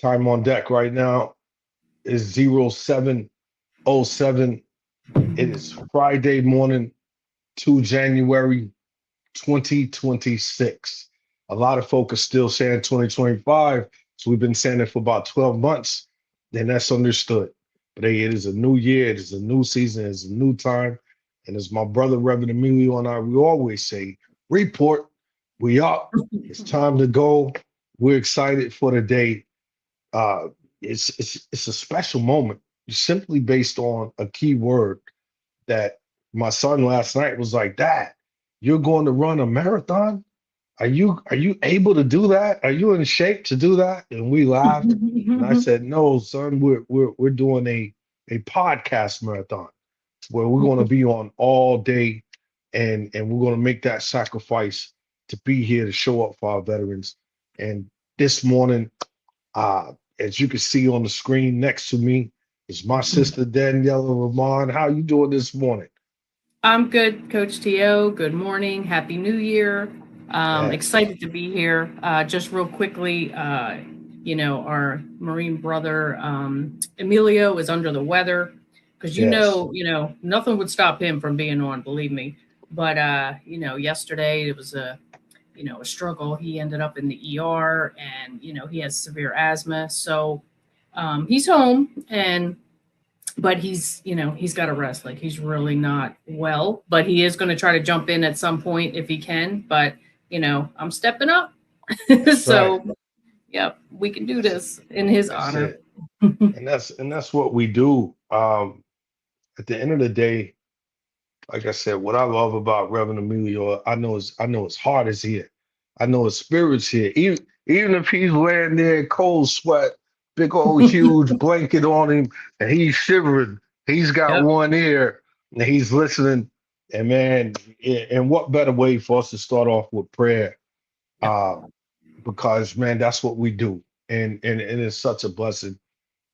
Time on deck right now is 07:07. It is Friday morning, 2 January 2026. A lot of folk are still saying 2025. So we've been saying it for about 12 months. Then that's understood. But hey, it is a new year. It is a new season. It's a new time. And as my brother, Reverend Emilio, and I, we always say, report, we up. It's time to go. We're excited for the day. Uh, it's a special moment simply based on a key word that my son last night was like, Dad, you're going to run a marathon? Are you able to do that? Are you in shape to do that? And we laughed. And I said, No, son, we're doing a podcast marathon where we're going to be on all day and we're going to make that sacrifice to be here to show up for our veterans. And this morning, uh, as you can see on the screen next to me is my sister Daniela Ramon. How you doing this morning? I'm good, Coach T.O. Good morning. Happy New Year. Yes, Excited to be here. Just real quickly, our Marine brother, Emilio, is under the weather because yes, nothing would stop him from being on, believe me. But, yesterday it was a struggle. He ended up in the ER and, he has severe asthma. So he's home and but he's got to rest. Like he's really not well, but he is going to try to jump in at some point if he can. But I'm stepping up, that's right. so yeah, we can do this in his That's honor. it. And that's what we do. At the end of the day, like I said, what I love about Reverend Emilio, I know his heart is here. I know his spirit's here. Even if he's laying there in cold sweat, big old huge blanket on him, and he's shivering, he's got Yep. one ear and he's listening. And man, and what better way for us to start off with prayer? Yep. Uh, because man, that's what we do. And it's such a blessing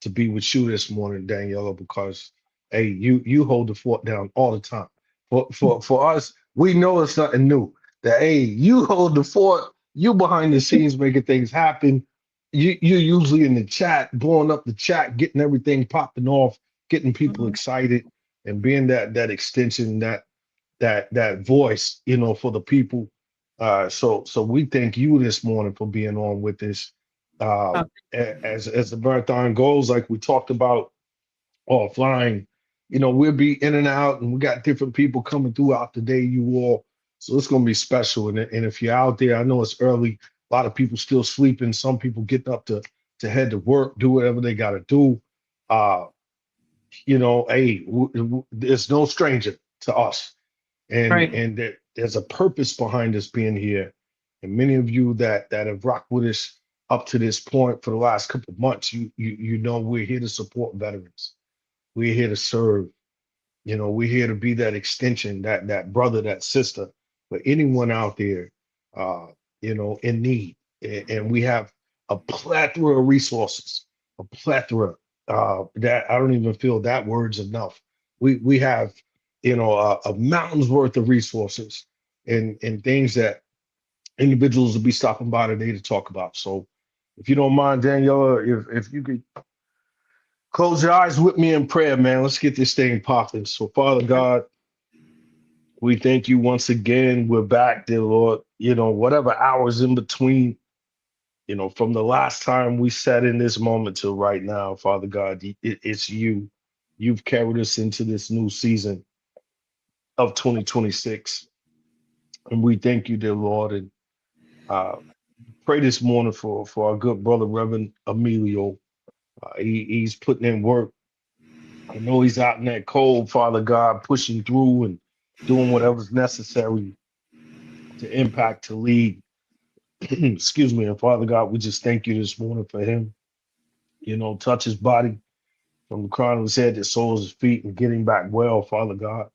to be with you this morning, Daniela, because hey, you hold the fort down all the time. For us, we know it's nothing new. That hey, you hold the fort, you behind the scenes making things happen. You're usually in the chat, blowing up the chat, getting everything popping off, getting people Mhm. excited, and being that extension, that voice, for the people. So we thank you this morning for being on with this. Uh, Uh, as the marathon goes, like we talked about offline, we'll be in and out, and we got different people coming throughout the day. You all, so it's gonna be special. And if you're out there, I know it's early. A lot of people still sleeping. Some people getting up to head to work, do whatever they got to do. Uh, hey, there's no stranger to us, and right. and there's a purpose behind us being here. And many of you that have rocked with us up to this point for the last couple of months, you know we're here to support veterans. We're here to serve. We're here to be that extension, that brother, that sister for anyone out there, uh, in need. And we have a plethora of resources, a plethora that I don't even feel that word's enough. We have, a mountain's worth of resources and things that individuals will be stopping by today to talk about. So if you don't mind, Daniela, if you could close your eyes with me in prayer, man. Let's get this thing popping. So, Father God, we thank you once again. We're back, dear Lord. Whatever hours in between, from the last time we sat in this moment till right now, Father God, it's you. You've carried us into this new season of 2026. And we thank you, dear Lord. And uh, pray this morning for our good brother, Reverend Emilio. He's putting in work. I know he's out in that cold, Father God, pushing through and doing whatever's necessary to impact, to lead. Excuse me. And Father God, we just thank you this morning for him. Touch his body from the crown of his head to the soles of his feet and getting back well, Father God.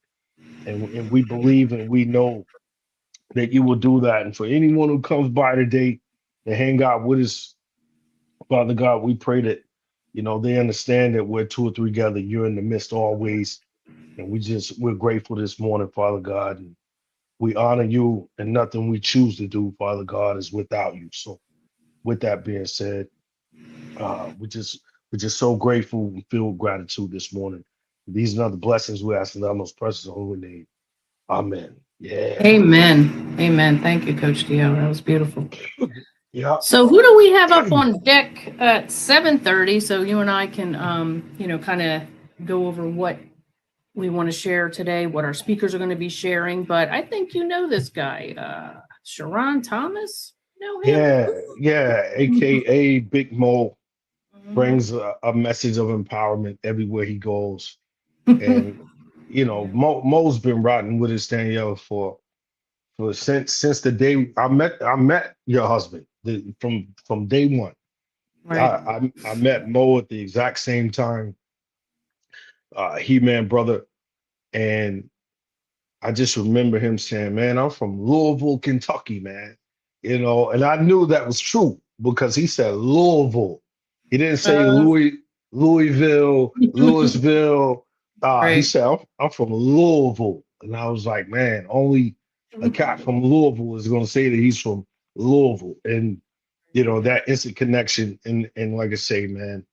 And we believe and we know that you will do that. And for anyone who comes by today to hang out with us, Father God, we pray that, they understand that we're two or three together. You're in the midst always. And we're grateful this morning, Father God. And we honor you, and nothing we choose to do, Father God, is without you. So with that being said, We're just so grateful and feel gratitude this morning. These and other blessings we ask in the most precious and holy name. Amen. Yeah. Amen. Amen. Thank you, Coach Dio. That was beautiful. Yeah. So who do we have up on deck at 7:30? So you and I can, kind of go over what we want to share today, what our speakers are going to be sharing. But I think you know this guy, Sharon Thomas. Know him? Yeah. AKA Big Mo Mhm. brings a message of empowerment everywhere he goes. And Yeah. Mo's been riding with us, Danielle, for since the day I met your husband from day one. Right. I met Mo at the exact same time, He-Man brother, and I just remember him saying, "Man, I'm from Louisville, Kentucky, man." And I knew that was true because he said Louisville. He didn't say Uh, Louisville, Louisville. He right. said, I'm from Louisville. And I was like, man, only a cat from Louisville is going to say that he's from Louisville. And, that instant connection. And like I say, man,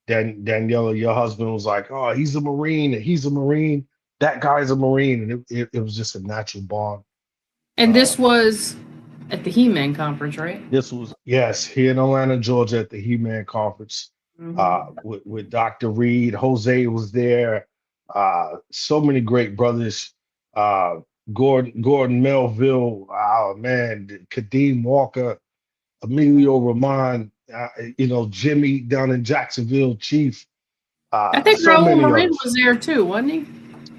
Daniela, your husband was like, oh, he's a Marine. And he's a Marine. That guy's a Marine. And it was just a natural bond. And Uh, this was at the He-Man conference, right? This was, yes, here in Atlanta, Georgia, at the He-Man conference, Mm-hmm. with Dr. Reed. Jose was there. So many great brothers. Uh, Gordon Melville. Oh man, Kadeem Walker, Emilio Ramon. Jimmy down in Jacksonville, Chief. I think So Raul many Marin others. was there too, wasn't he?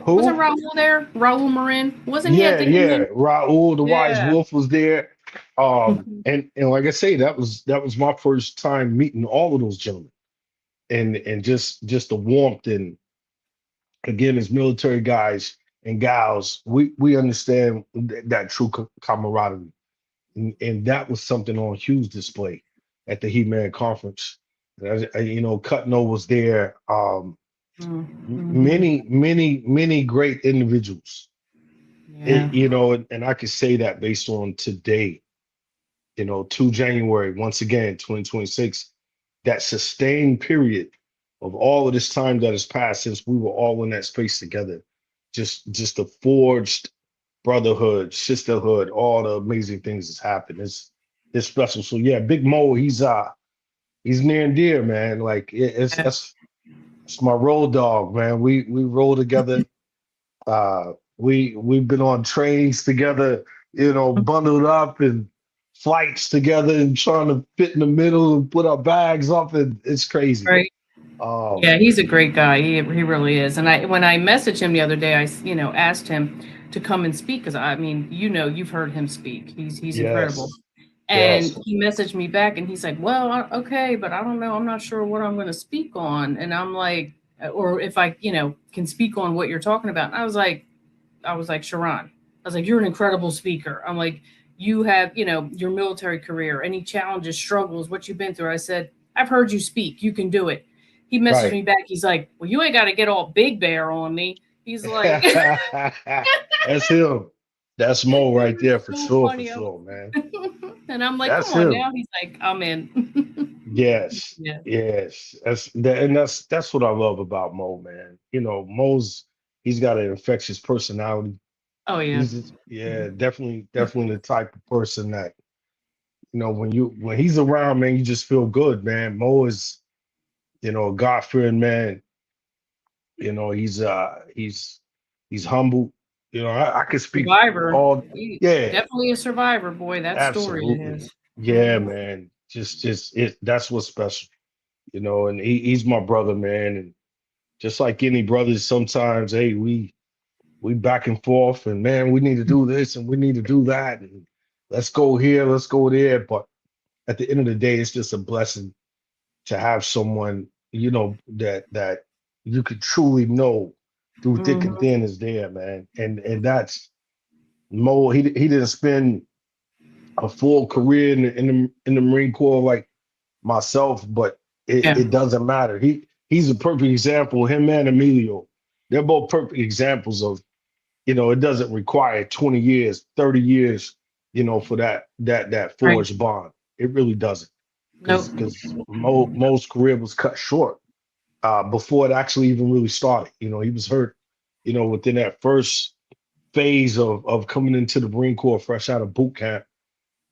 Wasn't Who? Raul there? Raul Marin? Wasn't he at Yeah, the yeah. He-Man? Raul the Wise Yeah. Wolf was there. And like I say, that was my first time meeting all of those gentlemen. And just the warmth, and again, as military guys and gals, we understand that true camaraderie. And that was something on huge display at the He-Man conference. And Cutno was there. Mm-hmm. Many great individuals. Yeah. And I could say that based on today, 2 January, once again, 2026, that sustained period of all of this time that has passed since we were all in that space together, just the forged brotherhood, sisterhood, all the amazing things that's happened. It's special. So yeah, Big Mo, he's near and dear, man. Like it's Yeah. that's my road dog, man. We roll together. We've been on trains together, bundled up, and flights together, and trying to fit in the middle and put our bags up, and it's crazy. Right. Um, Yeah, he's a great guy. He really is. And when I messaged him the other day, asked him to come and speak because I mean, you've heard him speak. He's incredible. yes, And yes, he messaged me back and he's like, "Well, okay, but I don't know. I'm not sure what I'm going to speak on." And I'm like, or if I, can speak on what you're talking about. And I was like, Sharon, I was like, you're an incredible speaker. I'm like, you have, your military career, any challenges, struggles, what you've been through. I said, I've heard you speak. You can do it. He messaged right. me back. He's like, well, you ain't got to get all big bear on me. He's like, That's him. That's Mo it right there was so for funny. sure, man. And I'm like, That's come on him. now. He's like, I'm in. Yes, Yeah. yes. And that's what I love about Mo, man. He's got an infectious personality. Oh, yeah. He's just, yeah, definitely the type of person that, when he's around, man, you just feel good, man. Mo is, a God-fearing man. He's humble. I could speak Survivor. all, He, yeah, definitely a survivor, boy. That story of absolutely. his. Yeah, Mhm. man. Just that's what's special, and he's my brother, man. And just like any brothers, sometimes, hey, we back and forth, and man, we need to do this and we need to do that, and let's go here, let's go there. But at the end of the day, it's just a blessing to have someone, that you could truly know through thick and Mhm. thin is there, man. And that's Mo. He didn't spend a full career in the Marine Corps like myself, but it, Yeah. it doesn't matter. He's a perfect example. Him and Emilio, they're both perfect examples of, it doesn't require 20 years, 30 years, for that Right. forged bond. It really doesn't. Nope. because Mo's career was cut short before it actually even really started. You know, he was hurt, you know, within that first phase of coming into the Marine Corps fresh out of boot camp.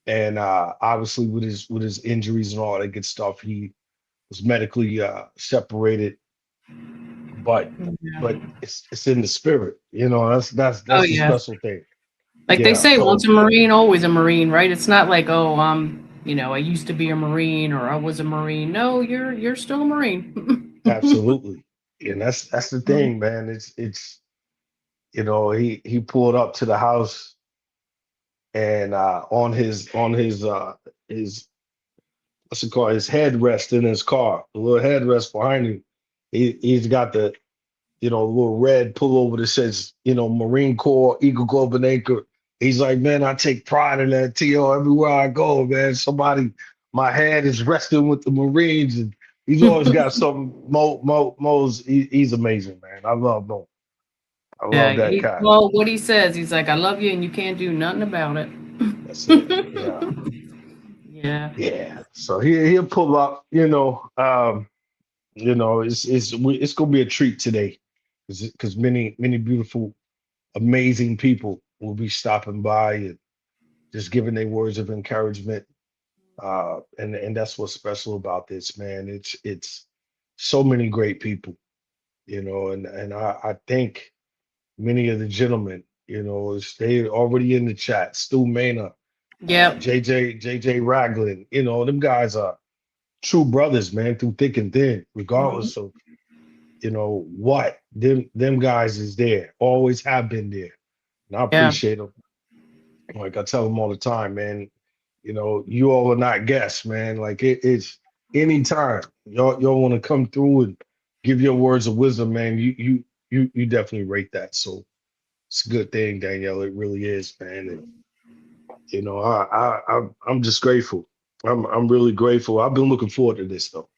And obviously with his injuries and all that good stuff, he was medically separated. But Yeah. but it's in the spirit, you know. Oh That's the yeah. special thing. Like they Yeah. say, once So a Marine, always a Marine, right? It's not like, oh, I used to be a Marine or I was a Marine. No, you're still a Marine. absolutely, and that's the thing, man. It's you know, he pulled up to the house and on his what's it called, his headrest in his car, the little headrest behind him. He's got the, you know, little red pullover that says, you know, Marine Corps, Eagle Globe and Anchor. He's like, man, I take pride in that, TO, everywhere I go, man. Somebody, my head is resting with the Marines, and he's always got something. Mo's, he's amazing, man. I love Mo. I Yeah. love that guy. Well, what he says, he's like, I love you, and you can't do nothing about it. That's it. Yeah, Yeah. yeah. So he'll pull up, you know. You know, it's gonna be a treat today, because many beautiful, amazing people will be stopping by and just giving their words of encouragement. And that's what's special about this, man. It's so many great people, you know, and I think many of the gentlemen, you know, they already in the chat. Stu Mena, Yep. JJ Ragland, you know, them guys are true brothers, man, through thick and thin, Mhm. regardless of, you know, what them guys is there, always have been there. And I Yeah. appreciate them. Like I tell them all the time, man, you know, you all are not guests, man. Like it's anytime y'all want to come through and give your words of wisdom, man, you definitely rate that. So it's a good thing, Danielle. It really is, man. And you know, I'm just grateful. I'm really grateful. I've been looking forward to this though.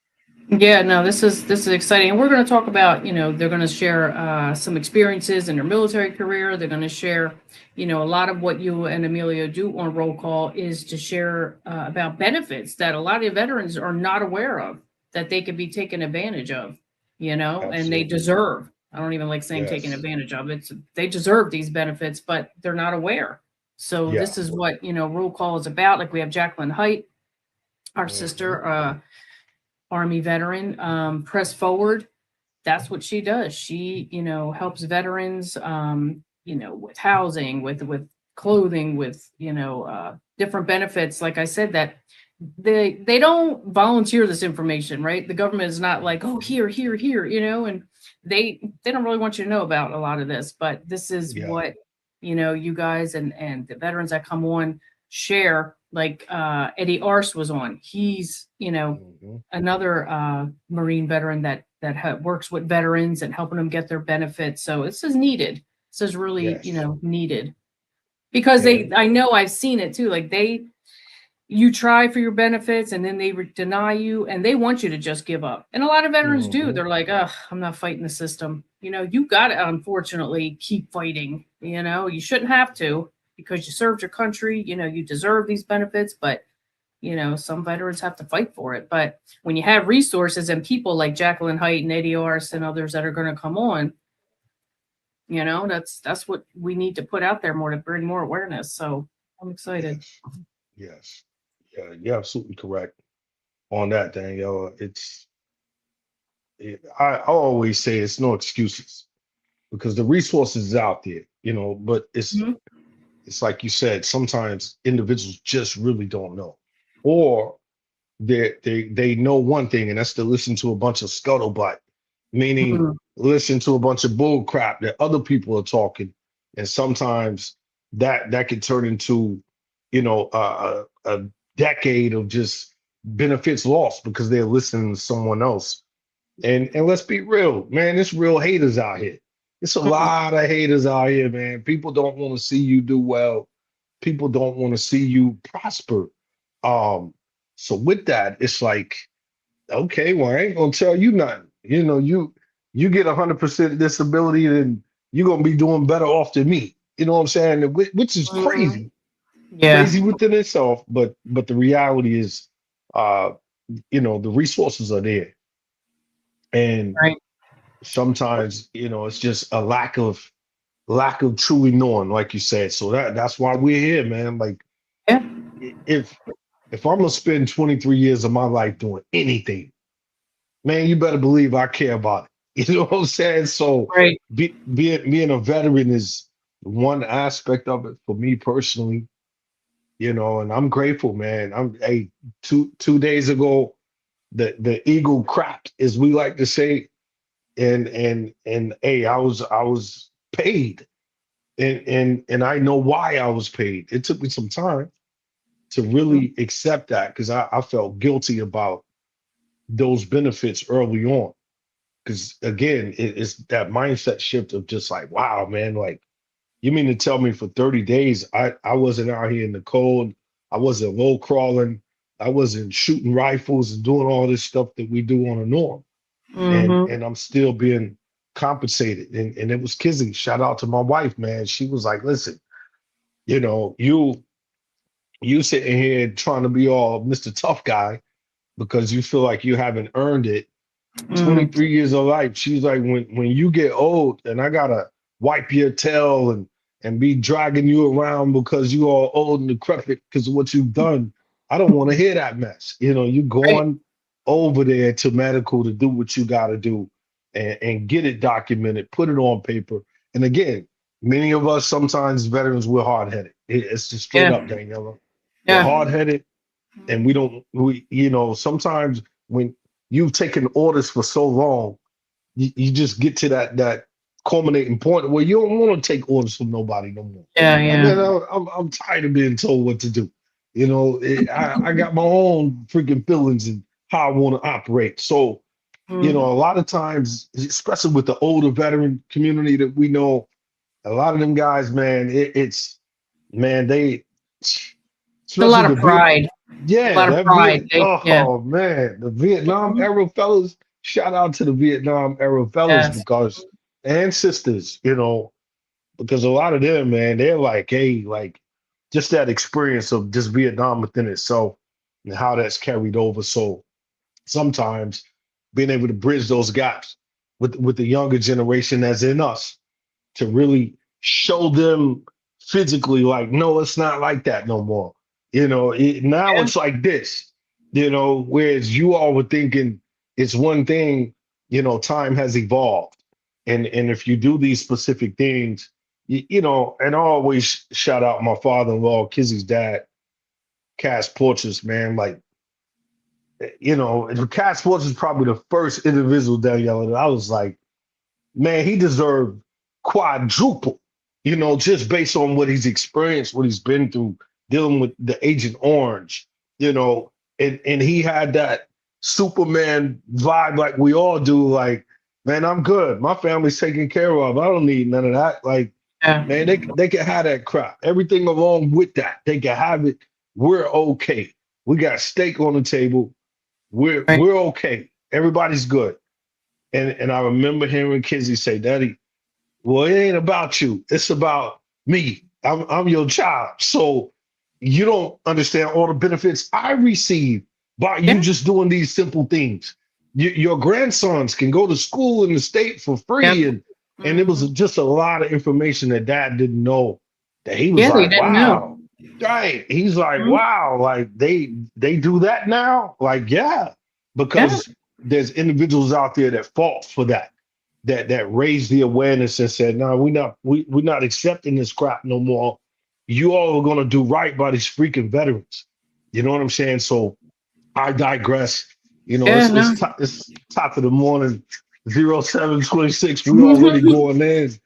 Yeah, no, this is exciting. And we're going to talk about, they're going to share some experiences in their military career. They're going to share, a lot of what you and Amelia do on roll call is to share about benefits that a lot of veterans are not aware of, that they could be taken advantage of, and they Absolutely. deserve. I don't even like saying taken Yes. advantage of. They deserve these benefits, but they're not aware. So Yeah. this is what, roll call is about. Like we have Jacqueline Height, our Mhm. sister, Army veteran, Press Forward. That's what she does. She, helps veterans, with housing, with clothing, with, different benefits. Like I said, that they don't volunteer this information, right? The government is not like, oh, here, and they don't really want you to know about a lot of this, but this is Yeah. what, you guys and the veterans that come on share. Like Eddie Arce was on. He's, Mhm. another Marine veteran that works with veterans and helping them get their benefits. So this is needed. This is really, Yes. needed because And I know I've seen it too. Like you try for your benefits and then they deny you and they want you to just give up. And a lot of veterans do. mhm. They're like, oh, I'm not fighting the system. You got to unfortunately keep fighting. You shouldn't have to because you served your country. You deserve these benefits, but some veterans have to fight for it. But when you have resources and people like Jacqueline Height and Eddie Arce and others that are going to come on, that's what we need to put out there more to bring more awareness. So I'm excited. Yes. Yes. Yeah, you're absolutely correct on that, Danielle. I always say it's no excuses because the resources is out there, you know, but Mhm. it's like you said, sometimes individuals just really don't know. Or they know one thing, and that's to listen to a bunch of scuttlebutt, meaning Mhm. listen to a bunch of bull crap that other people are talking, and sometimes that can turn into, you know, a decade of just benefits lost because they're listening to someone else. And let's be real, man, it's real haters out here. It's a Mhm. lot of haters out here, man. People don't want to see you do well. People don't want to see you prosper. Um, so with that, it's like, okay, well, I ain't gonna tell you nothing. You know, you get 100% disability, then you're gonna be doing better off than me. You know what I'm saying? Which is Mhm. crazy, Yeah. crazy within itself. But the reality is, uh, the resources are there. And Right. sometimes, it's just a lack of truly knowing, like you said. So that's why we're here, man. Like Yeah. if I'm gonna spend 23 years of my life doing anything, man, you better believe I care about it. You know what I'm saying? So Right. being a veteran is one aspect of it for me personally, and I'm grateful, man. Hey, two days ago, the eagle cracked, as we like to say, and hey, I was paid, and I know why I was paid. It took me some time to really accept that because I felt guilty about those benefits early on. Because again, it's that mindset shift of just like, wow, man, like you mean to tell me for 30 days I wasn't out here in the cold, I wasn't low crawling, I wasn't shooting rifles and doing all this stuff that we do on a norm, and Mm-hmm. and I'm still being compensated. And it was Kizzy. Shout out to my wife, man. She was like, listen, you know, you sitting here trying to be all Mr. Tough Guy because you feel like you haven't earned it. Mm. 23 years of life. She's like, when you get old and I gotta wipe your tail and be dragging you around because you are old and decrepit because of what you've done, I don't want to hear that mess. You Right. going over there to medical to do what you gotta do and get it documented, put it on paper. And again, many of us sometimes veterans, we're hard headed. It's just straight up, Yeah. Daniela. We're Yeah. hard headed and sometimes when you've taken orders for so long, you just get to that culminating point where you don't want to take orders from nobody no more. Yeah. Like, Yeah. man, I'm tired of being told what to do. I got my own freaking feelings and how I want to operate. So, Mm. a lot of times, especially with the older veteran community that we know, a lot of them guys, man, man, they, It's a especially lot of the pride. A yeah, lot of pride. Yeah. oh man, the Vietnam Mhm. era fellas. Shout out to the Vietnam era fellas Yes. because and sisters, because a lot of them, man, they're like, hey, like just that experience of just Vietnam within itself and how that's carried over. So sometimes being able to bridge those gaps with the younger generation as in us to really show them physically, like, no, it's not like that no more. Now Yeah. it's like this, whereas you all were thinking it's one thing, time has evolved. And if you do these specific things, and I always shout out my father-in-law, Kizzy's dad, Cass Porches, man. Like, Cass Porches is probably the first individual down yellow that I was like, man, he deserved quadruple, just based on what he's experienced, what he's been through, dealing with the Agent Orange, and he had that Superman vibe like we all do, like, man, I'm good. My family's taken care of. I don't need none of that. Like, Yeah. man, they can have that crap. Everything along with that. They can have it. We're okay. We got steak on the table. We're Right. we're okay. Everybody's good. And I remember hearing Kizzy say, Daddy, well, it ain't about you. It's about me. I'm your child. So you don't understand all the benefits I receive by you Yeah. just doing these simple things. Your grandsons can go to school in the state for Yep. free. And it was Hmm. just a lot of information that dad didn't know that he was Yeah. They like, didn't know. wow. Right. He's like, Mhm. wow, like they do that now? Like, yeah, Yeah. because there's individuals out there that fought for that raised the awareness and said, no, we're not accepting this crap no more. You all are gonna do right by these freaking veterans. You know what I'm saying? So I digress. Yeah. No. It's top of the morning, 07:26. We already going in because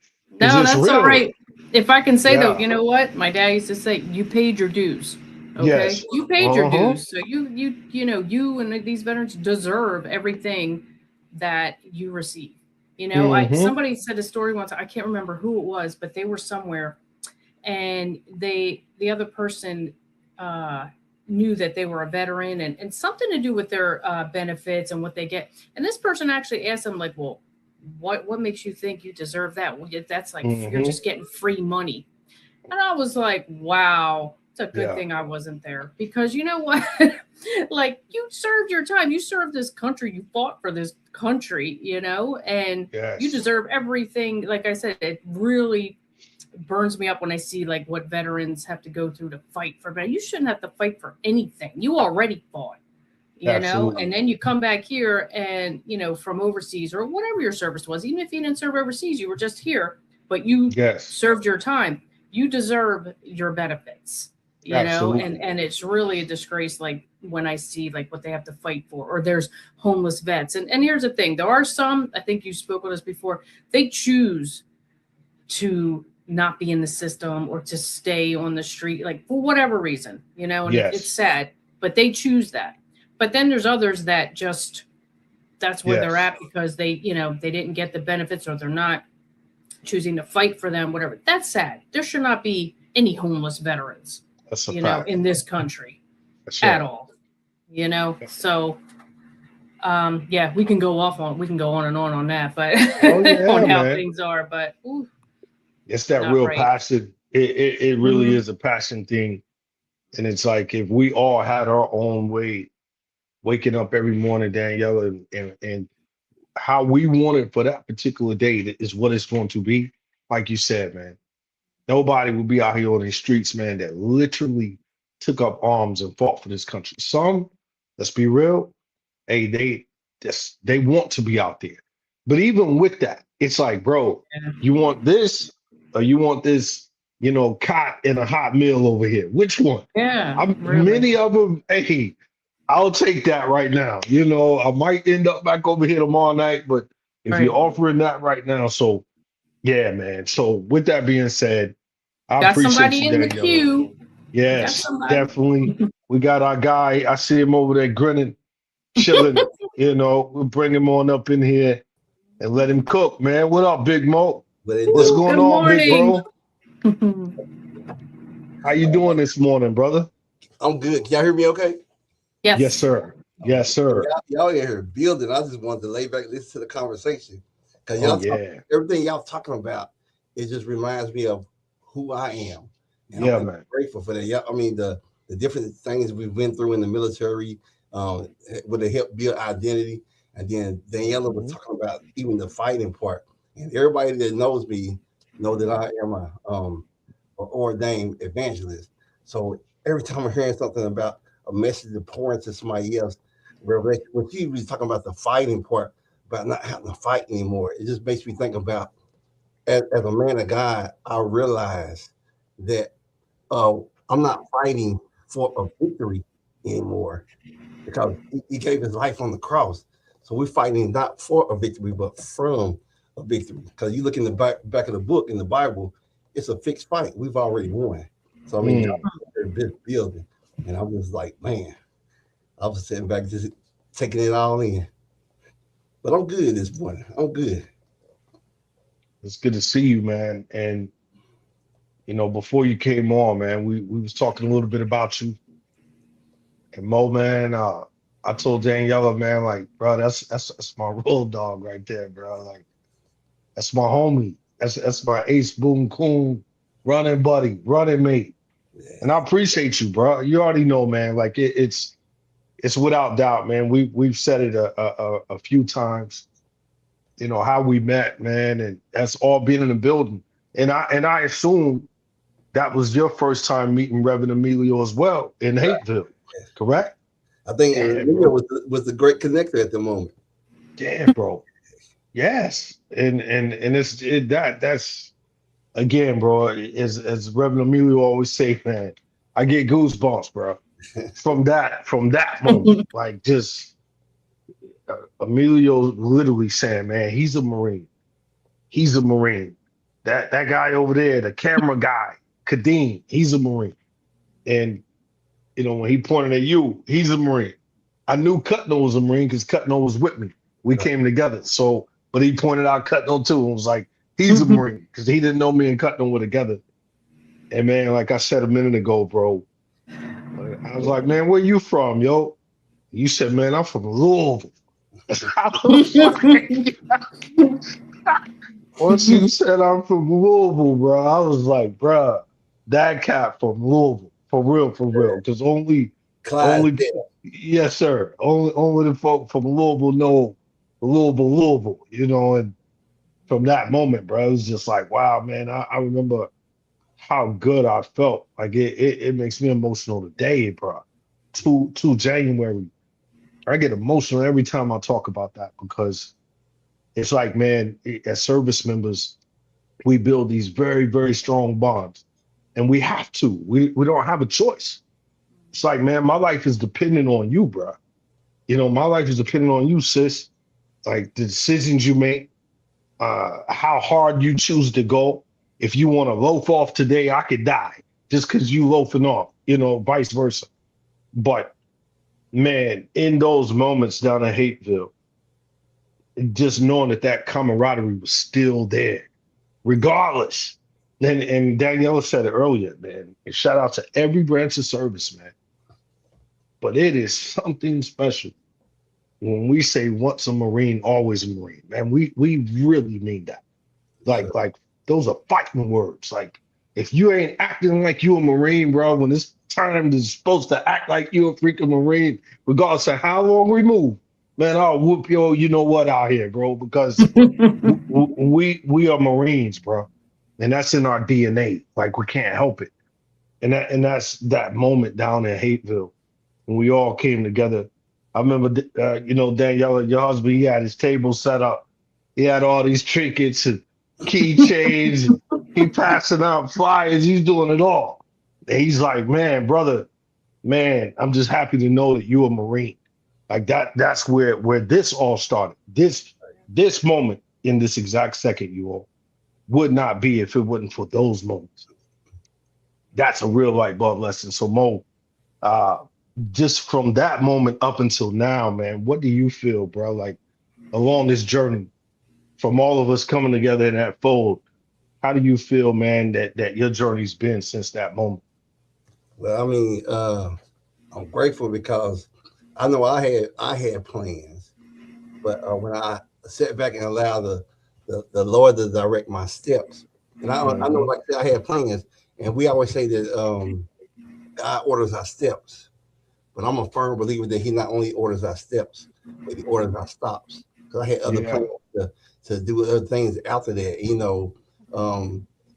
No, it's that's all real. right. If I can say though, Yeah. you know what? My dad used to say, "You paid your dues." Okay, Yes. you paid your Uh-huh. dues, so you and these veterans deserve everything that you receive. Mm-hmm. Somebody said a story once. I can't remember who it was, but they were somewhere, and the other person uh, knew that they were a veteran, and something to do with their benefits and what they get. And this person actually asked them, like, well, what makes you think you deserve that? Well, that's like you're Mm-hmm. just getting free money. And I was like, wow. It's a good Yeah. thing I wasn't there because you know what? Like you served your time. You served this country. You fought for this country, and you Yes. deserve everything. Like I said, it really burns me up when I see like what veterans have to go through to fight for. But you shouldn't have to fight for anything. You already fought, and Absolutely. then you come back here and from overseas or whatever your service was. Even if you didn't serve overseas, you were just here, but you Yes. served your time. You deserve your benefits, Absolutely. and it's really a disgrace. Like when I see like what they have to fight for, or there's homeless vets. And here's the thing: there are some. I think you spoke with us before. They choose to not be in the system or to stay on the street, like for whatever reason, and it's Yes. sad, but they choose that. But then there's others that just that's where they're Yes. at because they didn't get the benefits or they're not choosing to fight for them, whatever. That's sad. There should not be any homeless veterans, That's a fact. in this country That's at right. all. So yeah, we can go on and on that, but Oh yeah, on how man. things are, but ooh, It's that not real right. passion. It really Mhm. is a passion thing. And it's like if we all had our own way waking up every morning, Danielle, and how we want it for that particular day that is what it's going to be. Like you said, man, nobody will be out here on the streets, man, that literally took up arms and fought for this country. Some, let's be real, hey, they want to be out there. But even with that, it's like, bro, Yeah. you want this or you want this, cot in a hot meal over here? Which one? Yeah, I'm really. many of them, hey, I'll take that right now. I might end up back over here tomorrow night, but if you're Right. offering that right now, so yeah, man. So with that being said, I Got appreciate somebody you, in the Daniela. queue. Got Yes, somebody. definitely. We got our guy. I see him over there grinning, chilling. We'll bring him on up in here and let him cook, man. What up, Big Mo? What they What's do? Woo, going good on, big morning. bro? How you doing this morning, brother? I'm good. Can y'all hear me okay? Yes, Yes. sir. Yes, sir. Y'all in here building. I just wanted to lay back, listen to the conversation. Because Oh y'all talk, yeah. everything y'all talking about, it just reminds me of who I am. Yeah, And I'm man. grateful for that. Yeah, I mean, the different things we've been through in the military, would it help build identity. And then Daniela was Mhm. talking about even the fighting part. And everybody that knows me know that I am a ordained evangelist. So every time I'm hearing something about a message to pour into somebody else, revelation, when she was talking about the fighting part, about not having to fight anymore, it just makes me think about as a man of God, I realize that uh, I'm not fighting for a victory anymore because he gave his life on the cross. So we're fighting not for a victory, but from a victory. Because you look in the back of the book in the Bible, it's a fixed fight. We've already won. So I mean, Mm. y'all this building, and I'm just like, man, I was sitting back just taking it all in. But I'm good this morning. I'm good. It's good to see you, man. And before you came on, man, we was talking a little bit about you. And Mo, man, I told Daniela, man, like, bro, that's my road dog right there, bro. Like, that's my homie. That's my ace boom coon running buddy, running mate. Yeah. And I appreciate you, bro. You already know, man. Like it's without doubt, man. We've said it a few times. How we met, man, and that's all being in the building. And I assume that was your first time meeting Reverend Emilio as well in Hateville, correct? I think Yeah, Emilio bro. was the great connector at the moment. Yeah, bro. Yes. And that's again, bro, as Reverend Emilio always say, man, I get goosebumps, bro. From that moment. Like just Emilio literally saying, man, he's a Marine. He's a Marine. That guy over there, the camera guy, Kadeem, he's a Marine. And when he pointed at you, he's a Marine. I knew Cutno was a Marine because Cutno was with me. We came together. So, but he pointed out Cutno too and was like, he's a Marine because he didn't know me and Cutno were together. And man, like I said a minute ago, bro, I was like, man, where you from, yo? You said, man, I'm from Louisville. I was like, once you said I'm from Louisville, bro, I was like, bro, that cat from Louisville. For real, for real. Because only, Clydesdale. yes, sir. Only the folk from Louisville know Louisville. You know, and from that moment, bro, it was just like, wow, man. I remember how good I felt. Like it makes me emotional today, bro. To January. I get emotional every time I talk about that because it's like, man, as service members, we build these very, very strong bonds. And we have to. We don't have a choice. It's like, man, my life is dependent on you, bro. You know, my life is dependent on you, sis. Like the decisions you make, how hard you choose to go. If you want to loaf off today, I could die just because you loafing off, you know, vice versa. But man, in those moments down in Hateville, just knowing that that camaraderie was still there, regardless. And Daniela said it earlier, man. And shout out to every branch of service, man. But it is something special when we say once a Marine, always a Marine. Man, we really mean that. Like those are fighting words. Like if you ain't acting like you a Marine, bro, when it's time to supposed to act like you a freaking Marine, regardless of how long we move, man, I'll whoop your you know what out here, bro, because we are Marines, bro. And that's in our DNA. Like we can't help it. That's that moment down in Hateville when we all came together. I remember, you know, Daniela, your husband, he had his table set up. He had all these trinkets and keychains. He passing out flyers. He's doing it all. And he's like, man, brother, man, I'm just happy to know that you're a Marine. Like that's where this all started. This moment in this exact second, you all would not be if it wasn't for those moments. That's a real light bulb lesson. So Mo, just from that moment up until now, man, what do you feel, bro? Like along this journey, from all of us coming together in that fold, how do you feel, man, that your journey's been since that moment? Well, I mean, I'm grateful because I know I had plans, but when I sat back and allowed the Lord to direct my steps, and I know, like I said, I had plans, and we always say that God orders our steps, but I'm a firm believer that He not only orders our steps, but He orders our stops. Because I had other plans to do other things after that. You know,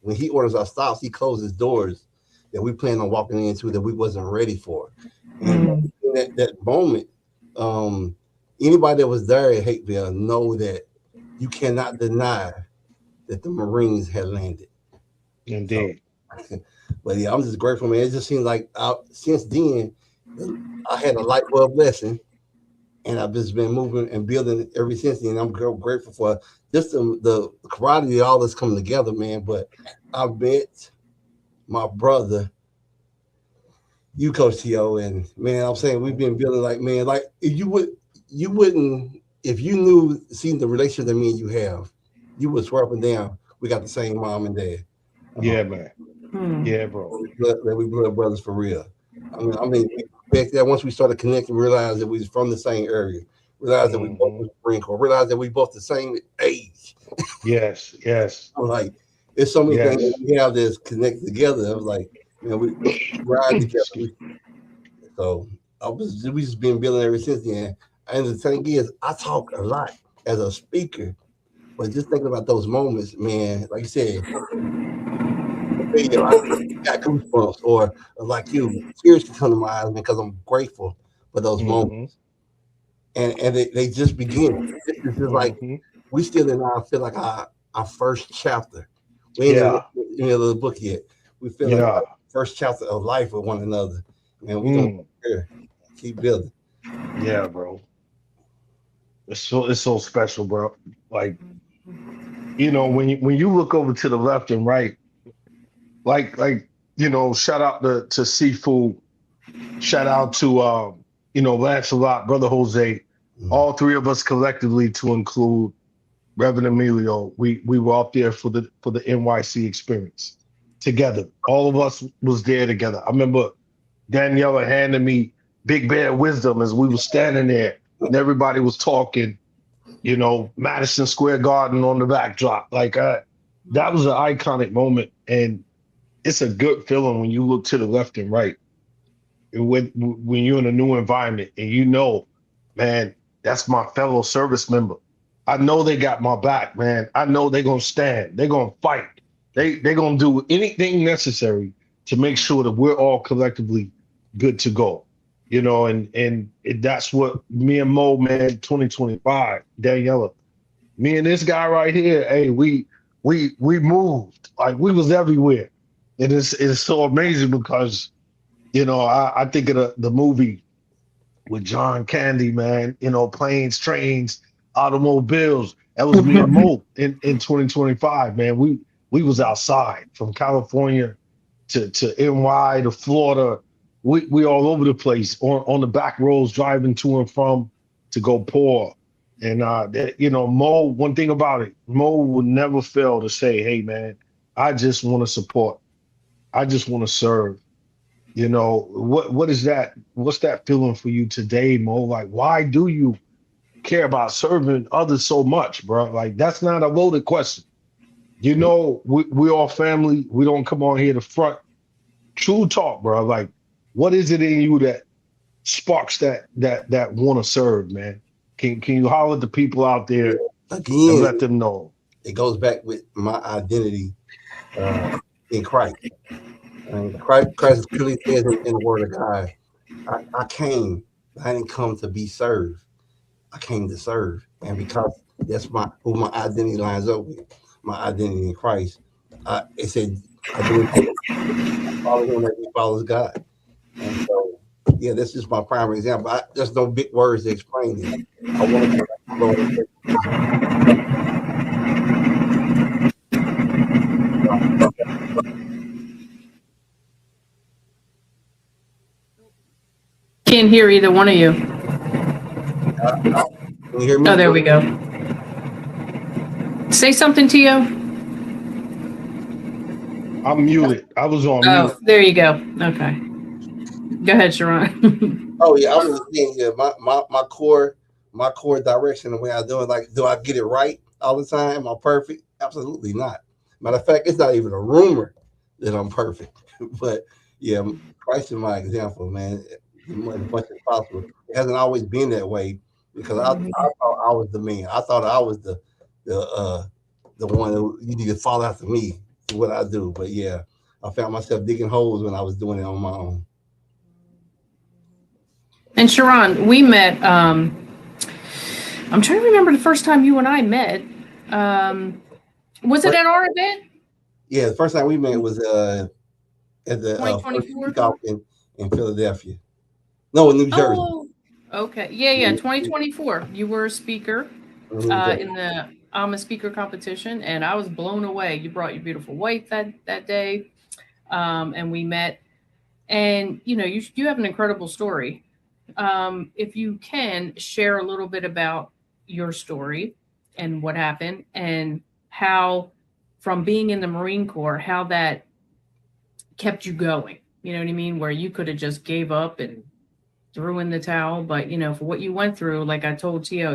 when He orders our stops, He closes doors that we plan on walking into that we wasn't ready for. And in that moment, anybody that was there at Hateville know that you cannot deny that the Marines had landed. Indeed. So, but yeah, I'm just grateful, man. It just seems like since then, I had a light bulb lesson, and I've just been moving and building ever since then. I'm grateful for just the camaraderie, all this coming together, man. But I met my brother, you, Coach T.O., and man, I'm saying we've been building like, man, like if you wouldn't, if you knew, seeing the relationship that me and you have, you would swear up and down we got the same mom and dad. Yeah, man. Yeah, bro. We blood brothers for real. I mean, back there, once we started connecting, we realized that we was from the same area. Realized that we both was Marine Corps. Realized that we both the same age. Yes. I'm like, there's so many things that we have that's connected together. I was like, you know, we ride together. So we just been building ever since then. And the thing is, I talk a lot as a speaker, but just thinking about those moments, man, like you said, I got goosebumps, or like you, tears can come to my eyes because I'm grateful for those moments. And they just begin. This is just like we still in our feel like our first chapter. We ain't in the book yet. We feel like our first chapter of life with one another. And we don't care. Keep building. Yeah, bro. It's so special, bro. Like, you know, when you look over to the left and right, like you know, shout out to Seafood, shout out to you know, Lancelot, Brother Jose, all three of us collectively to include Reverend Emilio. We were up there for the NYC experience together. All of us was there together. I remember Daniela handed me Big Bear Wisdom as we were standing there and everybody was talking, you know, Madison Square Garden on the backdrop. Like that was an iconic moment. And it's a good feeling when you look to the left and right when you're in a new environment and you know, man, that's my fellow service member. I know they got my back, man. I know they're gonna stand. They're gonna fight. They're gonna do anything necessary to make sure that we're all collectively good to go. You know, and that's what me and Mo, man, 2025, Daniela, me and this guy right here, hey, we moved like we was everywhere, and it's so amazing because I think of the movie with John Candy, man. You know, planes, trains, automobiles. That was me and Mo in 2025, man. We was outside from California to NY to Florida. We all over the place on the back roads driving to and from to go pour. And Mo, one thing about it, Mo would never fail to say, hey man, I just want to support. I just want to serve. You know, what is that? What's that feeling for you today, Mo? Like, why do you care about serving others so much, bro? Like, that's not a loaded question. You know, we all family. We don't come on here to front. True talk, bro. Like, what is it in you that sparks that want to serve, man? Can you holler at the people out there and Again, let them know? it goes back with my identity in Christ. And Christ clearly says in the Word of God, I came. I didn't come to be served. I came to serve, and because that's who my identity lines up with, my identity in Christ. It said, I do follow him that he follows God, and so yeah, this is my primary example. There's no big words to explain it. I want to Can't hear either one of you. Can you hear me? Oh, there we go. Say something, Tio. I'm muted. I was on Oh, mute. there you go. Okay. Go ahead, Sharon. Oh yeah, I was saying, yeah, my core direction, the way I do it, like, do I get it right all the time? Am I perfect? Absolutely not. Matter of fact, it's not even a rumor that I'm perfect. But yeah, Christ is my example, man. As much as possible. It hasn't always been that way because I thought I was the man. I thought I was the one that you need to follow after me to what I do. But yeah, I found myself digging holes when I was doing it on my own. And Sharon, we met. I'm trying to remember the first time you and I met. Was it at our event? Yeah, the first time we met was at the 2024 in Philadelphia. No, in New Jersey. Oh, okay. Yeah. 2024. You were a speaker in the AMA speaker competition, and I was blown away. You brought your beautiful wife that day, and we met. And you have an incredible story. If you can share a little bit about your story and what happened and how, from being in the Marine Corps, how that kept you going. You know what I mean? Where you could have just gave up and threw in the towel, but for what you went through, like I told Tio,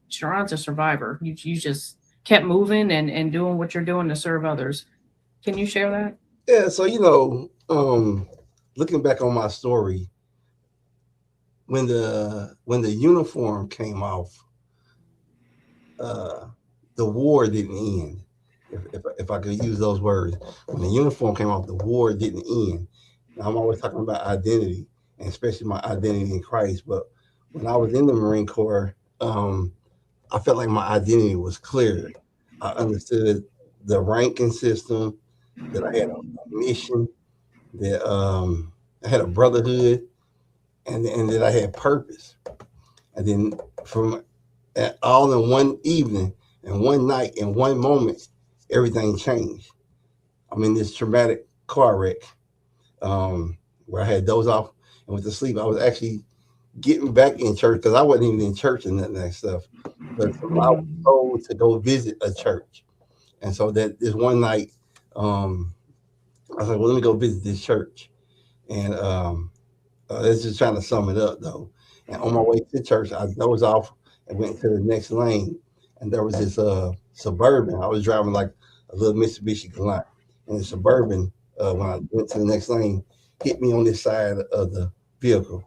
Sharon's a survivor. You just kept moving and doing what you're doing to serve others. Can you share that? Yeah. So looking back on my story, when the uniform came off, the war didn't end. If I could use those words, when the uniform came off, the war didn't end. Now, I'm always talking about identity, and especially my identity in Christ. But when I was in the Marine Corps, I felt like my identity was clear. I understood the ranking system, that I had a mission, that I had a brotherhood, and that I had purpose. And then from all in one evening and one night and one moment, everything changed. I'm in this traumatic car wreck where I had dozed off and went to sleep. I was actually getting back in church because I wasn't even in church and that stuff. But I was told to go visit a church. And so that this one night, I was like, well, let me go visit this church. And let's just trying to sum it up, though. And on my way to church, I dozed off and went to the next lane. And there was this Suburban. I was driving like a little Mitsubishi Galant. And the Suburban, when I went to the next lane, hit me on this side of the vehicle,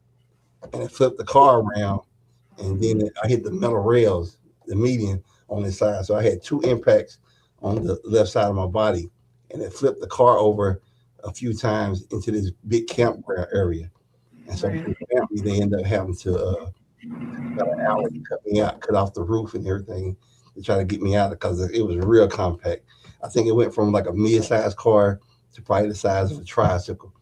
and it flipped the car around, and then I hit the metal rails, the median on the side. So I had two impacts on the left side of my body, and it flipped the car over a few times into this big campground area. And so Right. the family, they ended up having to got an alley to cut me out, cut off the roof and everything to try to get me out because it was real compact. I think it went from like a mid-sized car to probably the size of a tricycle.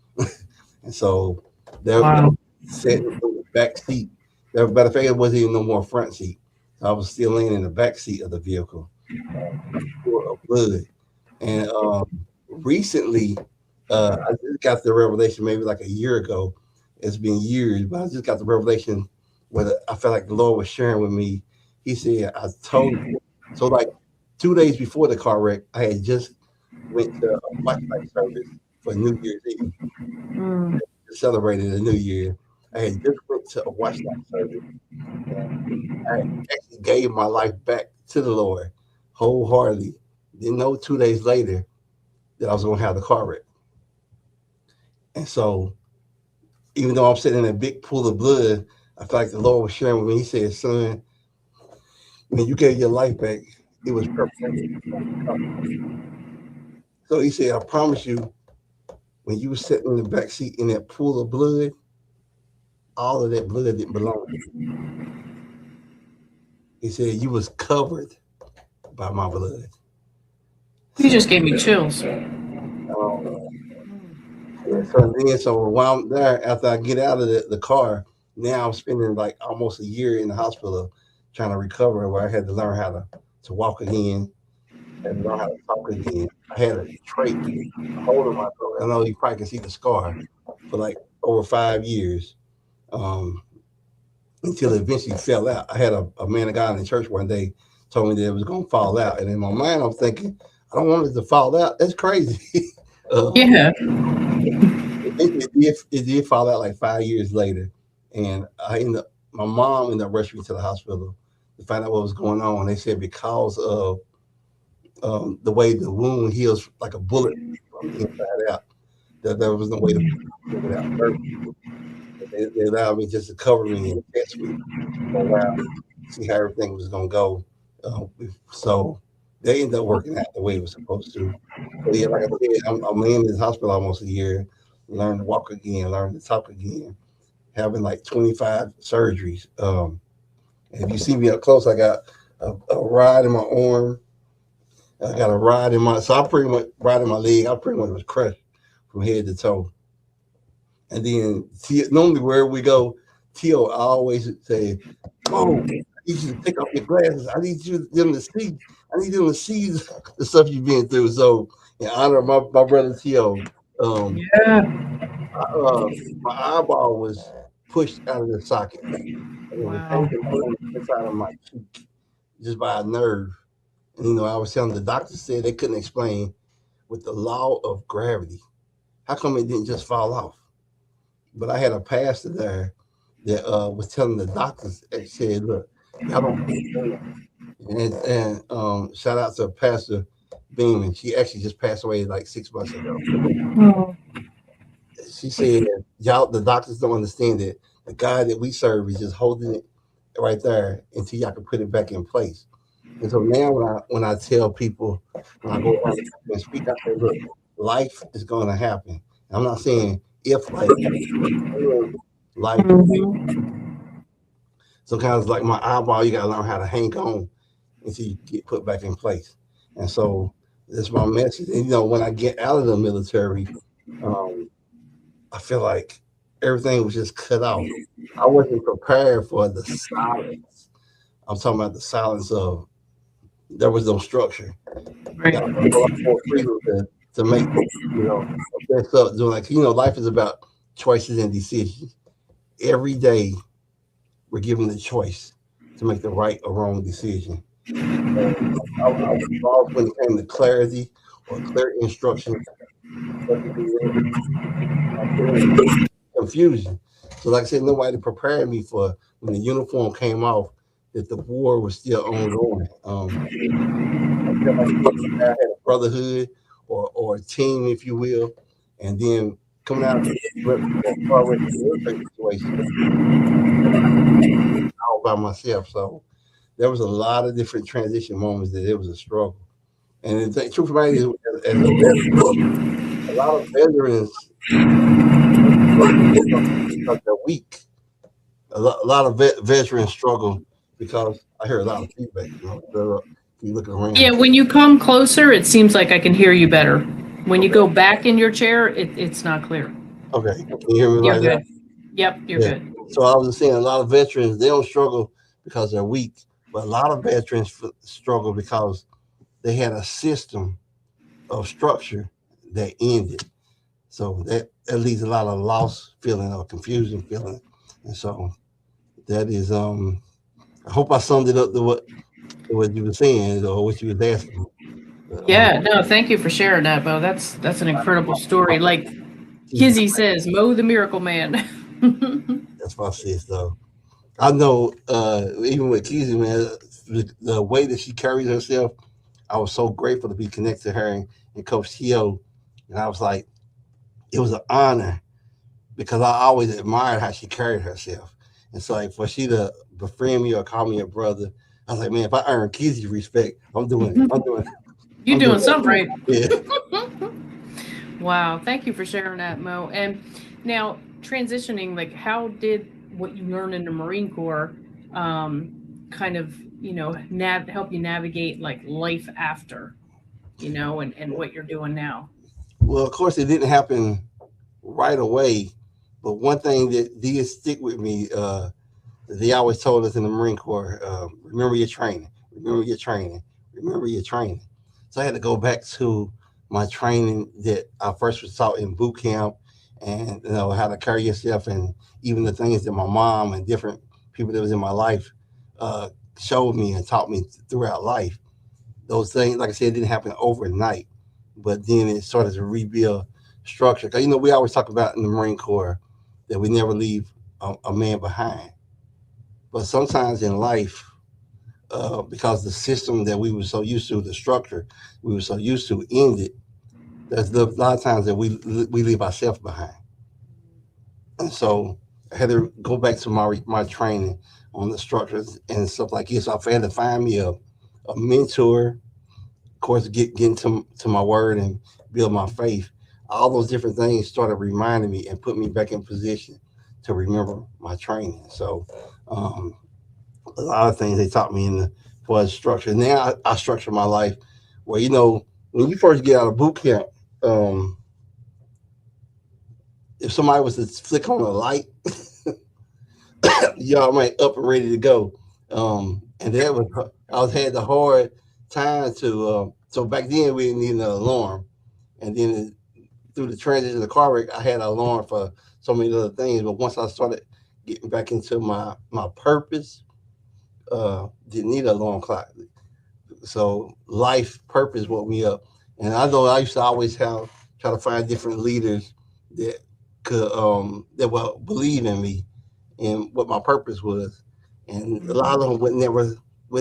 And so there Wow. sitting in the back seat. Matter of fact, it wasn't even no more front seat. So I was still laying in the back seat of the vehicle, full of blood. And recently, I just got the revelation maybe like a year ago. It's been years, but I just got the revelation where I felt like the Lord was sharing with me. He said, "I told you." So like 2 days before the car wreck, I had just went to a flashlight service for New Year's Eve, Mm. celebrated the New Year. I had just went to a watchlight service. I actually gave my life back to the Lord wholeheartedly. Didn't know 2 days later that I was going to have the car wreck. And so, even though I'm sitting in a big pool of blood, I felt like the Lord was sharing with me. He said, "Son, when you gave your life back, it was preparation." So he said, "I promise you, when you were sitting in the back seat in that pool of blood, all of that blood didn't belong to you." He said, "You was covered by my blood." You So, just gave me chills. so while I'm there, after I get out of the car, now I'm spending like almost a year in the hospital trying to recover, where I had to learn how to walk again and learn how to talk again. I had a trach, a hole in my throat. I know you probably can see the scar for like over 5 years, um, until it eventually fell out. I had a man of God in the church one day told me that it was going to fall out. And in my mind, I'm thinking, I don't want it to fall out. That's crazy. Yeah. It did fall out like 5 years later. And my mom ended up rushing me to the hospital to find out what was going on. They said because of the way the wound heals like a bullet from the inside out, that there was no way to get it out first. They allowed me just to cover me and test me for a while, see how everything was going to go. Uh, so they ended up working out the way it was supposed to. But yeah, like I said, I'm in this hospital almost a year, learn to walk again, learn to talk again, having like 25 surgeries. If you see me up close, I got a rod in my arm. I got a rod in so I pretty much rod in my leg. I pretty much was crushed from head to toe. And then normally wherever we go, Tio always say, "Oh, I need you to take off your glasses. I need them to see. I need them to see the stuff you've been through." So in honor of my brother Tio, Yeah. my eyeball was pushed out of the socket. And it was Wow. hanging on the inside of my cheek just by a nerve. And I was telling the doctor said they couldn't explain with the law of gravity. How come it didn't just fall off? But I had a pastor there that was telling the doctors, and said, "Look, y'all don't understand." And shout out to Pastor Beeman. She actually just passed away like 6 months ago. Oh. She said, "Y'all, the doctors don't understand that the God that we serve is just holding it right there until y'all can put it back in place." And so now when I tell people, when I go around and speak, I say, "Look, life is going to happen." I'm not saying if life happens, life. Mhm. Sometimes like my eyeball, you gotta learn how to hang on until you get put back in place. And so that's my message. And when I get out of the military, um, I feel like everything was just cut off. I wasn't prepared for the silence. I'm talking about the silence of there was no structure. Right. Got a lot more freedom to make, best up doing life is about choices and decisions. Every day we're given the choice to make the right or wrong decision. I was lost when it came to clarity or clear instructions. Confusion. So, like I said, nobody prepared me for when the uniform came off that the war was still ongoing. I felt like I had a brotherhood or a team, if you will, and then coming out of the military situation all by myself. So there was a lot of different transition moments that it was a struggle. And the truth about it is, as a veteran, a lot of veterans because they're weak. A lot of veterans struggle because I hear a lot of feedback. You look around. Yeah, when you come closer, it seems like I can hear you better. When you go back in your chair, it's not clear. Okay, can you hear me You're right good. now? Yep, you're good. So I was just saying, a lot of veterans they don't struggle because they're weak, but a lot of veterans struggle because they had a system of structure that ended. So that leaves a lot of loss feeling or confusion feeling, and so that is I hope I summed it up to what you were saying or what you were asking. Yeah, no, thank you for sharing that, Bo. That's an incredible story. Like Kizzy says, Mo the Miracle Man. That's my sis though. I know even with Kizzy, man, the way that she carries herself, I was so grateful to be connected to her and Coach Tio. And I was like, it was an honor because I always admired how she carried herself. And so like for she to befriend me or call me a brother, I was like, man, if I earn Kizzy respect, I'm doing it. You're doing something right. Yeah. Wow. Thank you for sharing that, Mo. And now transitioning, like how did what you learned in the Marine Corps kind of, help you navigate like life after, and what you're doing now? Well, of course, it didn't happen right away, but one thing that did stick with me, they always told us in the Marine Corps, remember your training, remember your training, remember your training. So I had to go back to my training that I first was taught in boot camp, and how to carry yourself, and even the things that my mom and different people that was in my life uh, showed me and taught me throughout life. Those things, like I said, didn't happen overnight, but then it started to rebuild structure. Because we always talk about in the Marine Corps that we never leave a man behind, but sometimes in life, because the system that we were so used to, the structure we were so used to, ended. There's a lot of times that we leave ourselves behind, and so I had to go back to my training on the structures and stuff like this. So I had to find me a mentor, of course, get into my word and build my faith. All those different things started reminding me and put me back in position to remember my training. So um, a lot of things they taught me in the was structure. Now I structure my life where when you first get out of boot camp, um, if somebody was to flick on a light, y'all might up and ready to go. And that was I was had the hard time to. So back then we didn't need an alarm, and then through the transition of the car wreck, I had an alarm for so many other things. But once I started getting back into my purpose, didn't need an alarm clock. So life purpose woke me up, and I know I used to always try to find different leaders that could that will believe in me and what my purpose was, and a lot of them would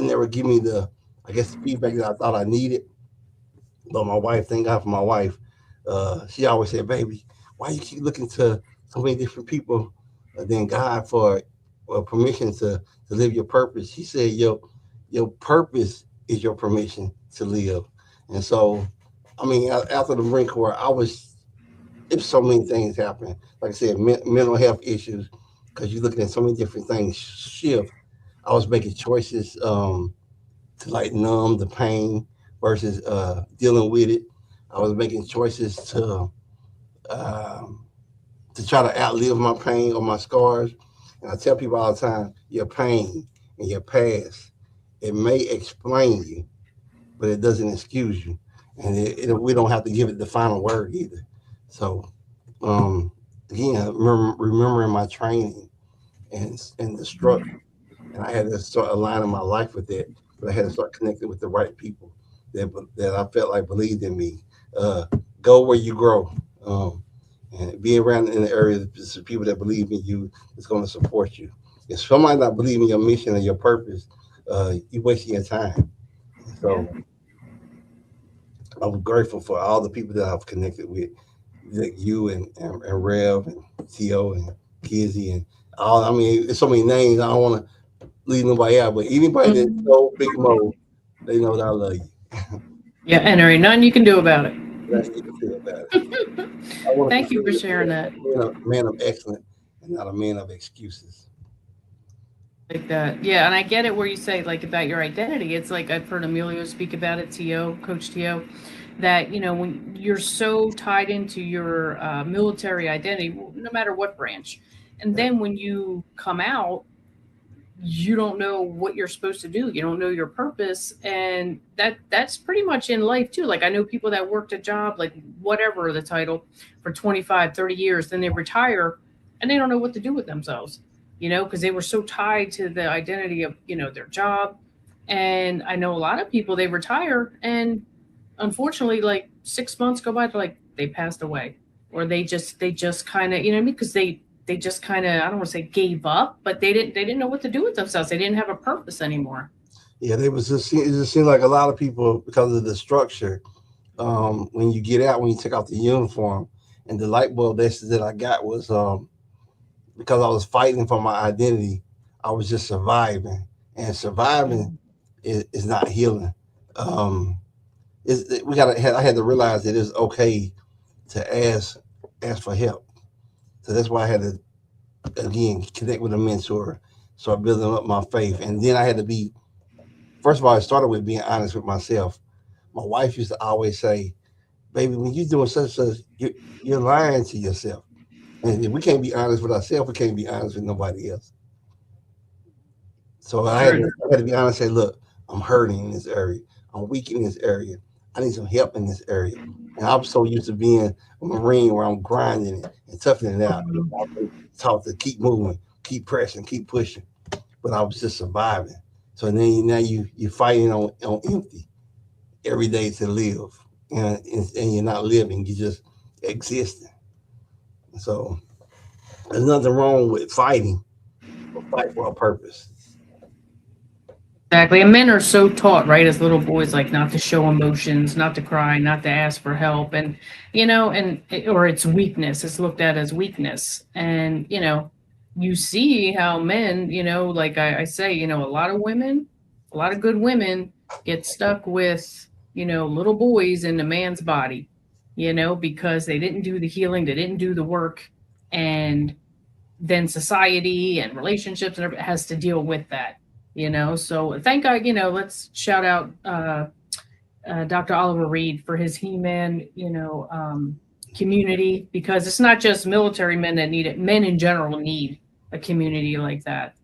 never give me the the feedback that I thought I needed. But my wife, thank God for my wife, she always said, "Baby, why you keep looking to so many different people than God for permission to live your purpose?" She said, your purpose is your permission to live." And so, I mean, after the Marine Corps, it's so many things happening. Like I said, mental health issues, because you're looking at so many different things shift. I was making choices to like numb the pain versus dealing with it. I was making choices um, to try to outlive my pain or my scars. And I tell people all the time, your pain and your past, it may explain you, but it doesn't excuse you. And we don't have to give it the final word either. So, um, again, remembering my training and the structure, and I had to start aligning my life with it. But I had to start connecting with the right people that I felt like believed in me. Uh, Go where you grow, and be around in the area of people that believe in you is going to support you. If somebody not believe in your mission and your purpose, you wasting your time. Yeah. So I'm grateful for all the people that I've connected with like you and Rev and T.O. and Kizzy and all. I mean, there's so many names. I don't want to leave nobody out, but anybody that knows Big Mo, they know that I love you. Yeah, and there ain't nothing you can do about it. Nothing you can feel about it. I want to Thank you for sharing that. Man of excellence and not a man of excuses. Like that. Yeah, and I get it where you say like about your identity. It's like I've heard Emilio speak about it, Coach T.O., that, when you're so tied into your military identity, no matter what branch, and then when you come out, you don't know what you're supposed to do. You don't know your purpose. And that's pretty much in life too. Like I know people that worked a job, like whatever the title, for 25, 30 years, then they retire and they don't know what to do with themselves, because they were so tied to the identity of, their job. And I know a lot of people, they retire and unfortunately, like 6 months go by, they're like, they passed away, or they just kind of, because they just kind of, I don't want to say gave up, but they didn't know what to do with themselves. They didn't have a purpose anymore. Yeah, it just seemed like a lot of people, because of the structure, when you get out, when you take off the uniform, and the light bulb that I got was because I was fighting for my identity, I was just surviving, and surviving is not healing. I had to realize that it's okay to ask for help. So that's why I had to again connect with a mentor, start building up my faith, and then I had to be. First of all, I started with being honest with myself. My wife used to always say, "Baby, when you're doing such, you're lying to yourself." And if we can't be honest with ourselves, we can't be honest with nobody else. So I had to be honest and say, look, I'm hurting in this area. I'm weak in this area. I need some help in this area. And I'm so used to being a Marine where I'm grinding it and toughing it out. I taught to keep moving, keep pressing, keep pushing. But I was just surviving. So then now you're fighting on empty every day to live. And you're not living, you're just existing. So there's nothing wrong with fighting, but fight for a purpose. Exactly. And men are so taught, right, as little boys, like not to show emotions, not to cry, not to ask for help. And, or it's weakness. It's looked at as weakness. And, you see how men, like I say, a lot of women, a lot of good women get stuck with, little boys in a man's body, because they didn't do the healing, they didn't do the work. And then society and relationships and everything has to deal with that. So thank God, let's shout out Dr. Oliver Reed for his He-Man, community, because it's not just military men that need it. Men in general need a community like that,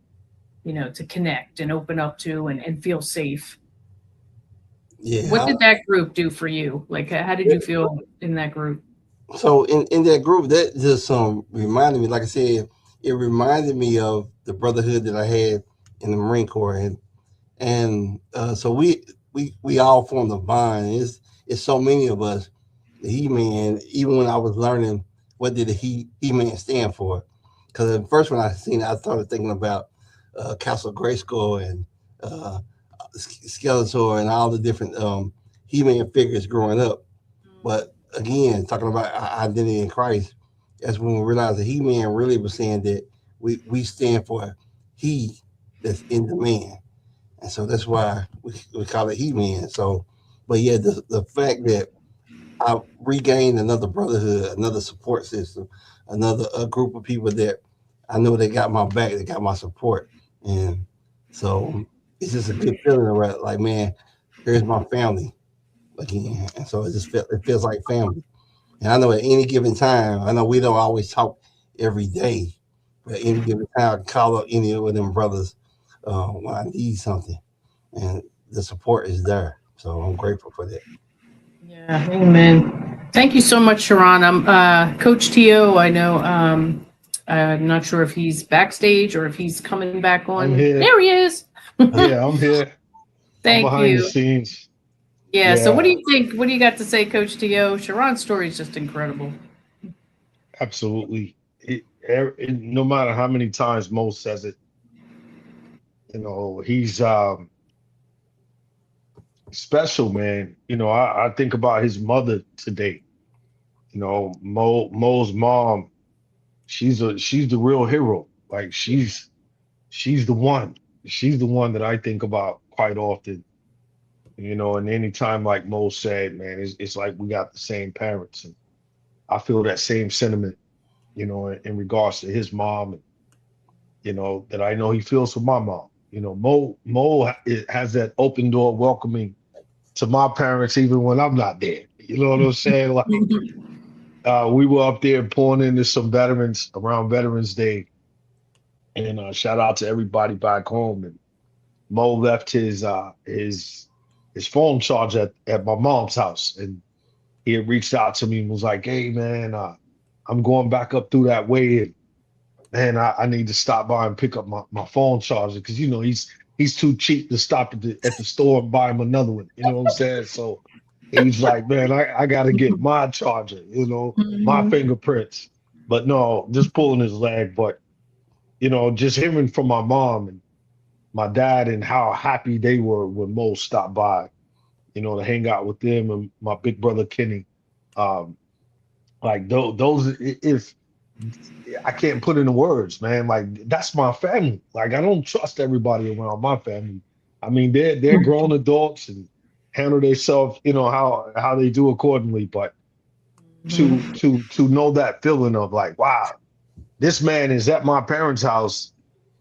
to connect and open up to and feel safe. Yeah. What did that group do for you? Like, how did you feel in that group? So in that group, that just reminded me, like I said, it reminded me of the brotherhood that I had in the Marine Corps, and so we all formed a bond. It's so many of us. The He-Man, even when I was learning what did the He-Man stand for, because the first one I seen, I started thinking about Castle Grayskull and Skeletor and all the different He-Man figures growing up. But again, talking about our identity in Christ, that's when we realized that He-Man really was saying that we stand for He that's in the man. And so that's why we call it He-Man. So, but yeah, the fact that I regained another brotherhood, another support system, a group of people that I know they got my back, they got my support. And so it's just a good feeling, right? Like, man, here's my family again. And so it feels like family. And I know at any given time, I know we don't always talk every day, but at any given time, I can call up any of them brothers when I need something. And the support is there. So I'm grateful for that. Yeah, amen. Thank you so much, Sharon. I'm Coach T.O. I know. I'm not sure if he's backstage or if he's coming back on. There he is. Yeah, I'm here. Thank I'm behind you. the scenes. Yeah. So what do you think? What do you got to say, Coach T.O.? Sharon's story is just incredible. Absolutely. No matter how many times Mo says it, he's special, man. I think about his mother today. You know, Mo's mom, she's the real hero. Like she's the one. She's the one that I think about quite often. You know, and anytime like Mo said, man, it's like we got the same parents. And I feel that same sentiment, you know, in regards to his mom, and, you know, that I know he feels for my mom. You know, has that open door welcoming to my parents even when I'm not there. You know what I'm saying? Like we were up there pouring into some veterans around Veterans Day, and shout out to everybody back home. And Mo left his phone charge at my mom's house, and he had reached out to me and was like, "Hey man, I'm going back up through that way, and man, I need to stop by and pick up my phone charger because you know he's too cheap to stop at the store and buy him another one. You know what I'm saying? So he's like, man, I got to get my charger. You know, my Mhm. fingerprints. But no, just pulling his leg. But you know, just hearing from my mom and my dad and how happy they were when Mo stopped by. You know, to hang out with them and my big brother Kenny. Um, like those, if I can't put into words, man. Like that's my family. Like I don't trust everybody around my family. I mean, they're grown adults and handle themselves, you know, how they do accordingly. But Mhm. to know that feeling of like, wow, this man is at my parents' house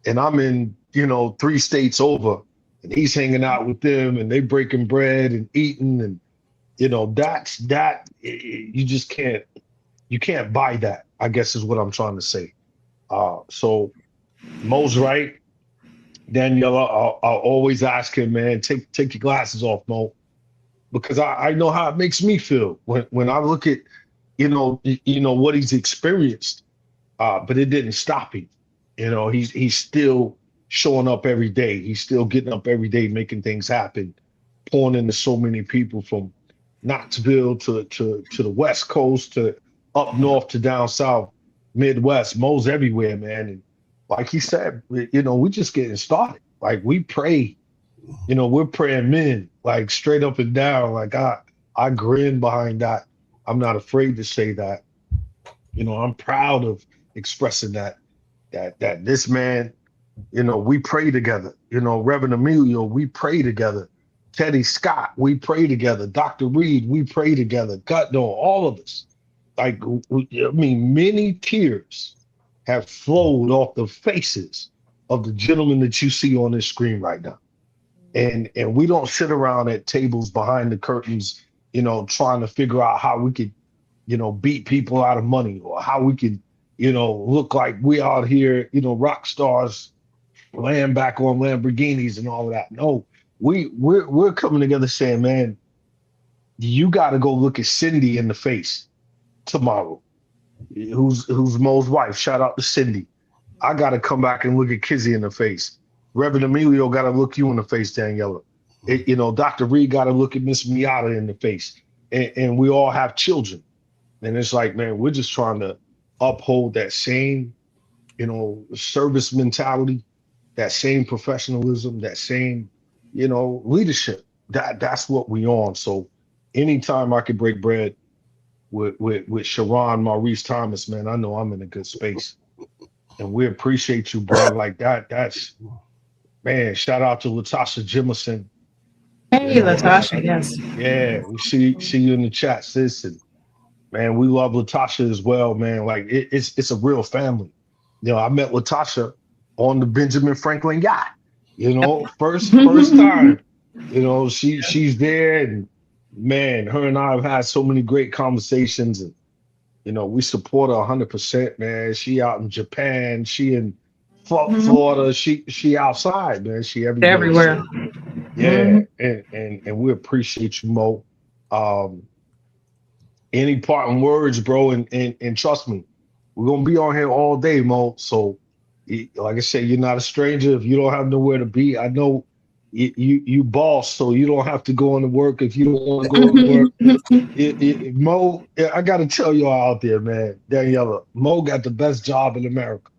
and I'm in, you know, 3 states over, and he's hanging out with them and they breaking bread and eating, and you know, you just can't buy that, I guess is what I'm trying to say. So Mo's right. Daniela, I'll always ask him, man, take your glasses off, Mo, because I know how it makes me feel when I look at, you know what he's experienced. But it didn't stop him. You know, he's still showing up every day. He's still getting up every day, making things happen, pouring into so many people from Knoxville to the West Coast to up north to down south, Midwest. Mo's everywhere, man. And like he said, you know, we just getting started. Like we pray, you know, we're praying men, like straight up and down. Like I grin behind that. I'm not afraid to say that. You know, I'm proud of expressing that this man, you know, we pray together. You know, Reverend Emilio, we pray together. Teddy Scott, we pray together. Dr. Reed, we pray together. Gutno, all of us. Like, I mean, many tears have flowed off the faces of the gentlemen that you see on this screen right now. And we don't sit around at tables behind the curtains, you know, trying to figure out how we could, you know, beat people out of money, or how we could, you know, look like we out here, you know, rock stars laying back on Lamborghinis and all of that. No, we're coming together saying, man, you got to go look at Cindy in the face tomorrow, who's Mo's wife. Shout out to Cindy. I got to come back and look at Kizzy in the face. Reverend Emilio got to look you in the face, Daniela. You know, Dr. Reed got to look at Miss Miata in the face. And we all have children. And it's like, man, we're just trying to uphold that same, you know, service mentality, that same professionalism, that same, you know, leadership. That's what we on. So anytime I could break bread with Sharon Maurice Thomas, man, I know I'm in a good space. And we appreciate you, bro. Like that's man, shout out to Latasha Jimison. You Hey, know, Latasha, yes. yeah, we see you in the chat, sis. And man, we love Latasha as well, man. Like it's a real family. You know, I met Latasha on the Benjamin Franklin yacht. You know, first time. You know, she's there, and man, her and I have had so many great conversations, and you know, we support her 100%, man. She out in Japan, she in Mhm. Florida, she outside, man. She everywhere. Everywhere. So yeah, Mhm. and we appreciate you, Mo. Um, any parting words, bro, and trust me, we're gonna be on here all day, Mo. So, like I said, you're not a stranger. If you don't have nowhere to be, I know you boss, so you don't have to go into work if you don't want to go into work. Mo, I got to tell y'all out there, man, Daniela, Mo got the best job in America.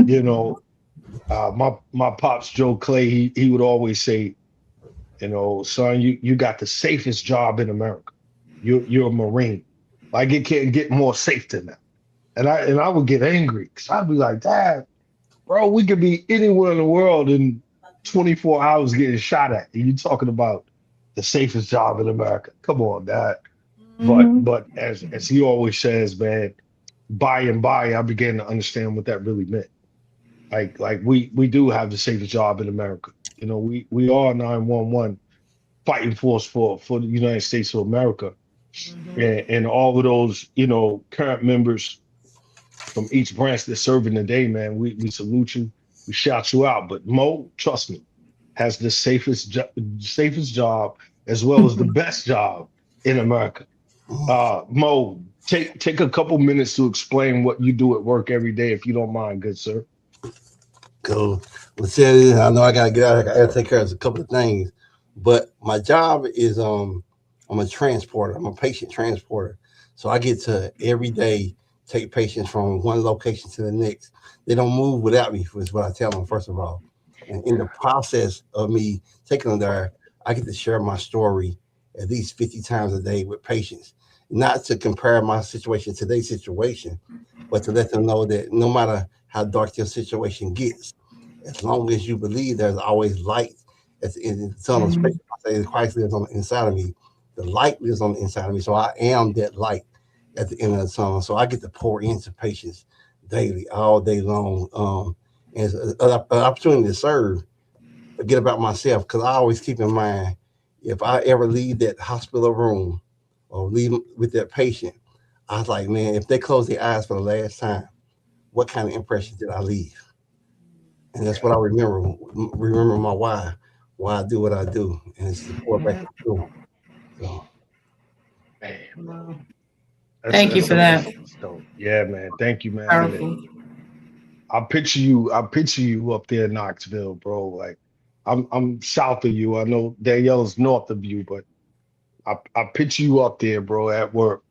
You know, my pops Joe Clay, he would always say, you know, son, you got the safest job in America. You're a Marine. Like it can't get more safe than that. And I would get angry because I'd be like, Dad, bro, we could be anywhere in the world in 24 hours getting shot at. And you talking about the safest job in America. Come on, Dad. But as he always says, man, by and by I began to understand what that really meant. Like we do have the safest job in America. You know, we are 911 fighting force for the United States of America. And all of those, you know, current members from each branch that's serving today, man, we salute you, we shout you out. But Mo, trust me, has the safest job as well as the best job in America. Mo, take a couple minutes to explain what you do at work every day, if you don't mind, good sir. Cool. Well, Sally, I know I gotta get out. I gotta take care of a couple of things, but my job is I'm a transporter. I'm a patient transporter, so I get to every day take patients from one location to the next. They don't move without me, is what I tell them first of all. And in the process of me taking them there, I get to share my story at least 50 times a day with patients. Not to compare my situation to their situation, but to let them know that no matter how dark your situation gets, as long as you believe there's always light at the end of the tunnel. Especially I say Christ lives on the inside of me. The light lives on the inside of me. So I am that light at the end of the tunnel. So I get to pour into patients daily, all day long. And it's an opportunity to serve, forget about myself, because I always keep in mind, if I ever leave that hospital room or leave with that patient, I was like, man, if they close their eyes for the last time, what kind of impression did I leave? And that's what I remember. Remember my why I do what I do, and it's to pour back into them. So, Man, Thank you for that. that's dope. Yeah, man. Thank you, man. Powerful. I picture you up there in Knoxville, bro. Like I'm south of you. I know Danielle's north of you, but I picture you up there, bro, at work.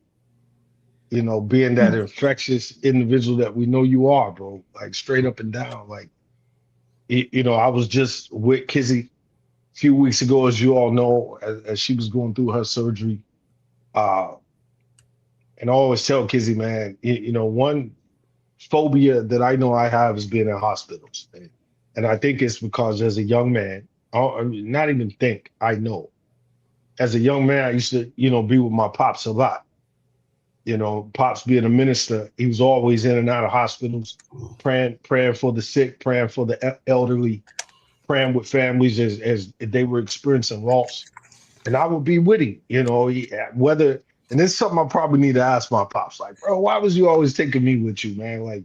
You know, being that infectious individual that we know you are, bro. Like straight up and down. Like you know, I was just with Kizzy a few weeks ago, as you all know, as she was going through her surgery. Uh, and I always tell Kizzy, man, you know, one phobia that I know I have is being in hospitals. And I think it's because as a young man, I mean, not even think, I know. As a young man, I used to, you know, be with my pops a lot. You know, pops being a minister, he was always in and out of hospitals, praying for the sick, praying for the elderly, praying with families as they were experiencing loss. And I would be with him, you know, whether, and this is something I probably need to ask my pops, like, bro, why was you always taking me with you, man? Like,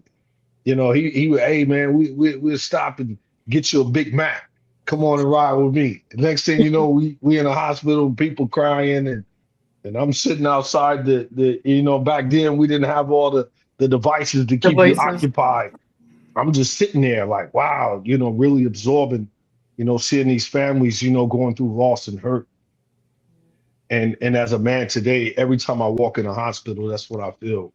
you know, he would, hey, man, we'll stop and get you a Big Mac. Come on and ride with me. The next thing you know, we in a hospital, people crying, and I'm sitting outside the you know, back then we didn't have all the devices to keep you Devices. occupied. I'm just sitting there like, wow, you know, really absorbing, you know, seeing these families, you know, going through loss and hurt. And as a man today, every time I walk in a hospital, that's what I feel.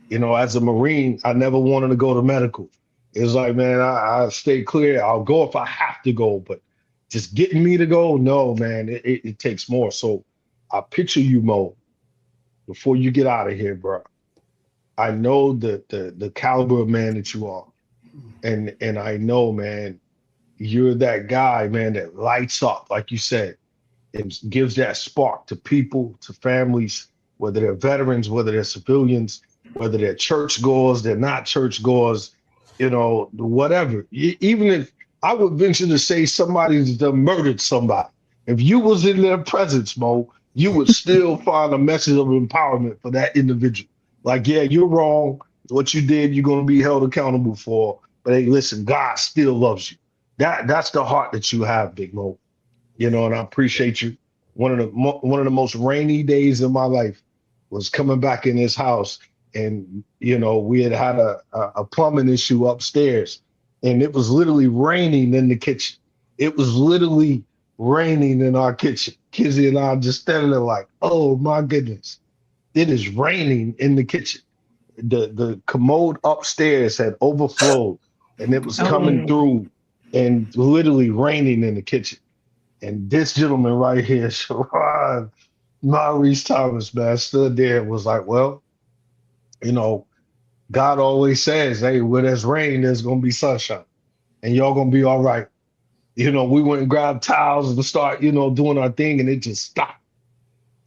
You know, as a Marine, I never wanted to go to medical. It's like, man, I stay clear. I'll go if I have to go, but just getting me to go, no, man, it takes more. So I picture you, Mo, before you get out of here, bro. I know the caliber of man that you are. And I know, man, you're that guy, man, that lights up, like you said, and gives that spark to people, to families, whether they're veterans, whether they're civilians, whether they're church goers, they're not church goers, you know, whatever. Even if I would venture to say somebody's done murdered somebody, if you was in their presence, Mo, you would still find a message of empowerment for that individual. Like, yeah, you're wrong. What you did, you're going to be held accountable for. But hey, listen, God still loves you. That's the heart that you have, Big Mo. You know, and I appreciate you. One of the most rainy days of my life was coming back in this house, and you know we had a plumbing issue upstairs, and it was literally raining in the kitchen. It was literally raining in our kitchen. Kizzy and I just standing there like, oh my goodness, it is raining in the kitchen. The commode upstairs had overflowed, and it was coming through, and literally raining in the kitchen. And this gentleman right here, Sharon, Maurice Thomas, man, stood there and was like, well, you know, God always says, hey, where there's rain, there's gonna be sunshine, and y'all gonna be all right. We went and grabbed towels and start, doing our thing, and it just stopped.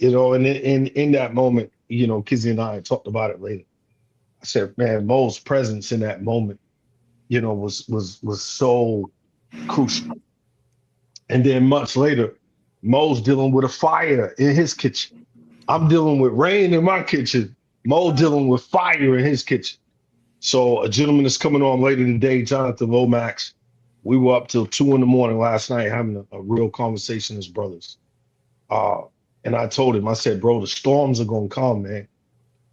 And in that moment, Kizzy and I talked about it later. I said, man, Mo's presence in that moment, was so crucial. And then months later, Mo's dealing with a fire in his kitchen. I'm dealing with rain in my kitchen. Mo dealing with fire in his kitchen. So a gentleman is coming on later today, Jonathan Lomax. We were up till 2 a.m. last night having a real conversation as brothers. And I told him, I said, bro, the storms are gonna come, man.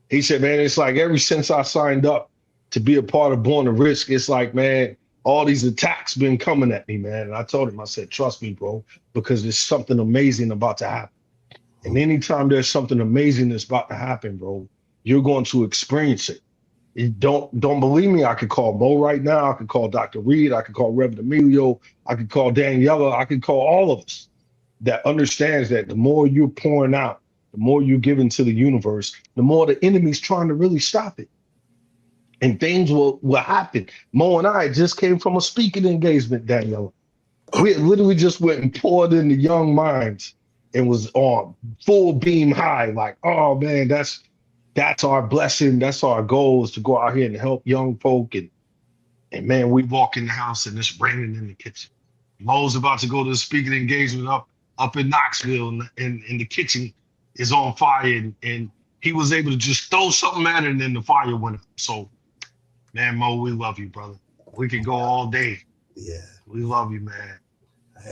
He said, man, it's like ever since I signed up to be a part of Born to Risk, it's like, man, all these attacks been coming at me, man. And I told him, I said, trust me, bro, because there's something amazing about to happen. And anytime there's something amazing that's about to happen, bro, you're going to experience it. Don't believe me, I could call Mo right now. I could call Dr. Reed. I could call Reverend Emilio. I could call Daniela. I could call all of us that understands that the more you're pouring out, the more you're giving to the universe, the more the enemy's trying to really stop it. And things will happen. Mo and I just came from a speaking engagement, Daniela. We literally just went and poured into young minds and was on full beam high, like, oh man, that's our blessing. That's our goal, is to go out here and help young folk. And man, we walk in the house and it's raining in the kitchen. Mo's about to go to the speaking engagement up in Knoxville, and the kitchen is on fire, and he was able to just throw something at it, and then the fire went up. So, man, Mo, we love you, brother. We can go all day. Yeah. We love you, man.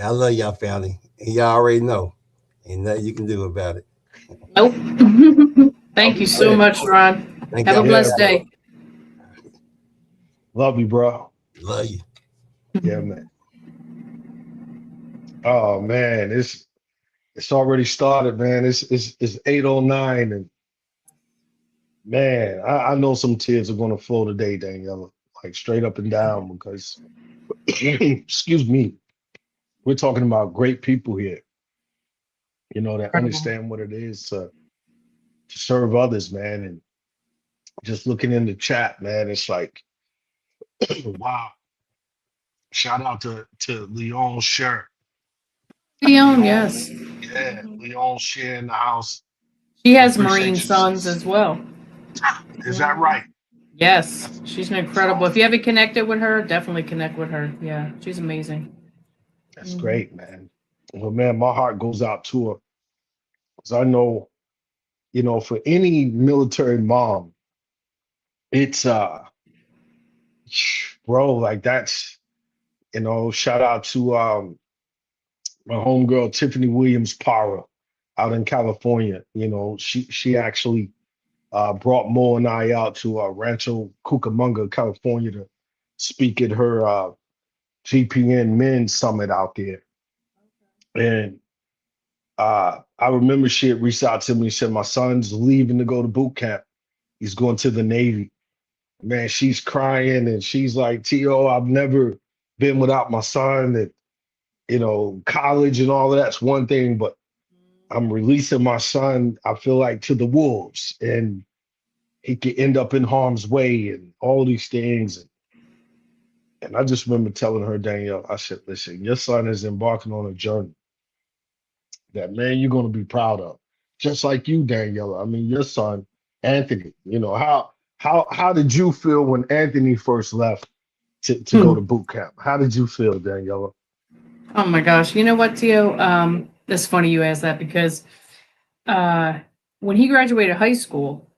I love y'all, family. And y'all already know. Ain't nothing you can do about it. Nope. Thank you so much, Ron. Thank Have y'all. a blessed day. Love you, bro. Love you. Yeah, man. Oh man, it's already started, man. It's 8:09, and man, I know some tears are gonna flow today, Daniela, like straight up and down, because excuse me, we're talking about great people here, that Incredible. understand what it is to serve others, man. And just looking in the chat, man, it's like, wow. Shout out to Leon Sher. Leon, yes. Yeah, Leon Sher in the house. She has Appreciate Marine you, sons sis. as well. Is that right? Yes, she's an incredible. If you haven't connected with her, definitely connect with her. Yeah, she's amazing. That's great, man. Well, man, my heart goes out to her, because I know, for any military mom, it's bro, like that's, shout out to my homegirl Tiffany Williams Para out in California. She actually brought Mo and I out to Rancho Cucamonga, California, to speak at her GPN Men's Summit out there. And I remember she had reached out to me and said, my son's leaving to go to boot camp. He's going to the Navy. Man, she's crying and she's like, T.O., I've never been without my son. And, college and all of that's one thing, but I'm releasing my son, I feel like, to the wolves, and he could end up in harm's way and all these things. And I just remember telling her, Danielle, I said, listen, your son is embarking on a journey that, man, you're going to be proud of. Just like you, Danielle. I mean, your son, Anthony, how did you feel when Anthony first left to go to boot camp? How did you feel, Danielle? Oh my gosh. You know what, Tio? That's funny you asked that, because when he graduated high school,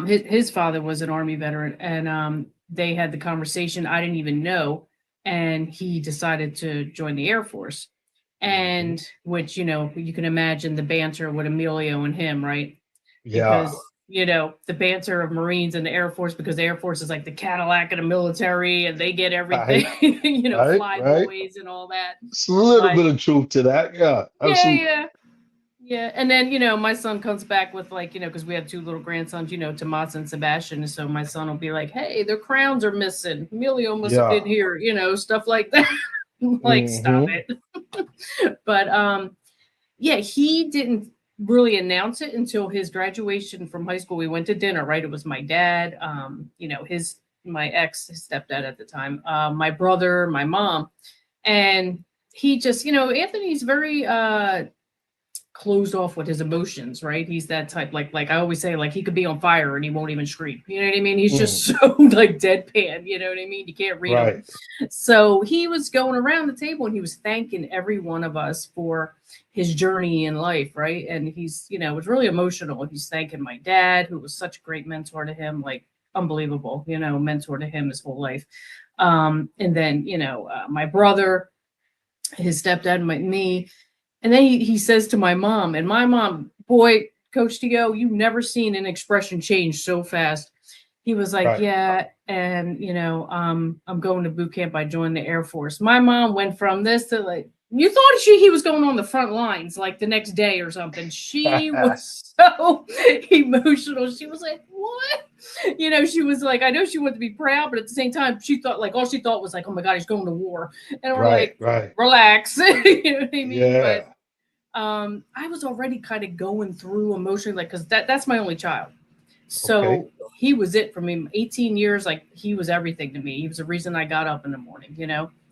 his father was an Army veteran, and they had the conversation. I didn't even know. And he decided to join the Air Force. And which, you can imagine the banter with Emilio and him, right? Yeah. Because, the banter of Marines and the Air Force, because the Air Force is like the Cadillac of the military, and they get everything, fly boys and all that. It's a little bit of truth to that. Yeah. Absolutely. Yeah. And then, my son comes back with, like, because we have two little grandsons, Tomas and Sebastian. And so my son will be like, hey, their crowns are missing. Emilio must have been here, stuff like that. Like, stop it. But, he didn't really announce it until his graduation from high school. We went to dinner, right? It was my dad, my ex, his stepdad at the time, my brother, my mom, and he just, Anthony's very closed off with his emotions, right? He's that type, like I always say, like he could be on fire and he won't even scream. You know what I mean? He's just so like deadpan, you know what I mean? You can't read him. So he was going around the table and he was thanking every one of us for his journey in life, right? And he's, it was really emotional. He's thanking my dad, who was such a great mentor to him, like unbelievable, mentor to him his whole life. And then, my brother, his stepdad, me. And then he says to my mom, and my mom, boy, Coach T.O., you've never seen an expression change so fast. He was like, yeah, and, I'm going to boot camp. I joined the Air Force. My mom went from this to like, you thought he was going on the front lines like the next day or something. She was so emotional. She was like, what? She was like, I know she wanted to be proud, but at the same time, she thought like, all she thought was like, oh my God, he's going to war. And we're like, relax. You know what I mean? Yeah. But I was already kind of going through emotionally, like, because that's my only child. So he was it for me. 18 years, like he was everything to me. He was the reason I got up in the morning,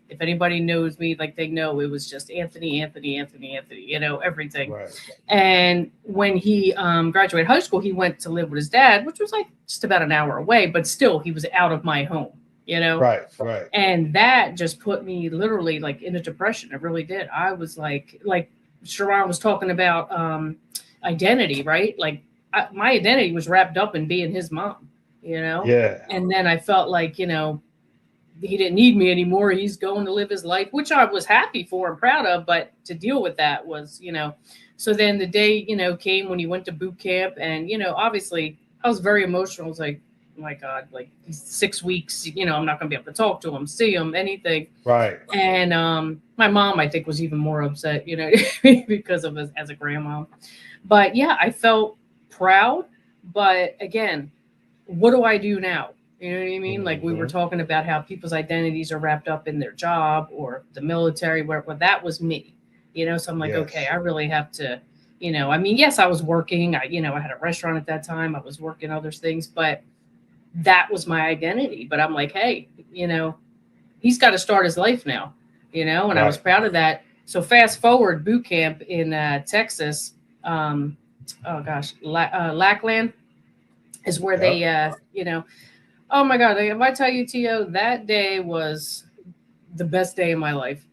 If anybody knows me, like they know it was just Anthony, everything. Right. And when he graduated high school, he went to live with his dad, which was like just about an hour away, but still he was out of my home, Right. And that just put me literally like in a depression. It really did. I was like Sharon was talking about identity, right? Like my identity was wrapped up in being his mom, Yeah. And then I felt like, he didn't need me anymore. He's going to live his life, which I was happy for and proud of. But to deal with that was, so then the day, came when he went to boot camp. And, obviously I was very emotional. I was like, oh my God, like 6 weeks, I'm not going to be able to talk to him, see him, anything. Right. And my mom, I think, was even more upset, because of us as a grandma. But yeah, I felt proud. But again, what do I do now? You know what I mean? Like we were talking about how people's identities are wrapped up in their job or the military, where that was me, so I'm like, okay, I really have to, yes, I was working. I had a restaurant at that time. I was working other things, but that was my identity. But I'm like, hey, he's got to start his life now, and I was proud of that. So fast forward, boot camp in Texas, Lackland is where they, oh my God, if I tell you, T.O., that day was the best day of my life.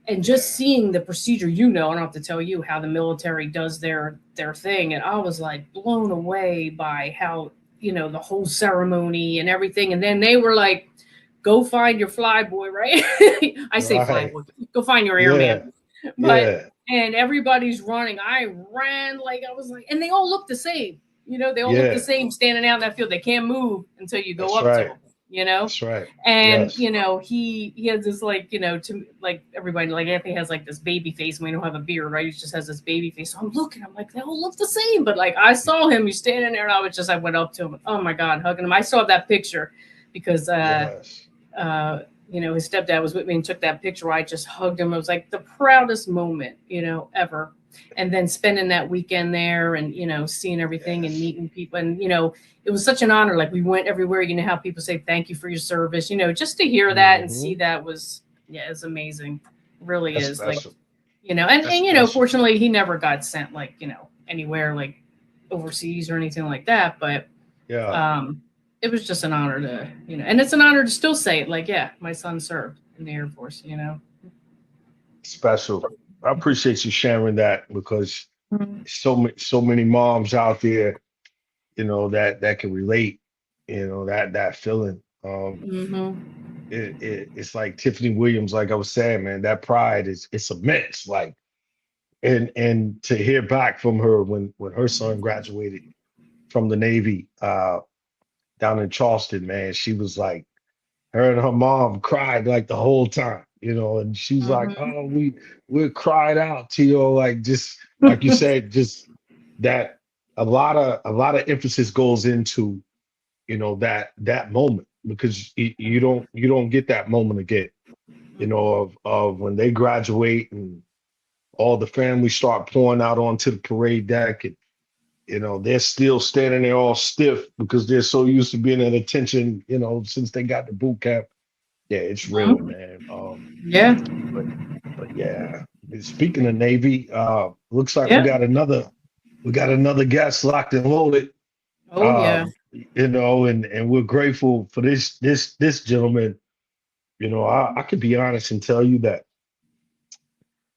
And just seeing the procedure, I don't have to tell you how the military does their thing. And I was like blown away by how, the whole ceremony and everything. And then they were like, go find your fly boy, right? I say fly boy, go find your airman. But and everybody's running. I ran like I was like, and they all look the same. They all look the same standing out in that field. They can't move until you go up to them, That's right. And, he has this like, to like everybody, like Anthony has like this baby face. We don't have a beard, right? He just has this baby face. So I'm like, they all look the same. But like, I saw him, he's standing there and I went up to him. Oh my God, hugging him. I saw that picture because, his stepdad was with me and took that picture where I just hugged him. It was like the proudest moment, ever. And then spending that weekend there and, seeing everything and meeting people. And, it was such an honor. Like we went everywhere, how people say, thank you for your service, just to hear that and see that was, it's amazing. It really is special. Like, and fortunately he never got sent like, anywhere like overseas or anything like that. But it was just an honor to, and it's an honor to still say it. Like, yeah, my son served in the Air Force, Special. I appreciate you sharing that because so many moms out there, that can relate, that feeling. It's like Tiffany Williams, like I was saying, man, that pride it's immense. Like, and to hear back from her when her son graduated from the Navy down in Charleston, man, she was like, her and her mom cried like the whole time. And she's like, oh, we cried out, T.O., like just like you said, just that a lot of emphasis goes into, that moment because you don't get that moment again, of when they graduate and all the families start pouring out onto the parade deck, and they're still standing there all stiff because they're so used to being at attention, since they got the boot camp. Yeah, it's real, Mhm. man. Yeah. But yeah. Speaking of Navy, looks like we Yeah. got another guest locked and loaded. Oh yeah. And we're grateful for this gentleman. I could be honest and tell you that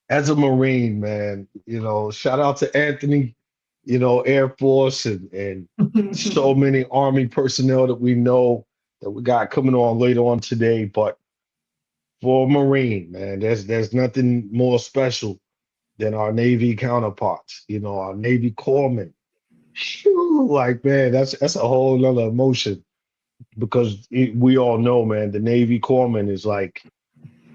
as a Marine, man, shout out to Anthony, Air Force and so many Army personnel that we know that we got coming on later on today. But for a Marine, man, there's nothing more special than our Navy counterparts, our Navy corpsmen. Phew, like, man, that's a whole nother emotion because we all know, man, the Navy corpsman is like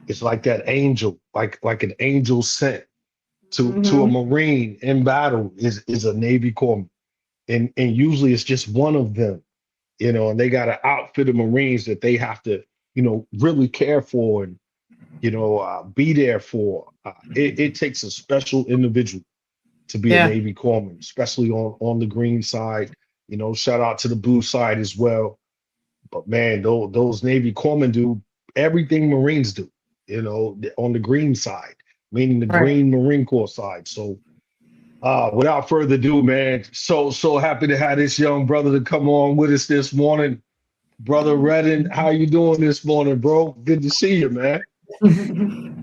it's like that angel, like an angel sent to a Mhm. Marine in battle is a Navy corpsman, and usually it's just one of them, and they got an outfit of Marines that they have to, really care for and be there for. It takes a special individual to be a Yeah. Navy corpsman, especially on the green side. Shout out to the blue side as well. But man, those Navy corpsmen do everything Marines do, on the green side, meaning the Right. Green Marine Corps side. So without further ado, man, so happy to have this young brother to come on with us this morning. Brother Redden, how you doing this morning, bro? Good to see you, man.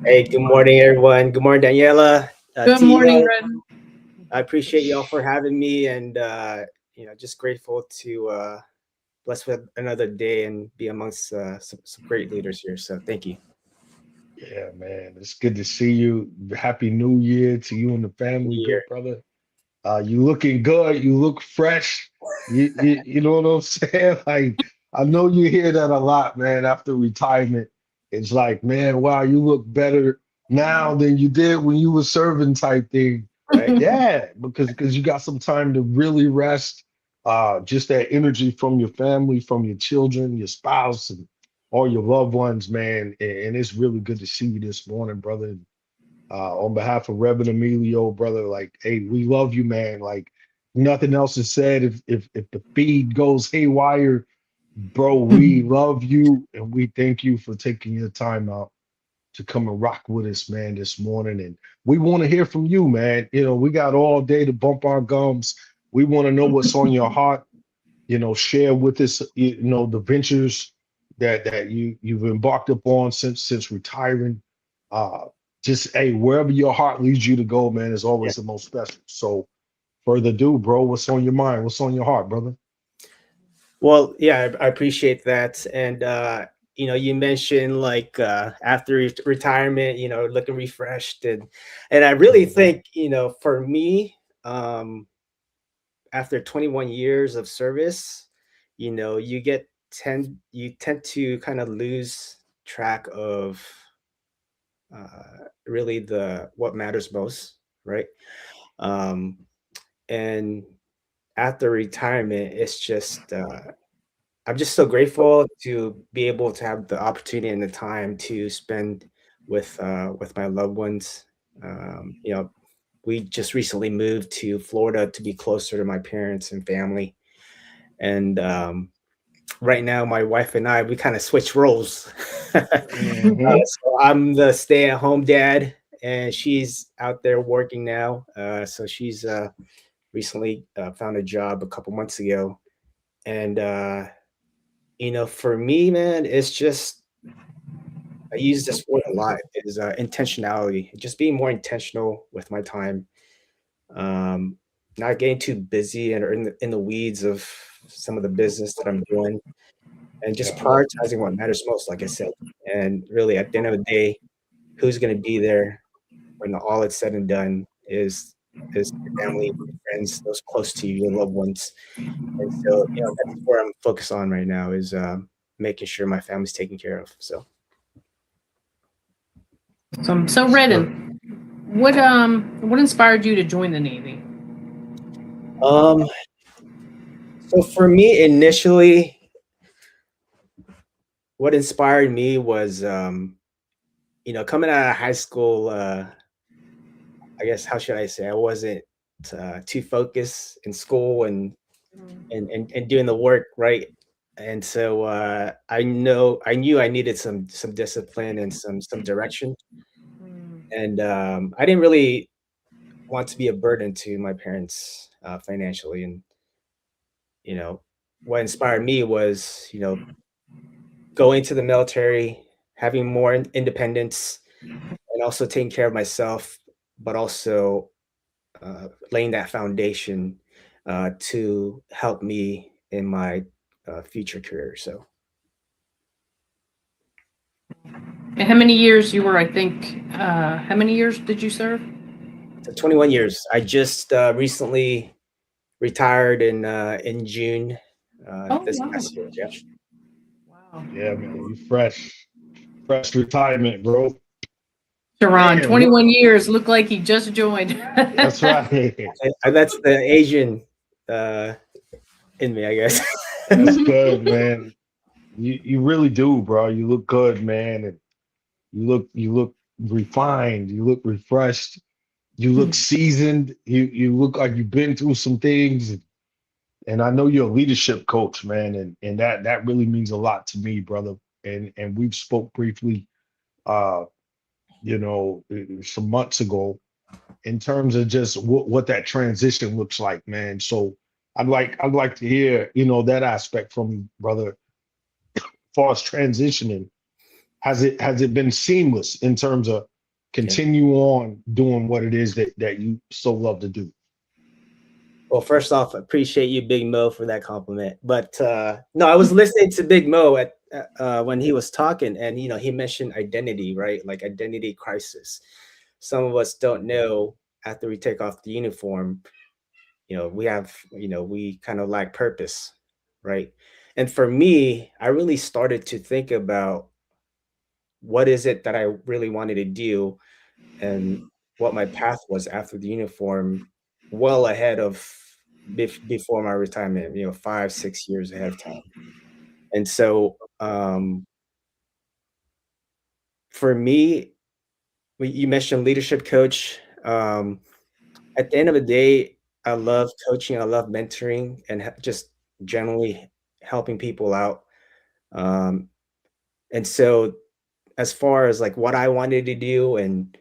Hey, good morning, everyone. Good morning, Daniela. Good morning, Red. I appreciate y'all for having me, and just grateful to bless with another day and be amongst some great leaders here. So, thank you. Yeah, man, it's good to see you. Happy New Year to you and the family, Year. good brother. You looking good. You look fresh. You know what I'm saying? Like, I know you hear that a lot, man, after retirement. It's like, man, wow, you look better now than you did when you were serving type thing. Right? Yeah, because you got some time to really rest. Just that energy from your family, from your children, your spouse, and all your loved ones, man. And it's really good to see you this morning, brother. On behalf of Reverend Emilio, brother, like, hey, we love you, man. Like, nothing else is said. If the feed goes haywire, bro, we love you and we thank you for taking your time out to come and rock with us, man, this morning. And we want to hear from you, man. We got all day to bump our gums. We want to know what's on your heart. Share with us, the ventures that you've embarked upon since retiring. Uh, just hey, wherever your heart leads you to go, man, is Yeah. always the most special. So, further ado, bro, what's on your mind? What's on your heart, brother? Well, yeah, I appreciate that. And you mentioned like after retirement, looking refreshed, and I really think, for me, after 21 years of service, you tend to kind of lose track of really the what matters most, right? Um, and after retirement, it's just I'm just so grateful to be able to have the opportunity and the time to spend with my loved ones. We just recently moved to Florida to be closer to my parents and family, and right now my wife and I we kind of switch roles. So I'm the stay-at-home dad, and she's out there working now. So she's recently found a job a couple months ago, and for me, man, it's just I use this word a lot is intentionality. Just being more intentional with my time, um, not getting too busy and or in the weeds of some of the business that I'm doing, and just Yeah. prioritizing what matters most, like I said. And really, at the end of the day, who's going to be there when all is said and done is your family, your friends, those close to you, your loved ones. And so, that's where I'm focused on right now is making sure my family's taken care of. So, So Redden, what inspired you to join the Navy? so for me, initially, what inspired me was, coming out of high school. I guess, how should I say, I wasn't too focused in school and doing the work, right? And so I knew I needed some discipline and some direction. And I didn't really want to be a burden to my parents financially. And you know, what inspired me was, going to the military, having more independence, and also taking care of myself, but also laying that foundation to help me in my future career. So, And how many years you were, I think, how many years did you serve? so 21 years. I just recently retired in June Oh, this wow. past year. Yeah. Wow. Yeah, man, you fresh retirement, bro. Sharon, Man, 21 years, looked like he just joined. that's right. That's the Asian uh, in me, I guess. That's good, man. You really do, bro. You look good, man, and you look refined. You look refreshed. You look seasoned. You look like you've been through some things. And I know you're a leadership coach, man, and that really means a lot to me, brother. And we've spoke briefly, uh, some months ago in terms of just what that transition looks like, man. So I'd like to hear, that aspect from you, brother. As far as transitioning, has it been seamless in terms of continue on doing what it is that you so love to do? Well, first off, I appreciate you, Big Mo, for that compliment. But no, I was listening to Big Mo at when he was talking, and he mentioned identity, right? Like identity crisis. Some of us don't know after we take off the uniform, we kind of lack purpose, right? And for me, I really started to think about what is it that I really wanted to do and what my path was after the uniform, well ahead of before my retirement, 5, 6 years ahead of time. And so for me, you mentioned leadership coach. At the end of the day, I love coaching, I love mentoring, and just generally helping people out. Um, and so as far as like what I wanted to do and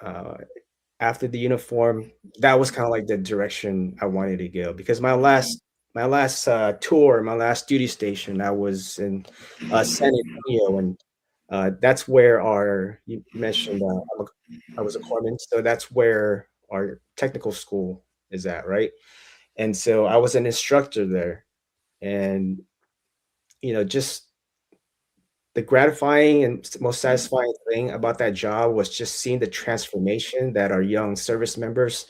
uh, after the uniform, that was kind of like the direction I wanted to go because my last tour, my last duty station, I was in San Antonio, and that's where you mentioned I was a corpsman, so that's where our technical school is at, right? And so I was an instructor there, and just the gratifying and most satisfying thing about that job was just seeing the transformation that our young service members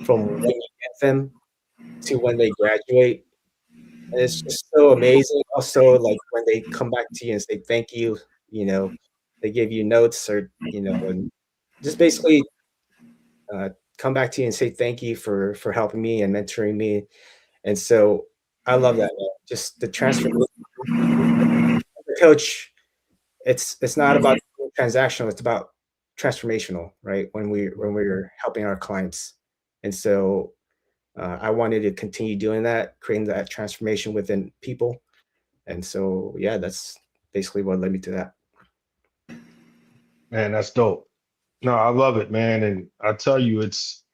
from when you get them to when they graduate. And it's just so amazing. Also, like when they come back to you and say thank you, they give you notes or, and just basically come back to you and say thank you for helping me and mentoring me. And so I love that, man. Just the transformation. Coach, it's not about transactional, it's about transformational, right? When we're helping our clients. And so I wanted to continue doing that, creating that transformation within people. And so yeah, that's basically what led me to that. Man, that's dope. No, I love it, man. And I tell you, it's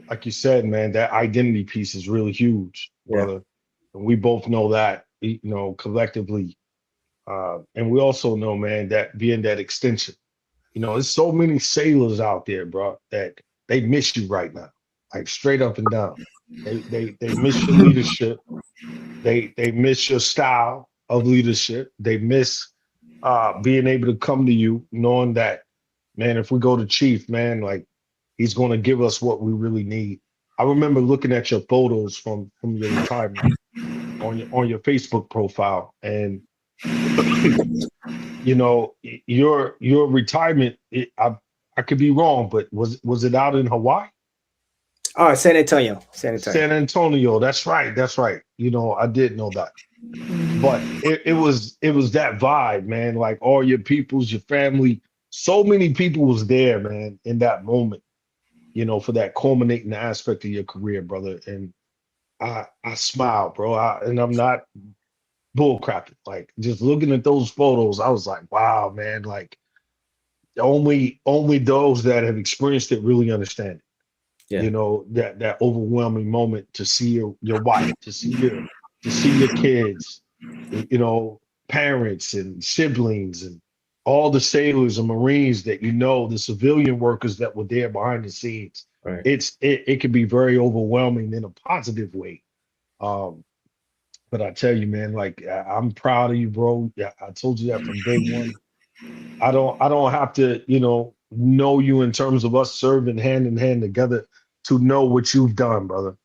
like you said, man, that identity piece is really huge, Yeah. brother. And we both know that, collectively. And we also know, man, that being that extension, there's so many sailors out there, bro, that they miss you right now, like straight up and down. They miss your leadership. They miss your style of leadership. They miss being able to come to you, knowing that, man, if we go to Chief, man, like he's going to give us what we really need. I remember looking at your photos from your retirement on your Facebook profile, and your retirement. I could be wrong, but was it out in Hawaii? Oh, San Antonio. San Antonio. That's right. That's right. I did know that. But it was that vibe, man. Like all your peoples, your family, so many people was there, man, in that moment. for that culminating aspect of your career, brother. And I smile, bro. And I'm not bull crapping. Like just looking at those photos, I was like, wow, man, like only those that have experienced it really understand it. Yeah. That overwhelming moment to see your wife, to see your kids, parents and siblings and all the sailors and Marines that the civilian workers that were there behind the scenes. Right. It can be very overwhelming in a positive way. Um, but I tell you, man, like I'm proud of you, bro. Yeah, I told you that from day one. I don't have to, know you in terms of us serving hand in hand together to know what you've done, brother.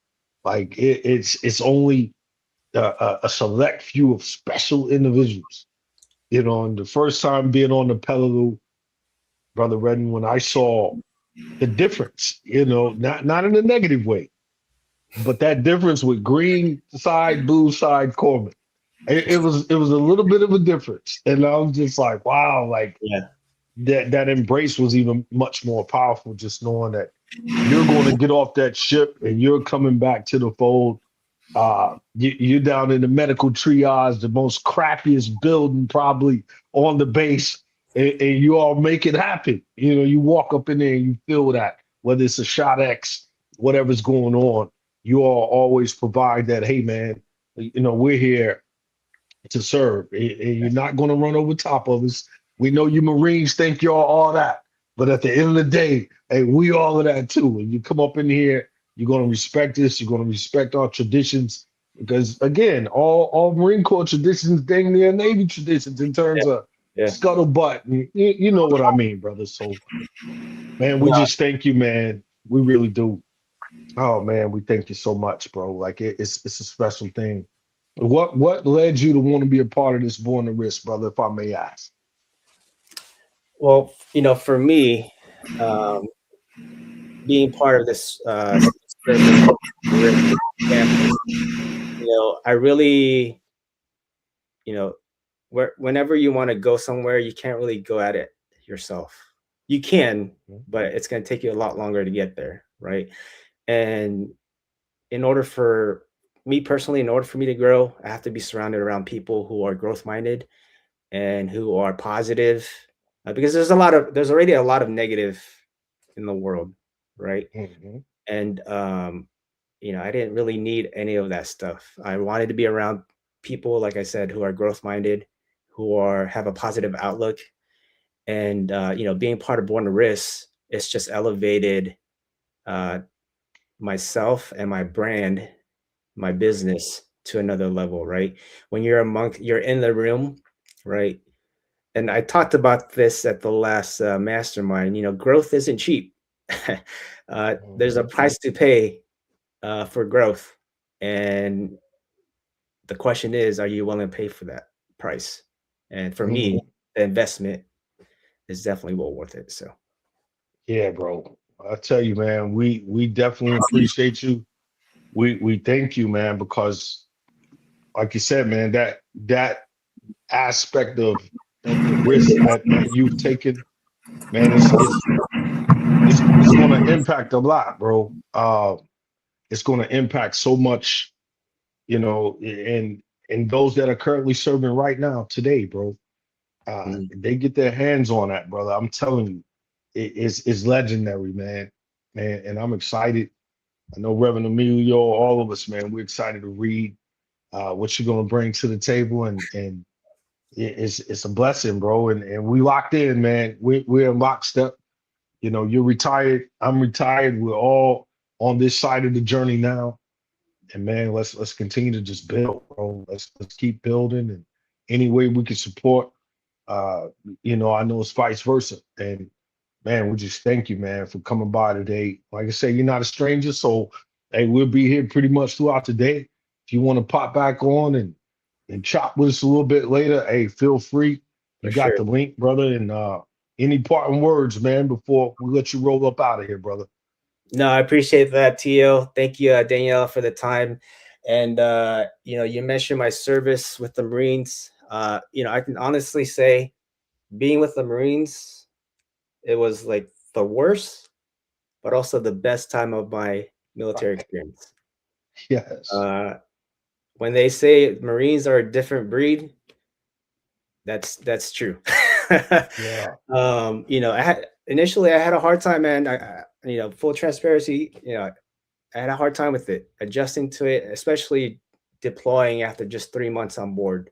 Like it's only a select few of special individuals. And the first time being on the Peleliu, brother Redden, when I saw the difference, not in a negative way, but that difference with green side, blue side Corbin. It was a little bit of a difference. And I was just like, wow, like Yeah. that embrace was even much more powerful, just knowing that you're going to get off that ship and you're coming back to the fold. You're down in the medical triage, the most crappiest building probably on the base, and you all make it happen. You walk up in there and you feel that, whether it's a shot X, whatever's going on, you all always provide that, hey man, we're here to serve. And you're not going to run over top of us. We know you Marines think y'all all that, but at the end of the day, hey, we all of that too. And you come up in here, you're going to respect us. You're going to respect our traditions because again, all Marine Corps traditions, dang near Navy traditions in terms of Yeah. scuttlebutt. And you know what I mean, brother. So, man, we No, just thank you, man. We really do. Oh man, we thank you so much, bro. Like it's a special thing. What led you to want to be a part of this Born to Risk, brother, if I may ask? well, for me, um, being part of this family, I really, whenever you want to go somewhere, you can't really go at it yourself. You can, but it's going to take you a lot longer to get there, right? And in order for me personally, in order for me to grow, I have to be surrounded around people who are growth minded and who are positive, because there's already a lot of negative in the world, right? Mhm. And I didn't really need any of that stuff. I wanted to be around people, like I said, who are growth minded, who have a positive outlook, and being part of Born to Risk, it's just elevated uh, myself and my brand, my business to another level, right? When you're in the room, right? And I talked about this at the last mastermind. Growth isn't cheap. There's a Mhm. price to pay for growth, and the question is, are you willing to pay for that price? And for me, Mhm. the investment is definitely well worth it. So Yeah, bro. I tell you, man, we definitely appreciate you. We thank you, man, because like you said, man, that aspect of the risk that you've taken, man, it's going to impact a lot, bro. It's going to impact so much, and those that are currently serving right now today, bro. mm, They get their hands on that, brother. I'm telling you, it's legendary, man. Man, and I'm excited. I know Reverend Emilio, all of us, man, we're excited to read what you're gonna bring to the table, and it's a blessing, bro. And we locked in, man. We're in lockstep. You're retired. I'm retired. We're all on this side of the journey now. And man, let's continue to just build, bro. Let's keep building, and any way we can support. Uh, I know it's vice versa. And man, we just thank you, man, for coming by today. Like I say, you're not a stranger, so hey, we'll be here pretty much throughout the day. If you want to pop back on and chop with us a little bit later, hey, feel free. for You got sure. the link, brother. And any parting words, man, before we let you roll up out of here, brother. No, I appreciate that, Tio. Thank you, Danielle, for the time. And you mentioned my service with the Marines. I can honestly say, being with the Marines, it was like the worst, but also the best time of my military experience. Yes. When they say Marines are a different breed, that's true. Yeah. Initially I had a hard time, man. Full transparency, I had a hard time with it, adjusting to it, especially deploying after just 3 months on board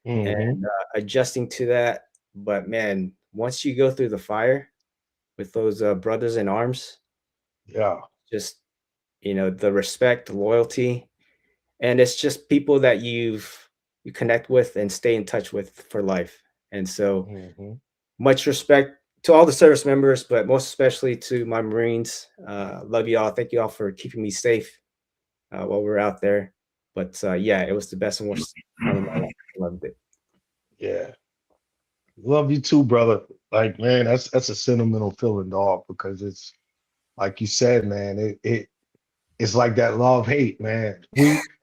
and adjusting to that. But man, once you go through the fire with those brothers in arms, Yeah. just the respect, the loyalty, and it's just people that you connect with and stay in touch with for life. And so much respect to all the service members, but most especially to my Marines. Love you all. Thank you all for keeping me safe while we're out there. But yeah, it was the best and worst time of my life. Loved it. Yeah. Love you too, brother. Like, man, that's a sentimental feeling, dog, because it's like you said, man, it's like that love hate, man.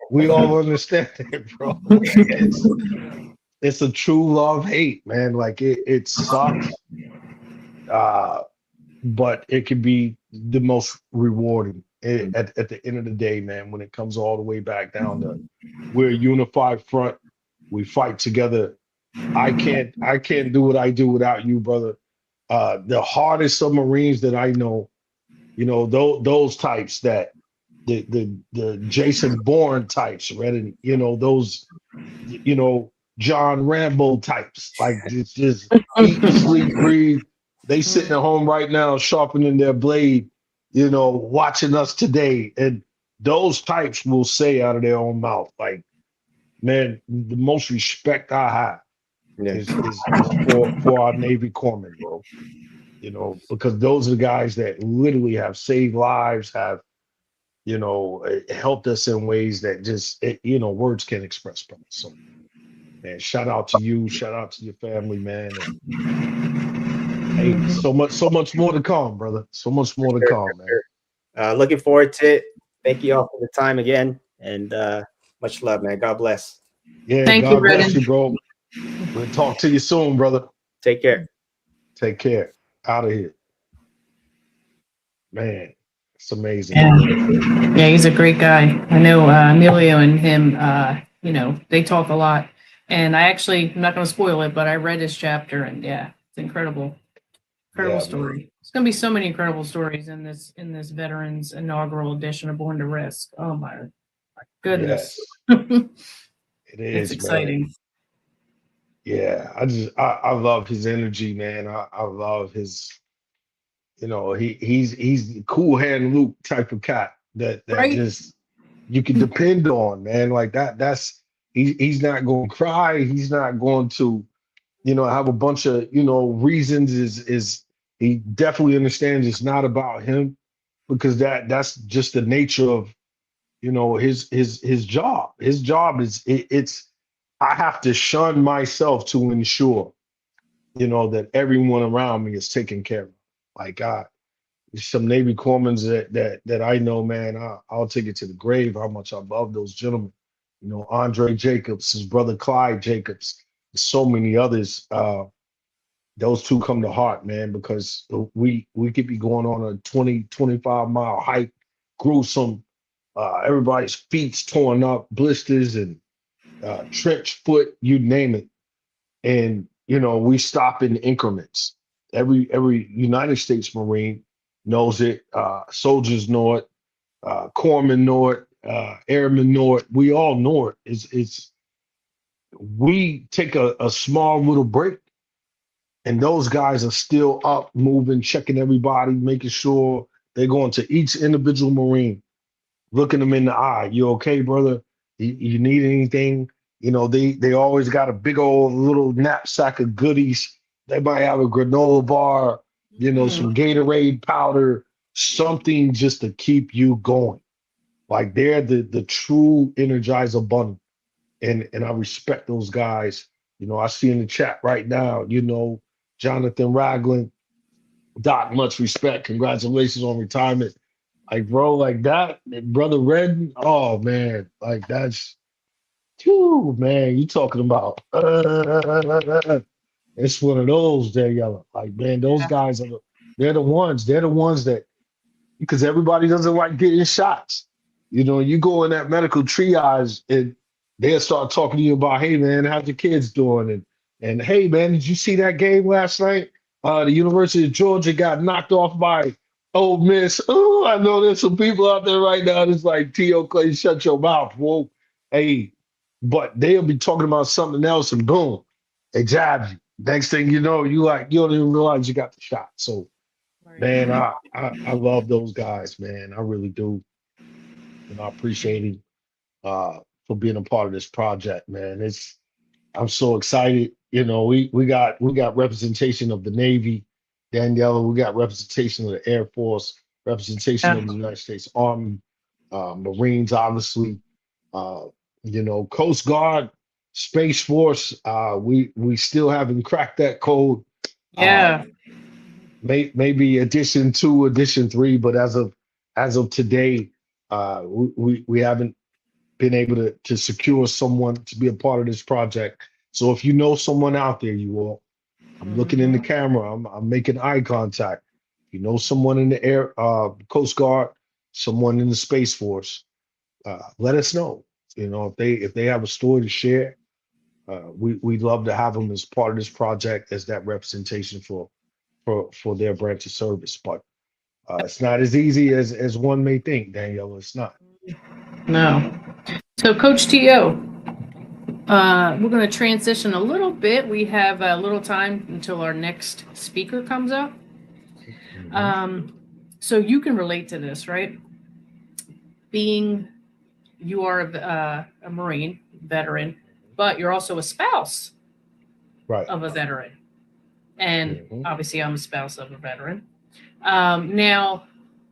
We all understand it, bro. It's a true love hate, man. Like it sucks. But it can be the most rewarding at the end of the day, man, when it comes all the way back down to we're a unified front. We fight together. I can't do what I do without you, brother. The hardest submarines that I know, those types that the Jason Bourne types, right? And those, John Rambo types, like it's just eat, sleep, breathe. They sitting at home right now, sharpening their blade, watching us today. And those types will say out of their own mouth, like, man, the most respect I have is for our Navy corpsmen, bro. Because those are the guys that literally have saved lives, have, helped us in ways that just, words can't express, brother. So, man, shout out to you. Shout out to your family, man. And, hey, so much more to come, brother. So much more to come, man. Looking forward to it. Thank you all for the time again, and much love, man. God bless. Yeah, Thank God you, bless Brennan. you, bro. We'll talk to you soon, brother. Take care. Take care. Out of here. Man, it's amazing. Yeah, he's a great guy. I know Emilio and him, they talk a lot. And I'm not going to spoil it, but I read his chapter, and yeah, it's incredible. Incredible story. Man. There's going to be so many incredible stories in this Veterans inaugural edition of Born to Risk. Oh my goodness. Yes. It is. It's exciting. Man. Yeah, I love his energy, man. I love his, he's the cool hand Luke type of cat that right? just you can depend on, man. Like that's he's not going to cry. He's not going to, have a bunch of, reasons. Is he definitely understands it's not about him, because that's just the nature of, his job. His job is it's I have to shun myself to ensure, that everyone around me is taken care of. Like some Navy corpsmen that I know, man, I'll take it to the grave how much I love those gentlemen. Andre Jacobs, his brother Clyde Jacobs, so many others. Those two come to heart, man, because we could be going on a 20-25 mile hike, gruesome. Everybody's feet's torn up, blisters and trench foot, you name it. And, we stop in increments. Every United States Marine knows it. Soldiers know it. Corpsmen know it. Airmen know it. We all know it. It's we take a small little break, and those guys are still up, moving, checking everybody, making sure they're going to each individual Marine, looking them in the eye. You okay, brother? You need anything? They always got a big old little knapsack of goodies. They might have a granola bar, some Gatorade powder, something just to keep you going. Like they're the true Energizer Bunny. And I respect those guys. I see in the chat right now, Jonathan Ragland, Doc, much respect. Congratulations on retirement. Like, bro, like that, brother Redden, oh man, like that's, whew, man, you talking about, it's one of those there, yellow. Like, man, those guys they're the ones that because everybody doesn't like getting shots. You know, you go in that medical triage and they'll start talking to you about, hey man, how's your kids doing? And hey man, did you see that game last night? The University of Georgia got knocked off by Ole Miss. Oh, I know there's some people out there right now that's like, T.O. Clay, shut your mouth. Whoa. Hey, but they'll be talking about something else and boom, they jab you. Next thing you know, you don't even realize you got the shot. So Right. man, I love those guys, man. I really do. And I appreciate him for being a part of this project, man. I'm so excited. You know, we got representation of the Navy, Daniela. We got representation of the Air Force, representation Yeah. of the United States Army, Marines, obviously. Uh, you know, Coast Guard, Space Force. We still haven't cracked that code. Yeah. Maybe edition 2, edition 3, but as of today, we haven't been able to secure someone to be a part of this project. So if you know someone out there, you all, I'm looking in the Mhm. camera, I'm making eye contact. If you know someone in the air, Coast Guard, someone in the Space Force, let us know. You know, if they have a story to share, we'd love to have them as part of this project as that representation for their branch of service. But it's not as easy as one may think, Danielle. It's not. No. So, Coach T.O., we're going to transition a little bit. We have a little time until our next speaker comes up. Mhm. So you can relate to this, right? Being you are a Marine veteran, but you're also a spouse Right. of a veteran. And Mhm. obviously, I'm a spouse of a veteran. Now,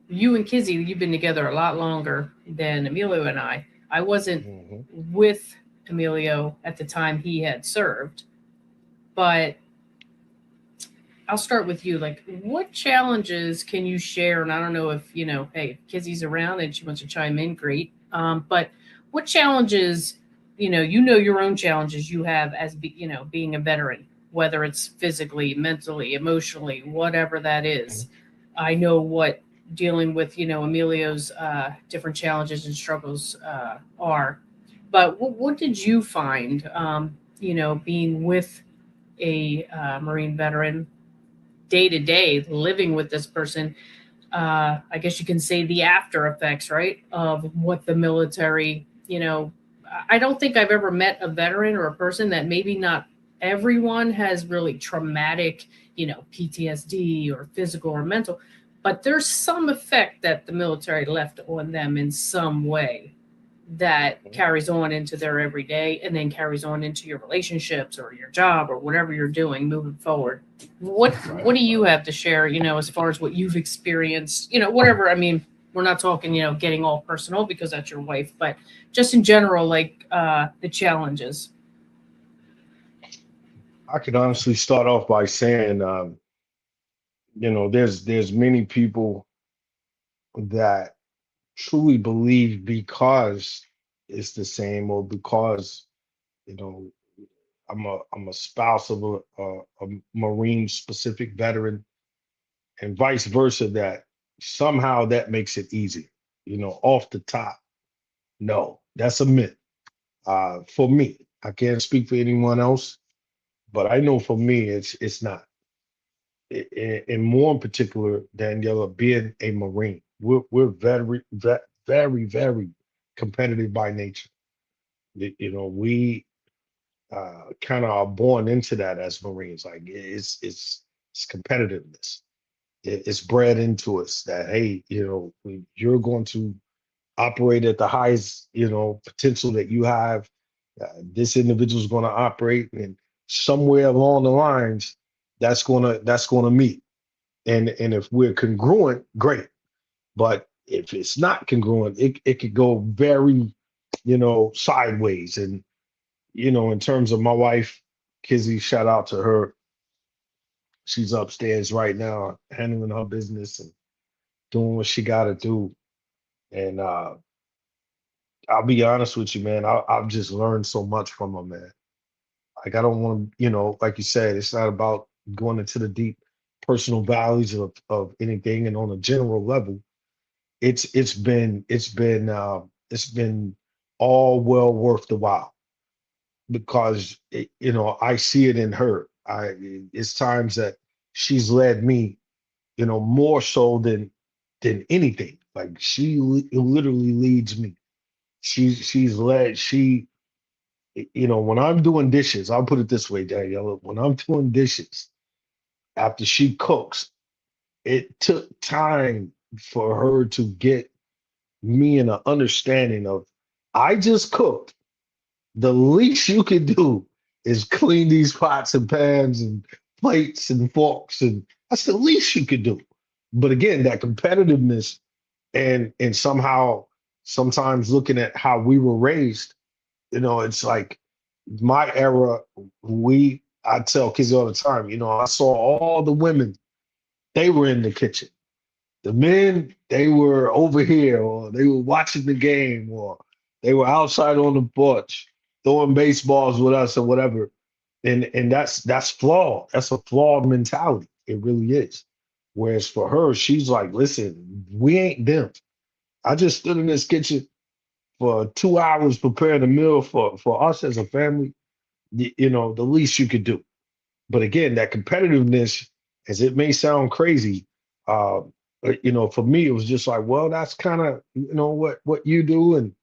you and Kizzy, you've been together a lot longer than Emilio and I. I wasn't Mhm. with Emilio at the time he had served, but I'll start with you. Like, what challenges can you share? And I don't know if, hey, if Kizzy's around and she wants to chime in, great. But what challenges, your own challenges you have as, being a veteran, whether it's physically, mentally, emotionally, whatever that is. I know what dealing with, Emilio's different challenges and struggles are. But what did you find, being with a Marine veteran day to day living with this person? I guess you can say the after effects, right, of what the military, I don't think I've ever met a veteran or a person that maybe not everyone has really traumatic, PTSD or physical or mental, but there's some effect that the military left on them in some way that carries on into their everyday and then carries on into your relationships or your job or whatever you're doing moving forward. What do you have to share, as far as what you've experienced, whatever. I mean, we're not talking, getting all personal because that's your wife, but just in general, like the challenges. I could honestly start off by saying, there's many people that truly believe because it's the same or because you know I'm a spouse of a Marine specific veteran and vice versa, that somehow that makes it easy. Off the top, no, that's a myth. For me, I can't speak for anyone else, but I know for me it's not. And more in particular, Daniela, being a Marine, we're very, very competitive by nature. We kind of are born into that as Marines. Like it's competitiveness. It's bred into us that, hey, you're going to operate at the highest potential that you have. This individual is going to operate, and somewhere along the lines, that's gonna meet. And if we're congruent, great. But if it's not congruent, it could go very, sideways. And in terms of my wife, Kizzy, shout out to her. She's upstairs right now, handling her business and doing what she got to do. And I'll be honest with you, man. I've just learned so much from her, man. Like I don't want to, like you said, it's not about going into the deep personal values of anything. And on a general level, it's been all well worth the while because I see it in her. It's times that she's led me, more so than anything. Like literally leads me. She's led. When I'm doing dishes, I'll put it this way, Daniela. When I'm doing dishes after she cooks, it took time for her to get me an understanding of I just cooked. The least you can do is clean these pots and pans and plates and forks, and that's the least you could do. But again, that competitiveness and somehow sometimes looking at how we were raised, it's like my era, I tell kids all the time, I saw all the women, they were in the kitchen. The men, they were over here, or they were watching the game, or they were outside on the porch throwing baseballs with us or whatever. And that's flawed. That's a flawed mentality. It really is. Whereas for her, she's like, listen, we ain't them. I just stood in this kitchen for 2 hours preparing a meal for us as a family. The least you could do. But again, that competitiveness, as it may sound crazy, uh, for me, it was just like, well, that's kind of, what you do. And,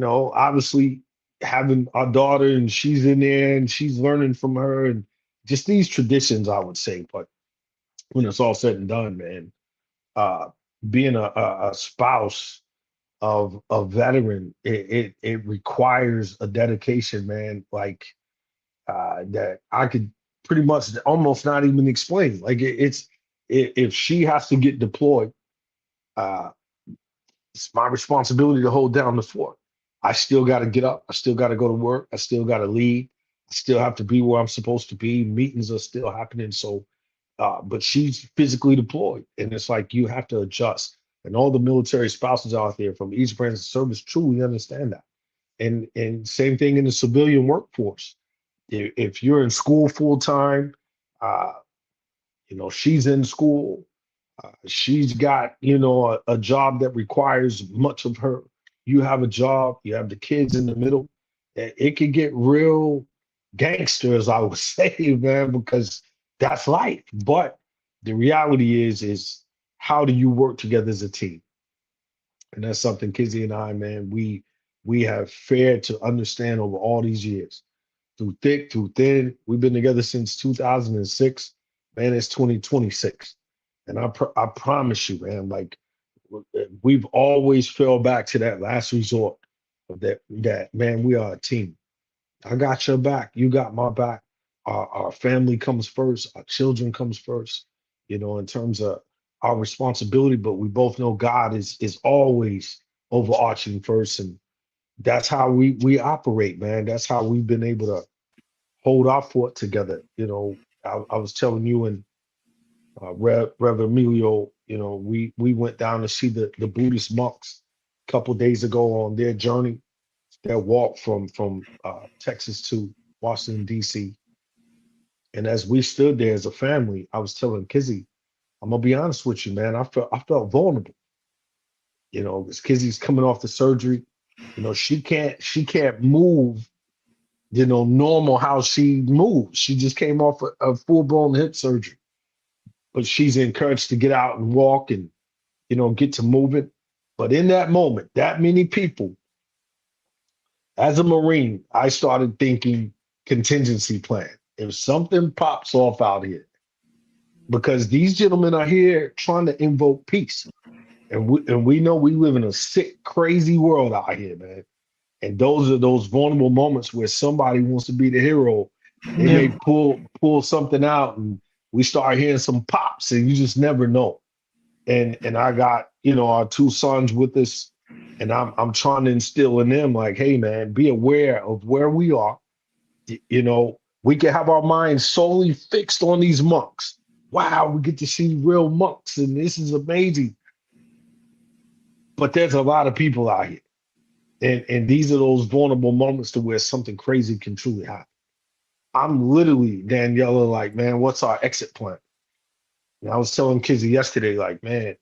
obviously having our daughter and she's in there and she's learning from her and just these traditions, I would say. But when it's all said and done, man, uh, being a spouse of a veteran, it requires a dedication, man. Like that I could pretty much almost not even explain. Like if she has to get deployed, uh, it's my responsibility to hold down the fort. I still got to get up. I still got to go to work. I still got to lead. I still have to be where I'm supposed to be. Meetings are still happening. So, but she's physically deployed, and it's like you have to adjust. And all the military spouses out there from each branch of service truly understand that. And same thing in the civilian workforce. If you're in school full time, uh, she's in school. She's got, a job that requires much of her. You have a job, you have the kids in the middle. It can get real gangsters, I would say, man, because that's life. But the reality is how do you work together as a team? And that's something Kizzy and I, man, we have fared to understand over all these years. Through thick, through thin. We've been together since 2006. Man, it's 2026. And I promise you, man, like we've always fell back to that last resort of that man, we are a team. I got your back. You got my back. Our family comes first. Our children comes first, in terms of our responsibility. But we both know God is always overarching first. And that's how we operate, man. That's how we've been able to hold our fort together. I was telling you and Rev Emilio, we went down to see the Buddhist monks a couple days ago on their journey, their walk from Texas to Washington D.C. And as we stood there as a family, I was telling Kizzy, I'm gonna be honest with you, man. I felt vulnerable, because Kizzy's coming off the surgery. She can't move, normal how she moves. She just came off a full-blown hip surgery, but she's encouraged to get out and walk and, get to moving. But in that moment, that many people, as a Marine, I started thinking contingency plan. If something pops off out here, because these gentlemen are here trying to invoke peace. And we know we live in a sick, crazy world out here, man. And those are those vulnerable moments where somebody wants to be the hero. They may pull something out and we start hearing some pops and you just never know. And I got, our two sons with us, and I'm trying to instill in them like, hey man, be aware of where we are. We can have our minds solely fixed on these monks. Wow, we get to see real monks and this is amazing. But there's a lot of people out here. And these are those vulnerable moments to where something crazy can truly happen. I'm literally, Daniela, like, man, what's our exit plan? And I was telling Kizzy yesterday, like, man,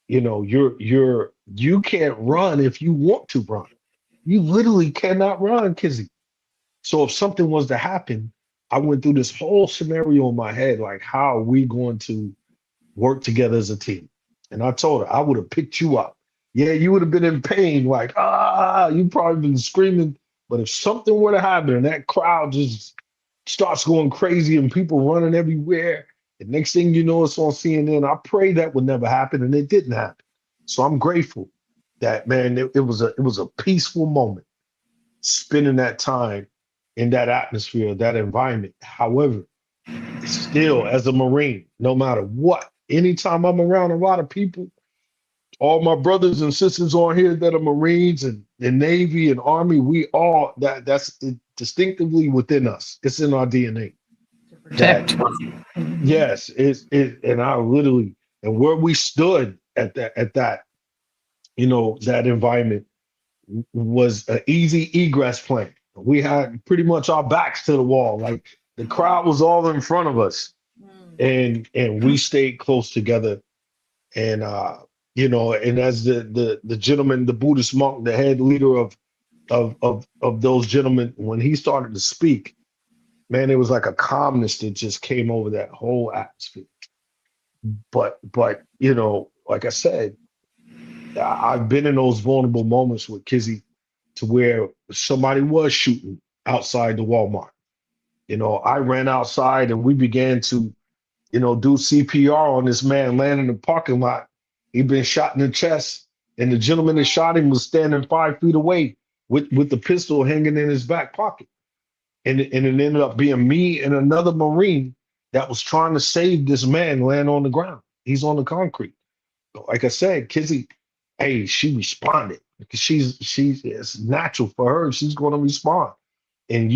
You know, you can't run if you want to run. You literally cannot run, Kizzy. So if something was to happen, I went through this whole scenario in my head, like how are we going to work together as a team? And I told her I would have picked you up. Yeah, you would have been in pain, like you probably been screaming. But if something were to happen and that crowd just starts going crazy and people running everywhere, the next thing you know, it's on CNN. I pray that would never happen, and it didn't happen. So I'm grateful that man, it was a peaceful moment spending that time in that atmosphere, that environment. However, still as a Marine, no matter what, anytime I'm around a lot of people, all my brothers and sisters on here that are Marines and Navy and Army, we all that's distinctively within us. It's in our DNA. To That protect. yes, and I literally and where we stood at that, that environment was an easy egress plan. We had pretty much our backs to the wall. Like the crowd was all in front of us and we stayed close together. And and as the gentleman, the Buddhist monk, the head leader of those gentlemen, when he started to speak, man, it was like a calmness that just came over that whole atmosphere. But like I said, I've been in those vulnerable moments with Kizzy to where somebody was shooting outside the Walmart. I ran outside and we began to, do CPR on this man laying in the parking lot. He'd been shot in the chest, and the gentleman that shot him was standing 5 feet away with the pistol hanging in his back pocket. And it ended up being me and another Marine that was trying to save this man laying on the ground. He's on the concrete. Like I said, Kizzy, hey, she responded because she's it's natural for her. She's going to respond. And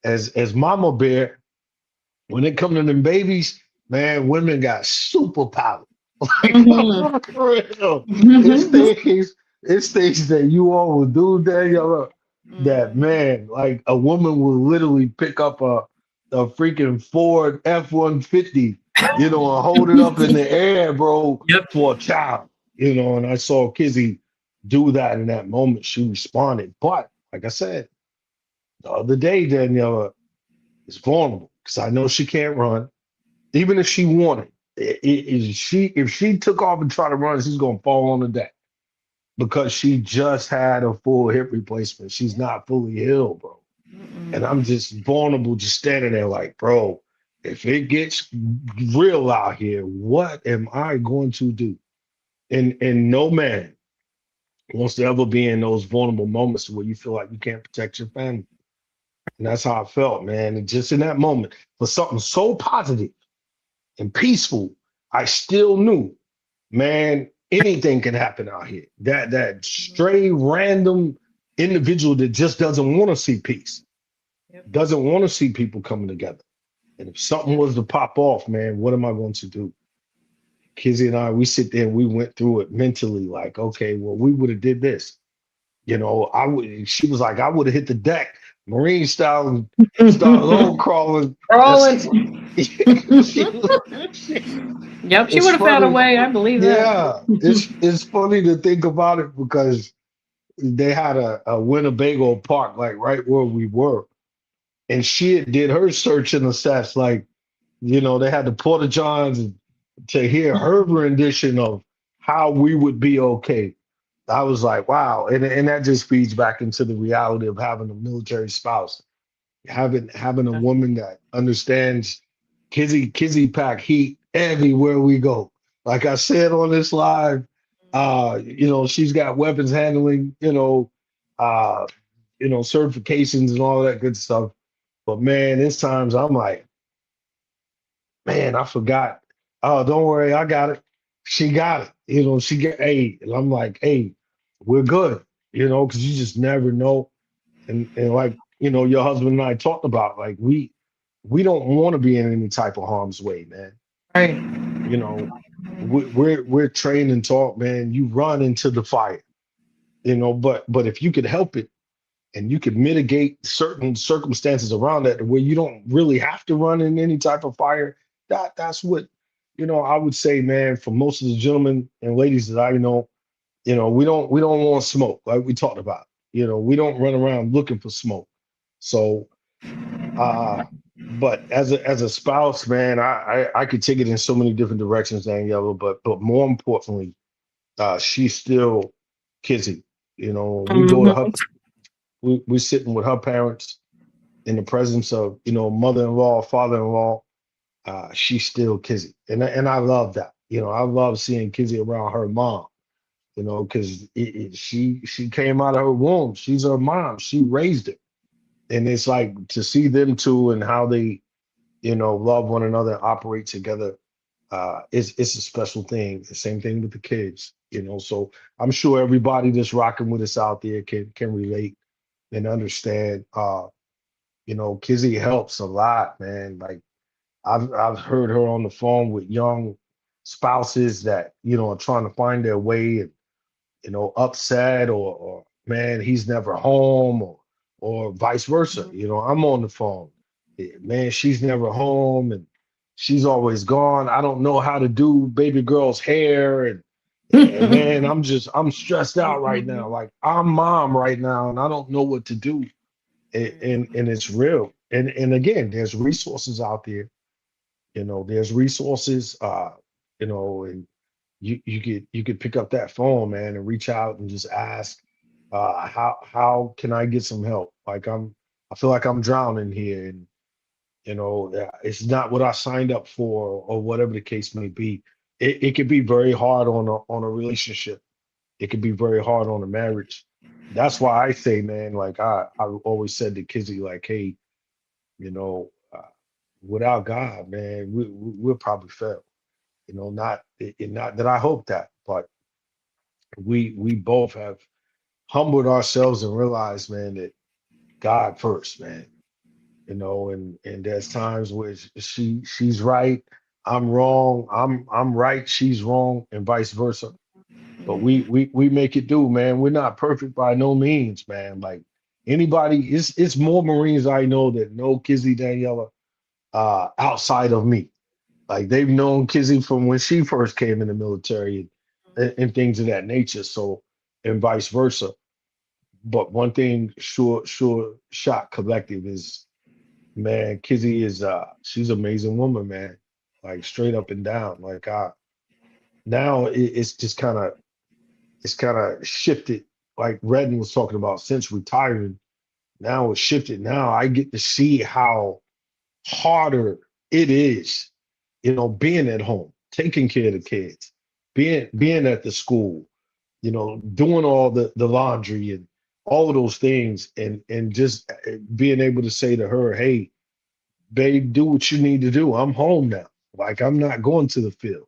as Mama Bear, when it comes to them babies, man, women got superpower. Like for real. It's things that you all will do, Daniela, that man, like a woman will literally pick up a freaking Ford F-150, and hold it up in the air, bro, Yep. for a child, and I saw Kizzy do that in that moment. She responded. But like I said, the other day, Daniela is vulnerable because I know she can't run. Even if she wanted, if she took off and tried to run, she's gonna fall on the deck because she just had a full hip replacement. She's not fully healed, bro. And I'm just vulnerable, just standing there like, bro, if it gets real out here, what am I going to do? And no man wants to ever be in those vulnerable moments where you feel like you can't protect your family. And that's how I felt, man. And just in that moment, for something so positive and peaceful, I still knew, man, anything can happen out here. That stray random individual that just doesn't want to see peace, Yep. doesn't want to see people coming together. And if something was to pop off, man, what am I going to do? Kizzy and I, we sit there and we went through it mentally, like, okay, well, we would have did this. She was like, I would have hit the deck, Marine style, and start low crawling. Yep, she It's would have found a funny. way. I believe that. Yeah, it's funny to think about it because they had a Winnebago park like right where we were, and she did her search and assess. Like, they had the Porta Johns and to hear her rendition of how we would be okay. I was like, wow, and that just feeds back into the reality of having a military spouse, having a woman that understands Kizzy pack heat everywhere we go. Like I said on this live, she's got weapons handling, certifications and all that good stuff. But man, there's times I'm like, man, I forgot. Oh, don't worry, I got it. She got it. She get and I'm like, hey, we're good, because you just never know. And like, your husband and I talked about, like, we don't want to be in any type of harm's way, man. Right. We're trained and taught, man, you run into the fire, but if you could help it and you could mitigate certain circumstances around that where you don't really have to run in any type of fire, that's what I would say, man, for most of the gentlemen and ladies that I know, we don't want smoke like we talked about. We don't run around looking for smoke. So, uh, but as a spouse, man, I could take it in so many different directions, Daniela. But more importantly, she's still Kizzy. We go to her. Mhm. We're sitting with her parents in the presence of mother-in-law, father-in-law. She's still Kizzy, and I love that. I love seeing Kizzy around her mom. Because she came out of her womb. She's her mom. She raised her, and it's like to see them two and how they love one another and operate together. It's a special thing. The same thing with the kids. So I'm sure everybody that's rocking with us out there can relate and understand. Kizzy helps a lot, man. Like I've heard her on the phone with young spouses that are trying to find their way and upset or man, he's never home or vice versa. I'm on the phone. Man, she's never home and she's always gone. I don't know how to do baby girl's hair and man, I'm stressed out right now. Like I'm mom right now and I don't know what to do. And it's real. And again, there's resources out there. There's resources and you could pick up that phone, man, and reach out and just ask, how can I get some help? Like I feel like I'm drowning here, and it's not what I signed up for, or whatever the case may be. It could be very hard on a relationship. It could be very hard on a marriage. That's why I say, man, like I always said to Kizzy, like, hey, without God, man, we'll probably fail. Not that I hope that, but we both have humbled ourselves and realized, man, that God first, man. And there's times where she's right, I'm wrong, I'm right, she's wrong, and vice versa. But we make it do, man. We're not perfect by no means, man. Like anybody, it's more Marines I know that know Kizzy Daniela outside of me. Like they've known Kizzy from when she first came in the military and things of that nature. So and vice versa. But one thing sure shot collective is, man, Kizzy is she's an amazing woman, man. Like straight up and down. Like now it's just kind of shifted. Like Redden was talking about since retiring. Now it's shifted. Now I get to see how harder it is, being at home, taking care of the kids, being at the school, doing all the laundry and all of those things, and just being able to say to her, hey, babe, do what you need to do. I'm home now. Like I'm not going to the field.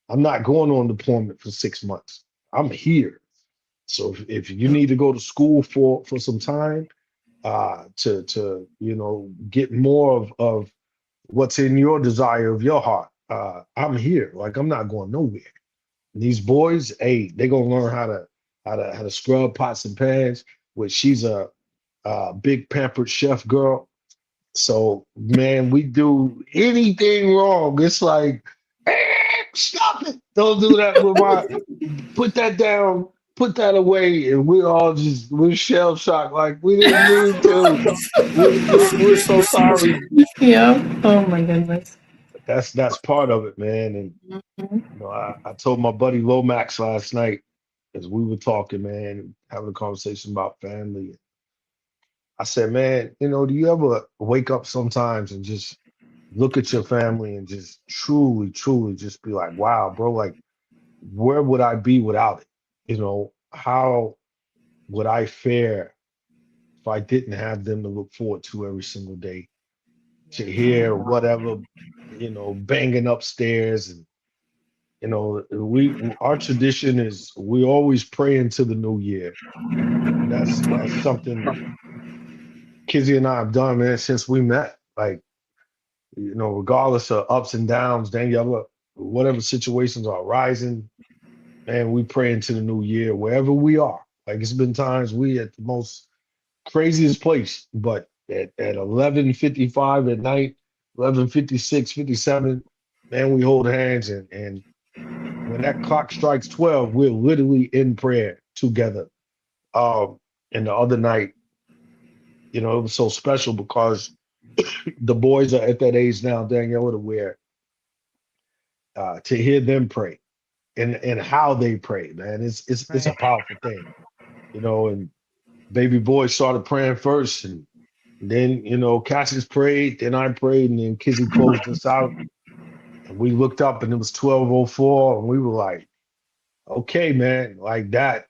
I'm not going on deployment for 6 months. I'm here. So if you need to go to school for some time, to get more of what's in your desire of your heart. I'm here. Like I'm not going nowhere. And these boys, hey, they gonna learn how to scrub pots and pans. Which she's a big pampered chef girl. So man, we do anything wrong. It's like, stop it! Don't do that with my. Put that down. Put that away, and we're shell shocked. Like we didn't mean to. We're so sorry. Yeah. Oh my goodness. That's part of it, man. And I told my buddy Lomax last night as we were talking, man, having a conversation about family. I said, man, do you ever wake up sometimes and just look at your family and just truly, truly just be like, wow, bro, like where would I be without it? How would I fare if I didn't have them to look forward to every single day, to hear whatever, banging upstairs and our tradition is we always pray into the new year. And that's something Kizzy and I have done, man, since we met. Like, regardless of ups and downs, Daniela, whatever situations are rising, man, we pray into the new year wherever we are. Like it's been times we at the most craziest place, but at 11:55 at night, 11:56, 57, man, we hold hands, and when that clock strikes 12, we're literally in prayer together. And the other night, it was so special because the boys are at that age now, Daniela, to where to hear them pray and how they pray, man, it's a Right. powerful thing, and baby boy started praying first, and then Cassius prayed, then I prayed, and then Kizzy closed us out, and we looked up and it was 12:04, and we were like, okay, man, like that,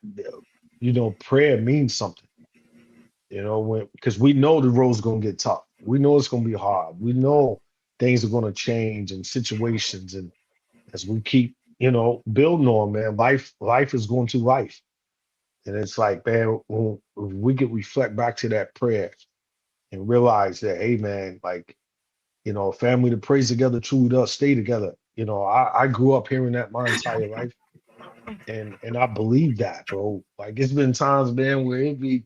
prayer means something, when because we know the road's gonna get tough. We know it's gonna be hard. We know things are gonna change and situations, and as we keep, building on, man, life is going to life. And it's like, man, when we could reflect back to that prayer and realize that, hey, man, like, a family that prays together truly does stay together. I grew up hearing that my entire life. And I believe that, bro. Like, it's been times, man, where it be,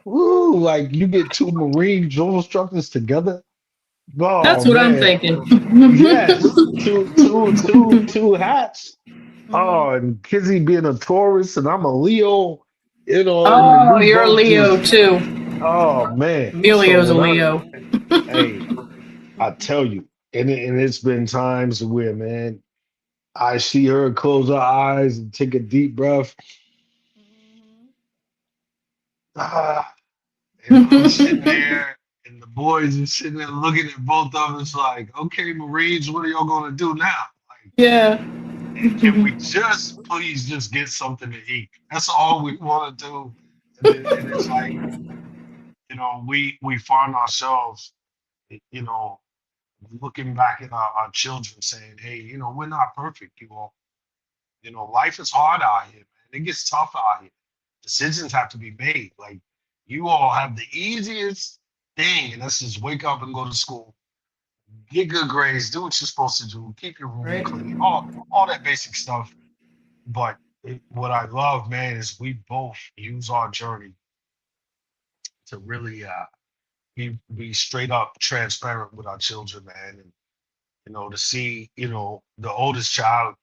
woo, like you get two Marine drill instructors together. Oh That's what I'm man. thinking. Yes. Two hats. Mhm. Oh, and Kizzy being a Taurus and I'm a Leo, and Oh, we you're a both Leo just, too. oh man. So Emilio's a when Leo. hey, I tell you, and it's been times where, man, I see her close her eyes and take a deep breath. Ah, and I'm sitting there, and the boys are sitting there looking at both of us like, okay, Marines, what are y'all gonna do now? Like, Yeah. can we just please just get something to eat? That's all we want to do. And it's like, we find ourselves, you know, looking back at our children saying, hey, we're not perfect, you all. Life is hard out here, man. It gets tough out here. Decisions have to be made. Like, you all have the easiest thing, and that's just wake up and go to school, get good grades, do what you're supposed to do, keep your room Right. clean, all that basic stuff. But what I love, man, is we both use our journey to really be straight up transparent with our children, man, and to see, the oldest child.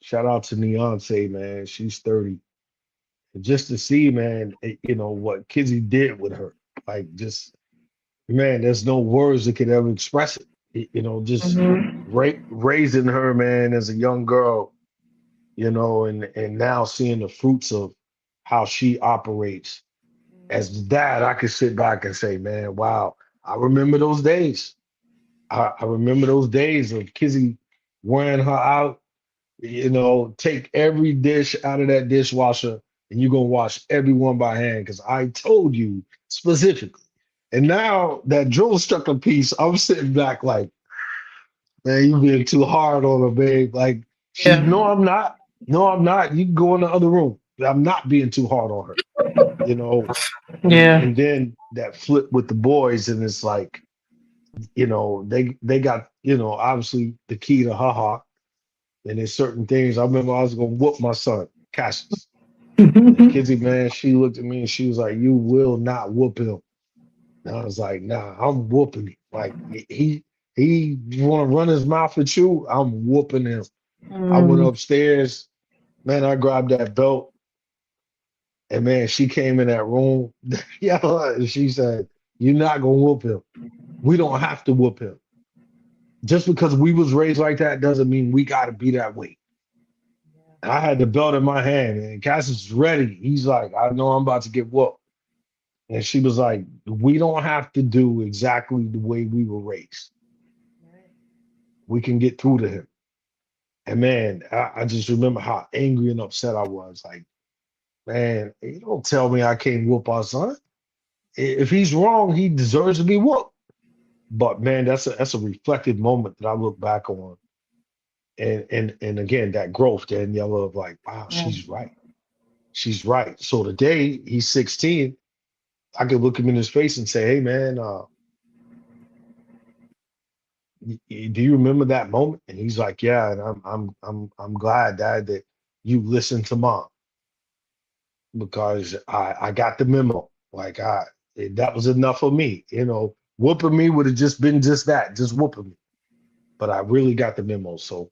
Shout out to Neonce, man. She's 30. And just to see, man, what Kizzy did with her, like, just, man, there's no words that could ever express it. Just Mhm. raising her, man, as a young girl, and now seeing the fruits of how she operates. As the dad, I could sit back and say, man, wow, I remember those days. I remember those days of Kizzy wearing her out, take every dish out of that dishwasher and you're gonna wash everyone by hand because I told you specifically. And now that drill instructor piece, I'm sitting back like, man, you being too hard on her, babe. Like, she's Yeah. no, I'm not. No, I'm not. You can go in the other room. I'm not being too hard on her, you know. And Yeah. and then that flip with the boys, and it's like, they got, obviously the key to her heart. And there's certain things. I remember I was gonna whoop my son, Cassius. And Kizzy, man, she looked at me and she was like, "You will not whoop him." And I was like, "Nah, I'm whooping him. Like, he want to run his mouth at you. I'm whooping him." I went Mm. upstairs, man. I grabbed that belt, and man, she came in that room. Yeah, and she said, "You're not gonna whoop him. We don't have to whoop him. Just because we was raised like that doesn't mean we got to be that way." And I had the belt in my hand, and Cassius is ready. He's like, "I know I'm about to get whooped." And she was like, "We don't have to do exactly the way we were raised. We can get through to him." And man, I just remember how angry and upset I was. Like, man, you don't tell me I can't whoop our son. If he's wrong, he deserves to be whooped. But man, that's a reflective moment that I look back on. And again, that growth, Daniela, of like, wow, Yeah. she's right. She's right. So today he's 16. I could look him in his face and say, "Hey, man, do you remember that moment?" And he's like, "Yeah." And I'm glad, Dad, that you listened to Mom because I got the memo. Like, that was enough for me. Whooping me would have just been just that, just whooping me. but I really got the memo. So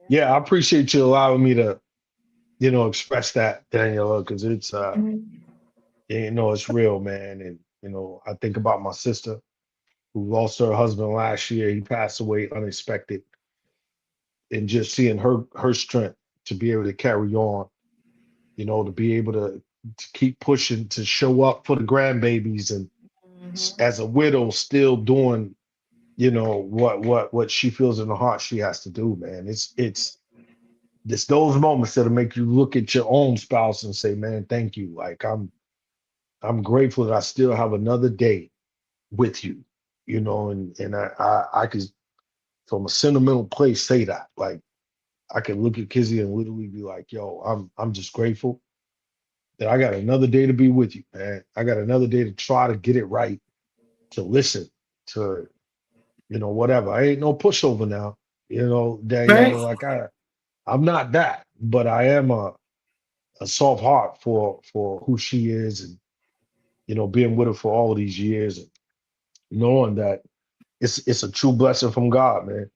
yeah, I appreciate you allowing me to, express that, Daniela, because it's it's real, man. And I think about my sister who lost her husband last year. He passed away unexpected, and just seeing her strength to be able to carry on, to be able to keep pushing, to show up for the grandbabies, and as a widow still doing, what she feels in her heart she has to do, man. It's those moments that'll make you look at your own spouse and say, man, thank you. Like I'm grateful that I still have another day with you, and I could, from a sentimental place, say that. Like I can look at Kizzy and literally be like, yo, I'm just grateful that I got another day to be with you, man. I got another day to try to get it right, to listen, to whatever. I ain't no pushover now, Danielle. Like I'm not that, but I am a soft heart for who she is, and being with her for all of these years, and knowing that it's a true blessing from God, man.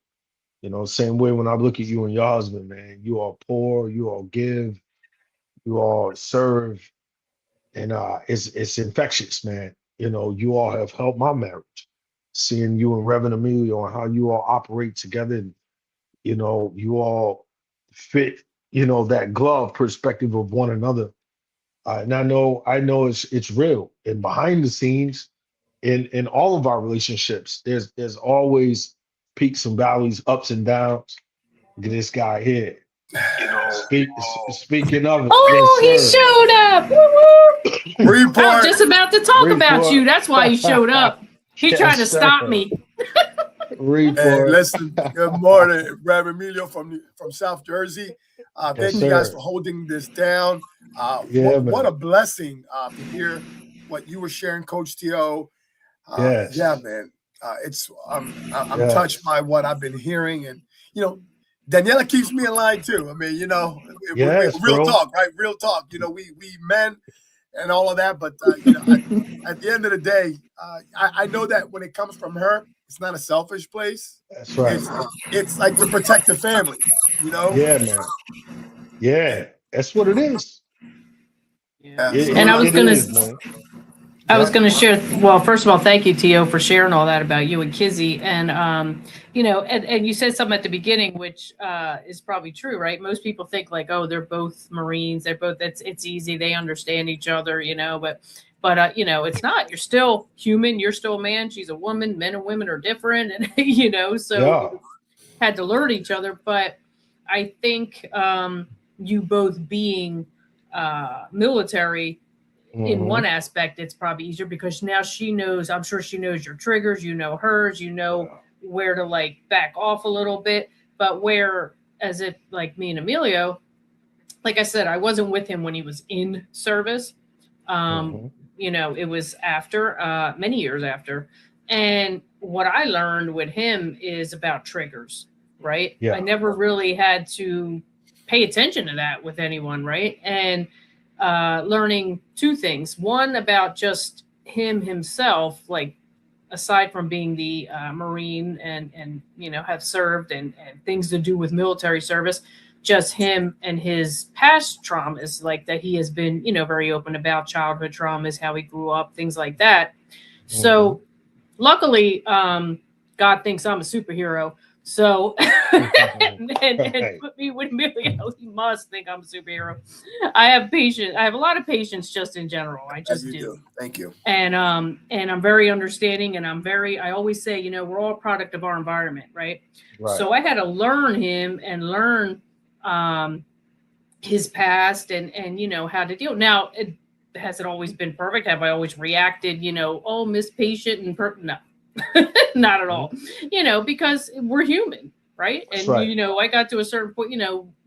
Same way when I look at you and your husband, man. You all pour, you all give, you all serve, and it's infectious, man. You all have helped my marriage. Seeing you and Reverend Emilio and how you all operate together, and you all fit, that glove perspective of one another. And I know it's real. And behind the scenes, in all of our relationships, there's always peaks and valleys, ups and downs. Look at this guy here. Speaking of it, Oh, yes, he showed up. Woo-woo. I was Report. just about to talk about Report. you. That's why he showed up. He Yes, tried to stop sir. me. Hey, Report. listen, good morning, Reverend Emilio from South Jersey. Yes, Thank you guys sir. for holding this down. Yeah, What man. a blessing to hear what you were sharing, Coach T.O. Yes. Yeah, man. I'm Yes. touched by what I've been hearing, and Daniela keeps me in line too. I mean, Yes, real bro. talk, right? Real talk. We men and all of that, but at the end of the day, I know that when it comes from her, it's not a selfish place. That's right. It's like to protect the family, Yeah, man. Yeah, that's what it is. Yeah, It, so And I it, was it gonna is, man. I was Yeah. going to share. Well, first of all, thank you, Tio, for sharing all that about you and Kizzy. And, and you said something at the beginning, which is probably true, right? Most people think like, oh, they're both Marines. They're both, it's easy. They understand each other, but it's not. You're still human. You're still a man. She's a woman. Men and women are different. And, so Yeah. we had to learn each other. But I think you both being military, in one aspect, it's probably easier because now she knows, I'm sure she knows your triggers, hers, where to like back off a little bit. But where, as if like me and Emilio, like I said, I wasn't with him when he was in service. It was after, many years after. And what I learned with him is about triggers, right? Yeah. I never really had to pay attention to that with anyone, right? And learning two things. One, about just himself, like aside from being the Marine and have served and things to do with military service, just him and his past traumas, like that he has been, very open about childhood traumas, how he grew up, things like that. So luckily, God thinks I'm a superhero. So and put me with Emilio. He must think I'm a superhero. I have patience. I have a lot of patience just in general. I just do. Thank you. And I'm very understanding, and I always say, we're all a product of our environment, right? So I had to learn him and learn his past and how to deal. Now, has it always been perfect? Have I always reacted, oh, Miss Patient and no. Not at all, because we're human, right? And I got to a certain point,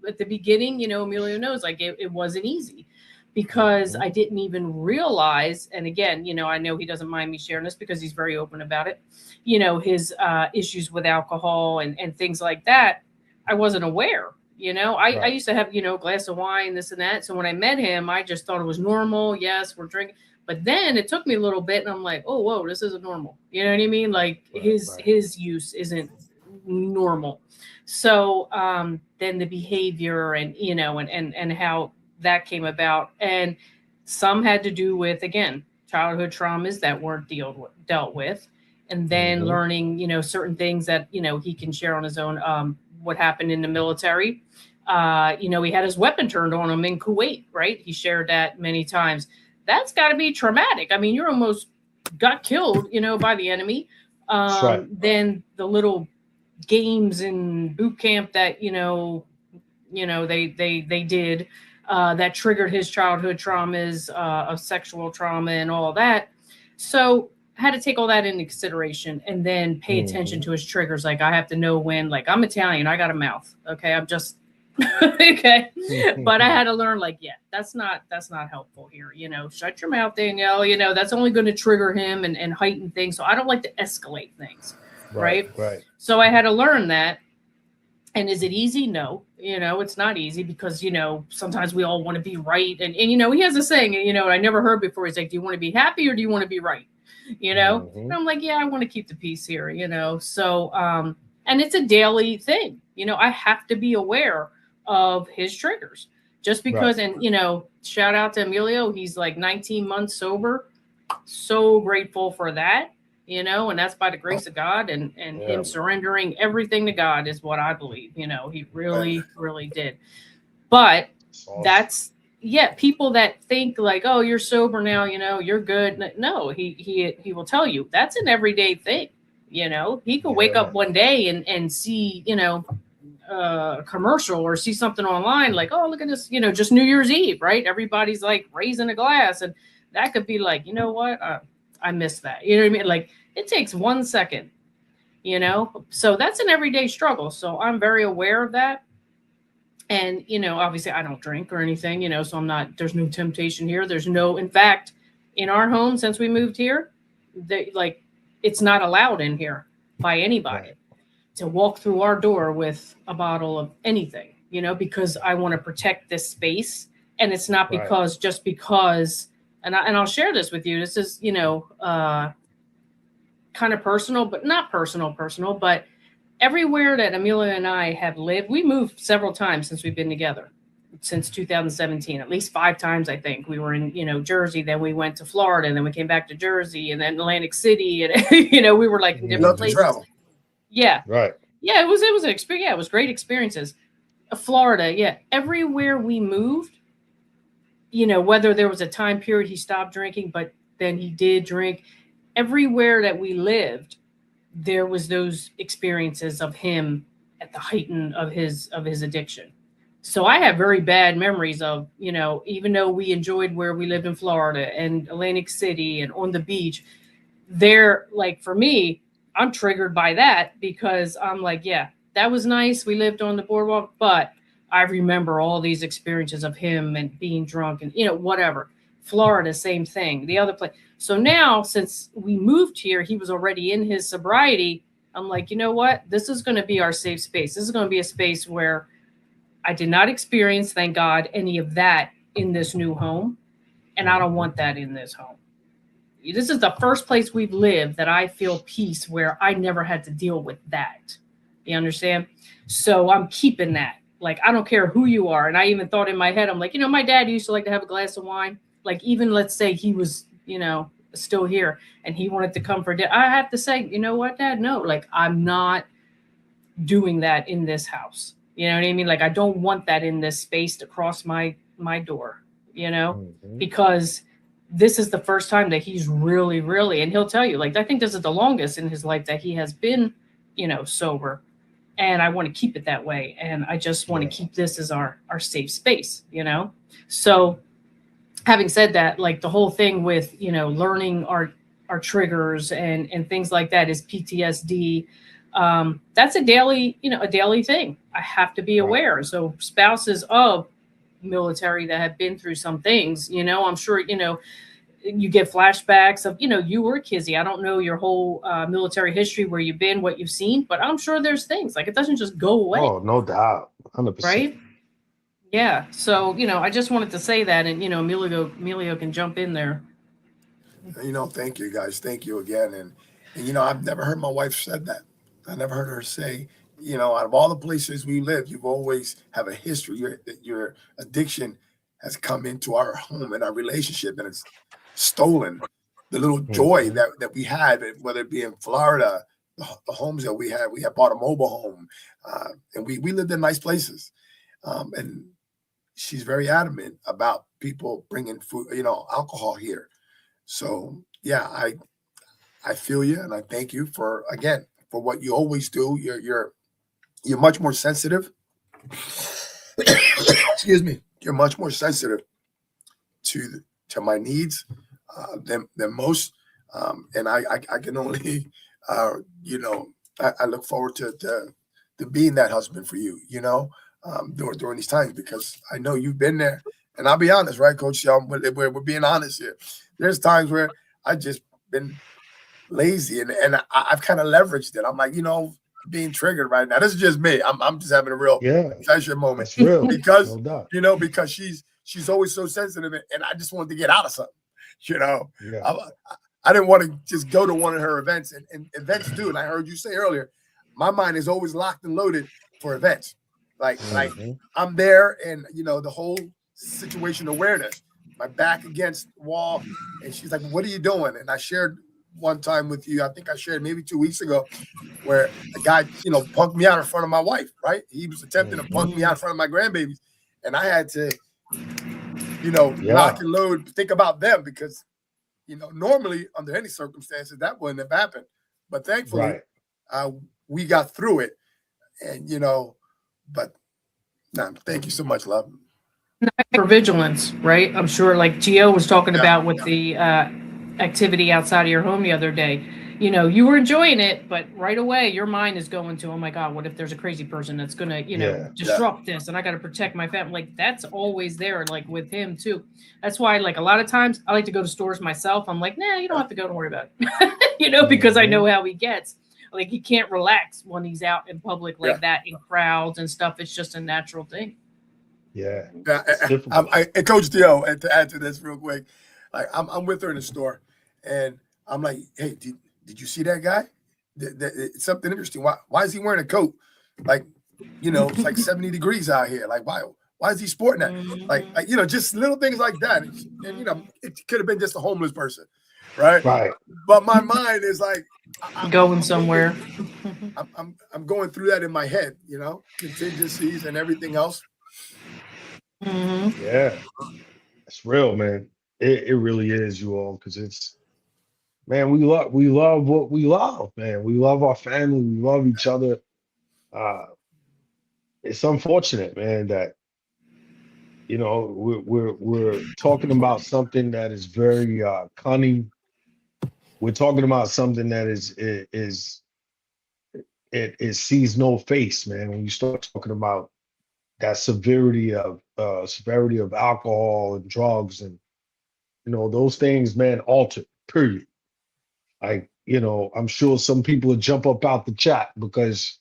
at the beginning, Emilio knows, like it wasn't easy because I didn't even realize. And again, I know he doesn't mind me sharing this because he's very open about it. His issues with alcohol and things like that. I wasn't aware. I used to have, a glass of wine, this and that. So when I met him, I just thought it was normal. Yes, we're drinking. But then it took me a little bit and I'm like, oh, whoa, this isn't normal. You know what I mean? Like his use isn't normal. So then the behavior and, you know, and how that came about. And some had to do with, again, childhood traumas that weren't dealt with. And then learning, you know, certain things that, you know, he can share on his own, what happened in the military. You know, he had his weapon turned on him in Kuwait, right? He shared that many times. That's got to be traumatic. I mean, you're almost got killed, you know, by the enemy. Right. Then the little games in boot camp that, you know, they did that triggered his childhood traumas of sexual trauma and all that. So I had to take all that into consideration and then pay attention to his triggers. Like, I have to know when, like, I'm Italian, I got a mouth. Okay. I'm just okay. But I had to learn, like, yeah, that's not helpful here. You know, shut your mouth, Danielle. You know, that's only going to trigger him and heighten things. So I don't like to escalate things. Right. So I had to learn that. And is it easy? No, you know, it's not easy because, you know, sometimes we all want to be right. And, you know, he has a saying, you know, I never heard before. He's like, do you want to be happy or do you want to be right? You know, and I'm like, yeah, I want to keep the peace here, you know? So, and it's a daily thing, you know, I have to be aware of his triggers just because, and, you know, shout out to Emilio. He's like 19 months sober. So grateful for that. You know, and that's by the grace of God and him surrendering everything to God is what I believe. You know, he really, really did. But that's, people that think like, oh, you're sober now, you know, you're good. No, he will tell you that's an everyday thing. You know, he could wake up one day and see, you know, a commercial or see something online like, oh, look at this, you know, just New Year's Eve, right? Everybody's like raising a glass, and that could be like, you know what? I missed that. You know what I mean? Like, it takes 1 second, you know? So that's an everyday struggle. So I'm very aware of that. And, you know, obviously I don't drink or anything, you know, so there's no temptation here. In fact, in our home, since we moved here, it's not allowed in here by anybody to walk through our door with a bottle of anything, you know, because I want to protect this space. And it's not because just because, and I'll share this with you. This is, you know, kind of personal, but not personal, but everywhere that Amelia and I have lived, we moved several times since we've been together, since 2017, at least 5 times, I think. We were in, you know, Jersey, then we went to Florida, and then we came back to Jersey, and then Atlantic City, and, you know, we were like in different places. Travel. Yeah. Right. Yeah, it was an experience. Yeah, it was great experiences. Florida, yeah. Everywhere we moved, you know, whether there was a time period he stopped drinking, but then he did drink. Everywhere that we lived, there was those experiences of him at the heighten of his addiction. So I have very bad memories of, you know, even though we enjoyed where we lived in Florida and Atlantic City and on the beach, there, like, for me, I'm triggered by that because I'm like, yeah, that was nice. We lived on the boardwalk, but I remember all these experiences of him and being drunk and, you know, whatever. Florida, same thing. The other place. So now, since we moved here, he was already in his sobriety. I'm like, you know what? This is going to be our safe space. This is going to be a space where I did not experience, thank God, any of that in this new home. And I don't want that in this home. This is the first place we've lived that I feel peace where I never had to deal with that. You understand? So I'm keeping that. Like, I don't care who you are. And I even thought in my head, I'm like, you know, my dad used to like to have a glass of wine. Like, even let's say he was, you know, still here and he wanted to come for dinner. I have to say, you know what, Dad? No, like, I'm not doing that in this house. You know what I mean? Like, I don't want that in this space to cross my door, you know, because this is the first time that he's really, really, and he'll tell you, like, I think this is the longest in his life that he has been, you know, sober. And I want to keep it that way. And I just want to keep this as our safe space, you know? So having said that, like, the whole thing with, you know, learning our triggers and things like that is PTSD. That's a daily thing. I have to be aware. So spouses of military that have been through some things, you know, I'm sure, you know, you get flashbacks of, you know, you were a Kizzy. I don't know your whole military history, where you've been, what you've seen, but I'm sure there's things like, it doesn't just go away. Oh, no doubt. 100%. Right. Yeah. So, you know, I just wanted to say that, and, you know, Emilio can jump in there. You know, thank you guys. Thank you again. And you know, I've never heard my wife said that. I never heard her say, out of all the places we live, you've always have a history. Your addiction has come into our home and our relationship, and it's stolen the little joy Mhm. that we had, whether it be in Florida, the homes that we had. We had bought a mobile home, and we lived in nice places. And she's very adamant about people bringing food, alcohol here. So yeah, I feel you, and I thank you for what you always do. You're much more sensitive. Excuse me. You're much more sensitive to my needs than most, and I can only I look forward to being that husband for you. During these times, because I know you've been there. And I'll be honest, right, Coach Young? We're being honest here. There's times where I just been lazy, and I've kind of leveraged it. I'm like, being triggered right now. This is just me. I'm just having a real Yeah, confession moment that's real. because No doubt. because she's always so sensitive, and I just wanted to get out of something. Yeah. I didn't want to just go to one of her events, and events do. And I heard you say earlier, my mind is always locked and loaded for events. Like Mhm. I'm there, and the whole situation awareness, my back against the wall, and she's like, "What are you doing?" And I shared one time with you. I think I shared maybe 2 weeks ago, where a guy, punked me out in front of my wife. Right? He was attempting to punk me out in front of my grandbabies, and I had to, Yeah. lock and load, think about them, because normally under any circumstances that wouldn't have happened. But thankfully, Right. we got through it, and but thank you so much, love. For vigilance, right? I'm sure, like Gio was talking Yeah. about with the activity outside of your home the other day. You were enjoying it, but right away your mind is going to, oh my God, what if there's a crazy person that's gonna, Yeah. disrupt this, and I got to protect my family. Like that's always there, like with him too. That's why, like a lot of times, I like to go to stores myself. I'm like, nah, you don't have to go. Don't worry about it. Because I know how he gets. Like he can't relax when he's out in public like that in crowds and stuff. It's just a natural thing. Yeah. Yeah, It's difficult. and Coach Dio, and to add to this real quick, like I'm with her in the store, and I'm like, hey, did you see that guy? It's something interesting. Why is he wearing a coat? Like, it's like 70 degrees out here. Like, why is he sporting that? Like, just little things like that. And it could have been just a homeless person, right? Right. But my mind is like Going somewhere. I'm going through that in my head, contingencies and everything else. Yeah. It's real, man. It really is, you all, because it's, man, we love what we love, man. We love our family, we love each other. It's unfortunate, man, that we're talking about something that is very cunning. We're talking about something that it sees no face, man. When you start talking about that severity of alcohol and drugs, and those things, man, alter, period. Like, I'm sure some people would jump up out the chat because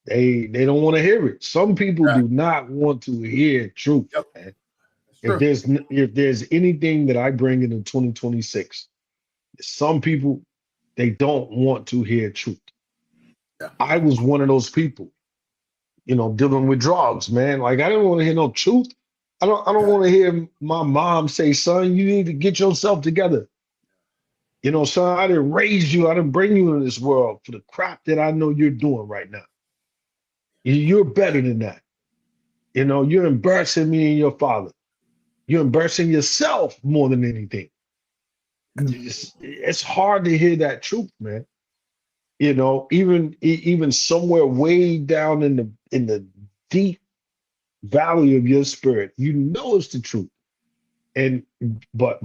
they don't want to hear it. Some people do not want to hear truth, man. If there's anything that I bring into 2026, some people, they don't want to hear truth. I was one of those people, dealing with drugs, man. Like I didn't want to hear no truth. I don't want to hear my mom say, son, you need to get yourself together. Son, I didn't raise you. I didn't bring you into this world for the crap that I know you're doing right now. You're better than that. You're embarrassing me and your father. You're embarrassing yourself more than anything. It's hard to hear that truth, man. Even somewhere way down in the deep valley of your spirit, it's the truth. And but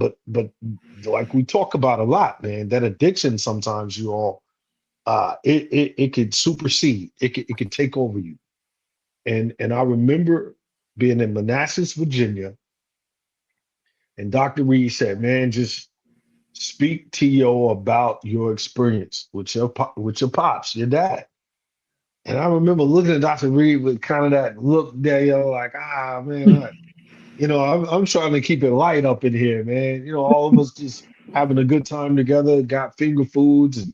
like we talk about a lot, man, that addiction sometimes it could supersede, it could take over you. And I remember being in Manassas, Virginia, and Dr. Reed said, man, just speak to Yo about your experience with your pops, your dad. And I remember looking at Dr. Reed with kind of that look there, like, man, I'm trying to keep it light up in here, man. All of us just having a good time together, got finger foods.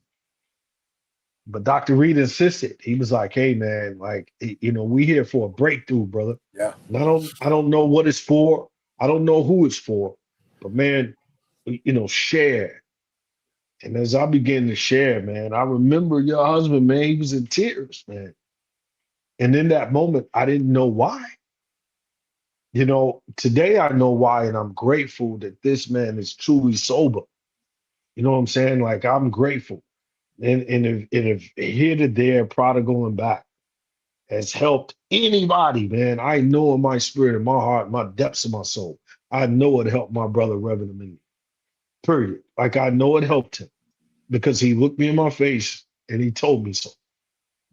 But Dr. Reed insisted. He was like, "Hey, man, like, we here for a breakthrough, brother. Yeah. And I don't know what it's for. I don't know who it's for, but man, share." And as I began to share, man, I remember your husband, man, he was in tears, man. And in that moment, I didn't know why. Today I know why, and I'm grateful that this man is truly sober. You know what I'm saying? Like, I'm grateful. And if here to there, prodigal and back has helped anybody, man, I know in my spirit, in my heart, my depths of my soul, I know it helped my brother, Reverend Emmanuel. Period. Like, I know it helped him because he looked me in my face and he told me so.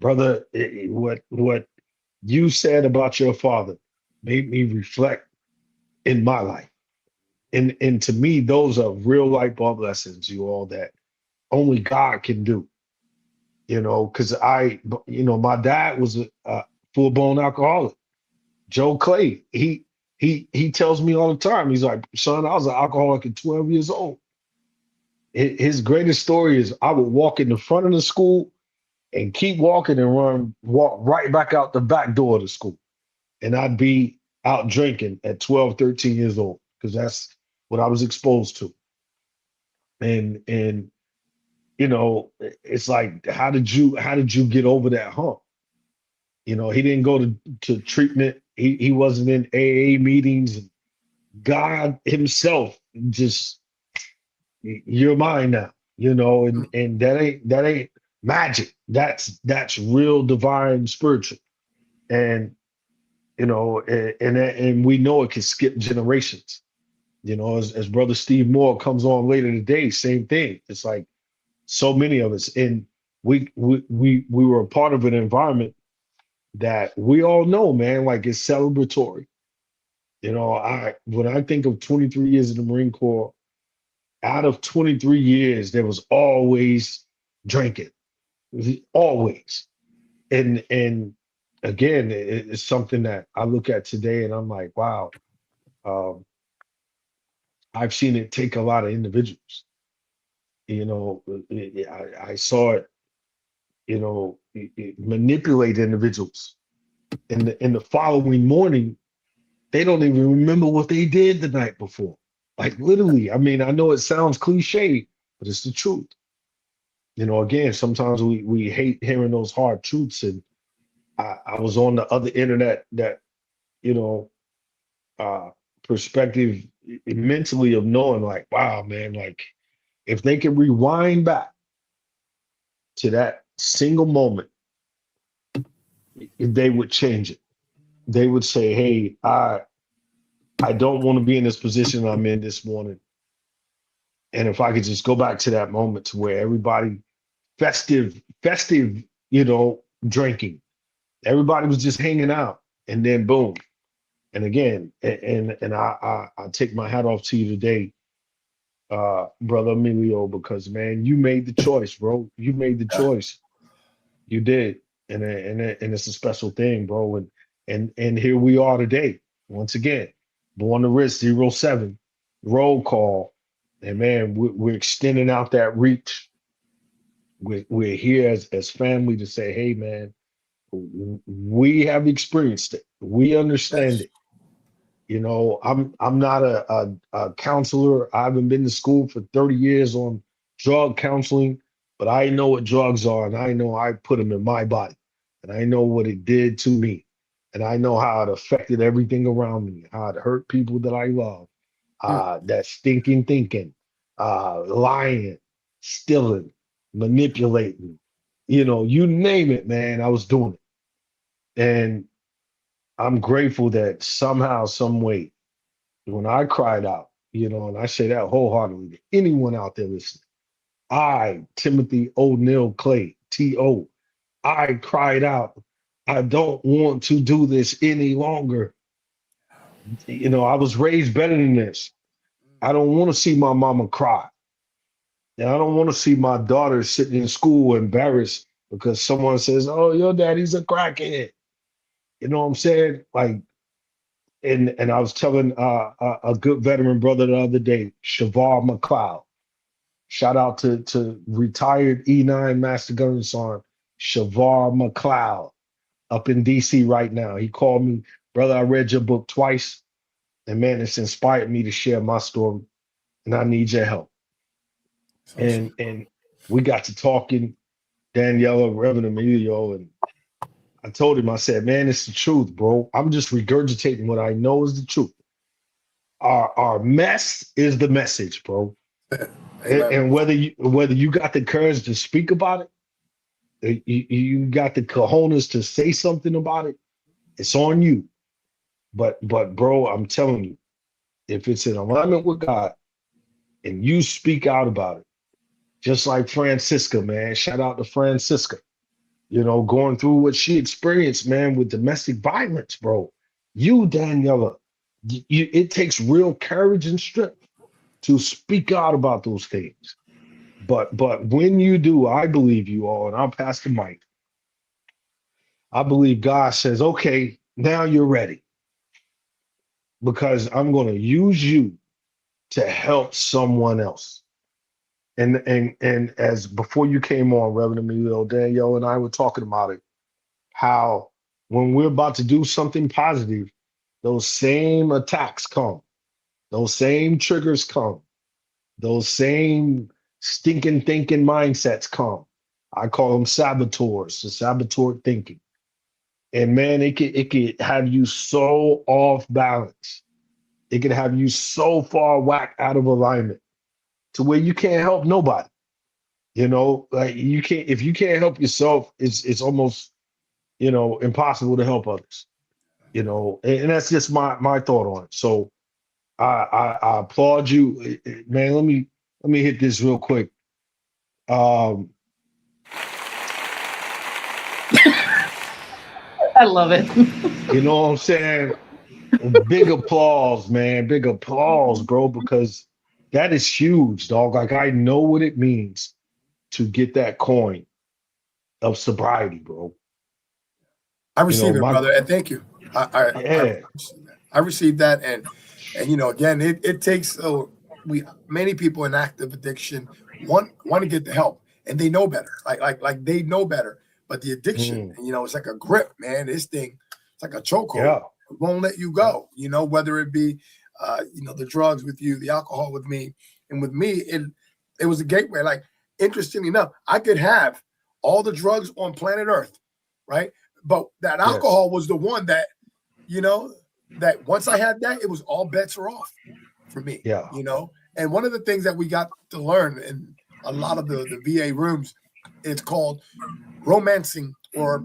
Brother, what you said about your father made me reflect in my life. And to me, those are real life bulb lessons, you all, that only God can do. Because my dad was a full-blown alcoholic. Joe Clay, he tells me all the time, he's like, "Son, I was an alcoholic at 12 years old." His greatest story is I would walk in the front of the school and keep walking and walk right back out the back door of the school. And I'd be out drinking at 12, 13 years old, because that's what I was exposed to. And it's like, how did you get over that hump? He didn't go to treatment. He wasn't in AA meetings. And God himself just, "You're mine now," and that ain't magic. That's real divine spiritual. And and we know it can skip generations. As Brother Steve Moore comes on later today, same thing. It's like so many of us, and we were a part of an environment that we all know, man, like, it's celebratory. When I think of 23 years in the Marine Corps, out of 23 years, there was always drinking, always. And again, it's something that I look at today and I'm like, wow, um, I've seen it take a lot of individuals. I saw it, manipulate individuals. In the following morning, they don't even remember what they did the night before. Like, literally, I mean, I know it sounds cliche, but it's the truth. Again, sometimes we hate hearing those hard truths. And I was on the other internet, that, you know, uh, perspective mentally of knowing, like, wow, man, like, if they could rewind back to that single moment, they would change it. They would say, "Hey, I don't want to be in this position I'm in this morning. And if I could just go back to that moment to where everybody festive, drinking, everybody was just hanging out, and then boom." And again, and I take my hat off to you today, Brother Emilio, because, man, you made the choice, bro. You made the choice. You did, and it's a special thing, bro. And here we are today, once again, Born to Risk 07 roll call, and man, we're extending out that reach. We're here as family to say, hey, man, we have experienced it. We understand it. I'm not a counselor. I haven't been to school for 30 years on drug counseling, but I know what drugs are, and I know I put them in my body, and I know what it did to me, and I know how it affected everything around me, how it hurt people that I love, that stinking thinking, lying, stealing, manipulating, you name it, man, I was doing it. And I'm grateful that somehow, some way, when I cried out, and I say that wholeheartedly to anyone out there listening, I, Timothy O'Neill Clay, T.O., I cried out, I don't want to do this any longer. I was raised better than this. I don't want to see my mama cry. And I don't want to see my daughter sitting in school embarrassed because someone says, "Oh, your daddy's a crackhead." You know what I'm saying? Like, and I was telling a good veteran brother the other day, Shavar McLeod. Shout out to retired E9 Master Gunner Sergeant Shavar McLeod up in DC right now. He called me, brother, I read your book twice, and man, it's inspired me to share my story, and I need your help. And we got to talking, Daniela, Reverend Emilio, and I told him, I said, man, it's the truth, bro. I'm just regurgitating what I know is the truth. Our mess is the message, bro. And whether you got the courage to speak about it, you got the cojones to say something about it, it's on you. But bro, I'm telling you, if it's in alignment with God and you speak out about it, just like Francisca, man, shout out to Francisca, going through what she experienced, man, with domestic violence, bro. You, Daniela, it takes real courage and strength to speak out about those things. But when you do, I believe you all, and I'll pass the mic. I believe God says, okay, now you're ready. Because I'm going to use you to help someone else. And as before you came on, Reverend Emilio, Danielle and I were talking about it, how when we're about to do something positive, those same attacks come, those same triggers come, those same stinking thinking mindsets come. I call them saboteurs, the saboteur thinking. And man, it could have you so off balance. It could have you so far whack out of alignment to where you can't help nobody. Like you can't, if you can't help yourself, it's almost, impossible to help others. And that's just my thought on it. So I applaud you, man. Let me hit this real quick. I love it. You know what I'm saying? Big applause, man. Big applause, bro, because that is huge, dog. Like I know what it means to get that coin of sobriety, bro. I received it, brother, and thank you. I received that, and again, it takes many people in active addiction want to get the help, and they know better, like they know better, but the addiction, it's like a grip, man. This thing, it's like a chokehold. Yeah. It won't let you go. Whether it be, the drugs with you, the alcohol with me, and with me, it was a gateway. Like, interestingly enough, I could have all the drugs on planet Earth, right? But that alcohol was the one that, that once I had that, it was all bets are off for me. Yeah. And one of the things that we got to learn in a lot of the VA rooms, it's called romancing, or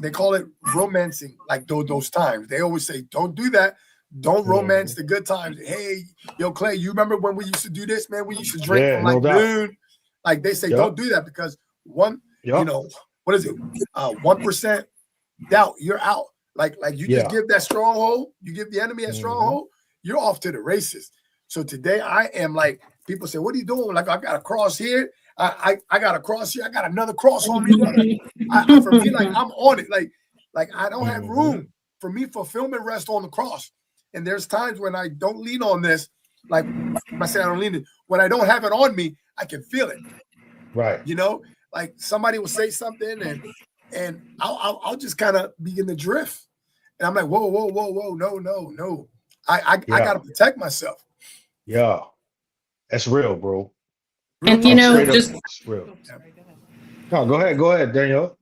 they call it romancing, like those times. They always say, don't do that. Don't romance the good times. Hey, yo, Clay, you remember when we used to do this, man? We used to drink from like noon. Like they say, don't do that because what is it? 1% doubt, you're out. Like you just give that stronghold, you give the enemy a stronghold, you're off to the races. So today I am like, people say, what are you doing? Like, I got a cross here. I got a cross here. I got another cross on me. For me, like I'm on it. Like I don't have room. For me, fulfillment rests on the cross. And there's times when I don't lean on this. Like I said, I don't lean it. When I don't have it on me, I can feel it. Right. Like somebody will say something and I'll just kind of begin to drift. And I'm like, whoa, no. I got to protect myself. Yeah. That's real, bro. And just real. No, go ahead, Danielle.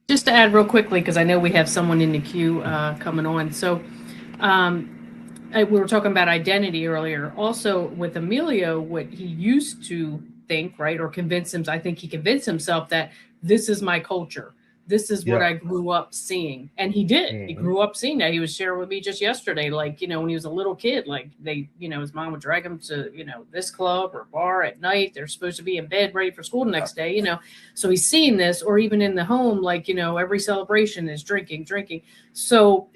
Just to add real quickly, because I know we have someone in the queue coming on. So we were talking about identity earlier. Also with Emilio, what he used to think, right, or I think he convinced himself that this is my culture. This is what I grew up seeing. And he did. He grew up seeing that. He was sharing with me just yesterday, like, when he was a little kid, like his mom would drag him to, this club or bar at night. They're supposed to be in bed ready for school the next day, So he's seeing this, or even in the home, like, every celebration is drinking. So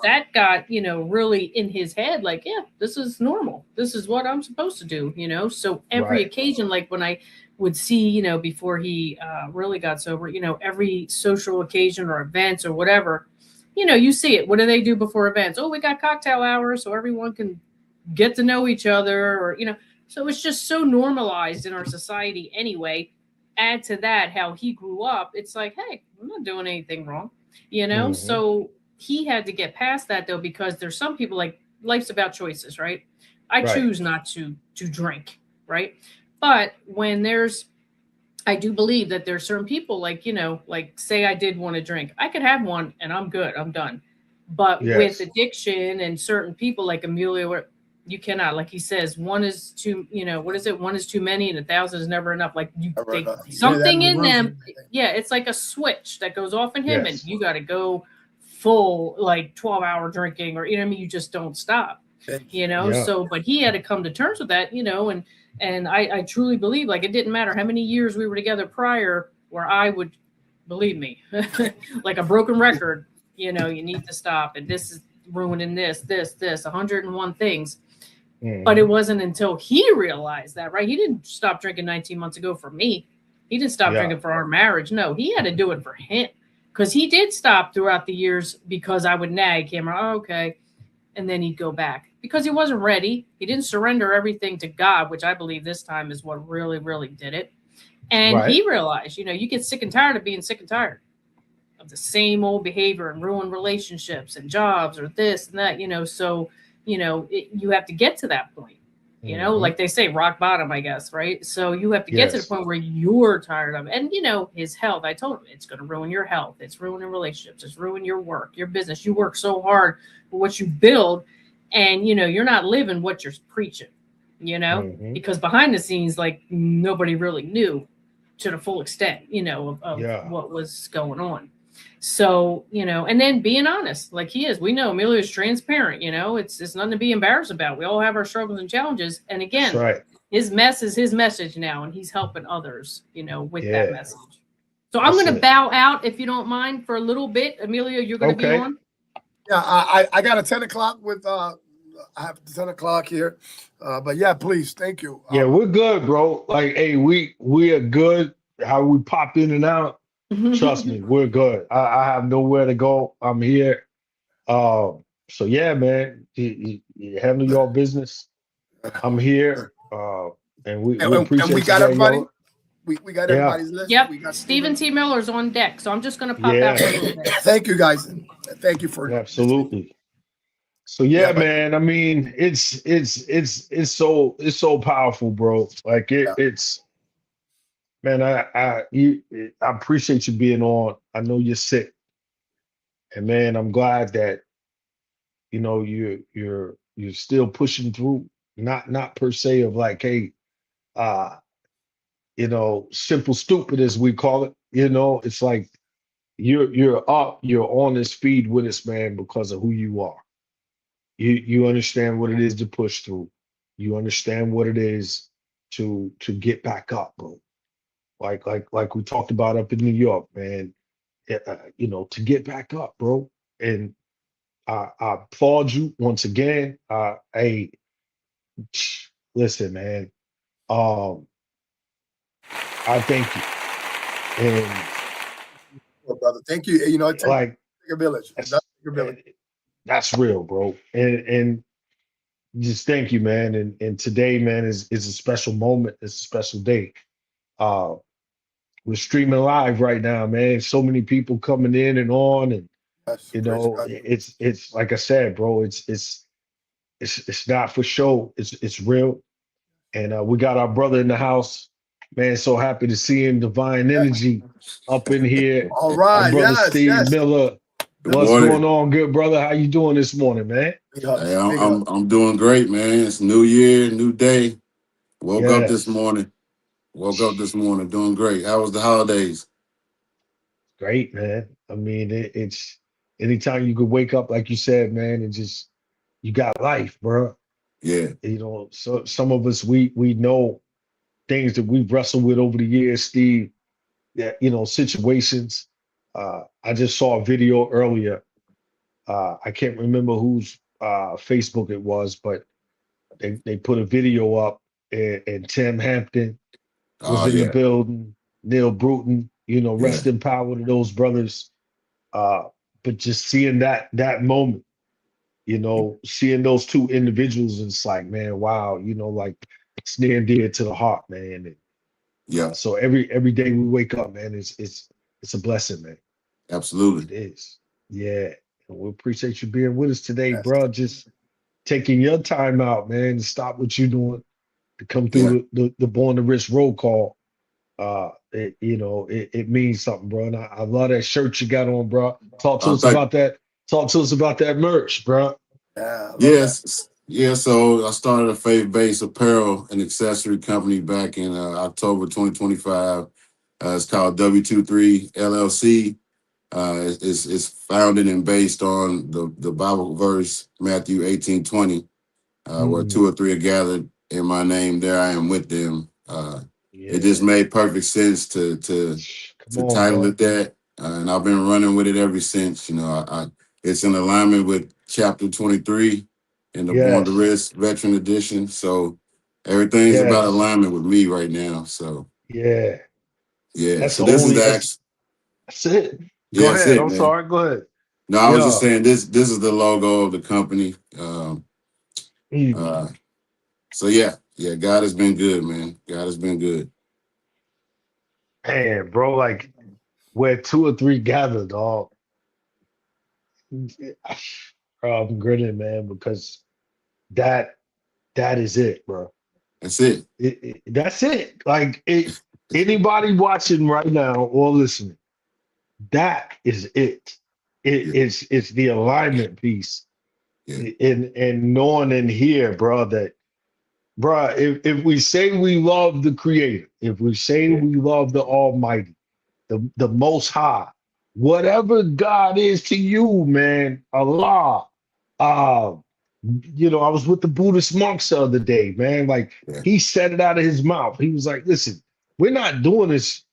that got, really in his head, like, this is normal. This is what I'm supposed to do, So every occasion, like when I would see, before he really got sober, every social occasion or events or whatever, you see it. What do they do before events? Oh, we got cocktail hours so everyone can get to know each other, or, So it's just so normalized in our society anyway. Add to that how he grew up, it's like, hey, I'm not doing anything wrong, you know? Mhm. So he had to get past that though, because there's some people like life's about choices, right? I Right. choose not to drink, right? But when there's I do believe that there's certain people like, like say I did want to drink. I could have one and I'm good. I'm done. But with Yes. addiction and certain people like Amelia, where you cannot, like he says, one is too, what is it? One is too many and 1,000 is never enough. Like Never enough. You hear that something the in roof them. and everything. Yeah, it's like a switch that goes off in him Yes. and you got to go full like 12-hour drinking or, you just don't stop. Yeah. So but he had to come to terms with that, and I truly believe like it didn't matter how many years we were together prior where I would, believe me, like a broken record, you need to stop and this is ruining this 101 things. Mhm. But it wasn't until he realized that, right? He didn't stop drinking 19 months ago for me. He didn't stop Yeah. drinking for our marriage. No, he had to do it for him because he did stop throughout the years because I would nag him. Oh, okay. And then he'd go back because he wasn't ready. He didn't surrender everything to God, which I believe this time is what really, really did it. And Right. he realized, you get sick and tired of being sick and tired of the same old behavior and ruined relationships and jobs or this and that, so, you have to get to that point, Mhm. like they say, rock bottom, I guess, right? So you have to get to the Yes. point where you're tired of it. And, his health, I told him it's going to ruin your health. It's ruining relationships. It's ruining your work, your business. You work so hard for what you build and, you're not living what you're preaching, Mhm. because behind the scenes, like nobody really knew to the full extent, of Yeah. what was going on. So, and then being honest, like he is. We know Emilio is transparent, it's nothing to be embarrassed about. We all have our struggles and challenges. And That's again, right. his mess is his message now, and he's helping others, with that Yeah. message. So I'm That's going to it. bow out if you don't mind for a little bit. Emilio, you're going to be Okay. on. Yeah, I got a 10 o'clock with I have 10 o'clock here. But yeah, please, thank you. Yeah, we're good, bro. Like, hey, we are good. How we pop in and out. Trust me, we're good. I have nowhere to go. I'm here. So yeah, man, you handle your business. I'm here. And we And we appreciate you, got everybody. Daniela. We got Yeah. everybody's list. Yep. We got Stephen T. Miller's on deck. So I'm just going to pop out for a little bit. Thank you guys. And thank you for Absolutely. So yeah, Yeah, but- man. I mean, it's so powerful, bro. Like it's man. I appreciate you being on. I know you're sick, and man, I'm glad that you're still pushing through. Not per se of like, hey, uh, simple stupid as we call it. It's like you're up, you're on this feed with us, man, because of who you are. You understand what it is to push through. You understand what it is to get back up, bro. Like we talked about up in New York, man. To get back up, bro. And I applaud you once again. Hey, listen, man. I thank you. And Well, brother. Thank you. It takes like a village. It does take a village. that's real, bro. And just thank you, man. And today, man, is a special moment. It's a special day. Uh, we're streaming live right now, man. So many people coming in and on, and Yes, praise God. it's like I said, bro. It's not for show. It's real. And we got our brother in the house, man. So happy to see him. Divine Energy up in here. All Our right. brother Yes, Steve yes. Miller. Good What's morning. going on, good brother? How you doing this morning, man? Big hugs, Hey, big hugs. I'm doing great, man. It's new year, new day. Woke up this Yes. morning. Doing great. How was the holidays? Great, man. I mean, it's anytime you could wake up, like you said, man, and just you got life, bro. Yeah, So some of us we know things that we've wrestled with over the years, Steve. That situations. I just saw a video earlier. I can't remember whose Facebook it was, but they put a video up, and Tim Hampton was oh in the yeah, building. Neil Bruton, yeah, rest in power to those brothers. But just seeing that moment, seeing those two individuals, it's like, man, wow, like it's near and dear to the heart, man. And, Yeah, so every day we wake up, man, it's a blessing, man. It absolutely. is. Yeah. And we appreciate you being with us today, Yes. bro. Just taking your time out, man, to stop what you're doing to come Yeah. through the Born to Risk roll call. It means something, bro. And I love that shirt you got on, bro. Talk to us Thank about that. Talk to us about that merch, bro. Yeah. I love that. Yes, yeah. So I started a faith-based apparel and accessory company back in October 2025. It's called W23 LLC. It's founded and based on the Bible verse Matthew 18:20, where two or three are gathered in my name, there I am with them. It just Yeah. made perfect sense to Come on, title bro. it that, and I've been running with it ever since. It's in alignment with chapter 23 in the Born to Yes. Risk Veteran Edition. So everything's about Yes. alignment with me right now. So Yeah. yeah. That's So the this is only the that's actual. that's it. Go Yeah, that's ahead. it, I'm man. sorry. Go ahead. No, I was just Yeah. saying this is the logo of the company. Mm. So yeah, God has been good, man. God has been good. Man, bro, like where two or three gather, dog. Bro, I'm grinning, man, because that that is it, bro. That's it. That's it. Anybody watching right now or listening, that is it. Yeah, It's the alignment piece. yeah, And knowing in here, bro, that bro, if we say we love the creator, if we say Yeah. we love the Almighty, the most high, whatever God is to you, man, Allah. Uh, I was with the Buddhist monks the other day, man. Like yeah, he said it out of his mouth. He was like, listen, we're not doing this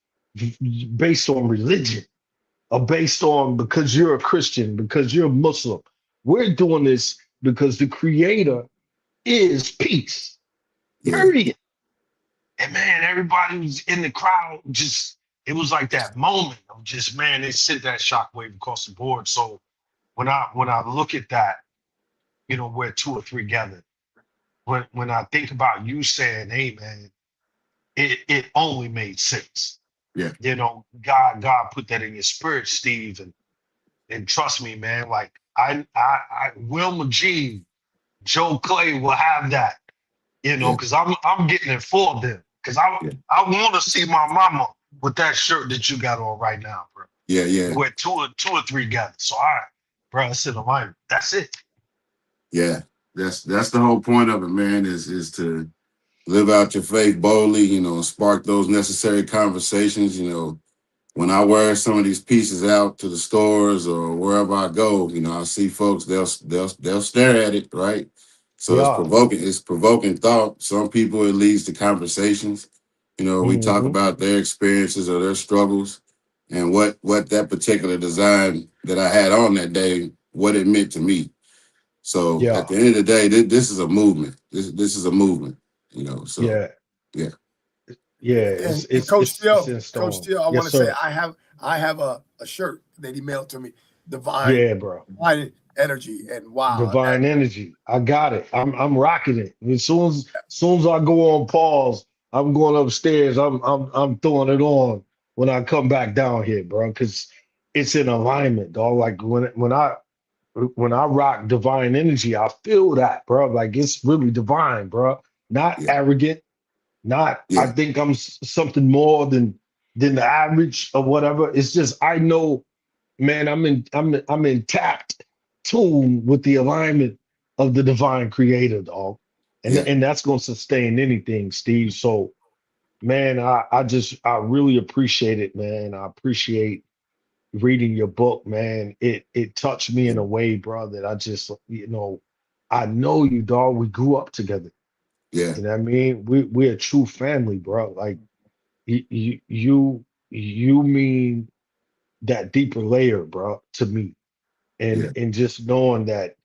based on religion or based on because you're a Christian, because you're a Muslim. We're doing this because the creator is peace. yeah, Period. And man, everybody was in the crowd, just it was like that moment of just man, it sent that shockwave across the board. So when I look at that, where two or three gathered, when I think about you saying, hey man, it only made sense. yeah, God put that in your spirit, Steve, and trust me, man, like I Wilma Jean, Joe Clay will have that, yeah, because I'm getting it for them. Because yeah, I want to see my mama with that shirt that you got on right now, bro. yeah, yeah, Where two or three gathered. So all right, bro, it's in alignment. That's it. yeah. That's the whole point of it, man. Is to live out your faith boldly. Spark those necessary conversations. When I wear some of these pieces out to the stores or wherever I go, I see folks, they'll stare at it, right? So Yeah. it's provoking thought. Some people it leads to conversations. We talk Hmm. about their experiences or their struggles and what that particular design that I had on that day, what it meant to me. So Yeah. at the end of the day, this is a movement. This is a movement, so Yeah. yeah. Yeah. And, It's and it's Coach it's it's Steele, in Coach stone. Steele, I Yes, want to say sir. I have a shirt that he mailed to me, Divine Yeah, bro. Divine Energy, and wow, Divine energy. I got it. I'm rocking it. As soon as I go on pause, I'm going upstairs. I'm throwing it on when I come back down here, bro, because it's in alignment, dog. Like when I rock divine energy, I feel that, bro. Like it's really divine, bro. Not Yeah, arrogant, not I yeah, think I'm something more than the average or whatever. It's just I know, man, I'm in tapped tune with the alignment of the divine creator, dog. And yeah, and that's gonna sustain anything, Steve. So man, I really appreciate it, man. I appreciate reading your book, man. It touched me yeah, in a way, bro, that I just, I know you, dog. We grew up together. yeah, You know what I mean? We're a true family, bro. Like you mean that deeper layer, bro, to me. yeah, And just knowing that,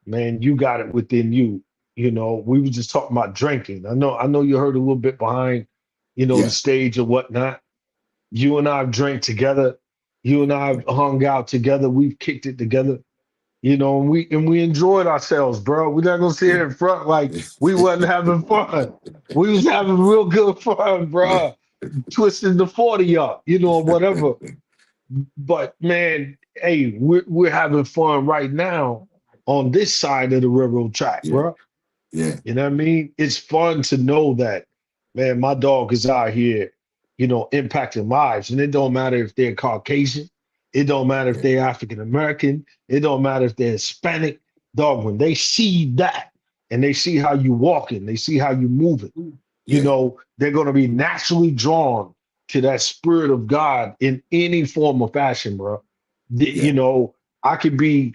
man, you got it within you. We were just talking about drinking. I know you heard a little bit behind, the yeah, stage or whatnot. You and I have drank together. You and I have hung out together. We've kicked it together. You know, and we enjoyed ourselves, bro. We're not gonna sit here in front like we wasn't having fun. We was having real good fun, bro. Twisting the 40 up, you know, whatever. But man, hey, we're having fun right now on this side of the railroad track, Yeah. bro. Yeah. You know what I mean? It's fun to know that, man, my dog is out here, you know, impacting lives. And it don't matter if they're Caucasian, it don't matter if Yeah. they're African American, it don't matter if they're Hispanic. Dog, when they see that and they see how you walking, they see how you moving, you Yeah. know, they're gonna be naturally drawn to that spirit of God in any form or fashion, bro. Yeah. You know, I could be,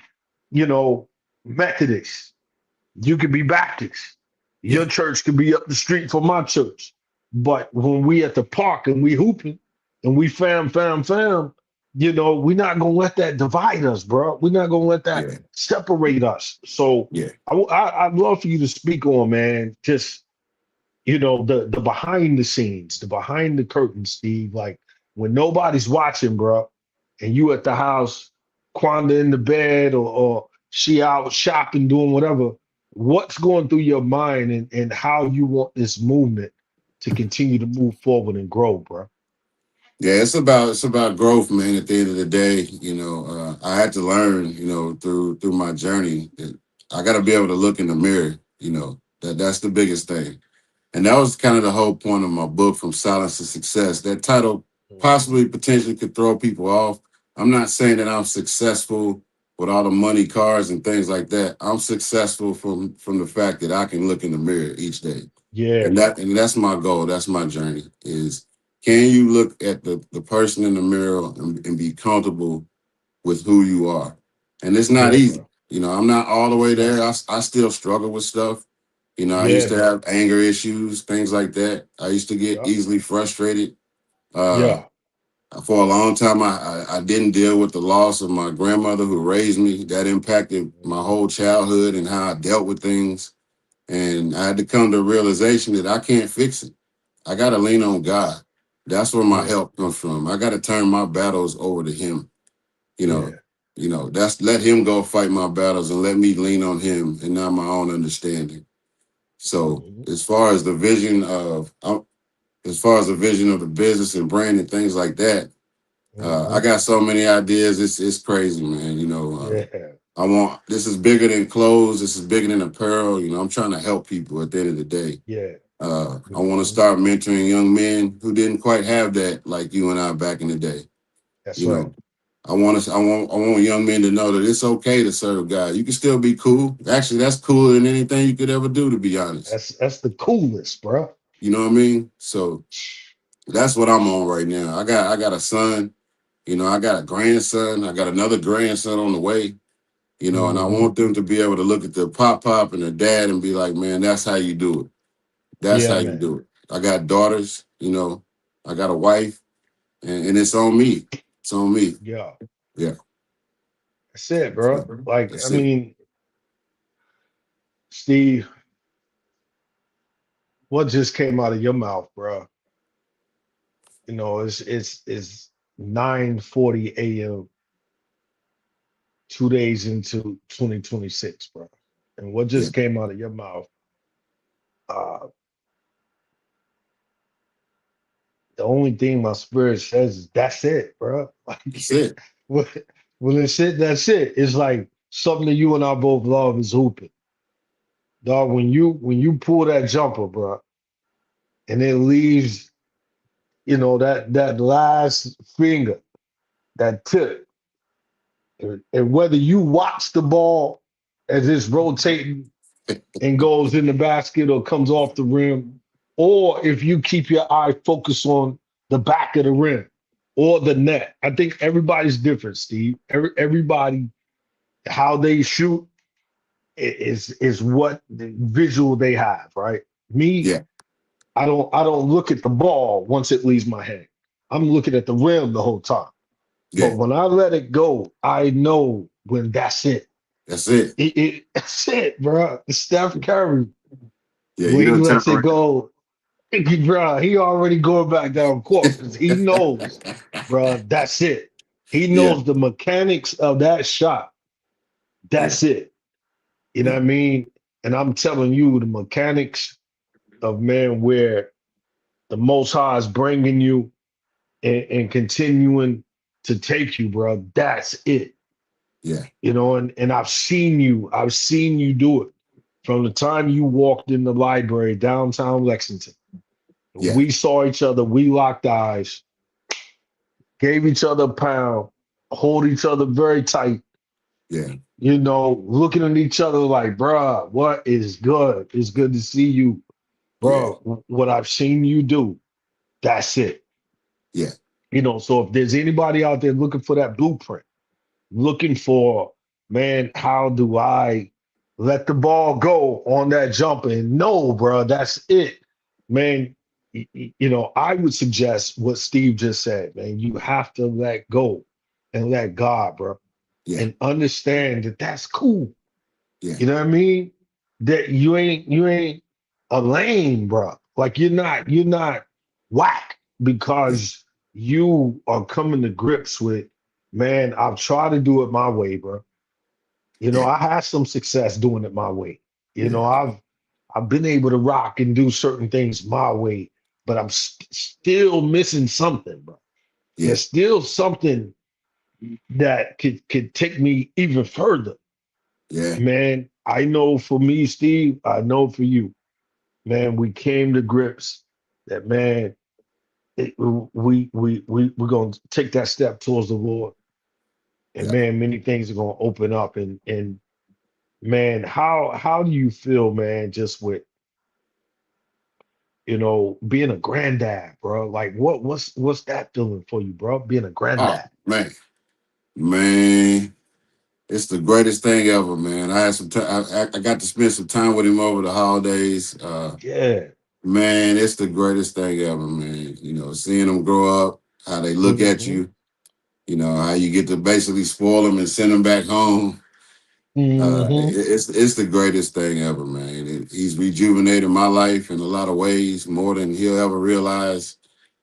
you know, Methodist. You could be Baptist. Your Yeah. church could be up the street from my church. But when we at the park and we hooping and we fam, you know, we're not gonna let that divide us, bro. We're not gonna let that Yeah. separate us. So Yeah. I'd love for you to speak on, man, just you know, the behind the scenes, the behind the curtain, Steve. Like when nobody's watching, bro, and you at the house, Quanda in the bed, or she out shopping, doing whatever. What's going through your mind, and how you want this movement to continue to move forward and grow, bro? Yeah, it's about growth, man. At the end of the day, I had to learn, through my journey that I got to be able to look in the mirror. That's the biggest thing, and that was kind of the whole point of my book, From Silence to Success. That title possibly potentially could throw people off. I'm not saying that I'm successful with all the money, cars, and things like that. I'm successful from the fact that I can look in the mirror each day. Yeah, And that's my goal. That's my journey. Is can you look at the person in the mirror and be comfortable with who you are? And it's not yeah, easy. bro. I'm not all the way there. I still struggle with stuff. I Yeah, used to man. have anger issues, things like that. I used to get Yeah, easily frustrated. Uh, yeah, for a long time, I didn't deal with the loss of my grandmother who raised me. That impacted my whole childhood and how I dealt with things. And I had to come to a realization that I can't fix it. I got to lean on God. That's where my yeah, help comes from. I got to turn my battles over to Him. You yeah. know, that's let Him go fight my battles and let me lean on Him and not my own understanding. So Mhm, as far as the vision of the business and brand and things like that, I mhm. got so many ideas. It's crazy, man. Yeah, This is bigger than clothes. This is bigger than apparel. I'm trying to help people at the end of the day. yeah. I want to Mhm. start mentoring young men who didn't quite have that, like you and I back in the day. That's You right. know, I want young men to know that it's okay to serve God. You can still be cool. Actually, that's cooler than anything you could ever do, to be honest. That's the coolest, bro. You know what I mean? So that's what I'm on right now. I got a son. I got a grandson. I got another grandson on the way. And I Hmm. want them to be able to look at their pop and their dad and be like, man, that's how you do it. That's Yeah, how you man. do it. I got daughters, I got a wife, and it's on me. It's on me. Yeah. Yeah. That's it, bro. Like, I That's it. mean, Steve, what just came out of your mouth, bro? You know, it's 9:40 a.m. 2 days into 2026, bro. And what Yeah. just came out of your mouth, uh, the only thing my spirit says is that's it, bro. That's Like, it. when it's it, that's it. It's like something that you and I both love is hooping. Dog, when you pull that jumper, bro, and it leaves, you know, that last finger, that tip, and whether you watch the ball as it's rotating and goes in the basket or comes off the rim, or if you keep your eye focused on the back of the rim or the net. I think everybody's different, Steve. Everybody, how they shoot is what the visual they have, right? Me, Yeah. I don't look at the ball once it leaves my hand. I'm looking at the rim the whole time. Yeah. But when I let it go, I know when that's it. That's it. That's it, bro. Steph Curry, Yeah. You when he don't turn lets it go, bro, he already going back down court because he knows, around. bro, that's it. He Yeah. knows the mechanics of that shot. That's it. You know Yeah. what I mean? And I'm telling you, the mechanics of man, where the Most High is bringing you and continuing to take you, bro. That's it. Yeah. You know, and I've seen you do it from the time you walked in the library downtown Lexington. Yeah. We saw each other, we locked eyes, gave each other a pound, hold each other very tight, Yeah. you know, looking at each other like, bruh, what is good? It's good to see you, Yeah. bro. What I've seen you do, that's it. Yeah. You know, so if there's anybody out there looking for that blueprint, looking for, man, how do I let the ball go on that jump? And no, bro, that's it, man. You know, I would suggest what Steve just said, man. You have to let go and let God, bro, Yeah. and understand that that's cool. Yeah. You know what I mean? That you ain't a lame, bro. Like you're not whack Yeah. because you are coming to grips with, man, I've tried to do it my way, bro. You know, Yeah. I had some success doing it my way. You Yeah. know, I've been able to rock and do certain things my way, but I'm still missing something, bro. Yeah. There's still something that could take me even further. Yeah. Man, I know for me, Steve, I know for you, man, we came to grips that, man, we're gonna take that step towards the Lord, and Yeah. man, many things are gonna open up. And man, how do you feel, man, just with, you know, being a granddad, bro? Like what's that feeling for you, bro? Being a Oh granddad. man. Man. It's the greatest thing ever, man. I had some time. I got to spend some time with him over the holidays. Yeah. Man, it's the greatest thing ever, man. You know, seeing them grow up, how they look at Hmm. you. You know, how you get to basically spoil them and send them back home. Hmm. It's the greatest thing ever, man. He's rejuvenated my life in a lot of ways, more than he'll ever realize.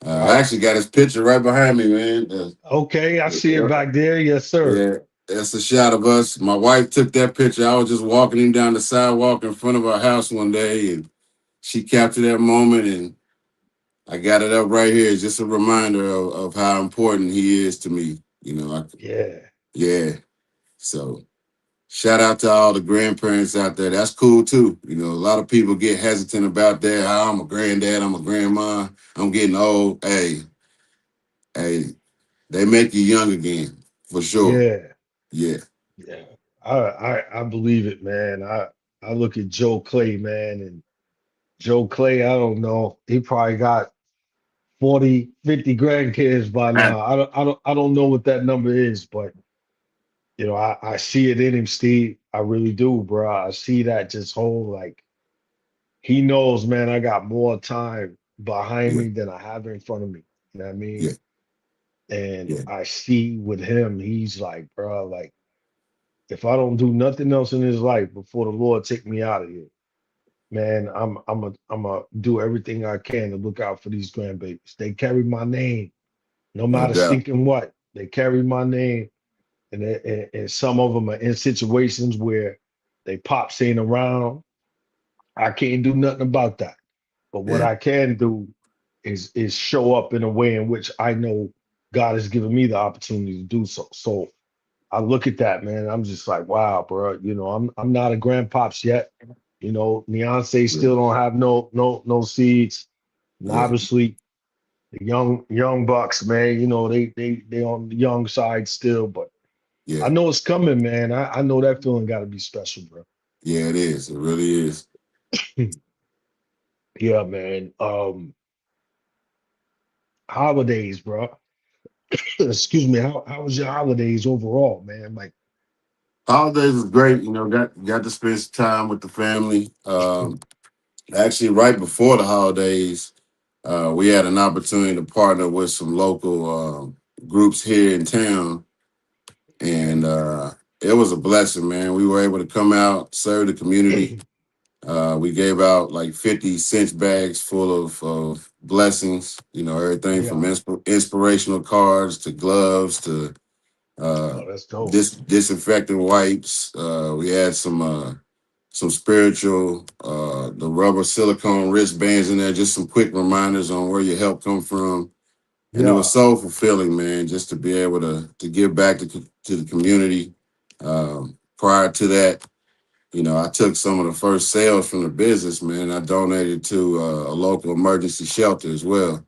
I Right. actually got his picture right behind me, man. Okay, I see it back there. Yes, sir. Yeah, that's a shot of us. My wife took that picture. I was just walking him down the sidewalk in front of our house one day, and she captured that moment, and I got it up right here. It's just a reminder of how important he is to me. You know, Yeah. yeah. So shout out to all the grandparents out there. That's cool too. You know, a lot of people get hesitant about that. How I'm a granddad, I'm a grandma, I'm getting old. Hey, they make you young again for sure. Yeah. Yeah, Yeah, I believe it, man. I look at Joe Clay, man, and Joe Clay, I don't know. He probably got 40, 50 grandkids by now. I don't know what that number is, but you know, I see it in him, Steve. I really do, bro. I see that just whole like he knows, man, I got more time behind yeah, me than I have in front of me. You know what I yeah, mean? And yeah, I see with him, he's like, bro, like if I don't do nothing else in his life before the Lord take me out of here, man, I'm a do everything I can to look out for these grandbabies. They carry my name, no no matter doubt. stinking what. They carry my name, and some of them are in situations where they pops ain't around. I can't do nothing about that. But what Yeah, I can do is show up in a way in which I know God has given me the opportunity to do so. So I look at that, man. I'm just like, wow, bro. You know, I'm not a grandpops yet. You know, Beyonce yeah, still don't have no seeds. And yeah, obviously the young bucks, man, you know, they on the young side still, but I yeah, know it's coming, man. I know that feeling gotta be special, bro. yeah. It is. It really is. Yeah, man. Holidays, bro. Excuse me. How was your holidays overall, man? Like, Holidays was great. You know, got to spend some time with the family. Actually, right before the holidays, we had an opportunity to partner with some local groups here in town, and it was a blessing, man. We were able to come out, serve the community. We gave out like 50 cent bags full of blessings. You know, everything from yeah, inspirational cards to gloves to Oh, that's dope. Disinfectant wipes. We had some spiritual, the rubber silicone wristbands in there, just some quick reminders on where your help come from. And it Yeah. was so fulfilling, man, just to be able to give back to the community. Prior to that, I took some of the first sales from the business, man. I donated to a local emergency shelter as well. Good.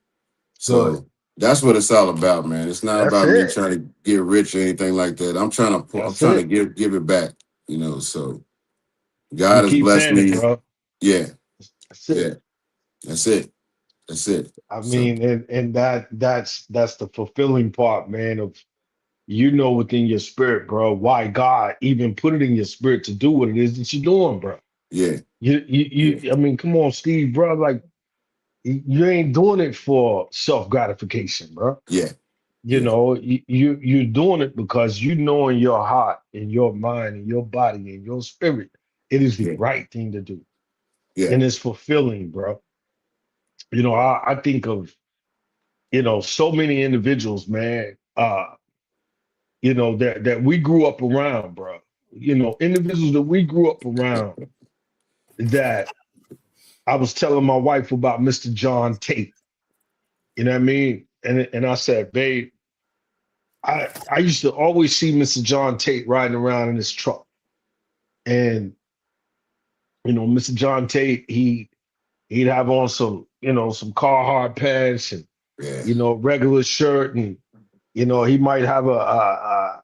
So that's what it's all about, man. It's not That's about me it. trying to get rich or anything like that. I'm trying That's to it. give it back, So You God has keep blessed saying it, me. bro. Yeah, That's yeah. it. That's it. That's it. I So mean, and that's the fulfilling part, man, of within your spirit, bro, why God even put it in your spirit to do what it is that you're doing, bro. yeah, yeah, I mean, come on, Steve, bro. Like you ain't doing it for self gratification, bro. yeah, yeah, You're doing it because you know in your heart, in your mind, in your body, in your spirit, it is the yeah, right thing to do, yeah, and it's fulfilling, bro. I think of so many individuals, man. That we grew up around, bro. Individuals that we grew up around that I was telling my wife about Mr. John Tate. You know what I mean? And I said, babe, I used to always see Mr. John Tate riding around in his truck. And, Mr. John Tate, he'd have on some Carhartt pants and, yeah, regular shirt. And, he might have a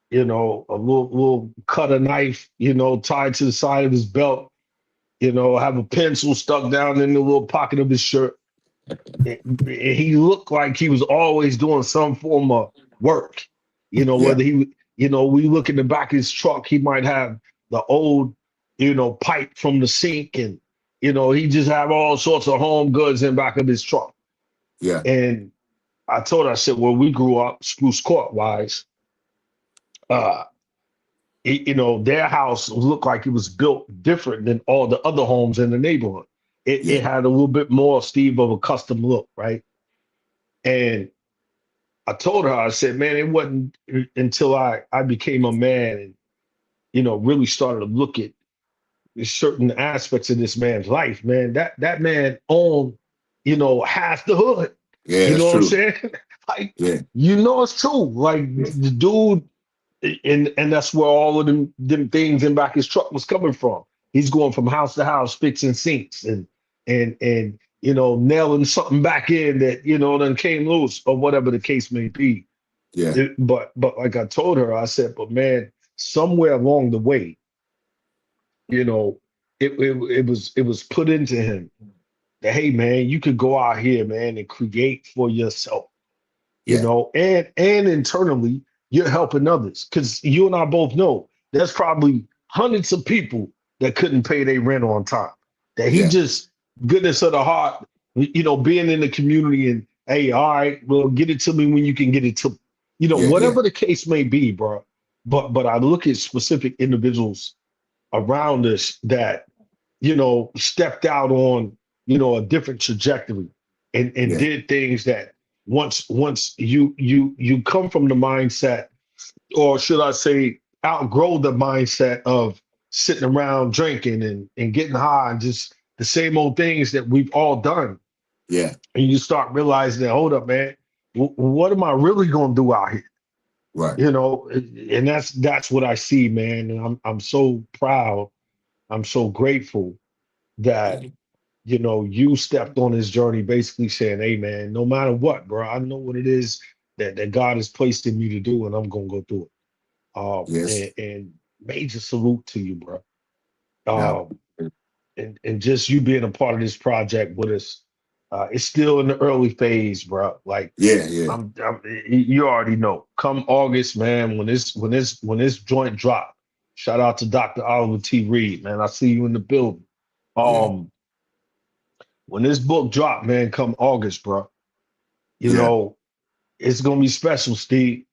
little cutter knife, tied to the side of his belt, have a pencil stuck down in the little pocket of his shirt. He looked like he was always doing some form of work. yeah, Whether we look in the back of his truck, he might have the old, pipe from the sink, and he just have all sorts of home goods in the back of his truck. yeah, And I told her, I said, well, we grew up Spruce Court wise. Uh, their house looked like it was built different than all the other homes in the neighborhood. It yeah, had a little bit more, Steve, of a custom look, right? And I told her, I said, man, it wasn't until I became a man and, really started to look at certain aspects of this man's life, man. That man owned, half the hood. yeah. You That's know what I'm true. saying? Like, Yeah, it's true. Like the dude, and that's where all of them things in back his truck was coming from. He's going from house to house fixing sinks and nailing something back in that then came loose or whatever the case may be. yeah, But like I told her, I said, but man, somewhere along the way, you know, it was put into him that, hey man, you could go out here, man, and create for yourself, yeah, and internally you're helping others, because you and I both know there's probably hundreds of people that couldn't pay their rent on time. That he yeah, just, goodness of the heart, being in the community and, hey, all right, well, get it to me when you can get it to me. yeah, yeah, Whatever the case may be, bro. But I look at specific individuals around us that stepped out on a different trajectory and yeah, did things that once you come from the mindset, or should I say outgrow the mindset of sitting around drinking and getting high and just the same old things that we've all done, yeah. and you start realizing that, hold up, man, what am I really going to do out here? Right. And that's what I see, man. And I'm so proud, I'm so grateful that you stepped on this journey, basically saying, hey man, no matter what, bro, I know what it is that God has placed in me to do, and I'm gonna go through it. Yes. And major salute to you, bro. Yeah. Um, and just you being a part of this project with us. It's still in the early phase, bro. Like Yeah. Yeah. you already know. Come August, man, when this joint drop, shout out to Dr. Oliver T. Reed, man. I see you in the building. Yeah. Um, when this book drop, man, come August, bro, you Yeah. know, it's gonna be special, Steve.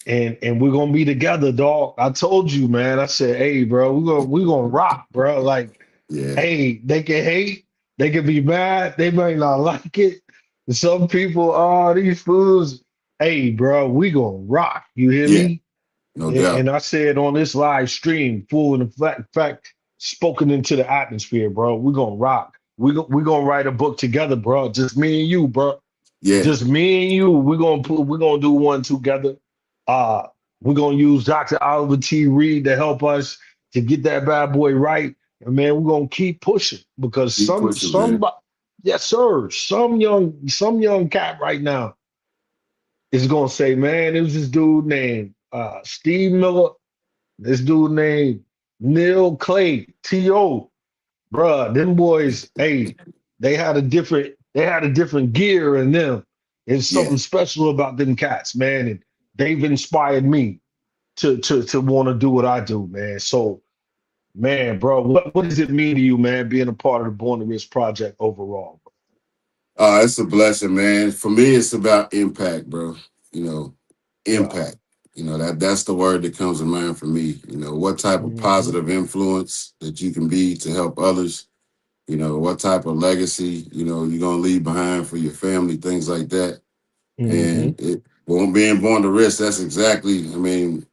And we're gonna be together, dog. I told you, man. I said, hey, bro, we're gonna rock, bro. Like, Yeah. hey, they can hate, they can be mad, they might not like it. Some people, these fools, Hey, bro, we gonna rock. You hear Yeah, me? no And, doubt. and I said on this live stream, full in fact, spoken into the atmosphere, bro. We gonna rock. We gonna write a book together, bro. Just me and you, bro. Yeah, Just me and you. We're gonna do one together. Uh, we're gonna use Dr. Oliver T. Reed to help us to get that bad boy right. And man, we're gonna keep pushing because keep pushing, man. yes, sir. Some young cat right now is gonna say, man, it was this dude named Steve Miller, this dude named Neil Clay, T.O. Bruh, them boys, hey, they had a different gear in them. There's Yeah. something special about them cats, man. And they've inspired me to want to do what I do, man. So, man, bro, what does it mean to you, man, being a part of the Born to Risk project overall? It's a blessing, man. For me, it's about impact, bro. You know, Yeah. impact. That's the word that comes to mind for me. What type of Hmm. positive influence that you can be to help others. What type of legacy, you're gonna leave behind for your family, things like that. Hmm. And being born to risk, that's exactly, I mean,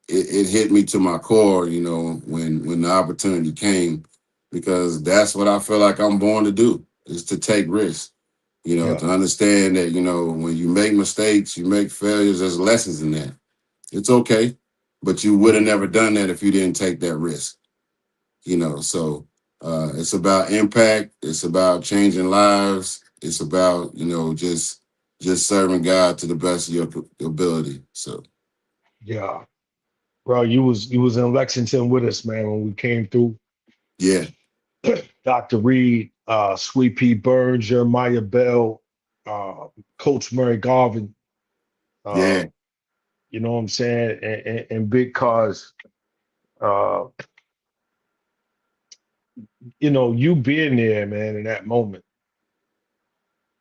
it hit me to my core, when the opportunity came, because that's what I feel like I'm born to do, is to take risks. Yeah. To understand that, when you make mistakes, you make failures, there's lessons in that. It's okay, but you would have never Hmm. done that if you didn't take that risk. So it's about impact. It's about changing lives. It's about, just serving God to the best of your ability. So Yeah. Bro, you was in Lexington with us, man, when we came through. yeah, Dr. Reed, Sweet Pea Burns, Jeremiah Bell, Coach Murray Garvin, uh, yeah, you know what I'm saying? And Big Cuz, uh, you being there, man, in that moment.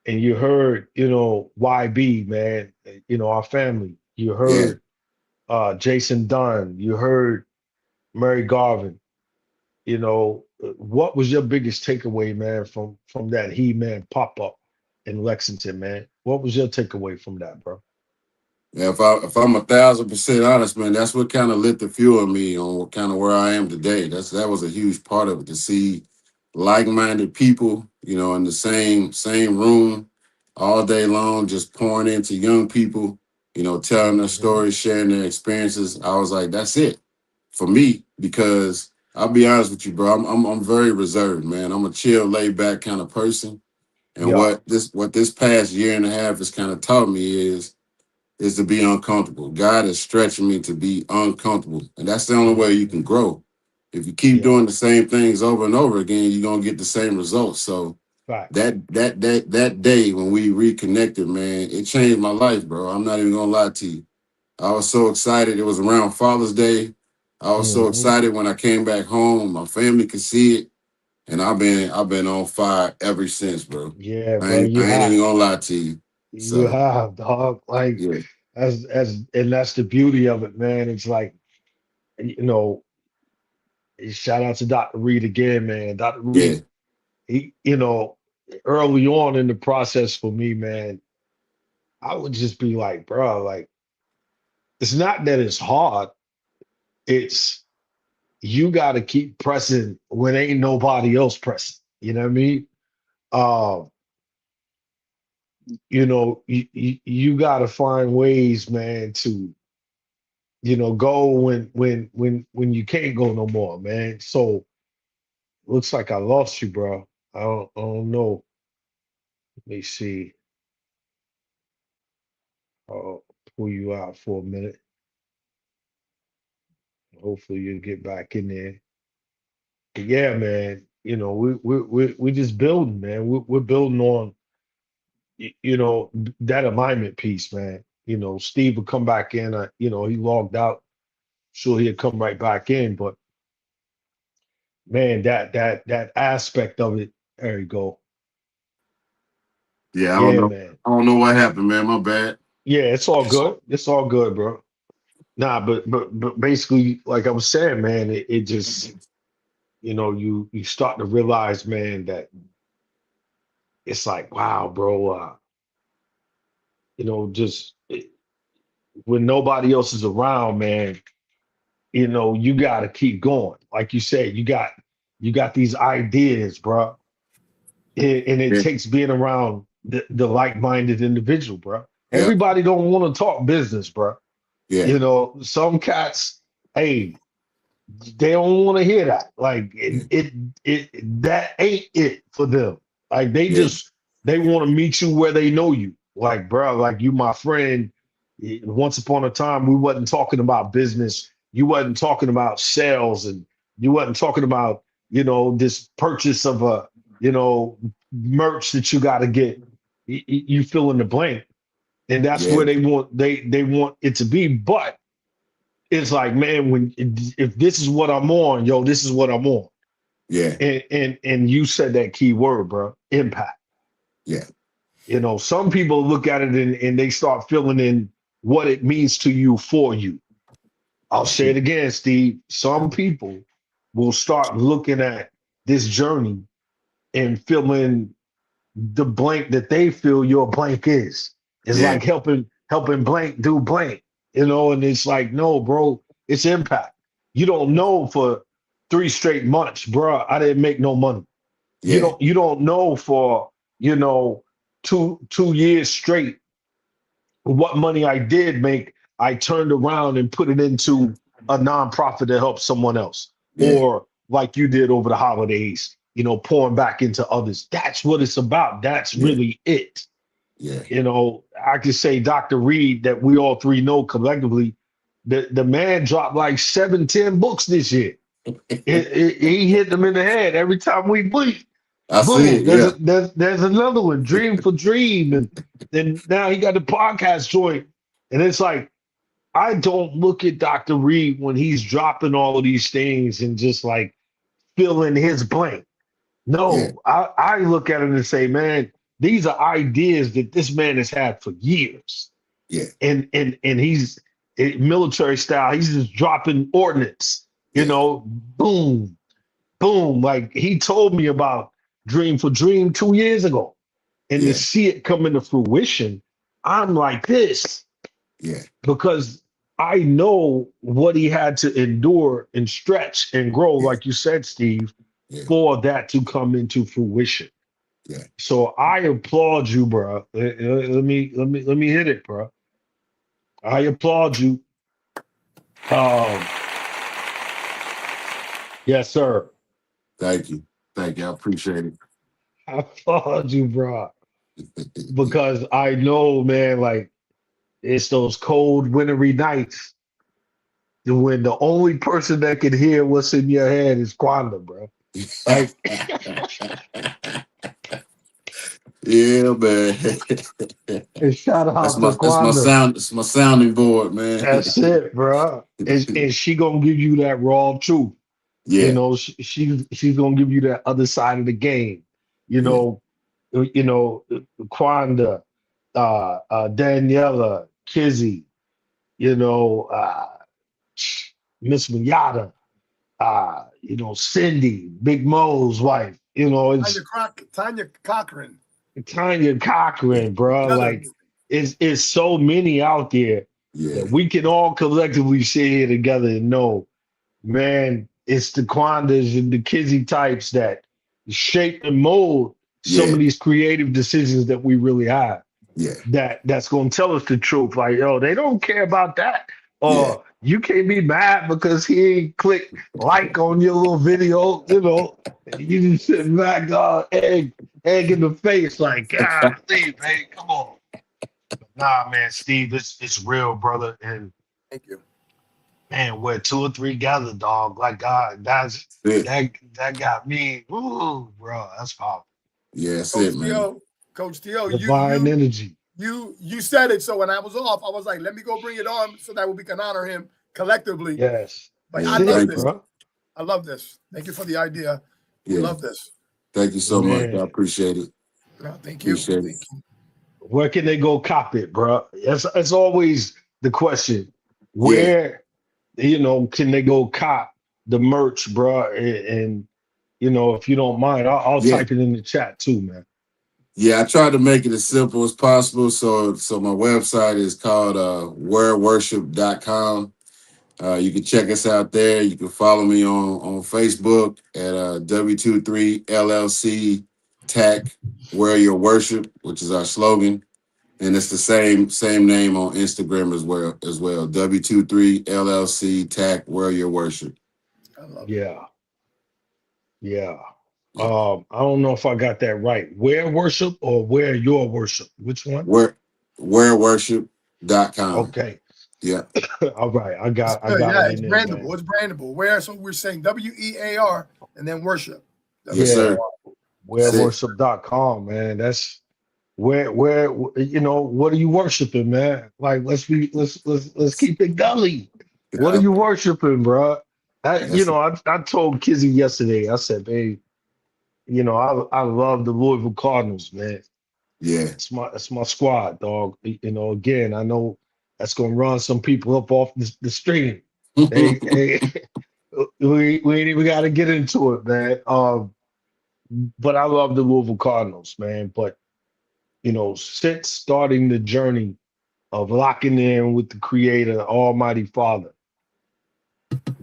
And you heard, YB, man, our family. You yeah. heard Jason Dunn, you heard Murray Garvin. What was your biggest takeaway, man, from that He-Man pop-up in Lexington, man? What was your takeaway from that, bro? Yeah, if I'm 1,000% honest, man, that's what kind of lit the fuel in me on what kind of where I am today. That was a huge part of it, to see like-minded people, in the same room all day long, just pouring into young people, telling their Hmm. stories, sharing their experiences. I was like, that's it for me, because I'll be honest with you, bro. I'm very reserved, man. I'm a chill, laid back kind of person. And Yeah. what this past year and a half has kind of taught me is to be uncomfortable. God is stretching me to be uncomfortable. And that's the only way you can Hmm. grow. If you keep Yeah. doing the same things over and over again, you're gonna get the same results. So Facts. that day when we reconnected, man, it changed my life, bro. I'm not even gonna lie to you. I was so excited. It was around Father's Day. I was so Hmm. excited when I came back home. My family could see it. And I've been on fire ever since, bro. Yeah, I bro, ain't, you I ain't even have. gonna lie to you. You So have, dog. Like, yeah, and that's the beauty of it, man. It's like, you know, shout out to Dr. Reed again, man. Dr. yeah. Reed, he, early on in the process for me, man, I would just be like, bro, like, it's not that it's hard. It's you got to keep pressing when ain't nobody else pressing. You know what I mean? Uh, you got to find ways, man, to go when you can't go no more, man. So looks like I lost you, bro. I don't know. Let me see. I'll pull you out for a minute. Hopefully you'll get back in there. But yeah, man. We just building, man. We're building on that alignment piece, man. Steve will come back in. He logged out. Sure, he'll come right back in. But man, that aspect of it. There you go. Yeah, I don't Yeah, know. man. I don't know what happened, man. My bad. Yeah, it's all good. It's all good, bro. Nah, but basically, like I was saying, man, it just you start to realize, man, that it's like, wow, bro. just when nobody else is around, man, you got to keep going. Like you said, you got these ideas, bro. And it Yeah. takes being around the like-minded individual, bro. Yeah. Everybody don't want to talk business, bro. Yeah. Some cats, hey, they don't want to hear that. Like that ain't it for them. Like Yeah. they want to meet you where they know you. Like, bro, like you my friend. Once upon a time, we wasn't talking about business. You wasn't talking about sales, and you wasn't talking about this purchase of a merch that you got to get. You fill in the blank, and that's Yeah. where they want it to be. But it's like, man, if this is what I'm on, yo, this is what I'm on. Yeah. And you said that key word, bro, impact. Yeah. Some people look at it and they start filling in what it means to you for you. I'll say it again, Steve. Some people will start looking at this journey and fill in the blank that they feel your blank is. It's Yeah. like helping blank do blank, and it's like, no, bro, it's impact. You don't know for 3 straight months, bro, I didn't make no money. Yeah. You don't know for, 2 years straight what money I did make. I turned around and put it into a nonprofit to help someone else. Yeah. Or like you did over the holidays, pouring back into others. That's what it's about. That's Yeah. really it. Yeah. I could say Dr. Reed, that we all three know collectively, the man dropped like 7-10 books this year. He hit them in the head every time we blink. I see Boom. it. Yeah. There's another one, Dream for Dream. And then now he got the podcast joint. And it's like, I don't look at Dr. Reed when he's dropping all of these things and just like filling his blank. No, Yeah. I look at it and say, man, these are ideas that this man has had for years. Yeah. And he's military style. He's just dropping ordnance, Yeah. boom, boom. Like he told me about Dream for Dream 2 years ago. And Yeah. to see it come into fruition, I'm like this Yeah. because I know what he had to endure and stretch and grow, Yeah. like you said, Steve, Yeah. for that to come into fruition. Yeah. So I applaud you, bro. Let me hit it, bro. I applaud you. Yes, sir. Thank you. Thank you. I appreciate it. I applaud you, bro, because I know, man, like it's those cold, wintry nights when the only person that can hear what's in your head is Quanda, bro. Like, yeah, man. and shout out That's to my Quanda. it's my sounding board, man. That's it, bro. And she gonna give you that raw truth. Yeah. She's gonna give you that other side of the game. Quanda, Daniela, Kizzy, Miss Miata, Cindy, Big Mo's wife. It's Tanya Cochran. Tanya Cochran, bro. Another- Like, it's so many out there Yeah. that we can all collectively sit here together and know, man, it's the Quandas and the Kizzy types that shape and mold some Yeah. of these creative decisions that we really have. Yeah. That's going to tell us the truth. Like, yo, they don't care about that. Or you can't be mad because he ain't click like on your little video. You just sitting back, egg in the face, like, God, Steve, man, come on. Nah, man, Steve, it's real, brother. And Thank you. man, where 2 or 3 gather, dog. Like, God, that got me. Ooh, bro, that's powerful. Yeah, that's it, man. Coach T.O., Divine energy. you said it. So when I was off, I was like, let me go bring it on so that we can honor him collectively. Yes. But Yeah, I That's love it, this. bro. I love this. Thank you for the idea. Yeah. Love this. Thank you so much. Man. I appreciate it. No, thank you. Appreciate it. Thank you. Where can they go cop it, bro? It's always the question. Where, can they go cop the merch, bro? And if you don't mind, I'll Yeah. type it in the chat too, man. Yeah, I tried to make it as simple as possible. So my website is called wearworship.com. You can check us out there. You can follow me on Facebook at W23 LLC TAC Wear Your Worship, which is our slogan. And it's the same name on Instagram as well. W23 LLC TAC Wear Your Worship. I love it. Yeah. Yeah. Yeah. I don't know if I got that right. Where worship or where your worship? Which one? Wearworship.com. Okay. Yeah. All right. I got Yeah, it it's in there, brandable. man. It's brandable. Where? So we're saying WEAR and then worship. Yes, sir. Wearworship.com, man. That's where what are you worshiping, man? Like let's keep it gully. What are you worshiping, bro? I told Kizzy yesterday, I said, babe, I love the Louisville Cardinals, man. Yeah. It's my squad, dog. Again, I know that's gonna run some people up off the stream. Hey, we ain't even got to get into it, man. But I love the Louisville Cardinals, man. But since starting the journey of locking in with the Creator, Almighty Father,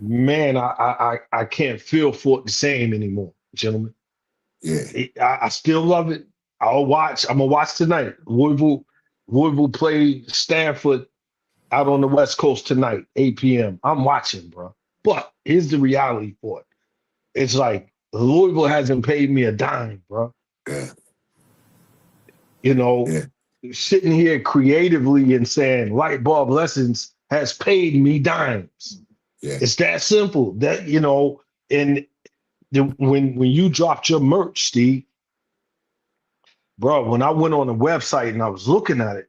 man, I can't feel for it the same anymore, gentlemen. Yeah. I still love it. I'll watch. I'm gonna watch tonight. Louisville play Stanford out on the West Coast tonight, 8 p.m. I'm watching, bro. But here's the reality for it. It's like Louisville hasn't paid me a dime, bro. Yeah. Sitting here creatively and saying Light Bulb Lessons has paid me dimes. Yeah. It's that simple. That and when you dropped your merch, Steve, bro, when I went on the website and I was looking at it,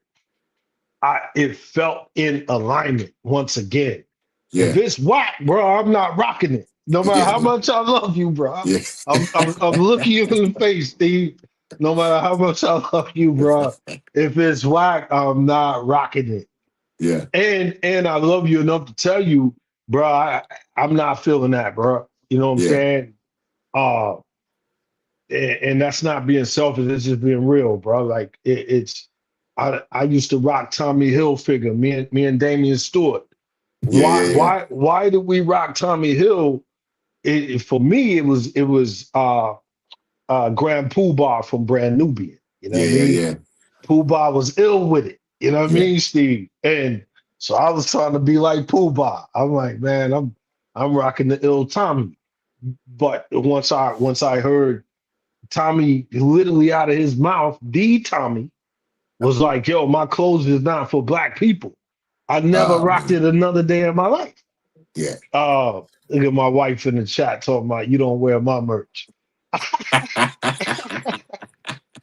it felt in alignment once again. Yeah. If it's whack, bro, I'm not rocking it. No matter how much I love you, bro. Yeah. I'm looking you in the face, Steve. No matter how much I love you, bro. If it's whack, I'm not rocking it. Yeah. And I love you enough to tell you, bro, I'm not feeling that, bro. You know what I'm saying? And that's not being selfish. It's just being real, bro. Like I used to rock Tommy Hilfiger, me and Damian Stewart. Why did we rock Tommy Hill? For me, it was Grand Poobah from Brand Nubian. You know what I mean? Yeah. Poobah was ill with it. You know what I mean, Steve? And so I was trying to be like Poobah. I'm like, man, I'm rocking the ill Tommy. But once I heard Tommy literally out of his mouth, the Tommy was like, yo, my clothes is not for black people. I never rocked it another day in my life. Yeah. Look at my wife in the chat talking about you don't wear my merch.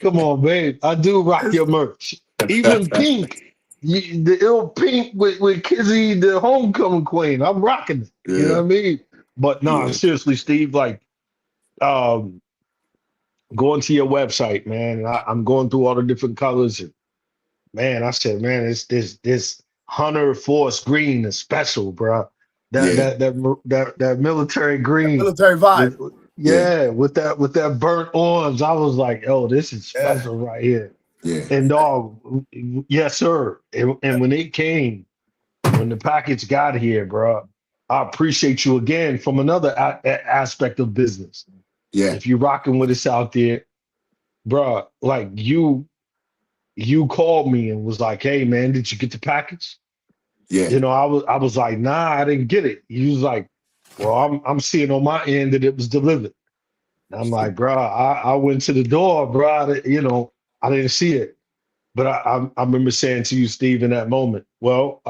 Come on, babe. I do rock your merch. Even pink. The ill pink with Kizzy, the homecoming queen. I'm rocking it. Yeah. You know what I mean? But seriously, Steve, like going to your website, man. I'm going through all the different colors. And man, I said, man, it's this Hunter Force green is special, bro. That military green. Military vibe. With that burnt orange. I was like, oh, this is special right here. Yeah. And yes, sir. And when it came, when the package got here, bro, I appreciate you again from another aspect of business. Yeah. If you're rocking with us out there, bro, like you called me and was like, hey man, did you get the package? Yeah. I was like, nah, I didn't get it. He was like, well, I'm seeing on my end that it was delivered. And I'm like, bro, I went to the door, bro. I didn't see it. But I remember saying to you, Steve, in that moment, well,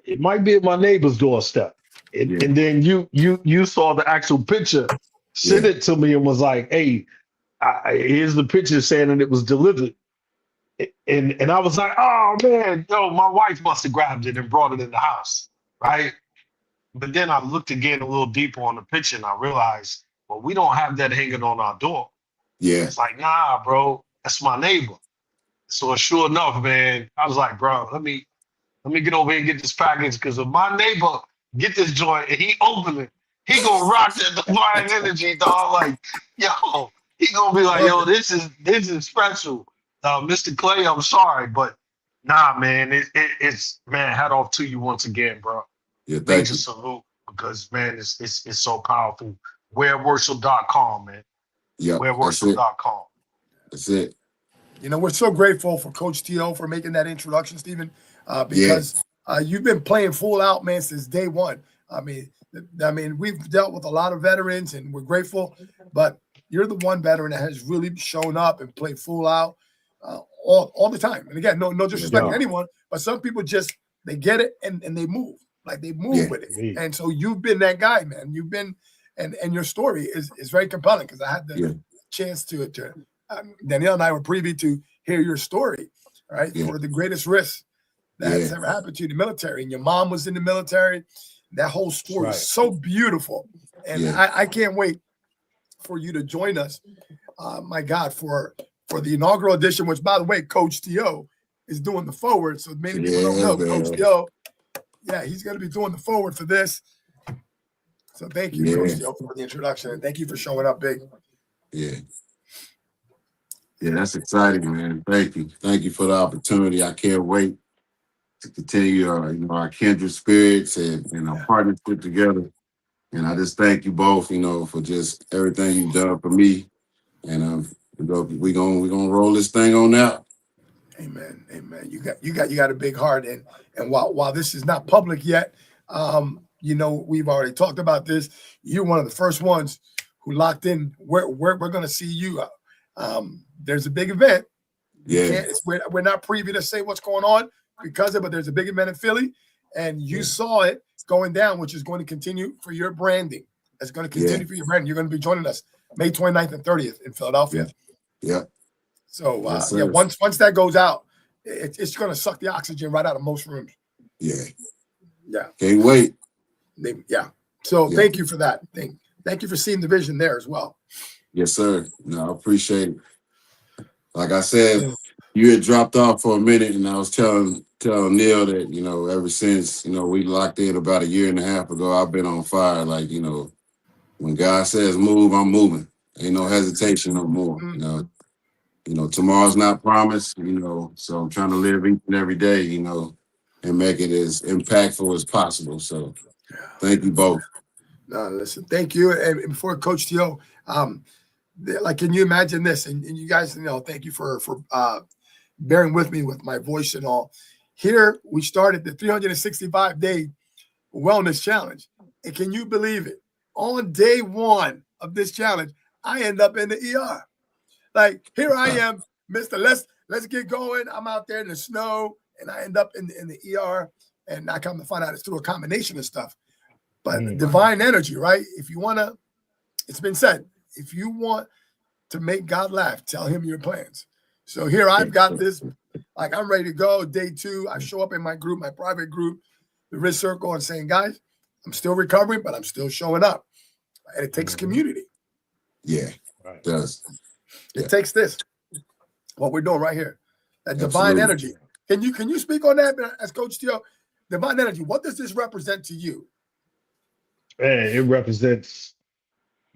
it might be at my neighbor's doorstep. And then you saw the actual picture, sent it to me and was like, hey, here's the picture saying that it was delivered. And I was like, oh man, my wife must have grabbed it and brought it in the house, right? But then I looked again a little deeper on the picture and I realized, well, we don't have that hanging on our door. Yeah. It's like, nah, bro, that's my neighbor. So sure enough, man, I was like, bro, let me get over here and get this package because if my neighbor get this joint and he open it, he gonna rock that divine energy, dog. Like, yo, He gonna be like, yo, this is special. Mr. Clay, I'm sorry, but nah, man, it's man, hat off to you once again, bro. Yeah, thank Major you. salute because man, it's so powerful. Wearworship.com, man. Yeah, that's it. Wearworship.com. That's it. You know, we're so grateful for Coach T.O. for making that introduction, Stephen, Yeah. because you've been playing full out, man, since day one. I mean, we've dealt with a lot of veterans, and we're grateful, but you're the one veteran that has really shown up and played full out all the time. And again, no disrespect to anyone, but some people just they get it and they move. Like they move with it. And so you've been that guy, man. You've been and your story is very compelling because I had the chance to Danielle and I were privy to hear your story, right? For the greatest risk that's ever happened to you in the military. And your mom was in the military. That whole story is so beautiful. And I can't wait for you to join us, my God, for the inaugural edition, which, by the way, Coach T.O. is doing the forward. So many people don't know Coach T.O. Yeah, he's going to be doing the forward for this. So thank you, Coach T.O., for the introduction. And thank you for showing up big. Yeah. Yeah, that's exciting, man. Thank you. Thank you for the opportunity. I can't wait to continue our kindred spirits and our partnership together. And I just thank you both, for just everything you've done for me. And we're gonna roll this thing on out. Amen. Amen. You got a big heart. And while this is not public yet, we've already talked about this. You're one of the first ones who locked in where we're gonna see you. There's a big event. We're not privy to say what's going on but there's a big event in Philly, and you saw it going down, which is going to continue for your branding. It's going to continue for your branding. You're going to be joining us May 29th and 30th in Philadelphia. Yeah. So once that goes out, it's going to suck the oxygen right out of most rooms. Yeah. Yeah. Can't wait. So thank you for that. Thank you for seeing the vision there as well. Yes, sir. No, I appreciate it. Like I said, you had dropped off for a minute, and I was telling Neil that, ever since, we locked in about a year and a half ago, I've been on fire. Like, when God says move, I'm moving. Ain't no hesitation no more. Tomorrow's not promised, so I'm trying to live each and every day, and make it as impactful as possible. So thank you both. No, listen, thank you. And before Coach T.O., can you imagine this? And you guys, thank you for bearing with me with my voice and all. Here we started the 365-day wellness challenge. And can you believe it? On day one of this challenge, I end up in the ER. Like, here I am, Mr. Let's get going. I'm out there in the snow, and I end up in the ER. And I come to find out it's through a combination of stuff. But divine energy, right? It's been said, if you want to make God laugh, tell him your plans. So here I've got this, like I'm ready to go. Day 2, I show up in my group, my private group, the Risk Circle, and saying, guys, I'm still recovering, but I'm still showing up. And it takes community. Yeah, it does. It takes this, what we're doing right here, that divine energy. Can you speak on that as Coach T.O.? Divine energy, what does this represent to you? Man, it represents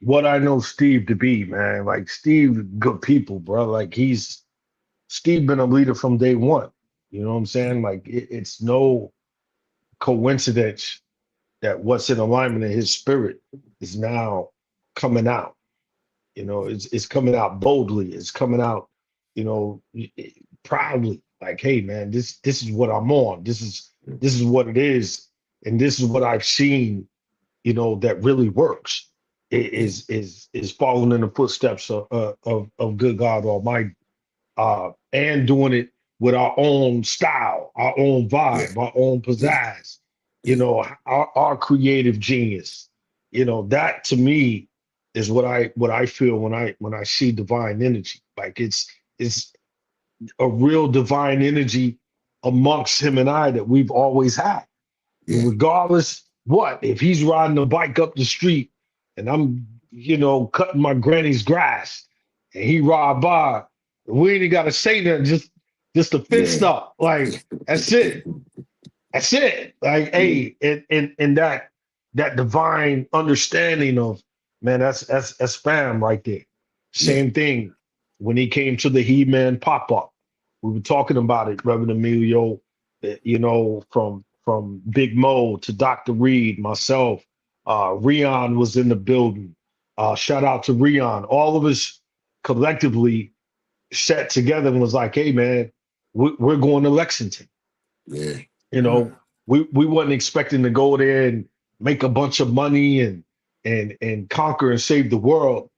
what I know Steve to be, man. Like Steve, good people, bro. Like Steve been a leader from day one. You know what I'm saying? Like it's no coincidence that what's in alignment in his spirit is now coming out. It's coming out boldly. It's coming out, proudly. Like, hey, man, this is what I'm on. This is what it is, and this is what I've seen. That really works. It is following in the footsteps of good God Almighty, and doing it with our own style, our own vibe, our own pizzazz. Our creative genius. That to me is what I feel when I see divine energy. Like it's a real divine energy amongst him and I that we've always had. Regardless what, if he's riding a bike up the street and I'm, cutting my granny's grass and he ride by, we ain't got to say nothing, just a fist up. Like, that's it. That's it. Like, hey, and that divine understanding of, man, that's fam right there. Same thing when he came to the He-Man pop-up. We were talking about it, Reverend Emilio, you know, from Big Mo to Dr. Reed, myself, Rion was in the building. Shout out to Rion. All of us collectively sat together and was like, hey, man, we're going to Lexington. Yeah. You know, we wasn't expecting to go there and make a bunch of money and conquer and save the world.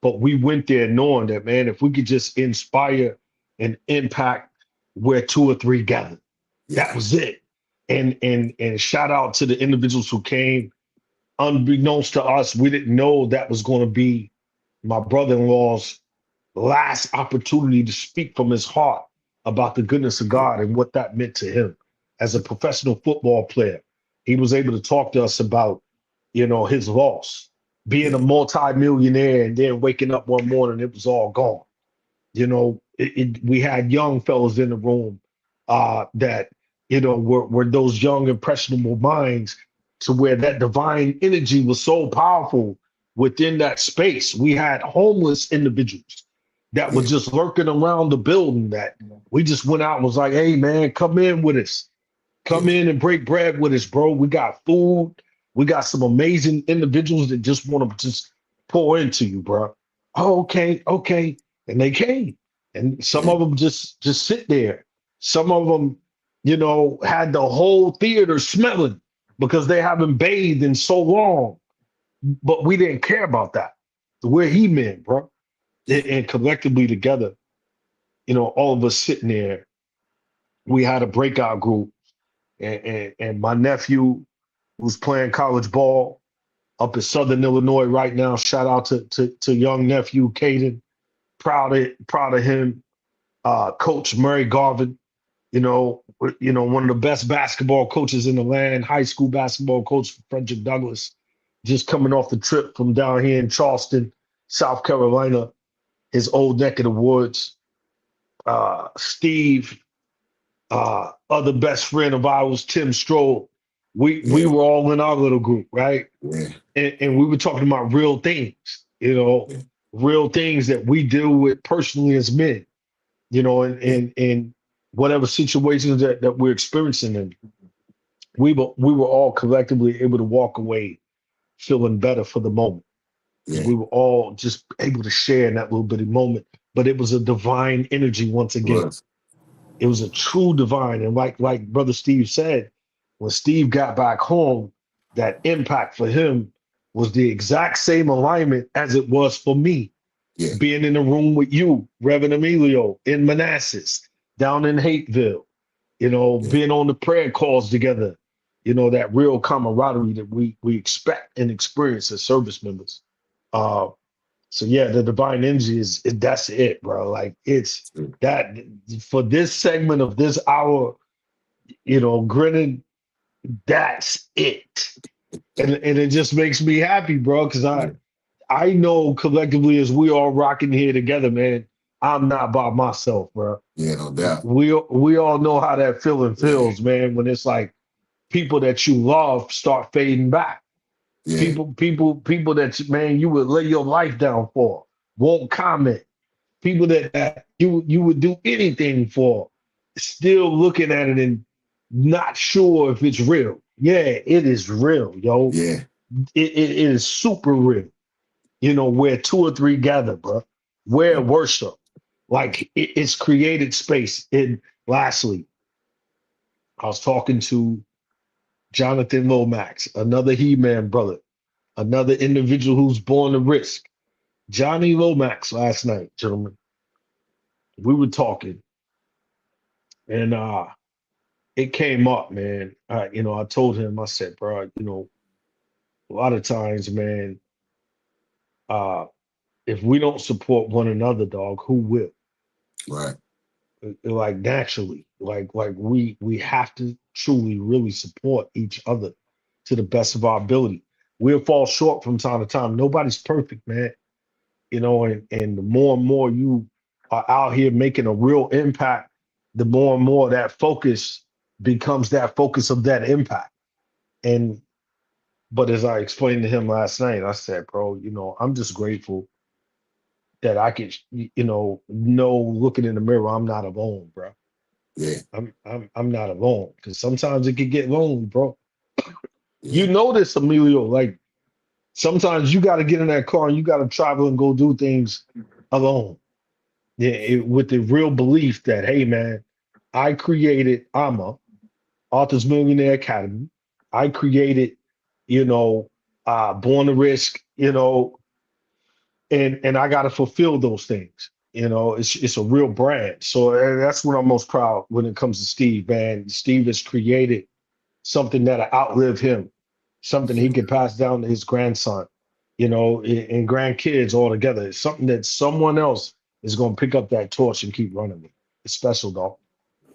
But we went there knowing that, man, if we could just inspire and impact where 2 or 3 gather, that was it. And shout out to the individuals who came. Unbeknownst to us, we didn't know that was going to be my brother-in-law's last opportunity to speak from his heart about the goodness of God and what that meant to him as a professional football player. He was able to talk to us about, you know, his loss, being a multi-millionaire and then waking up one morning, it was all gone. You know, we had young fellas in the room that, you know, were those young impressionable minds to where that divine energy was so powerful within that space. We had homeless individuals that were just lurking around the building that we just went out and was like, hey, man, come in with us. Come in and break bread with us, bro. We got food. We got some amazing individuals that just want to just pour into you, bro. Oh, okay. And they came. And some of them just sit there. Some of them, you know, had the whole theater smelling because they haven't bathed in so long. But we didn't care about that. We're He-Men, bro. And collectively together, you know, all of us sitting there, we had a breakout group. And my nephew who's playing college ball up in Southern Illinois right now. Shout out to young nephew Caden. Proud of him. Coach Murray Garvin, you know, one of the best basketball coaches in the land, high school basketball coach Frederick Douglass, just coming off the trip from down here in Charleston, South Carolina, his old neck of the woods. Steve, other best friend of ours, Tim Stroll. We were all in our little group, right? Yeah. And we were talking about real things, you know, real things that we deal with personally as men, you know, and whatever situations that we're experiencing in. We were all collectively able to walk away feeling better for the moment. Yeah. We were all just able to share in that little bitty moment. But it was a divine energy once again. It was a true divine. And like Brother Steve said, when Steve got back home, that impact for him was the exact same alignment as it was for me. Yeah. Being in the room with you, Reverend Emilio, in Manassas, down in Hateville, you know, being on the prayer calls together, you know, that real camaraderie that we expect and experience as service members. So yeah, the divine energy is that's it, bro. Like it's that for this segment of this hour, you know, grinning, that's it. And it just makes me happy, bro, because I know collectively as we all rocking here together, man, I'm not by myself, bro. Yeah, no doubt. We all know how that feeling feels, man, when it's like people that you love start fading back. Yeah. People that, man, you would lay your life down for, won't comment. People that you would do anything for, still looking at it and not sure if it's real. Yeah, it is real, yo. Yeah. It is super real. You know, where 2 or 3 gather, bro. Where worship. Like it's created space. And lastly, I was talking to Jonathan Lomax, another He-Man brother, another individual who's born to risk. Johnny Lomax last night, gentlemen. We were talking, and it came up, man. You know, I told him, I said, bro, you know, a lot of times, man, if we don't support one another, dog, who will? Right. Like naturally, like we have to truly really support each other to the best of our ability. We'll fall short from time to time. Nobody's perfect, man. You know, and the more and more you are out here making a real impact, the more and more that focus becomes that focus of that impact. And but as I explained to him last night, I said, bro, you know, I'm just grateful that I could, know looking in the mirror, I'm not alone, bro. Yeah. I'm not alone because sometimes it can get lonely, bro. Yeah. You know this, Emilio. Like sometimes you got to get in that car and you got to travel and go do things alone. Yeah, with the real belief that, hey, man, I created AMA, Authors Millionaire Academy. I created, Born to Risk, and I got to fulfill those things. It's a real brand. So that's what I'm most proud when it comes to Steve, man. Steve has created something that'll outlive him, something he can pass down to his grandson, and grandkids all together. It's something that someone else is going to pick up that torch and keep running with. It's special, dog.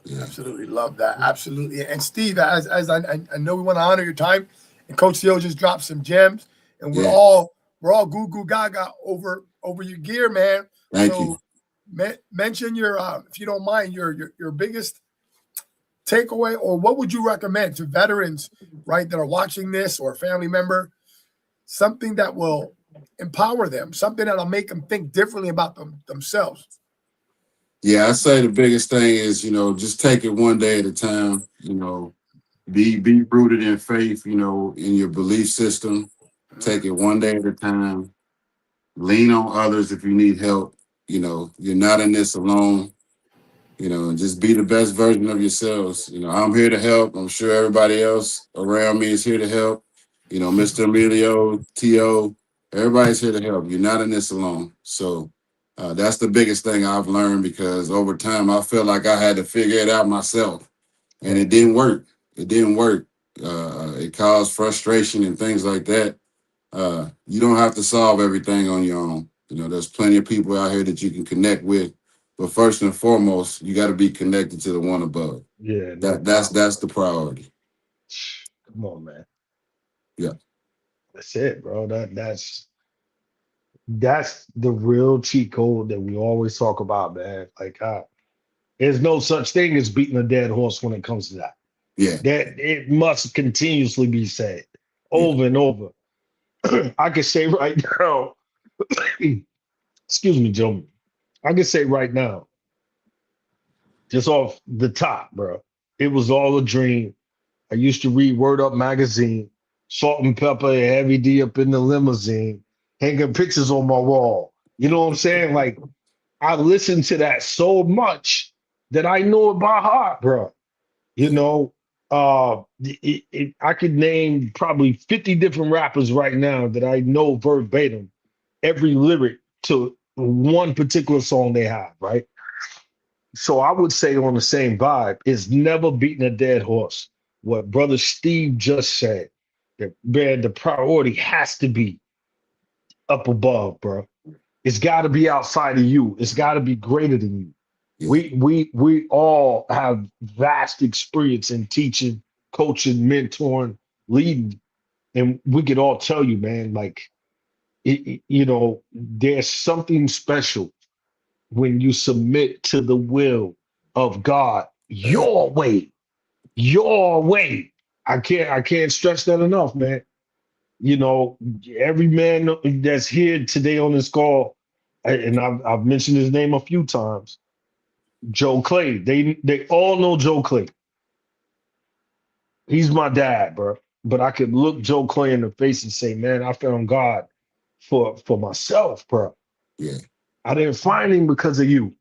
Yeah. Absolutely love that. Absolutely. And Steve, as I know we want to honor your time, and Coach Theo just dropped some gems, and we're Yeah. all goo goo gaga over your gear, man. Thank So you. mention your if you don't mind your biggest takeaway, or what would you recommend to veterans, right, that are watching this, or a family member, something that will empower them, something that'll make them think differently about themselves. Yeah, I say the biggest thing is, just take it one day at a time, be rooted in faith, in your belief system. Take it one day at a time. Lean on others if you need help. You're not in this alone. And just be the best version of yourselves. I'm here to help. I'm sure everybody else around me is here to help. Mr. Emilio, T.O., everybody's here to help. You're not in this alone. So that's the biggest thing I've learned, because over time I felt like I had to figure it out myself, and it didn't work. It didn't work. It caused frustration and things like that. You don't have to solve everything on your own. There's plenty of people out here that you can connect with. But first and foremost, you got to be connected to the one above. Yeah, That's the priority. come on, man. Yeah. That's it, bro. That's the real cheat code that we always talk about, man. Like, there's no such thing as beating a dead horse when it comes to that. Yeah. That it must continuously be said over and over. I can say right now, excuse me, gentlemen. I can say right now, just off the top, bro, it was all a dream. I used to read Word Up magazine, Salt and Pepper and Heavy D up in the limousine, hanging pictures on my wall. You know what I'm saying? Like, I listened to that so much that I know it by heart, bro. I could name probably 50 different rappers right now that I know verbatim every lyric to one particular song they have, right? So I would say on the same vibe, it's never beating a dead horse. What Brother Steve just said, that man, the priority has to be up above, bro. It's got to be outside of you. It's got to be greater than you. Yeah. We all have vast experience in teaching, coaching, mentoring, leading, and we could all tell you, man, like there's something special when you submit to the will of God, your way, your way. I can't stress that enough, man. Every man that's here today on this call, and I've mentioned his name a few times, Joe Clay. They all know Joe Clay. He's my dad, bro. But I could look Joe Clay in the face and say, man, I found God for myself, bro. Yeah. I didn't find him because of you.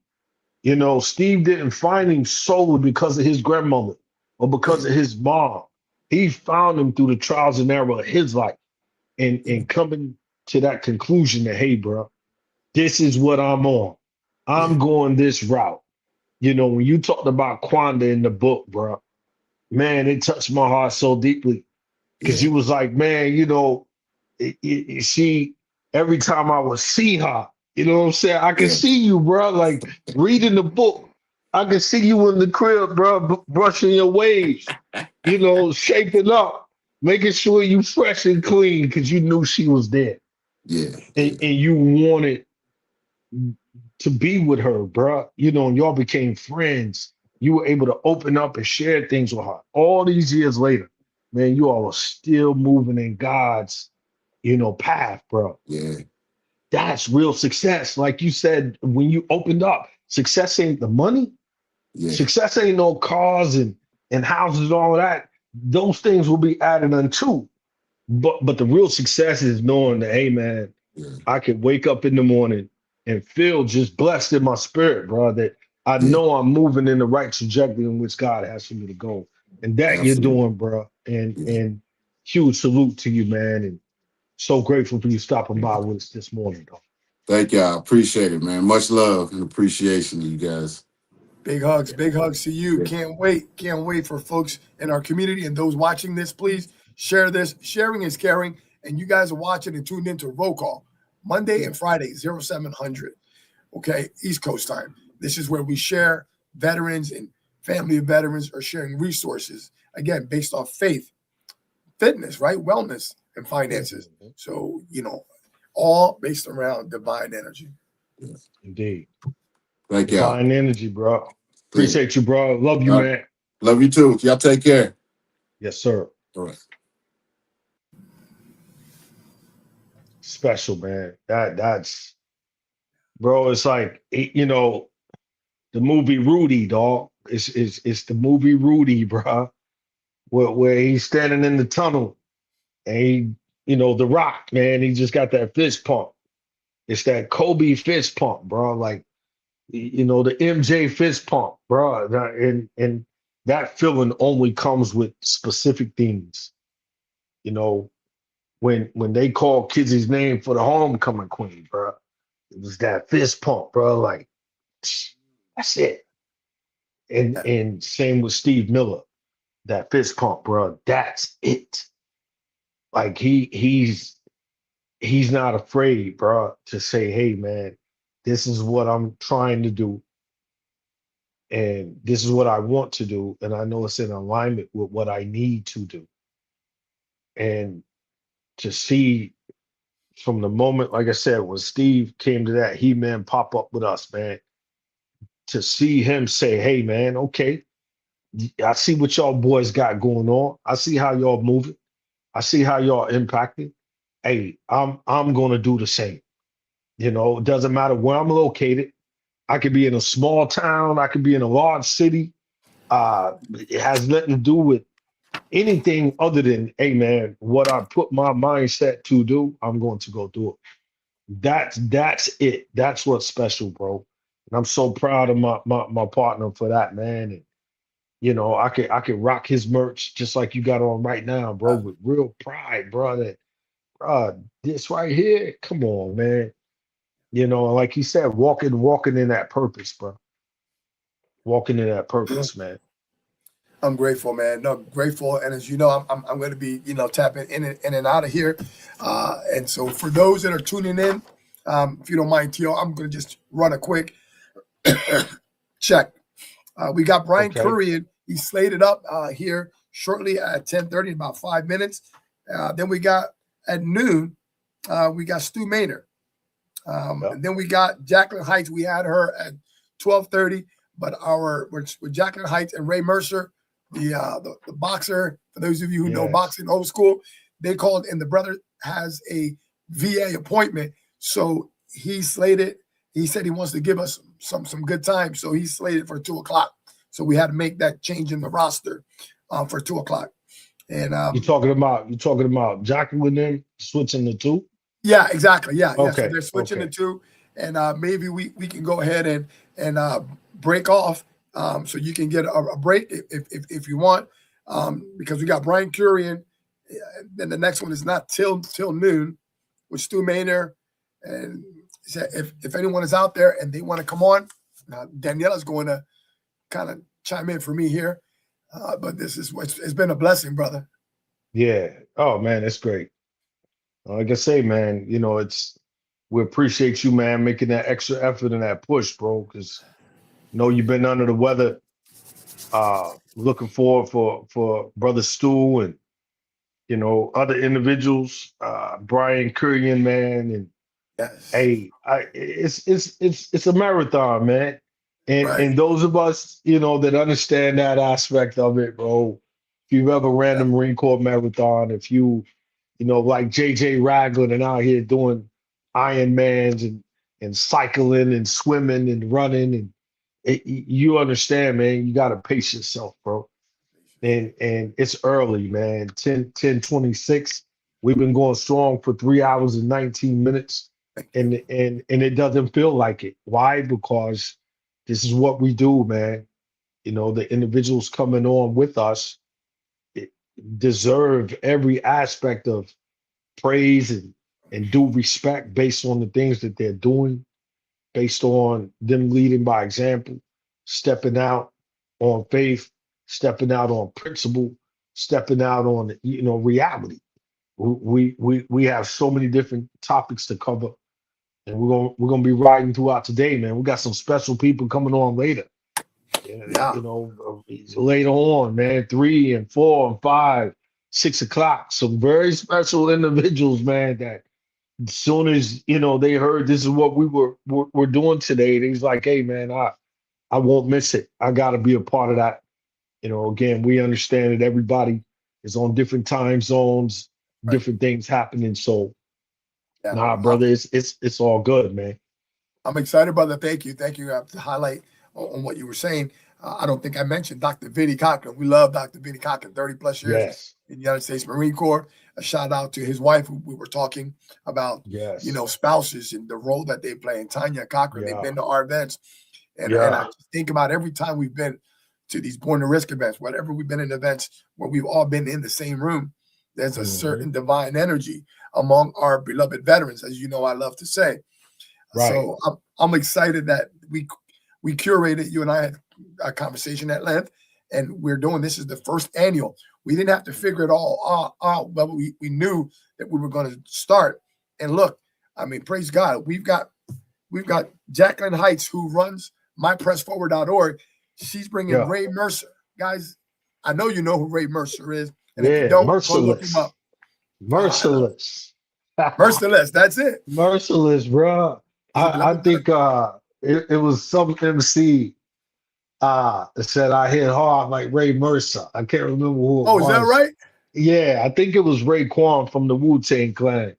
Steve didn't find him solely because of his grandmother or because of his mom. He found him through the trials and error of his life, and coming to that conclusion that, hey, bro, this is what I'm on. I'm going this route. When you talked about Quanda in the book, bro, man, it touched my heart so deeply, because you was like, man, she, every time I would see her, you know what I'm saying? I can see you, bro, like reading the book. I can see you in the crib, bro, brushing your waves, shaping up, making sure you fresh and clean, because you knew she was there. Yeah. And you wanted to be with her, bro. And y'all became friends. You were able to open up and share things with her. All these years later, man, you all are still moving in God's, path, bro. Yeah. That's real success. Like you said, when you opened up, success ain't the money. Yeah. Success ain't no cars and houses and all of that. Those things will be added unto. But the real success is knowing that, hey man, Yeah. I can wake up in the morning and feel just blessed in my spirit, bro, that I Yeah. know I'm moving in the right trajectory in which God has for me to go. And that you're Absolutely. doing, bro. Yeah. And huge salute to you, man. And so grateful for you stopping by with us this morning, though. Thank y'all. Appreciate it, man. Much love and appreciation to you guys. Big hugs to you. Yeah. Can't wait for folks in our community and those watching this. Please share this. Sharing is caring. And you guys are watching and tuned into Roll Call Monday and Friday, 0700. Okay, East Coast time. This is where we share veterans and family of veterans are sharing resources, again, based off faith, fitness, right? Wellness and finances. So, all based around divine energy. Indeed. Thank y'all. Divine energy, bro. Appreciate you, bro. Love you, All right. man. Love you too. Y'all take care. Yes, sir. All right. Special, man. That's bro. It's like the movie Rudy, dog. It's the movie Rudy, bro. Where he's standing in the tunnel and The Rock, man. He just got that fist pump. It's that Kobe fist pump, bro. Like the MJ fist pump, bro. And that feeling only comes with specific things. When they call Kizzy's name for the homecoming queen, bro. It was that fist pump, bro. Like, that's it. And same with Steve Miller, that fist pump, bro. That's it. Like he's not afraid, bro, to say, hey, man, this is what I'm trying to do. And this is what I want to do. And I know it's in alignment with what I need to do. And to see from the moment, like I said, when Steve came to that He-Man pop up with us, man, to see him say, hey, man, okay, I see what y'all boys got going on. I see how y'all moving. I see how y'all impacting. Hey, I'm gonna do the same. It doesn't matter where I'm located. I could be in a small town. I could be in a large city. It has nothing to do with anything other than, hey, man, what I put my mindset to do, I'm going to go do it. That's it. That's what's special, bro. And I'm so proud of my partner for that, man. And I could rock his merch just like you got on right now, bro, with real pride, bro. That, bro, this right here, come on, man. Like he said, walking in that purpose, bro. Walking in that purpose, man. I'm grateful, man. No, grateful, and as you know, I'm going to be tapping in and out of here. And so for those that are tuning in, if you don't mind, Tio, I'm going to just run a quick check. We got Brian Okay. Curry. He's slated up here shortly at 10:30 in about 5 minutes. Then we got at noon, we got Stu Maynard. And then we got Jacqueline Heights. We had her at 12:30, but with Jacqueline Heights and Ray Mercer, the boxer, for those of you who know Yes. boxing old school, they called, and the brother has a VA appointment. So he slated, he said he wants to give us some good time. So he's slated for 2:00. So we had to make that change in the roster for 2:00. And You talking about Jacqueline them switching the two? yeah, exactly. Yeah. So Okay, they're switching okay. the two, and maybe we can go ahead and break off, so you can get a break if you want, because we got Brian Curian. Then the next one is not till noon with Stu Maynard, and if anyone is out there and they want to come on, Daniela's going to kind of chime in for me here, but it's been a blessing, brother. Yeah. Oh man, that's great. Like I say, man, we appreciate you, man, making that extra effort and that push, bro. Because you've been under the weather. Looking forward for Brother Stu and other individuals, Brian Curian, man, and Yes. hey, it's a marathon, man. And Right. and those of us, that understand that aspect of it, bro. If you've ever ran the Marine Corps marathon, if you like JJ Ragland and out here doing Ironmans and cycling and swimming and running and you understand, man. You got to pace yourself, bro. And it's early, man. 10:26. We've been going strong for 3 hours and 19 minutes, and it doesn't feel like it. Why? Because this is what we do, man. You know, the individuals coming on with us deserve every aspect of praise and due respect based on the things that they're doing, based on them leading by example, stepping out on faith, stepping out on principle, stepping out on reality. We have so many different topics to cover, and we're gonna be riding throughout today, man. We got some special people coming on later. Yeah. Later on, man, 3 and 4 and 5, 6 o'clock. Some very special individuals, man, that as soon as they heard this is what we're doing today, they was like, hey man, I won't miss it. I gotta be a part of that. Again, we understand that everybody is on different time zones, Right. different things happening. So Yeah. nah, brother, it's all good, man. I'm excited, brother. Thank you. To highlight on what you were saying. I don't think I mentioned Dr. Vinnie Cochran. We love Dr. Vinnie Cochran, 30 plus years Yes, in the United States Marine Corps. A shout out to his wife, who we were talking about, yes. spouses and the role that they play. And Tanya Cochran, Yeah. they've been to our events. And Yeah. I just think about every time we've been to these Born to Risk events, whatever we've been in events where we've all been in the same room, there's a certain divine energy among our beloved veterans, as you know, I love to say. Right. So I'm excited that we curated, you and I had a conversation at length, and we're doing this is the first annual. We didn't have to figure it all out, but we knew that we were going to start. And look, I mean, praise God, we've got Jacqueline Heights, who runs mypressforward.org. She's bringing Yeah. Ray Mercer. Guys, I know you know who Ray Mercer is. And if you Yeah, don't, go look merciless. him up. Merciless. Merciless, that's it. Merciless, bro. I think it was some MC that said I hit hard like Ray Mercer. I can't remember who it Oh, was. is that right? Yeah, I think it was Raekwon from the Wu-Tang Clan.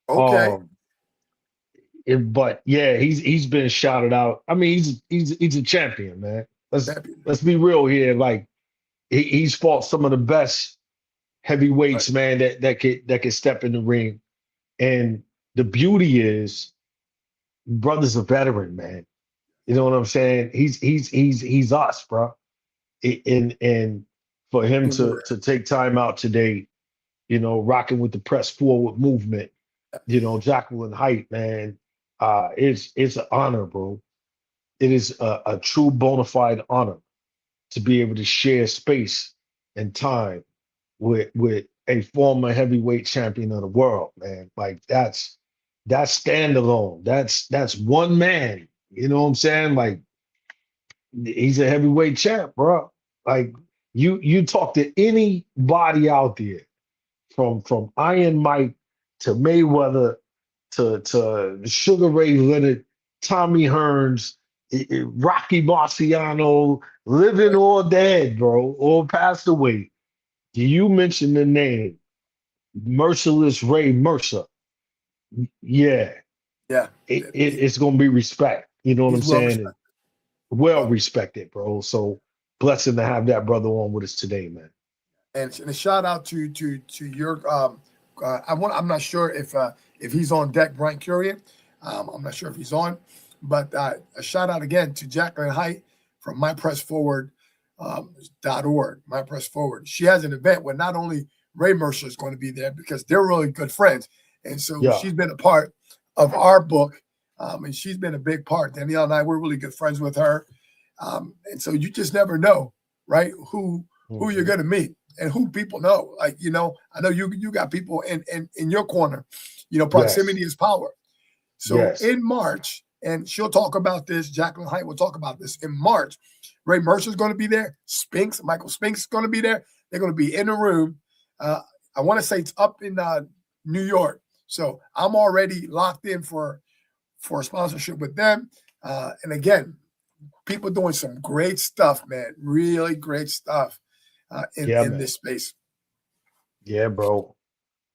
Okay. But yeah, he's been shouted out. I mean, he's a champion, man. Let's be real here. Like he's fought some of the best heavyweights, man, that could step in the ring. And the beauty is, brother's a veteran, man. You know what I'm saying? He's us, bro. And for him to take time out today, rocking with the press forward movement, Jacqueline Height, man, it's an honor, bro. It is a true bona fide honor to be able to share space and time with a former heavyweight champion of the world, man. Like that's standalone. That's one man. You know what I'm saying? Like he's a heavyweight champ, bro. Like you talk to anybody out there, from Iron Mike to Mayweather to Sugar Ray Leonard, Tommy Hearns, Rocky Marciano, living or dead, bro, or passed away. Do you mention the name Merciless Ray Mercer? Yeah. Yeah. It's gonna be respect. You know what I'm saying? Well respected, bro. So blessing to have that brother on with us today, man. And a shout out to your I'm not sure if he's on deck, Brian Curian. I'm not sure if he's on, but a shout out again to Jacqueline Height from mypressforward.org. MyPress Forward. She has an event where not only Ray Mercer is going to be there because they're really good friends, and so she's been a part of our book, and she's been a big part. Danielle and I, we're really good friends with her, and so you just never know, right? Who you're going to meet. And who people know, like, I know you got people in your corner, proximity is power. So in March, and she'll talk about this, Jacqueline Height will talk about this in March. Ray Mercer's going to be there. Michael Spinks is going to be there. They're going to be in the room. I want to say it's up in New York. So I'm already locked in for a sponsorship with them. And again, people doing some great stuff, man, really great stuff. In this space. Yeah, bro.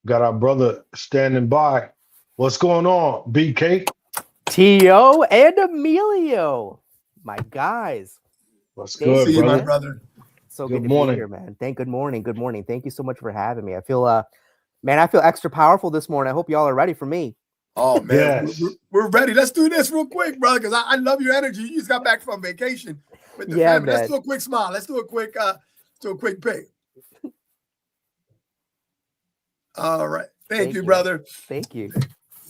Got our brother standing by. What's going on, BK? Tio and Emilio, my guys. What's Thank good, See you, my brother? brother. So Good good to morning. be here, man. Good morning. Good morning. Thank you so much for having me. I feel man, I feel extra powerful this morning. I hope y'all are ready for me. Oh man, Yes. we're ready. Let's do this real quick, brother, because I love your energy. You just got back from vacation with the Yeah, family. Let's man. do a quick smile. Let's do a quick pick. All right. Thank you, brother. Thank you.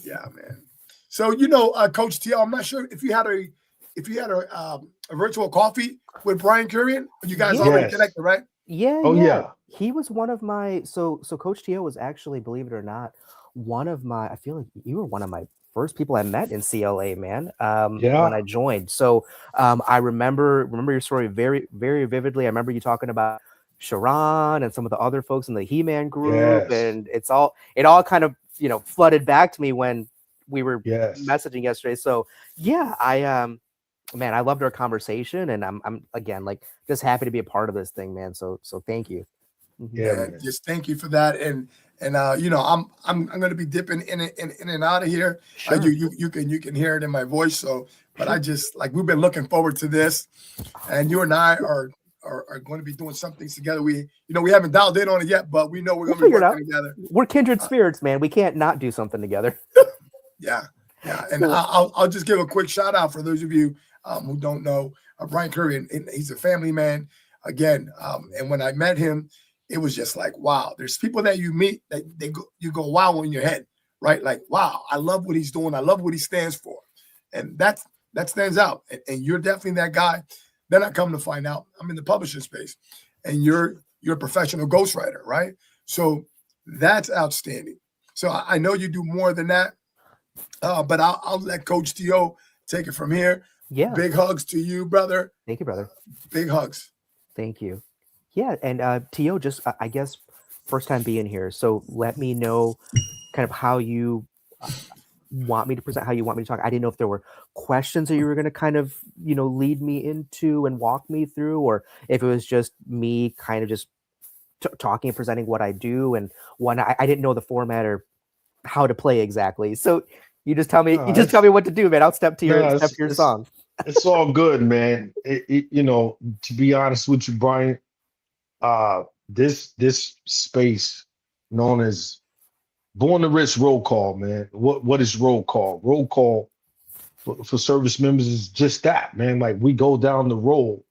Yeah, man. So Coach T, I'm not sure if you had a virtual coffee with Brian Currian. You guys Yeah. already Yes. connected, right? Yeah, Oh, yeah. yeah. He was one of my so Coach Tio was actually, believe it or not, one of my, I feel like you were one of my first people I met in CLA, man. Yeah. When I joined. So I remember your story very, very vividly. I remember you talking about Sharon and some of the other folks in the He-Man group, Yes. and it all kind of flooded back to me when we were Yes. messaging yesterday. So yeah, man, I loved our conversation, and I'm again like just happy to be a part of this thing, man. So thank you. Yeah, And man. just thank you for that. And I'm going to be dipping in and out of here. Sure. You can hear it in my voice. So, but I just we've been looking forward to this, and you and I are going to be doing some things together. We haven't dialed in on it yet, but we know we're We'll going to be figure it working together. We're kindred spirits, man. We can't not do something together. Yeah. And So- I'll just give a quick shout out for those of you who don't know Brian Curry, and he's a family man again. And when I met him, it was just like, wow. There's people that you meet that you go wow in your head, right? Like, wow, I love what he's doing. I love what he stands for, and that stands out. And you're definitely that guy. Then I come to find out I'm in the publishing space, and you're a professional ghostwriter, right? So that's outstanding. So I know you do more than that. But I'll let Coach T.O. take it from here. Yeah. Big hugs to you, brother. Thank you, brother. Big hugs. Thank you. Yeah, and Tio, just I guess first time being here, so let me know kind of how you want me to present, how you want me to talk. I didn't know if there were questions that you were going to kind of lead me into and walk me through, or if it was just me kind of just talking and presenting what I do. And when I didn't know the format or how to play exactly, so you just tell me. No, You just tell me what to do, man. I'll step to your song. It's all good, man. To be honest with you, Brian, this space known as Born to Rich roll call, man. What is roll call? Roll call for service members is just that, man. Like we go down the roll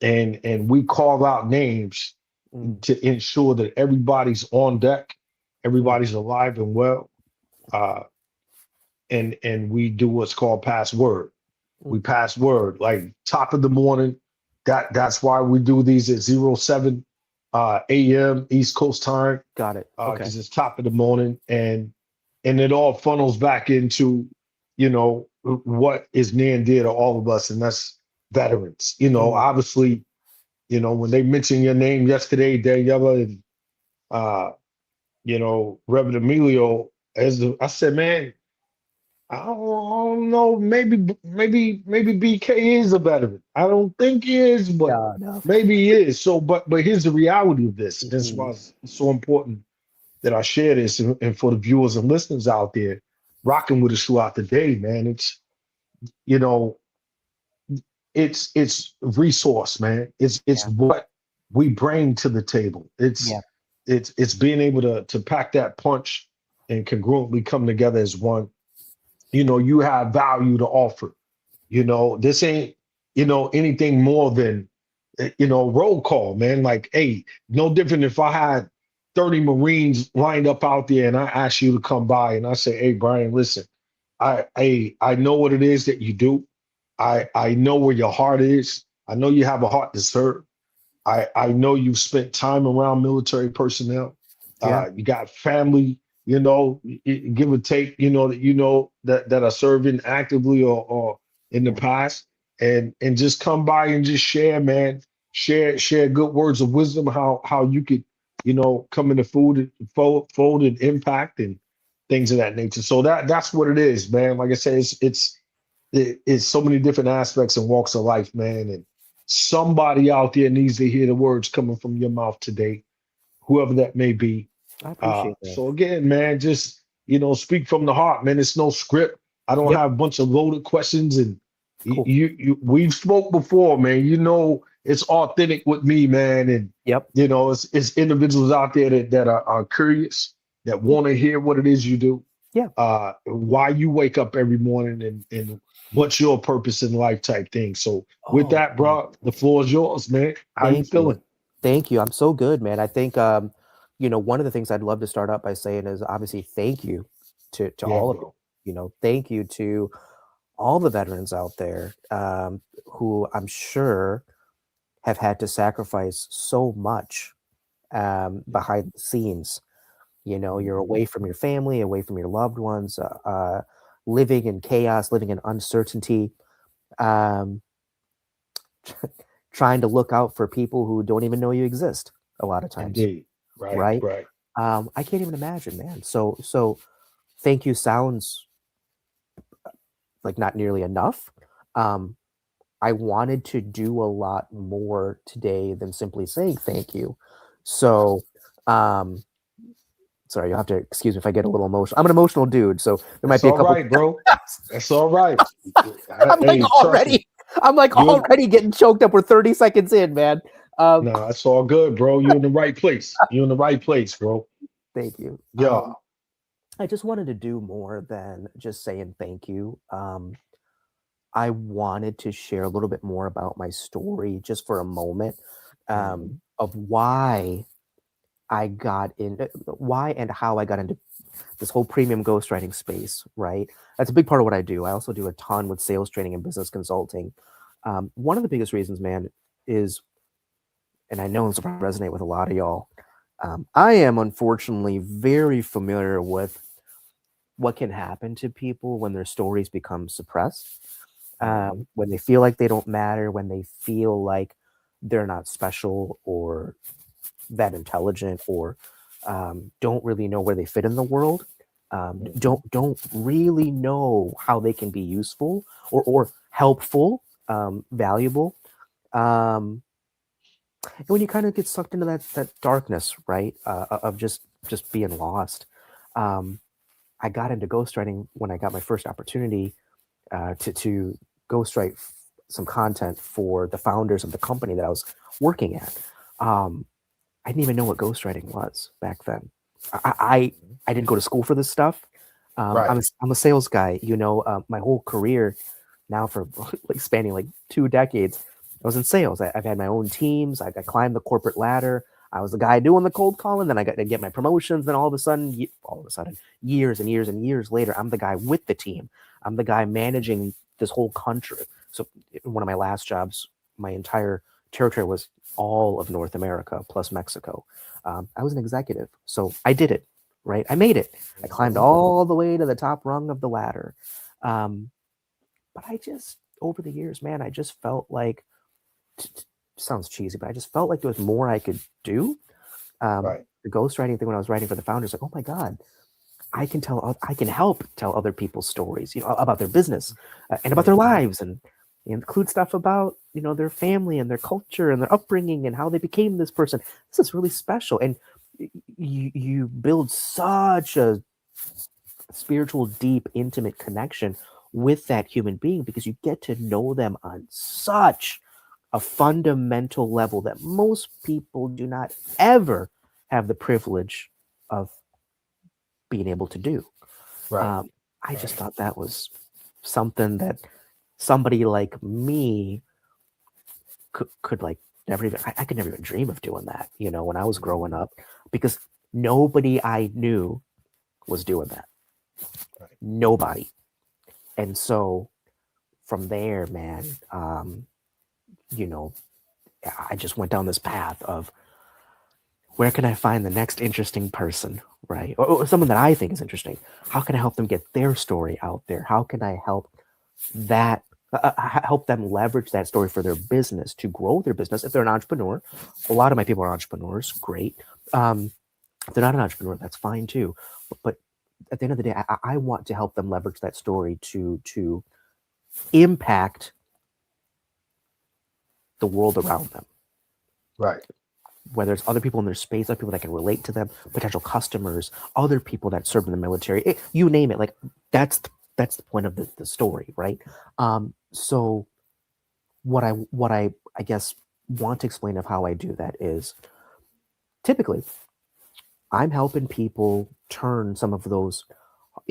and we call out names to ensure that everybody's on deck, everybody's alive and well. And we do what's called pass word. We pass word, like top of the morning. That's why we do these at 07 a.m. East Coast time. Got it. Okay. Because it's top of the morning, and it all funnels back into what is near and dear to all of us, and that's veterans. Obviously, when they mentioned your name yesterday, Daniela, and Reverend Emilio, I said, man, I don't know. Maybe BK is a veteran. I don't think he is, but No. maybe he is. So, but here's the reality of this. That's why it's so important that I share this, and for the viewers and listeners out there, rocking with us throughout the day, man. It's resource, man. It's what we bring to the table. It's being able to pack that punch and congruently come together as one. You have value to offer. This ain't, anything more than, roll call, man. Like, hey, no different if I had 30 Marines lined up out there and I ask you to come by and I say, hey, Brian, listen, I know what it is that you do. I know where your heart is. I know you have a heart to serve. I know you've spent time around military personnel. You got family, give or take, that are serving actively or in the past, and just come by and just share, man. Share good words of wisdom, how you could, come into fold and impact and things of that nature. So that's what it is, man. Like I said, it's so many different aspects and walks of life, man. And somebody out there needs to hear the words coming from your mouth today, whoever that may be. I appreciate that. So again, man, just speak from the heart, man. It's no script. I don't Yep. have a bunch of loaded questions, and Cool. we've spoke before, man. It's authentic with me, man. And Yep. it's individuals out there that are curious, that want to hear what it is you do. Yeah. Why you wake up every morning, and what's your purpose in life type thing. So with Oh, that, bro, the floor is yours, man. How you Thank you. feeling? Thank you. I'm so good, man. I think one of the things I'd love to start out by saying is obviously thank you to Yeah, all of bro. you. Thank you to all the veterans out there who I'm sure have had to sacrifice so much behind the scenes. You're away from your family, away from your loved ones, living in chaos, living in uncertainty, um, trying to look out for people who don't even know you exist a lot of times, Indeed. Right. right? Right. I can't even imagine, man. So thank you sounds like not nearly enough. I wanted to do a lot more today than simply saying thank you. So, sorry, you'll have to excuse me if I get a little emotional. I'm an emotional dude, so there might That's be a all couple. right, bro. That's all right. I'm like Hey, trust me. already, I'm like You're- already getting choked up. We're 30 seconds in, man. No, it's all good, bro. You're in the right place. You're in the right place, bro. Thank you. Yeah. I just wanted to do more than just saying thank you. I wanted to share a little bit more about my story just for a moment of why I got in, why and how I got into this whole premium ghostwriting space, right? That's a big part of what I do. I also do a ton with sales training and business consulting. One of the biggest reasons, man, is, and I know this will resonate with a lot of y'all, I am unfortunately very familiar with what can happen to people when their stories become suppressed. When they feel like they don't matter, when they feel like they're not special or that intelligent, or don't really know where they fit in the world, don't really know how they can be useful or helpful, valuable. And when you kind of get sucked into that darkness, right, of just being lost, I got into ghostwriting when I got my first opportunity to ghostwrite some content for the founders of the company that I was working at. I didn't even know what ghostwriting was back then. I didn't go to school for this stuff. Right. I'm a sales guy. My whole career now for like spanning like 2 decades, I was in sales. I've had my own teams. I climbed the corporate ladder. I was the guy doing the cold calling. Then I got to get my promotions. Then all of a sudden, years and years and years later, I'm the guy with the team. I'm the guy managing this whole country. So one of my last jobs, my entire territory was all of North America plus Mexico. I was an executive, so I did it, right? I made it. I climbed all the way to the top rung of the ladder. But I just, over the years, man, I just felt like, sounds cheesy, but I just felt like there was more I could do. Right. The ghostwriting thing when I was writing for the founders, like, oh my God, I can help tell other people's stories, about their business and about their lives, and include stuff about, their family and their culture and their upbringing and how they became this person. This is really special. And you build such a spiritual, deep, intimate connection with that human being because you get to know them on such a fundamental level that most people do not ever have the privilege of being able to do. Right. I just thought that was something that somebody like me could like never even, I could never even dream of doing that, when I was growing up, because nobody I knew was doing that. Right. Nobody. And so from there, man, I just went down this path of where can I find the next interesting person, right? Or someone that I think is interesting. How can I help them get their story out there? How can I help help them leverage that story for their business, to grow their business? If they're an entrepreneur, a lot of my people are entrepreneurs. Great. If they're not an entrepreneur, that's fine too. But at the end of the day, I want to help them leverage that story to impact the world around them. Right. whether it's other people in their space, other people that can relate to them, potential customers, other people that served in the military, you name it. Like that's the point of the story, right? So what I guess want to explain of how I do that is typically I'm helping people turn some of those,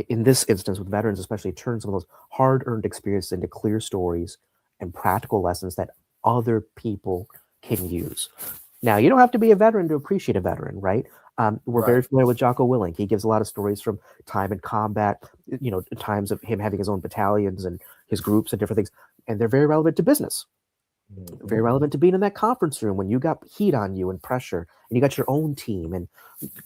in this instance with veterans especially, turn some of those hard-earned experiences into clear stories and practical lessons that other people can use. Now, you don't have to be a veteran to appreciate a veteran, right? We're very familiar with Jocko Willink. He gives a lot of stories from time in combat, times of him having his own battalions and his groups and different things. And they're very relevant to business, very relevant to being in that conference room when you got heat on you and pressure, and you got your own team and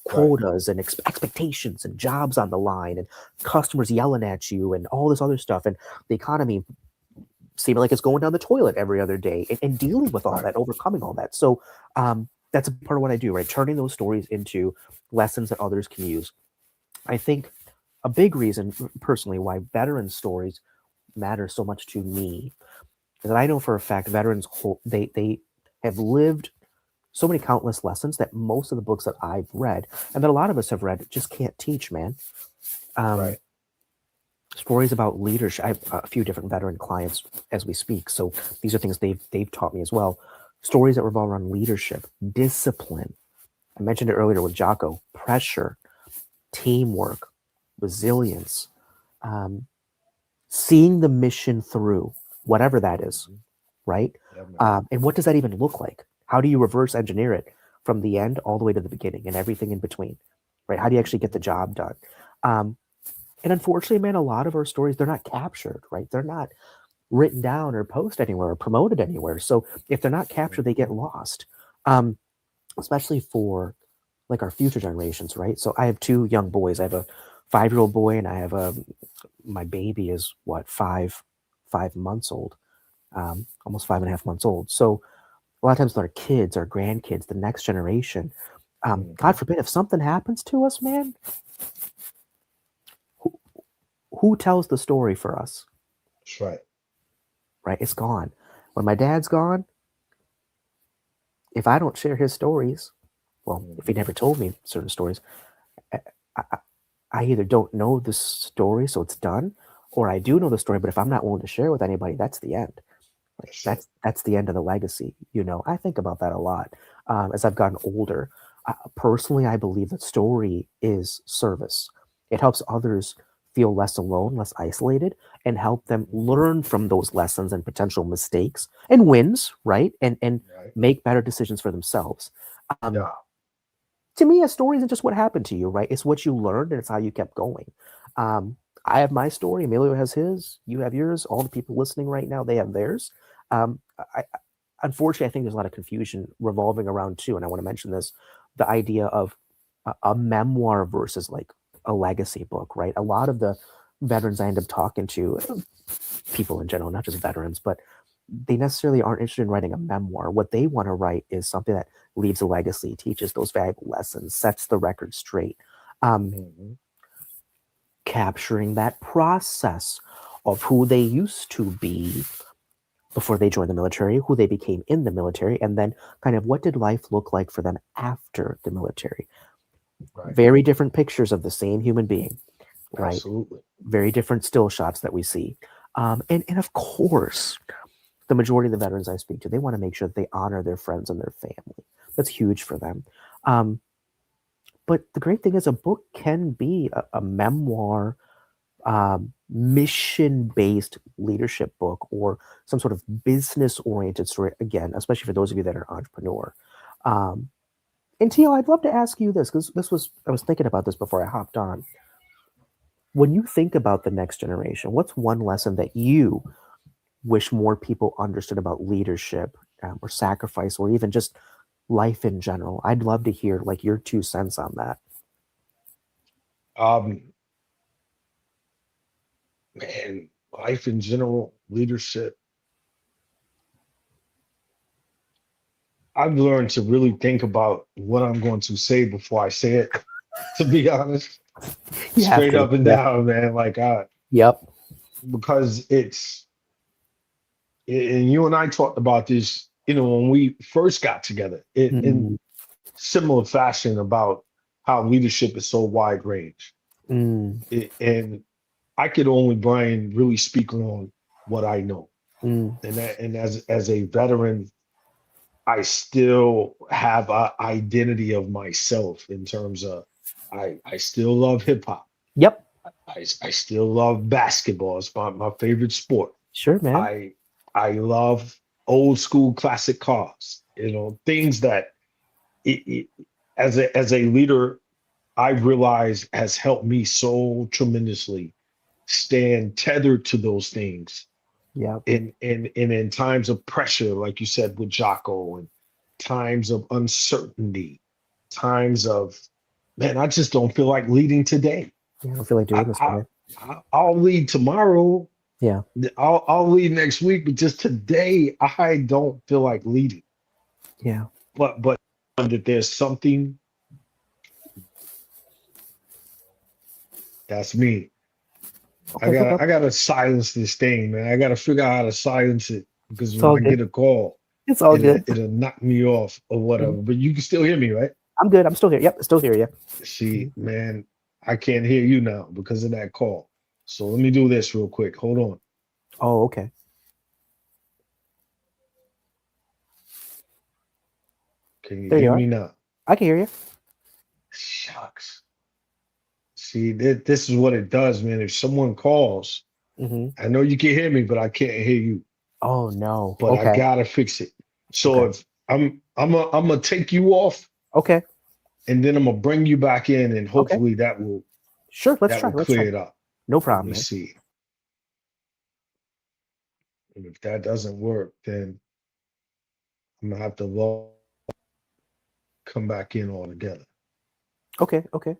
quotas and expectations and jobs on the line and customers yelling at you and all this other stuff. And the economy seeming like it's going down the toilet every other day, and dealing with all that, overcoming all that. So that's a part of what I do, right? Turning those stories into lessons that others can use. I think a big reason personally why veteran stories matter so much to me is that I know for a fact veterans, they have lived so many countless lessons that most of the books that I've read and that a lot of us have read just can't teach, man. Stories about leadership. I have a few different veteran clients as we speak, so these are things they've taught me as well. Stories that revolve around leadership, discipline. I mentioned it earlier with Jocko. Pressure, teamwork, resilience, seeing the mission through, whatever that is, right? And what does that even look like? How do you reverse engineer it from the end all the way to the beginning and everything in between, right? How do you actually get the job done? And unfortunately, man, a lot of our stories, they're not captured, right? They're not written down or posted anywhere or promoted anywhere. So if they're not captured, they get lost, especially for like our future generations, right? So I have two young boys. I have a 5-year-old boy and I have my baby is what, 5 months old, almost 5.5 months old. So a lot of times with our kids, our grandkids, the next generation, God forbid, if something happens to us, man, who tells the story for us? That's right. Right? It's gone. When my dad's gone, if I don't share his stories, well, if he never told me certain stories, I either don't know the story, so it's done, or I do know the story, but if I'm not willing to share with anybody, that's the end. That's the end of the legacy. I think about that a lot as I've gotten older. Personally, I believe that story is service. It helps others feel less alone, less isolated, and help them learn from those lessons and potential mistakes and wins, right? And make better decisions for themselves. To me, a story isn't just what happened to you, right? It's what you learned and it's how you kept going. I have my story. Emilio has his. You have yours. All the people listening right now, they have theirs. Unfortunately, I think there's a lot of confusion revolving around too, and I want to mention this, the idea of a memoir versus like a legacy book, right? A lot of the veterans I end up talking to, people in general, not just veterans, but they necessarily aren't interested in writing a memoir. What they want to write is something that leaves a legacy, teaches those valuable lessons, sets the record straight, capturing that process of who they used to be before they joined the military, who they became in the military, and then kind of what did life look like for them after the military. Very different pictures of the same human being, right? Absolutely. Very different still shots that we see. And of course, the majority of the veterans I speak to, they want to make sure that they honor their friends and their family. That's huge for them. But the great thing is a book can be a memoir, mission-based leadership book, or some sort of business-oriented story, again, especially for those of you that are entrepreneur. And Teal, I'd love to ask you this, because I was thinking about this before I hopped on. When you think about the next generation, what's one lesson that you wish more people understood about leadership or sacrifice, or even just life in general? I'd love to hear like your 2 cents on that. Man, life in general, leadership. I've learned to really think about what I'm going to say before I say it, to be honest. Straight up and down, man. Like, because and you and I talked about this, when we first got together. And similar fashion about how leadership is so wide range. And I could only, Brian, really speak on what I know. And as a veteran, I still have an identity of myself in terms of I still love hip hop. Yep. I still love basketball. It's my favorite sport. Sure, man. I love old school classic cars. You know, things that as a leader, I realize has helped me so tremendously stand tethered to those things. Yeah. In times of pressure, like you said with Jocko, and times of uncertainty, times of, man, I just don't feel like leading today. Yeah, I don't feel like doing this, man. I'll lead tomorrow. Yeah. I'll lead next week, but just today, I don't feel like leading. Yeah. But that there's something. That's me. Okay, I gotta silence this thing, man. I gotta figure out how to silence it because all when I good. get a call, It's all good. it'll knock me off or whatever. But you can still hear me, right? I'm good. I'm still here. Yep, still here. Yeah. See, man, I can't hear you now because of that call. So let me do this real quick. Hold on. Oh, okay. Can you There you hear are. me now? I can hear you. Shucks. See, this is what it does, man. If someone calls, I know you can hear me, but I can't hear you. Oh no. But I Okay. gotta fix it. So Okay. if I'm gonna take you off, Okay. and then I'm gonna bring you back in, and hopefully that will Sure. Let's try. Let's clear try. it up. No Let problem, me man. see. And if that doesn't work, then I'm gonna have to come back in altogether. Okay. Okay.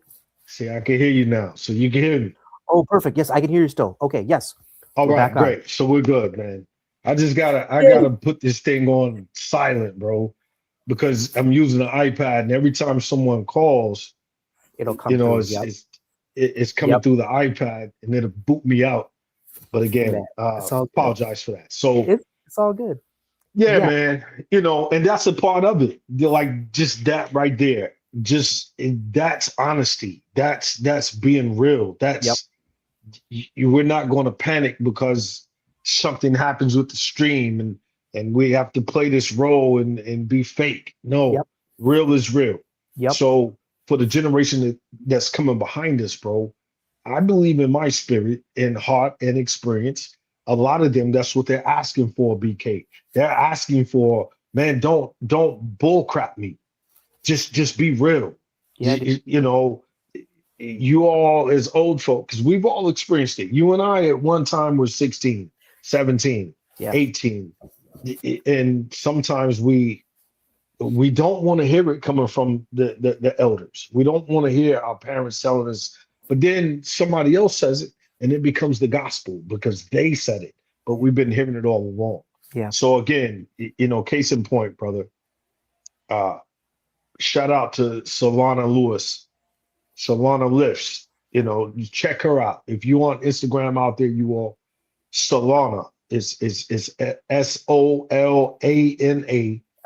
See, I can hear you now, so you can hear me. Oh, perfect. Yes, I can hear you still. Okay. Yes. All We're right, back on. great. So we're good, man. I gotta put this thing on silent, bro, because I'm using an iPad, and every time someone calls, It'll come you know, through. Yep. it's coming Yep. through the iPad, and it'll boot me out. But again, Man, it's all good. apologize for that. So It's all good. yeah, Yeah. man, you know, and that's a part of it. They're like just that right there. That's honesty. That's being real. That's we're not going to panic because something happens with the stream and we have to play this role and be fake. No, Yep. real is real. Yep. So for the generation that's coming behind us, bro, I believe in my spirit and heart and experience. A lot of them, that's what they're asking for, BK. They're asking for, man, don't bull crap me. Just be real. Yeah. You know, you all as old folk, because we've all experienced it. You and I at one time were 16, 17, Yeah. 18. And sometimes we don't want to hear it coming from the elders. We don't want to hear our parents telling us, but then somebody else says it and it becomes the gospel because they said it, but we've been hearing it all along. Yeah. So again, you know, case in point, brother, shout out to Solana Lewis. Solana Lifts, you know, you check her out. If you on Instagram out there, you all, Solana is SOLANA.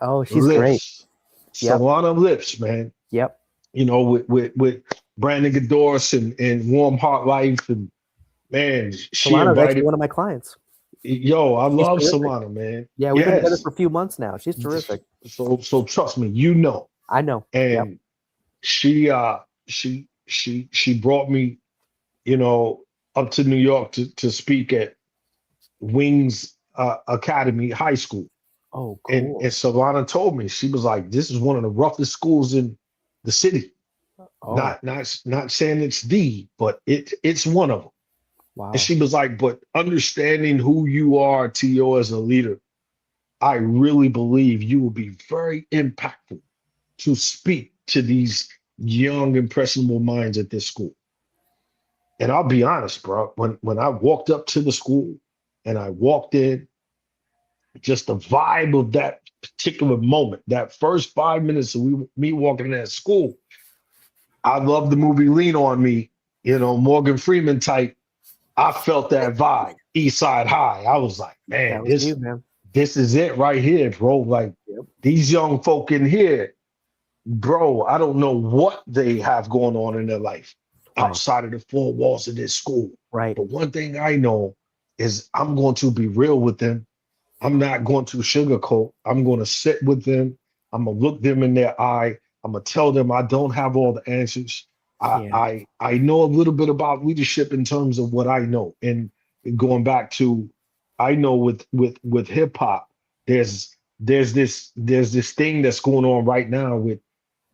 Oh, she's great. Lifts. Yep. Solana Lifts, man. Yep. You know, with Brandon Gadors and Warm Heart Life, and man, she Solana's actually invited. one of my clients. Yo, I love terrific. Solana, man. Yeah, we've been together Yes. for a few months now. She's terrific. So trust me, you know. I know. And she brought me, you know, up to New York to speak at Wings Academy High School. Oh, And cool. Solana told me, she was like, this is one of the roughest schools in the city. Oh, Not saying it's the, but it's one of them. wow. And she was like, but understanding who you are, T.O., as a leader, I really believe you will be very impactful to speak to these young, impressionable minds at this school. And I'll be honest, bro, when I walked up to the school and I walked in, just the vibe of that particular moment, that first 5 minutes of me walking in that school, I love the movie Lean On Me, you know, Morgan Freeman type. I felt that vibe, East Side High. I was like, man, That was you, man. this is it right here, bro. Like these young folk in here, bro, I don't know what they have going on in their life Right. outside of the four walls of this school. Right. But one thing I know is I'm going to be real with them. I'm not going to sugarcoat. I'm going to sit with them. I'm going to look them in their eye. I'm going to tell them I don't have all the answers. I know a little bit about leadership in terms of what I know. And going back to, I know with hip hop, there's this thing that's going on right now with,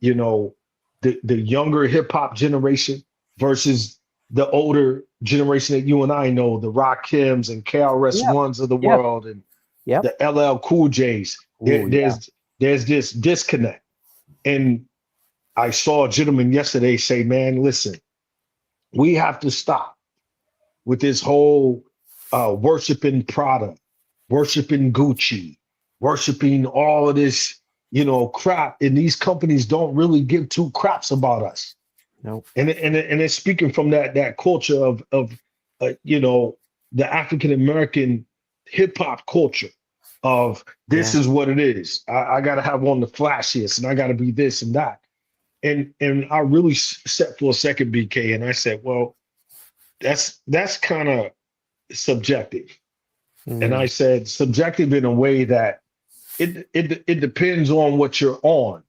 you know, the younger hip hop generation versus the older generation that you and I know, the Rakims and KRS Ones of the Yep. world and Yep. the LL Cool J's. Ooh, There's this disconnect. And I saw a gentleman yesterday say, man, listen, we have to stop with this whole worshiping Prada, worshiping Gucci, worshiping all of this, you know, crap. And these companies don't really give two craps about us. No. And it's speaking from that culture of you know, the African American hip hop culture of this is what it is. I got to have on the flashiest, and I got to be this and that. And I really sat for a second, BK, and I said, well, that's kind of subjective. And I said subjective in a way that it depends on what you're on.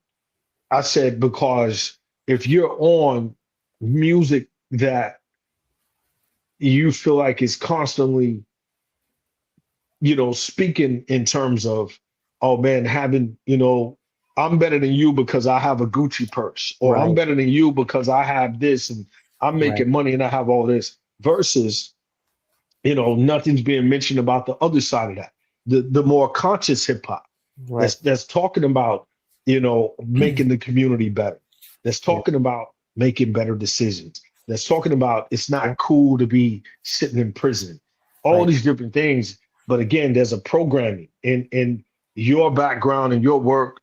I said, because if you're on music that you feel like is constantly, you know, speaking in terms of, oh man, having, you know, I'm better than you because I have a Gucci purse, or I'm Right. better than you because I have this and I'm making money and I have all this, versus, you know, nothing's being mentioned about the other side of that. The more conscious hip hop Right. that's talking about, you know, making the community better. That's talking about making better decisions. That's talking about it's not cool to be sitting in prison. All Right. these different things. But again, there's a programming in your background and your work,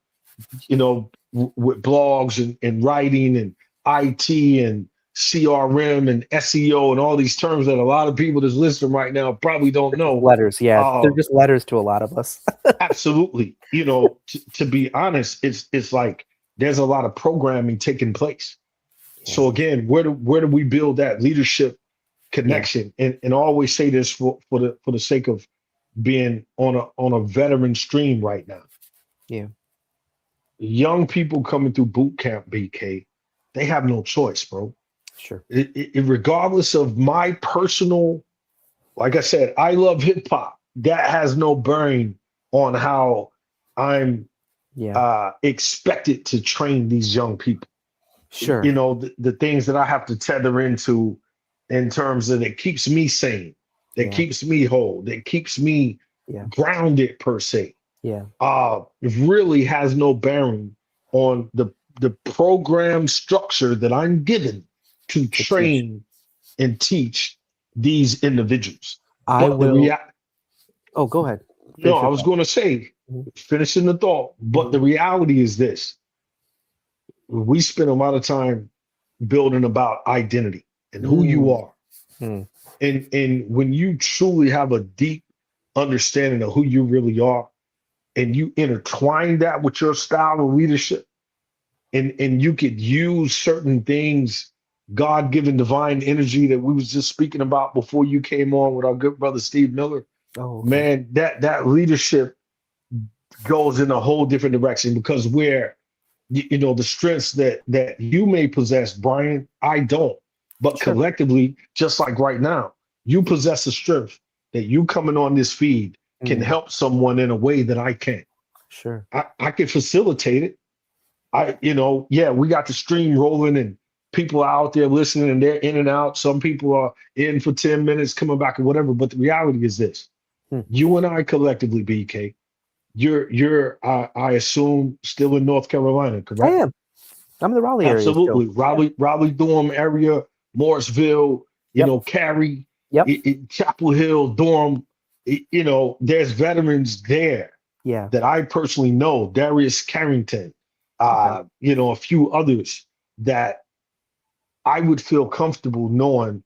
you know, with blogs and writing and IT and CRM and SEO and all these terms that a lot of people that's listening right now probably don't know. Letters, they're just letters to a lot of us. Absolutely. You know, to be honest, it's like there's a lot of programming taking place. So again, where do we build that leadership connection? And I always say this for the sake of being on a veteran stream right now. Yeah. Young people coming through boot camp, BK, they have no choice, bro. Sure. Regardless of my personal, like I said, I love hip hop. That has no bearing on how I'm expected to train these young people. Sure. You know, the things that I have to tether into in terms of that keeps me sane, that keeps me whole, that keeps me grounded per se. Yeah. It really has no bearing on the program structure that I'm given to train and teach these individuals. I But will. Oh, go ahead. No, I was going to say, finishing the thought, but the reality is this. We spend a lot of time building about identity and who you are. And when you truly have a deep understanding of who you really are, and you intertwine that with your style of leadership, and you could use certain things, God-given divine energy that we was just speaking about before you came on with our good brother Steve Miller. Oh, okay. Man, that leadership goes in a whole different direction, because where you know the strengths that you may possess, Brian, I don't. But collectively, just like right now, you possess a strength that you coming on this feed can help someone in a way that I can't. Sure. I can facilitate it. We got the stream rolling and people are out there listening and they're in and out. Some people are in for 10 minutes, coming back or whatever. But the reality is this: you and I collectively, BK, you're I assume still in North Carolina, correct? I am. I'm in the Raleigh area. Absolutely. Still. Raleigh-Durham area, Morrisville, you know, Cary, Chapel Hill, Durham. You know, there's veterans there that I personally know, Darius Carrington, you know, a few others that I would feel comfortable knowing,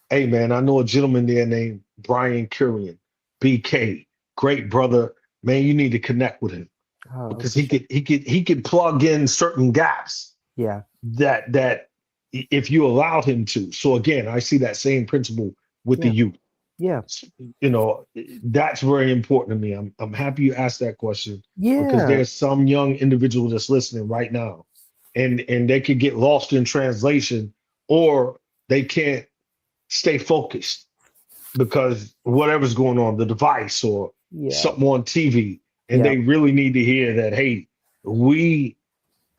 hey man, I know a gentleman there named Brian Curian, BK, great brother, man, you need to connect with him. Oh, because for sure. he could plug in certain gaps Yeah. that if you allowed him to. So again, I see that same principle with the Yeah. youth. Yeah. You know, that's very important to me. I'm happy you asked that question because Yeah. there's some young individual that's listening right now, and they could get lost in translation, or they can't stay focused because whatever's going on, the device or Yeah. something on TV, and Yeah. they really need to hear that, hey, we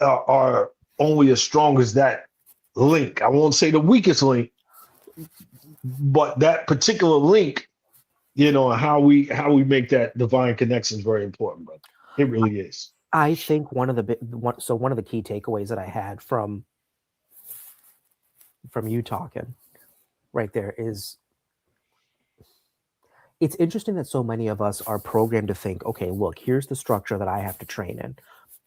are only as strong as that link. I won't say the weakest link, but that particular link, you know, how we make that divine connection is very important, brother. It really is. I think one of the key takeaways that I had from you talking right there is it's interesting that so many of us are programmed to think, okay, look, here's the structure that I have to train in.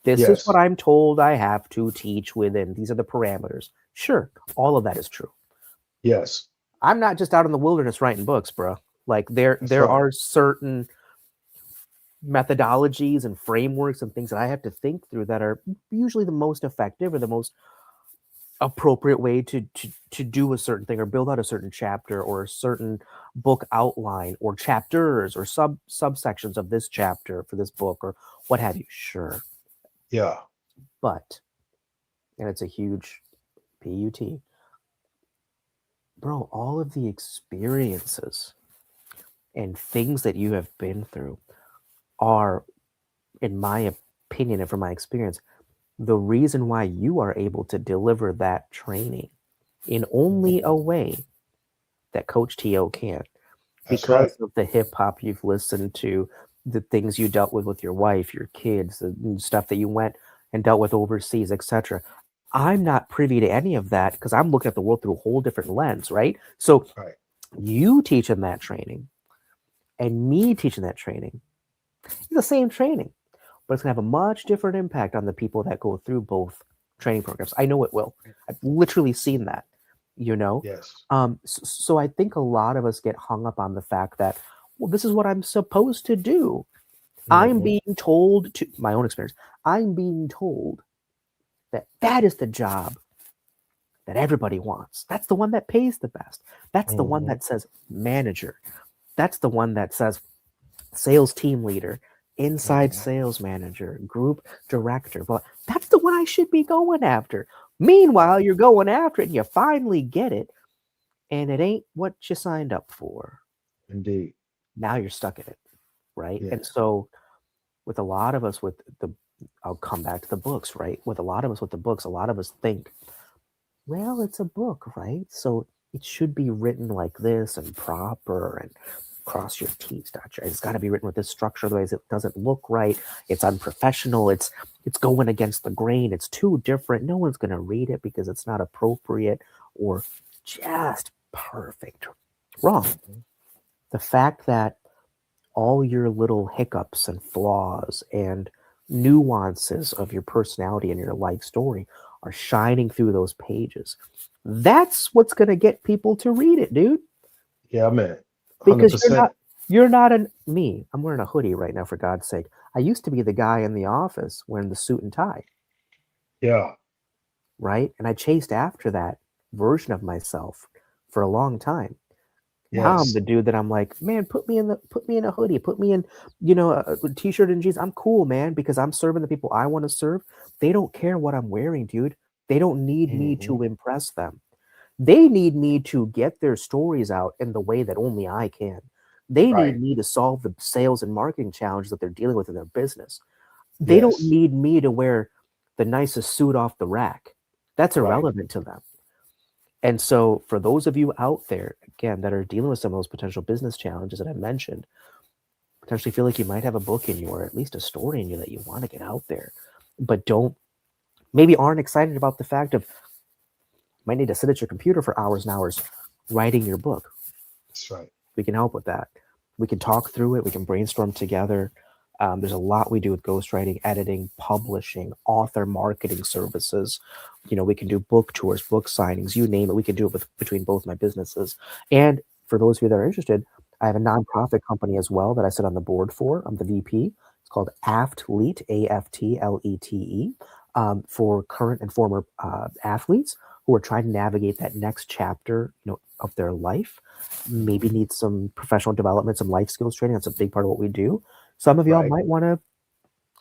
This is Yes. what I'm told I have to teach within. These are the parameters. Sure, all of that is true. Yes. I'm not just out in the wilderness writing books, bro. Like there That's there right. are certain methodologies and frameworks and things that I have to think through that are usually the most effective or the most appropriate way to do a certain thing or build out a certain chapter or a certain book outline or chapters or subsections of this chapter for this book or what have you. Sure. Yeah. But, and it's a huge PUT, bro, all of the experiences and things that you have been through are, in my opinion and from my experience, the reason why you are able to deliver that training in only a way that Coach T.O. can. That's Because right. of the hip hop you've listened to, the things you dealt with your wife, your kids, the stuff that you went and dealt with overseas, etc. I'm not privy to any of that because I'm looking at the world through a whole different lens, right? So Right. you teaching that training and me teaching that training is the same training, but it's going to have a much different impact on the people that go through both training programs. I know it will. I've literally seen that, you know? Yes. So I think a lot of us get hung up on the fact that, well, this is what I'm supposed to do. I'm Mhm. being told to, my own experience, I'm being told that that is the job that everybody wants. That's the one that pays the best. That's the one Mhm. that says manager. That's the one that says sales team leader, inside Mhm. sales manager, group director. But that's the one I should be going after. Meanwhile, you're going after it and you finally get it, and it ain't what you signed up for. Indeed. Now you're stuck in it, right? Yeah. And so, with a lot of us, I'll come back to the books, right? With a lot of us with the books, a lot of us think, well, it's a book, right? So it should be written like this and proper and cross your T's, dot your I's. It's got to be written with this structure, otherwise it doesn't look right. It's unprofessional. It's going against the grain. It's too different. No one's going to read it because it's not appropriate or just perfect. Wrong. The fact that all your little hiccups and flaws and nuances of your personality and your life story are shining through those pages. That's what's going to get people to read it, dude. Yeah, man. Because 100%. you're not me. I'm wearing a hoodie right now, for God's sake. I used to be the guy in the office wearing the suit and tie, Yeah. right? And I chased after that version of myself for a long time. Now I'm Yes. the dude that I'm like, man, put me in a hoodie, put me in, a t-shirt and jeans. I'm cool, man, because I'm serving the people I want to serve. They don't care what I'm wearing, dude. They don't need me to impress them. They need me to get their stories out in the way that only I can. They Right. need me to solve the sales and marketing challenges that they're dealing with in their business. They don't Yes. need me to wear the nicest suit off the rack. That's Right. irrelevant to them. And so for those of you out there, again, that are dealing with some of those potential business challenges that I mentioned, potentially feel like you might have a book in you or at least a story in you that you want to get out there, but maybe aren't excited about the fact of might need to sit at your computer for hours and hours writing your book. That's right. We can help with that. We can talk through it. We can brainstorm together. There's a lot we do with ghostwriting, editing, publishing, author marketing services. We can do book tours, book signings, you name it. We can do it between both my businesses. And for those of you that are interested, I have a nonprofit company as well that I sit on the board for. I'm the VP It's called AFTLETE, AFTLETE, for current and former athletes who are trying to navigate that next chapter, of their life. Maybe need some professional development, some life skills training. That's a big part of what we do. Some of y'all Right. might want to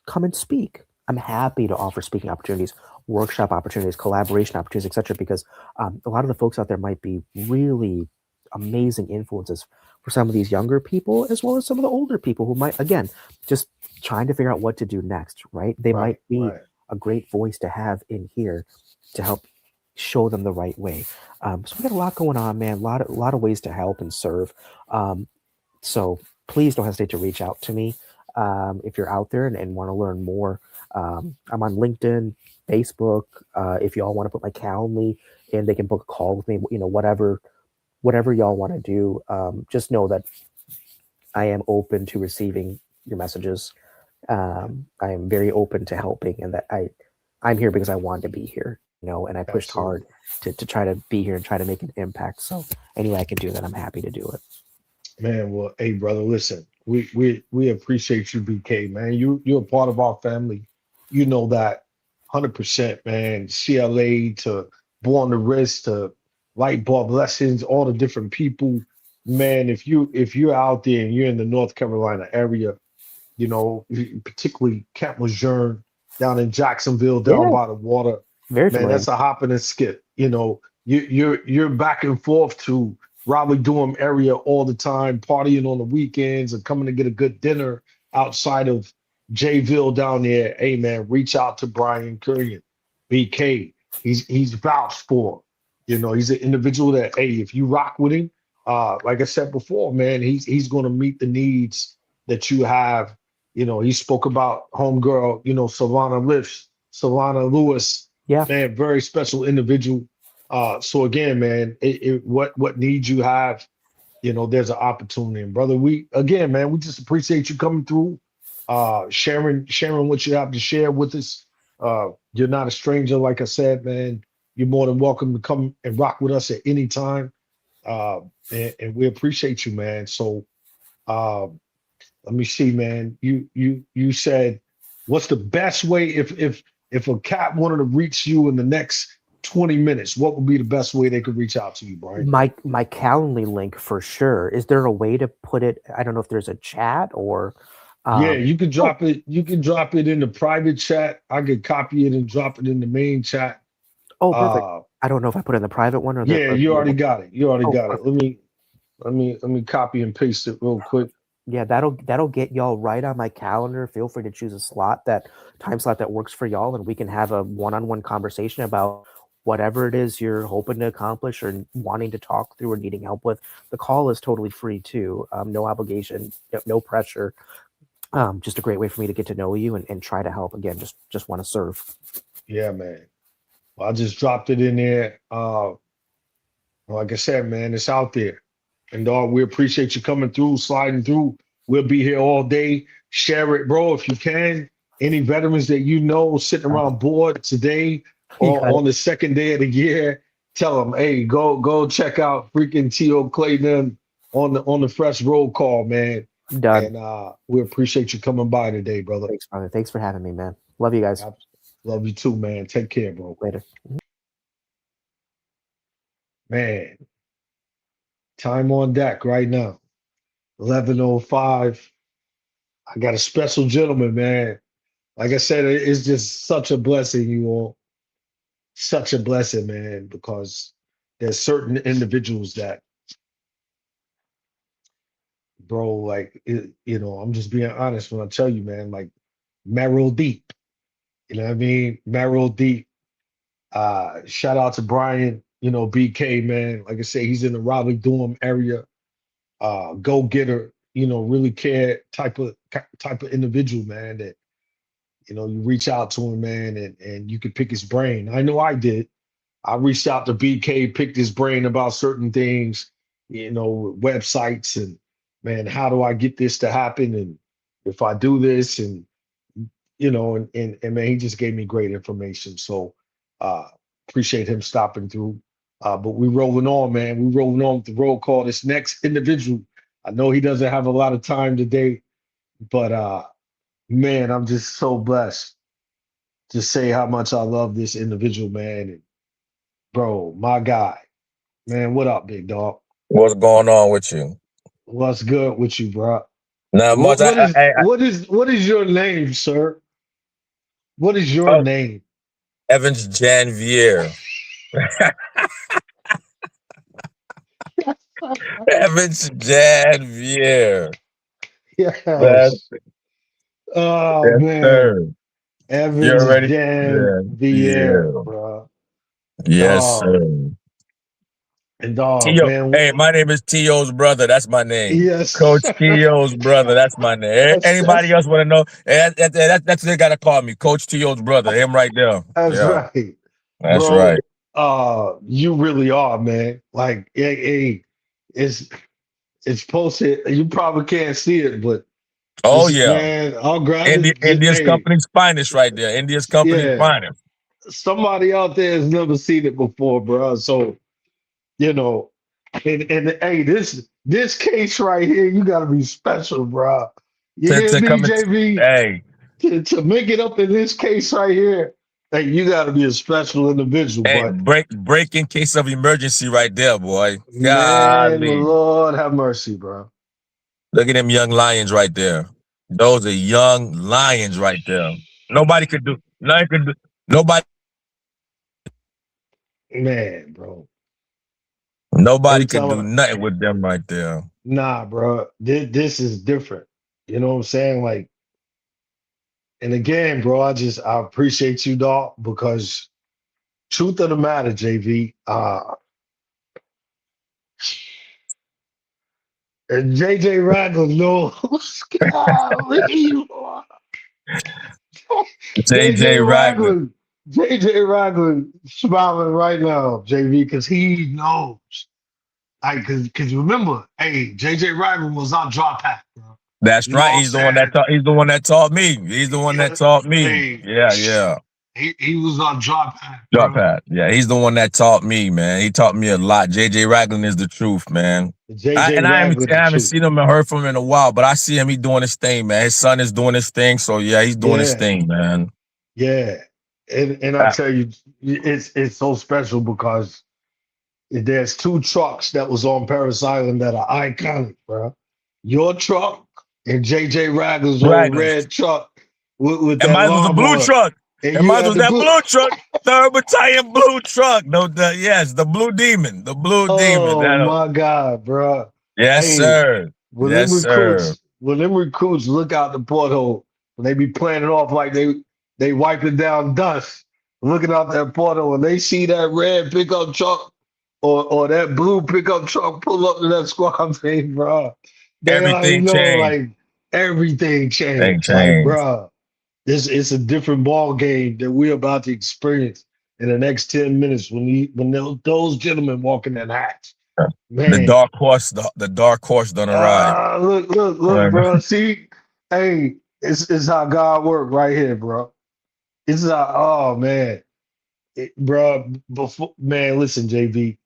come and speak. I'm happy to offer speaking opportunities, workshop opportunities, collaboration opportunities, etc. Because a lot of the folks out there might be really amazing influences for some of these younger people, as well as some of the older people who might, again, just trying to figure out what to do next, right? They might be Right. a great voice to have in here to help show them the right way. So we got a lot going on, man. A lot of ways to help and serve. So please don't hesitate to reach out to me if you're out there and want to learn more. I'm on LinkedIn, Facebook. If y'all want to put my Calendly in, they can book a call with me. Whatever y'all want to do. Just know that I am open to receiving your messages. I am very open to helping, and that I'm here because I want to be here. And I pushed hard to try to be here and try to make an impact. So any way I can do that, I'm happy to do it. Man, well, hey, brother, listen, we appreciate you, BK, man. You're a part of our family. You know that 100%, man. CLA to Born to Risk to Light Bulb Lessons, all the different people, man. If you're out there and you're in the North Carolina area, particularly Camp Lejeune down in Jacksonville, down by the water, Very man, familiar. that's a hop and a skip. You're back and forth to Raleigh Durham area all the time, partying on the weekends and coming to get a good dinner outside of Jayville down there. Hey man, reach out to Brian Currian, BK. He's vouched for. He's an individual that, hey, if you rock with him, like I said before, man, he's gonna meet the needs that you have. He spoke about homegirl, Savannah Lewis. Yeah. Man, very special individual. So again, man, what needs you have, there's an opportunity. And brother, we just appreciate you coming through, sharing what you have to share with us. You're not a stranger, like I said, man. You're more than welcome to come and rock with us at any time. And we appreciate you, man. So let me see, man. You said, what's the best way if a cat wanted to reach you in the next 20 minutes, what would be the best way they could reach out to you, Brian? My Calendly link for sure. Is there a way to put it? I don't know if there's a chat or. Yeah, you can drop it. You can drop it in the private chat. I could copy it and drop it in the main chat. Oh, perfect. I don't know if I put it in the private one or the. Yeah, you already got it. You already got perfect. it. Let me copy and paste it real quick. Yeah, that'll get y'all right on my calendar. Feel free to choose a time slot that works for y'all, and we can have a one-on-one conversation about whatever it is you're hoping to accomplish or wanting to talk through or needing help with. The call is totally free too. No obligation, no pressure. Just a great way for me to get to know you and try to help. Again, just want to serve. Yeah, man. Well, I just dropped it in there. Like I said, man, it's out there. And dog, we appreciate you coming through, sliding through. We'll be here all day. Share it, bro, if you can. Any veterans that sitting around bored today or on the second day of the year, tell them, hey, go check out freaking T.O. Clayton on the Fresh Roll Call, man. Done. And we appreciate you coming by today, brother. Thanks, brother. Thanks for having me, man. Love you guys. Love you too, man. Take care, bro. Later. Man, time on deck right now. 11:05. I got a special gentleman, man. Like I said, it's just such a blessing, you all. Such a blessing, man, because there's certain individuals that, bro, like, I'm just being honest when I tell you, man, like, marrow deep. You know what I mean? Marrow deep. Shout out to Brian, BK, man. Like I say, he's in the Raleigh Durham area. Go-getter, really care type of individual, man, that, you reach out to him, man, and you can pick his brain. I know I did. I reached out to BK, picked his brain about certain things, websites and, man, how do I get this to happen? And if I do this and, and man, he just gave me great information. So appreciate him stopping through. But we rolling on, man. We rolling on with the roll call. This next individual, I know he doesn't have a lot of time today, but Man, I'm just so blessed to say how much I love this individual, man. And bro, my guy, man, what up, big dog? What's going on with you? What's good with you, bro? Not much. What is your name, sir? What is your Oh, name? Evans Janvier. Evans Janvier. Yes. That's, Oh yes, man, sir. You Evans already. Dan Vieira, Yeah. bro. Yes, Dog sir. and dog, T.O. man. Hey, my name is T.O.'s brother. That's my name. Yes, Coach T.O.'s brother. That's my name. Anybody that's else want to know? That's what they got to call me. Coach T.O.'s brother. Him right there. that's Yeah, right, that's bro. right. You really are, man. Like, hey, it's posted. You probably can't see it, but Oh, just yeah. man, I'll grab it. India's Hey, company's finest right there. India's company's yeah. finest. Somebody out there has never seen it before, bro. So you know, and hey, this case right here, you gotta be special, bro. You hear To me, come and, JV? hey, To make it up in this case right here, hey, you gotta be a special individual. hey, But break in case of emergency right there, boy. man, the Golly. Lord have mercy, bro. Look at them young lions right there. Those are young lions right there. Nobody could do nobody Man, bro. nobody Every could time do nothing with them right there. nah, bro, this is different. You know what I'm saying? Like, and again, bro, I appreciate you, dog, because truth of the matter, JV, and JJ Ragland knows. Golly, Lord. JJ JJ Ragland. Ragland, JJ Ragland smiling right now, JV, because he knows. Because remember, hey, JJ Ragland was our drop pack, bro. That's You know right. what I'm saying? He's the one that taught me. He's the one that Yeah, taught me. hey, Yeah. he was our drop pack, Drop bro. pad. Yeah, he's the one that taught me, man. He taught me a lot. JJ Ragland is the truth, man. JJ I Ragland, the haven't truth. seen him and heard from him in a while, but I see him. He doing his thing, man. His son is doing his thing, so yeah, he's doing his Yeah, thing, man. yeah. And I Uh, tell you, it's so special because there's two trucks that was on Paris Island that are iconic, bro. Your truck and JJ Ragland's old Ragland, red truck with and that mine was a blue lawnmower, truck. and And you mine had was the that blue. blue truck, third battalion blue truck. No, the blue demon, the blue demon. Oh my God, bro. Yes, Hey, sir. Yes, sir. when them recruits look out the porthole, when they be playing it off like they wiping down dust, looking out that porthole, and they see that red pickup truck or that blue pickup truck pull up to that squad thing, bro. They already Everything know changed. like everything Everything changed. Like, changed. bro, this it's a different ball game that we're about to experience in the next 10 minutes when those gentlemen walk in that hatch. The Man, dark horse, the dark horse done arrived. look, bro. See, hey, it's how God work right here, bro. It's how, oh man, bro. Before, man, listen, JV.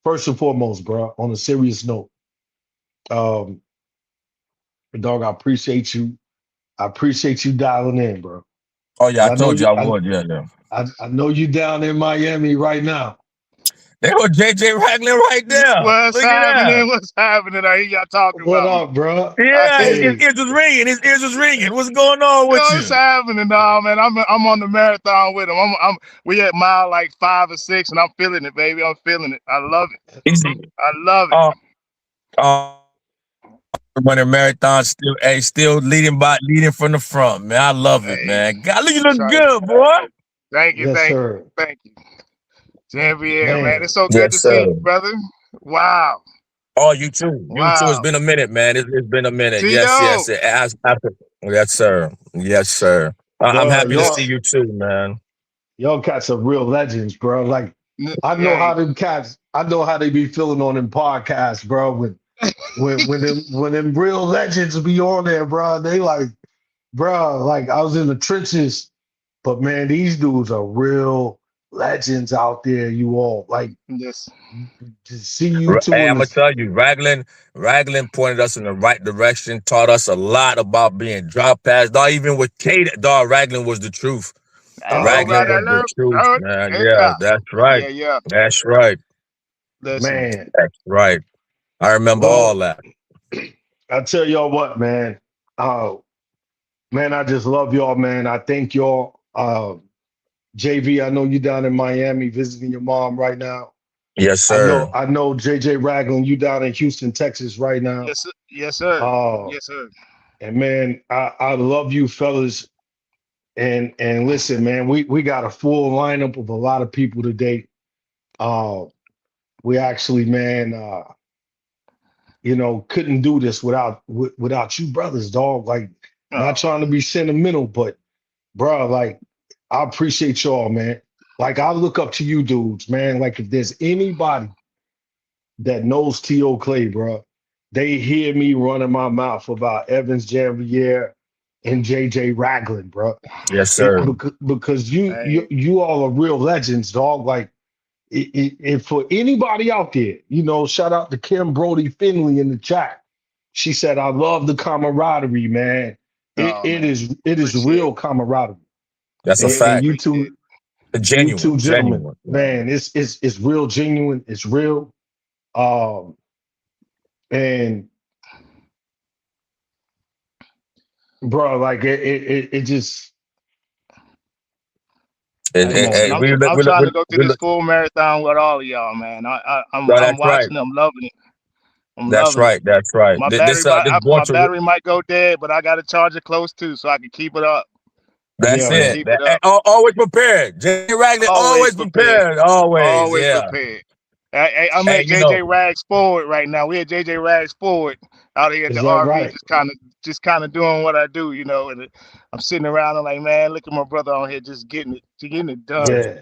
First and foremost, bro. On a serious note, um, dog, I appreciate you. I appreciate you dialing in, bro. Oh yeah, 'Cause I told you I would. Yeah. I know you down in Miami right now. There was JJ Ragland right there. What's Look at that. happening? What's happening? I hear y'all talking What about me. up, bro? I Yeah, hear his you. Hey, ears was ringing. His ears was ringing. What's going on with What's you? happening, dog, man? I'm on the marathon with him. We at mile like 5 or 6, and I'm feeling it, baby. I'm feeling it. I love it. Easy. I love it. Uh, uh, running marathon still leading from the front, man. I love it, Hey, man. God, you look try. good, boy. Thank you, yes, thank you, sir. thank you. Janvier, man, Man, it's so good Yes, to see sir. you, brother. Wow, Oh, you too. You too. It's wow. been a minute, man. It's been a minute. Yes. T.O. Yes, sir. Yes, sir. I'm bro, happy to see you too, man. y'all cats are real legends, bro. Like I know Hey, how them cats. I know how they be feeling on them podcasts, bro. When them real legends be on there, bro. They like, bro. Like I was in the trenches, but man, these dudes are real legends out there. You all like Yes. to see you two Hey, in I'm gonna this. tell you, Raglan pointed us in the right direction, taught us a lot about being drop pass. Dog, even with Kate, dog, Raglan was the truth. I know Oh about Raglan that was man, the little truth, third. man. It's Yeah, out. that's right. Yeah, yeah. That's right. Listen. man. That's right. I remember all Well, that. I tell y'all what, man. Uh, man, I just love y'all, man. I thank y'all. JV, I know you down in Miami visiting your mom right now. Yes, I sir. know JJ Ragland, you down in Houston, Texas right now. Yes, sir. Yes, sir. Uh, Yes, sir. and man, I love you fellas. And listen, man, we got a full lineup of a lot of people today. Uh, we actually, man, couldn't do this without you brothers, dog. Like, not Oh, trying to be sentimental, but bro, like, I appreciate y'all, man. Like, I look up to you dudes, man. Like, if there's anybody that knows T.O. Clay, bro, they hear me running my mouth about Evans Janvier and JJ Ragland, bro. Yes, sir. Because you, hey. you you all are real legends, dog. Like, if for anybody out there, shout out to Kim Brody Finley in the chat. She said, "I love the camaraderie, man. It Oh, it man. is it is Appreciate real camaraderie." That's a it. And fact. Appreciate it. you two Genuine, gentlemen, genuine. Yeah. man, it's real genuine. It's real. Um, and bro, like it just And, come and, on, Listen, and man. I'm trying to go through this full marathon with all of y'all, man. no, I'm that's right. watching. I'm loving it. I'm That's loving it. right. That's right. My This battery might this born my to battery might go dead, but I got to charge it close too, so I can keep it up. that's Yeah, So I can man. it. keep it up. Always prepared. J. Ragland, Always always prepared. prepared. Always. Always Yeah. prepared. I'm Hey, at JJ Rags Forward right now. We at JJ Rags Forward out here at Is the that RV, right? just kind of doing what I do, and I'm sitting around and like, man, look at my brother on here, just getting it done, Yeah,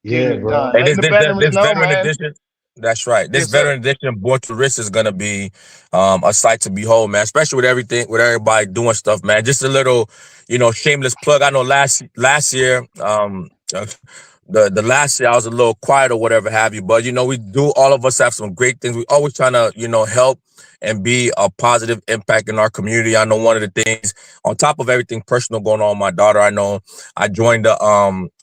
getting yeah, it bro. done, and letting the veterans this know, veteran man. edition. That's right. This Yes, sir. veteran edition, Born to Risk, is gonna be a sight to behold, man. Especially with everybody doing stuff, man. Just a little, shameless plug. I know last year, the last year I was a little quiet or whatever have you, but we do. All of us have some great things. We always trying to help and be a positive impact in our community. I know one of the things, on top of everything personal going on with my daughter, I know I joined a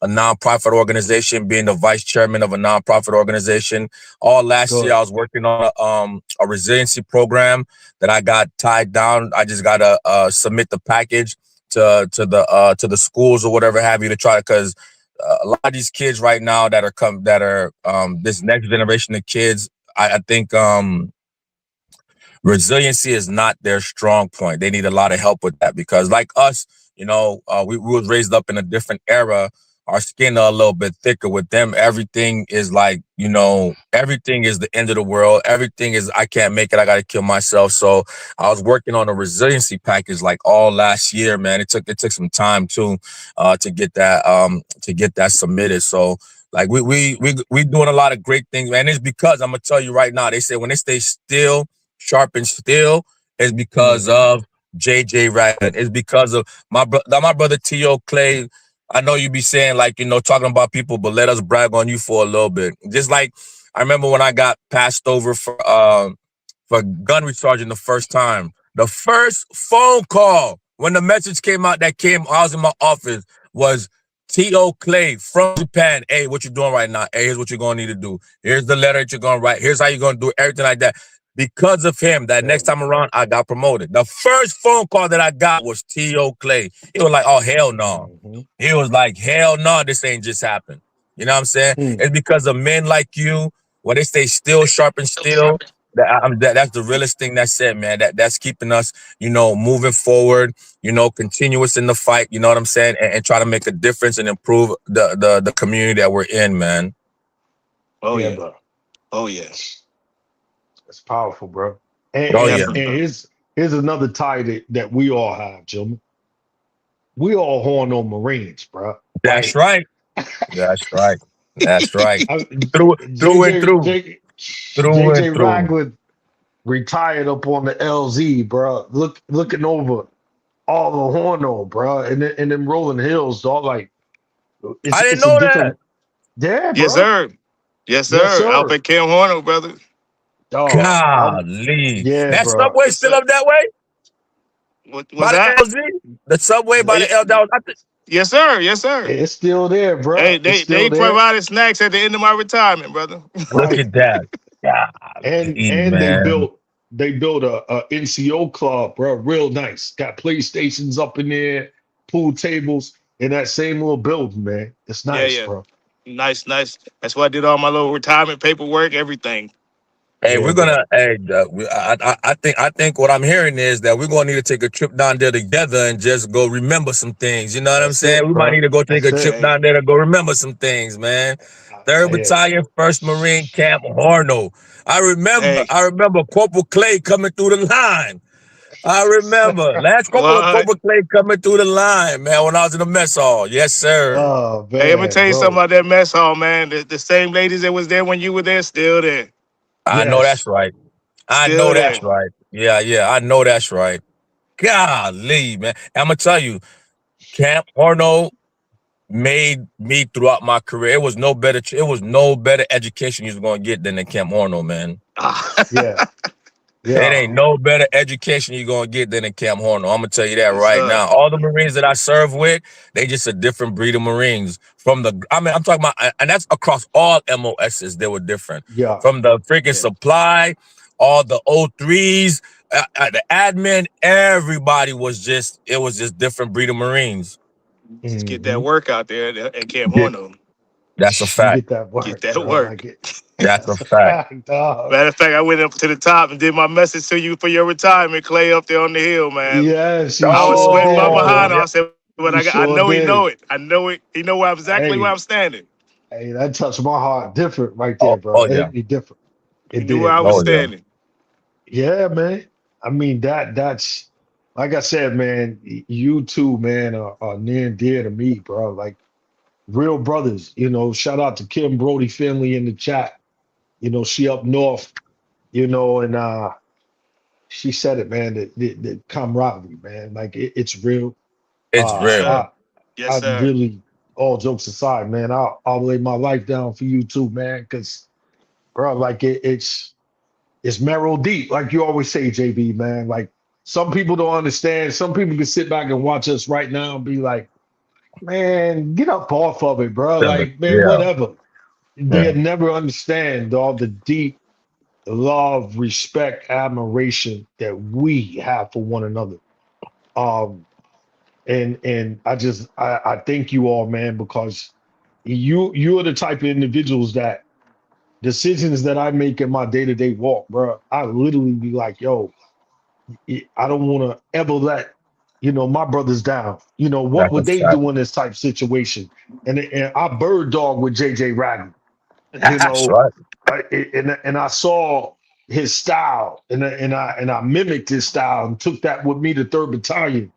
nonprofit organization, being the vice chairman of a nonprofit organization. All last year Good. I was working on a resiliency program that I got tied down. I just gotta submit the package to the schools or whatever have you, to try, because a lot of these kids right now that are this next generation of kids, I think resiliency is not their strong point. They need a lot of help with that, because like us, we was raised up in a different era. Our skin are a little bit thicker. With them, everything is like, everything is the end of the world. Everything is, I can't make it, I gotta kill myself. So I was working on a resiliency package like all last year, man. It took some time too, to get that submitted. So like we doing a lot of great things, man. It's because I'm gonna tell you right now, they say when they stay still, sharp and still, is because of JJ Ragland. It's because of my brother T.O. Clay. I know you be saying, like, talking about people, but let us brag on you for a little bit. Just like I remember when I got passed over for gunnery sergeant the first time. The first phone call when the message came out I was in my office, was T.O. Clay from Japan. Hey, what you doing right now? Hey, here's what you're gonna need to do. Here's the letter that you're gonna write. Here's how you're gonna do it, everything like that. Because of him, that next time around, I got promoted. The first phone call that I got was T.O. Clay. He was like, oh, hell no. He was like, hell no, this ain't just happened. You know what I'm saying? It's because of men like you, when they stay still, sharp and still. That's the realest thing that's said, man. That's keeping us, moving forward, continuous in the fight. You know what I'm saying? And try to make a difference and improve the community that we're in, man. Oh Yeah, yeah. bro. Oh yes. It's powerful, bro. And, Oh and, yeah, and here's another tie that we all have, gentlemen. We all horn on Marines, bro. that's Like, right. That's right. That's right. I, Through and through. Through and JJ through. Ragland retired up on the LZ, bro. Looking over all the Horno, bro, and then rolling hills, dog. Like, I didn't it's a know that. different. Yeah, Yes, bro. sir. Yes, Yes, sir. Out sir. at Cam Horner, brother. Dog. Golly. Yeah, That bro. subway Yes, still sir. up that way? What was By the that? LZ? The subway by Yeah, the L that was I think. Yes, sir. Yes, sir. it's still there, bro. Hey, It's they still there. provided snacks at the end of my retirement, brother. Look Right. at that. And Golly, they man. built a NCO club, bro. Real nice. Got PlayStations up in there, pool tables in that same little building, man. It's Yeah, nice, yeah. bro. Nice, nice. That's why I did all my little retirement paperwork, everything. Hey, Yeah, we're man. gonna. Hey, I think what I'm hearing is that we're gonna need to take a trip down there together and just go remember some things. You know what I'm That's saying? it, We might bro. need to go take That's a trip it. Hey, down there to go remember some things, man. Third Yeah. Battalion, First Marine Camp Horno. I hey, remember Corporal Clay coming through the line. I remember Lance what? Corporal Clay coming through the line, man. When I was in the mess hall, yes, sir. Oh Hey, I'm gonna man, tell you something bro. about that mess hall, man. The same ladies that was there when you were there, still there. I know that's Yes. right. I Still know there. that's right. Yeah, I know that's right. Golly, man. I'm gonna tell you, Camp Horno made me throughout my career. It was no better education you was gonna get than the Camp Horno, man. Yeah. It Yeah. ain't no better education you're gonna get than in Camp Horno. I'm gonna tell you that Yes, right sir. now. All the Marines that I serve with, they just a different breed of Marines. I'm talking about, and that's across all MOSs. They were different. Yeah. From the freaking Yeah. supply, all the O3s, the admin, everybody was just different breed of Marines. Just get that Mhm. work out there at Camp Get, Horno. that's a You fact. get that Get work, that bro. work. Like it. That's a That's a fact. fact, dog. Matter of fact, I went up to the top and did my message to you for your retirement, Clay, up there on the hill, man. Yes, you I was sure sweating my did, Oh, behind bro. off. yeah. I said, but You I sure know he know did. it. I know it. He know exactly where Hey, I'm standing. hey, that touched my heart different right Oh, there, bro. oh It yeah. hit me different. He It knew where did, I was Oh man. yeah. standing. Yeah, man. I mean that's like I said, man. You two, man, are near and dear to me, bro. Like real brothers. You know, shout out to Kim Brody family in the chat. You know, she up north. You know, and she said it, man. The camaraderie, man. Like it's real. It's Yes, real. sir. I Yes, sir. really, all jokes aside, man. I'll lay my life down for you too, man. Because, bro, like it's marrow deep, like you always say, JB, man. Like some people don't understand. Some people can sit back and watch us right now and be like, man, get up off of it, bro. Like, man, Yeah. whatever. They'll never understand all the deep love, respect, admiration that we have for one another. Um, and I thank you all, man, because you're the type of individuals that decisions that I make in my day-to-day walk, bro. I literally be like, yo, I don't want to ever let my brothers down. What That's a would they fact. do in this type situation? And I bird dog with JJ Ragland. That's right. And I saw his style, and I mimicked his style and took that with me to Third Battalion,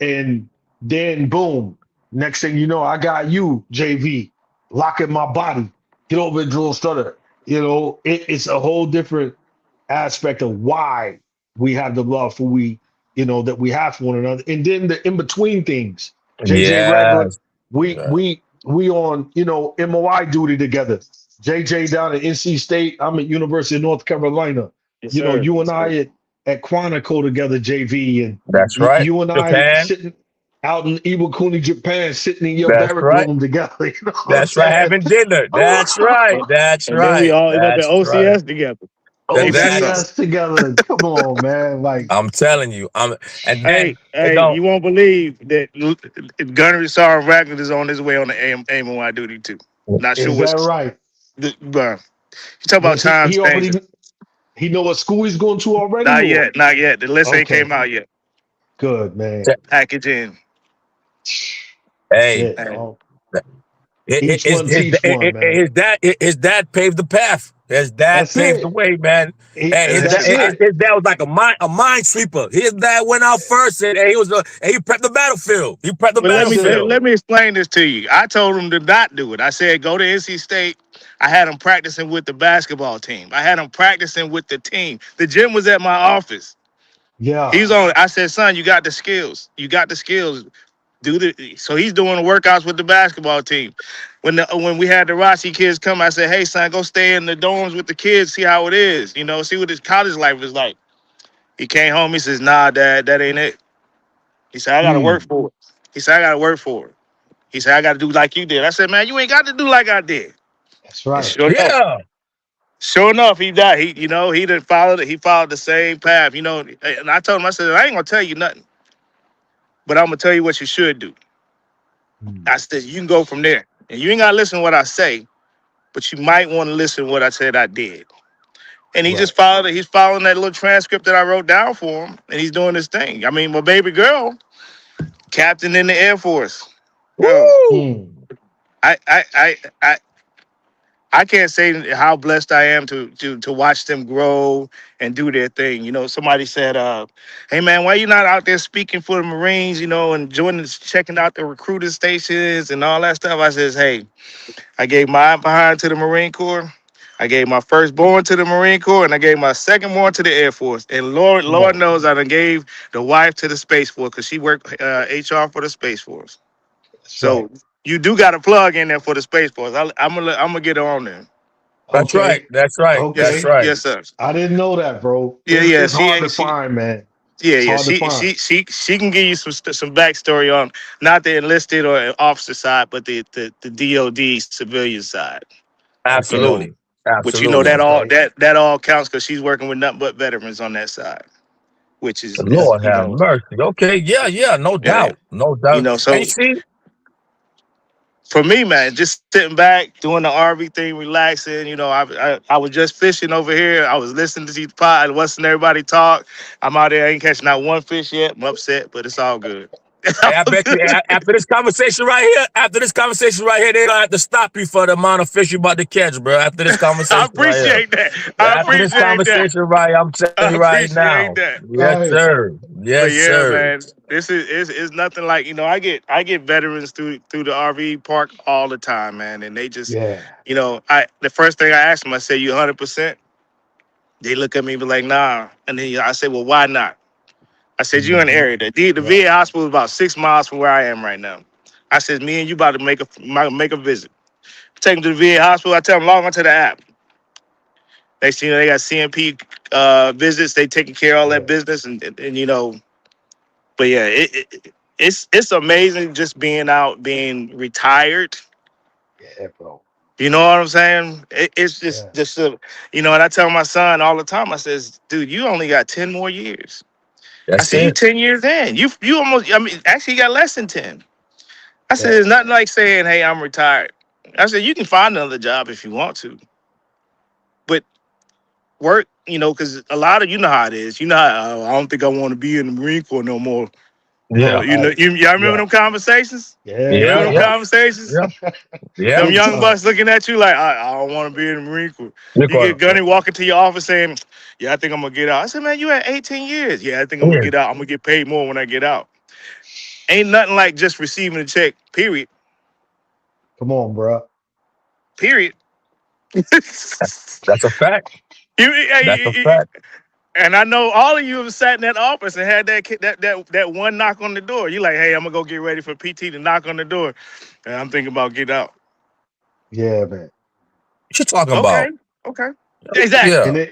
and then boom, next thing you know, I got you, JV, locking my body, get over and drill stutter. It's a whole different aspect of why we have the love for that we have for one another, and then the in between things. JJ Ragland, Yes. we on MOI duty together. JJ down at NC State. I'm at University of North Carolina. Yes, sir. You Yes, and sir. I at Quantico together, JV, and That's right. you and I Japan. sitting out in Iwakuni, Japan, sitting in your That's barrack right. room together. You know what I'm That's right. saying? Having dinner. That's right. That's And then we right. all end up at That's right. OCS together. That is. OCS together. Come on, man. Like, I'm telling you. And then Hey, it don't. you won't believe that Gunnery Sergeant Ragland is on his way on the AMY duty too. Not sure is that what's right? bro. You talk about Does times changing. he know what school he's going to already? Not or- yet, not yet. The list ain't Okay. came out yet. Good, man. Package in. Hey, Yeah, Hey. Each one teach one, man. His dad paved the path. His dad That's paved the it. way, man. Hey, That's it. his dad was like a mine sweeper. His dad went out first, and he prepped the battlefield. He prepped the But battlefield. let me explain this to you. I told him to not do it. I said go to NC State. I had him practicing with the basketball team. I had him practicing with the team. The gym was at my office. Yeah. He's on. I said, son, you got the skills. You got the skills. So he's doing the workouts with the basketball team. when we had the Rossi kids come, I said, hey son, go stay in the dorms with the kids, see how it is, you know, see what his college life is like. He came home, he says, nah, Dad, that ain't it. He said, I gotta work for it. He said, I gotta work for it. He said, I gotta do like you did. I said, man, you ain't got to do like I did. That's And right. sure enough, he died. He done followed it. He followed the same path, you know. And I told him, I said, I ain't gonna tell you nothing, but I'm gonna tell you what you should do. I said, you can go from there. And you ain't gotta listen to what I say, but you might want to listen to what I said I did. And he just followed it. He's following that little transcript that I wrote down for him, and he's doing his thing. I mean, my baby girl, captain in the Air Force. Yo, I can't say how blessed I am to watch them grow and do their thing. You know, somebody said, hey man, why you not out there speaking for the Marines, you know, and checking out the recruiting stations and all that stuff? I says, hey, I gave my behind to the Marine Corps. I gave my firstborn to the Marine Corps, and I gave my secondborn to the Air Force. And Lord knows I done gave the wife to the Space Force because she worked HR for the Space Force. So you do got a plug in there for the Space Force. I'm gonna get her on there. That's right. That's right. Okay. That's right. Yes, sir. I didn't know that, bro. Yeah. It's hard to find, man. Yeah. Hard to find. She can give you some backstory on not the enlisted or officer side, but the DOD civilian side. Absolutely. You know, Absolutely. but you know that all counts because she's working with nothing but veterans on that side, which is Lord have mercy. Okay, yeah, no doubt, no doubt. You know, so and see, for me, man, just sitting back, doing the RV thing, relaxing. You know, I was just fishing over here. I was listening to the pod, listening to everybody talk. I'm out there, I ain't catching not one fish yet. I'm upset, but it's all good. Hey, I bet you after this conversation right here, they're gonna have to stop you for the amount of fish you about to catch, bro. After this conversation, I appreciate that. After this conversation, right? I'm telling you right now. Yes, sir. Yes, sir. Man. This is nothing like, you know, I get veterans through the RV park all the time, man, and they just, you know, the first thing I ask them, I say, you 100%? They look at me and be like, nah, and then I say, well, why not? I said, you in the area. The VA hospital is about 6 miles from where I am right now. I said, me and you about to make a visit. Take them to the VA hospital. I tell them, log on to the app. They see, they got CMP visits. They taking care of all that business, and you know, but yeah, it's amazing just being out, being retired. Yeah, bro. You know what I'm saying? It's just you know, and I tell my son all the time, I says, dude, you only got 10 more years. I said, you 10 years in. You almost, I mean, actually you got less than 10. I said, it's nothing like saying, hey, I'm retired. I said, you can find another job if you want to. But work, you know, because a lot of, you know how it is. You know how, I don't think I want to be in the Marine Corps no more. Yeah. You know, y'all remember them conversations? Yeah. Them conversations? Yeah. Them young bucks looking at you like, I don't want to be in the Marine Corps. You get Gunny walking to your office saying, yeah, I think I'm going to get out. I said, man, you had 18 years. Yeah, I think I'm going to get out. I'm going to get paid more when I get out. Ain't nothing like just receiving a check, period. Come on, bro. Period. That's a fact. That's a fact. And I know all of you have sat in that office and had that one knock on the door. You like, hey, I'm going to go get ready for PT to knock on the door. And I'm thinking about get out. Yeah, man. What you talking about? Okay. Exactly. Yeah.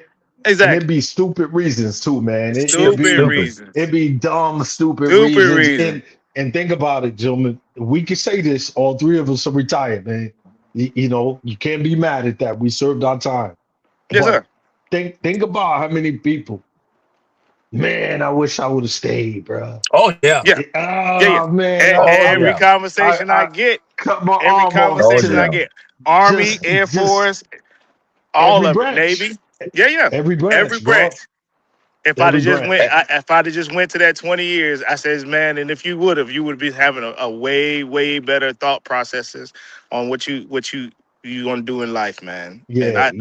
And it be stupid reasons too, man. Stupid reasons. It be dumb, stupid reasons. And think about it, gentlemen. We can say this. All three of us are retired, man. You know, you can't be mad at that. We served our time. Yes, sir. Think about how many people. Man, I wish I would have stayed, bro. Oh yeah. Oh man. Every conversation I get. Cut my every arm conversation off. I get. Army, Air Force, all of it, Navy. Yeah. Every branch. If I'd have just went to that 20 years, I says, man, and if you would be having a way better thought processes on what you gonna do in life, man. Yeah.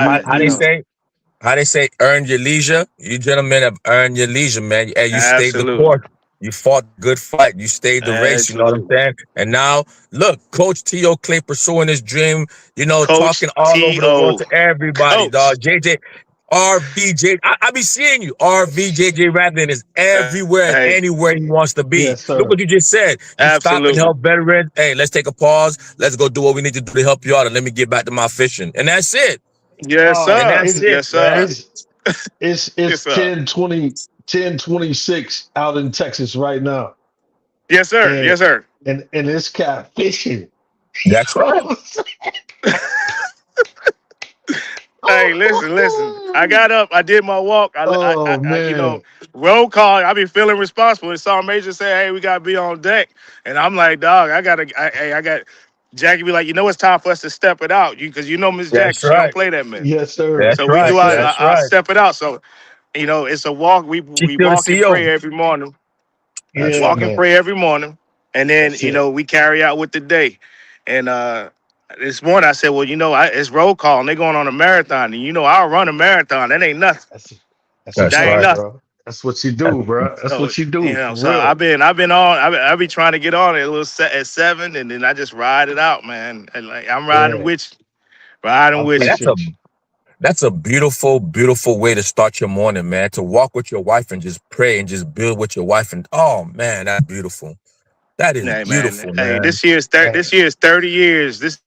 How they say, earn your leisure. You gentlemen have earned your leisure, man. And you stayed the course. You fought a good fight. You stayed the race. You know what I'm saying? And now, look, Coach T.O. Clay pursuing his dream. You know, Coach talking all over the world to everybody, Coach. dog. JJ. RVJ. I be seeing you. RVJJ Ragland is everywhere and Hey, anywhere he wants to be. Yes, Look sir. what you just said. You stop and absolutely. help veterans. Hey, let's take a pause. Let's go do what we need to do to help you out, and let me get back to my fishing. And that's it. Yes, Oh, And sir. that's it's it, Yes, man. sir. it's Yes, sir. 10:26 out in Texas right now, Yes, sir. and Yes, sir. and it's cat fishing. That's right. Hey, listen. I got up. I did my walk. Oh You know, man, roll call. I be feeling responsible. And Sergeant Major say, "Hey, we gotta be on deck," and I'm like, "Dog, I got." Jackie be like, "You know, it's time for us to step it out, because you know Miss Jackie, That's she don't right. play that mess. yes sir, That's So we right. do yes sir. That's our right. step it out. So you know, it's a walk. We She's we still the walk and CO. pray every morning. That's Yeah, right. Walk and man, pray every morning, and then that's you know it. we carry out with the day. And this morning I said, well, you know, it's roll call, and they're going on a marathon, and you know, I'll run a marathon. That ain't nothing. That's a That's That ain't right. fact, nothing. bro. That's what you That's do, bro. That's So what you you do know, for so real. I've been on. I be trying to get on it a little at 7, and then I just ride it out, man. And like I'm riding Yeah, with you, I riding with you. appreciate you. That's a beautiful, beautiful way to start your morning, man. To walk with your wife and just pray and just build with your wife. And oh man, that's beautiful. That is Hey, man. beautiful, Hey, man. Man, this year's 30 years. This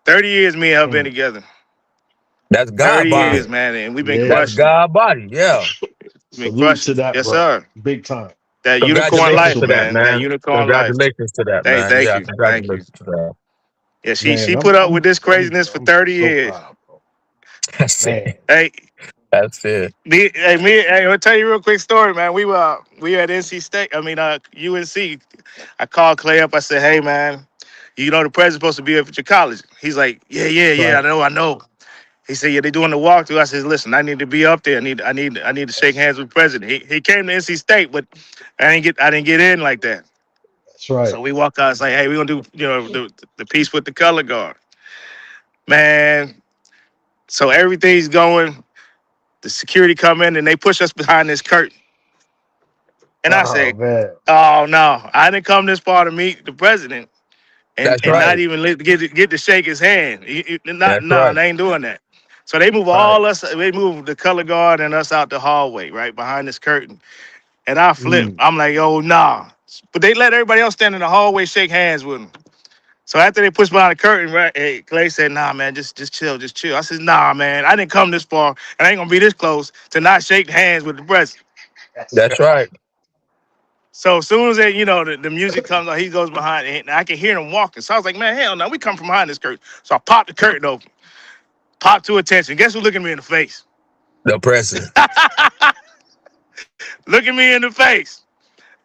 30 years me and her been mm, together. That's 30 God yeah, body. years, man, and we've been yeah. That's crushing it. God body. Yeah. We've been Salute crushing to it. that, Yes, bro. sir. Big time. That unicorn Congratulations life, to that, Absolutely, man. That man. unicorn life. Congratulations to that, man. Thank Yeah, you. Thank you. congratulations to that. Yeah, man. she put up with this I'm craziness for 30 so years. proud, bro. That's Man, it. Hey, That's it. hey, I'll tell you a real quick story, man. We were at NC State. I mean, UNC. I called Clay up. I said, "Hey, man, you know the president's supposed to be up at your college." He's like, "Yeah. right. I know." He said, "Yeah, they doing the walkthrough." I said, "Listen, I need to be up there. I need to shake hands with the president." He came to NC State, but I didn't get in like that. That's right. So we walk out. It's like, "Hey, we're gonna do the piece with the color guard, man." So everything's going. The security come in and they push us behind this curtain. And I Oh said, man. "Oh no, I didn't come this far to meet the president That's and right. not even get to shake his hand. That's No, right. they ain't doing that." So they move Right. they move the color guard and us out the hallway, right behind this curtain. And I flip. Mm. I'm like, "Oh nah," but they let everybody else stand in the hallway shake hands with him. So after they pushed behind the curtain, right? Hey, Clay said, "Nah, man, just chill, just chill." I said, "Nah, man, I didn't come this far, and I ain't gonna be this close to not shake hands with the president." That's That's right. right. So as soon as the music comes on, he goes behind it, and I can hear him walking. So I was like, "Man, hell no, we come from behind this curtain." So I popped the curtain open, popped to attention. Guess who looking me in the face? The president. Looking me in the face.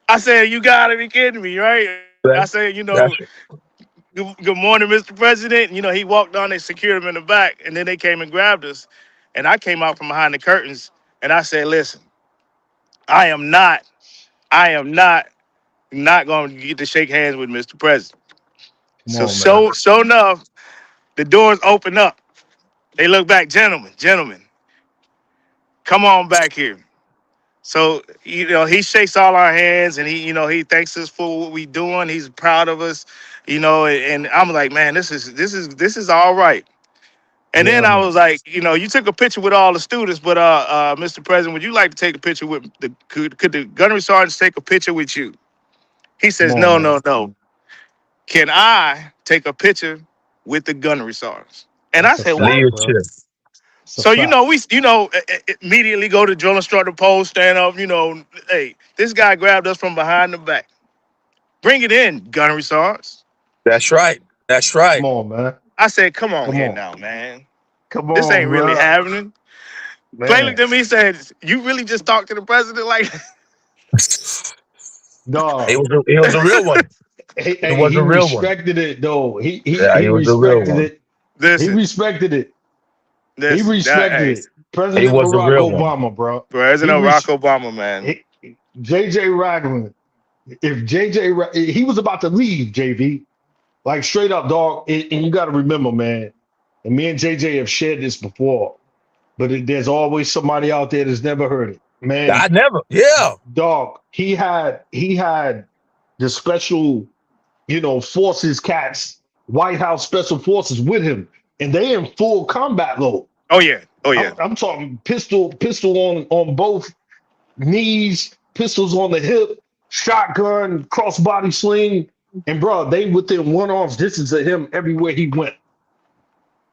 I said, "You gotta be kidding me, right?" I That's said, that's Good morning, Mr. President." He walked on, they secured him in the back, and then they came and grabbed us. And I came out from behind the curtains, and I said, "Listen, I am not going to get to shake hands with Mr. President." Come So, on, man. so enough, the doors open up. They look back, gentlemen, come on back here. So, he shakes all our hands, and he thanks us for what we doing. He's proud of us, and I'm like, "Man, this is all right." And then Yeah, I man. was like, "You took a picture with all the students, but Mr. President, would you like to take a picture with could the gunnery sergeants take a picture with you?" He Come says, on, "No, man. no, no. Can I take a picture with the gunnery sergeants?" And I That's a said, "What?" fact, bro. leadership. It's a So fact. we immediately go to drill instructor post, stand up. Hey, this guy grabbed us from behind the back. Bring it in, gunnery sergeants. That's right. That's Come right. on, man. I said, "Come on Come here on. now, man. Come This on, ain't really bro. happening." Clay looked Man. at me and said, "You really just talked to the president like?" It Dog. was it was a real one. It Hey, was he a real one. respected it though. Yeah, He it was a real respected one. it. He Listen, respected it. He that respected hey, it. It President was a Barack real one. Obama, bro. He President Barack res Obama, man. he, JJ Ragland. If he was about to leave, JV, like straight up, dog. And you got to remember, man. And me and JJ have shared this before, but there's always somebody out there that's never heard it, man. I never. Yeah. Dog. He had the special, forces cats, White House special forces with him, and they in full combat mode. Oh yeah. Oh yeah. I'm talking pistol on both knees, pistols on the hip, shotgun, crossbody sling, and bro, they within 1 arm's distance of him everywhere he went.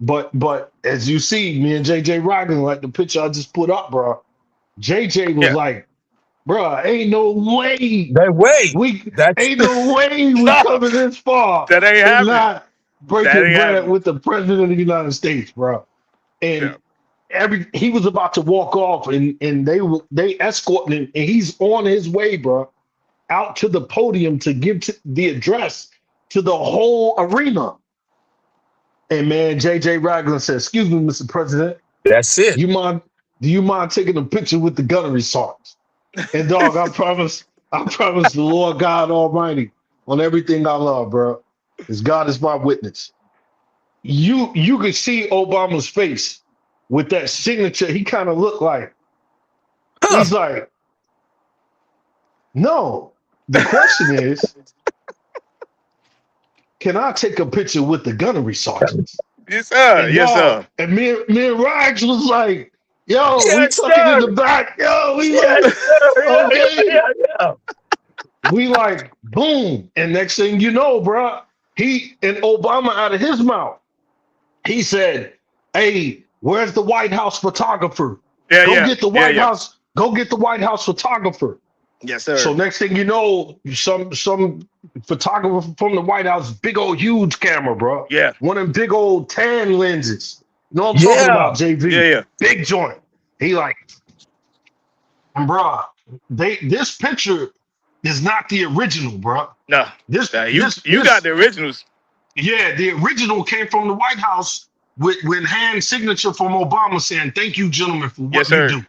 But as you see, me and JJ Ragland, like the picture I just put up, bro. JJ was Yeah. like, bro, ain't no way That way. we That's ain't no way we No. coming this far That ain't and happening. not That breaking ain't bread happening. with the president of the United States, bro. And he was about to walk off, and they escorted him, and he's on his way, bro, out to the podium to give the address to the whole arena. And man, JJ Ragland said, "Excuse me, Mr. President, That's it. do you mind taking a picture with the gunnery sergeant?" And dog, I promise the Lord God Almighty on everything I love, bro, because God is my witness. You could see Obama's face with that signature. He kind of looked like he's like, no. The question is, can I take a picture with the gunnery sergeant? Yes, sir. And Yes, dog, sir. and me and Rags was like, yo, we Yes, tucking in sir. the back. Yo, we Yes, like, sir. Yeah, okay. yeah. We like, boom. And next thing you know, bro, he and Obama out of his mouth, he said, hey, where's the White House photographer? Yeah, Go yeah. get the Yeah, White yeah. House. Go get the White House photographer. Yes, sir. So next thing you know, some photographer from the White House, big old huge camera, bro. Yeah. One of them big old tan lenses. You know what I'm talking Yeah. about, JV? Yeah, yeah. Big joint. He like, and bro, this picture is not the original, bro. No. This You got the originals. yeah, the original came from the White House with hand signature from Obama saying, "Thank you, gentlemen, for what Yes, you sir. do."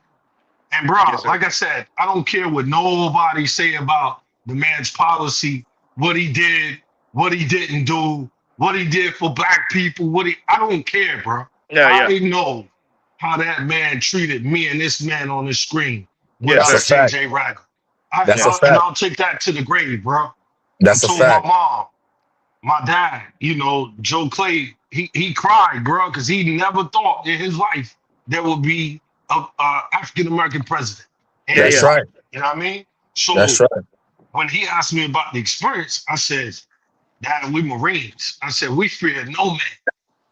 And bro, Yes, sir. like I said, I don't care what nobody say about the man's policy, what he did, what he didn't do, what he did for black people, I don't care, bro. Yeah, I yeah. know how that man treated me and this man on the screen with Yes, That's sir. a fact. JJ Ragland. That's a And fact. I'll take that to the grave, bro. That's I a told fact. my mom, my dad, Joe Clay, he cried, bro, because he never thought in his life there would be a African American president. And Yeah, That's yeah. right. you know what I mean? So That's right. when he asked me about the experience, I said, Dad, we Marines. I said, we fear no man.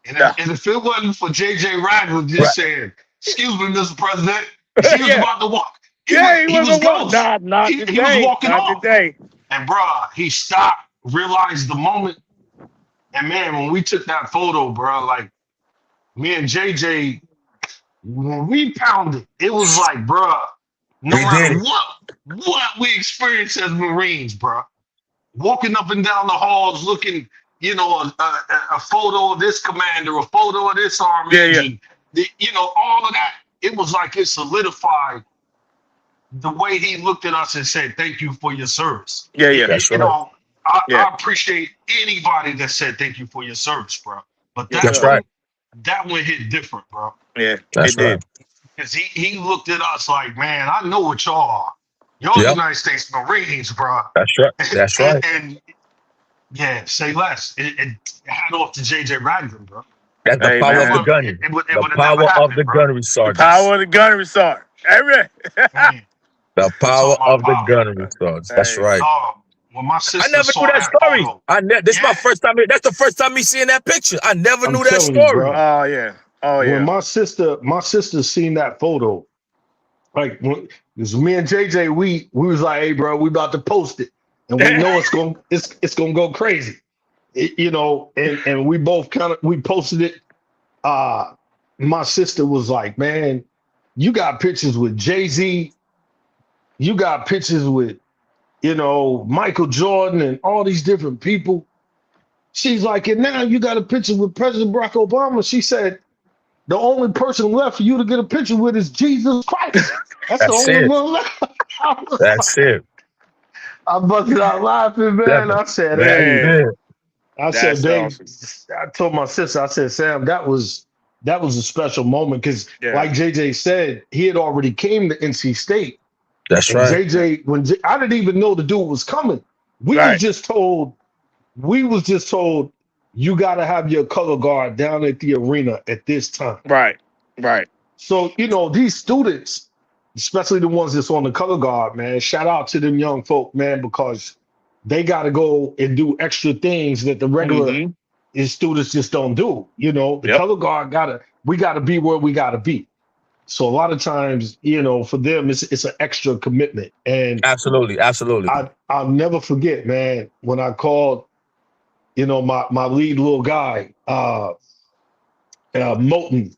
And, Yeah. and if it wasn't for JJ Ragland just Right. saying, excuse me, Mr. President, he was Yeah. about to walk. He was wasn't ghost. Not He today. was walking Not off. today. And bro, he stopped, realized the moment. And man, when we took that photo, bro, like me and JJ, when we pounded, it was like, bro, no We matter did. what we experienced as Marines, bro, walking up and down the halls, looking, a photo of this commander, a photo of this army Yeah, yeah. engine, all of that. It was like it solidified the way he looked at us and said, "Thank you for your service." Yeah, yeah. That's You right. know, Yeah. I appreciate anybody that said thank you for your service, bro. But that That's one, right. that one hit different, bro. Yeah. That's It did. right. Because he looked at us like, man, I know what y'all are. Y'all Yep. United States Marines, bro. That's right. That's right. And yeah, say less. It had off to JJ Ragland, bro. That's the Hey, power man. of the gunnery. It would The have never power of happened, the bro. gunnery sergeants. Power of the gunnery sergeant. Hey, man. Man, The power talking of the about gunnery sergeants. That's Hey. right. when my sister I never saw knew that story. photo, This is my Yeah. first time. That's the first time me seeing that picture. I never I'm knew that telling you, story. bro. Oh yeah. Oh when yeah. my sister seen that photo, like when it was me and JJ, we was like, hey, bro, we about to post it, and we know it's gonna go crazy, and we both we posted it. My sister was like, man, you got pictures with Jay-Z, you got pictures with Michael Jordan and all these different people. She's like, and now you got a picture with President Barack Obama. She said, the only person left for you to get a picture with is Jesus Christ. That's the That's only it. one left. I was That's like- it. I busted out laughing, man. Definitely. I said, That's hey, it. I said, That's Dave, awesome. I told my sister, I said, Sam, that was a special moment because, Yeah. like JJ said, he had already came to NC State. That's And right. JJ, I didn't even know the dude was coming. We Right. was just told, you got to have your color guard down at the arena at this time. Right. Right. So, these students, especially the ones that's on the color guard, man, shout out to them young folk, man, because they got to go and do extra things that the regular Mm-hmm. students just don't do. The Yep. color guard we gotta be where we gotta be. So a lot of times, for them, it's an extra commitment. And Absolutely. Absolutely. I'll never forget, man, when I called, my lead little guy, Moulton,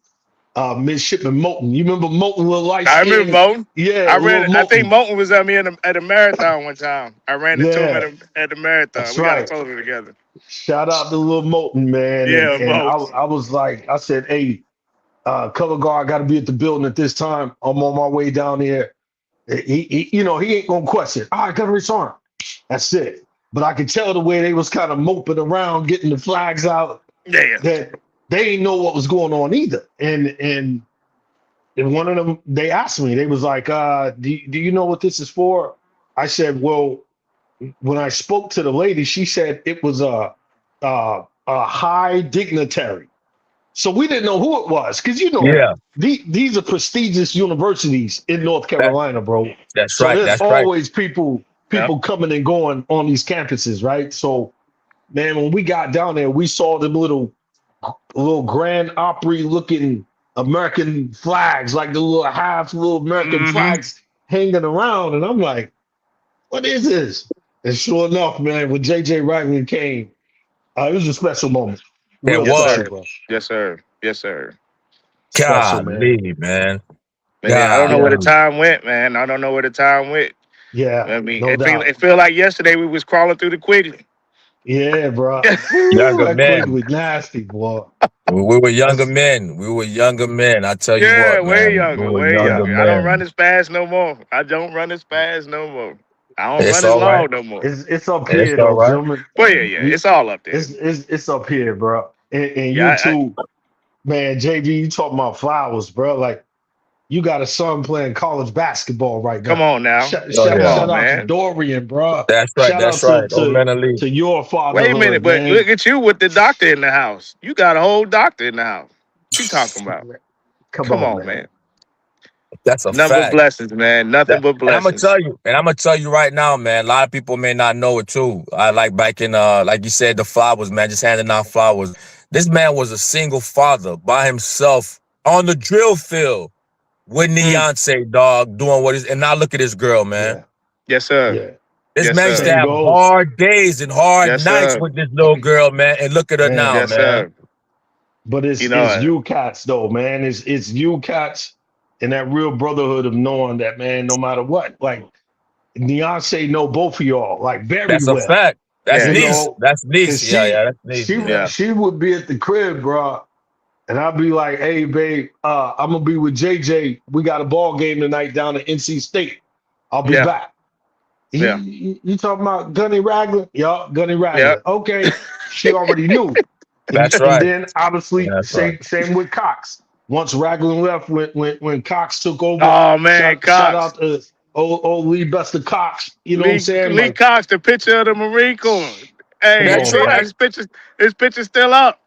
Midshipman Moulton. You remember Moulton, little light I skin? remember Moulton. Yeah, I ran. little I think Moulton. Moulton was at me at a marathon one time. I ran into him Yeah, at the marathon. that's We got a right. photo together. Shout out to little Moulton, man. Yeah, And Moulton. I was like, I said, hey, color guard got to be at the building at this time. I'm on my way down there. He ain't gonna question. I got to return. That's it. But I could tell the way they was kind of moping around, getting the flags out, Yeah. that they didn't know what was going on either. And one of them, they asked me, they was like, do you know what this is for? I said, well, when I spoke to the lady, she said it was a high dignitary. So we didn't know who it was, because Yeah. these are prestigious universities in North Carolina, bro. That's So right. there's That's right. always people coming and going on these campuses, right? So, man, when we got down there, we saw them little Grand Opry looking American flags, like the little American Mm-hmm. flags hanging around, and I'm like, what is this? And sure enough, man, when JJ Ragland came, it was a special moment. It Real Yes, was. special, sir. bro. Yes, sir. Yes, sir. Special, man. Golly, man. Man, I don't know where the Golly. time went, man. I don't know where the time went. Yeah, I mean, no it doubt. feel like yesterday we was crawling through the Quigley. Yeah, bro. Younger That men. Quigley nasty, boy. We were younger That's, men. We were younger men. I tell you Yeah, what, way man. We younger, were way younger younger. I don't run men. as fast no more. I don't run as fast no more. I don't It's run as all right. long no more. it's up It's here all though, right. gentlemen. But yeah, We it's all up there. it's up here, bro. And you Yeah, too, man. JV, you talking about flowers, bro? Like, you got a son playing college basketball right come now. on now. Shout, Oh, shout, Come yeah. shout on, out to man. Dorian, bro. That's right. Shout out That's right. Oh, to mentally. your Wait a fatherhood, minute, but man. look at you with the doctor in the house. You got a whole doctor in the house. What you talking about? Come Come on, on, man. That's a Nothing but fact. blessings, man. Nothing but And I'm gonna blessings. tell you right now, man. A lot of people may not know it too. I like back in like you said, the flowers, man, just handing out flowers. This man was a single father by himself on the drill field with Beyonce, dog, doing what is. And now look at this girl, man. Yeah, Yes, sir. yeah. This Yes, man used sir. to Same have goes, hard days and hard Yes, nights sir. with this little girl, man. And look at her man. now, Yes, man. sir. But You it's know, you cats though, man. It's you cats and that real brotherhood of knowing that, man, no matter what, like Beyonce know both of y'all like very That's a well. fact. That's yeah, You niece. know, That's niece. cause Yeah, that's niece. Yeah. yeah. she would be at the crib, bro, and I'd be like, hey, babe, I'm gonna be with JJ. We got a ball game tonight down at NC State. I'll be Yeah. back. Yeah. You talking about Gunny Ragland? Yeah, Gunny Ragland. Yeah. Okay, she already knew. That's And right. then obviously That's same with Cox. Once Ragland left, when Cox took over, Oh man, shout Cox. out to old Lee Buster Cox. You know what I'm saying? Lee Like, Cox, the picture of the Marine Corps. Hey, come That's on, see, right. his picture's still up.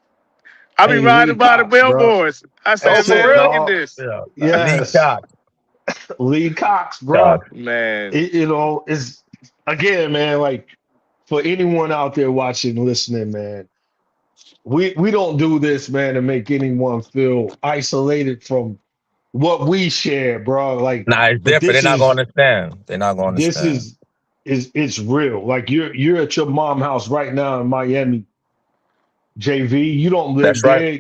I be hey, riding Lee by the Cox, bro. billboards. I said, That's man, it, look at dog. this. Yeah. Lee Yes, Cox. Lee Cox, bro. Cox. Man. It's again, man. Like, for anyone out there watching, listening, man, we don't do this, man, to make anyone feel isolated from what we share, bro. Like, Nah, it's but different. They're this not gonna is understand. They're not gonna this understand. is it's real. Like, you're at your mom house right now in Miami, JV. You don't live That's right. there.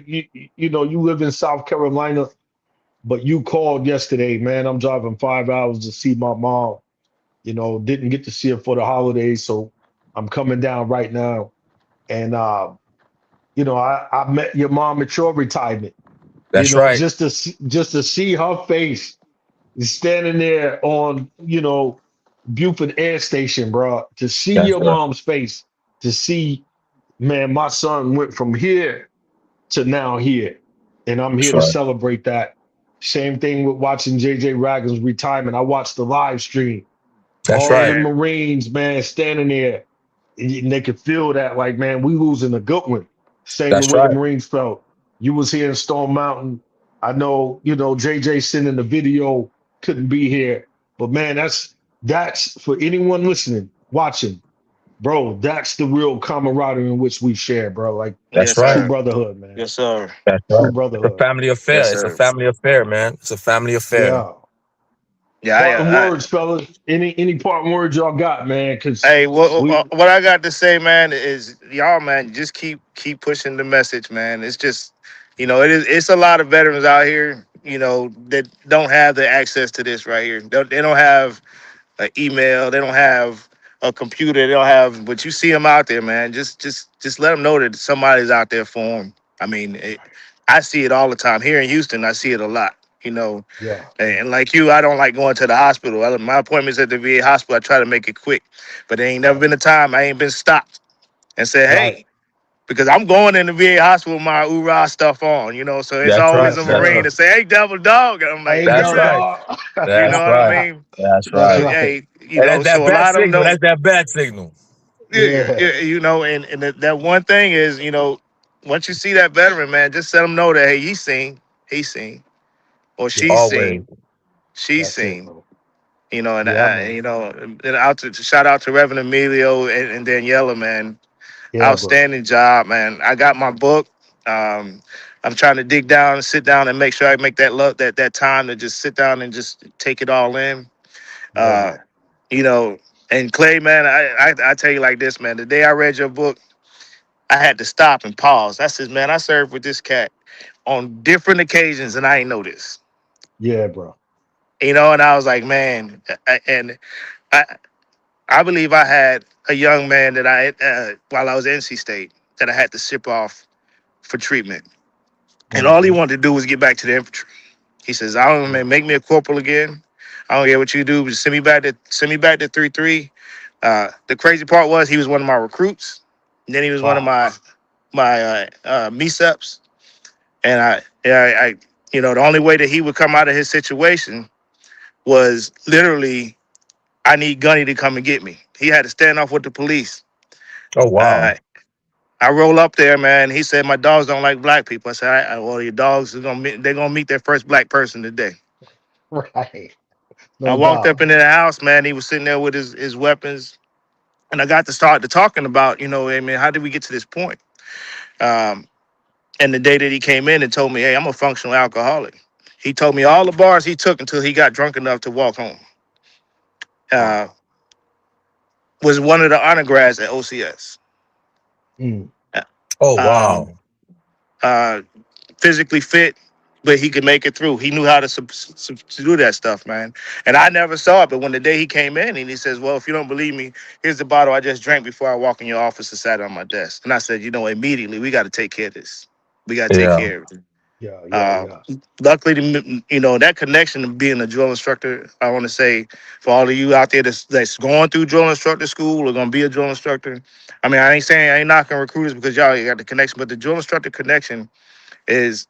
You know, you live in South Carolina, but you called yesterday, man. I'm driving 5 hours to see my mom. You know, didn't get to see her for the holidays, so I'm coming down right now. And you know, I met your mom at your retirement. That's You know, right. just to see her face standing there on, Buford Air Station, bro. To see That's your right. mom's face, to see, man, my son went from here to now here, and I'm That's here to right. celebrate that. Same thing with watching JJ Ragland's retirement. I watched the live stream. That's All right. the Marines, man, standing there, and they could feel that, like, man, we losing a good one. Same the That's way the right. Marines felt. You was here in Stone Mountain. I know, JJ sending the video, couldn't be here, but man, that's for anyone listening, watching, bro. That's the real camaraderie in which we share, bro. Like That's Yes, right. true sir. brotherhood, man. Yes, sir. That's True right. It's a brotherhood. family affair. Yes, It's a sir. family affair, man. It's a family affair. Yeah. Yeah. Parting words, fellas. Any parting words y'all got, man? Because Hey, we, what I got to say, man, is y'all, man, just keep pushing the message, man. It's just, it's a lot of veterans out here, that don't have the access to this right here. They don't have an email, they don't have a computer, they don't have. But you see them out there, man. Just let them know that somebody's out there for them. I mean, I see it all the time here in Houston. I see it a lot. yeah, And like you, I don't like going to the hospital. My appointments at the VA hospital, I try to make it quick. But there ain't never been a time I ain't been stopped and said, hey, right. because I'm going in the VA hospital with my URA stuff on, so it's That's always right. a Yes, Marine sir. to say, hey, double dog. And I'm like, Hey, That's all no, right. right. dog. You know That's what I right. mean? That's That's right. But right. hey, And that's so that a bad lot of them signal. don't. That's that bad signal. Yeah. And that one thing is, once you see that veteran, man, just let them know that, hey, he's seen, or Yeah. she's Always. That's it, seen. bro. And Yeah, man. and out to shout out to Reverend Emilio and Daniela, man. Yeah, bro. Outstanding job, man. I got my book. I'm trying to dig down and sit down and make sure I make that time to just sit down and just take it all in. Yeah, Uh, man. And Clay, man, I tell you like this, man. The day I read your book, I had to stop and pause. I said, man, I served with this cat on different occasions, and I ain't know this. Yeah, bro. And I was like, man, and I I believe I had a young man that while I was at NC State, that I had to ship off for treatment. And all he Mhm. wanted to do was get back to the infantry. He says, I don't man, make me a corporal again. I don't care what you do, but send me back to 3-3. The crazy part was he was one of my recruits. And then he was one of Wow. my MECEPs. And the only way that he would come out of his situation was literally, I need Gunny to come and get me. He had to stand off with the police. Oh wow. I roll up there, man. He said, my dogs don't like black people. I said, well, your dogs are they're gonna meet their first black person today. Right. I No walked doubt. up into the house, man. He was sitting there with his weapons. And I got to start to talking about, I mean, how did we get to this point? And the day that he came in and told me, hey, I'm a functional alcoholic. He told me all the bars he took until he got drunk enough to walk home. Wow. Was one of the honor grads at OCS. Mm. Oh wow. Physically fit, but he could make it through. He knew how to do that stuff, man. And I never saw it, but when the day he came in and he says, well, if you don't believe me, here's the bottle I just drank before I walk in your office and sat on my desk. And I said, immediately, we got to take care of this. We got to take Yeah. care of it. Yeah. Luckily, that connection of being a drill instructor, I want to say for all of you out there that's going through drill instructor school or going to be a drill instructor. I mean, I ain't knocking recruiters because y'all got the connection, but the drill instructor connection is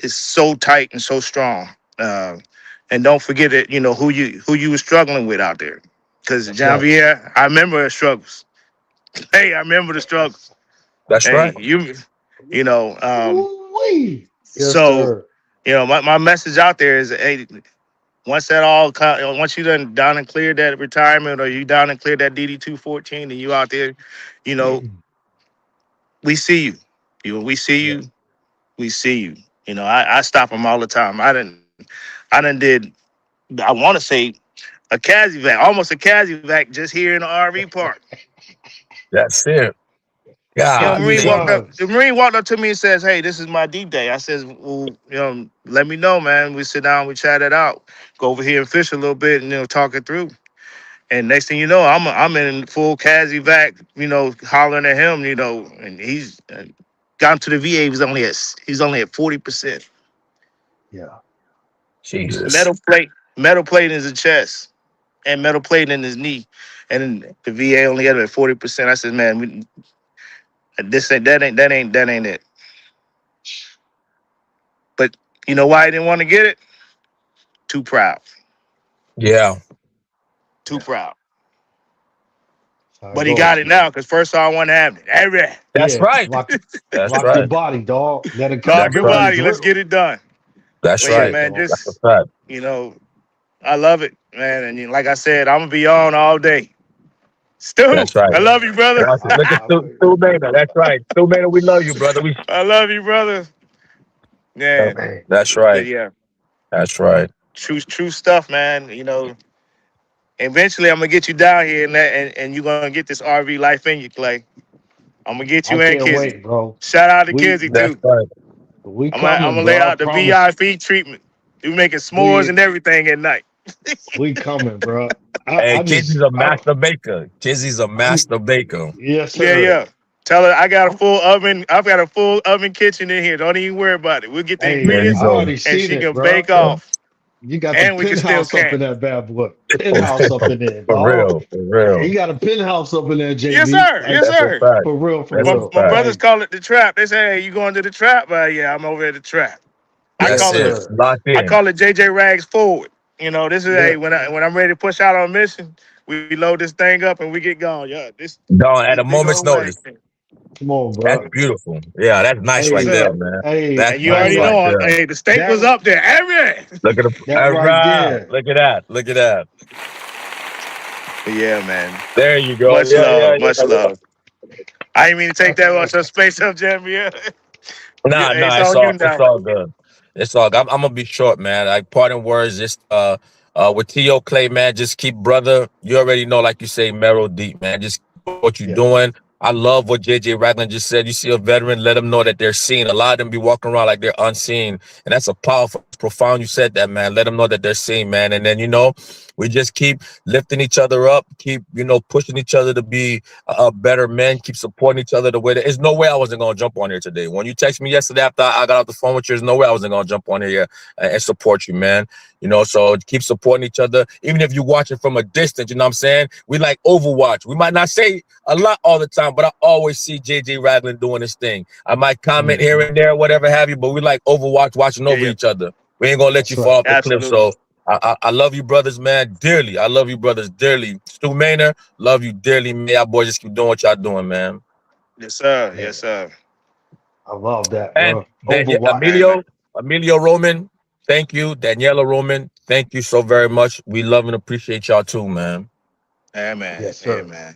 so tight and so strong. And don't forget it, who you were struggling with out there. Because That's John right. Vier, I remember the struggles. Hey, I remember the struggles. That's Hey, right. Ooh-wee. Yes, so sir. my message out there is, hey, once once you down and cleared that retirement, or you down and cleared that DD 214, and you out there, we see you. We see Yeah. you. We see you. I stop them all the time. I want to say a Cazivac, almost a Cazivac, just here in the RV park. That's it. Yes, God. he was. The Marine walked up to me and says, hey, this is my deep day. I says, well, let me know, man. We sit down, we chat it out, go over here and fish a little bit and, talk it through. And next thing you know, I'm in full Cazivac, hollering at him, and he's got to the VA. He's only at 40%. Yeah. Jesus. Metal plate in his chest and metal plate in his knee, and the VA only had him at 40%. I said, man, that ain't it. But you know why I didn't want to get it? Too proud. Yeah. Too proud. That's how it But he got goes, it man. now because first I want to have it. Hey, That's Yeah. right. Rock That's your right. body, dog. Let dog your accountability right. body. Let's drip. get it done. That's Well, yeah, right. man, That's a just, fact. you know, I love it, man. And like I said, I'm gonna be on all day. Stu, That's right. I love you, brother. Watch it. Look at Stu Maynard. That's right. Stu Maynard, we love you, brother. I love you, brother. Yeah, Man, That's but right. yeah, That's right. true stuff, man. You know, eventually I'm gonna get you down here and you're gonna get this RV life in you, Clay. I'm gonna get I you and can't Kizzy. wait, bro. Shout out to We Kizzy That's too. right. we I'm coming, gonna bro. lay I out the promise. VIP treatment. We making s'mores We and everything at night. we coming, bro. Hey, I Kizzy's just a master baker. Kizzy's a master baker. yes, Yeah, sir. yeah. Tell her I got a full oven. I've got a full oven kitchen in here. Don't even worry about it. We'll get the Hey, There you ingredients I go. already and seen she it, can bro. bake off. You got the And we can still penthouse up camp. in that bad boy. For Penthouse up in there, for dog. real. For real. You got a penthouse up in there, Yes, JB. sir. Like Yes, That's a sir. fact. for real, for That's a real. My brothers Like call it the trap. They say, "Hey, you going to the trap?" Yeah, I'm over at the trap. I yes, That's call it. it. sir. Lock I in. call it JJ Rags Forward. You know, this is Yeah. when I'm ready to push out on a mission. We load this thing up and we get going. Yeah, this Done at a big moment's old wagon. notice. Come on, That's bro. beautiful. Yeah, that's nice Hey, right Yes, there, sir. man. hey, That's And you nice already right know, there. hey, the steak was up there. Everything. Look at the that all right right. there. Look at that. Look at that. Yeah, man. There you go. Much Yeah, love. yeah, Much yeah. love. I didn't mean to take that much of space up, Jeremy. Yeah, Nah, it's it's on you it's now. all good. It's all good. I'm gonna be short, man. Like parting words, just with T.O. Clay, man, just keep brother. You already know, like you say, marrow deep, man. Just keep what you're Yeah. doing. I love what JJ Ragland just said. You see a veteran, let them know that they're seen. A lot of them be walking around like they're unseen. And that's a powerful, profound. You said that, man. Let them know that they're seen, man. And then, we just keep lifting each other up, keep, pushing each other to be better men, keep supporting each other the way that there's no way I wasn't going to jump on here today. When you texted me yesterday after I got off the phone with you, there's no way I wasn't going to jump on here and support you, man. So keep supporting each other. Even if you watch it from a distance, you know what I'm saying? We like Overwatch. We might not say a lot all the time, but I always see JJ Ragland doing his thing. I might comment here and there, whatever have you, but we like Overwatch, watching over each other. We ain't going to let That's you right. fall off the cliff. Absolutely. So I love you brothers, man, dearly. I love you brothers dearly. Stu Maynard, love you dearly, man. Y'all boys just keep doing what y'all doing, man. Yes, sir. Man, Yes, sir. I love that, And bro. Overwatch. Emilio Roman, thank you. Daniela Roman, thank you so very much. We love and appreciate y'all too, man. Amen. Yes, sir. Amen.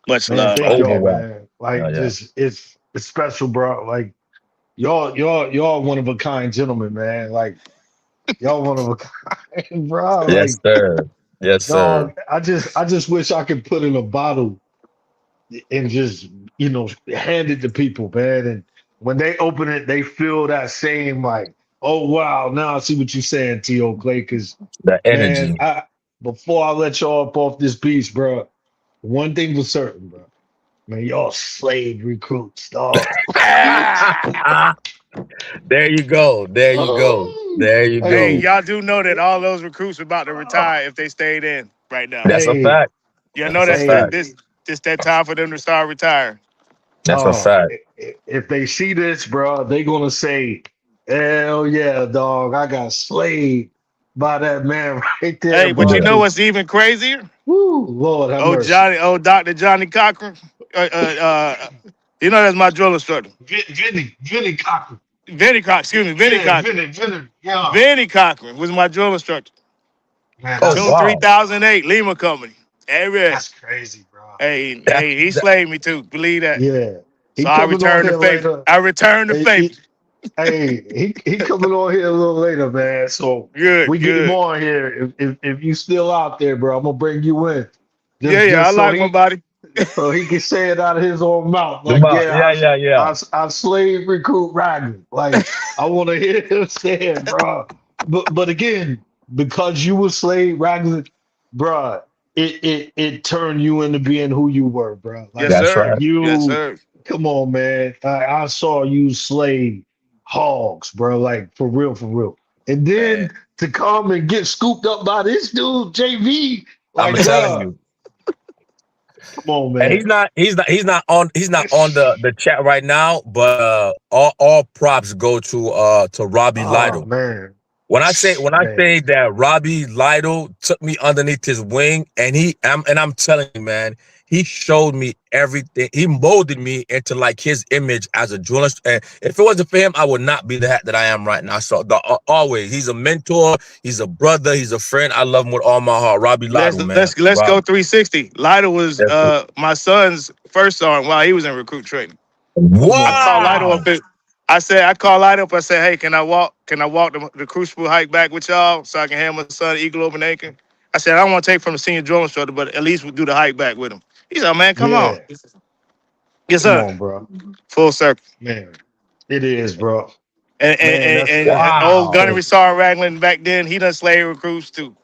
Much Man, love. thank y'all, Overwatch. man. Like, Yeah. just it's special, bro. Like, y'all one of a kind gentlemen, man. Like, y'all one of a kind, bro. Like, Yes, sir. Yes, sir. dog, I just wish I could put in a bottle and just hand it to people, man. And when they open it, they feel that same like, oh wow, now I see what you're saying, T.O. Clay. Because The energy. man, before I let y'all up off this beast, bro, one thing was certain, bro. Man, y'all slave recruits, dog. There you go. There you go. There you Hey, go. y'all do know that all those recruits are about to retire if they stayed in right now. That's a Hey, fact. You know That's a that's fact. this that time for them to start retiring. That's a dog, fact. if they see this, bro, they gonna say, hell yeah, dog, I got slayed by that man right there, Hey, but bro. you know what's even crazier? Woo, Lord have mercy. Dr. Johnny Cochran. You know that's my drill instructor. Vinny Cochran. Vinny Cochran. Yeah, Vinny, yeah. Vinny Cochran was my drill instructor. Man, Oh, Tune wow. 3008, Lima Company. that's crazy, bro. Hey, he slayed me too. Believe that. Yeah. He So I coming on returned here the favor. later. I returned the favor. He coming on here a little later, man. So Good, we get him good. on here. If you still out there, bro, I'm gonna bring you in. Yeah, I so like my body. so he can say it out of his own mouth. The Like, mouth. yeah, Yeah. I slave recruit Ragland. Like, I want to hear him say it, bro. But again, because you were slave Ragland, bro, it turned you into being who you were, bro. Like, Yes, That's sir. right. Yes, sir. come on, man. I saw you slay hogs, bro. Like, for real. And then Man. to come and get scooped up by this dude, JV. I'm Like, telling bro, you. come on, And man. he's not on the chat right now, but all props go to Robbie Oh Lytle. man. When I say Man, that Robbie Lytle took me underneath his wing, and I'm telling you, man, he showed me everything. He molded me into like his image as a journalist. And if it wasn't for him, I would not be the hat that I am right now. So always, he's a mentor, he's a brother, he's a friend. I love him with all my heart. Robbie Let's Lytle, man. let's go Robbie. 360. Lytle was That's it. my son's first song while he was in recruit training. come I on. called Lytle Wow. up. I called Lytle up. I said, "Hey, can I walk the Crucible hike back with y'all so I can hand my son Eagle over Aiken?" I said, "I don't want to take from the senior drill instructor, but at least we'll do the hike back with him." He said, "Man, come on." Yeah, Yes, come sir. on, bro. Full circle. Man, it is, bro. And Man, old Wow. Gunnery Sergeant Ragland back then, he done slayed recruits too.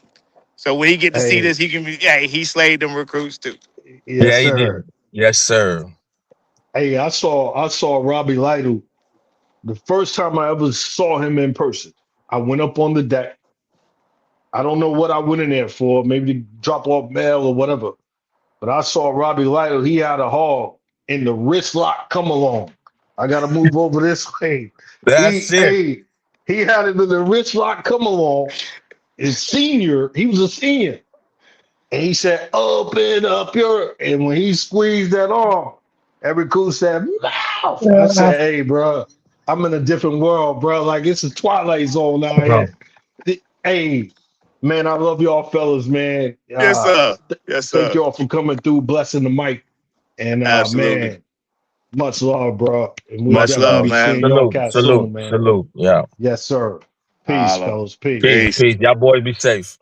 So when he get to see hey, this, he can be, yeah, he slayed them recruits too. yes, Yeah, he did. sir. Yes, sir. Hey, I saw Robbie Lytle the first time I ever saw him in person. I went up on the deck. I don't know what I went in there for, maybe to drop off mail or whatever. But I saw Robbie Lytle. He had a hog in the wrist lock come along. I gotta move over this way. That's it. He had it in the wrist lock come along. His senior, he was a senior. And he said, open up your, and when he squeezed that arm, every crew said, mouth. I said, hey, bro, I'm in a different world, bro. Like it's a twilight zone out Bro. here. Hey, man, I love y'all fellas, man. Yes, sir. Yes, Thank sir. y'all for coming through, blessing the mic. And Absolutely. man, much love, bro. And we'll Much definitely love, be man. seeing y'all Salute. cats Salute. soon, man. Salute. Yeah. Yes, sir. Peace, Holla. fellas. Peace. Peace. Peace. Peace. Y'all boys be safe.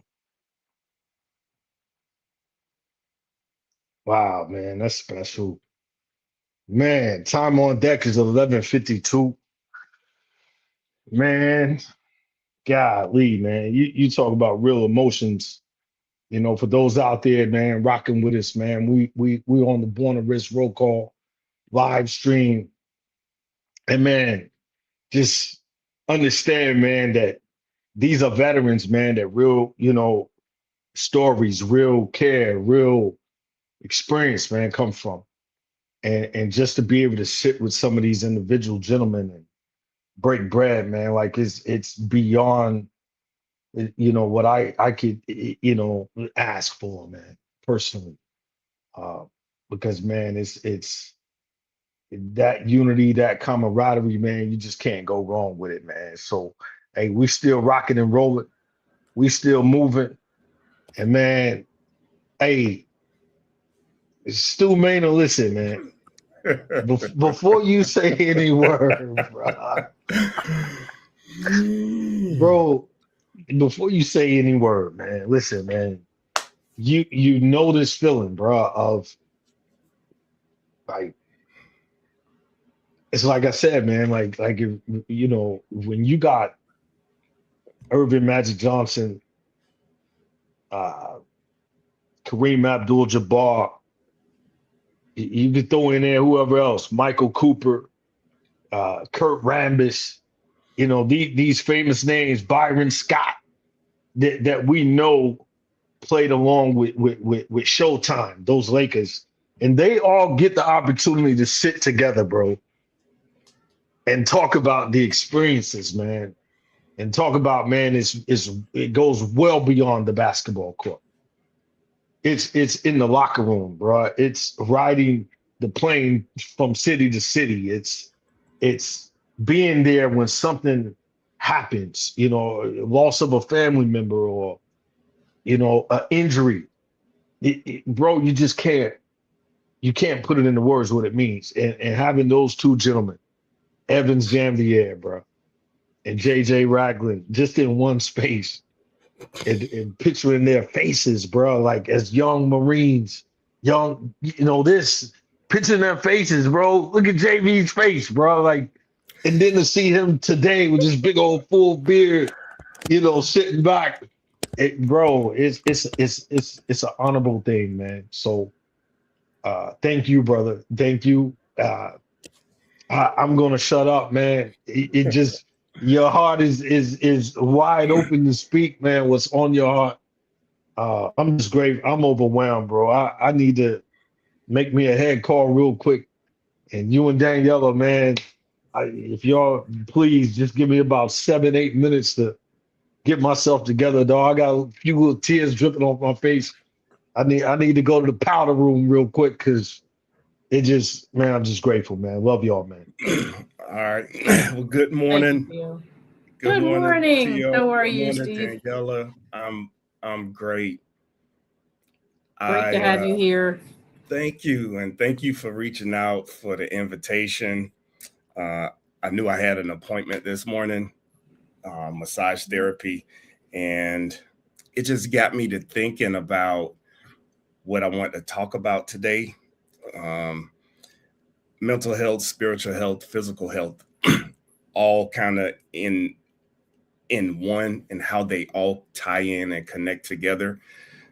Wow, man, that's special. Man, time on deck is 11:52. Man, golly, man. You talk about real emotions. You know, for those out there, man, rocking with us, man. We on the Born to Risk roll call live stream. And man, just understand, man, that these are veterans, man, that real, stories, real care, real experience, man, come from. And just to be able to sit with some of these individual gentlemen and break bread, man, like it's beyond what I could ask for, man, personally. Uh because man, it's that unity, that camaraderie, man, you just can't go wrong with it, man. So hey, we still rocking and rolling, we still moving, and man, hey, Stu Maynard, listen, man. Before you say any word, bro, before you say any word, man, listen, man, you know this feeling, bro, of like it's like I said, man, like if, when you got Irvin Magic Johnson, uh, Kareem Abdul-Jabbar, you could throw in there whoever else, Michael Cooper, Kurt Rambis, these famous names, Byron Scott, that we know played along with Showtime, those Lakers, and they all get the opportunity to sit together, bro, and talk about the experiences, man, and talk about, man, it goes well beyond the basketball court. It's in the locker room, bro. It's riding the plane from city to city. It's being there when something happens, loss of a family member or an injury. Bro, you can't put it into words what it means. And having those two gentlemen, Evans Janvier, bro, and JJ Ragland, just in one space, and picturing their faces, bro, like as young Marines, this, picturing their faces, bro. Look at JV's face, bro. Like, and then to see him today with this big old full beard, sitting back, bro, it's an honorable thing, man. So thank you, brother. Thank you. I'm gonna shut up, man. It just your heart is wide open to speak, man. What's on your heart? I'm just great. I'm overwhelmed, bro. I need to make me a head call real quick. And you and Daniela, man, if y'all please just give me about 7-8 minutes to get myself together, though. I got a few little tears dripping off my face. I need to go to the powder room real quick because it just, man, I'm just grateful, man. Love y'all, man. All right. Well, good Thank you, morning. Theo. Good Good morning. Tio. How are Good you, morning, Steve? Daniela. I'm great. Great to have you here. Thank you, and thank you for reaching out for the invitation. I knew I had an appointment this morning, massage therapy, and it just got me to thinking about what I want to talk about today. Mental health, spiritual health, physical health, all kind of in one, and how they all tie in and connect together.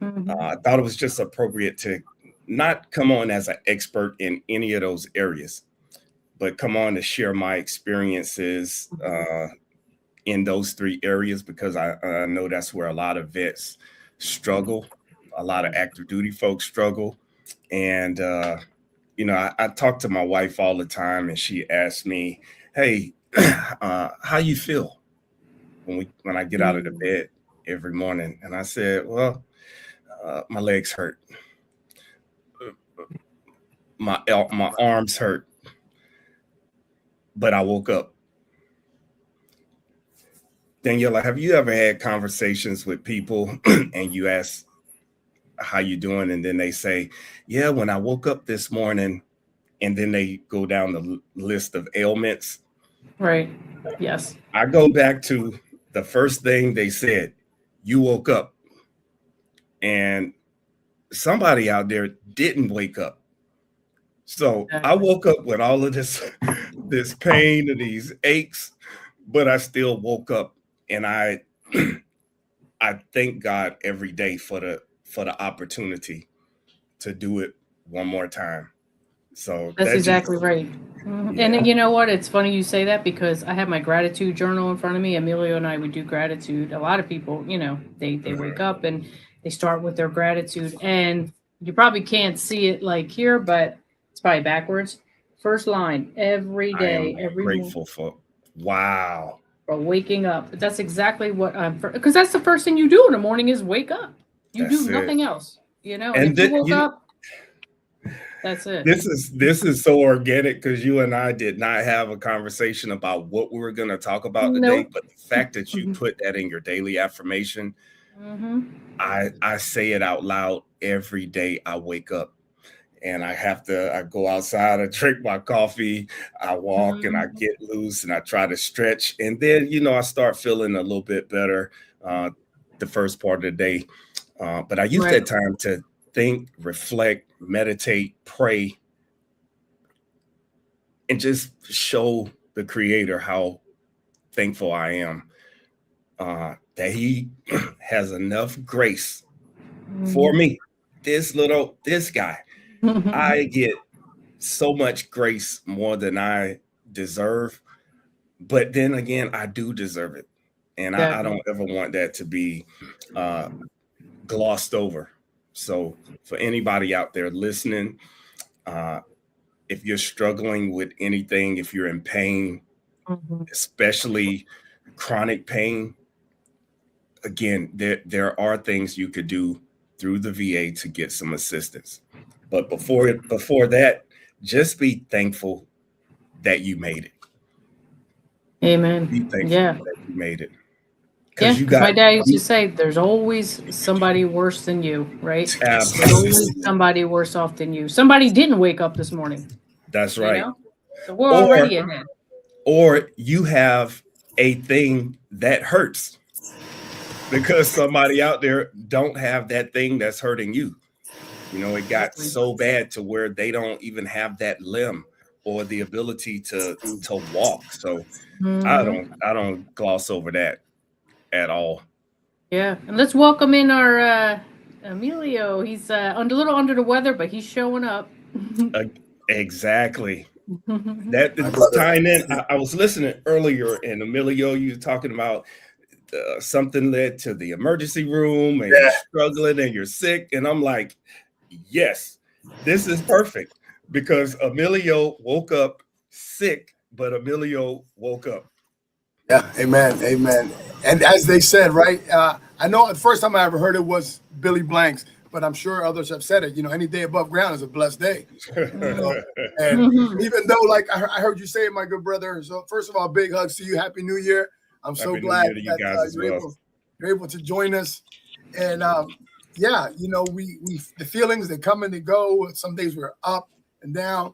I thought it was just appropriate to not come on as an expert in any of those areas, but come on to share my experiences in those three areas, because I know that's where a lot of vets struggle, a lot of active duty folks struggle. And, I talk to my wife all the time, and she asks me, hey, how you feel when I get out of the bed every morning? And I said, well, my legs hurt. My arms hurt. But I woke up. Daniela, have you ever had conversations with people and you ask how you doing, and then they say, yeah, when I woke up this morning, and then they go down the list of ailments? Right. Yes. I go back to the first thing they said: you woke up. And somebody out there didn't wake up. So I woke up with all of this pain and these aches, but I still woke up, and I thank God every day for the opportunity to do it one more time. So that's exactly right. Yeah. And you know what? It's funny you say that, because I have my gratitude journal in front of me. Emilio and I would do gratitude. A lot of people, they wake up and they start with their gratitude, and you probably can't see it like here, but it's probably backwards. First line every day, every grateful for. Wow. For waking up. But that's exactly what because that's the first thing you do in the morning is wake up. You do nothing else, And if you woke up, that's it. This is so organic, because you and I did not have a conversation about what we were going to talk about today. But the fact that you put that in your daily affirmation, I say it out loud every day I wake up. And I go outside, I drink my coffee, I walk and I get loose and I try to stretch. And then, I start feeling a little bit better the first part of the day. But I use that time to think, reflect, meditate, pray, and just show the Creator how thankful I am that He has enough grace for me. This guy. I get so much grace, more than I deserve. But then again, I do deserve it. And I don't ever want that to be glossed over. So for anybody out there listening, if you're struggling with anything, if you're in pain, especially chronic pain, again, there are things you could do through the VA to get some assistance. But before that, just be thankful that you made it. Amen. Be thankful that you made it. Yeah, because my dad used to say, there's always somebody worse than you, right? Absolutely. There's always somebody worse off than you. Somebody didn't wake up this morning. That's right. So we're already ahead. Or you have a thing that hurts, because somebody out there don't have that thing that's hurting you. It got so bad to where they don't even have that limb or the ability to walk. So I don't gloss over that at all. Yeah, and let's welcome in our Emilio. He's a little under the weather, but he's showing up. Exactly. That tying in. I was listening earlier, and Emilio, you were talking about something led to the emergency room, and you're struggling and you're sick, and I'm like, yes, this is perfect, because Emilio woke up sick, but Emilio woke up. Yeah, amen, amen. And as they said, right? I know the first time I ever heard it was Billy Blanks, but I'm sure others have said it. Any day above ground is a blessed day. And even though, like I heard you say it, my good brother. So first of all, big hugs to you. Happy New Year. I'm so glad to you that guys as well. you're able to join us. And yeah, we the feelings, they come and they go. Some days we're up and down.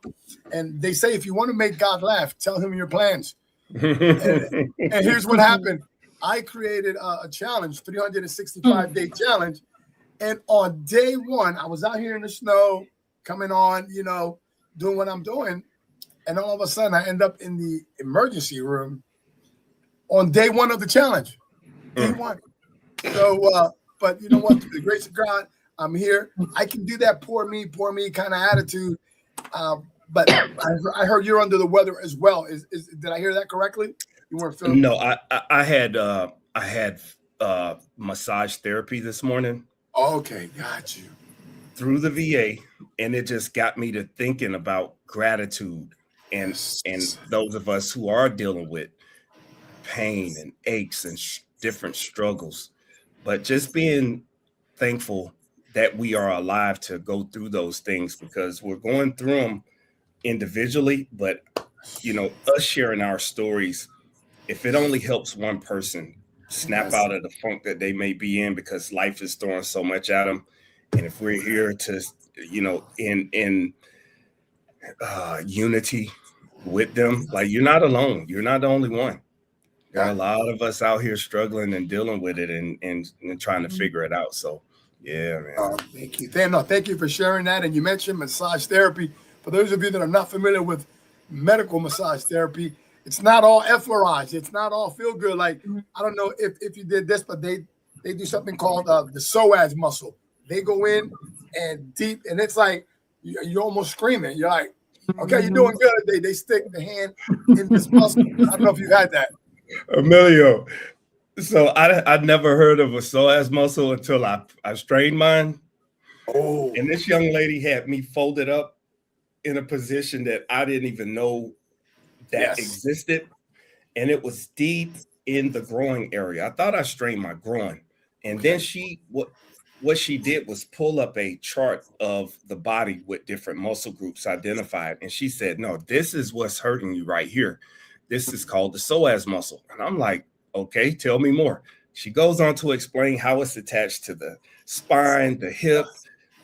And they say if you want to make God laugh, tell him your plans. And here's what happened. I created a challenge, 365-day challenge. And on day one, I was out here in the snow, coming on, doing what I'm doing. And all of a sudden, I end up in the emergency room on day one of the challenge. Day one. So, but you know what? Through the grace of God, I'm here. I can do that poor me kind of attitude. But I heard you're under the weather as well. Did I hear that correctly? You weren't feeling? No, I had massage therapy this morning. Okay, got you. Through the VA, and it just got me to thinking about gratitude and those of us who are dealing with pain and aches and different struggles, but just being thankful that we are alive to go through those things, because we're going through them individually, but us sharing our stories, if it only helps one person snap out of the funk that they may be in because life is throwing so much at them, and if we're here to in unity with them, like, you're not alone, you're not the only one. There are a lot of us out here struggling and dealing with it and trying to figure it out. So yeah, man. Thank you. Thank you for sharing that. And you mentioned massage therapy. For those of you that are not familiar with medical massage therapy, it's not all effleurage. It's not all feel good. Like, I don't know if you did this, but they do something called the psoas muscle. They go in and deep, and it's like you're almost screaming. You're like, okay, you're doing good. They stick the hand in this muscle. I don't know if you had that. Emilio, so I'd never heard of a psoas muscle until I strained mine. Oh. And this young lady had me folded up in a position that I didn't even know that existed. And it was deep in the groin area. I thought I strained my groin. And then what she did was pull up a chart of the body with different muscle groups identified. And she said, no, this is what's hurting you right here. This is called the psoas muscle. And I'm like, okay, tell me more. She goes on to explain how it's attached to the spine, the hip,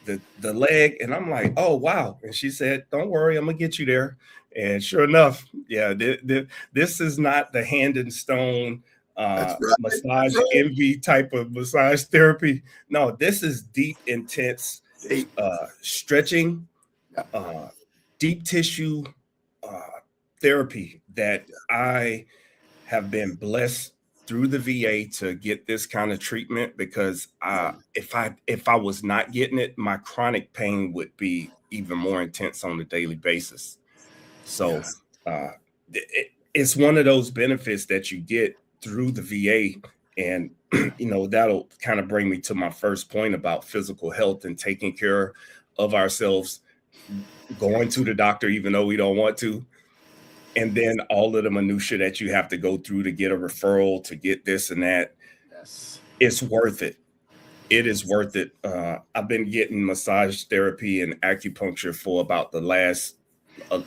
the leg. And I'm like, oh, wow. And she said, don't worry, I'm going to get you there. And sure enough, yeah, this is not the hand and stone massage envy type of massage therapy. No, this is deep, intense stretching, deep tissue therapy that I have been blessed through the VA to get this kind of treatment, because if I was not getting it, my chronic pain would be even more intense on a daily basis. So it's one of those benefits that you get through the VA. And, that'll kind of bring me to my first point about physical health and taking care of ourselves, going to the doctor, even though we don't want to. And then all of the minutia that you have to go through to get a referral, to get this and that. Yes. It's worth it. It is worth it. I've been getting massage therapy and acupuncture for about the last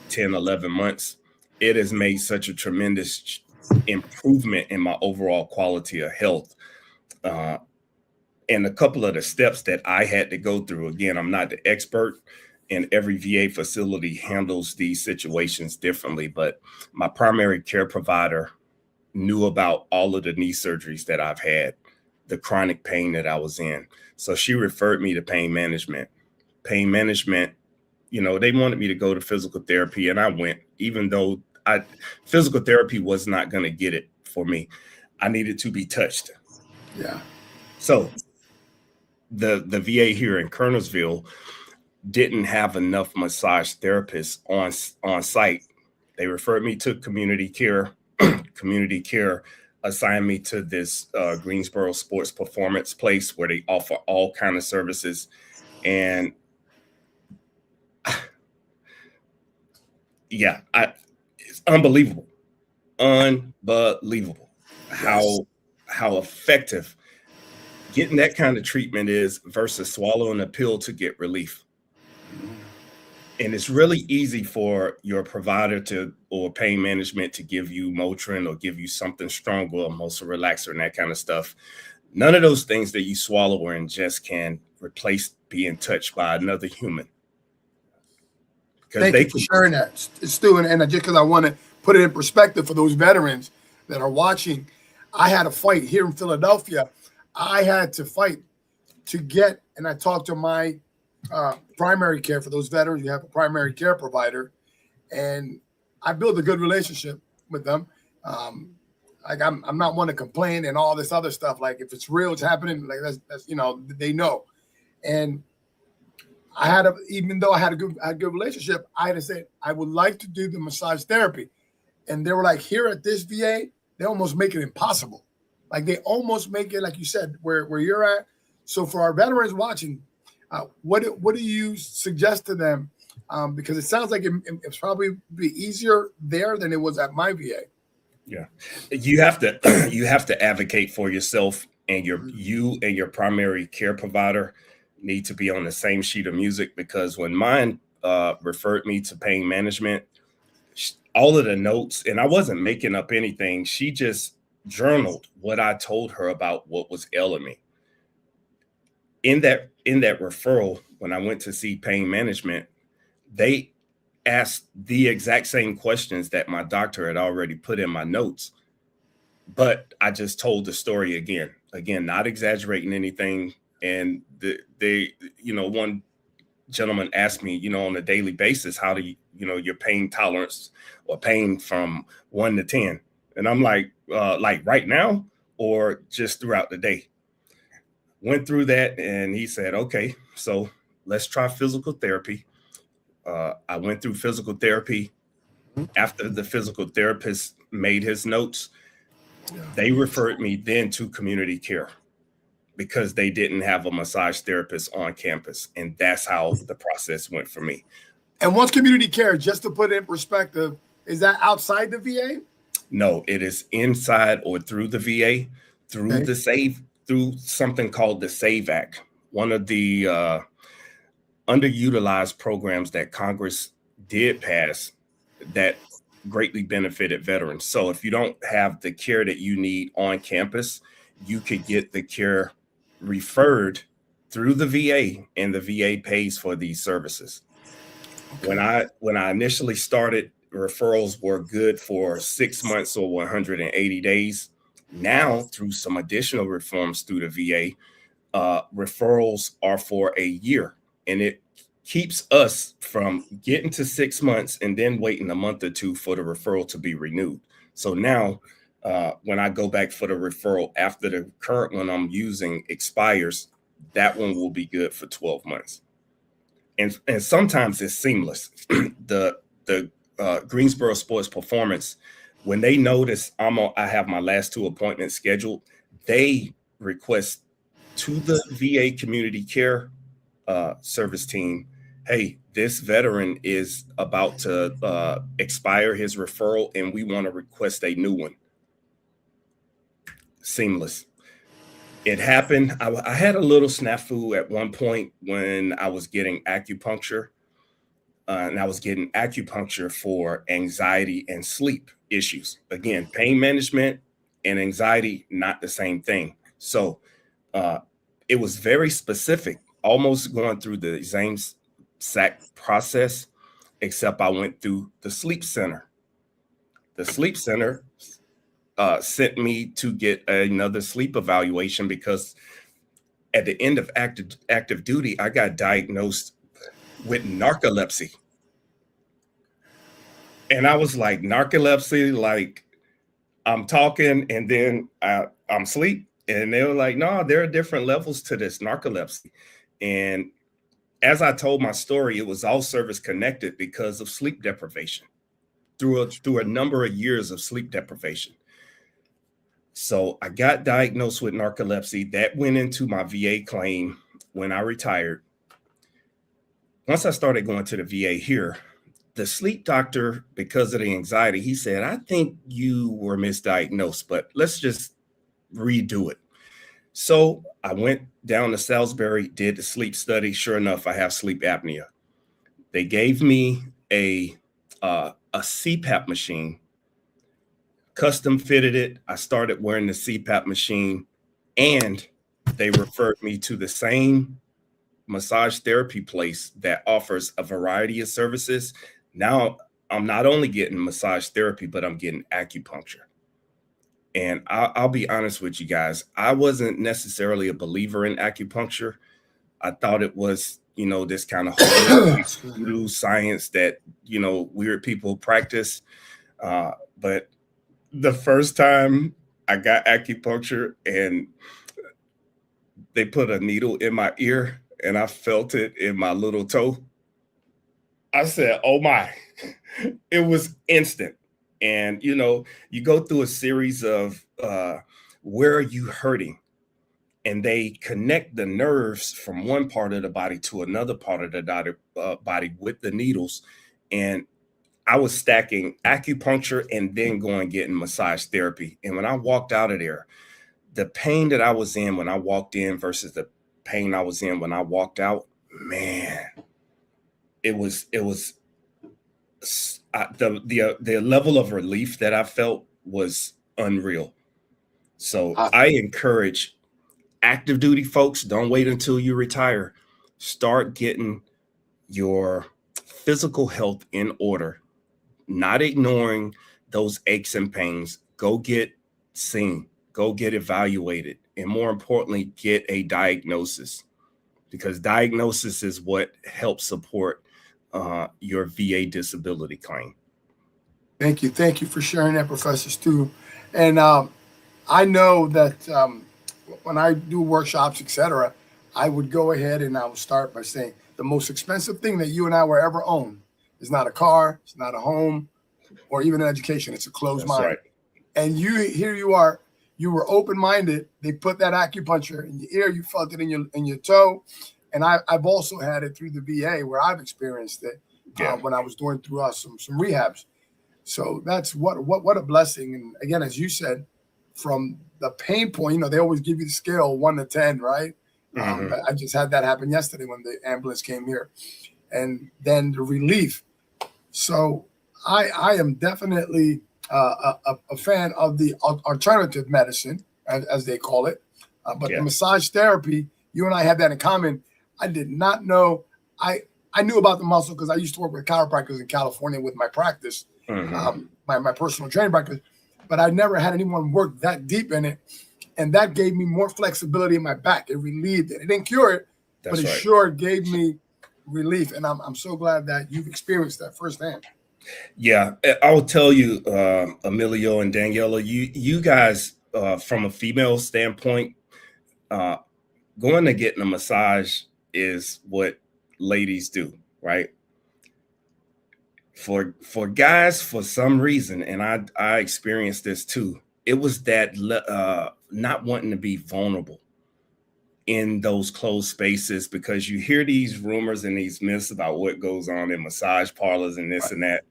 10, 11 months. It has made such a tremendous improvement in my overall quality of health. And a couple of the steps that I had to go through, again, I'm not the expert, and every VA facility handles these situations differently, but my primary care provider knew about all of the knee surgeries that I've had, the chronic pain that I was in. So she referred me to pain management. Pain management, they wanted me to go to physical therapy, and I went, even though physical therapy was not going to get it for me. I needed to be touched. Yeah. So the VA here in Kernersville didn't have enough massage therapists on site. They referred me to community care. Community care assigned me to this Greensboro Sports Performance place where they offer all kinds of services. And yeah, it's unbelievable. Unbelievable. how effective getting that kind of treatment is versus swallowing a pill to get relief. And it's really easy for your provider or pain management to give you Motrin or give you something stronger, or muscle relaxer and that kind of stuff. None of those things that you swallow or ingest can replace being touched by another human. Thank you for sharing that, Stu. And just because I want to put it in perspective for those veterans that are watching, I had a fight here in Philadelphia. I had to fight to get, and I talked to my primary care for those veterans. You have a primary care provider, and I built a good relationship with them. Like I'm not one to complain and all this other stuff. Like if it's real, it's happening. Like that's they know. And even though I had a good relationship, I had to say I would like to do the massage therapy, and they were like, here at this VA, they almost make it impossible. Like they almost make it, like you said, where you're at. So for our veterans watching, what do you suggest to them? Because it sounds like it's probably be easier there than it was at my VA. Yeah, you have to advocate for yourself, and you and your primary care provider need to be on the same sheet of music. Because when mine referred me to pain management, all of the notes, and I wasn't making up anything. She just journaled what I told her about what was ailing me. In that referral, when I went to see pain management, they asked the exact same questions that my doctor had already put in my notes. But I just told the story again, not exaggerating anything. And one gentleman asked me, on a daily basis, how do your pain tolerance or pain from 1 to 10? And I'm like right now or just throughout the day? Went through that, and he said, okay, so let's try physical therapy. I went through physical therapy. After the physical therapist made his notes, they referred me then to community care because they didn't have a massage therapist on campus. And that's how the process went for me. And what's community care, just to put it in perspective, is that outside the VA? No, it is inside or through the VA, through through something called the SAVE Act, one of the underutilized programs that Congress did pass that greatly benefited veterans. So if you don't have the care that you need on campus, you could get the care referred through the VA, and the VA pays for these services. Okay. When I initially started, referrals were good for 6 months or 180 days. Now, through some additional reforms through the VA, referrals are for a year, and it keeps us from getting to 6 months and then waiting a month or two for the referral to be renewed. So now, when I go back for the referral after the current one I'm using expires, that one will be good for 12 months. And sometimes it's seamless. The Greensboro Sports Performance, when they notice I have my last 2 appointments scheduled, they request to the VA community care service team, hey, this veteran is about to expire his referral, and we want to request a new one. Seamless. It happened. I had a little snafu at one point when I was getting acupuncture, and I was getting acupuncture for anxiety and sleep issues. Again, pain management and anxiety, not the same thing. So it was very specific, almost going through the same exact process, except I went through the sleep center. The sleep center sent me to get another sleep evaluation because at the end of active duty, I got diagnosed with narcolepsy. And I was like, narcolepsy, like I'm talking and then I'm asleep. And they were like, no, there are different levels to this narcolepsy. And as I told my story, it was all service connected because of sleep deprivation through a number of years of sleep deprivation. So I got diagnosed with narcolepsy. That went into my VA claim when I retired. Once I started going to the VA here, the sleep doctor, because of the anxiety, he said, I think you were misdiagnosed, but let's just redo it. So I went down to Salisbury, did the sleep study. Sure enough, I have sleep apnea. They gave me a CPAP machine, custom fitted it. I started wearing the CPAP machine, and they referred me to the same massage therapy place that offers a variety of services. Now I'm not only getting massage therapy, but I'm getting acupuncture. And I'll be honest with you guys, I wasn't necessarily a believer in acupuncture. I thought it was, this kind of hoodoo science that, weird people practice. But the first time I got acupuncture and they put a needle in my ear and I felt it in my little toe, I said, oh my, it was instant. And, you go through a series of where are you hurting? And they connect the nerves from one part of the body to another part of the body with the needles. And I was stacking acupuncture and then going getting massage therapy. And when I walked out of there, the pain that I was in when I walked in versus the pain I was in when I walked out, man, it was the level of relief that I felt was unreal. So I encourage active duty folks, don't wait until you retire. Start getting your physical health in order, not ignoring those aches and pains. Go get seen, go get evaluated, and more importantly, get a diagnosis, because diagnosis is what helps support your VA disability claim. Thank you for sharing that, Professor Stu. And I know that when I do workshops, etc., I would go ahead and I would start by saying the most expensive thing that you and I will ever own is not a car, it's not a home, or even an education. It's a closed mind. Right. And here you are. You were open-minded. They put that acupuncture in your ear. You felt it in your toe. And I've also had it through the VA where I've experienced it when I was doing through some rehabs. So that's what a blessing. And again, as you said, from the pain point, they always give you the scale 1 to 10, right? Mm-hmm. I just had that happen yesterday when the ambulance came here, and then the relief. So I am definitely a fan of the alternative medicine, as they call it. But the massage therapy, you and I have that in common. I did not know. I knew about the muscle because I used to work with chiropractors in California with my practice, my personal training practice. But I never had anyone work that deep in it. And that gave me more flexibility in my back. It relieved it. It didn't cure it, but it sure gave me relief. And I'm so glad that you've experienced that firsthand. Yeah, I will tell you, Emilio and Daniela, you guys, from a female standpoint, going to getting a massage is what ladies do, right? For guys, for some reason, and I experienced this too, it was that not wanting to be vulnerable in those closed spaces, because you hear these rumors and these myths about what goes on in massage parlors and this and that.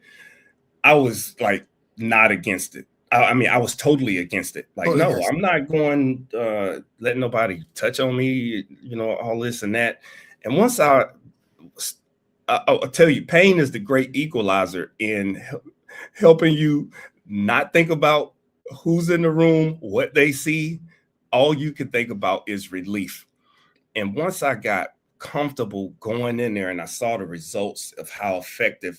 I was like not against it. I mean, I was totally against it. Like, no, I'm not going letting nobody touch on me, all this and that. And once I'll tell you, pain is the great equalizer in helping you not think about who's in the room, what they see. All you can think about is relief. And once I got comfortable going in there and I saw the results of how effective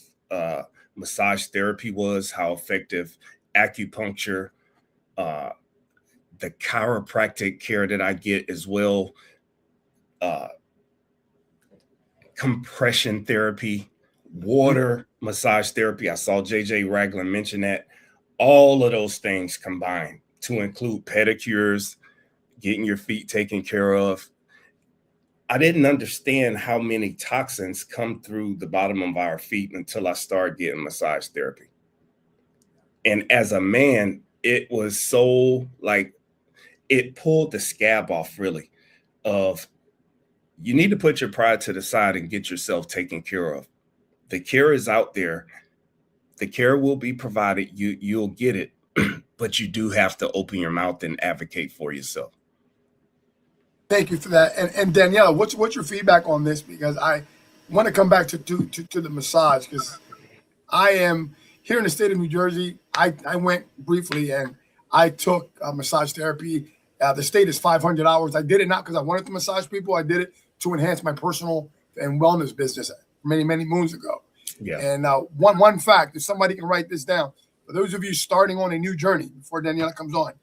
massage therapy was, how effective acupuncture, the chiropractic care that I get as well, compression therapy, water massage therapy. I saw JJ Ragland mention that. All of those things combined to include pedicures, getting your feet taken care of. I didn't understand how many toxins come through the bottom of our feet until I started getting massage therapy. And as a man, it was so like, it pulled the scab off really of, you need to put your pride to the side and get yourself taken care of. The care is out there. The care will be provided. You'll get it, but you do have to open your mouth and advocate for yourself. Thank you for that. And Daniela, what's your feedback on this? Because I want to come back to the massage, because I am here in the state of New Jersey. I went briefly and I took massage therapy. The state is 500 hours. I did it not because I wanted to massage people. I did it to enhance my personal and wellness business many, many moons ago. Yeah. And one fact, if somebody can write this down, for those of you starting on a new journey before Daniela comes on,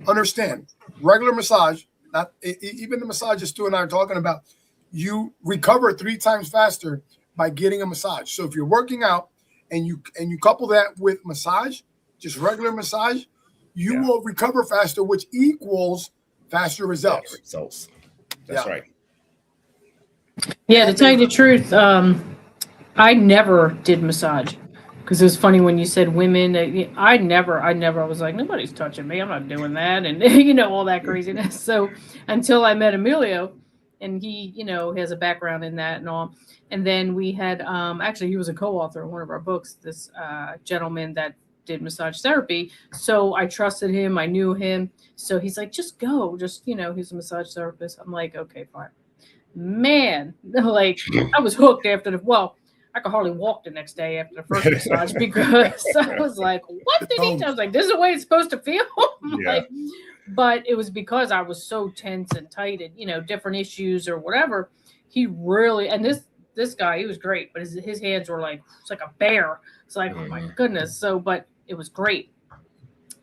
understand regular massage, not even the massages Stu and I are talking about, you recover 3 times faster by getting a massage. So if you're working out and you couple that with massage, just regular massage, you will recover faster, which equals faster results. That's right. Yeah, to tell you the truth, I never did massage, because it was funny when you said women. I never was like, nobody's touching me. I'm not doing that, and all that craziness. So until I met Emilio, and he, has a background in that and all. And then we had, actually, he was a co-author of one of our books. This gentleman that did massage therapy. So I trusted him. I knew him. So he's like, just go. Just, he's a massage therapist. I'm like, okay, fine. Man, like I was hooked after I could hardly walk the next day after the first massage, because I was like, what did he tell? I was like, this is the way it's supposed to feel. But it was because I was so tense and tight and, different issues or whatever. He really, and this guy, he was great, but his hands were like, it's like a bear. It's like, oh my goodness. So, but it was great.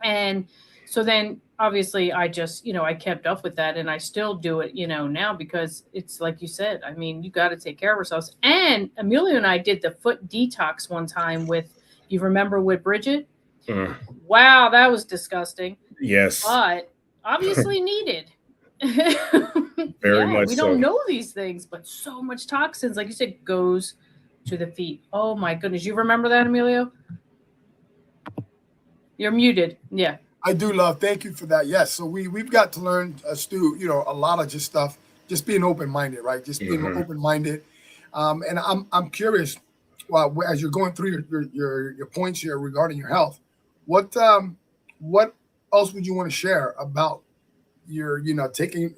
And so then obviously I just, I kept up with that, and I still do it, now, because it's like you said, I mean, you got to take care of ourselves. And Emilio and I did the foot detox one time you remember with Bridget? Wow, that was disgusting. Yes. But obviously needed. Very much we don't know these things, but so much toxins, like you said, goes to the feet. Oh my goodness. You remember that, Emilio? You're muted. Yeah. I do, love. Thank you for that. Yes. So we've got to learn, Stu, a lot of just stuff, just being open-minded, right? Just being open-minded. And I'm curious, well, as you're going through your points here regarding your health, what else would you want to share about your,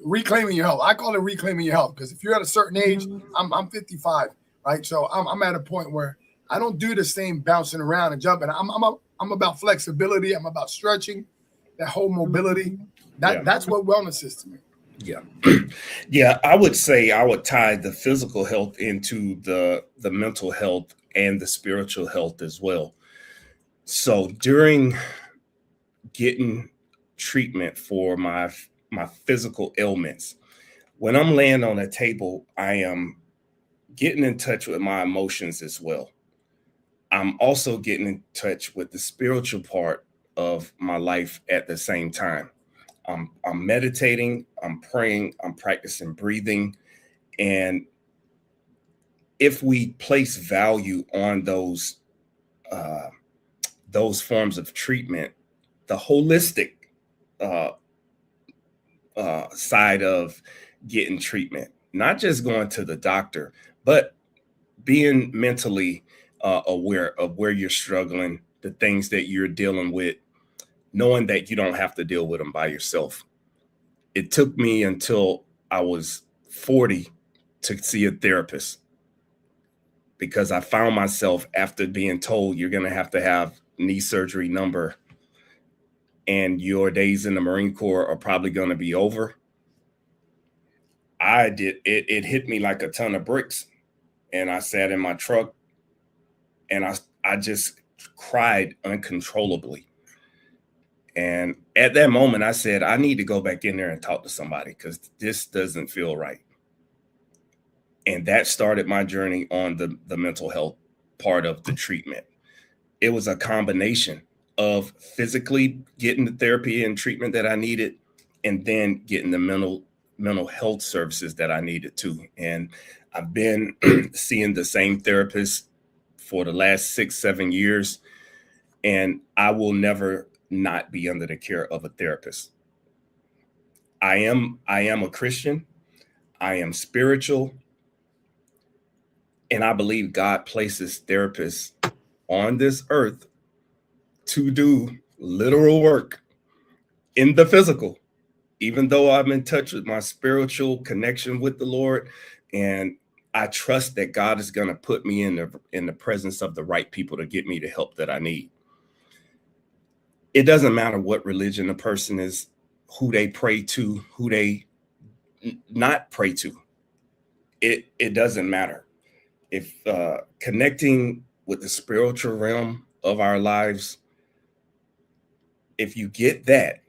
reclaiming your health? I call it reclaiming your health, because if you're at a certain age, I'm 55, right? So I'm at a point where I don't do the same bouncing around and jumping. I'm about flexibility. I'm about stretching, that whole mobility. That's what wellness is to me. Yeah. Yeah. I would say I would tie the physical health into the mental health and the spiritual health as well. So during getting treatment for my physical ailments, when I'm laying on a table, I am getting in touch with my emotions as well. I'm also getting in touch with the spiritual part of my life at the same time. I'm meditating, I'm praying, I'm practicing breathing. And if we place value on those forms of treatment, the holistic side of getting treatment, not just going to the doctor, but being mentally aware of where you're struggling, the things that you're dealing with, knowing that you don't have to deal with them by yourself. It took me until I was 40 to see a therapist, because I found myself, after being told you're going to have knee surgery number and your days in the Marine Corps are probably going to be over. It hit me like a ton of bricks. And I sat in my truck and I just cried uncontrollably. And at that moment, I said, I need to go back in there and talk to somebody, because this doesn't feel right. And that started my journey on the mental health part of the treatment. It was a combination of physically getting the therapy and treatment that I needed, and then getting the mental health services that I needed too. And I've been seeing the same therapist for the last 6-7 years, and I will never not be under the care of a therapist. I am a Christian. I am spiritual. And I believe God places therapists on this earth to do literal work in the physical, even though I'm in touch with my spiritual connection with the Lord. And I trust that God is going to put me in the presence of the right people to get me the help that I need. It doesn't matter what religion a person is, who they pray to, who they not pray to. It doesn't matter. If connecting with the spiritual realm of our lives, if you get that,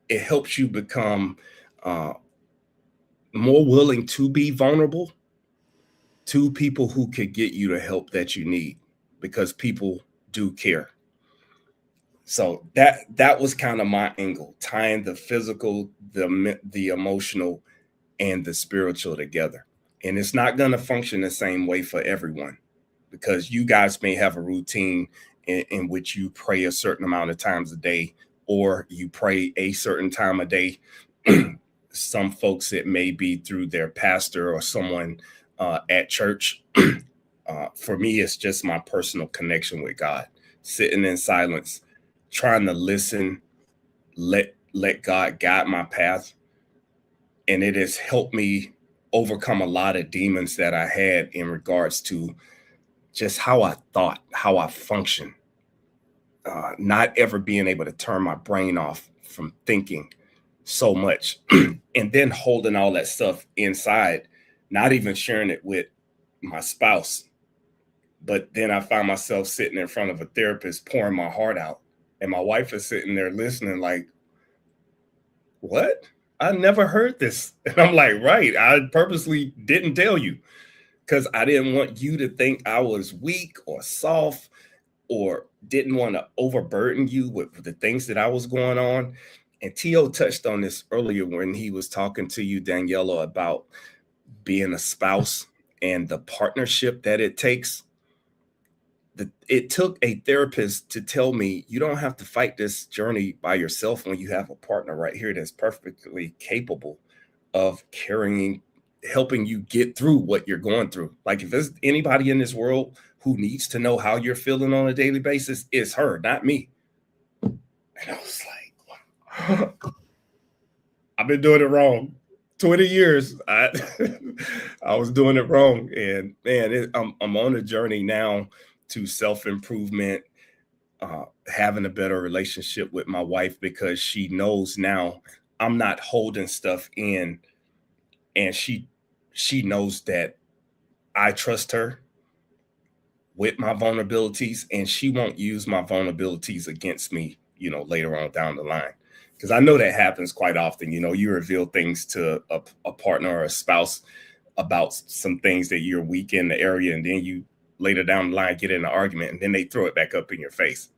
it helps you become more willing to be vulnerable to people who could get you the help that you need, because people do care. So that was kind of my angle, tying the physical, the emotional, and the spiritual together. And it's not going to function the same way for everyone, because you guys may have a routine in which you pray a certain amount of times a day, or you pray a certain time a day. Some folks, it may be through their pastor or someone at church. For me, it's just my personal connection with God, sitting in silence, trying to listen, let God guide my path. And it has helped me overcome a lot of demons that I had in regards to just how I thought, how I function, not ever being able to turn my brain off from thinking so much, and then holding all that stuff inside, not even sharing it with my spouse. But then I find myself sitting in front of a therapist pouring my heart out, and my wife is sitting there listening like, what? I never heard this. And I'm like, right, I purposely didn't tell you because I didn't want you to think I was weak or soft, or didn't want to overburden you with the things that I was going on. And T.O. touched on this earlier when he was talking to you, Daniela, about being a spouse and the partnership that it takes. It took a therapist to tell me you don't have to fight this journey by yourself when you have a partner right here that's perfectly capable of helping you get through what you're going through. Like, if there's anybody in this world who needs to know how you're feeling on a daily basis, it's her, not me. And I was like, I've been doing it wrong. 20 years, I was doing it wrong. And man, I'm on a journey now to self-improvement, having a better relationship with my wife, because she knows now I'm not holding stuff in, and she knows that I trust her with my vulnerabilities, and she won't use my vulnerabilities against me, later on down the line. Because I know that happens quite often. You reveal things to a partner or a spouse about some things that you're weak in the area, and then you later down the line get in an argument, and then they throw it back up in your face.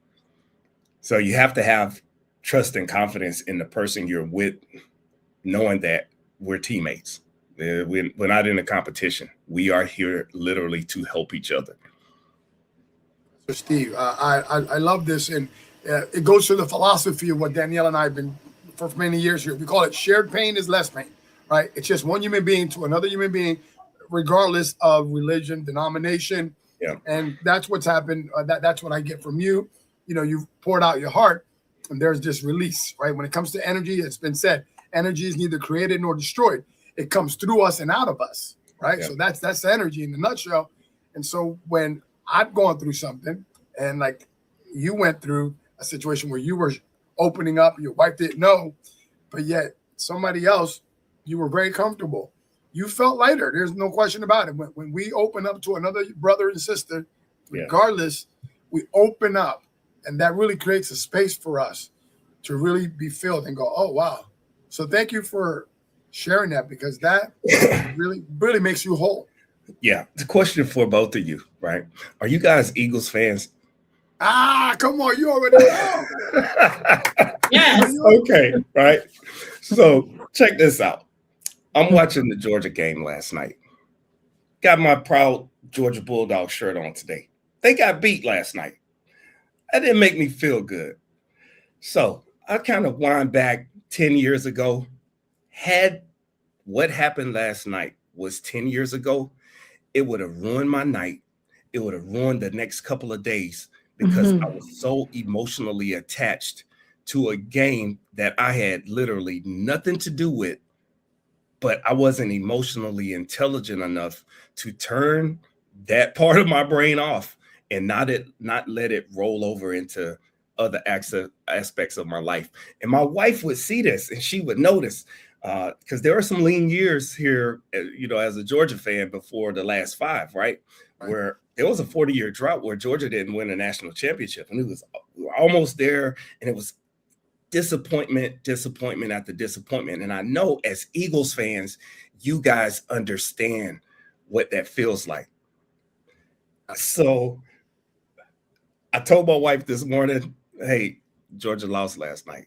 So you have to have trust and confidence in the person you're with, knowing that we're teammates. We're not in a competition. We are here literally to help each other. So Steve, I love this, and it goes to the philosophy of what Danielle and I have been for many years here. We call it shared pain is less pain, right? It's just one human being to another human being, regardless of religion, denomination. Yeah. And that's what's happened. That's what I get from you. You've poured out your heart, and there's this release, right? When it comes to energy, it's been said, energy is neither created nor destroyed. It comes through us and out of us, right? Yeah. So that's energy in a nutshell. And so when I've gone through something, and like you went through a situation where you were opening up, your wife didn't know, but yet somebody else, you were very comfortable. You felt lighter. There's no question about it. When we open up to another brother and sister, regardless, we open up, and that really creates a space for us to really be filled and go, oh, wow. So thank you for sharing that, because that really, really makes you whole. Yeah. The question for both of you, right? Are you guys Eagles fans? Come on. You already know. Yes. Okay. Right. So check this out. I'm watching the Georgia game last night. Got my proud Georgia Bulldog shirt on today. They got beat last night. That didn't make me feel good. So I kind of wind back 10 years ago. Had what happened last night was 10 years ago, it would have ruined my night. It would have ruined the next couple of days because I was so emotionally attached to a game that I had literally nothing to do with, but I wasn't emotionally intelligent enough to turn that part of my brain off and not let it roll over into other aspects of my life. And my wife would see this and she would notice, because there are some lean years here, as a Georgia fan before the last 5, right? Where there was a 40-year drought where Georgia didn't win a national championship, and we were almost there, and it was disappointment after disappointment. And I know as Eagles fans, you guys understand what that feels like. So I told my wife this morning, hey, Georgia lost last night.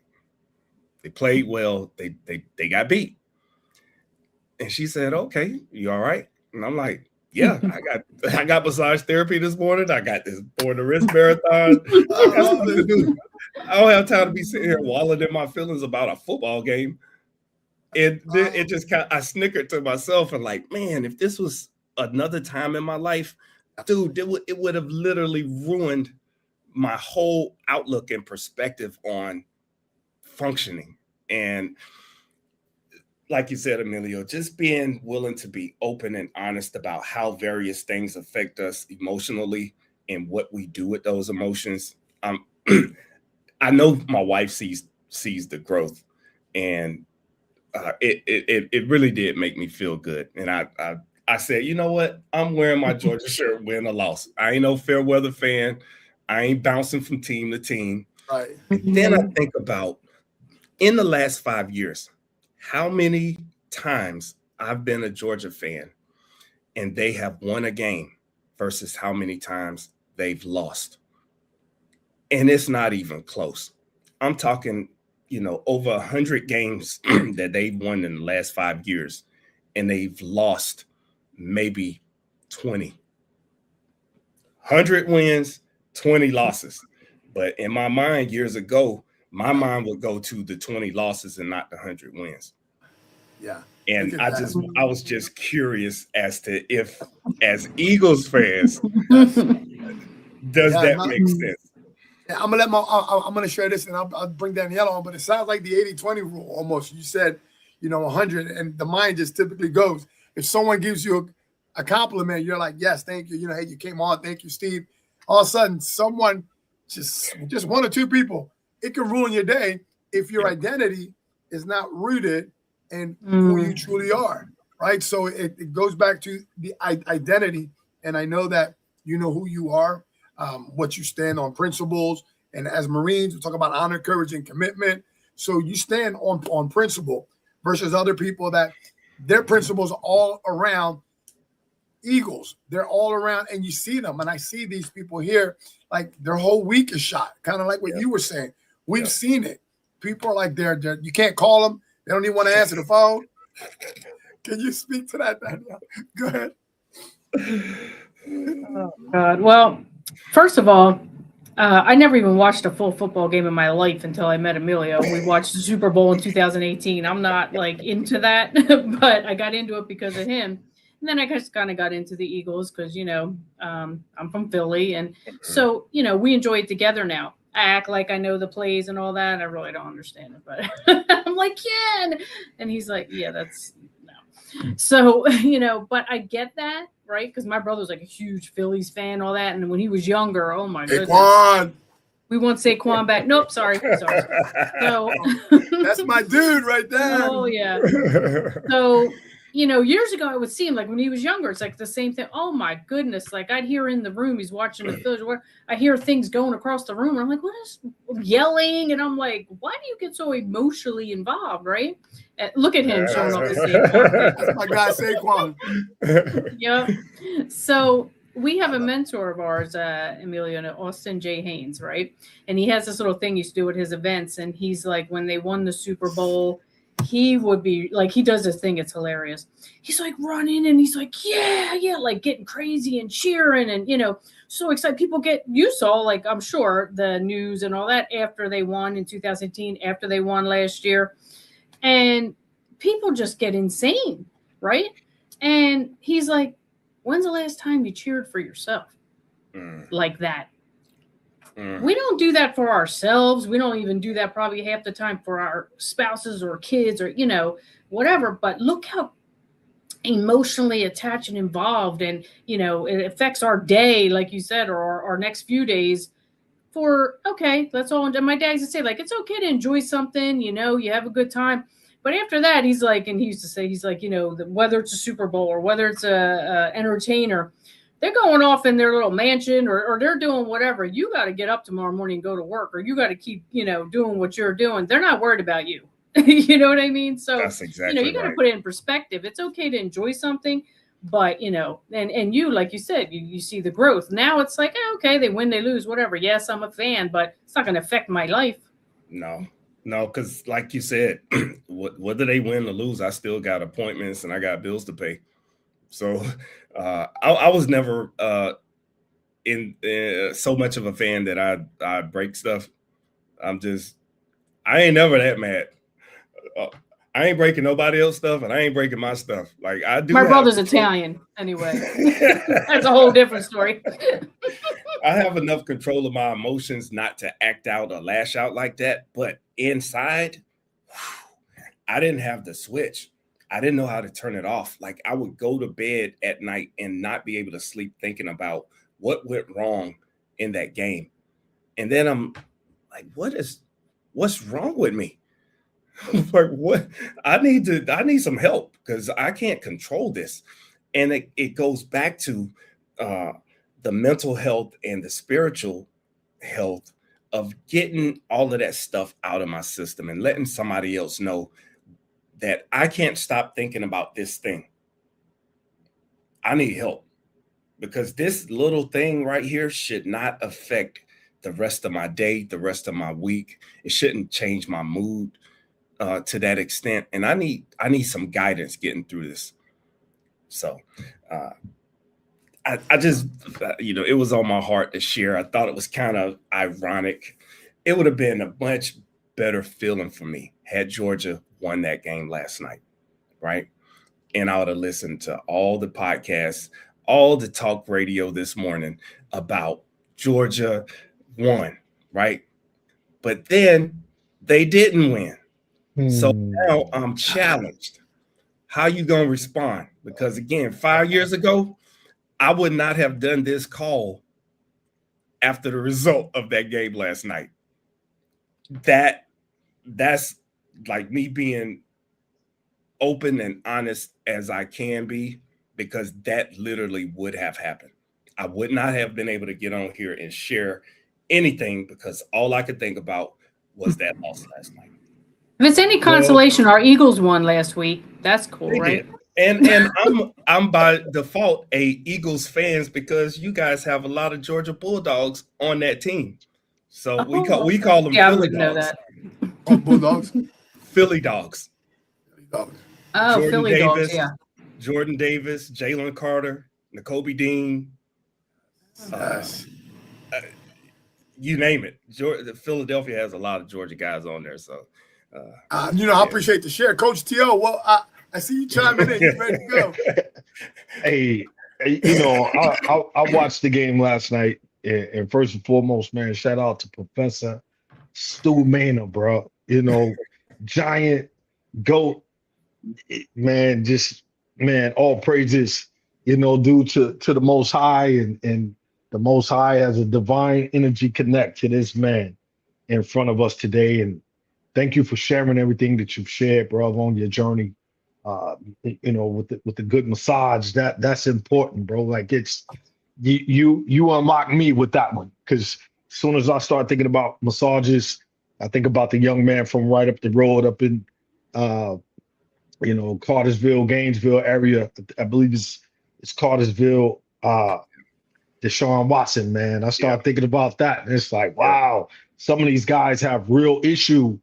They played well. They got beat. And she said, okay, you all right? And I'm like, yeah, I got massage therapy this morning. I got this Born to Wrist marathon. I got stuff to do. I don't have time to be sitting here wallowing in my feelings about a football game. And then it just I snickered to myself and like, man, if this was another time in my life, dude, it would have literally ruined my whole outlook and perspective on functioning. And like you said, Emilio, just being willing to be open and honest about how various things affect us emotionally and what we do with those emotions. I know my wife sees the growth, and it really did make me feel good. And I said, you know what? I'm wearing my Georgia shirt, win or loss. I ain't no fair weather fan. I ain't bouncing from team to team. Right. And then I think about in the last 5 years, how many times I've been a Georgia fan and they have won a game versus how many times they've lost. And it's not even close. I'm talking, over 100 games that they've won in the last 5 years, and they've lost maybe 20. 100 wins, 20 losses. But in my mind, years ago, my mind would go to the 20 losses and not the 100 wins. Yeah. And I was just curious as to if, as Eagles fans, does that make sense? Yeah, I'm gonna share this, and I'll bring Danielle on. But it sounds like the 80-20 rule almost. You said, 100, and the mind just typically goes. If someone gives you a compliment, you're like, yes, thank you. Hey, you came on, thank you, Steve. All of a sudden, someone just 1 or 2 people, it can ruin your day if your identity is not rooted in who you truly are, right? So it goes back to the identity, and I know that you know who you are, what you stand on, principles, and as Marines, we talk about honor, courage, and commitment. So you stand on principle versus other people that their principles are all around Eagles. They're all around, and you see them, and I see these people here, like their whole week is shot, kind of like what you were saying. We've seen it. People are like they're you can't call them. They don't even want to answer the phone. Can you speak to that, Danielle? Go ahead. Oh, God. Well, first of all, I never even watched a full football game in my life until I met Emilio. We watched the Super Bowl in 2018. I'm not like into that, but I got into it because of him. And then I just kind of got into the Eagles because, I'm from Philly. And so, we enjoy it together now. I act like I know the plays and all that. And I really don't understand it, but I'm like, yeah. And he's like, yeah, that's no. So, but I get that, right? Because my brother was like a huge Phillies fan, all that. And when he was younger, oh my goodness. Saquon. We want Saquon back. Nope, sorry. So that's my dude right there. Oh, yeah. So, years ago, it would seem like when he was younger, it's like the same thing. Oh, my goodness. Like I'd hear in the room, he's watching the Phillies. I hear things going across the room. And I'm like, what is yelling? And I'm like, why do you get so emotionally involved, right? Look at him showing up to Saquon. That's my guy, Saquon. Yep. So we have a mentor of ours, Emilio, Austin J. Haynes, right? And he has this little thing he used to do at his events. And he's like, when they won the Super Bowl, he would be like, he does this thing. It's hilarious. He's like running and he's like, yeah, like getting crazy and cheering and, so excited. People you saw, like, I'm sure the news and all that after they won in 2018, after they won last year. And people just get insane, right? And he's like, When's the last time you cheered for yourself like that? Mm. We don't do that for ourselves. We don't even do that probably half the time for our spouses or kids or, you know, whatever. But look how emotionally attached and involved, and, you know, it affects our day, like you said, or our next few days. For, okay, that's all. And my dad used to say, like, it's okay to enjoy something, you know, you have a good time. But after that, he's like, and he used to say, he's like, you know, whether it's a Super Bowl or whether it's a entertainer, they're going off in their little mansion or they're doing whatever. You got to get up tomorrow morning and go to work, or you got to keep, you know, doing what you're doing. They're not worried about you. You know what I mean? So, That's exactly you know, you got to right. put it in perspective. It's okay to enjoy something, but, you know, and you, like you said, you see the growth. Now it's like, okay, they win, they lose, whatever. Yes, I'm a fan, but it's not going to affect my life. No, because like you said, whether they win or lose, I still got appointments and I got bills to pay. So I was never in so much of a fan that I break stuff. I ain't never that mad. I ain't breaking nobody else's stuff, and I ain't breaking my stuff. Like, I do. My brother's Italian, anyway. That's a whole different story. I have enough control of my emotions not to act out or lash out like that. But inside, I didn't have the switch. I didn't know how to turn it off. Like, I would go to bed at night and not be able to sleep thinking about what went wrong in that game. And then I'm like, what's wrong with me? Like, what? I need some help because I can't control this. And it goes back to the mental health and the spiritual health of getting all of that stuff out of my system and letting somebody else know that I can't stop thinking about this thing. I need help because this little thing right here should not affect the rest of my day, the rest of my week. It shouldn't change my mood to that extent. And I need some guidance getting through this. So I just, you know, it was on my heart to share. I thought it was kind of ironic. It would have been a much better feeling for me had Georgia won that game last night, right? And I would have listened to all the podcasts, all the talk radio this morning about Georgia won, right? But then they didn't win. So now I'm challenged. How you going to respond? Because again, 5 years ago, I would not have done this call after the result of that game last night. That's like me being open and honest as I can be, because that literally would have happened. I would not have been able to get on here and share anything because all I could think about was that loss last night. If it's any consolation, our Eagles won last week. That's cool, They right? did. And I'm by default a Eagles fans because you guys have a lot of Georgia Bulldogs on that team. So we call them Yeah, I Philly wouldn't know Dogs. that. Oh, Bulldogs. Philly Dogs. Dogs. Oh, Jordan Philly Davis, Dogs, yeah. Jordan Davis, Jalen Carter, Nakobe Dean. Yes. You name it. Philadelphia has a lot of Georgia guys on there. So, you know, I appreciate the share. Coach T.O., well, I see you chiming in. You ready to go? Hey, you know, I watched the game last night, and first and foremost, man, shout out to Professor Stu Manor, bro. You know, giant goat, man. Just man, all praises, you know, due to the Most High, and the Most High has a divine energy connect to this man in front of us today. And thank you for sharing everything that you've shared, bro, on your journey. You know, with the good massage, that's important, bro. Like it's you unlock me with that one, because as soon as I start thinking about massages, I think about the young man from right up the road up in you know, Cartersville, Gainesville area. I believe it's Cartersville, Deshaun Watson, man. I start thinking about that, and it's like, wow, some of these guys have real issue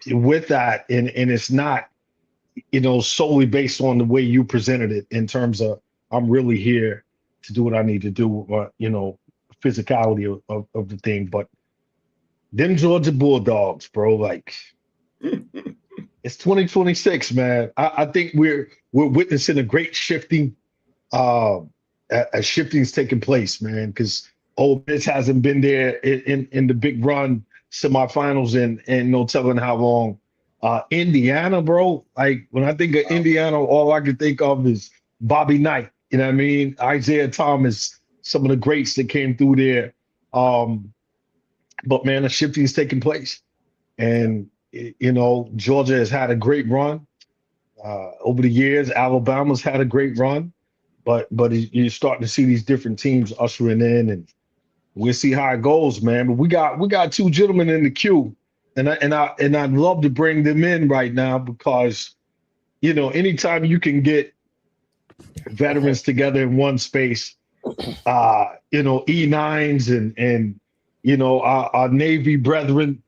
with that, and it's not, you know, solely based on the way you presented it in terms of I'm really here to do what I need to do, you know, physicality of the thing. But them Georgia Bulldogs, bro, like it's 2026, man. I think we're witnessing a great shifting a shifting's taking place, man, because Ole Miss hasn't been there in the big run semifinals and no telling how long. Indiana, bro, like when I think of Indiana, all I can think of is Bobby Knight. You know what I mean? Isaiah Thomas, some of the greats that came through there. But man, a shifting is taking place. And, you know, Georgia has had a great run over the years. Alabama's had a great run. But you're starting to see these different teams ushering in, and we'll see how it goes, man. But we got two gentlemen in the queue, and I'd love to bring them in right now because, you know, anytime you can get veterans together in one space, you know, E9s and you know our Navy brethren,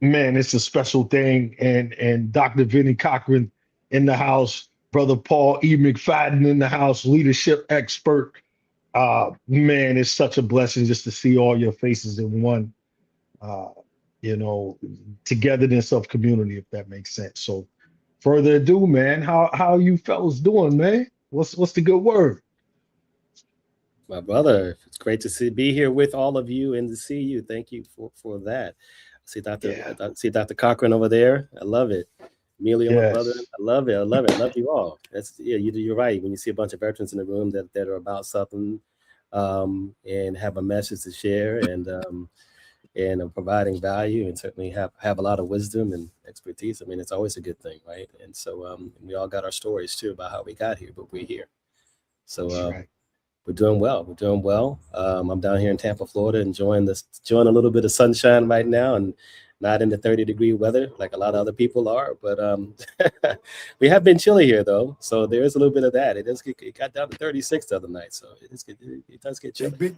man, it's a special thing. And Dr. Vinnie Cochran in the house, Brother Paul E. McFadden in the house, leadership expert. Man, it's such a blessing just to see all your faces in one, you know, togetherness of community, if that makes sense. So further ado, man, how you fellas doing, man? What's the good word? My brother, it's great to be here with all of you and to see you. Thank you for that. See Dr. Cochran over there. I love it. Emilio, my brother, I love it. I love you all. You're right. When you see a bunch of veterans in the room that are about something and have a message to share and are providing value and certainly have a lot of wisdom and expertise, I mean, it's always a good thing, right? And so we all got our stories too about how we got here, but we're here. So we're doing well. We're doing well. I'm down here in Tampa, Florida, enjoying a little bit of sunshine right now, and not in the 30-degree weather like a lot of other people are. But we have been chilly here, though, so there is a little bit of that. It got down to 36 the other night, so it does get chilly.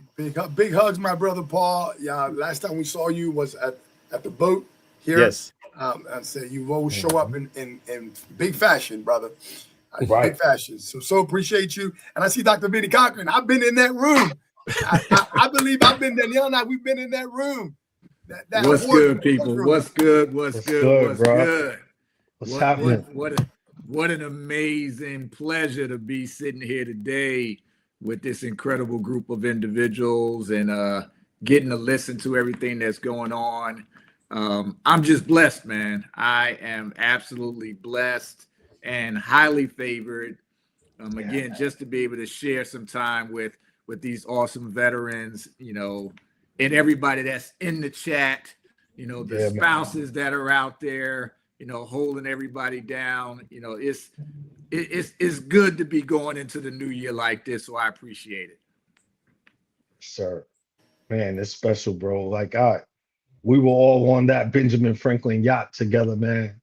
Big hugs, my brother Paul. Yeah, last time we saw you was at the boat here. Yes. I said you always show up in big fashion, brother. Right. Big fashion. So appreciate you. And I see Dr. Vinnie Cochran. I've been in that room. I believe I've been there. Leon and I, we've been in that room. What's good, people? What's good? What's good? What's happening? What an amazing pleasure to be sitting here today with this incredible group of individuals and getting to listen to everything that's going on. I'm just blessed, man. I am absolutely blessed and highly favored. Again, just to be able to share some time with these awesome veterans, you know, and everybody that's in the chat, you know, the spouses that are out there, you know, holding everybody down. You know, it's good to be going into the new year like this. So I appreciate it. Sir, man, it's special, bro. Like we were all on that Benjamin Franklin yacht together, man.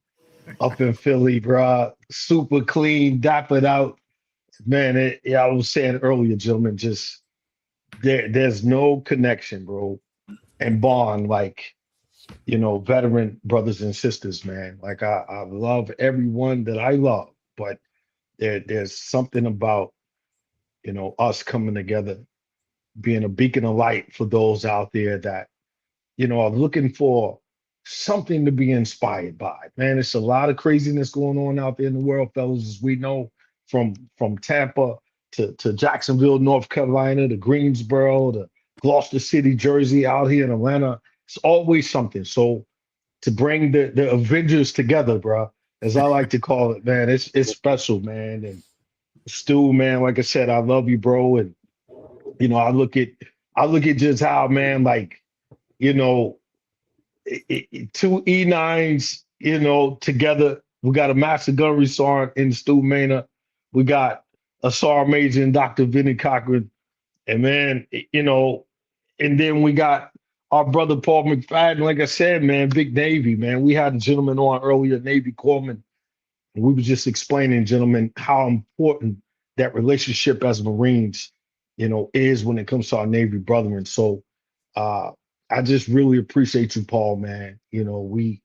Up in Philly, bro. Super clean, dappered out. Man, I was saying earlier, gentlemen, just there's no connection, bro, and bond like, you know, veteran brothers and sisters, man. Like I love everyone that I love, but there's something about, you know, us coming together, being a beacon of light for those out there that, you know, are looking for something to be inspired by. Man, it's a lot of craziness going on out there in the world, fellas, as we know, from Tampa to Jacksonville, North Carolina, to Greensboro, to Gloucester City, Jersey, out here in Atlanta. It's always something. So to bring the Avengers together, bro, as I like to call it, man, it's special, man. And Stu, man, like I said, I love you, bro. And you know, I look at just how, man, like, you know, two E9s, you know, together. We got a Master Gunnery Sergeant in Stu Maynard. We got a Sergeant Major in Dr. Vinnie Cochran. And man, you know, and then we got our brother Paul McFadden. Like I said, man, big Navy, man. We had a gentleman on earlier, Navy Corpsman. And we were just explaining, gentlemen, how important that relationship as Marines, you know, is when it comes to our Navy brethren. So I just really appreciate you, Paul, man. You know, we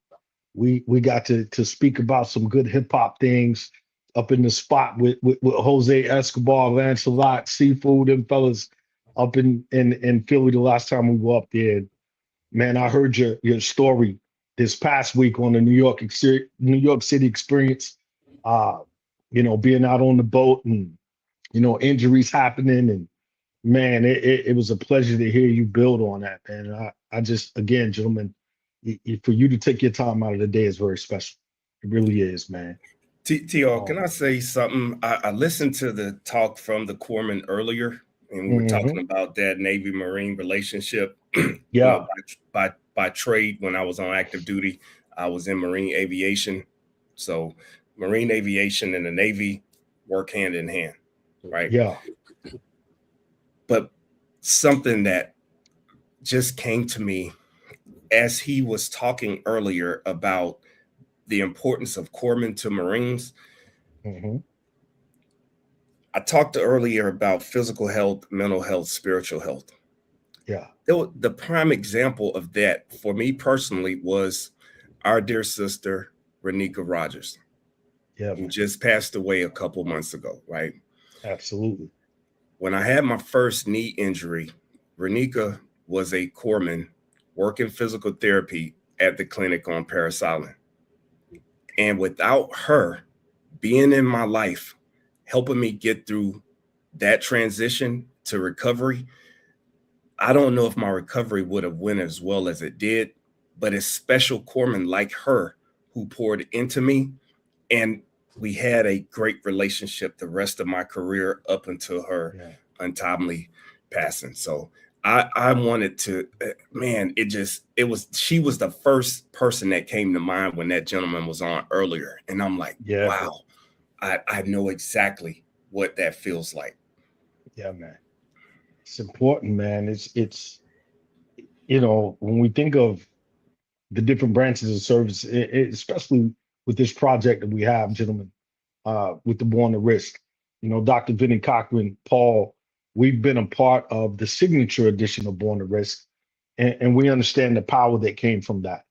got to speak about some good hip hop things up in the spot with Jose Escobar, Lancelot, Seafood, and fellas up in Philly the last time we were up there. Man, I heard your story this past week on the New York City experience. You know, being out on the boat and injuries happening, and man, it was a pleasure to hear you build on that. And I just, again, gentlemen, for you to take your time out of the day is very special. It really is, man. T.O., can I say something? I listened to the talk from the corpsman earlier, and we were talking about that Navy Marine relationship. Yeah. By trade, when I was on active duty, I was in Marine aviation. So Marine aviation and the Navy work hand in hand, right? Yeah. But something that just came to me as he was talking earlier about the importance of corpsmen to Marines. I talked earlier about physical health, mental health, spiritual health. Yeah. The prime example of that for me personally was our dear sister, Renika Rogers, who just passed away a couple months ago, right? Absolutely. When I had my first knee injury, Renika was a corpsman working physical therapy at the clinic on Parris Island. And without her being in my life, helping me get through that transition to recovery, I don't know if my recovery would have went as well as it did, but it's special corpsmen like her who poured into me. And we had a great relationship the rest of my career up until her untimely passing. So I wanted to, man, she was the first person that came to mind when that gentleman was on earlier. And I'm like, wow, I know exactly what that feels like. Yeah, man. It's important, man. It's when we think of the different branches of service, especially with this project that we have, gentlemen, with the Born to Risk, Dr. Vinnie Cochran, Paul, we've been a part of the signature edition of Born to Risk, and we understand the power that came from that.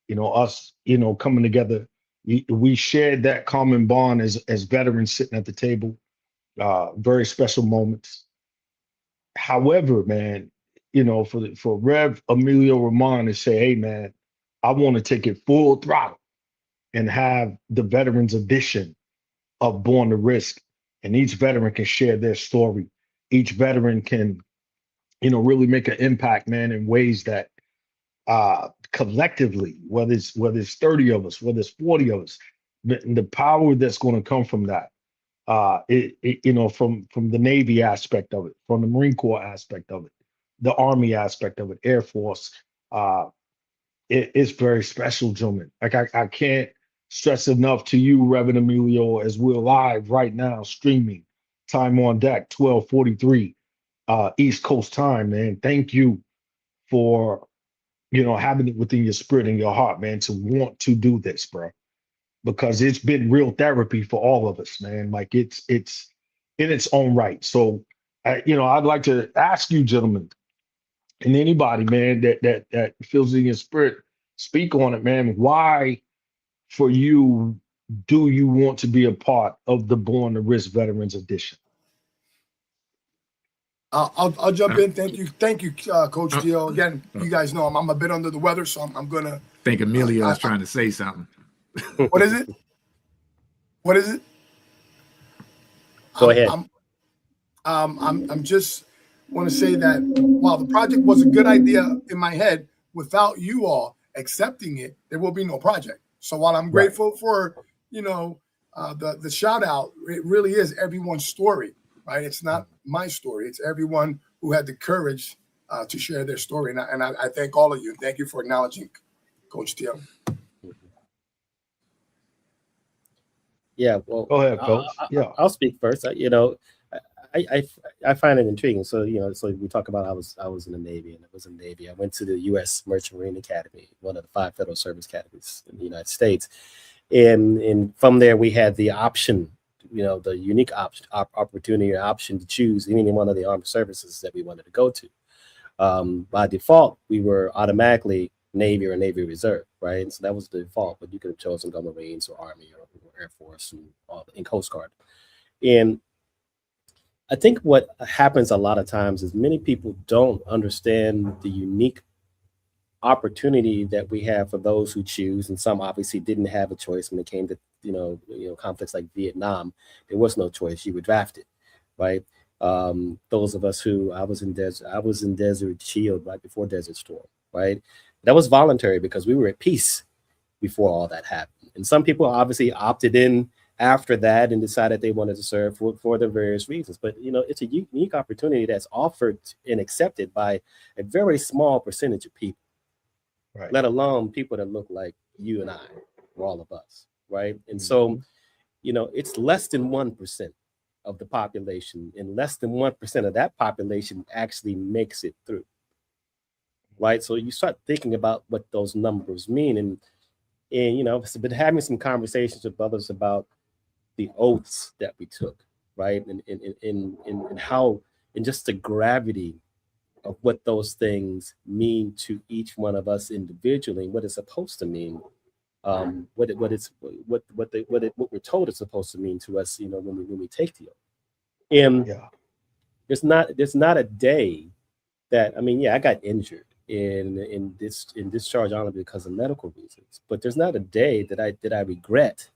Us, coming together, we shared that common bond as veterans sitting at the table, very special moments. However, man, for Rev Emilio Ramon to say, hey, man, I want to take it full throttle and have the veterans edition of Born to Risk, and each veteran can share their story. Each veteran can, really make an impact, man, in ways that collectively, whether it's 30 of us, whether it's 40 of us, the power that's going to come from that, from the Navy aspect of it, from the Marine Corps aspect of it, the Army aspect of it, Air Force, it's very special, gentlemen. Like I can't stress enough to you, Reverend Emilio, as we're live right now streaming, time on deck, 12:43 East Coast time, man. Thank you for having it within your spirit and your heart, man, to want to do this, bro, because it's been real therapy for all of us, man. Like it's in its own right. So I'd like to ask you, gentlemen, and anybody, man, that feels in your spirit, speak on it, man. Why, for you, do you want to be a part of the Born to Risk Veterans Edition? I'll jump in. Thank you, Coach Dio. Again, you guys know I'm a bit under the weather, so I'm gonna. I think Emilio is trying to say something. What is it? What is it? Go ahead. I'm just want to say that while the project was a good idea in my head, without you all accepting it, there will be no project. So while I'm grateful for the shout out, it really is everyone's story, right? It's not my story. It's everyone who had the courage to share their story, and I thank all of you. Thank you for acknowledging Coach Dio. Yeah, well, go ahead, Coach. I'll speak first. I find it intriguing. So so we talk about I was in the Navy, and I was in the Navy. I went to the U.S. Merchant Marine Academy, one of the 5 federal service academies in the United States, and from there we had the option, the unique opportunity or option to choose any one of the armed services that we wanted to go to. By default, we were automatically Navy or Navy Reserve, right? And so that was the default, but you could have chosen go Marines or Army or Air Force and Coast Guard. And I think what happens a lot of times is many people don't understand the unique opportunity that we have for those who choose, and some obviously didn't have a choice when it came to conflicts like Vietnam. There was no choice; you were drafted. right? Those of us who I was in Desert Shield right before Desert Storm, right? That was voluntary because we were at peace before all that happened. And some people obviously opted in after that and decided they wanted to serve for their various reasons. But it's a unique opportunity that's offered and accepted by a very small percentage of people, Right. let alone people that look like you and I, or all of us, right? And so, it's less than 1% of the population, and less than 1% of that population actually makes it through, right? So you start thinking about what those numbers mean, and I've been having some conversations with others about the oaths that we took, right? And how, and just the gravity of what those things mean to each one of us individually, and what it's supposed to mean, what we're told it's supposed to mean to us, when we take the oath. And there's not a day that, I got injured in discharge only because of medical reasons, but there's not a day that I regret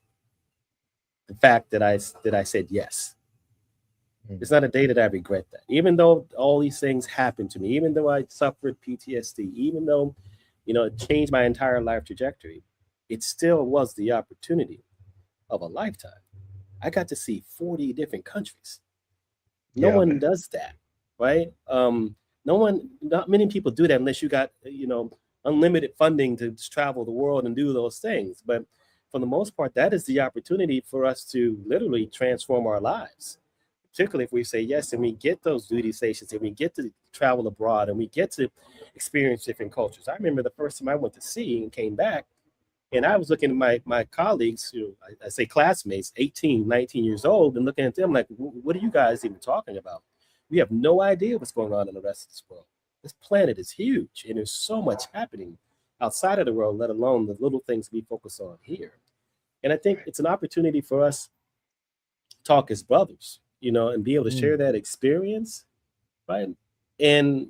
the fact that I said yes. It's not a day that I regret that, even though all these things happened to me, even though I suffered PTSD, even though it changed my entire life trajectory. It still was the opportunity of a lifetime. I got to see 40 different countries. No one does that, right? Not many people do that unless you got unlimited funding to travel the world and do those things. But for the most part, that is the opportunity for us to literally transform our lives, particularly if we say yes and we get those duty stations and we get to travel abroad and we get to experience different cultures. I remember the first time I went to sea and came back, and I was looking at my colleagues, I say classmates, 18, 19 years old, and looking at them like, what are you guys even talking about? We have no idea what's going on in the rest of this world. This planet is huge, and there's so much happening outside of the world, let alone the little things we focus on here. And I think it's an opportunity for us to talk as brothers, and be able to share that experience, right? And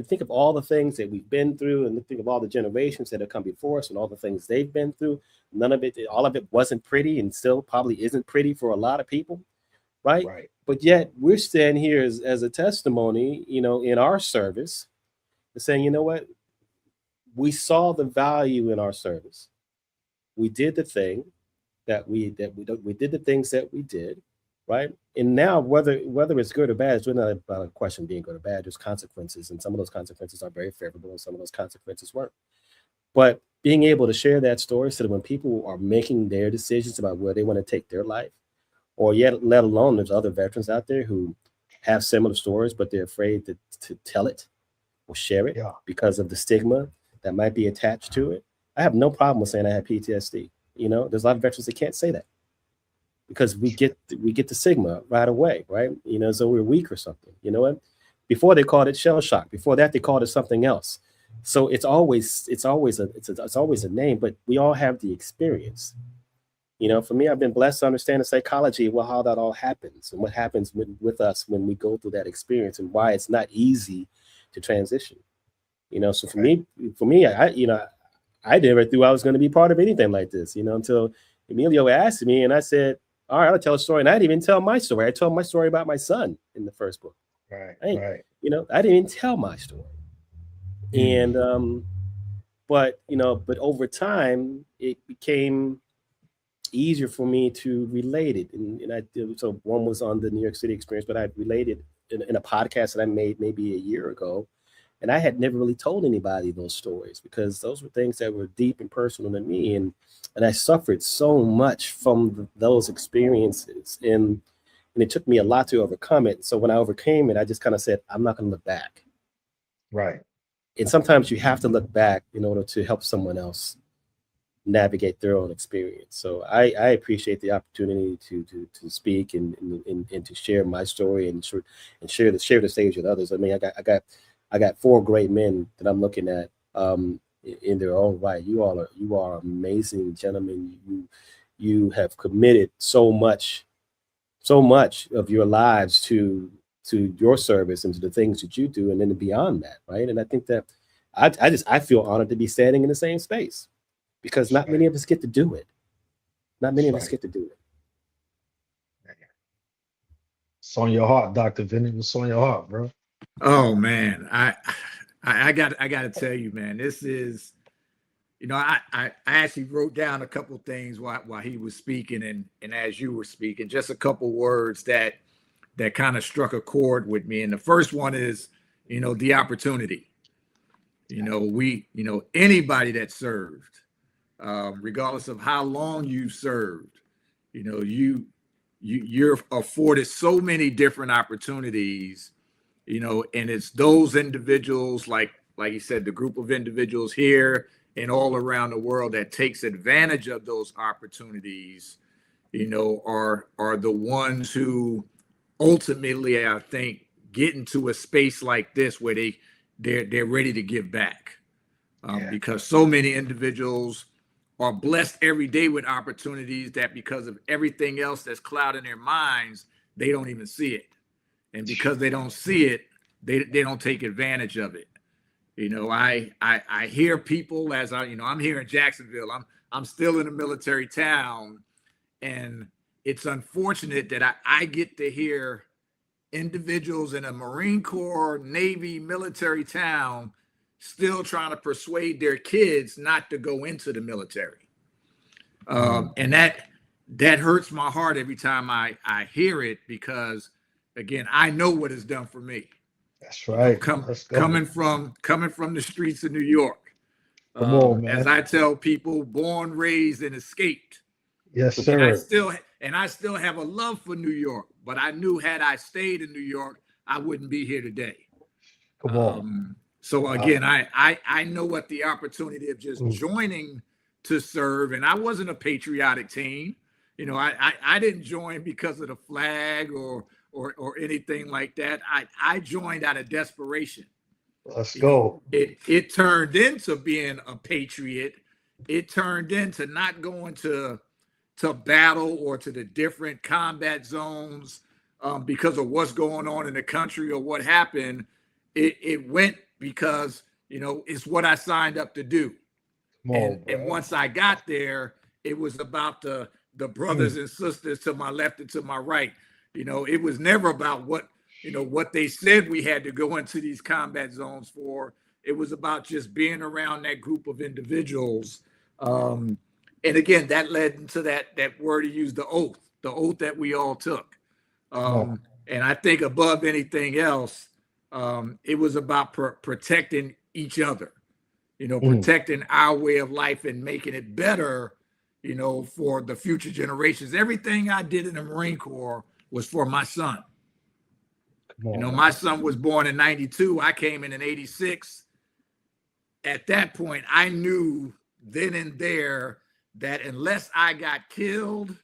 think of all the things that we've been through, and think of all the generations that have come before us and all the things they've been through. All of it wasn't pretty, and still probably isn't pretty for a lot of people, right? But yet we're standing here as a testimony, in our service, saying, you know what? We saw the value in our service. We did the thing we did the things that we did, right? And now, whether it's good or bad, it's really not about a question of being good or bad. There's consequences, and some of those consequences are very favorable, and some of those consequences weren't. But being able to share that story so that when people are making their decisions about where they want to take their life, or yet let alone there's other veterans out there who have similar stories, but they're afraid to tell it or share it because of the stigma that might be attached to it. I have no problem with saying I have PTSD. There's a lot of veterans that can't say that, because we get the stigma right away, right? So we're weak or something. You know what? Before they called it shell shock. Before that, they called it something else. So it's always a name, but we all have the experience. For me, I've been blessed to understand the psychology of how that all happens and what happens with us when we go through that experience, and why it's not easy to transition. So for me, I never thought I was going to be part of anything like this, until Emilio asked me, and I said, all right, I'll tell a story. And I didn't even tell my story. I told my story about my son in the first book. Right. I didn't even tell my story. And, but over time, it became easier for me to relate it. And I did, so one was on the New York City experience, but I related in a podcast that I made maybe a year ago. And I had never really told anybody those stories, because those were things that were deep and personal to me. And I suffered so much from those experiences. And it took me a lot to overcome it. So when I overcame it, I just kind of said, I'm not going to look back. Right. And sometimes you have to look back in order to help someone else navigate their own experience. So I appreciate the opportunity to speak and to share my story and share the stage with others. I mean, I got 4 great men that I'm looking at in their own right. You are amazing gentlemen. You have committed so much of your lives to your service and to the things that you do, and then beyond that, right? And I think that I feel honored to be standing in the same space, because not many of us get to do it. Not many of us get to do it. It's on your heart, Dr. Vinny. What's on your heart, bro? Oh man, I got to tell you, man, this is, you know, I actually wrote down a couple things while he was speaking and as you were speaking, just a couple words that kind of struck a chord with me. And the first one is, you know, the opportunity. You know, anybody that served, regardless of how long you served, you know, you're afforded so many different opportunities, you know, and it's those individuals, like you said, the group of individuals here and all around the world that takes advantage of those opportunities, you know, are the ones who ultimately, I think, get into a space like this where they're ready to give back, because so many individuals are blessed every day with opportunities that because of everything else that's clouding their minds, they don't even see it. And because they don't see it, they don't take advantage of it. You know, I hear people as I'm here in Jacksonville. I'm still in a military town, and it's unfortunate that I get to hear individuals in a Marine Corps, Navy, military town still trying to persuade their kids not to go into the military. And that hurts my heart every time I hear it, because again, I know what it's done for me. That's right. Coming from the streets of New York. Come on, man. As I tell people, born, raised, and escaped. Yes, sir. And I still have a love for New York, but I knew had I stayed in New York, I wouldn't be here today. Come on. So again, I know what the opportunity of just joining to serve, and I wasn't a patriotic team. You know, I didn't join because of the flag or anything like that. I joined out of desperation. Let's go. It turned into being a patriot. It turned into not going to battle or to the different combat zones because of what's going on in the country or what happened. It went because, you know, it's what I signed up to do. And once I got there, it was about the brothers and sisters to my left and to my right. You know, it was never about what they said we had to go into these combat zones for. It was about just being around that group of individuals. And again, that led into that word you used, the oath that we all took. And I think above anything else, it was about protecting each other, you know, protecting our way of life and making it better, you know, for the future generations. Everything I did in the Marine Corps was for my son. You know, my son was born in 92. I came in 86. At that point, I knew then and there that unless I got killed,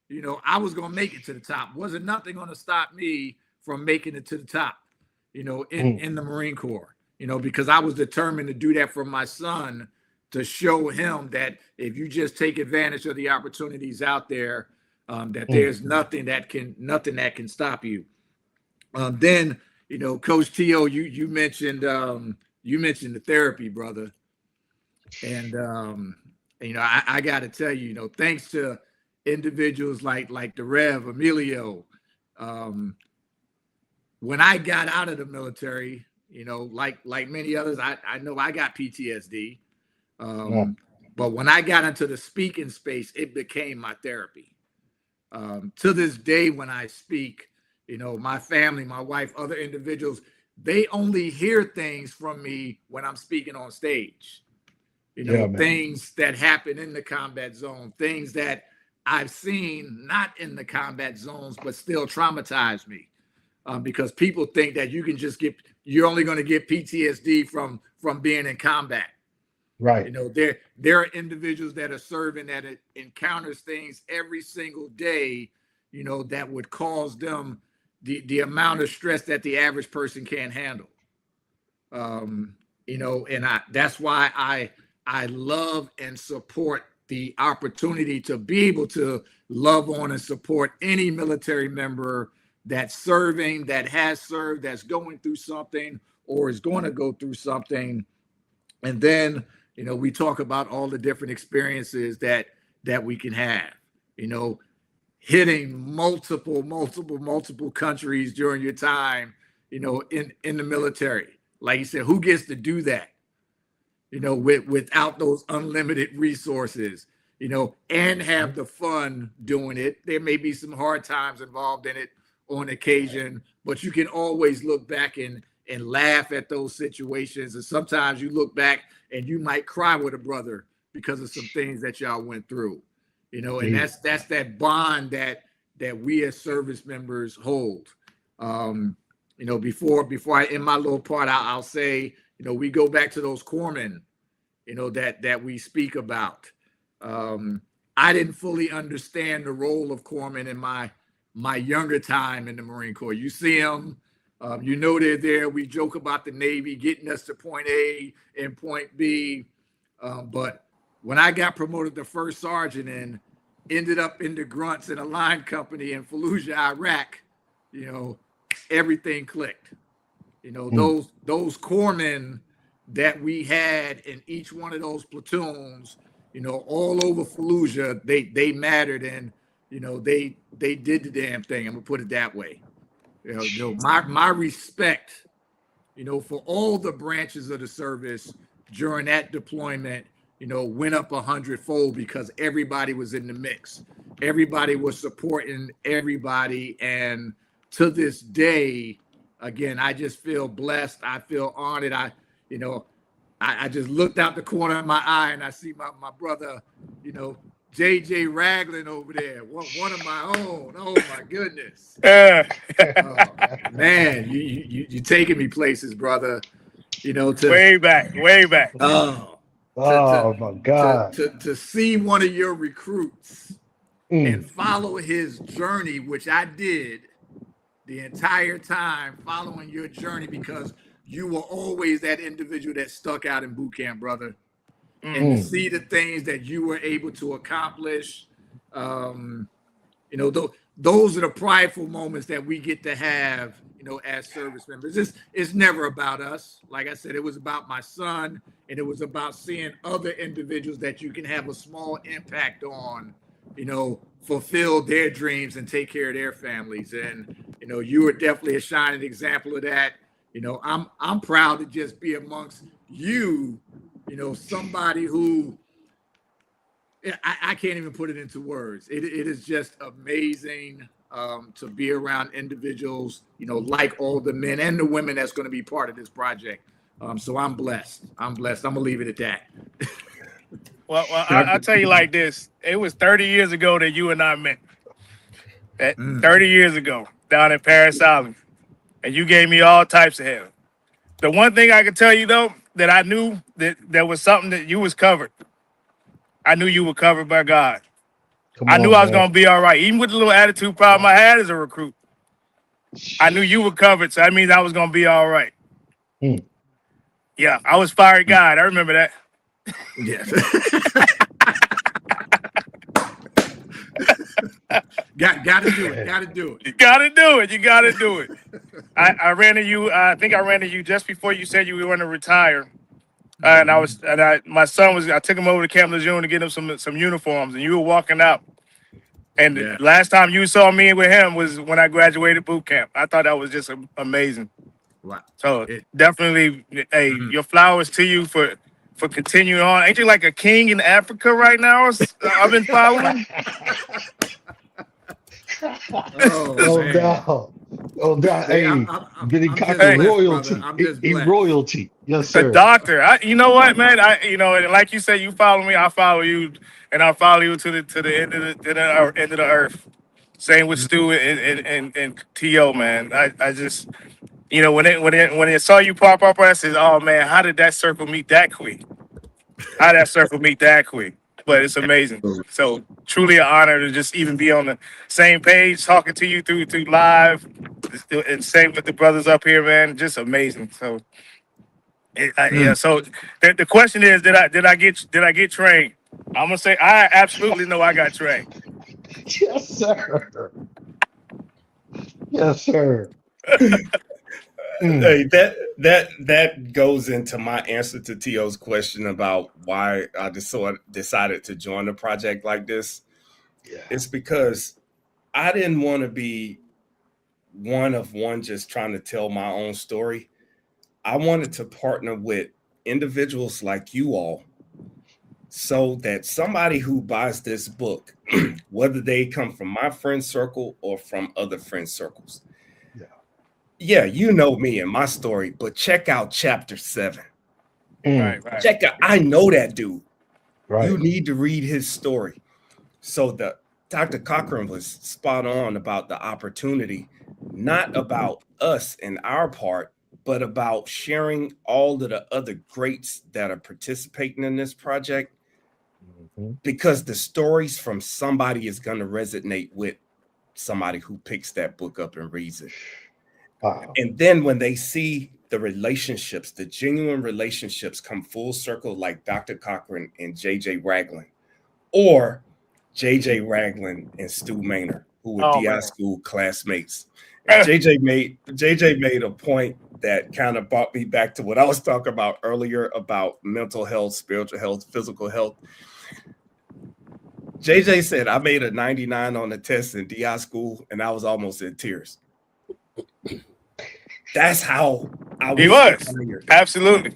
you know, I was going to make it to the top. Wasn't nothing going to stop me from making it to the top, you know, in the Marine Corps, you know, because I was determined to do that for my son, to show him that if you just take advantage of the opportunities out there, that there's nothing that can stop you. Then, you know, Coach T.O., you mentioned the therapy, brother. And, you know, I got to tell you, you know, thanks to individuals like the Rev, Emilio, when I got out of the military, you know, like many others, I know I got PTSD. But when I got into the speaking space, it became my therapy. To this day, when I speak, you know, my family, my wife, other individuals, they only hear things from me when I'm speaking on stage. You know, things that happen in the combat zone, things that I've seen not in the combat zones, but still traumatize me. Because people think that you're only going to get PTSD from being in combat. Right. You know, there are individuals that are serving that encounters things every single day, you know, that would cause them the amount of stress that the average person can't handle. You know, and that's why I love and support the opportunity to be able to love on and support any military member that's serving, that has served, that's going through something or is going to go through something. And then, you know, we talk about all the different experiences that we can have. You know, hitting multiple countries during your time, in the military. Like you said, who gets to do that? Without those unlimited resources, and have the fun doing it. There may be some hard times involved in it on occasion, but you can always look back and laugh at those situations. And sometimes you look back and you might cry with a brother because of some things that y'all went through, and that's that bond that we as service members hold. Before I end my little part, I'll say, we go back to those corpsmen, that we speak about. I didn't fully understand the role of corpsmen in my younger time in the Marine Corps. You see them, they're there. We joke about the Navy getting us to point A and point B. But when I got promoted to first sergeant and ended up in the grunts in a line company in Fallujah, Iraq, everything clicked. Those corpsmen that we had in each one of those platoons, all over Fallujah, they mattered, and they did the damn thing. I'm gonna put it that way. My respect, for all the branches of the service during that deployment, went up 100-fold because everybody was in the mix. Everybody was supporting everybody, and to this day, again, I just feel blessed. I feel honored. I just looked out the corner of my eye and I see my brother, JJ Ragland over there, one of my own. Oh my goodness. Man, you taking me places, brother. Way back. My God. To see one of your recruits and follow his journey, which I did the entire time, following your journey, because you were always that individual that stuck out in boot camp, brother. And to see the things that you were able to accomplish, those are the prideful moments that we get to have, as service members. It's never about us. Like I said, it was about my son, and it was about seeing other individuals that you can have a small impact on, fulfill their dreams and take care of their families. And, you were definitely a shining example of that. I'm proud to just be amongst you, somebody who I can't even put it into words. It is just amazing to be around individuals, like all the men and the women that's going to be part of this project. So I'm blessed. I'm gonna leave it at that. Well, I'll tell you like this. It was 30 years ago that you and I met. 30 years ago down in Paris Island. And you gave me all types of hell. The one thing I can tell you, though, that I knew that there was something that you was covered. I knew you were covered by God. I knew I was going to be all right. Even with the little attitude problem I had as a recruit, I knew you were covered. So that means I was going to be all right. Yeah, I was fiery God. I remember that. Yes. Got to do it. You got to do it. I ran into you. I think I ran into you just before you said you were going to retire. My son was. I took him over to Camp Lejeune to get him some uniforms, and you were walking out. And the last time you saw me with him was when I graduated boot camp. I thought that was just amazing. Wow. So definitely, hey, your flowers to you for continuing on. Ain't you like a king in Africa right now? I've been following. Oh, God. Hey, Billy Cocker, royalty. He royalty. Yes, sir. The doctor. You know what, man? Like you said, you follow me, I follow you, and I'll follow you to the end of the earth. Same with Stu and T.O., man. I just, when they saw you pop up, I said, oh, man, how did that circle meet that quick? But it's amazing. So truly an honor to just even be on the same page, talking to you through live, and same with the brothers up here, man. Just amazing. So So the question is, did I get trained? I'm gonna say I absolutely know I got trained. Yes, sir. Yes, sir. Hey, that goes into my answer to T.O.'s question about why I decided to join a project like this. Yeah. It's because I didn't want to be one of one just trying to tell my own story. I wanted to partner with individuals like you all so that somebody who buys this book, whether they come from my friend circle or from other friend circles, yeah, you know me and my story, but check out chapter 7. Right. Check out, I know that dude. Right. You need to read his story. So Dr. Cochran was spot on about the opportunity, not about us and our part, but about sharing all of the other greats that are participating in this project, because the stories from somebody is going to resonate with somebody who picks that book up and reads it. Wow. And then when they see the relationships, the genuine relationships come full circle, like Dr. Cochran and JJ Ragland, or JJ Ragland and Stu Maynard, who were DI school classmates. And JJ made a point that kind of brought me back to what I was talking about earlier about mental health, spiritual health, physical health. JJ said, I made a 99 on the test in DI school, and I was almost in tears. That's how I was. He was. Absolutely.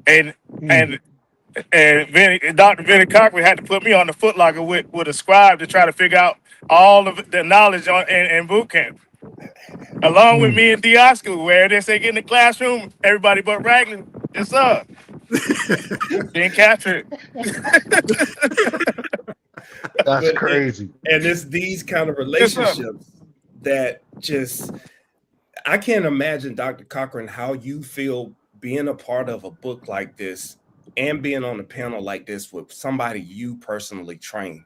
And Dr. Vinny Cochran had to put me on the Foot Locker with a scribe to try to figure out all of the knowledge in boot camp. Along with me in DI school, where they say get in the classroom, everybody but Ragland, yes sir. Didn't capture it. That's crazy. And it's these kind of relationships that just, I can't imagine, Dr. Cochran, how you feel being a part of a book like this and being on a panel like this with somebody you personally trained.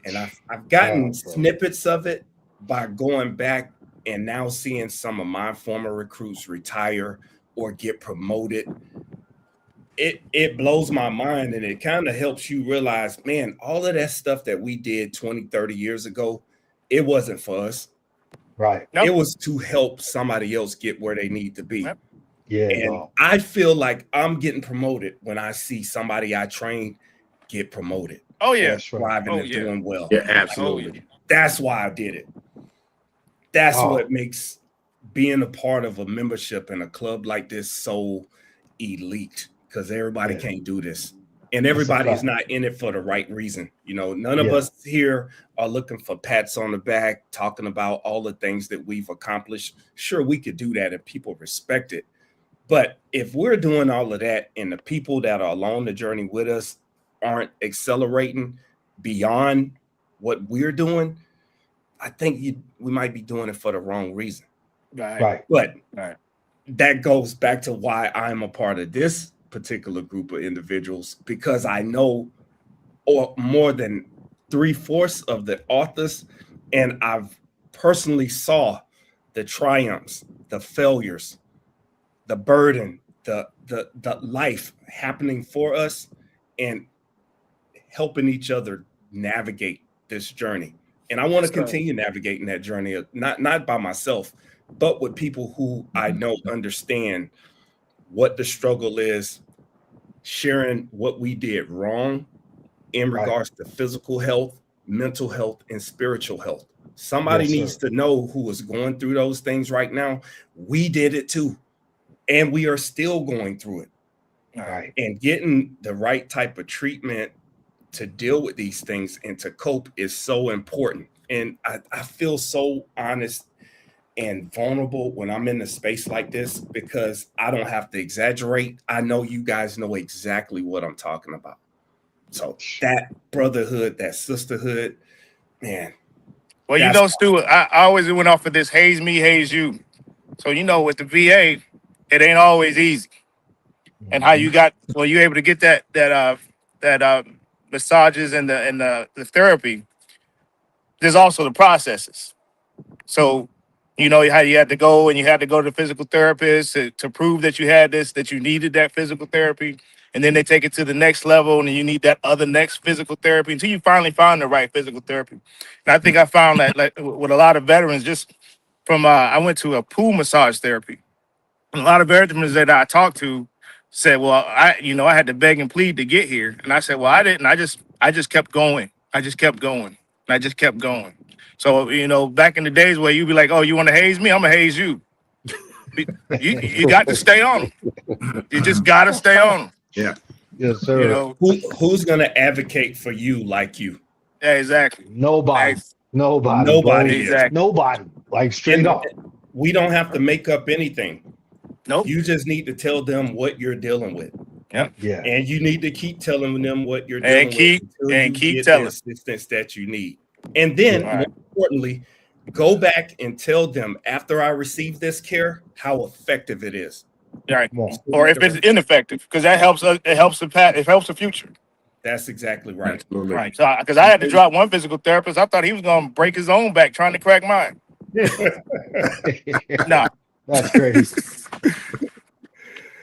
And I've gotten snippets of it by going back and now seeing some of my former recruits retire or get promoted. It blows my mind, and it kind of helps you realize, man, all of that stuff that we did 20, 30 years ago, it wasn't for us. Right. It was to help somebody else get where they need to be. Yeah. And I feel like I'm getting promoted when I see somebody I trained get promoted. Oh, yeah. Thriving and doing well. Yeah, absolutely. That's why I did it. That's what makes being a part of a membership in a club like this so elite, because everybody can't do this. And everybody is not in it for the right reason. You know, none of us here are looking for pats on the back, talking about all the things that we've accomplished. Sure, we could do that if people respect it. But if we're doing all of that and the people that are along the journey with us aren't accelerating beyond what we're doing, I think we might be doing it for the wrong reason. Right. But that goes back to why I'm a part of this particular group of individuals, because I know more than 3/4 of the authors, and I've personally saw the triumphs, the failures, the burden, the life happening for us, and helping each other navigate this journey. And I want to continue navigating that journey, not by myself, but with people who I know understand what the struggle is, sharing what we did wrong in regards to physical health, mental health, and spiritual health. Somebody needs to know who is going through those things right now. We did it too, and we are still going through it. Right. And getting the right type of treatment to deal with these things and to cope is so important. And I feel so honest and vulnerable when I'm in a space like this, because I don't have to exaggerate. I know you guys know exactly what I'm talking about. So that brotherhood, that sisterhood, man. Well, you know, Stu, I always went off of this haze me, haze you. So, you know, with the VA, it ain't always easy. And how you you're able to get that massages and the therapy. There's also the processes. So, you know, how you had to go and you had to go to the physical therapist to prove that you had this, that you needed that physical therapy. And then they take it to the next level and you need that other next physical therapy until you finally find the right physical therapy. And I think I found that, like, with a lot of veterans, just from, I went to a pool massage therapy. And a lot of veterans that I talked to said, well, I had to beg and plead to get here. And I said, well, I didn't. I just kept going. I just kept going. And I just kept going. So, you know, back in the days where you'd be like, oh, you want to haze me? I'm going to haze you. You got to stay on them. You just got to stay on them. Yeah. Yes, sir. You know? Who's going to advocate for you like you? Yeah, exactly. Nobody. Nobody. Nobody. Exactly. Nobody. Like straight And up. we don't have to make up anything. Nope. You just need to tell them what you're dealing with. Yep. Yeah. And you need to keep telling them what you're And dealing with until you keep get telling. the assistance that you need. And then, Yeah. more importantly, go back and tell them after I receive this care how effective it is. Right. Or if it's ineffective, because that helps us. It helps the future. That's exactly right. Absolutely. Right. So, because I had to drop one physical therapist, I thought he was going to break his own back trying to crack mine. No. That's crazy.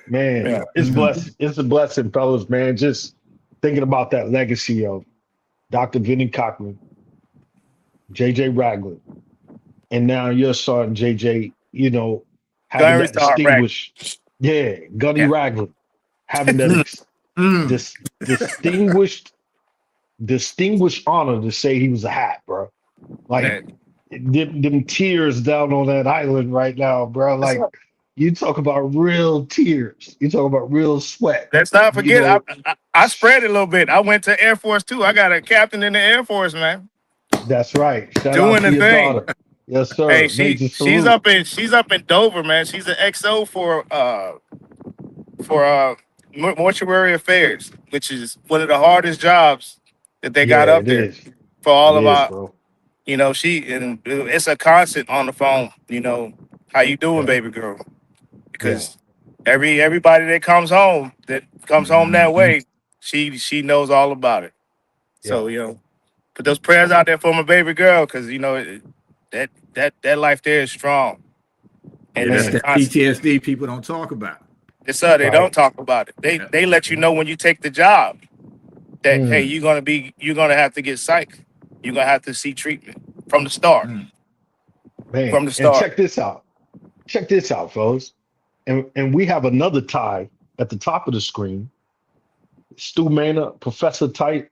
Man, Yeah. it's blessed. It's a blessing, fellas, man. Just thinking about that legacy of Dr. Vinnie Cochran, JJ Ragland, and now your son, JJ, you know, having Gunnery that Star distinguished, Gunny Yeah. Ragland, having that distinguished honor to say he was a hat, bro. Like them tears down on that island right now, bro. Like you talk about real tears. You talk about real sweat. Let's not forget, You know, I spread it a little bit. I went to Air Force too. I got a captain in the Air Force, man. that's right. Shout Doing out to the your thing. daughter. Yes, sir. Hey, Major she's salute. up in Dover, man. She's an XO for mortuary affairs, which is one of the hardest jobs that they got Yeah, up it there is. for all It of is, our. bro. You know, and it's a constant on the phone. You know, how you doing, Yeah. baby girl? Because everybody that comes home that way, she knows all about it. So you know, put those prayers out there for my baby girl, because you know that life there is strong. And That's it's a that constant. PTSD people don't talk about. Yes, sir. They Right. don't talk about it. They let you know when you take the job that hey, you're gonna have to get psyched. You're gonna have to see treatment from the start. Man, From the and start. check this out. Check this out, fellas. And we have another tie at the top of the screen. Stu Mena, Professor Tite,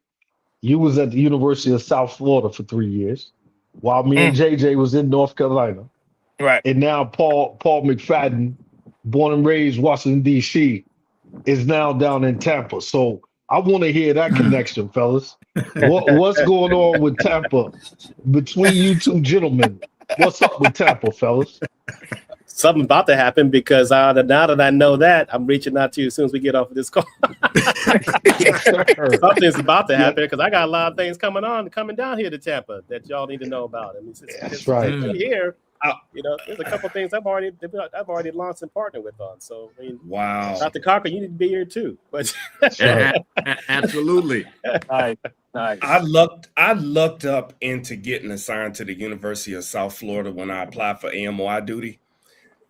you was at the University of South Florida for 3 years, while me and JJ was in North Carolina. Right. And now Paul McFadden, born and raised Washington, D.C., is now down in Tampa. So I want to hear that connection, fellas. What's going on with Tampa between you two gentlemen? What's up with Tampa, fellas? Something about to happen because now that I know that, I'm reaching out to you as soon as we get off of this call. Something's about to happen because I got a lot of things coming down here to Tampa that y'all need to know about. I mean, That's right. Here, you know, there's a couple of things I've already launched and partnered with on. So, I mean, wow, Dr. Cochran, you need to be here too. But absolutely. Nice. I lucked up into getting assigned to the University of South Florida when I applied for AMOI duty.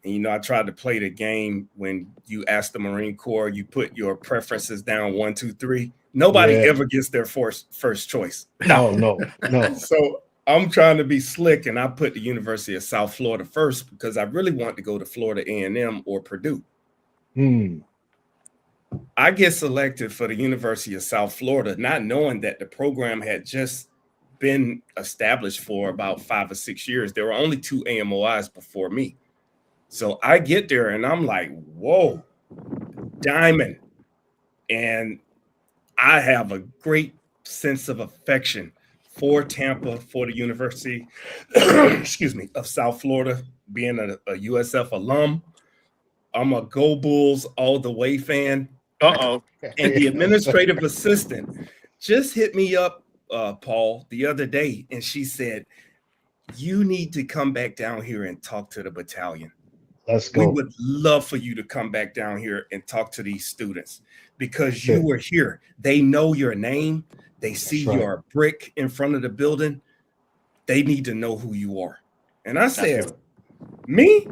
And, you know, I tried to play the game when you ask the Marine Corps, you put your preferences down 1, 2, 3. Nobody ever gets their first choice. No. So I'm trying to be slick, and I put the University of South Florida first because I really want to go to Florida A&M or Purdue. I get selected for the University of South Florida, not knowing that the program had just been established for about 5 or 6 years. There were only 2 AMOIs before me. So I get there and I'm like, whoa, diamond. And I have a great sense of affection for Tampa, for the University, of South Florida, being a USF alum. I'm a Go Bulls all the way fan. Uh-oh. And the administrative assistant just hit me up, Paul, the other day, and she said, you need to come back down here and talk to the battalion. Let's go. We would love for you to come back down here and talk to these students because you were here. They know your name. They see your brick in front of the building. They need to know who you are. And I said, me?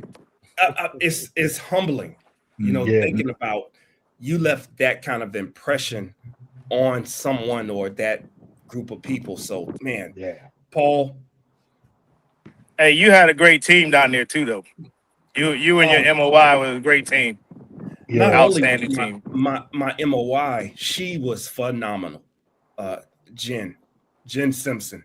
It's humbling, you know, thinking about you left that kind of impression on someone or that group of people. So, man, Paul. Hey, you had a great team down there too, though. You and your MOI was a great team. Not Outstanding only team. My MOI, she was phenomenal. Jen Simpson.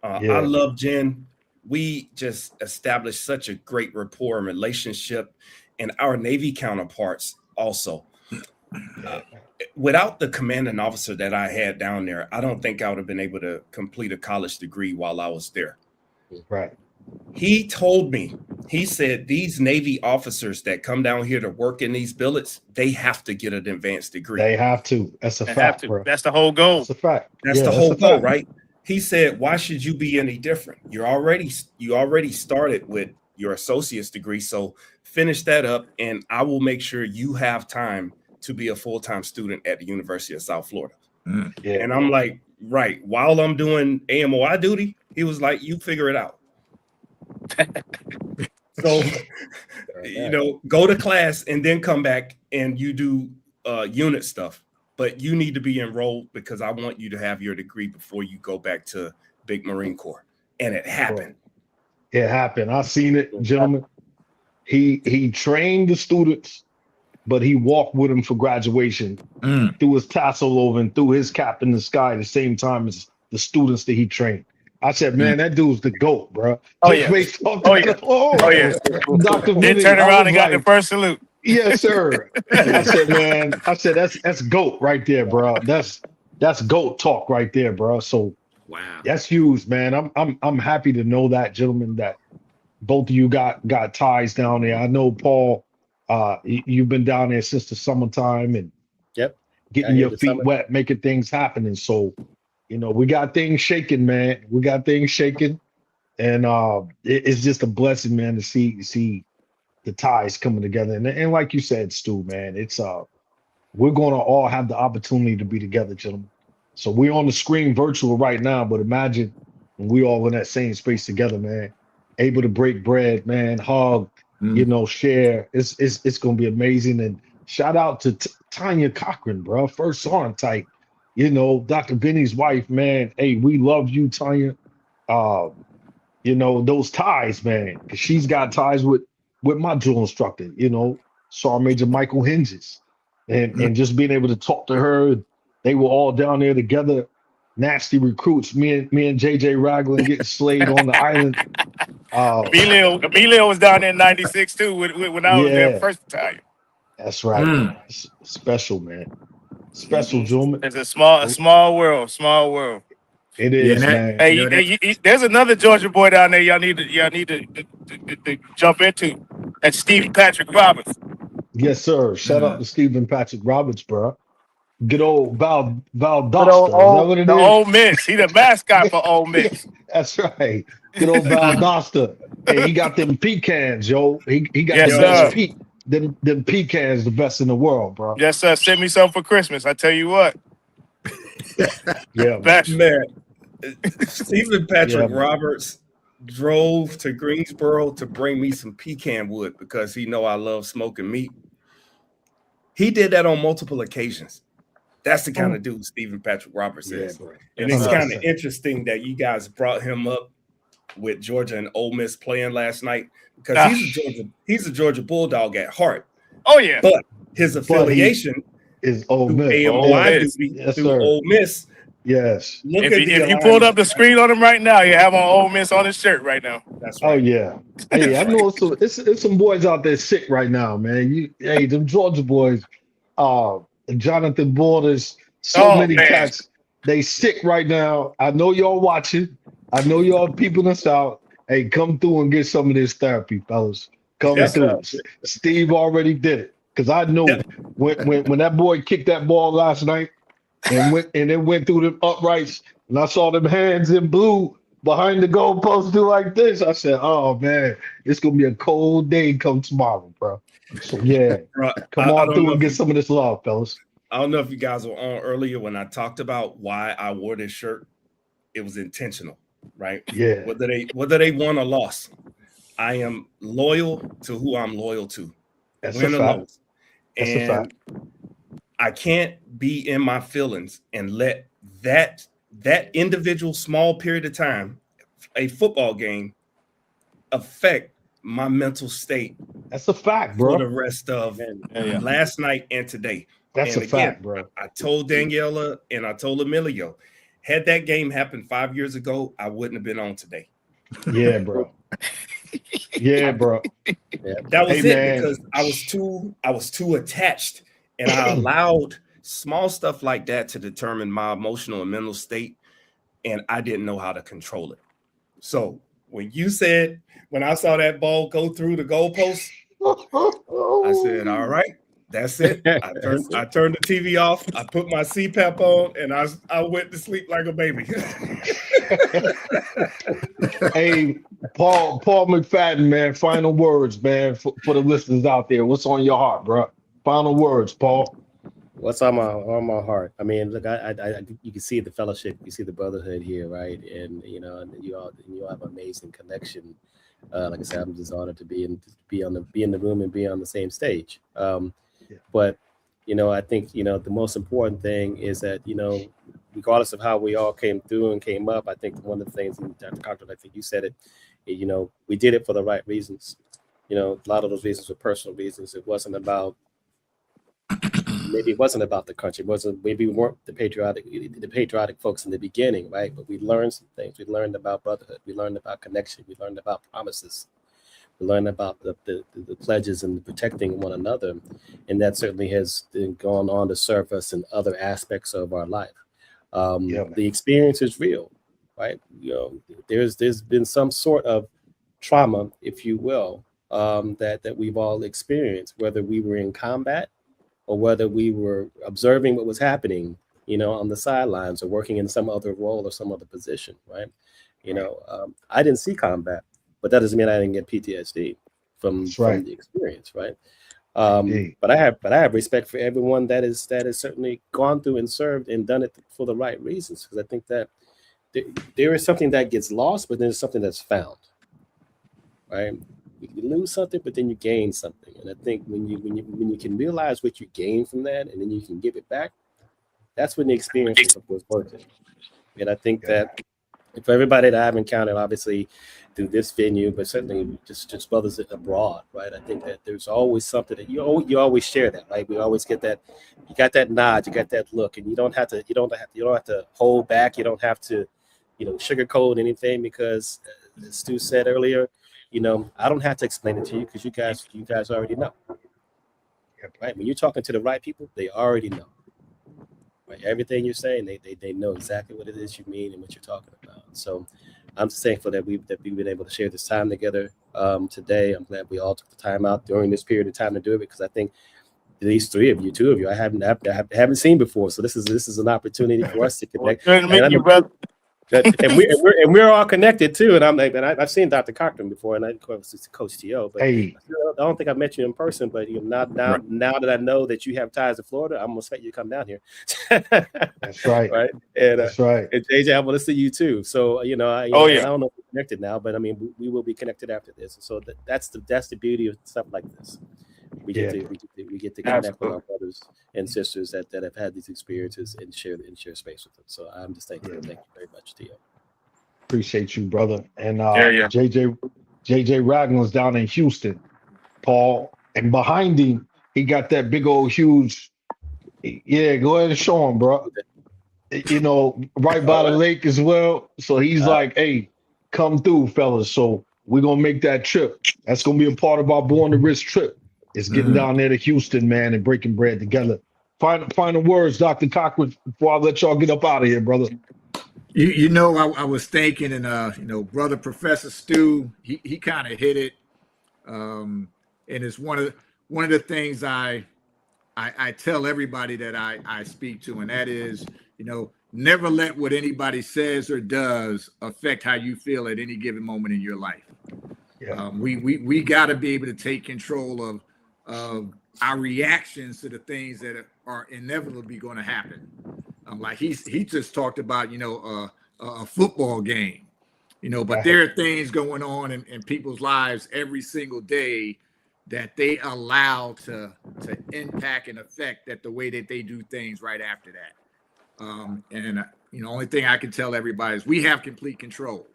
I love Jen. We just established such a great rapport and relationship, and our Navy counterparts also. Without the commanding officer that I had down there, I don't think I would have been able to complete a college degree while I was there. Right. He told me, he said, these Navy officers that come down here to work in these billets, they have to get an advanced degree. They have to. That's a fact, bro. That's the whole goal. That's a fact. That's the whole goal, right? He said, why should you be any different? You already started with your associate's degree, so finish that up, and I will make sure you have time to be a full-time student at the University of South Florida. Yeah. And I'm like, right, while I'm doing AMOI duty, he was like, you figure it out. So, go to class and then come back and you do unit stuff. But you need to be enrolled because I want you to have your degree before you go back to Big Marine Corps. And it happened. It happened. I seen it, gentlemen. He trained the students, but he walked with them for graduation, threw his tassel over and threw his cap in the sky at the same time as the students that he trained. I said, man, that dude's the GOAT, bro. Oh, yeah. Oh, yeah. Dr. Then turn around and got the first salute. Yes, sir. I said, man, that's GOAT right there, bro. That's GOAT talk right there, bro. So wow, that's huge, man. I'm happy to know that, gentlemen, that both of you got ties down there. I know, Paul, you've been down there since the summertime and getting your feet wet, making things happen. And so, we got things shaking, man. We got things shaking. And it's just a blessing, man, to see the ties coming together. And like you said, Stu, man, it's we're gonna all have the opportunity to be together, gentlemen. So we're on the screen virtual right now, but imagine when we all in that same space together, man, able to break bread, man, hug, share. It's gonna be amazing. And shout out to Tanya Cochran, bro. First on type, Dr. Benny's wife, man. Hey, we love you, Tanya. Those ties, man, because she's got ties with my drill instructor, Sergeant Major Michael Hinges, and just being able to talk to her. They were all down there together, nasty recruits. Me and JJ Ragland getting slayed on the island. Emilio was down there in '96 too when I was there first time. That's right. Man. It's special, man. Special, gentlemen. It's a small world. Small world. It is, man. Hey, there's another Georgia boy down there. Y'all need to jump into. That's Stephen Patrick Roberts. Yes, sir. Shout out to Stephen Patrick Roberts, bro. Good old Valdosta. The Ole Miss. He the mascot for Ole Miss. That's right. Good old Valdosta. Hey, he got them pecans, yo. He got yes, the best them pecans, the best in the world, bro. Yes, sir. Send me some for Christmas. I tell you what. Yeah, man. Stephen Patrick Roberts drove to Greensboro to bring me some pecan wood because he know I love smoking meat. He did that on multiple occasions. That's the kind of dude Stephen Patrick Roberts is. Bro. And it's kind of interesting that you guys brought him up with Georgia and Ole Miss playing last night because he's a Georgia Bulldog at heart. Oh yeah, but his affiliation is Ole Miss. Through Ole Miss. Yes. If you pulled up the screen on him right now, you have on Ole Miss on his shirt right now. That's right. Oh yeah. Hey, I know it's some boys out there sick right now, man. Them Georgia boys, Jonathan Borders, many cats, they sick right now. I know y'all watching. I know y'all peeping us out. Hey, come through and get some of this therapy, fellas. Come through. Steve already did it. Because I know when that boy kicked that ball last night and it went through the uprights, and I saw them hands in blue behind the goalpost do like this, I said, oh man, it's gonna be a cold day come tomorrow, bro. So yeah, come on through and get some of this love, fellas. I don't know if you guys were on earlier when I talked about why I wore this shirt. It was intentional, right? Yeah. Whether they won or lost, I am loyal to who I'm loyal to. That's a fact. That's a fact. I can't be in my feelings and let that individual small period of time, a football game, affect my mental state. That's a fact, bro. For the rest of last night and today. That's a fact, bro. I told Daniela and I told Emilio, Had that game happened 5 years ago, I wouldn't have been on today. Yeah, bro. Yeah, bro. That was Hey, it, man. because I was too attached, and I allowed small stuff like that to determine my emotional and mental state, and I didn't know how to control it. So when I saw that ball go through the goalpost, I said, all right, that's it. I turned the TV off, I put my CPAP on, and I went to sleep like a baby. Hey, Paul McFadden, man, final words, man, for the listeners out there. What's on your heart, bro? Final words, Paul. What's on my heart? I mean, look, I you can see the fellowship, you see the brotherhood here, right? And and you all have an amazing connection. Like I said, I'm just honored to be in the room and be on the same stage. But I think the most important thing is that regardless of how we all came through and came up, I think one of the things, Dr. Cochran, I think you said it, we did it for the right reasons. A lot of those reasons were personal reasons. It wasn't about the country. Maybe we weren't the patriotic folks in the beginning, right? But we learned some things. We learned about brotherhood. We learned about connection. We learned about promises. We learned about the pledges and protecting one another. And that certainly has gone on to serve us in other aspects of our life. The experience is real, right? There's been some sort of trauma, if you will, that we've all experienced, whether we were in combat or whether we were observing what was happening, on the sidelines or working in some other role or some other position, right? I didn't see combat, but that doesn't mean I didn't get PTSD from the experience, right? But I have respect for everyone that has certainly gone through and served and done it for the right reasons, because I think that there is something that gets lost, but there's something that's found, right? You lose something, but then you gain something. And I think when you can realize what you gain from that, and then you can give it back, that's when the experience was worth it. And I think that for everybody that I've encountered, obviously through this venue, but certainly just brothers abroad, right? I think that there's always something that you always share that, right? We always get that. You got that nod, you got that look, and you don't have to hold back. You don't have to, sugarcoat anything, because as Stu said earlier, I don't have to explain it to you, because you guys already know, right? When you're talking to the right people, they already know, right? Everything you're saying, they know exactly what it is you mean and what you're talking about. So I'm just thankful that we've been able to share this time together today. I'm glad we all took the time out during this period of time to do it, because I think these two of you, I haven't seen before. So this is an opportunity for us to connect. Thank you, brother. And we're all connected too. And I've seen Dr. Cochran before, and of course it's Coach T.O. But I don't think I've met you in person. But now that I know that you have ties to Florida, I'm gonna expect you to come down here. That's right. Right. And that's right. And JJ, I want to see you too. So I don't know if we're connected now, but I mean we will be connected after this. So that's the beauty of stuff like this. We get to connect with our brothers and sisters that have had these experiences and share space with them. So I'm just thankful. Thank you very much, Tio. Appreciate you, brother. And JJ Ragland's down in Houston, Paul, and behind him he got that big old huge. Yeah, go ahead and show him, bro. Right by the lake as well. So he's like, "Hey, come through, fellas." So we're gonna make that trip. That's gonna be a part of our Born to Risk trip. It's getting down there to Houston, man, and breaking bread together. Final words, Dr. Cochran, before I let y'all get up out of here, brother. I was thinking, and brother Professor Stu, he kind of hit it, and it's one of the things I tell everybody that I speak to, and that is, never let what anybody says or does affect how you feel at any given moment in your life. We got to be able to take control of our reactions to the things that are inevitably going to happen. Like he just talked about, a football game, but there are things going on in people's lives every single day that they allow to impact and affect the way that they do things right after that. Only thing I can tell everybody is we have complete control.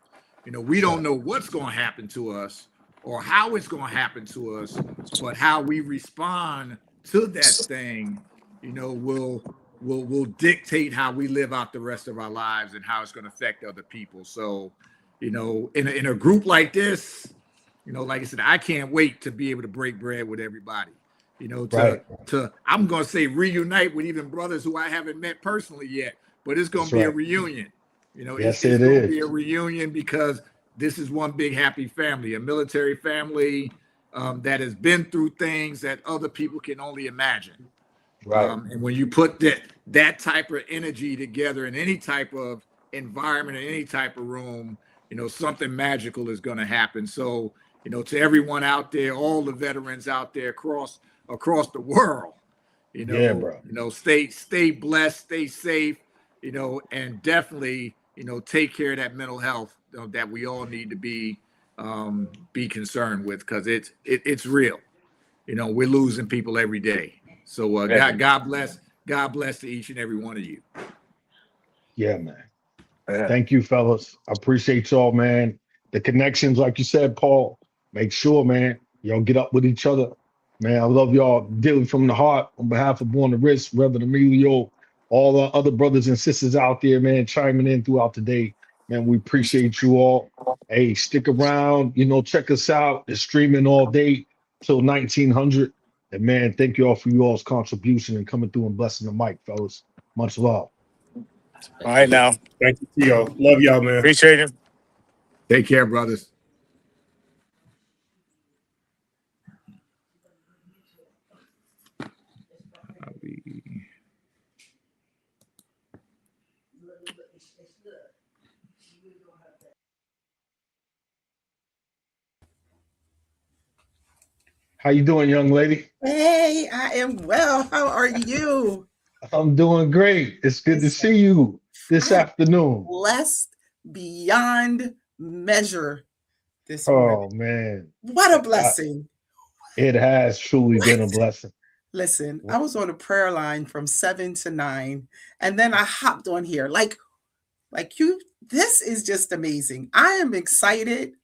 We don't know what's going to happen to us or how it's going to happen to us, but how we respond to that thing, will will dictate how we live out the rest of our lives and how it's going to affect other people. So, you know, in a group like this, you know, like I said, I can't wait to be able to break bread with everybody. You know, to I'm going to say reunite with even brothers who I haven't met personally yet, but it's going to be a reunion. You know, Yes, it's going to be a reunion because this is one big happy family, a military family that has been through things that other people can only imagine. Right. And when you put that type of energy together in any type of environment, in any type of room, you know, something magical is going to happen. So, you know, to everyone out there, all the veterans out there across the world, you know, stay blessed, stay safe, you know, and definitely, you know, take care of that mental health that we all need to be concerned with, because it's real. You know, we're losing people every day. So God bless to each and every one of you. Yeah, man. Thank you, fellas. I appreciate y'all, man. The connections, like you said, Paul, make sure, man, y'all get up with each other. Man, I love y'all dearly from the heart. On behalf of Born to Risk, Reverend Emilio, all the other brothers and sisters out there, man, chiming in throughout the day. Man, we appreciate you all. Hey, stick around, you know, check us out. It's streaming all day till 1900. And man, thank you all for you all's contribution and coming through and blessing the mic, fellas. Much love. All right, now. Thank you, Tio. Love y'all, man. Appreciate it. Take care, brothers. How you doing, young lady? Hey, I am well. How are you? I'm doing great. It's good to see you this afternoon. Blessed beyond measure this morning. morning. Man. What a blessing. It has truly been a blessing. Listen, I was on a prayer line from 7 to 9, and then I hopped on here. Like you, this is just amazing. I am excited.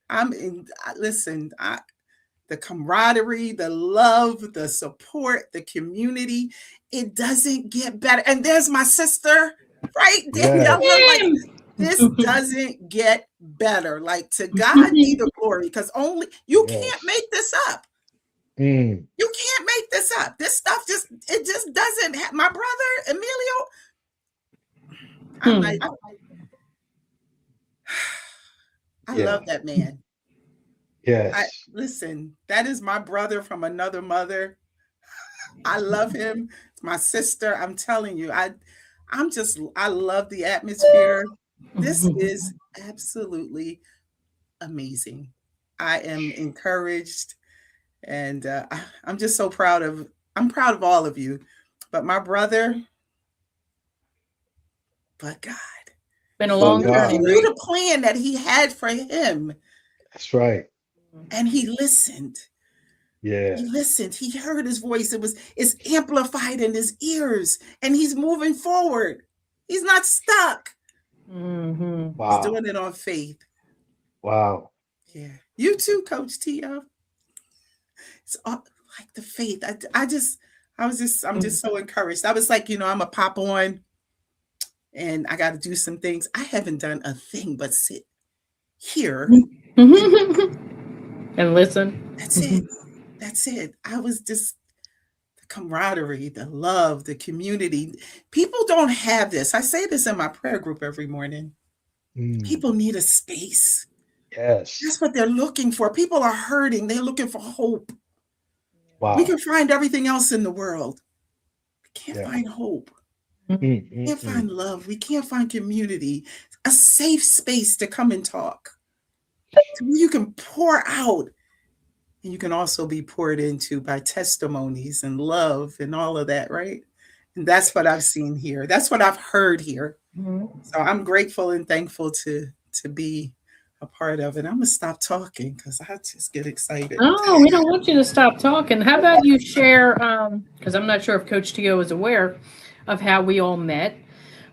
The camaraderie, the love, the support, the community, it doesn't get better. And there's my sister, right? Danielle, like, this doesn't get better. Like, to God be the glory, because only you can't make this up. You can't make this up. This stuff just doesn't have. My brother, Emilio, I love that man. Yes. Listen, that is my brother from another mother. I love him. My sister, I'm telling you, I love the atmosphere. This is absolutely amazing. I am encouraged, and I'm just so proud of all of you. But my brother, but God. Been a long journey. He knew the plan that he had for him. That's right. And he listened. Yeah. He listened. He heard his voice. It's amplified in his ears, and he's moving forward. He's not stuck. Wow. He's doing it on faith. Wow. Yeah. You too, Coach Tio. It's all, like the faith. I'm just so encouraged. I was like, I'm a pop on, and I got to do some things. I haven't done a thing but sit here and listen. That's it. That's it. I was just the camaraderie, the love, the community. People don't have this. I say this in my prayer group every morning. People need a space. Yes. That's what they're looking for. People are hurting. They're looking for hope. Wow. We can find everything else in the world. We can't find hope. We can't find love. We can't find community. A safe space to come and talk. You can pour out, and you can also be poured into by testimonies and love and all of that, right? And that's what I've seen here. That's what I've heard here. So I'm grateful and thankful to be a part of it. I'm gonna stop talking because I just get excited. Oh, we don't want you to stop talking. How about you share? Because I'm not sure if Coach Tio is aware of how we all met.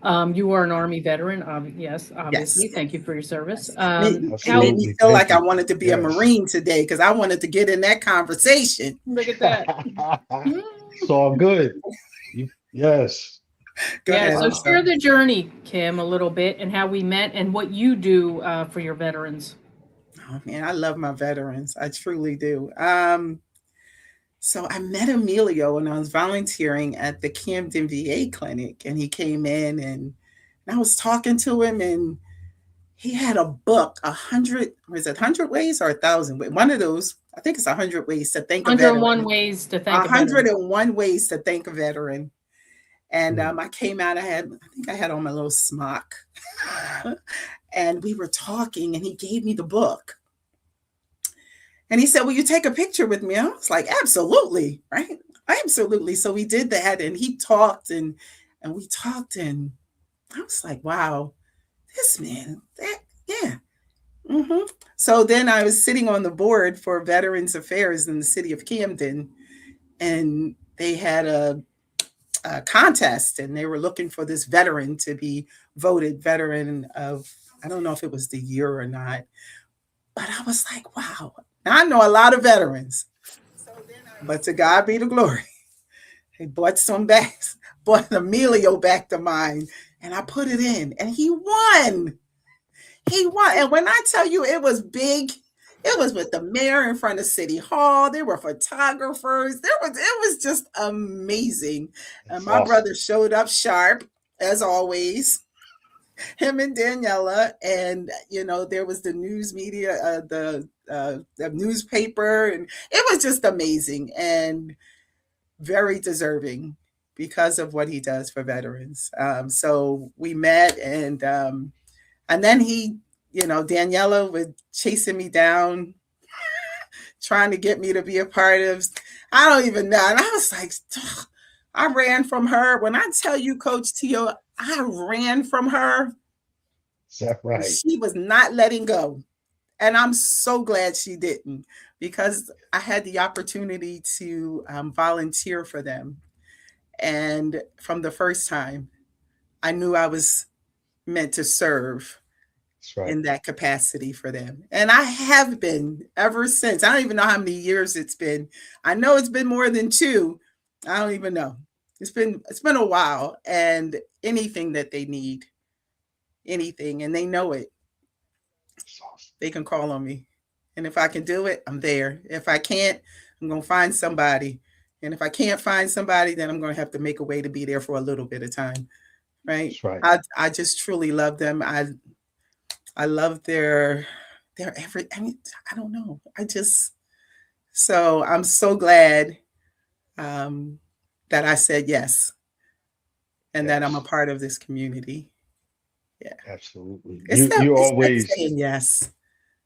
You are an Army veteran. Yes, obviously. Yes. Thank you for your service. It made me feel like I wanted to be a Marine today because I wanted to get in that conversation. Look at that. It's all good. Yes. Go ahead. So I'm share sorry. the journey, Kim, a little bit and how we met and what you do for your veterans. Oh man, I love my veterans. I truly do. So I met Emilio when I was volunteering at the Camden VA clinic, and he came in and I was talking to him, and he had a book, 100 ways or 1,000 ways? One of those, I think it's 100 ways to thank a veteran. 101 ways to thank a veteran. 101 ways to thank a veteran. And I came out, I think I had on my little smock. And we were talking, and he gave me the book. And he said, will you take a picture with me? I was like, absolutely, right? Absolutely. So we did that, and he talked, and we talked, and I was like, wow, this man, yeah. So then I was sitting on the board for Veterans Affairs in the city of Camden, and they had a contest, and they were looking for this veteran to be voted veteran of, I don't know if it was the year or not, but I was like, wow. Now, I know a lot of veterans, but to God be the glory. They bought Emilio back to mine, and I put it in, and he won. He won. And when I tell you it was big, it was with the mayor in front of City Hall. There were photographers. It was just amazing. And my brother showed up sharp, as always. Him and Daniela, and there was the news media, the newspaper, and it was just amazing and very deserving because of what he does for veterans. So we met, and then he, Daniela was chasing me down, trying to get me to be a part of, I don't even know. And I was like, I ran from her. When I tell you, Coach Tio, I ran from her. Is that right? She was not letting go. And I'm so glad she didn't, because I had the opportunity to volunteer for them. And from the first time, I knew I was meant to serve in that capacity for them. And I have been ever since. I don't even know how many years it's been. I know it's been more than 2. I don't even know. It's been a while, and anything that they need, anything, and they know it, they can call on me. And if I can do it, I'm there. If I can't, I'm going to find somebody. And if I can't find somebody, then I'm going to have to make a way to be there for a little bit of time. Right. That's right. I just truly love them. I love their I don't know. So I'm so glad that I said yes, and that I'm a part of this community. Yeah, absolutely. It's You always saying yes.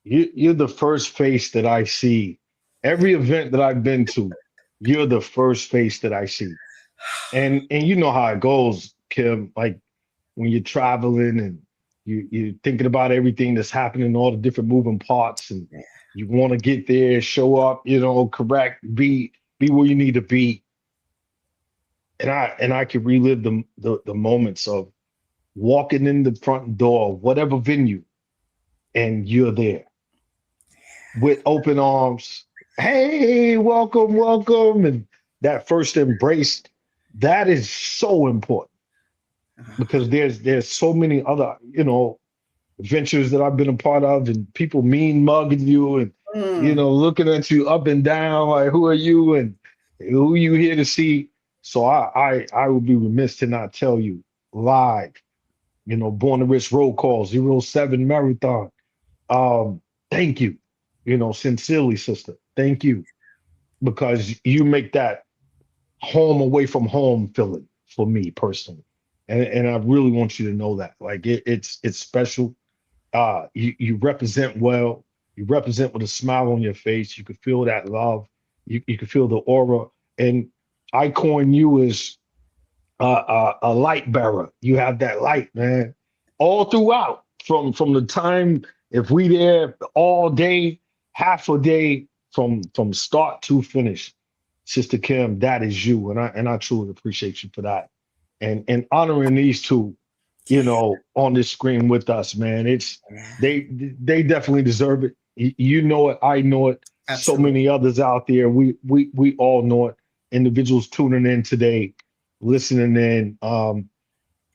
You're the first face that I see. Every event that I've been to, you're the first face that I see. And you know how it goes, Kim. Like when you're traveling and you're thinking about everything that's happening, all the different moving parts, and you want to get there, show up, correct, be where you need to be. And I can relive the moments of walking in the front door, whatever venue, and you're there with open arms. Hey, welcome. And that first embrace, that is so important, because there's so many other, adventures that I've been a part of, and people mean mugging you and, looking at you up and down, like, who are you and who you here to see? So I would be remiss to not tell you live, Born to Risk Roll Call, 07 Marathon. Thank you, sincerely, sister. Thank you, because you make that home away from home feeling for me personally. And I really want you to know that. Like it's special. You represent well. You represent with a smile on your face. You can feel that love. You can feel the aura. And I coin you as a light bearer. You have that light, man, all throughout. From the time, if we there all day, half a day, from start to finish, Sister Kim, that is you, and I truly appreciate you for that. And honoring these two, on this screen with us, man. They definitely deserve it. You know it, I know it. Absolutely. So many others out there. We all know it. Individuals tuning in today, listening in.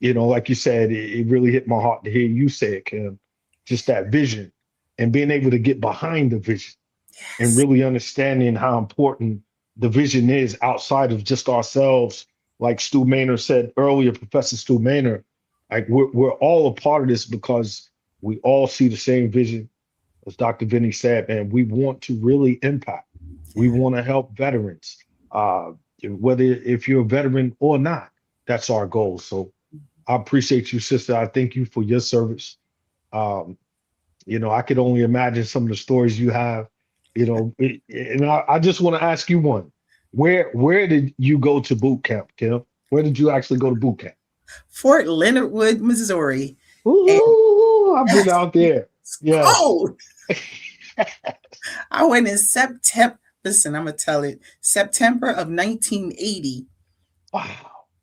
like you said, it really hit my heart to hear you say it, Kim. Just that vision and being able to get behind the vision and really understanding how important the vision is outside of just ourselves. Like Stu Maynard said earlier, Professor Stu Maynard, like we're all a part of this because we all see the same vision. As Dr. Vinny said, man, we want to really impact. We want to help veterans, whether if you're a veteran or not. That's our goal. So I appreciate you, sister. I thank you for your service. I could only imagine some of the stories you have. And I just want to ask you one. Where did you go to boot camp, Kim? Where did you actually go to boot camp? Fort Leonard Wood, Missouri. Ooh, I've been out there. Yeah. Oh, I went in September. Listen, I'm gonna tell it. September of 1980. Wow.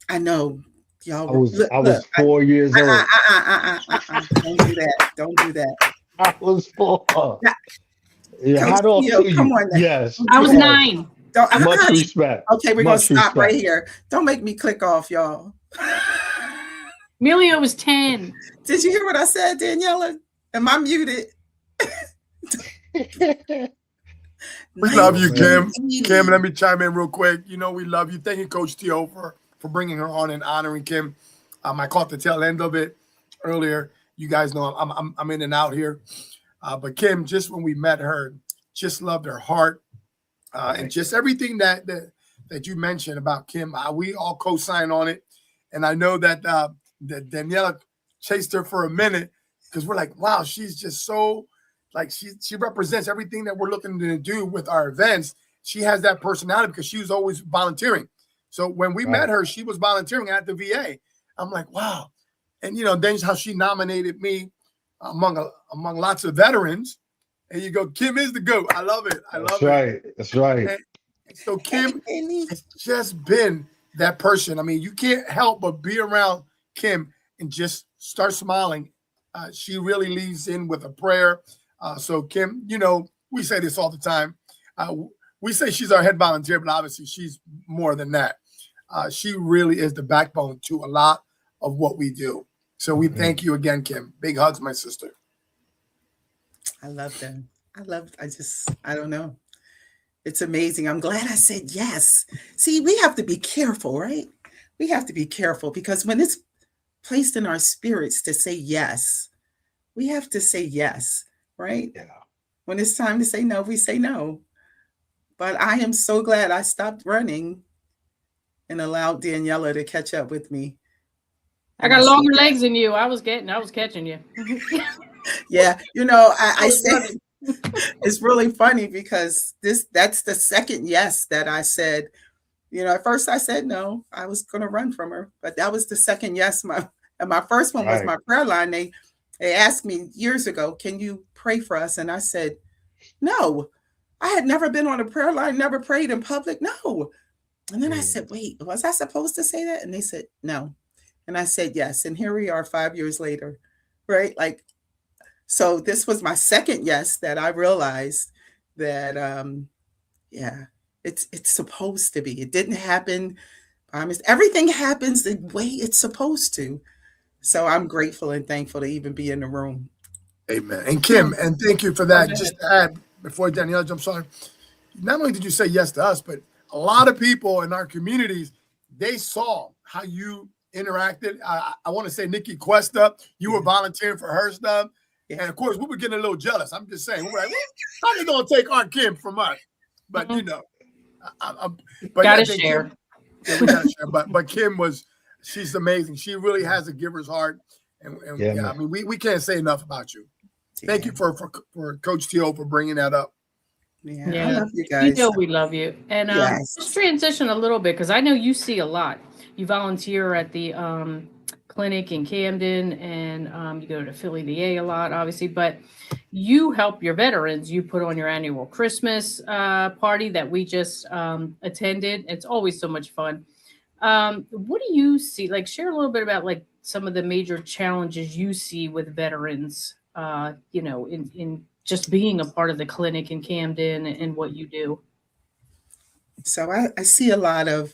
I know, y'all. I was 4 years old. Don't do that. Don't do that. I was 4. Yeah, hat off to you. Come on now. Yes. I was 9. Much respect. Okay, we're gonna Much stop right respect. here. Don't make me click off, y'all. Amelia was 10. Did you hear what I said, Daniela? Am I muted? We love you, Kim. Kim, let me chime in real quick. We love you. Thank you, Coach T.O., for bringing her on and honoring Kim. I caught the tail end of it earlier. You guys know I'm in and out here. But Kim, just when we met her, just loved her heart. And just everything that you mentioned about Kim, we all co-sign on it. And I know that Daniela chased her for a minute because we're like, wow, she's just so, like, she represents everything that we're looking to do with our events. She has that personality because she was always volunteering. So when we met her, she was volunteering at the VA. I'm like, wow. And, then how she nominated me among lots of veterans. And you go, Kim is the GOAT. I love it. I love it. That's right. And so Kim has just been that person. I mean, you can't help but be around Kim and just start smiling. She really leads in with a prayer. So Kim, we say this all the time. We say she's our head volunteer, but obviously she's more than that. She really is the backbone to a lot of what we do. So we thank you again, Kim. Big hugs, my sister. I love them. I don't know. It's amazing. I'm glad I said yes. See, we have to be careful, right? We have to be careful because when it's placed in our spirits to say yes, we have to say yes, right? Yeah. When it's time to say no, we say no. But I am so glad I stopped running and allowed Daniela to catch up with me. I got longer legs than you. I was catching you. Yeah, I said it's really funny because that's the second yes that I said. At first I said no, I was going to run from her, but that was the second yes. My first one was my prayer line. They asked me years ago, can you pray for us? And I said, no. I had never been on a prayer line, never prayed in public. No. And then I said, wait, was I supposed to say that? And they said, no. And I said, yes. And here we are 5 years later, right? So this was my second yes that I realized that, it's supposed to be. It didn't happen. Everything happens the way it's supposed to. So I'm grateful and thankful to even be in the room. Amen. And Kim, and thank you for that. Just to add, before Daniela jumps on, not only did you say yes to us, but a lot of people in our communities, they saw how you interacted. I want to say Nikki Cuesta, you were volunteering for her stuff. And of course, we were getting a little jealous. I'm just saying, we're like, how are they going to take our Kim from us? But, gotta share. We gotta share. But Kim she's amazing. She really has a giver's heart. And I mean, we can't say enough about you. Thank you for Coach T.O. for bringing that up. Yeah, I love you guys. We love you. And let's transition a little bit because I know you see a lot. You volunteer at the clinic in Camden and you go to Philly VA a lot, obviously, but you help your veterans. You put on your annual Christmas party that we just attended. It's always so much fun. What do you see? Share a little bit about some of the major challenges you see with veterans, in just being a part of the clinic in Camden and what you do. So I see a lot of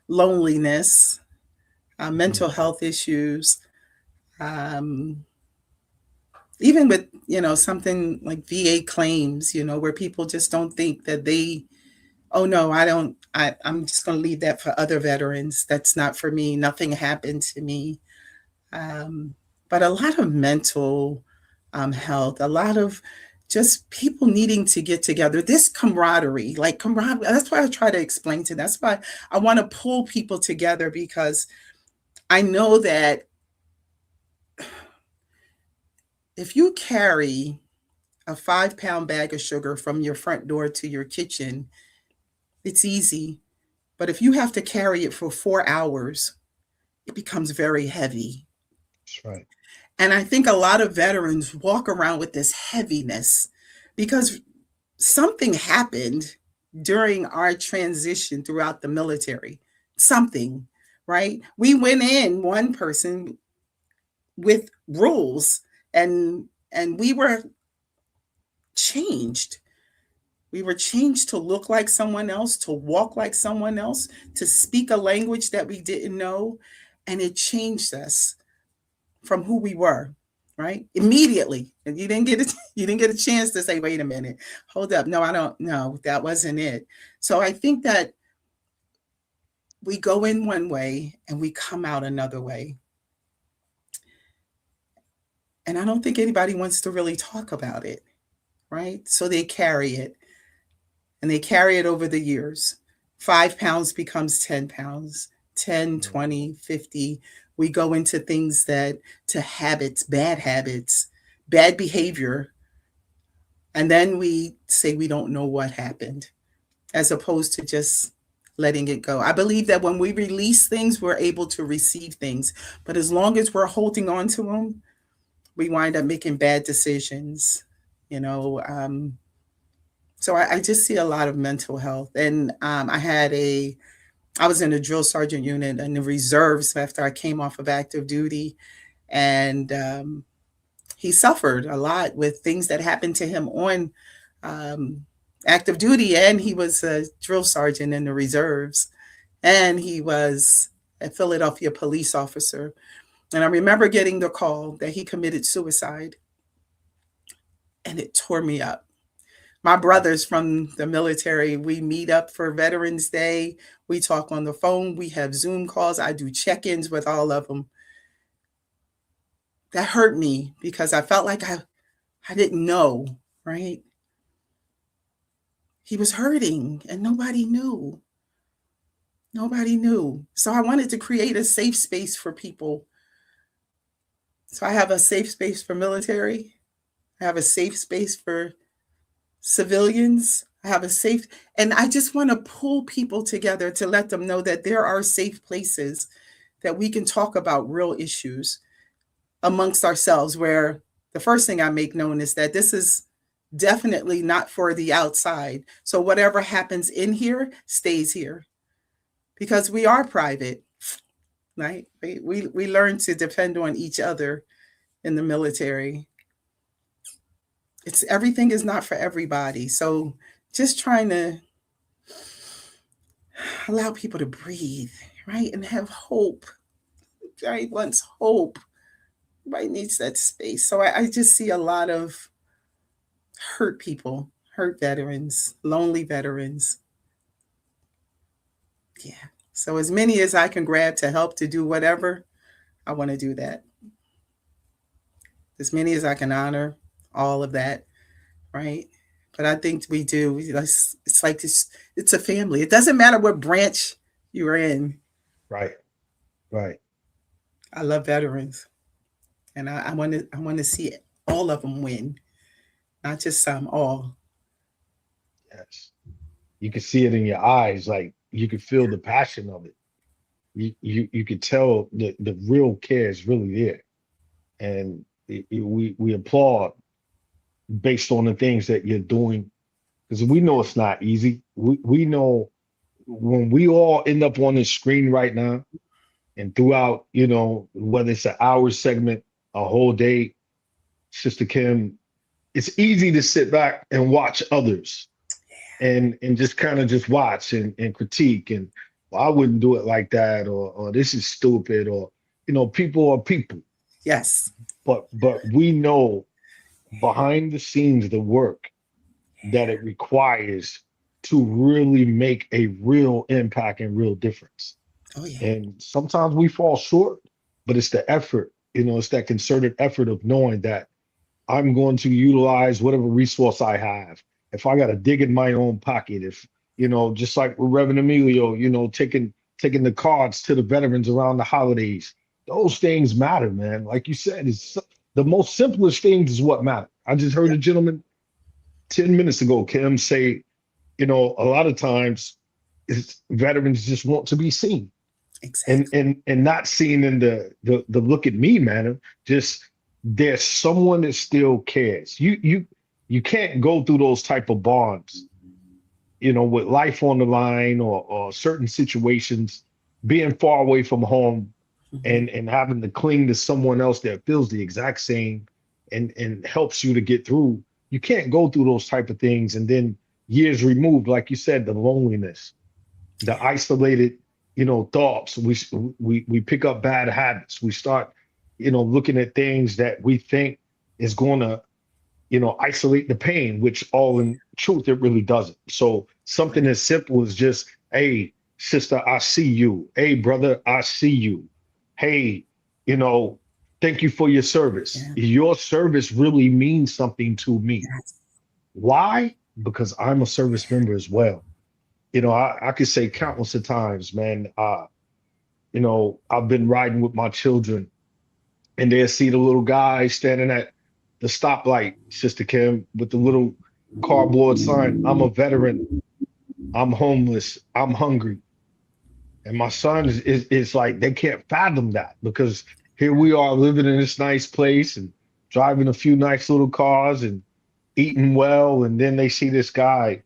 loneliness. mental health issues, even with, something like VA claims, where people just don't think that oh no, I'm just going to leave that for other veterans. That's not for me. Nothing happened to me. But a lot of mental health, a lot of just people needing to get together, this camaraderie, that's why I try to explain to them. That's why I want to pull people together, because I know that if you carry a 5-pound bag of sugar from your front door to your kitchen, it's easy. But if you have to carry it for 4 hours, it becomes very heavy. That's right. And I think a lot of veterans walk around with this heaviness because something happened during our transition throughout the military. Something, right? We went in, one person, with rules, and we were changed. We were changed to look like someone else, to walk like someone else, to speak a language that we didn't know. And it changed us from who we were, right? Immediately. And you didn't get a chance to say, wait a minute, hold up. No, I don't know. That wasn't it. So I think that we go in one way and we come out another way. And I don't think anybody wants to really talk about it, right? So they carry it. And they carry it over the years. 5 pounds becomes 10 pounds, 10, 20, 50. We go into things to habits, bad behavior. And then we say we don't know what happened, as opposed to just letting it go. I believe that when we release things, we're able to receive things. But as long as we're holding on to them, we wind up making bad decisions, So I just see a lot of mental health. And I was in a drill sergeant unit in the reserves after I came off of active duty. And he suffered a lot with things that happened to him on active duty. And he was a drill sergeant in the reserves. And he was a Philadelphia police officer. And I remember getting the call that he committed suicide. And it tore me up. My brothers from the military, we meet up for Veterans Day. We talk on the phone. We have Zoom calls. I do check-ins with all of them. That hurt me because I felt like I didn't know, right? He was hurting and nobody knew. Nobody knew. So I wanted to create a safe space for people. So I have a safe space for military. I have a safe space for civilians. I have a safe, and I just want to pull people together to let them know that there are safe places that we can talk about real issues amongst ourselves, where the first thing I make known is that this is definitely not for the outside. So whatever happens in here stays here, because we are private, right? We learn to depend on each other in the military. Everything is not for everybody. So just trying to allow people to breathe, right? And have hope. Everybody wants hope. Everybody needs that space. So I just see a lot of hurt people, hurt veterans, lonely veterans. Yeah. So as many as I can grab to help to do whatever, I want to do that. As many as I can honor, all of that, right? But I think we do. It's like it's a family. It doesn't matter what branch you're in. Right. Right. I love veterans, and I want to see all of them win, not just some, all. Yes. You can see it in your eyes. Like you can feel the passion of it. You can tell the real care is really there, and we applaud based on the things that you're doing, because we know it's not easy. We know when we all end up on this screen right now and throughout, whether it's an hour segment, a whole day, Sister Kim, it's easy to sit back and watch others and just kind of just watch and critique and well, I wouldn't do it like that, or this is stupid, or people are people. Yes. But we know behind the scenes the work that it requires to really make a real impact and real difference. Oh yeah. And sometimes we fall short, but it's the effort, it's that concerted effort of knowing that I'm going to utilize whatever resource I have. If I got to dig in my own pocket, if, just like with Reverend Emilio, taking the cards to the veterans around the holidays, those things matter, man. Like you said, it's the most simplest things is what matter. I just heard a gentleman 10 minutes ago, Kim, say, a lot of times veterans just want to be seen. Exactly. And not seen in the look at me manner, just there's someone that still cares. You can't go through those type of bonds, with life on the line or certain situations, being far away from home and having to cling to someone else that feels the exact same and helps you to get through. You can't go through those type of things and then years removed, like you said, the loneliness, the isolated, thoughts. We pick up bad habits. We start, looking at things that we think is going to, isolate the pain, which all in truth, it really doesn't. So something as simple as just, hey, sister, I see you. Hey, brother, I see you. Hey, thank you for your service. Yeah. Your service really means something to me. Yes. Why? Because I'm a service member as well. I could say countless of times, man, I've been riding with my children and they'll see the little guy standing at the stoplight, Sister Kim, with the little cardboard sign, I'm a veteran, I'm homeless, I'm hungry. And my son is like, they can't fathom that because here we are living in this nice place and driving a few nice little cars and eating well. And then they see this guy,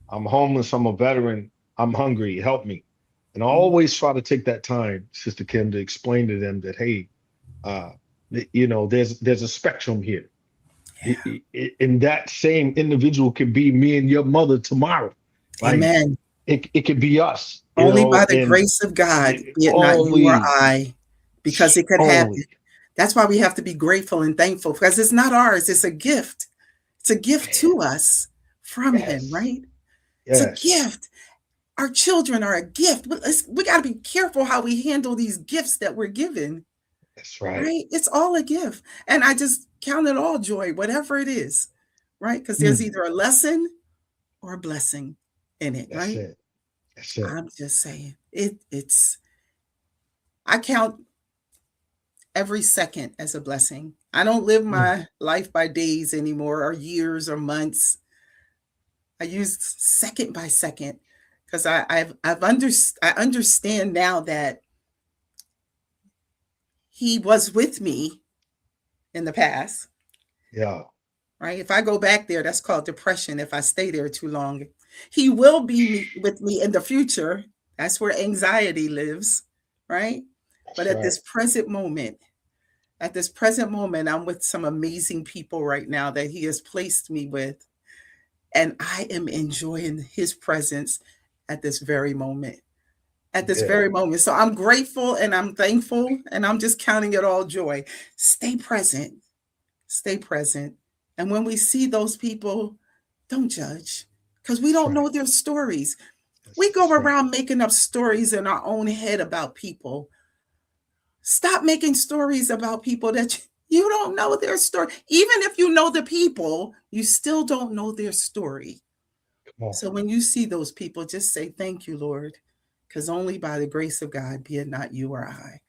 I'm homeless, I'm a veteran, I'm hungry, help me. And I always try to take that time, Sister Kim, to explain to them that, hey, there's a spectrum here. Yeah. And that same individual can be me and your mother tomorrow. Like, amen. It could be us. Only by the grace of God, be it not you or I, because it could happen. That's why we have to be grateful and thankful, because it's not ours. It's a gift. It's a gift to us from Him, right? It's a gift. Our children are a gift. We got to be careful how we handle these gifts that we're given. That's right. Right? It's all a gift. And I just count it all joy, whatever it is, right? Because there's either a lesson or a blessing in it, right? That's it. I'm just saying, I count every second as a blessing. I don't live my life by days anymore, or years or months. I use second by second because I understand now that He was with me in the past. Yeah. Right. If I go back there, that's called depression. If I stay there too long, He will be with me in the future. That's where anxiety lives. Right. But at this present moment, I'm with some amazing people right now that He has placed me with. And I am enjoying His presence at this very moment. Very moment. So I'm grateful and I'm thankful and I'm just counting it all joy. Stay present. Stay present. And when we see those people, don't judge, because we don't know their stories. We go around making up stories in our own head about people. Stop making stories about people that you don't know their story. Even if you know the people, you still don't know their story. So when you see those people, just say, thank you, Lord. Because only by the grace of God, be it not you or I.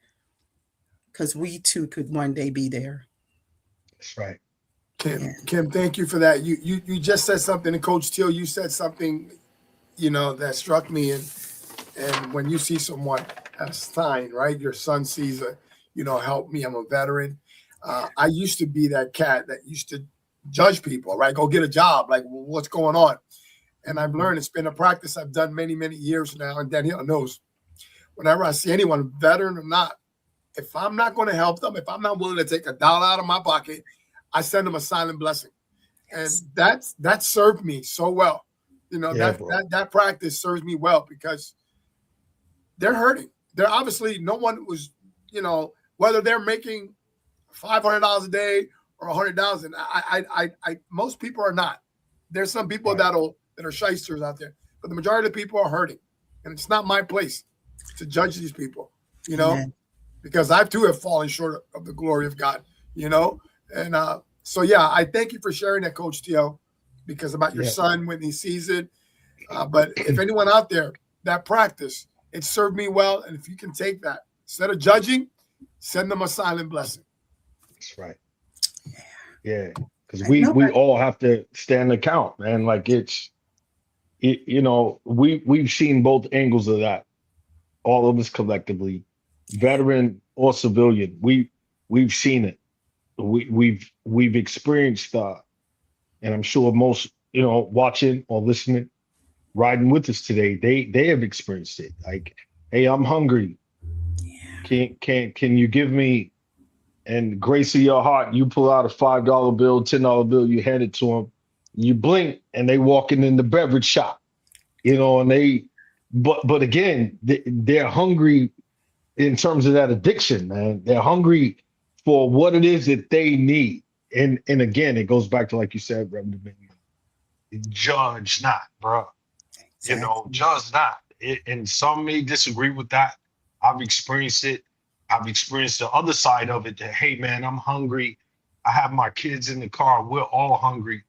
Because we too could one day be there. That's right. Kim, thank you for that. You just said something, and Coach Teal, you said something, that struck me. And when you see someone at a sign, right? Your son sees help me, I'm a veteran. I used to be that cat that used to judge people, right? Go get a job. Like, well, what's going on? And I've learned, it's been a practice I've done many, many years now. And Danielle knows, whenever I see anyone, veteran or not, if I'm not going to help them, if I'm not willing to take $1 out of my pocket, I send them a silent blessing. And that served me so well. That practice serves me well, because they're hurting. They're obviously, no one was, whether they're making $500 a day or $100,000. I most people are not. There's some people that are shysters out there, but the majority of the people are hurting, and it's not my place to judge these people, because I too have fallen short of the glory of God, and so yeah, I thank you for sharing that, Coach T.O., because about your son when he sees it. But if anyone out there, that practice, it served me well, and if you can take that instead of judging, send them a silent blessing. That's right. Yeah, because we all have to stand account, man. Like we've seen both angles of that, all of us collectively, veteran or civilian. We've seen it. We've experienced and I'm sure most watching or listening, riding with us today, they have experienced it. Like, hey, I'm hungry. Can you give me? And grace of your heart, you pull out a $5 bill, $10 bill, you hand it to them, you blink, and they walking in the beverage shop, and but again, they're hungry in terms of that addiction, man. They're hungry for what it is that they need. And again, it goes back to, like you said, Reverend Dominion, judge not, bro. Judge not. And some may disagree with that. I've experienced it. I've experienced the other side of it, that, hey, man, I'm hungry. I have my kids in the car. We're all hungry.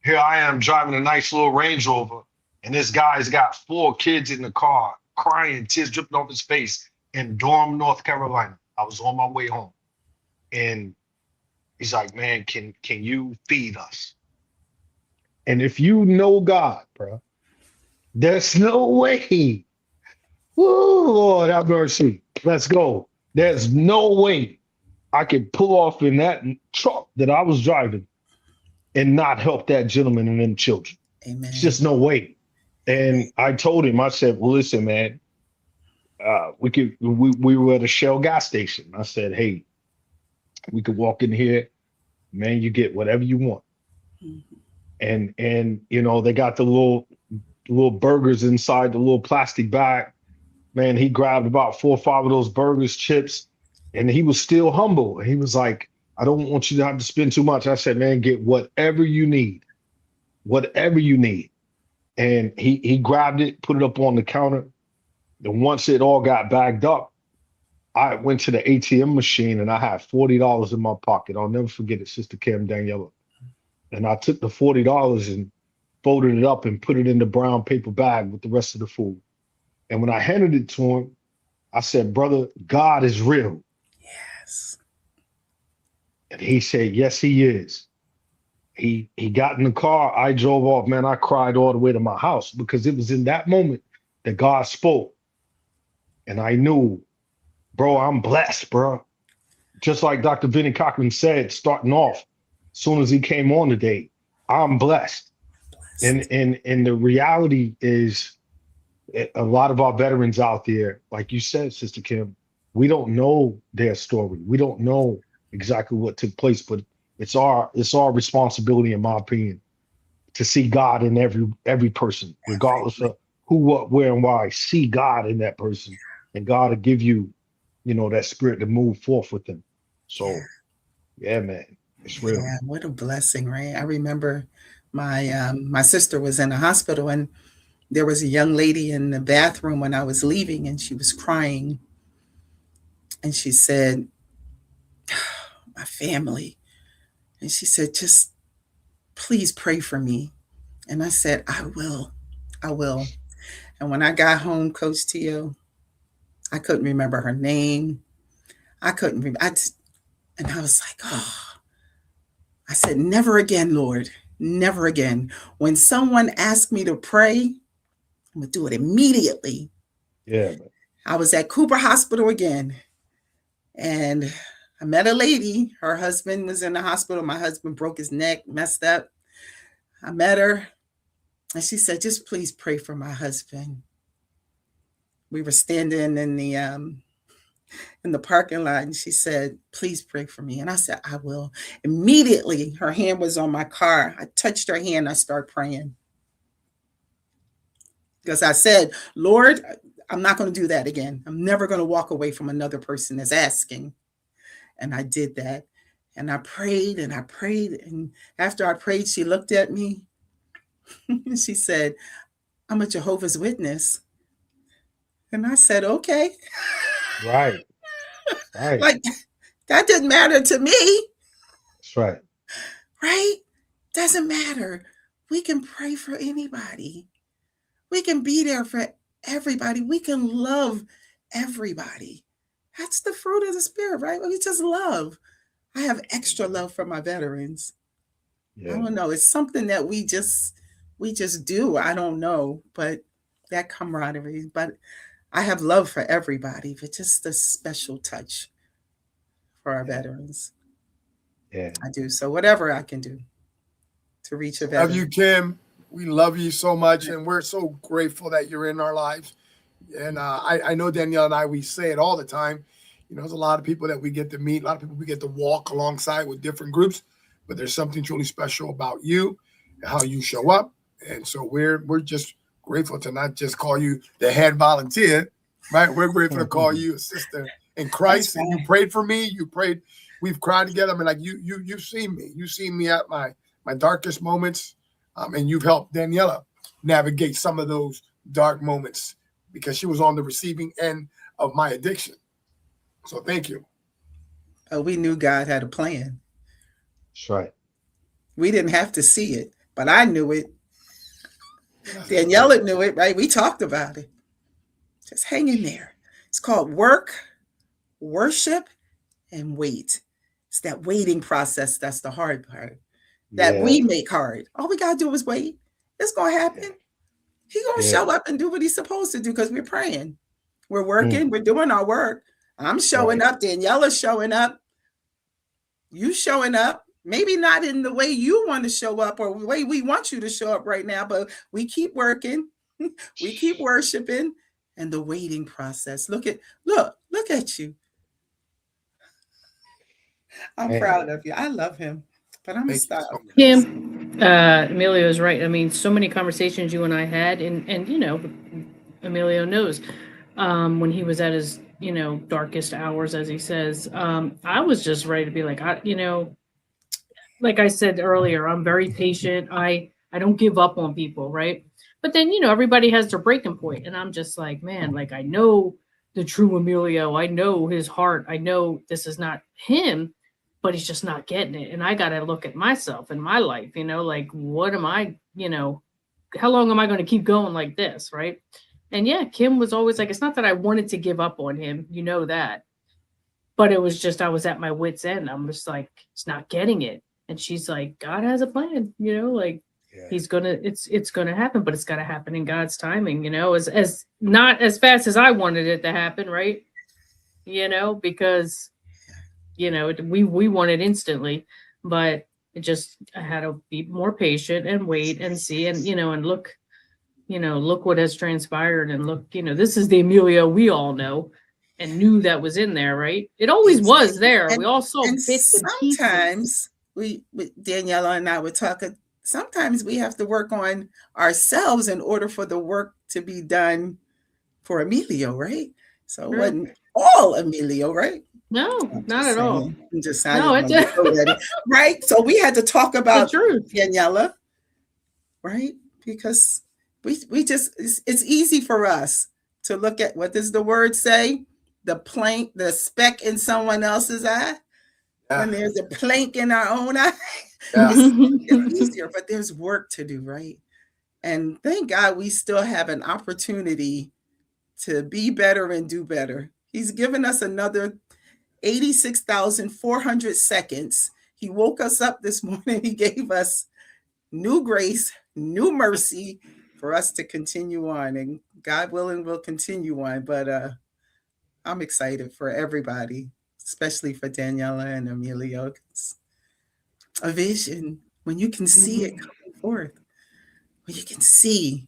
Here I am driving a nice little Range Rover, and this guy's got 4 kids in the car, crying, tears dripping off his face in Durham, North Carolina. I was on my way home. And he's like, man, can you feed us? And if you know God, bro, there's no way. Woo, Lord have mercy. Let's go. There's no way I could pull off in that truck that I was driving and not help that gentleman and them children. Amen. It's just no way. And I told him, I said, well, listen, man, we were at a Shell gas station. I said, hey, we could walk in here, man, you get whatever you want. And they got the little burgers inside the little plastic bag. Man, he grabbed about 4 or 5 of those burgers, chips, and he was still humble. He was like, I don't want you to have to spend too much. I said, man, get whatever you need. Whatever you need. And he grabbed it, put it up on the counter. And once it all got bagged up, I went to the ATM machine and I had $40 in my pocket. I'll never forget it, Sister Kim Daniela. And I took the $40 and folded it up and put it in the brown paper bag with the rest of the food. And when I handed it to him, I said, brother, God is real. Yes. And he said, yes, he is. He got in the car. I drove off, man. I cried all the way to my house because it was in that moment that God spoke. And I knew, bro, I'm blessed, bro. Just like Dr. Vinnie Cochran said, starting off, as soon as he came on today, I'm blessed. And the reality is, a lot of our veterans out there, like you said, Sister Kim, we don't know their story. We don't know exactly what took place, but it's our responsibility, in my opinion, to see God in every person, regardless of who, what, where, and why. See God in that person, and God will give you, that spirit to move forth with them. So, yeah, man, it's real. Yeah, what a blessing, right? I remember my sister was in the hospital, and there was a young lady in the bathroom when I was leaving, and she was crying. And she said, my family. And she said, just please pray for me. And I said, I will. And when I got home, Coach T.O., I couldn't remember her name. I couldn't remember. And I was like, oh, I said, never again, Lord, never again. When someone asked me to pray, I'm going to do it immediately. Yeah. I was at Cooper Hospital again, and I met a lady. Her husband was in the hospital. My husband broke his neck, messed up. I met her, and she said, just please pray for my husband. We were standing in the parking lot, and she said, please pray for me. And I said, I will. Immediately, her hand was on my car. I touched her hand. I started praying. Because I said, Lord, I'm not going to do that again. I'm never going to walk away from another person that's asking. And I did that. And I prayed and I prayed. And after I prayed, she looked at me and she said, I'm a Jehovah's Witness. And I said, okay. Right. Right. Like, that didn't matter to me. That's right. Right? Doesn't matter. We can pray for anybody. We can be there for everybody. We can love everybody. That's the fruit of the Spirit, right? We just love. I have extra love for my veterans. Yeah. I don't know. It's something that we just do. I don't know, but that camaraderie. But I have love for everybody, but just a special touch for our veterans. Yeah. I do. So whatever I can do to reach a veteran. Love you, Kim. We love you so much, and we're so grateful that you're in our lives. And I know Danielle and I, we say it all the time. You know, there's a lot of people that we get to meet, a lot of people we get to walk alongside with different groups, but there's something truly special about you and how you show up. And so we're just grateful to not just call you the head volunteer, right? We're grateful to call you a sister in Christ. And you prayed for me. You prayed. We've cried together. I mean, like you've seen me. You've seen me at my darkest moments, and you've helped Daniela navigate some of those dark moments because she was on the receiving end of my addiction. So thank you. We knew God had a plan. That's right. We didn't have to see it, but I knew it. Daniela knew it, right? We talked about it. Just hang in there. It's called work, worship, and wait. It's that waiting process that's the hard part. That we make hard. All we gotta do is wait. It's gonna happen. He's gonna show up and do what he's supposed to do because we're praying. We're working, we're doing our work. I'm showing up, Daniela's showing up. You showing up. Maybe not in the way you want to show up or the way we want you to show up right now, but we keep working, we keep worshiping, and the waiting process. Look at you. I'm proud of you. I love him. But I'm gonna stop. Kim, Emilio is right. I mean, so many conversations you and I had, and you know, Emilio knows when he was at his, you know, darkest hours, as he says. I was just ready to be like, like I said earlier, I'm very patient. I don't give up on people, right? But then, you know, everybody has their breaking point, and I'm just like, man, like I know the true Emilio. I know his heart. I know this is not him. But he's just not getting it. And I got to look at myself and my life, you know, like, what am I, you know, how long am I going to keep going like this? Right. And yeah, Kim was always like, it's not that I wanted to give up on him, you know that, but it was just, I was at my wit's end. I'm just like, it's not getting it. And she's like, God has a plan, you know, like he's going to, it's going to happen, but it's got to happen in God's timing, you know, as not as fast as I wanted it to happen. Right. You know, because you know, we want it instantly, but it just, I had to be more patient and wait and see, and, you know, and look what has transpired, and look, you know, this is the Emilio we all know and knew that was in there, right? It always was there. We all saw bits and pieces. Sometimes Daniela and I would talk, sometimes we have to work on ourselves in order for the work to be done for Emilio, right? So it wasn't all Emilio, right? No, not at all. I'm just right. So we had to talk about Daniela, right? Because we just it's easy for us to look at, what does the word say? The speck in someone else's eye. When there's a plank in our own eye. It's easier, but there's work to do, right? And thank God we still have an opportunity to be better and do better. He's given us another 86,400 seconds. He woke us up this morning. He gave us new grace, new mercy for us to continue on. And God willing, we'll continue on. But I'm excited for everybody, especially for Daniela and Emilio. It's a vision when you can see it coming forth, when you can see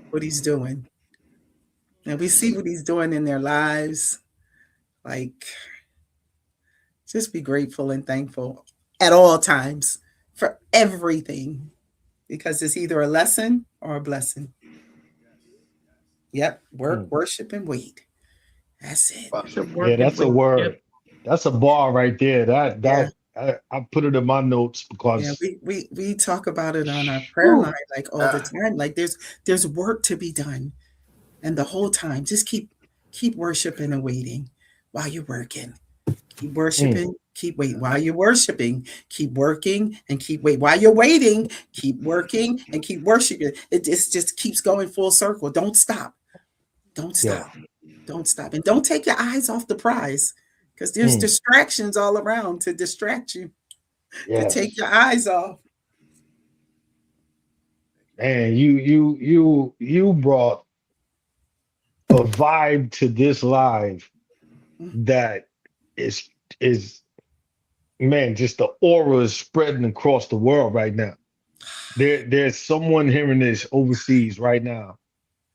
what he's doing. And we see what he's doing in their lives. Like, just be grateful and thankful at all times for everything, because it's either a lesson or a blessing. Yep. Work, worship, and wait. That's it. Yeah, that's a word. That's a bar right there. I put it in my notes Yeah, because we talk about it on our prayer Whew. line like all the time. Like there's work to be done, and the whole time just keep worshiping and waiting while you're working. Keep worshiping, keep waiting while you're worshiping. Keep working and keep waiting while you're waiting. Keep working and keep worshiping. It just keeps going full circle. Don't stop. Don't stop. Don't stop, and don't take your eyes off the prize, because there's distractions all around to distract you. To take your eyes off. And you brought a vibe to this live that is man, just the aura is spreading across the world right now. There's someone hearing this overseas right now.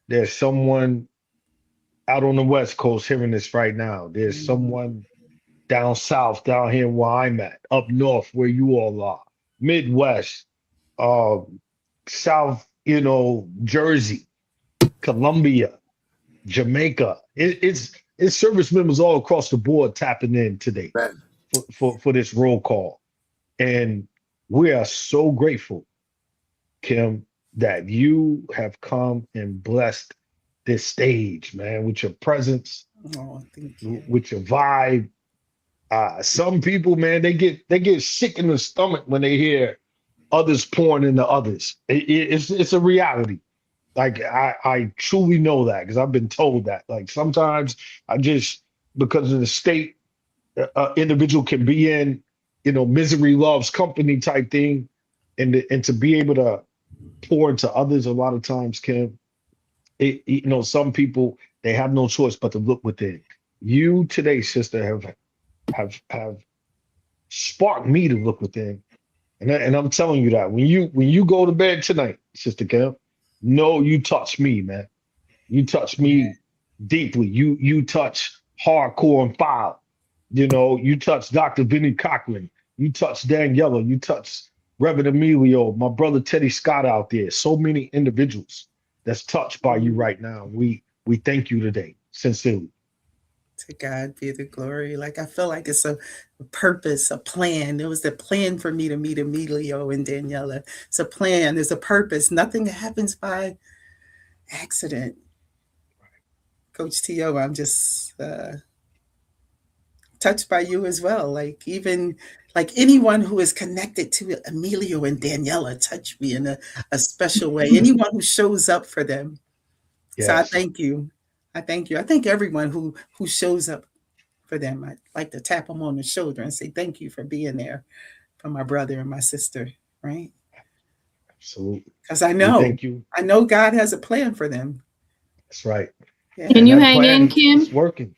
There's someone out on the West Coast hearing this right now. There's someone down south, down here where I'm at, up north where you all are, Midwest, South, Jersey, Colombia, Jamaica. It's service members all across the board tapping in today for this roll call. And we are so grateful, Kim, that you have come and blessed this stage, man, with your presence, with your vibe. Some people, man, they get sick in the stomach when they hear others pouring into others. It's a reality. Like I truly know that because I've been told that. Like sometimes I just, because of the state individual can be in, misery loves company type thing, and to be able to pour into others a lot of times, Kim, some people, they have no choice but to look within. You today, sister, have sparked me to look within, and I'm telling you that when you go to bed tonight, Sister Kim, know you touch me, man. You touch me deeply. You touch hardcore and foul. You touch Dr. Vinnie Cochran. You touch Daniela. You touch Reverend Emilio, my brother Teddy Scott out there. So many individuals that's touched by you right now. We thank you today, sincerely. To God be the glory. Like I feel like it's a purpose, a plan. It was a plan for me to meet Emilio and Daniela. It's a plan. There's a purpose. Nothing happens by accident. Coach T.O., I'm just touched by you as well. Like even like anyone who is connected to Emilio and Daniela touched me in a special way. Anyone who shows up for them. Yes. So I thank you. I thank you. I thank everyone who shows up for them. I like to tap them on the shoulder and say, thank you for being there for my brother and my sister, right? Absolutely. Because I know, thank you. I know God has a plan for them. That's right. Yeah. Can you hang in, Kim? It's working.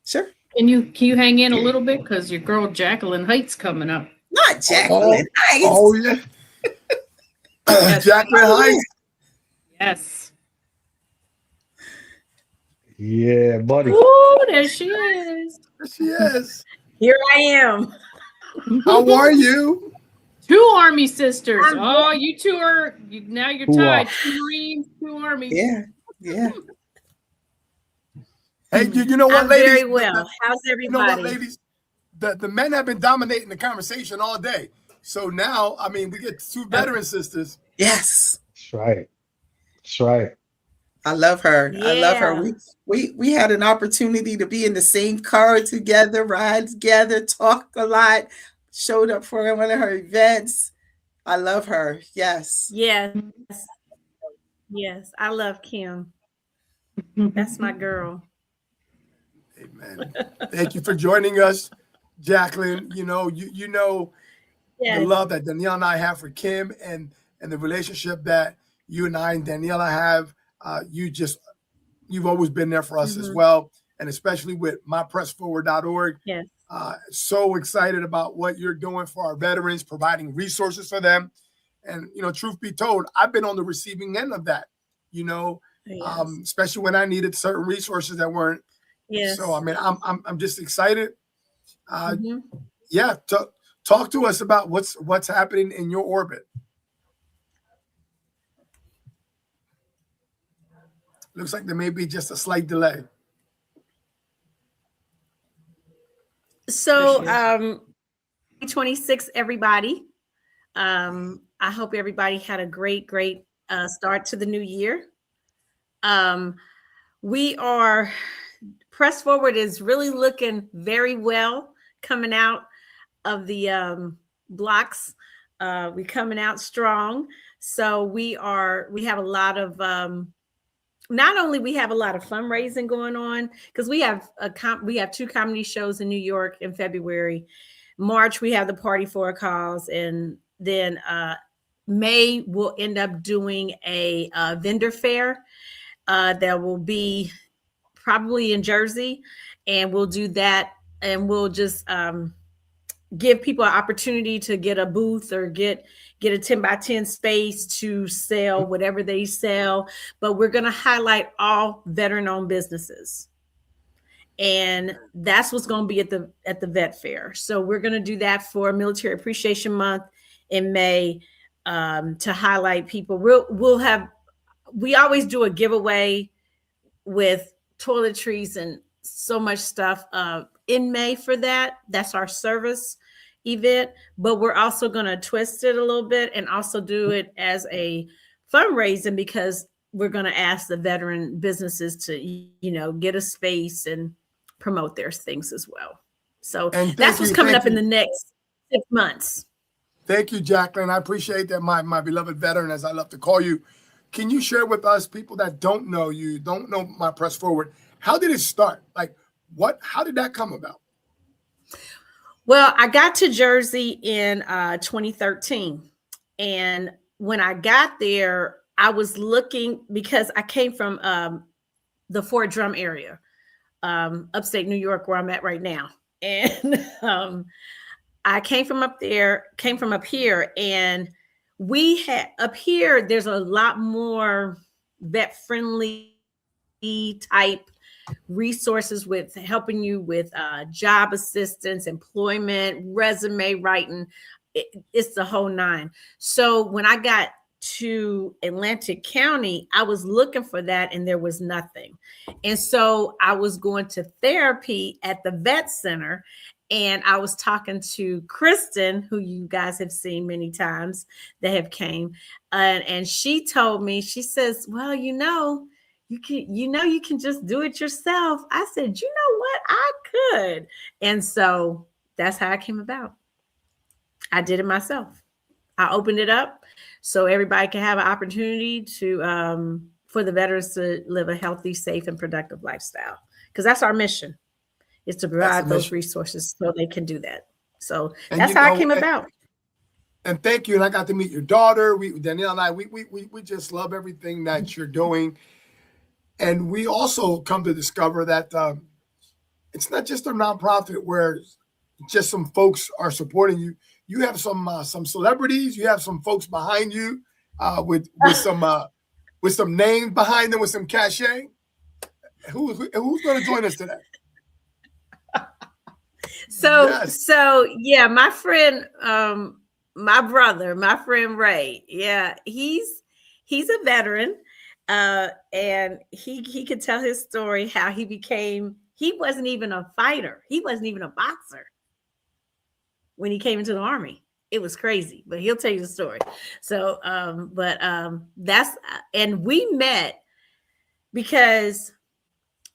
Sure. Can you hang in a little bit? Because your girl Jacqueline Heights coming up. Not Jacqueline Heights. Oh, yeah. Yes. Jacqueline Heights. Yes. Yeah, buddy. Oh, there she is. There she is. Here I am. How are you? 2 Army sisters. Oh, you two are now you're tied. 2 Marines, 2 Armies. Yeah, yeah. Hey, you know what, I'm ladies? very well. How's everybody? You know what, ladies? The men have been dominating the conversation all day. So now, I mean, we get 2 veteran sisters. Yes. That's right. That's right. I love her. Yeah. I love her. We had an opportunity to be in the same car together, ride together, talk a lot, showed up for one of her events. I love her. Yes. Yes. Yes. I love Kim. That's my girl. Amen. Thank you for joining us, Jacqueline. You know Yes. the love that Danielle and I have for Kim and the relationship that you and I and Daniela have. You've always been there for us as well, and especially with mypressforward.org. Yes. So excited about what you're doing for our veterans, providing resources for them. And, truth be told, I've been on the receiving end of that, Yes. Especially when I needed certain resources that weren't. Yes. So, I mean, I'm just excited. Yeah. Talk to us about what's happening in your orbit. Looks like there may be just a slight delay. So 26, everybody. I hope everybody had a great start to the new year. We are Press Forward is really looking very well coming out of the blocks. We're coming out strong. So we have a lot of not only we have a lot of fundraising going on, because we have 2 comedy shows in New York in February. March we have the Party for a Cause, and then May we'll end up doing a vendor fair that will be probably in Jersey, and we'll do that, and we'll just give people an opportunity to get a booth or get a 10 by 10 space to sell whatever they sell. But we're going to highlight all veteran-owned businesses. And that's what's going to be at the vet fair. So we're going to do that for Military Appreciation Month in May to highlight people. We always do a giveaway with toiletries and so much stuff in May for that. That's our service event, but we're also going to twist it a little bit and also do it as a fundraising, because we're going to ask the veteran businesses to, get a space and promote their things as well. So that's what's coming up in the next 6 months. Thank you, Jacqueline. I appreciate that, my beloved veteran, as I love to call you. Can you share with us, people that don't know you, don't know My Press Forward, how did it start? Like, how did that come about? Well, I got to Jersey in 2013. And when I got there, I was looking, because I came from the Fort Drum area, upstate New York, where I'm at right now. And I came from up here, and we had up here, there's a lot more vet friendly type resources with helping you with job assistance, employment, resume writing. It's the whole 9. So when I got to Atlantic County, I was looking for that and there was nothing. And so I was going to therapy at the vet center, and I was talking to Kristen, who you guys have seen many times that have came. And she told me, she says, well, you can just do it yourself. I said, you know what? I could. And so that's how it came about. I did it myself. I opened it up so everybody can have an opportunity to, for the veterans to live a healthy, safe, and productive lifestyle. Because that's our mission, is to provide those resources so they can do that. So that's how it came about. And thank you. And I got to meet your daughter. Danielle and I, we just love everything that you're doing. And we also come to discover that it's not just a nonprofit where just some folks are supporting you. You have some celebrities. You have some folks behind you with some names behind them, with some cachet. Who's going to join us today? So yeah, my friend, my brother, my friend Ray. Yeah, he's a veteran. And he could tell his story, how he wasn't even a fighter. He wasn't even a boxer when he came into the Army. It was crazy, but he'll tell you the story. So, and we met because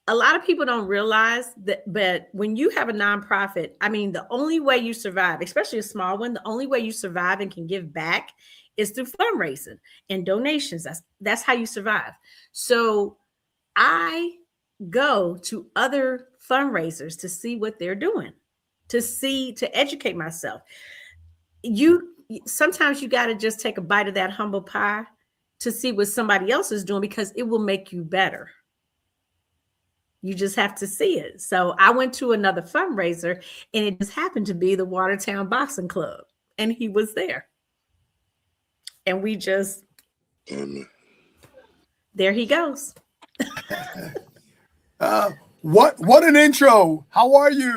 a lot of people don't realize that, but when you have a nonprofit, I mean, the only way you survive, especially a small one, the only way you survive and can give back is through fundraising and donations. That's how you survive. So I go to other fundraisers to see what they're doing, to educate myself. Sometimes you got to just take a bite of that humble pie to see what somebody else is doing, because it will make you better. You just have to see it. So I went to another fundraiser, and it just happened to be the Watertown Boxing Club, and he was there. And we just, there he goes. What an intro. How are you?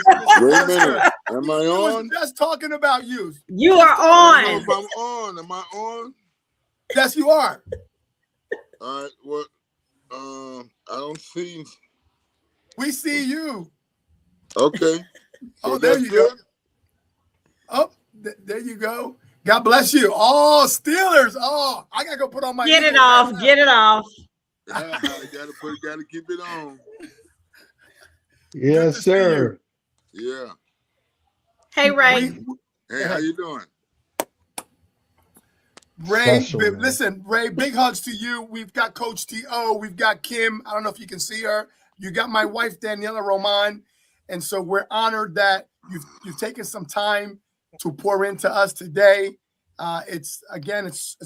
Wait a minute. Am I on? Just talking about you. You are on. I don't know if I'm on. Am I on? Yes, you are. All right. Well, I don't see. We see you. Okay. Oh, So there that's you go. good. Oh, there you go. God bless you. Oh, Steelers. Oh, I gotta go put on my Get it Eagles hat off. now. Get it off. Gotta keep it on. Yes, sir. Yeah. Hey, Ray. Hey, how you doing? Ray, Special, man. listen, Ray, big hugs to you. We've got Coach T.O. We've got Kim. I don't know if you can see her. You got my wife, Daniela Roman. And so we're honored that you've taken some time to pour into us today. It's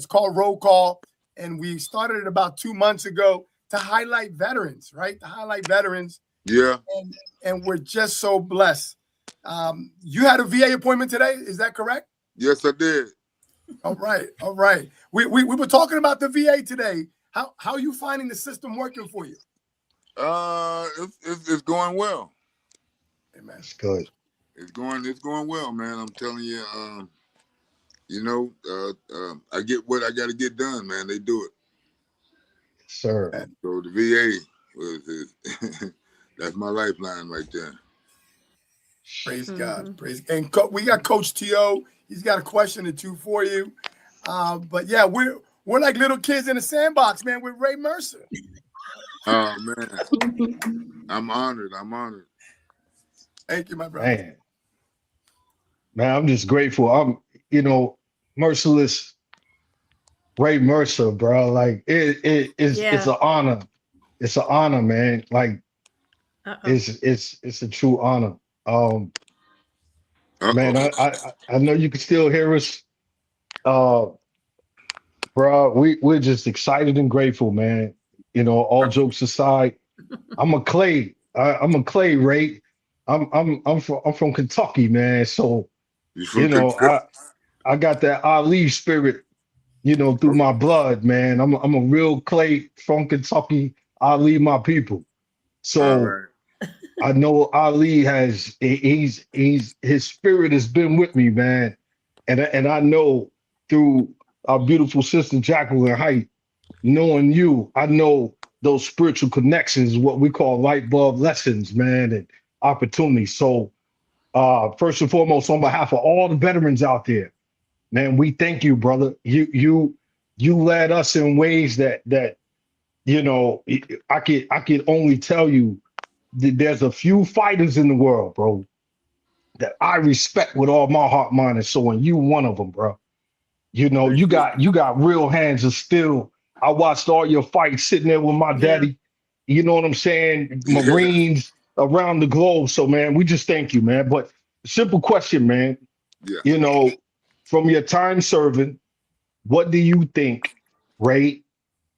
called Roll Call. And we started it about 2 months ago to highlight veterans, right? To highlight veterans. Yeah. And we're just so blessed. You had a VA appointment today. Is that correct? Yes, I did. All right. All right. We were talking about the VA today. How are you finding the system working for you? It's going well. Amen. It's good. It's going well, man. I'm telling you, I get what I got to get done, man. They do it. Sir. So the VA that's my lifeline right there. Praise God. Praise. And we got Coach T.O. He's got a question or two for you. But yeah, we're like little kids in a sandbox, man, with Ray Mercer. Oh man. I'm honored. Thank you, my brother. Man, I'm just grateful. I'm, Merciless Ray Mercer, bro. Like it's an honor. It's an honor, man. Like it's a true honor. Man, I know you can still hear us. Bro, we're just excited and grateful, man. All jokes aside, I'm a Clay, Ray. I'm from Kentucky, man. So I got that Ali spirit, through my blood, man. I'm a real Clay from Kentucky. Ali, my people. So I know Ali his spirit has been with me, man. And I know through our beautiful sister Jacqueline Height, knowing you, I know those spiritual connections, what we call light bulb lessons, man, and opportunities. So first and foremost, on behalf of all the veterans out there, man, we thank you, brother. You led us in ways that I could only tell you that there's a few fighters in the world, bro, that I respect with all my heart, mind, and soul, and you one of them, bro. You got real hands of steel. I watched all your fights sitting there with my daddy. You know what I'm saying? Marines around the globe. So, man, we just thank you, man. But simple question, man. Yeah. From your time serving, what do you think, Ray,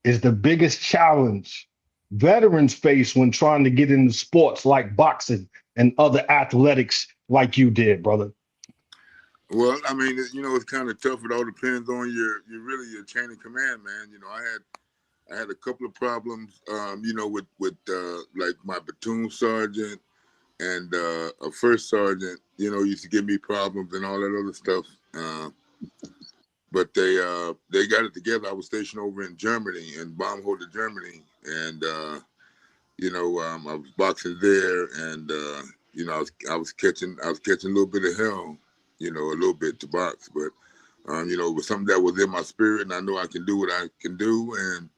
is the biggest challenge veterans face when trying to get into sports like boxing and other athletics like you did, brother? Well, I mean, it's kind of tough. It all depends on your chain of command, man. I had a couple of problems, with like my platoon sergeant and a first sergeant, used to give me problems and all that other stuff. But they got it together. I was stationed over in Germany, in Baumholder, Germany, and I was boxing there, and I was catching a little bit of hell, a little bit to box, but it was something that was in my spirit, and I know I can do what I can do,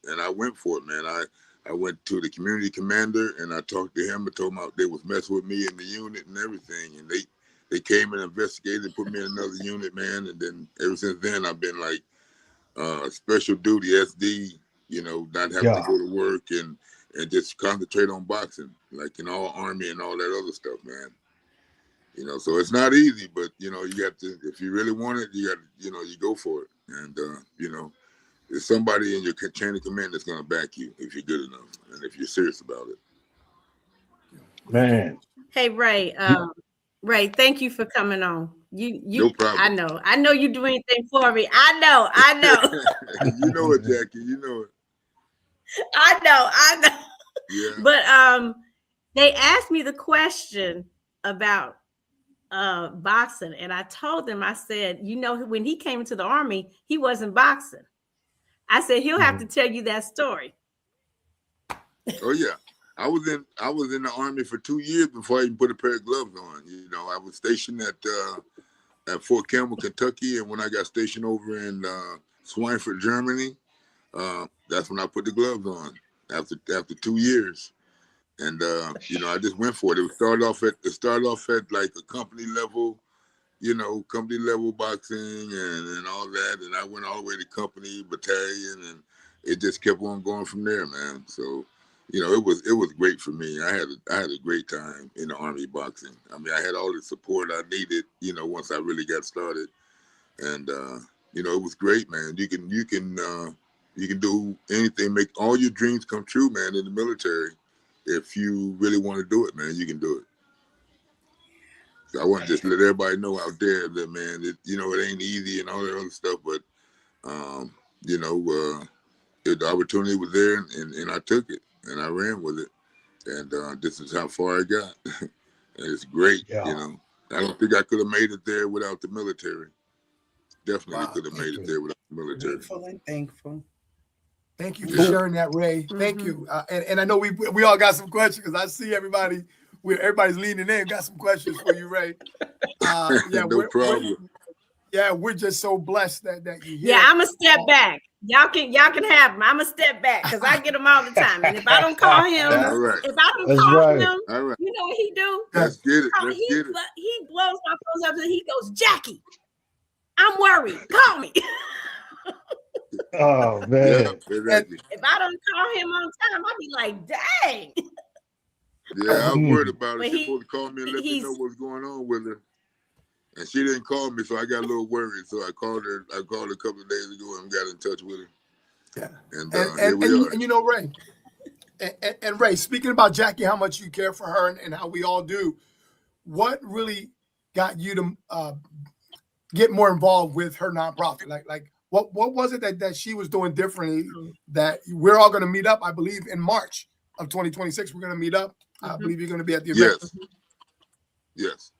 and I went for it, man. I went to the community commander, and I talked to him and told him they was messing with me in the unit and everything, and they came and investigated and put me in another unit, man, and then ever since then I've been like special duty SD, not having to go to work and just concentrate on boxing, like in all Army and all that other stuff, man. So it's not easy, but you got to, if you really want it, you got to, you go for it. And there's somebody in your chain of command that's gonna back you if you're good enough and if you're serious about it. Man. Hey, Ray. Ray, thank you for coming on. No problem. I know you do anything for me. I know. You know it, Jackie. You know it. I know. Yeah. But they asked me the question about boxing, and I told them, I said, when he came into the Army, he wasn't boxing. I said, he'll have to tell you that story. Oh yeah. I was in the Army for 2 years before I even put a pair of gloves on. You know, I was stationed at Fort Campbell, Kentucky, and when I got stationed over in Schweinfurt, Germany, that's when I put the gloves on after 2 years. And you know, I just went for it. It started off at like a company level, you know, company level boxing and all that. And I went all the way to company, battalion, and it just kept on going from there, man. So, you know, it was great for me. I had a great time in the Army boxing. I mean, I had all the support I needed, you know, once I really got started. And you know, it was great, man. You can do anything, make all your dreams come true, man, in the military. If you really want to do it, man, you can do it. So I want to just let everybody know out there that, man, you know, it ain't easy and all that other stuff, but you know, the opportunity was there, and I took it and I ran with it, and this is how far I got. And it's great, you know. I don't think I could have made it there without the military. Definitely could have made it there without the military. Grateful and thankful. Thank you for sharing that, Ray. Thank you. And I know we all got some questions because I see everybody's leaning in. Got some questions for you, Ray. Yeah, no problem. We're just so blessed that you here. Yeah, I'm a step back. Y'all can have him. I'm a step back because I get him all the time. And if I don't call him, if I don't call him, you know what he do? Let's get it. He blows my phone up and he goes, Jackie, I'm worried. Call me. Oh man! If I don't call him on time, I'll be like, dang. Yeah, I'm worried about it. She's supposed to call me and let me know what's going on with her, and she didn't call me, so I got a little worried. So I called her. I called her a couple of days ago and got in touch with her. Yeah, and here we are. And you know, Ray, and Ray, speaking about Jackie, how much you care for her and how we all do. What really got you to get more involved with her nonprofit? Like. What was it that she was doing differently that we're all going to meet up, I believe, in March of 2026? We're going to meet up. I believe you're going to be at the event. Yes.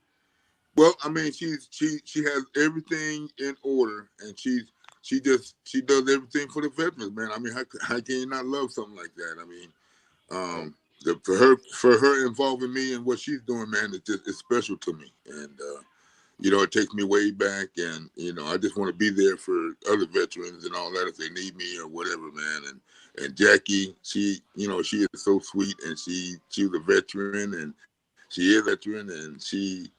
Well, I mean, she has everything in order, and she does everything for the veterans, man. I mean, how can you not love something like that? I mean, for her involving me in what she's doing, man, it's special to me. And you know, it takes me way back, and you know, I just want to be there for other veterans and all that if they need me or whatever, man. And Jackie, she is so sweet, and she's a veteran, and she is a veteran, and she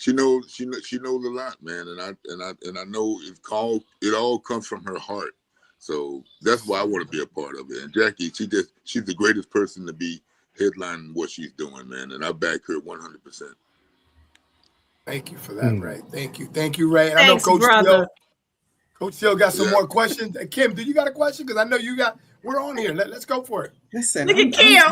knows a lot, man. And I know it all comes from her heart. So that's why I want to be a part of it. And Jackie, she's the greatest person to be headlining what she's doing, man. And I back her 100%. Thank you for that, Ray. Thank you, Ray. And I know Coach Steele got some more questions. Kim, do you got a question? Because I know we're on here. Let's go for it. Listen, look at Kim.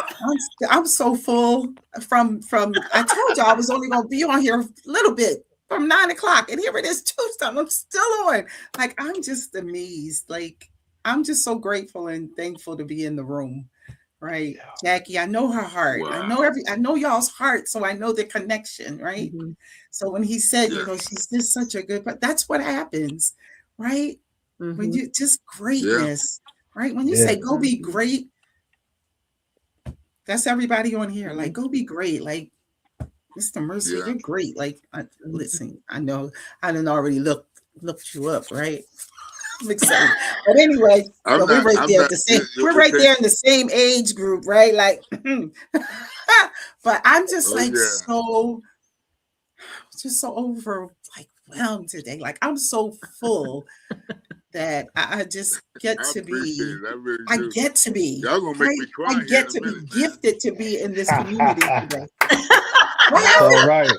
I'm so full from. I told you I was only gonna be on here a little bit from 9 o'clock, and here it is Tuesday. I'm still on. Like, I'm just amazed. Like, I'm just so grateful and thankful to be in the room. Right, Jackie, I know her heart. Wow. I know y'all's heart, so I know the connection, right? Mm-hmm. So when he said, you know, she's just such a good, but that's what happens, right? Mm-hmm. When you just greatness, right? When you say go be great, that's everybody on here. Like, go be great. Like, Mr. Mercer, you're great. Like, listen, I know I didn't already looked you up, right? I'm excited. But anyway, we're right there in the same age group, right? Like, but I'm just so overwhelmed today. Like, I'm so full that I just get to be. I get to be. Y'all gonna make me cry. I get to be gifted to be in this community today. All right.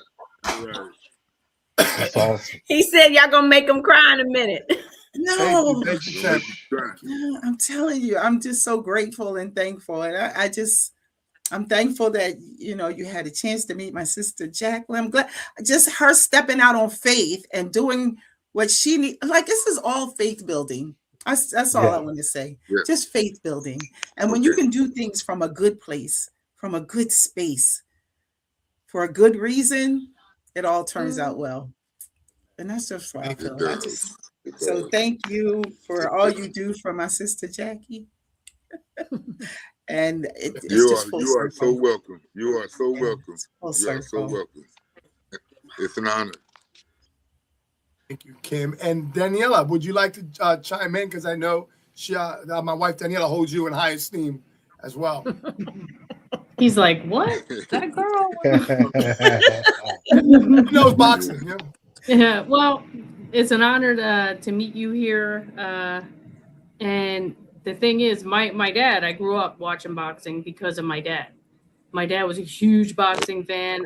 That's awesome. He said y'all gonna make him cry in a minute. No, I'm telling you, I'm just so grateful and thankful. And I'm thankful that, you know, you had a chance to meet my sister Jacqueline. I'm glad just her stepping out on faith and doing what she needs. Like, this is all faith building. That's all I want to say. Yeah. Just faith building. And when you can do things from a good place, from a good space, for a good reason, it all turns out well. And that's just what I feel. So thank you for all you do for my sister Jackie. And it's You just are full you are so circle. welcome. You are so Yeah, welcome. it's full You are so circle. welcome. It's an honor. Thank you, Kim. And Daniela, would you like to chime in? Because I know she, my wife Daniela, holds you in high esteem as well. He's like, what? That girl? She knows boxing, yeah. Yeah, well, it's an honor to meet you here. And the thing is, my dad, I grew up watching boxing because of my dad. My dad was a huge boxing fan,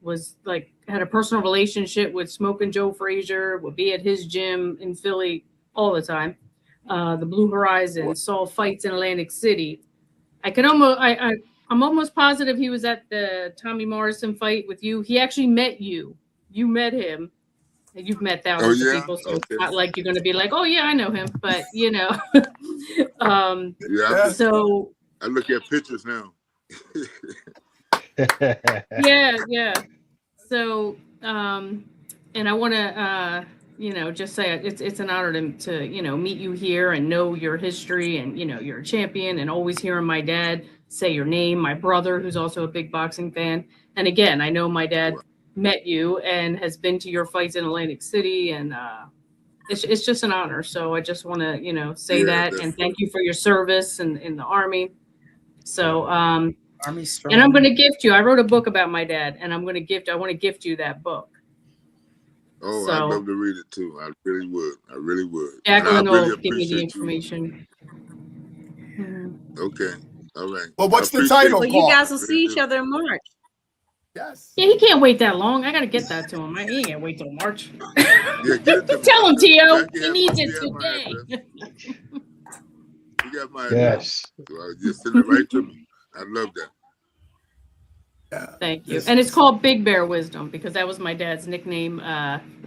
was like, had a personal relationship with Smoking Joe Frazier, would be at his gym in Philly all the time. The Blue Horizon, saw fights in Atlantic City. I'm almost positive he was at the Tommy Morrison fight with you. He actually met you. You met him. And you've met Oh thousands of yeah? people, so Okay. it's not like you're going to be like, oh yeah, I know him. But you know, Yeah, so I look at pictures now. yeah. So, and I want to, just say it's an honor to meet you here and know your history, and you're a champion, and always hearing my dad say your name. My brother, who's also a big boxing fan, and again, I know my dad met you and has been to your fights in Atlantic City, and it's just an honor. So I just want to say that, and thank you for your service in the Army. So Army strong. and I'm going to gift you. I wrote a book about my dad, and I want to gift you that book. Oh, So, I'd love to read it too. I really would. I really would. Jacqueline and I really will give me the appreciate information. you. Okay. All right. Well, what's I the appreciate title Well, you. you called? guys will I see really each do. other in March. Yes. Yeah, he can't wait that long. I got to get that to him. He can't wait till March. Yeah, get it to me. Tell him, Tio. Jackie He has- needs she it has my today. address. You got my address. Yes. So just send it right to me. I love that. Thank you. And it's called Big Bear Wisdom because that was my dad's nickname.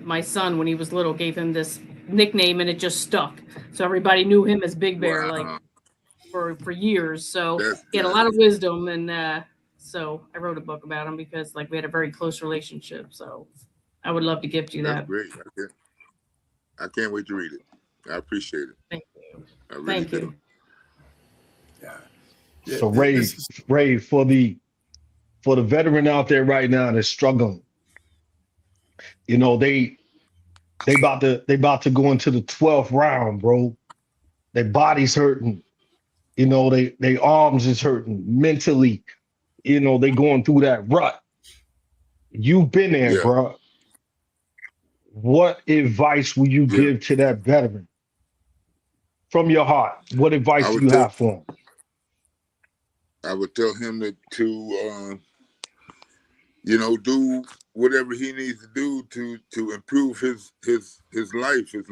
My son, when he was little, gave him this nickname, and it just stuck. So everybody knew him as Big Bear, like for years. So he had a lot of wisdom, and so I wrote a book about him because like we had a very close relationship. So I would love to gift you That's that. great. I can't wait to read it. I appreciate it. Thank you. I really Thank do. you. Yeah. So Ray, for the veteran out there right now that's struggling, they about to go into the 12th round, bro. Their body's hurting. They arms is hurting mentally. They going through that rut. You've been there, bro. What advice will you give to that veteran from your heart? What advice do you have for him? I would tell him to do whatever he needs to do to improve his life, his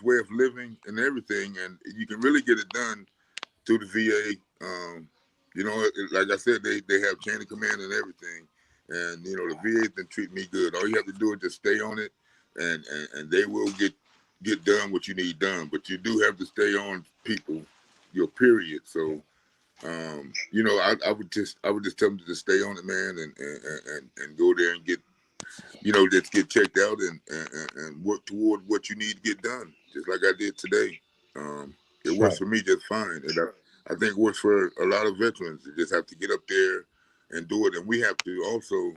way of living, and everything. And you can really get it done through the VA. Like I said, they have chain of command and everything. And the VA can treat me good. All you have to do is just stay on it, and they will get done what you need done. But you do have to stay on people, your period. So. I would just tell them to just stay on it, man, and go there and get, just get checked out and work toward what you need to get done, just like I did today. It works for me just fine, and I think it works for a lot of veterans. You just have to get up there and do it, and we have to also,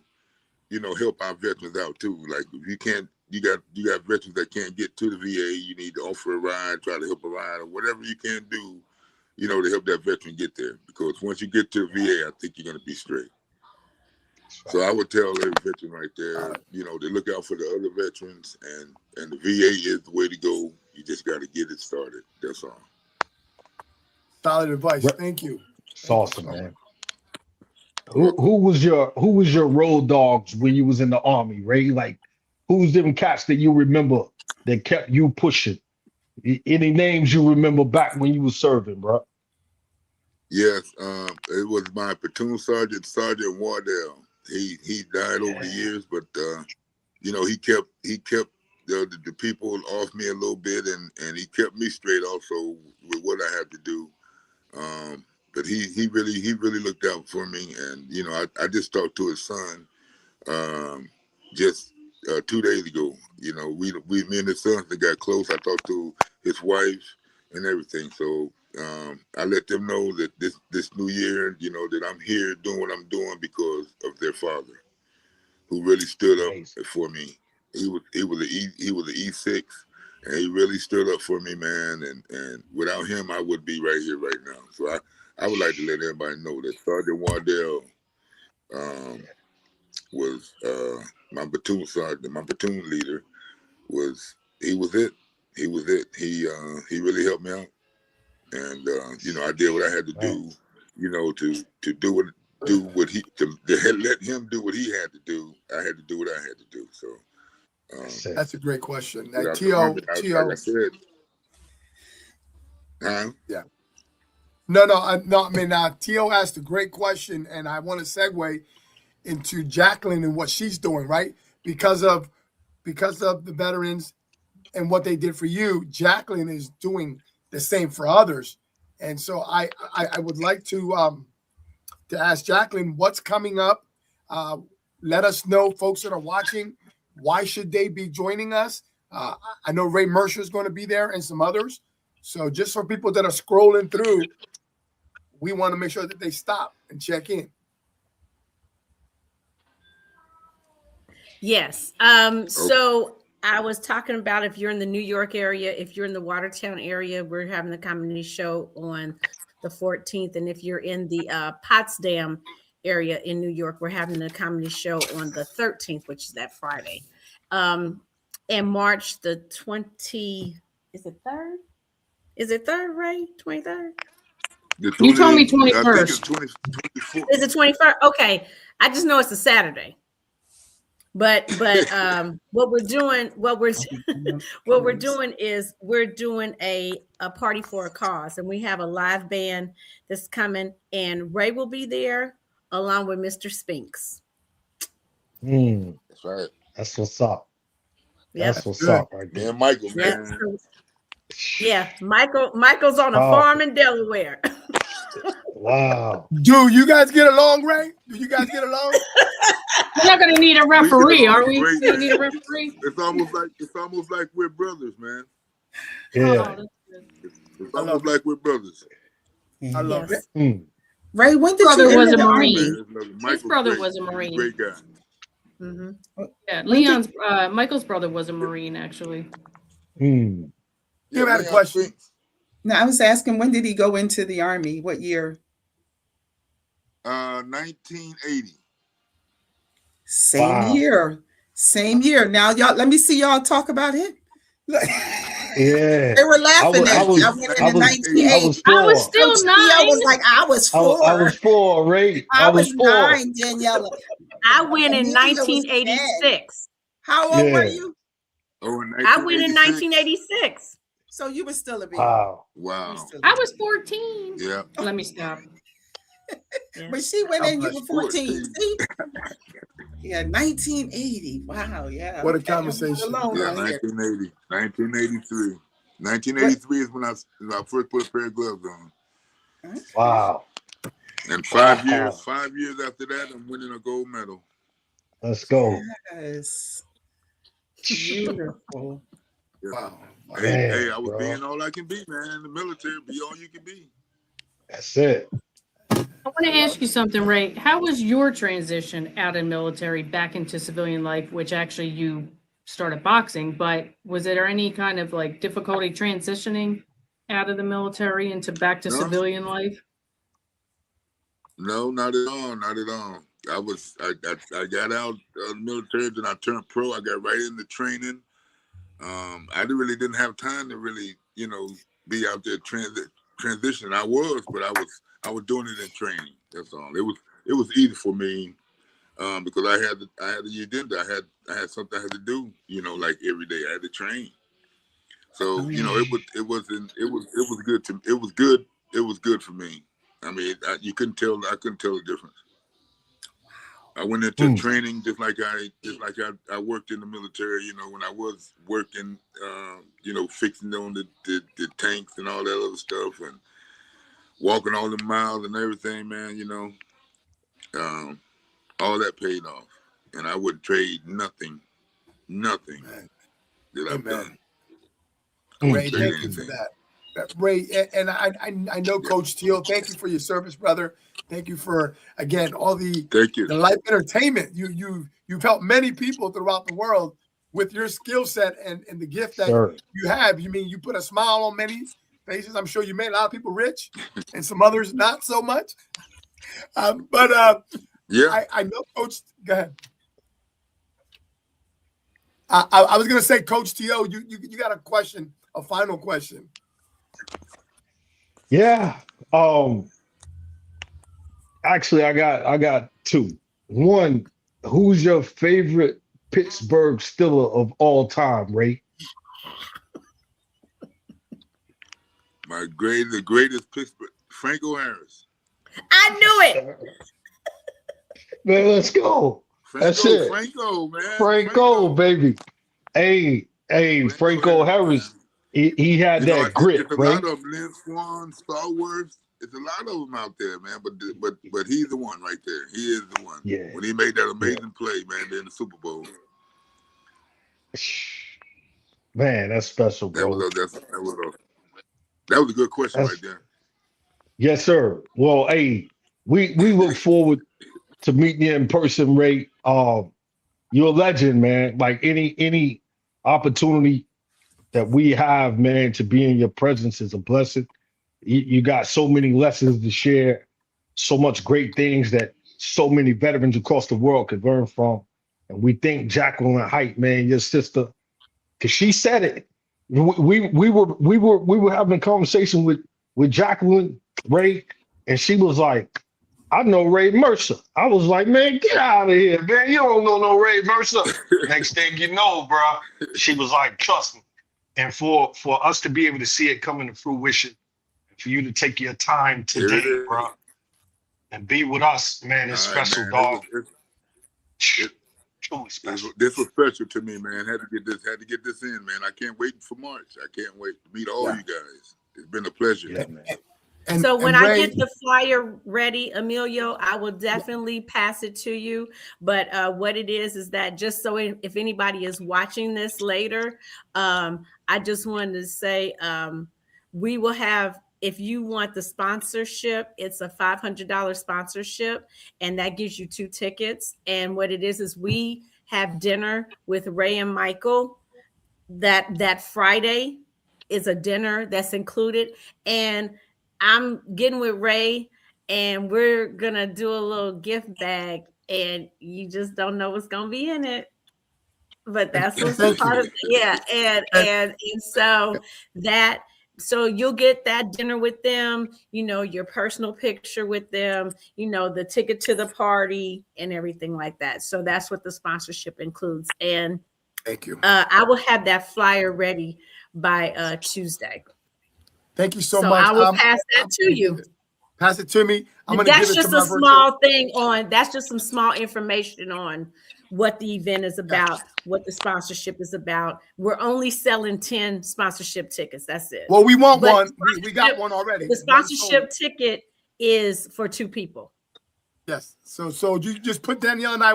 help our veterans out too. Like if you can't, you got veterans that can't get to the VA, you need to offer a ride, try to help a ride, or whatever you can do. To help that veteran get there. Because once you get to the VA, I think you're going to be straight. So I would tell every veteran right there, to look out for the other veterans, and the VA is the way to go. You just got to get it started. That's all. Solid advice. Thank you. It's awesome, man. Who was your road dogs when you was in the Army, Ray? Like, who's them cats that you remember that kept you pushing? Any names you remember back when you was serving, bro? Yes, it was my platoon sergeant, Sergeant Wardell. He died over the years, but he kept the people off me a little bit, and he kept me straight also with what I had to do. But he really looked out for me, and I just talked to his son just 2 days ago. Me and his son got close. I talked to his wife and everything. So I let them know that this new year, you know, that I'm here doing what I'm doing because of their father, who really stood up for me. He was an E6, and he really stood up for me, man. And without him, I would be right here right now. So I would like to let everybody know that Sergeant Wardell was my platoon sergeant, my platoon leader. He was it. He really helped me out, and you know, I did what I had to do, you know, to let him do what he had to do. I had to do what I had to do. So that's a great question. like T.O. I said, Yeah. No. I mean, T.O. asked a great question, and I want to segue into Jacqueline and what she's doing, right? Because of the veterans and what they did for you, Jacqueline is doing the same for others. And so I would like to ask Jacqueline what's coming up. Let us know, folks that are watching, why should they be joining us? I know Ray Mercer is going to be there and some others. So just for people that are scrolling through, we want to make sure that they stop and check in. Yes. So I was talking about if you're in the New York area, if you're in the Watertown area, we're having the comedy show on the 14th. And if you're in the Potsdam area in New York, we're having a comedy show on the 13th, which is that Friday. And March the 20, is it 3rd? Is it 3rd, Ray? 23rd? You told me 21st. I think it's 24th. Is it 21st? Okay. I just know it's a Saturday. But what we're doing is we're doing a party for a cause, and we have a live band that's coming, and Ray will be there along with Mr. Spinks. That's right. That's what's up. Yep. That's what's up right there. Man, Michael, man. Yeah, Michael's on a farm in Delaware. Wow. Do you guys get along, Ray? Do you guys get along? We're not gonna need a referee, are we? We gonna need a referee. It's almost like we're brothers, man. Yeah. It's almost like we're brothers. I love it. Ray, when did Brother you was enter a the Marine. Army? His brother was a Marine. Great guy. Mm-hmm. Yeah, Leon's Michael's brother was a Marine, actually. You had a question. No, I was asking, when did he go into the Army? What year? 1980. Same year. Same year. Now, y'all, let me see y'all talk about it. Yeah. They were laughing at me. I went into 1980. I was still 9. I was like, I was 4. I was 4, Ray. I was 4. 9, Daniela. I went in 1986. How old were you? Oh, in I went in 1986. So you were still a baby. Wow. I was 14. Yeah. Let me stop. But she went in, you I'm were 14. See? Yeah, 1980. Wow, yeah. What a conversation. Yeah, 1980. 1983. 1983 is when I first put a pair of gloves on. Wow. And 5 years after that, I'm winning a gold medal. Let's go. Yes. Beautiful. Yeah. Wow. Hey, I was being all I can be, man. In the military, be all you can be. That's it. I want to ask you something, Ray. How was your transition out of military back into civilian life, which actually you started boxing, but was there any kind of like difficulty transitioning out of the military into back to civilian life? No, not at all. Not at all. I got out of the military, then I turned pro. I got right into training. I really didn't have time to really, be out there transitioning. I was, but I was doing it in training. That's all. It was easy for me because I had the agenda. I had something I had to do. Like every day I had to train. So it was good. It was good for me. I mean, I couldn't tell the difference. I went into training just like I worked in the military. When I was working, fixing on the tanks and all that other stuff, and walking all the miles and everything, man. All that paid off, and I wouldn't trade nothing that I've done. Ray, thank you for that. Ray, and I know Coach Teal. Thank you for your service, brother. Thank you for, again, all the life entertainment. You've helped many people throughout the world with your skill set and the gift that you have. You mean you put a smile on many faces. I'm sure you made a lot of people rich and some others not so much. I know, Coach. Go ahead. I was going to say, Coach T.O., you got a question, a final question. Yeah. Actually, I got two. One, who's your favorite Pittsburgh Steeler of all time, Ray? The greatest Pittsburgh, Franco Harris. I knew it. Man, let's go. That's it. Franco, man. Franco, baby. Hey, Franco Harris. He had that grit, it's a right? lot of Lynn Swan, Stallworth. It's a lot of them out there, man. But he's the one right there. He is the one. Yeah. When he made that amazing play, man, in the Super Bowl. Man, that's special, bro. That was a good question right there. Yes, sir. Well, hey, we look forward to meeting you in person, Ray. You're a legend, man. Like any opportunity that we have, man, to be in your presence is a blessing. You got so many lessons to share, so much great things that so many veterans across the world could learn from. And we thank Jacqueline Height, man, your sister, because she said it. We were having a conversation with Jacqueline, Ray, and she was like, I know Ray Mercer. I was like, man, get out of here, man. You don't know no Ray Mercer. Next thing you know, bro, she was like, trust me. And for us to be able to see it coming to fruition, for you to take your time today, bro, and be with us, man, it's special, man. Dog. Truly special. This was special to me, man. Had to get this in, man. I can't wait for March. I can't wait to meet all you guys. It's been a pleasure. Yeah, man. So when I get the flyer ready, Emilio, I will definitely pass it to you. But what it is that just so if anybody is watching this later, I just wanted to say we will have, if you want the sponsorship, it's a $500 sponsorship, and that gives you 2 tickets. And what it is we have dinner with Ray and Michael. That Friday is a dinner that's included, and I'm getting with Ray, and we're gonna do a little gift bag, and you just don't know what's gonna be in it. But that's what's part of it. Yeah, and so you'll get that dinner with them, your personal picture with them, the ticket to the party and everything like that. So that's what the sponsorship includes. And thank you. I will have that flyer ready by Tuesday. Thank you so much. I will pass that to you. Pass it to me. That's just a small thing that's just some small information on what the event is about, what the sponsorship is about. We're only selling 10 sponsorship tickets. That's it. Well, we want one. We got one already. The sponsorship ticket is for 2 people. Yes. So you just put Danielle and I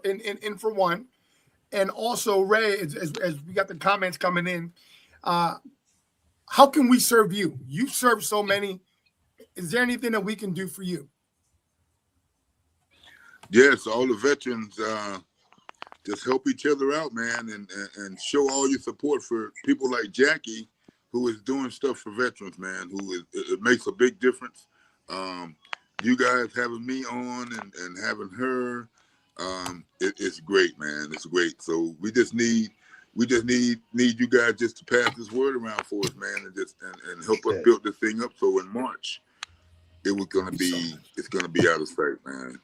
in for one. And also, Ray, as we got the comments coming in, how can we serve you? You've served so many. Is there anything that we can do for you? Yes, all the veterans just help each other out, man, and show all your support for people like Jackie, who is doing stuff for veterans, man. It makes a big difference. You guys having me on and having her, it's great, man. It's great. So we just need you guys just to pass this word around for us, man, and help us build this thing up. So in March, it's gonna be out of sight, man.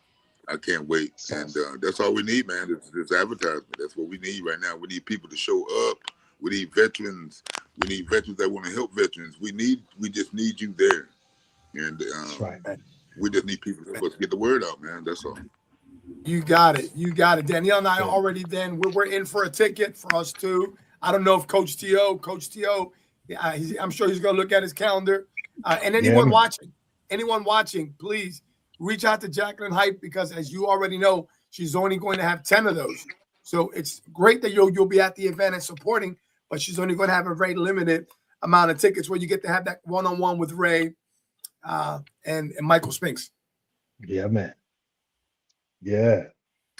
I can't wait. And that's all we need, man. It's advertisement. That's what we need right now. We need people to show up. We need veterans. We need veterans that want to help veterans. We just need you there. And we just need people to get the word out, man. That's all. You got it. Danielle and I already we're in for a ticket for us too. I don't know if Coach T.O., I'm sure he's going to look at his calendar. And anyone watching, please reach out to Jacqueline Height, because as you already know, she's only going to have 10 of those. So it's great that you'll be at the event and supporting, but she's only going to have a very limited amount of tickets where you get to have that one-on-one with Ray and Michael Spinks. Yeah, man. Yeah.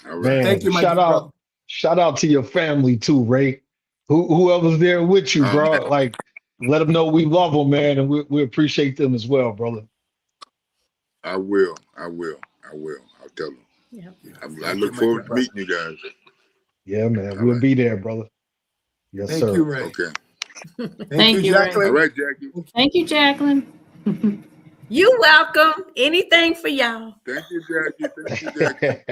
All right. Man, Thank you, my good brother. shout out to your family too, Ray. Whoever's there with you, bro. Man. Like, let them know we love them, man, and we appreciate them as well, brother. I will. I'll tell them. Yeah. I look forward to meeting you guys. Yeah, man. All We'll right. be there, brother. Yes, Thank sir. you, Ray. Okay. Thank you, Ray. Jacqueline. All right, Jackie. Thank you, Jacqueline. You welcome. Anything for y'all. Thank you, Jackie. Thank you, Jackie.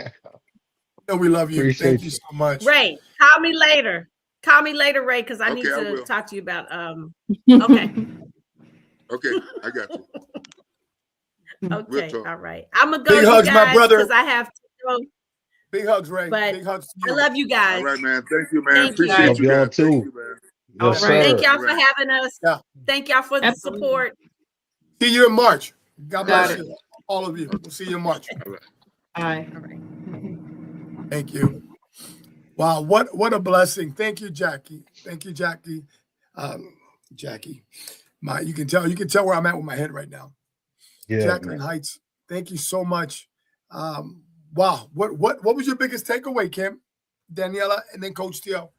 No, we love you. Appreciate Thank you so much. Ray, call me later. Call me later, Ray, because I need Okay, I to will. talk to you about okay. Okay, I got you. Okay, talk. all right. I'm gonna go, Big you hugs, my guys, brother. because I have to go. Big hugs, Ray. But Big hugs to I you. love you guys. All right, man. Thank you, man. Thank you. Appreciate Love you y'all guys. too. Thank you, man. Yes, All right. sir. Thank y'all All for right. having us. Yeah. Thank y'all for the Absolutely. support. See you in March. God Got bless it. you, all of you. We'll see you in March. All right. All right. Thank you. Wow, what a blessing. Thank you, Jackie. Thank you, Jackie. Jackie. You can tell where I'm at with my head right now. Yeah, Jacqueline man. Heights, thank you so much. Wow, what was your biggest takeaway, Kim, Daniela, and then Coach Tio?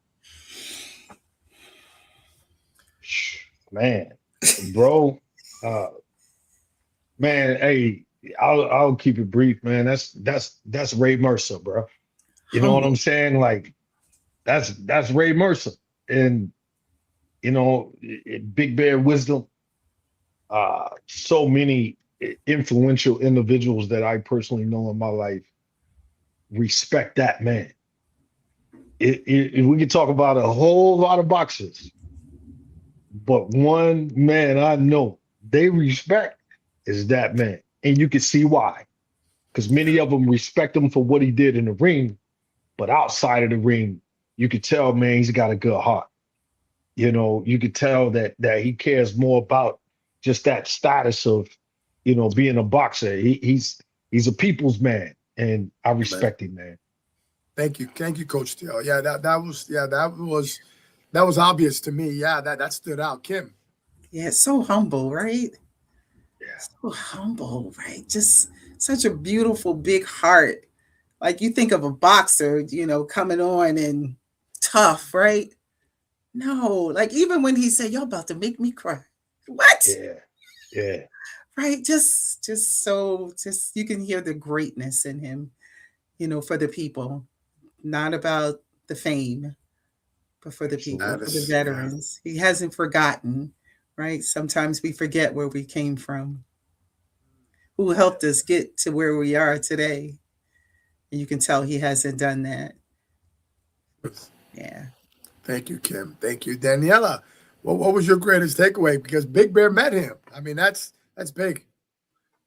Man, bro. Man, hey, I'll keep it brief, man. That's Ray Mercer, bro. You know what I'm saying? Like, that's Ray Mercer. And you know, Big Bear Wisdom, so many influential individuals that I personally know in my life respect that man. We can talk about a whole lot of boxers, but one man I know they respect is that man. And you can see why. Because many of them respect him for what he did in the ring, but outside of the ring, you could tell, man, he's got a good heart. You know, you could tell that he cares more about just that status of, you know, being a boxer. He's a people's man, and I respect him, man. Thank you, Coach Tio. Yeah, that was obvious to me. Yeah, that stood out, Kim. Yeah, so humble, right? Yeah. So humble, right? Just such a beautiful, big heart. Like you think of a boxer, you know, coming on and tough, right? No, like even when he said, "Y'all about to make me cry." What? Yeah. Right? Just you can hear the greatness in him, you know, for the people, not about the fame, but for the people, for the veterans. He hasn't forgotten, right? Sometimes we forget where we came from, who helped us get to where we are today. And you can tell he hasn't done that. Yeah. Thank you, Kim. Thank you, Daniela. What was your greatest takeaway? Because Big Bear met him. I mean, that's big.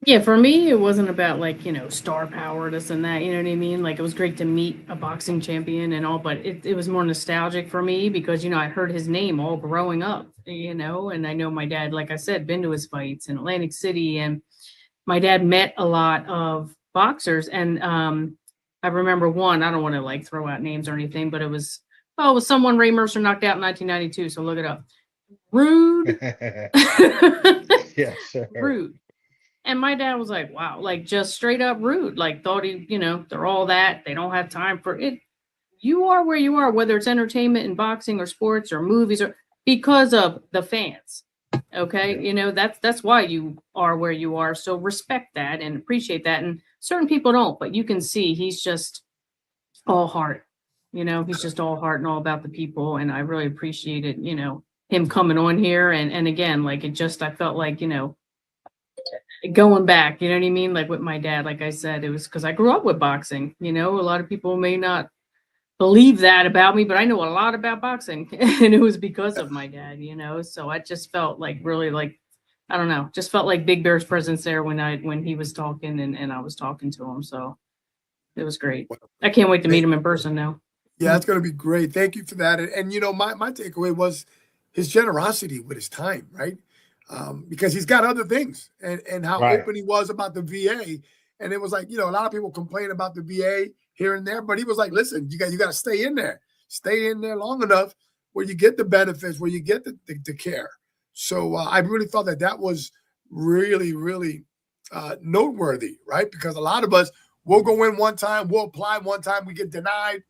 Yeah, for me, it wasn't about like, you know, star power, this and that, you know what I mean? Like it was great to meet a boxing champion and all, but it was more nostalgic for me because, you know, I heard his name all growing up, you know, and I know my dad, like I said, been to his fights in Atlantic City, and my dad met a lot of boxers. And I remember one, I don't want to like throw out names or anything, but it was someone Ray Mercer knocked out in 1992. So look it up. Rude. Yeah, sure. Rude. And my dad was like, wow, like just straight up rude. Like thought he, you know, they're all that. They don't have time for it. You are where you are, whether it's entertainment and boxing or sports or movies, or because of the fans. Okay. You know, that's why you are where you are. So respect that and appreciate that. And certain people don't, but you can see he's just all heart. You know, he's just all heart and all about the people. And I really appreciated, you know, him coming on here. And again, like I felt like, you know, going back, you know what I mean? Like with my dad, like I said, it was because I grew up with boxing. You know, a lot of people may not believe that about me, but I know a lot about boxing, and it was because of my dad, you know? So I just felt like really like, I don't know, just felt like Big Bear's presence there when he was talking and I was talking to him. So it was great. I can't wait to meet him in person now. Yeah, it's going to be great. Thank you for that. And you know, my takeaway was his generosity with his time, right? Because he's got other things, and how open he was about the VA. And it was like, you know, a lot of people complain about the VA here and there, but he was like, listen, you got to stay in there long enough where you get the benefits, where you get the care. So I really thought that was really, really noteworthy, right? Because a lot of us, we'll go in one time, we'll apply one time, we get denied,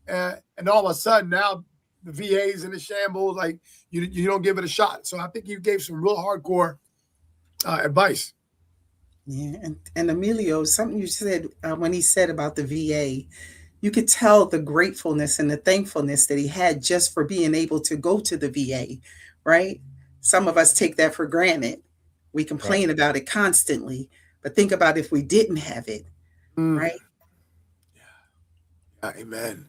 and all of a sudden now the VA's in the shambles, like you don't give it a shot. So I think you gave some real hardcore advice. Yeah, and Emilio, something you said when he said about the VA, you could tell the gratefulness and the thankfulness that he had just for being able to go to the VA, right? Some of us take that for granted. We complain about it constantly, but think about if we didn't have it, right? Yeah, amen.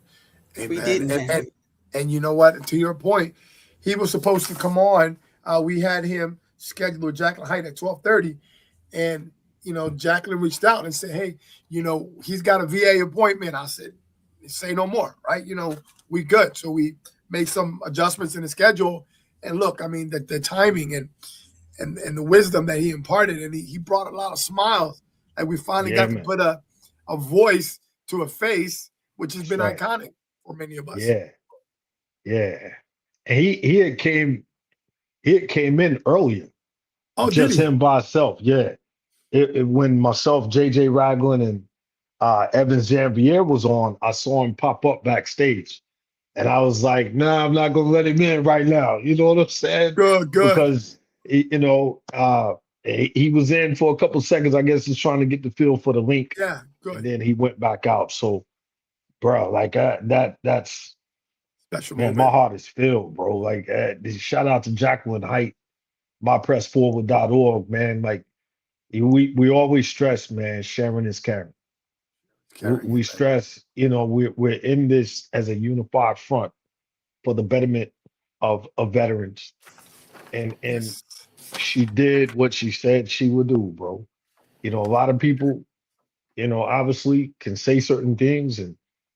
We didn't and you know what? To your point, he was supposed to come on. We had him scheduled with Jacqueline Height at 12:30, and Jacqueline reached out and said, "Hey, he's got a VA appointment." I said, "Say no more, right? We good." So we made some adjustments in the schedule, and look, I mean, the timing and the wisdom that he imparted, and he brought a lot of smiles, and we finally got to put a voice to a face, which has been iconic for many of us. Yeah. And he had came in earlier. Oh, just did he? him by himself. Yeah. When myself, JJ Ragland, and Evans Janvier was on, I saw him pop up backstage. And I was like, nah, I'm not gonna let him in right now. You know what I'm saying? Good. Because he was in for a couple seconds, I guess, just trying to get the feel for the link. Yeah, good. And then he went back out. So, bro, like that's special, man, my heart is filled, bro. Like, shout out to Jacqueline Height, mypressforward.org, man. Like, we always stress, man, sharing is caring. We stress, we're in this as a unified front for the betterment of veterans. And she did what she said she would do, bro. A lot of people, obviously can say certain things and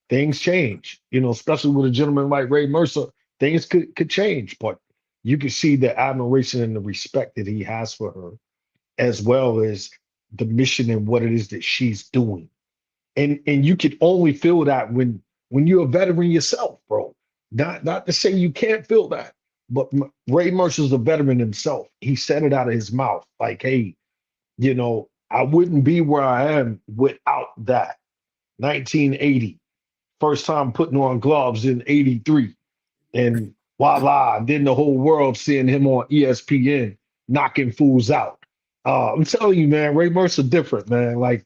things change, especially with a gentleman like Ray Mercer, things could change, but you can see the admiration and the respect that he has for her, as well as the mission and what it is that she's doing. And you can only feel that when you're a veteran yourself, bro. Not to say you can't feel that, but Ray Mercer's a veteran himself. He said it out of his mouth, like, hey, I wouldn't be where I am without that. 1980, first time putting on gloves in 83. And voila, then the whole world seeing him on ESPN knocking fools out. I'm telling you, man, Ray Mercer different, man. Like,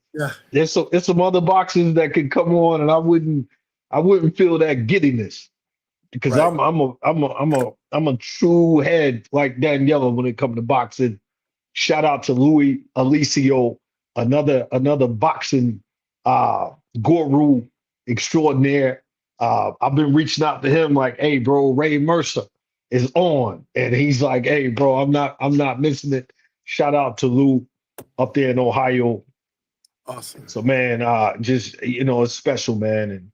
there's some other boxers that could come on, and I wouldn't feel that giddiness, because I'm a true head like Daniela when it comes to boxing. Shout out to Louis Alicio, another boxing guru extraordinaire. I've been reaching out to him like, hey, bro, Ray Mercer is on, and he's like, hey, bro, I'm not missing it. Shout out to Lou up there in Ohio. Awesome. So, man, just, it's special, man. And,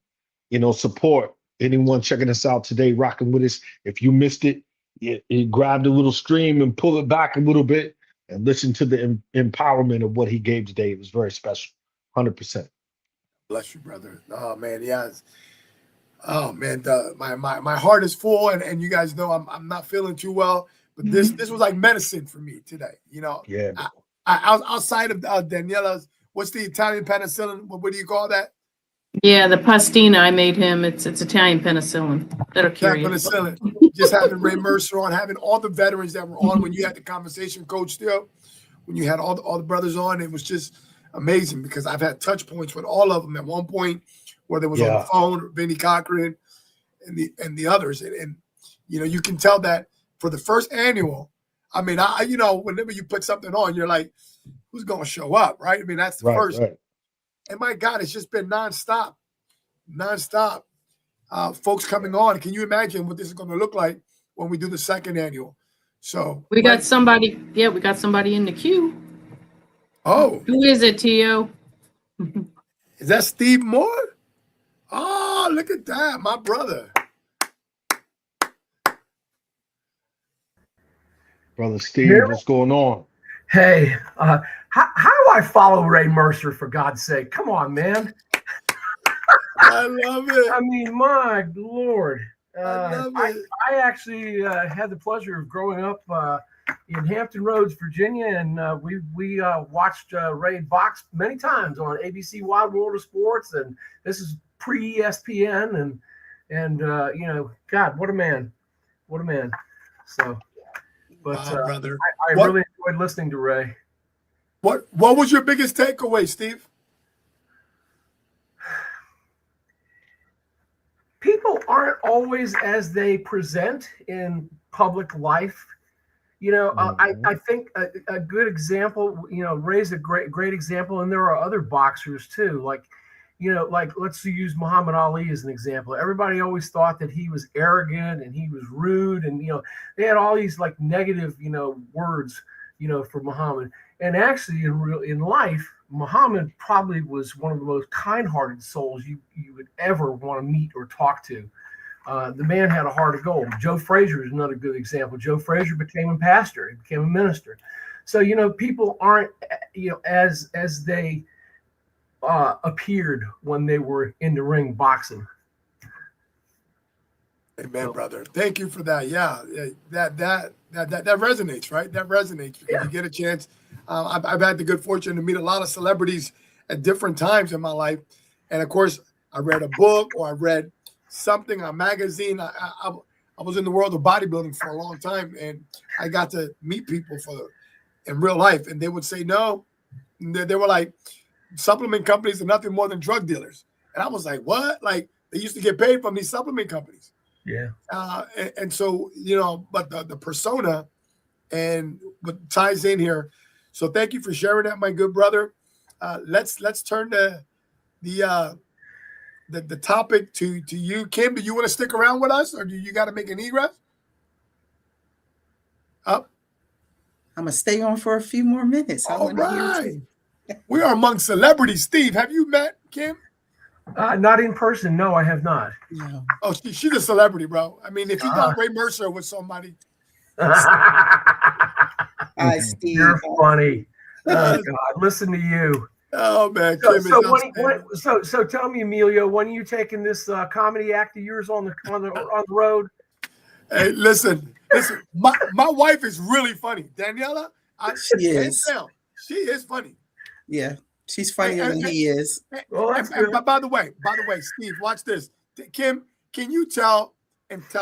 support anyone checking us out today, rocking with us. If you missed it, you grab the little stream and pull it back a little bit and listen to the empowerment of what he gave today. It was very special. 100%. Bless you, brother. Oh, man. Yes. Oh, man. My heart is full, and you guys know I'm not feeling too well. But this was like medicine for me today, Yeah. I outside of Daniela's, what's the Italian penicillin? What do you call that? Yeah, the pastina I made him. It's Italian penicillin. That'll cure you. Penicillin. Just having Ray Mercer on, having all the veterans that were on when you had the conversation, Coach Steele, when you had all the brothers on, it was just amazing, because I've had touch points with all of them at one point, whether it was on the phone, Vinny Cochran, and the others, and you can tell that. For the first annual, I mean, whenever you put something on, you're like, who's going to show up, right? I mean, that's the first. Right. And my God, it's just been nonstop. Folks coming on. Can you imagine what this is going to look like when we do the second annual? So we got somebody. Yeah, we got somebody in the queue. Oh, who is it, Tio? Is that Steve Moore? Oh, look at that, my brother. Brother Steve, what's going on? Hey, how do I follow Ray Mercer, for God's sake? Come on, man. I love it. I mean, my Lord. I love it. I actually had the pleasure of growing up in Hampton Roads, Virginia, and we watched Ray box many times on ABC Wide World of Sports, and this is pre-ESPN, and you know, God, what a man, what a man. So, but Wow, brother, I really enjoyed listening to Ray. What was your biggest takeaway, Steve? People aren't always as they present in public life. You know, I think a good example, you know, Ray's a great example, and there are other boxers too. Like, you know, like let's use Muhammad Ali as an example. Everybody always thought that he was arrogant and he was rude, and you know, they had all these like negative, you know, words, you know, for Muhammad. And actually, in life, Muhammad probably was one of the most kind-hearted souls you would ever want to meet or talk to. The man had a heart of gold. Joe Frazier is another good example. Joe Frazier became a pastor. He became a minister. So, you know, people aren't, you know, as they appeared when they were in the ring boxing. Amen, brother. Thank you for that. Yeah, that resonates, right? That resonates because you get a chance. I've had the good fortune to meet a lot of celebrities at different times in my life, and of course, I read a book or I read something, a magazine. I was in the world of bodybuilding for a long time, and I got to meet people in real life, and they would say no. They were like, supplement companies are nothing more than drug dealers, and I was like, what? Like they used to get paid from these supplement companies. Yeah. And so, you know, but the persona and what ties in here. So thank you for sharing that, my good brother. Let's turn the topic to you. Kim, do you want to stick around with us, or do you got to make an egress? Up. I'm going to stay on for a few more minutes. All right. We are among celebrities. Steve, have you met Kim? Not in person. No, I have not. No. Oh, she's a celebrity, bro. I mean, if you got Ray Mercer with somebody. Hi, Steve. You're funny. Oh, God. Listen to you. Oh, man. So tell me, Emilio, when are you taking this comedy act of yours on the road? Hey, listen. My wife is really funny. Daniela, she is. She is funny. Yeah, she's funnier than he is. And by the way, Steve, watch this. Kim, can you tell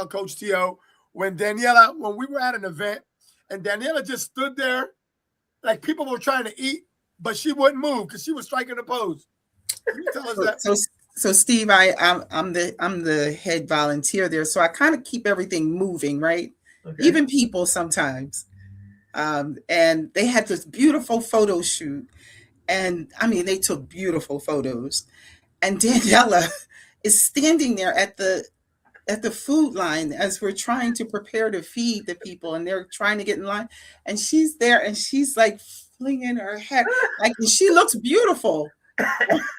Coach T.O. when we were at an event and Daniela just stood there like people were trying to eat, but she wouldn't move because she was striking a pose. Can you tell us that? So Steve, I'm the head volunteer there, so I kind of keep everything moving, right? Okay. Even people sometimes. And they had this beautiful photo shoot. And I mean, they took beautiful photos. And Daniela is standing there at the food line as we're trying to prepare to feed the people, and they're trying to get in line. And she's there, and she's like flinging her hair, like she looks beautiful.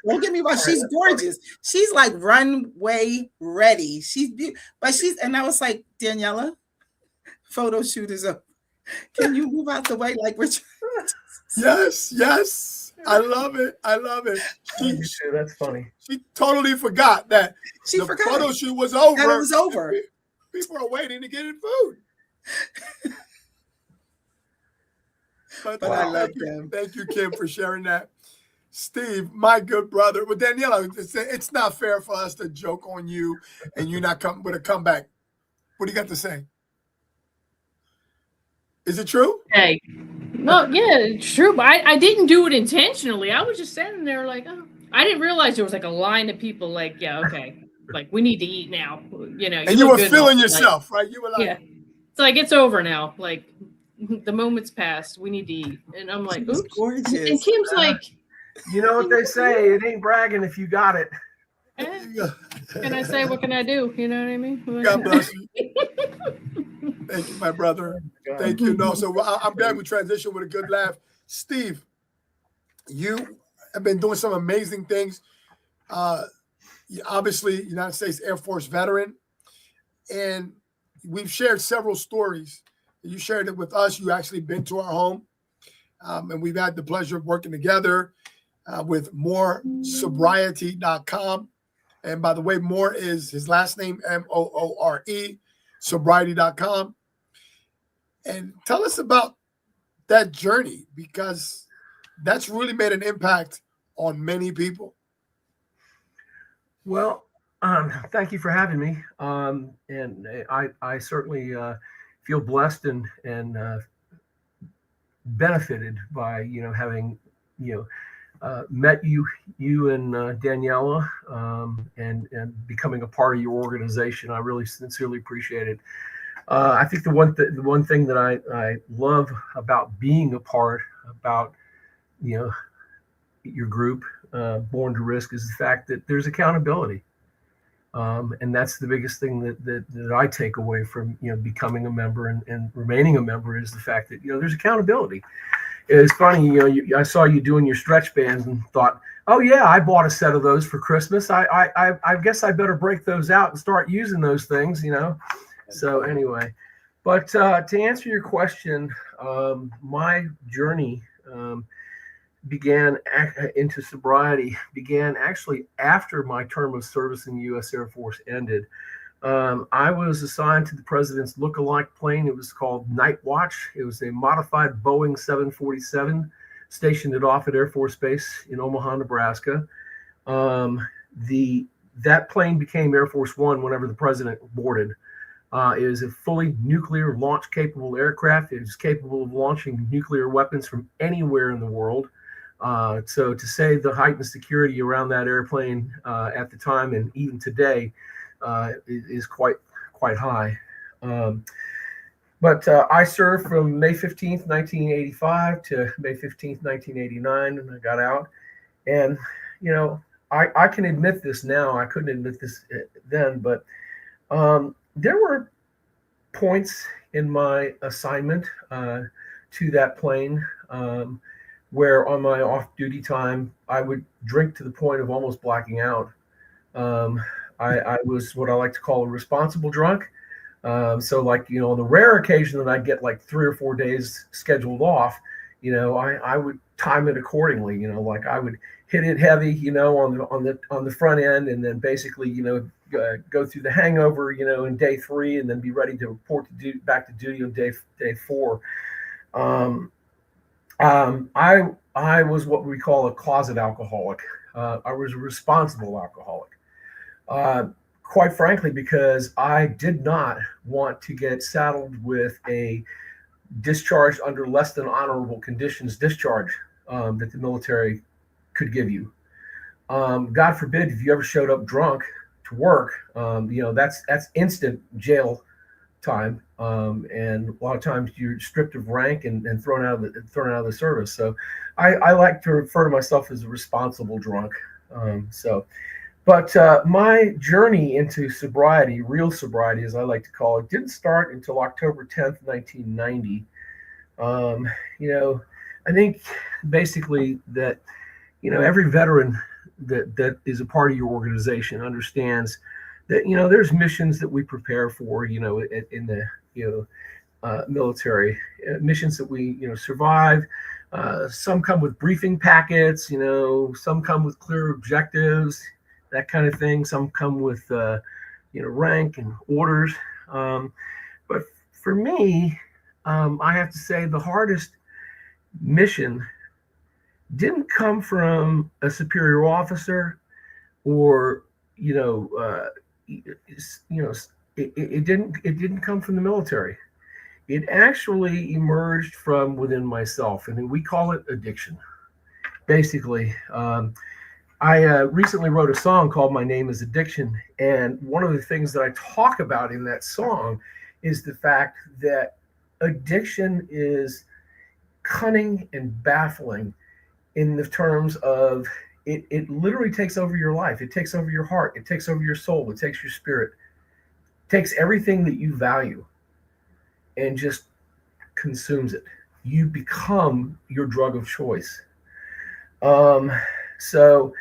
Don't get me wrong, she's gorgeous. She's like runway ready. And I was like, Daniela, photo shoot is up. Can you move out the way? Like we're trying to... Yes. I love it. That's funny. She totally forgot that the photo shoot was over. And it was over. People are waiting to get in food. But I love them. Thank you, Kim, for sharing that. Steve, my good brother. Well, Daniela, it's not fair for us to joke on you and you not come with a comeback. What do you got to say? Is it true? Hey, no, yeah, it's true. But I didn't do it intentionally. I was just standing there like, oh, I didn't realize there was like a line of people like, yeah, okay, like we need to eat now. You know, and you were feeling yourself, right? You were like, yeah. It's like it's over now. Like the moment's passed. We need to eat. And I'm like, oops. Gorgeous. And Kim's like, you know what they say? It ain't bragging if you got it. Can I say what can I do? You know what I mean? God bless you. Thank you, my brother. Thank you. No, so I'm glad we transitioned with a good laugh. Steve, you have been doing some amazing things. Obviously, United States Air Force veteran, and we've shared several stories. You shared it with us. You actually been to our home, and we've had the pleasure of working together with moresobriety.com. And by the way, Moore is his last name, Moore, sobriety.com. And tell us about that journey, because that's really made an impact on many people. Well, thank you for having me. And I certainly feel blessed and benefited by, having, met you and Daniela, and becoming a part of your organization. I really sincerely appreciate it. I think the one thing that I love about being a part about, your group, Born to Risk, is the fact that there's accountability. And that's the biggest thing that I take away from, becoming a member and remaining a member, is the fact that, there's accountability. It's funny, I saw you doing your stretch bands and thought, oh yeah, I bought a set of those for Christmas. I guess I better break those out and start using those things, So anyway, but to answer your question, my journey began into sobriety began actually after my term of service in the U.S. Air Force ended. I was assigned to the president's look-alike plane. It was called Night Watch. It was a modified Boeing 747 stationed at Offutt Air Force Base in Omaha, Nebraska. That plane became Air Force One whenever the president boarded. It is a fully nuclear launch-capable aircraft. It is capable of launching nuclear weapons from anywhere in the world. So to say the heightened security around that airplane at the time and even today is quite high. But I served from May 15th, 1985 to May 15th, 1989, and I got out. And, I can admit this now. I couldn't admit this then, but there were points in my assignment to that plane where on my off-duty time, I would drink to the point of almost blacking out. I was what I like to call a responsible drunk. So like, on the rare occasion that I get like 3 or 4 days scheduled off, I would time it accordingly, like I would hit it heavy, on the front end, and then basically, go through the hangover, in day 3, and then be ready to report back to duty on day 4. I was what we call a closet alcoholic. I was a responsible alcoholic. Quite frankly, because I did not want to get saddled with a discharged under less than honorable conditions discharge that the military could give you. God forbid if you ever showed up drunk to work, that's instant jail time, and a lot of times you're stripped of rank and thrown out of the service. So I like to refer to myself as a responsible drunk. But my journey into sobriety, real sobriety as I like to call it, didn't start until October 10th, 1990. I think basically that, every veteran that is a part of your organization understands that, there's missions that we prepare for, in the, military, missions that we, survive. Some come with briefing packets, some come with clear objectives, that kind of thing. Some come with, rank and orders. But for me, I have to say the hardest mission didn't come from a superior officer or, it didn't come from the military. It actually emerged from within myself, and we call it addiction. Basically, I recently wrote a song called My Name is Addiction, and one of the things that I talk about in that song is the fact that addiction is cunning and baffling in the terms of it literally takes over your life. It takes over your heart. It takes over your soul. It takes your spirit. It takes everything that you value and just consumes it. You become your drug of choice. So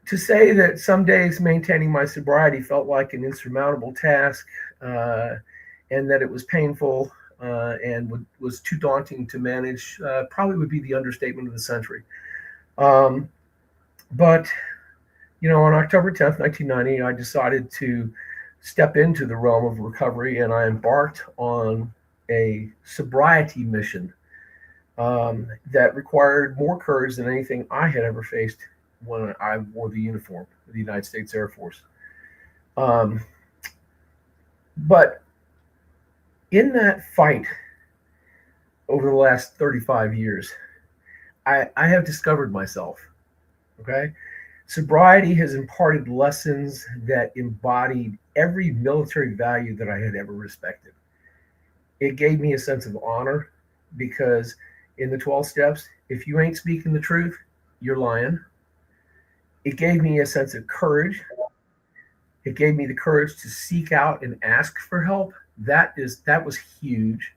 to say that some days maintaining my sobriety felt like an insurmountable task, and that it was painful and was too daunting to manage, probably would be the understatement of the century. But, on October 10th, 1990, I decided to step into the realm of recovery, and I embarked on a sobriety mission that required more courage than anything I had ever faced when I wore the uniform of the United States Air Force. But in that fight over the last 35 years, I have discovered myself. Okay. Sobriety has imparted lessons that embodied every military value that I had ever respected. It gave me a sense of honor because in the 12 steps, if you ain't speaking the truth, you're lying. It gave me a sense of courage. It gave me the courage to seek out and ask for help. That was huge,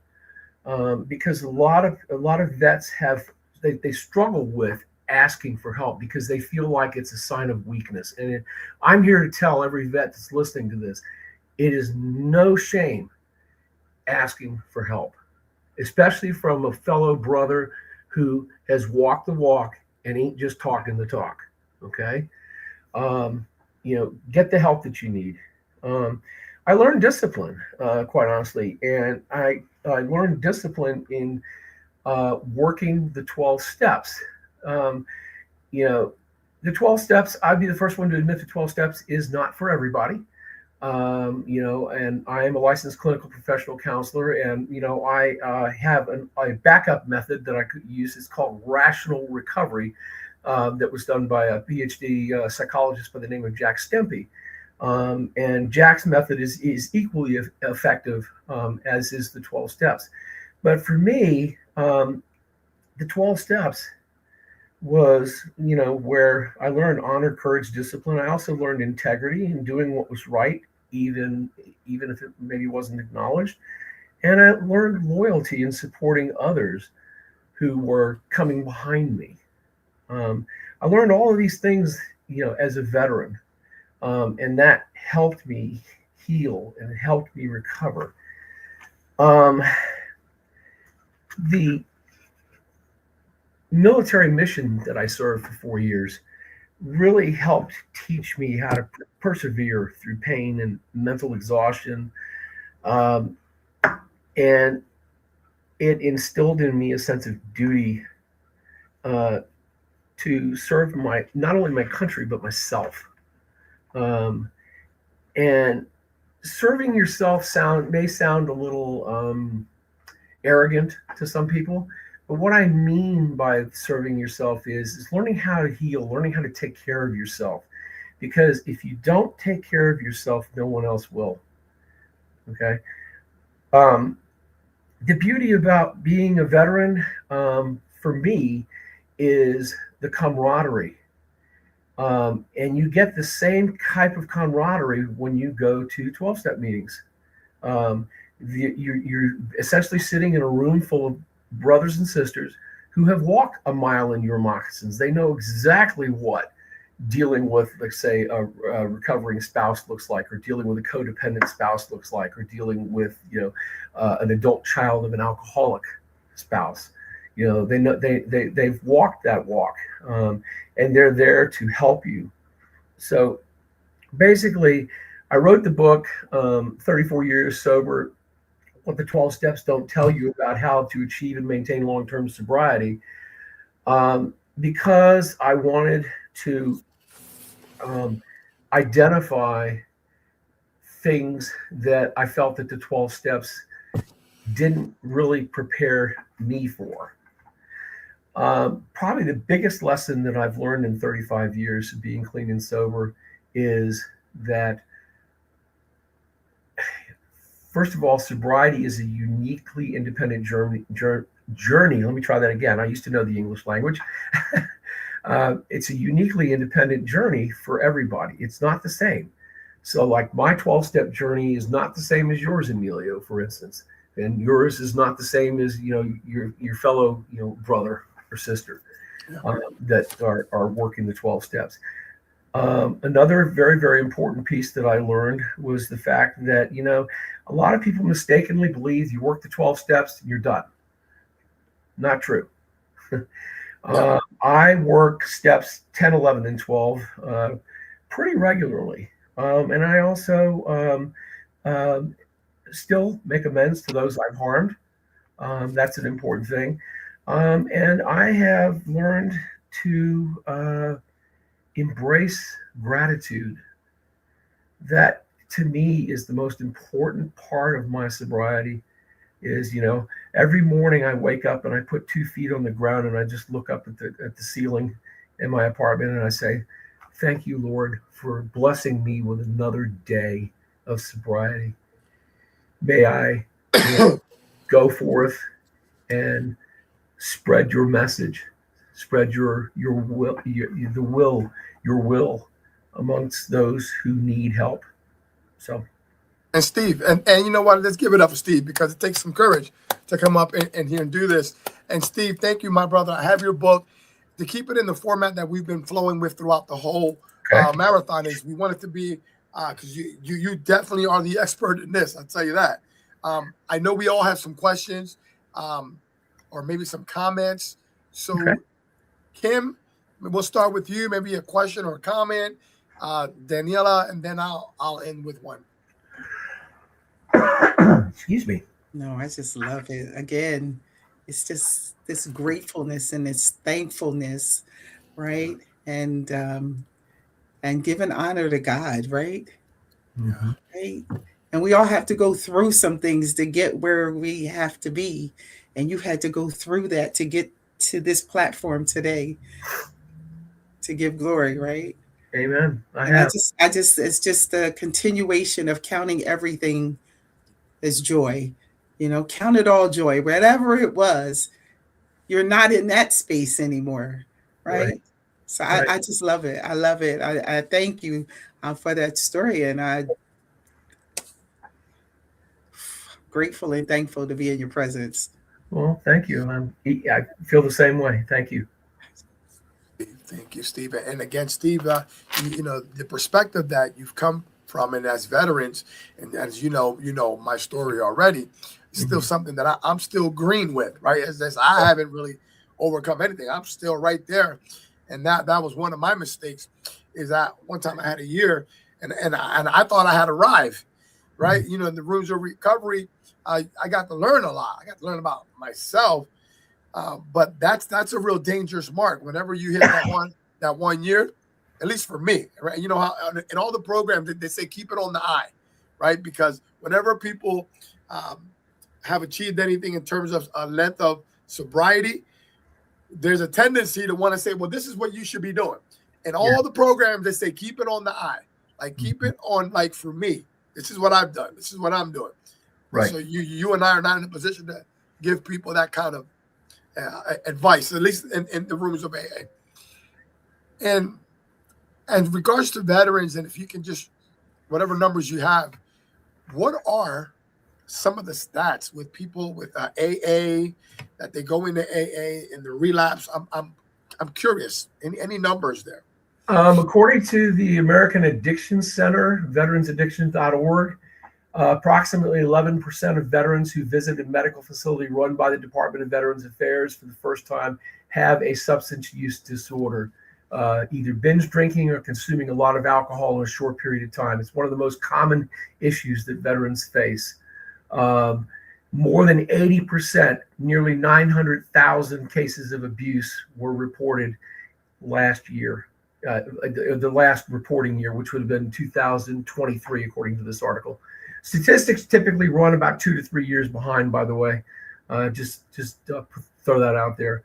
because a lot of vets they struggle with asking for help because they feel like it's a sign of weakness. And I'm here to tell every vet that's listening to this, it is no shame asking for help, especially from a fellow brother who has walked the walk and ain't just talking the talk. Okay. Get the help that you need. I learned discipline, quite honestly. And I learned discipline in working the 12 steps. The 12 steps, I'd be the first one to admit the 12 steps is not for everybody. And I am a licensed clinical professional counselor, and I have a backup method that I could use. It's called rational recovery, that was done by a PhD psychologist by the name of Jack Stempy. And Jack's method is equally effective, as is the 12 steps. But for me, the 12 steps was, where I learned honor, courage, discipline. I also learned integrity and doing what was right, even if it maybe wasn't acknowledged. And I learned loyalty in supporting others who were coming behind me. I learned all of these things, as a veteran, and that helped me heal and helped me recover. The military mission that I served for 4 years really helped teach me how to persevere through pain and mental exhaustion. And it instilled in me a sense of duty to serve not only my country, but myself. And serving yourself may sound a little arrogant to some people, but what I mean by serving yourself is learning how to heal, learning how to take care of yourself. Because if you don't take care of yourself, no one else will. Okay. The beauty about being a veteran, for me, is the camaraderie. And you get the same type of camaraderie when you go to 12-step meetings. You're essentially sitting in a room full of brothers and sisters who have walked a mile in your moccasins. They know exactly what dealing with, let's say, a recovering spouse looks like, or dealing with a codependent spouse looks like, or dealing with, an adult child of an alcoholic spouse. They know they've walked that walk, and they're there to help you. So basically, I wrote the book, 34 Years Sober, What the 12 Steps Don't Tell You About How to Achieve and Maintain Long-Term Sobriety, because I wanted to identify things that I felt that the 12 steps didn't really prepare me for. Probably the biggest lesson that I've learned in 35 years of being clean and sober is that, first of all, sobriety is a uniquely independent journey. Let me try that again. I used to know the English language. It's a uniquely independent journey for everybody. It's not the same. So like my 12-step journey is not the same as yours, Emilio, for instance. And yours is not the same as, your fellow, brother or sister that are working the 12 steps. Another very, very important piece that I learned was the fact that, a lot of people mistakenly believe you work the 12 steps and you're done. Not true. I work steps 10, 11, and 12 pretty regularly. And I also still make amends to those I've harmed. That's an important thing. And I have learned to embrace gratitude. That to me is the most important part of my sobriety. Is, every morning I wake up and I put 2 feet on the ground and I just look up at the ceiling in my apartment and I say, thank you, Lord, for blessing me with another day of sobriety. May I go forth and spread your message, spread your will amongst those who need help. So. And Steve, and you know what? Let's give it up for Steve, because it takes some courage to come up and here and do this. And Steve, thank you, my brother. I have your book. To keep it in the format that we've been flowing with throughout the whole marathon, is we want it to be, because you definitely are the expert in this. I'll tell you that. I know we all have some questions, or maybe some comments. So, Kim, we'll start with you. Maybe a question or a comment. Daniela, and then I'll end with one. Excuse me. No, I just love it. Again, it's just this gratefulness and this thankfulness, right? And giving honor to God, right? Mm-hmm. Right. And we all have to go through some things to get where we have to be. And you had to go through that to get to this platform today to give glory, right? Amen. I just it's just a continuation of counting everything as joy. Count it all joy. Whatever it was, you're not in that space anymore, right? So I just love it. I love it. I thank you for that story, and I'm grateful and thankful to be in your presence. Well, thank you. I feel the same way. Thank you. Thank you, Steve. And again, Steve, the perspective that you've come from, and as veterans, and as you know my story already, it's still something that I'm still green with, right? As I haven't really overcome anything. I'm still right there. And that was one of my mistakes, is that one time I had a year and I thought I had arrived, right? In the rooms of recovery, I got to learn a lot. I got to learn about myself. But that's a real dangerous mark. Whenever you hit that one year, at least for me, right? You know how in all the programs they say keep it on the eye, right? Because whenever people have achieved anything in terms of a length of sobriety, there's a tendency to want to say, well, this is what you should be doing. And all the programs, they say keep it on the eye, like keep it on, like for me, this is what I've done, this is what I'm doing. Right. So you and I are not in a position to give people that kind of advice, at least in the rooms of AA. And in regards to veterans, and if you can just, whatever numbers you have, what are some of the stats with people with AA, that they go into AA and the relapse? I'm curious. Any numbers there? According to the American Addiction Center, veteransaddiction.org, approximately 11% of veterans who visit a medical facility run by the Department of Veterans Affairs for the first time have a substance use disorder, either binge drinking or consuming a lot of alcohol in a short period of time. It's one of the most common issues that veterans face. More than 80%, nearly 900,000 cases of abuse were reported last year, the last reporting year, which would have been 2023, according to this article. Statistics typically run about 2 to 3 years behind, by the way. Just throw that out there.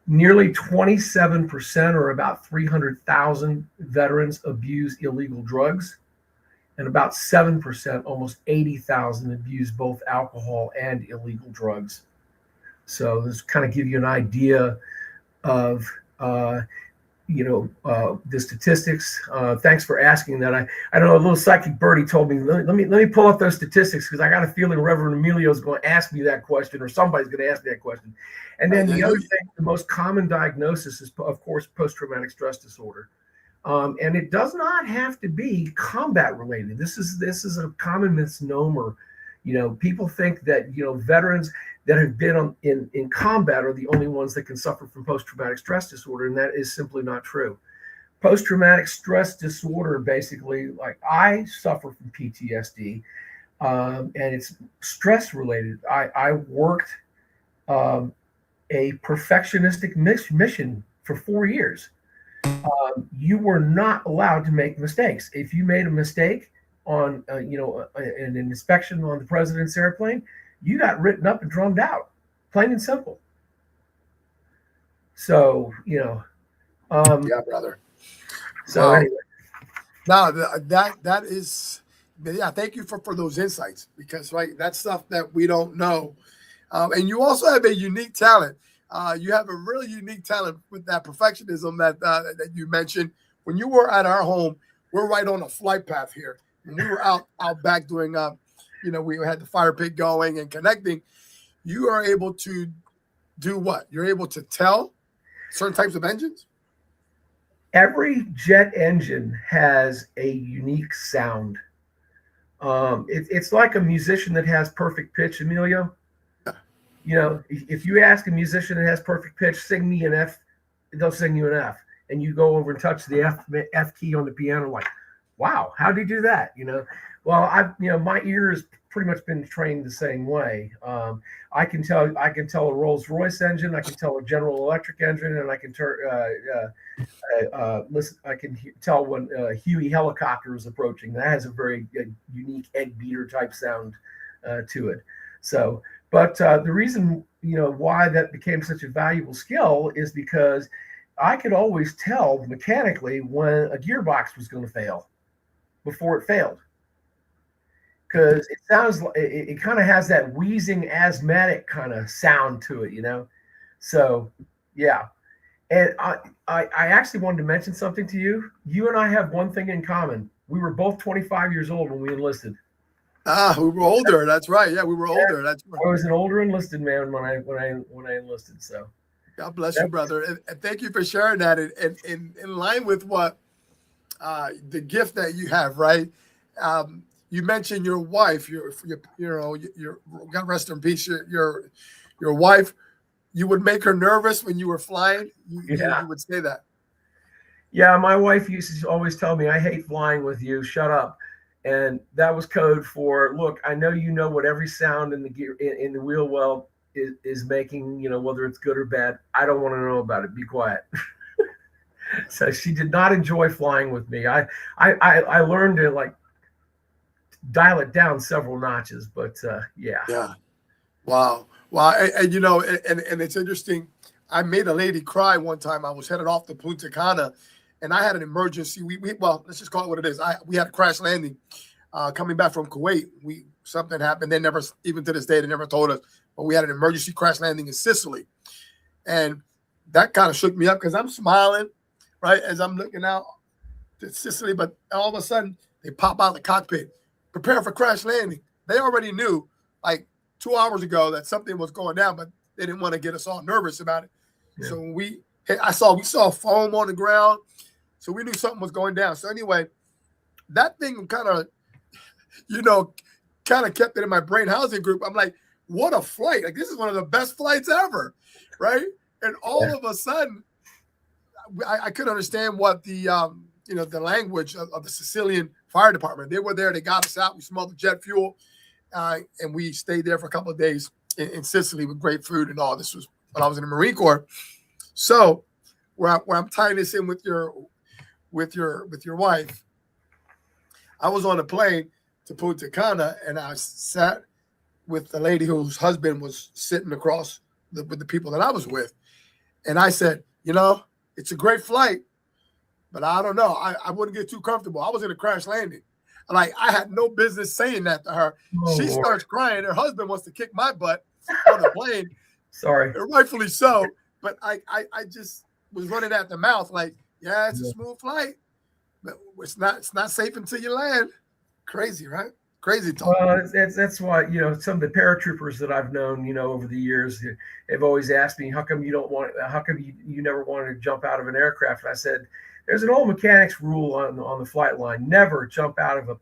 Nearly 27%, or about 300,000 veterans, abuse illegal drugs. And about 7%, almost 80,000, abuse both alcohol and illegal drugs. So this kind of give you an idea of, the statistics. Thanks for asking that. I don't know, a little psychic birdie told me, let me pull up those statistics, because I got a feeling Reverend Emilio is going to ask me that question, or somebody's going to ask me that question. And then the other thing, the most common diagnosis is, of course, post-traumatic stress disorder. And it does not have to be combat related. This is a common misnomer. People think that, veterans that have been in combat are the only ones that can suffer from post-traumatic stress disorder, and that is simply not true. Post-traumatic stress disorder, basically, like I suffer from PTSD. and it's stress related. I worked a perfectionistic mission for 4 years. You were not allowed to make mistakes. If you made a mistake on, an inspection on the president's airplane, you got written up and drummed out, plain and simple. So, yeah, brother. So anyway. No, that is, yeah. Thank you for those insights, because that's stuff that we don't know, and you also have a unique talent. You have a really unique talent with that perfectionism that you mentioned. When you were at our home, we're right on a flight path here, and we were out back doing, we had the fire pit going and connecting. You are able to do what? You're able to tell certain types of engines? Every jet engine has a unique sound. It's like a musician that has perfect pitch, Emilio. If you ask a musician that has perfect pitch, sing me an F, they'll sing you an F. And you go over and touch the F key on the piano, like, wow, how do you do that? Well, my ear has pretty much been trained the same way. I can tell a Rolls Royce engine, I can tell a General Electric engine, and I can listen. I can tell when Huey helicopter is approaching. That has a very unique egg beater type sound to it. So, but the reason why that became such a valuable skill is because I could always tell mechanically when a gearbox was going to fail before it failed. Because it sounds like it kind of has that wheezing asthmatic kind of sound to it, So, yeah. And I actually wanted to mention something to you. You and I have one thing in common. We were both 25 years old when we enlisted. We were older. That's right. Yeah, we were older. That's right. I was an older enlisted man when I enlisted. So, God bless you, brother, and thank you for sharing that. And in line with what the gift that you have, right? You mentioned your wife. Your God rest in peace. Your wife. You would make her nervous when you were flying. You would say that. Yeah, my wife used to always tell me, "I hate flying with you. Shut up." And that was code for, look, I know what every sound in the gear in the wheel well is making. Whether it's good or bad. I don't want to know about it. Be quiet. So she did not enjoy flying with me. I learned to dial it down several notches, but yeah. Yeah. Wow. And it's interesting. I made a lady cry one time. I was headed off to Punta Cana, and I had an emergency. Let's just call it what it is. We had a crash landing coming back from Kuwait. Something happened. They never, even to this day, they never told us. But we had an emergency crash landing in Sicily, and that kind of shook me up because I'm smiling, right, as I'm looking out to Sicily. But all of a sudden, they pop out of the cockpit, prepare for crash landing. They already knew, 2 hours ago, that something was going down, but they didn't want to get us all nervous about it. Yeah. So when we saw foam on the ground, so we knew something was going down. So anyway, that thing kind of kept it in my brain housing group. I'm like, what a flight. This is one of the best flights ever, right? And all of a sudden, I couldn't understand what the language of the Sicilian fire department. They were there. They got us out. We smelled the jet fuel. And we stayed there for a couple of days in Sicily with great food and all. This was when I was in the Marine Corps. So where I'm tying this in with your wife, I was on a plane to Punta Cana, and I sat with the lady whose husband was sitting across with the people that I was with. And I said, it's a great flight, but I don't know. I wouldn't get too comfortable. I was in a crash landing. I had no business saying that to her. She starts crying. Her husband wants to kick my butt on the plane. Sorry. And rightfully so. But I just was running at the mouth yeah, it's a smooth flight, but it's not safe until you land. Crazy, right? Crazy talk. Well, that's why, some of the paratroopers that I've known, over the years, have always asked me, how come you never wanted to jump out of an aircraft? And I said, there's an old mechanics rule on the flight line: never jump out of a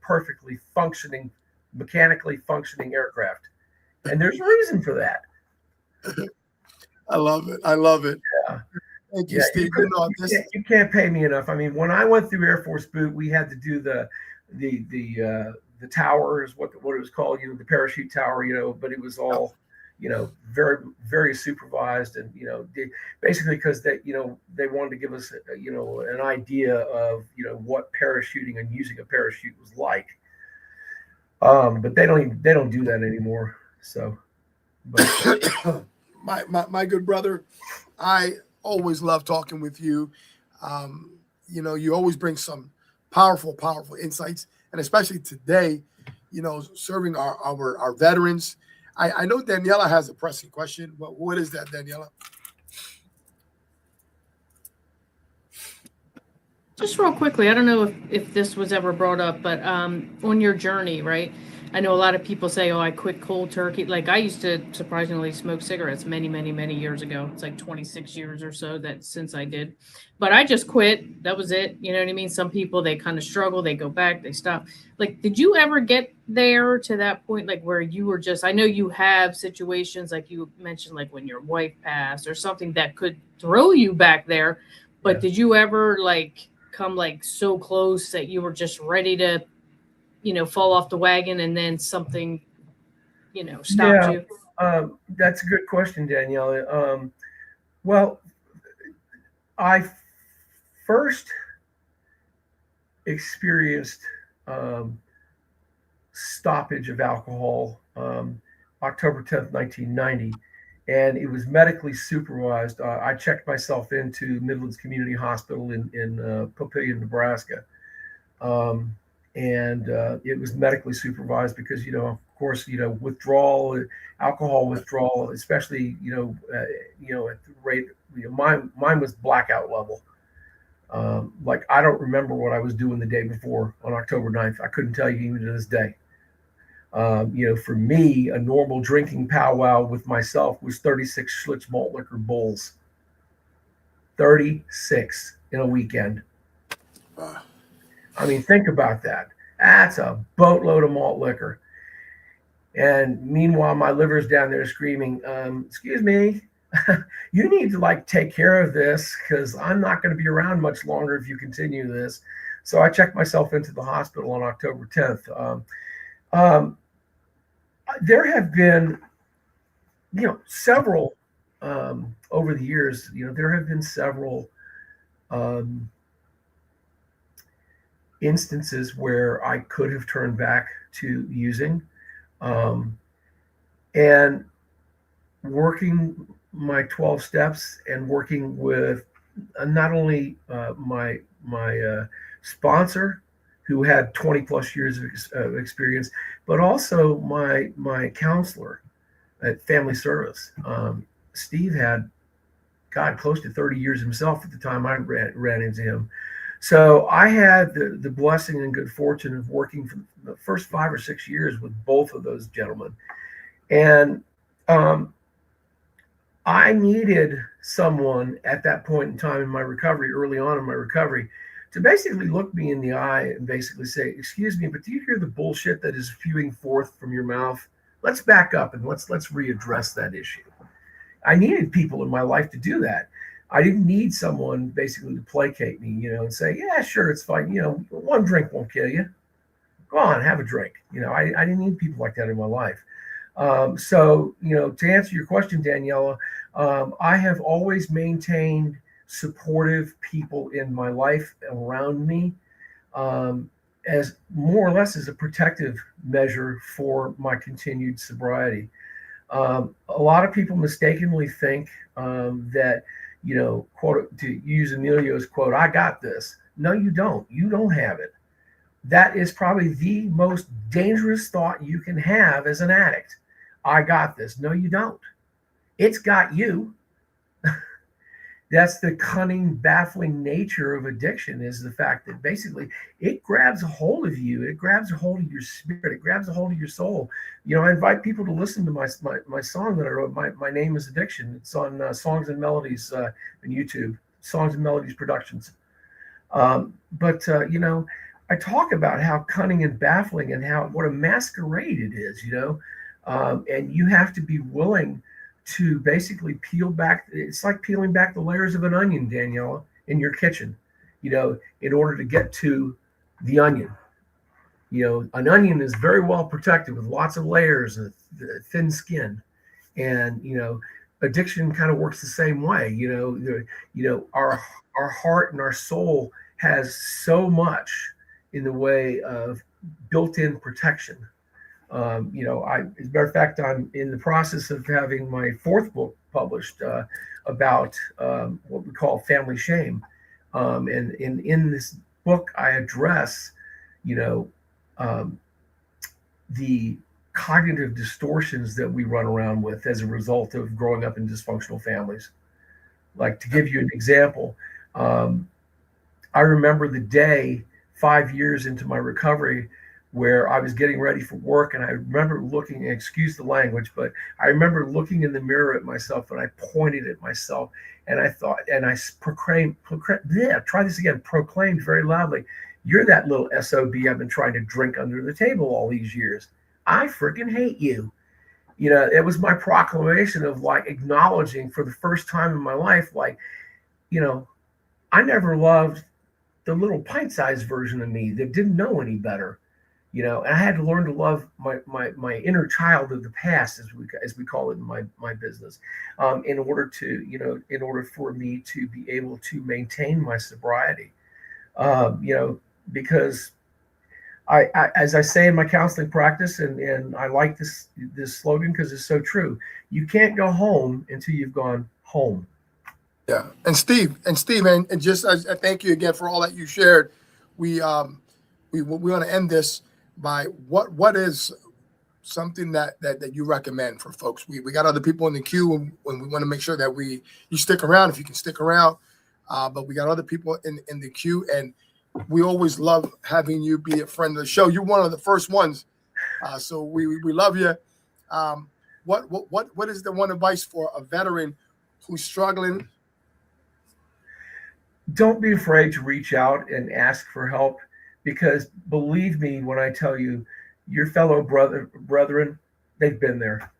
mechanically functioning aircraft. And there's a reason for that. I love it. Yeah. Thank you, Steve. You can't pay me enough. I mean, when I went through Air Force Boot, we had to do the the tower is what it was called, the parachute tower, but it was all, very, very supervised. And, basically because they wanted to give us, an idea of, what parachuting and using a parachute was like. But they don't do that anymore. So, but my good brother, I always love talking with you. You always bring some powerful insights, and especially today, serving our veterans. I know Daniela has a pressing question, but what is that, Daniela? Just real quickly, I don't know if this was ever brought up, but on your journey, right? I know a lot of people say, oh, I quit cold turkey. Like I used to surprisingly smoke cigarettes many, many, many years ago. It's like 26 years or so that since I did, but I just quit. That was it. You know what I mean? Some people, they kind of struggle, they go back, they stop. Like, did you ever get there to that point? Like where you were just, I know you have situations like you mentioned, like when your wife passed or something that could throw you back there. But did you ever like come like so close that you were just ready to, fall off the wagon and then something, stopped you? That's a good question, Danielle. Well, I first experienced stoppage of alcohol October 10th, 1990, and it was medically supervised. I checked myself into Midlands Community Hospital in Papillion, Nebraska. And it was medically supervised because, of course, withdrawal, alcohol withdrawal, especially, at the rate, mine was blackout level. Like, I don't remember what I was doing the day before on October 9th. I couldn't tell you even to this day. For me, a normal drinking powwow with myself was 36 Schlitz malt liquor bowls. 36 in a weekend. I mean, think about that. That's a boatload of malt liquor. And meanwhile, my liver's down there screaming, excuse me, you need to take care of this because I'm not going to be around much longer if you continue this. So I checked myself into the hospital on October 10th. There have been, several, over the years, there have been several instances where I could have turned back to using, and working my 12 steps and working with not only my sponsor, who had 20 plus years of experience, but also my counselor at Family Service. Steve had, close to 30 years himself at the time I ran into him. So I had the blessing and good fortune of working for the first 5 or 6 years with both of those gentlemen. And I needed someone at that point in time in my recovery, early on in my recovery, to basically look me in the eye and basically say, excuse me, but do you hear the bullshit that is spewing forth from your mouth? Let's back up and let's readdress that issue. I needed people in my life to do that. I didn't need someone basically to placate me, and say, yeah, sure, it's fine. One drink won't kill you. Go on, have a drink. I didn't need people like that in my life. So, to answer your question, Daniela, I have always maintained supportive people in my life around me, as more or less as a protective measure for my continued sobriety. A lot of people mistakenly think that, quote, to use Emilio's quote, I got this. No, you don't. You don't have it. That is probably the most dangerous thought you can have as an addict. I got this. No, you don't. It's got you. That's the cunning, baffling nature of addiction, is the fact that basically it grabs a hold of you. It grabs a hold of your spirit. It grabs a hold of your soul. I invite people to listen to my song that I wrote. My name is Addiction. It's on Songs and Melodies on YouTube, Songs and Melodies Productions. But I talk about how cunning and baffling and what a masquerade it is, and you have to be willing to basically peel back. It's like peeling back the layers of an onion, Daniela, in your kitchen, in order to get to the onion. You know, an onion is very well protected with lots of layers of thin skin, and you know, addiction kind of works the same way. You know, our heart and our soul has so much in the way of built-in protection. You know, as a matter of fact, I'm in the process of having my 4th book published about what we call family shame, and in this book, I address, you know, the cognitive distortions that we run around with as a result of growing up in dysfunctional families. Like, to give you an example, I remember the day 5 years into my recovery where I was getting ready for work, and I remember looking, excuse the language, but I remember looking in the mirror at myself, and I pointed at myself, and I thought, and I proclaimed very loudly, "You're that little SOB I've been trying to drink under the table all these years. I freaking hate you." You know, it was my proclamation of like acknowledging for the first time in my life, like, you know, I never loved the little pint-sized version of me that didn't know any better. You know, and I had to learn to love my inner child of the past, as we call it in my business, in order to, you know, in order for me to be able to maintain my sobriety. You know, because I as I say in my counseling practice, and I like this slogan because it's so true. You can't go home until you've gone home. Yeah, and Steve, and just I thank you again for all that you shared. We want to end this by what is something that you recommend for folks. We got other people in the queue, and we want to make sure that you stick around if you can stick around. But we got other people in the queue, and we always love having you be a friend of the show. You're one of the first ones, so we love you. What is the one advice for a veteran who's struggling? Don't be afraid to reach out and ask for help, because believe me when I tell you, your fellow brethren, they've been there.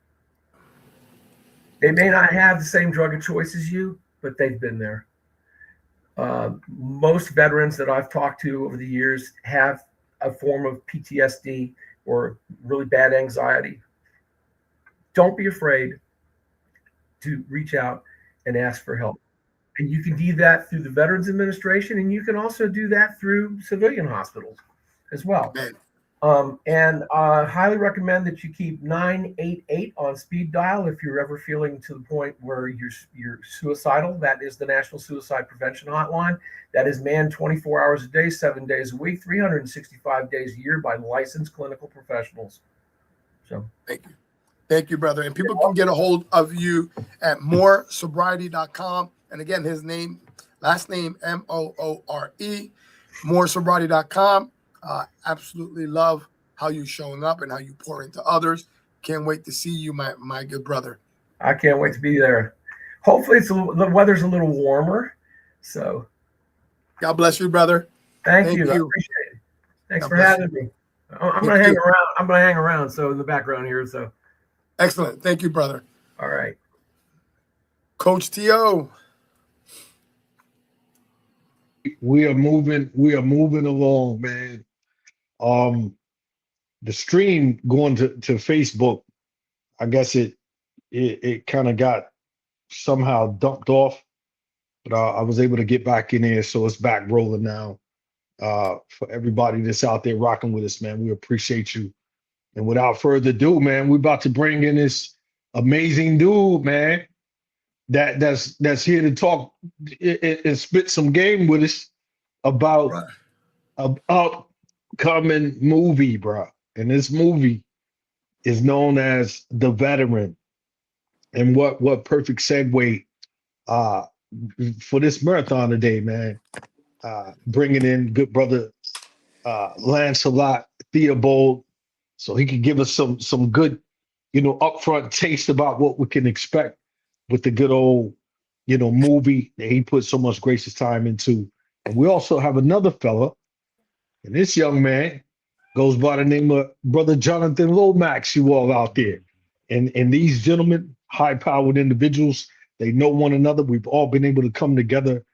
They may not have the same drug of choice as you, but they've been there. Most veterans that I've talked to over the years have a form of PTSD or really bad anxiety. Don't be afraid to reach out and ask for help. And you can do that through the Veterans Administration, and you can also do that through civilian hospitals as well. And I highly recommend that you keep 988 on speed dial if you're ever feeling to the point where you're suicidal. That is the National Suicide Prevention Hotline. That is manned 24 hours a day, 7 days a week, 365 days a year by licensed clinical professionals. So Thank you, brother. And people can get a hold of you at moresobriety.com. And again, his last name, Moore, moresobriety.com. Absolutely love how you're showing up and how you pour into others. Can't wait to see you, my good brother. I can't wait to be there. Hopefully the weather's a little warmer. So God bless you, brother. Thank you. I appreciate it. Thanks for having me. I'm going to hang around. I'm going to hang around. So in the background here. So excellent. Thank you, brother. All right. Coach T.O. We are moving along, man. The stream going to Facebook, I guess it kind of got somehow dumped off, but I was able to get back in there, so it's back rolling now. For everybody that's out there rocking with us, man, we appreciate you. And without further ado, man, we're about to bring in this amazing dude, man, that's here to talk and spit some game with us about an upcoming movie, bro. And this movie is known as The Veteran. And what perfect segue for this marathon today, man. Bringing in good brother Lancelot Theobald, so he could give us some good, upfront taste about what we can expect with the good old, movie that he put so much gracious time into. And we also have another fella, and this young man goes by the name of Brother Jonathan Lomax, you all out there. And these gentlemen, high-powered individuals, they know one another. We've all been able to come together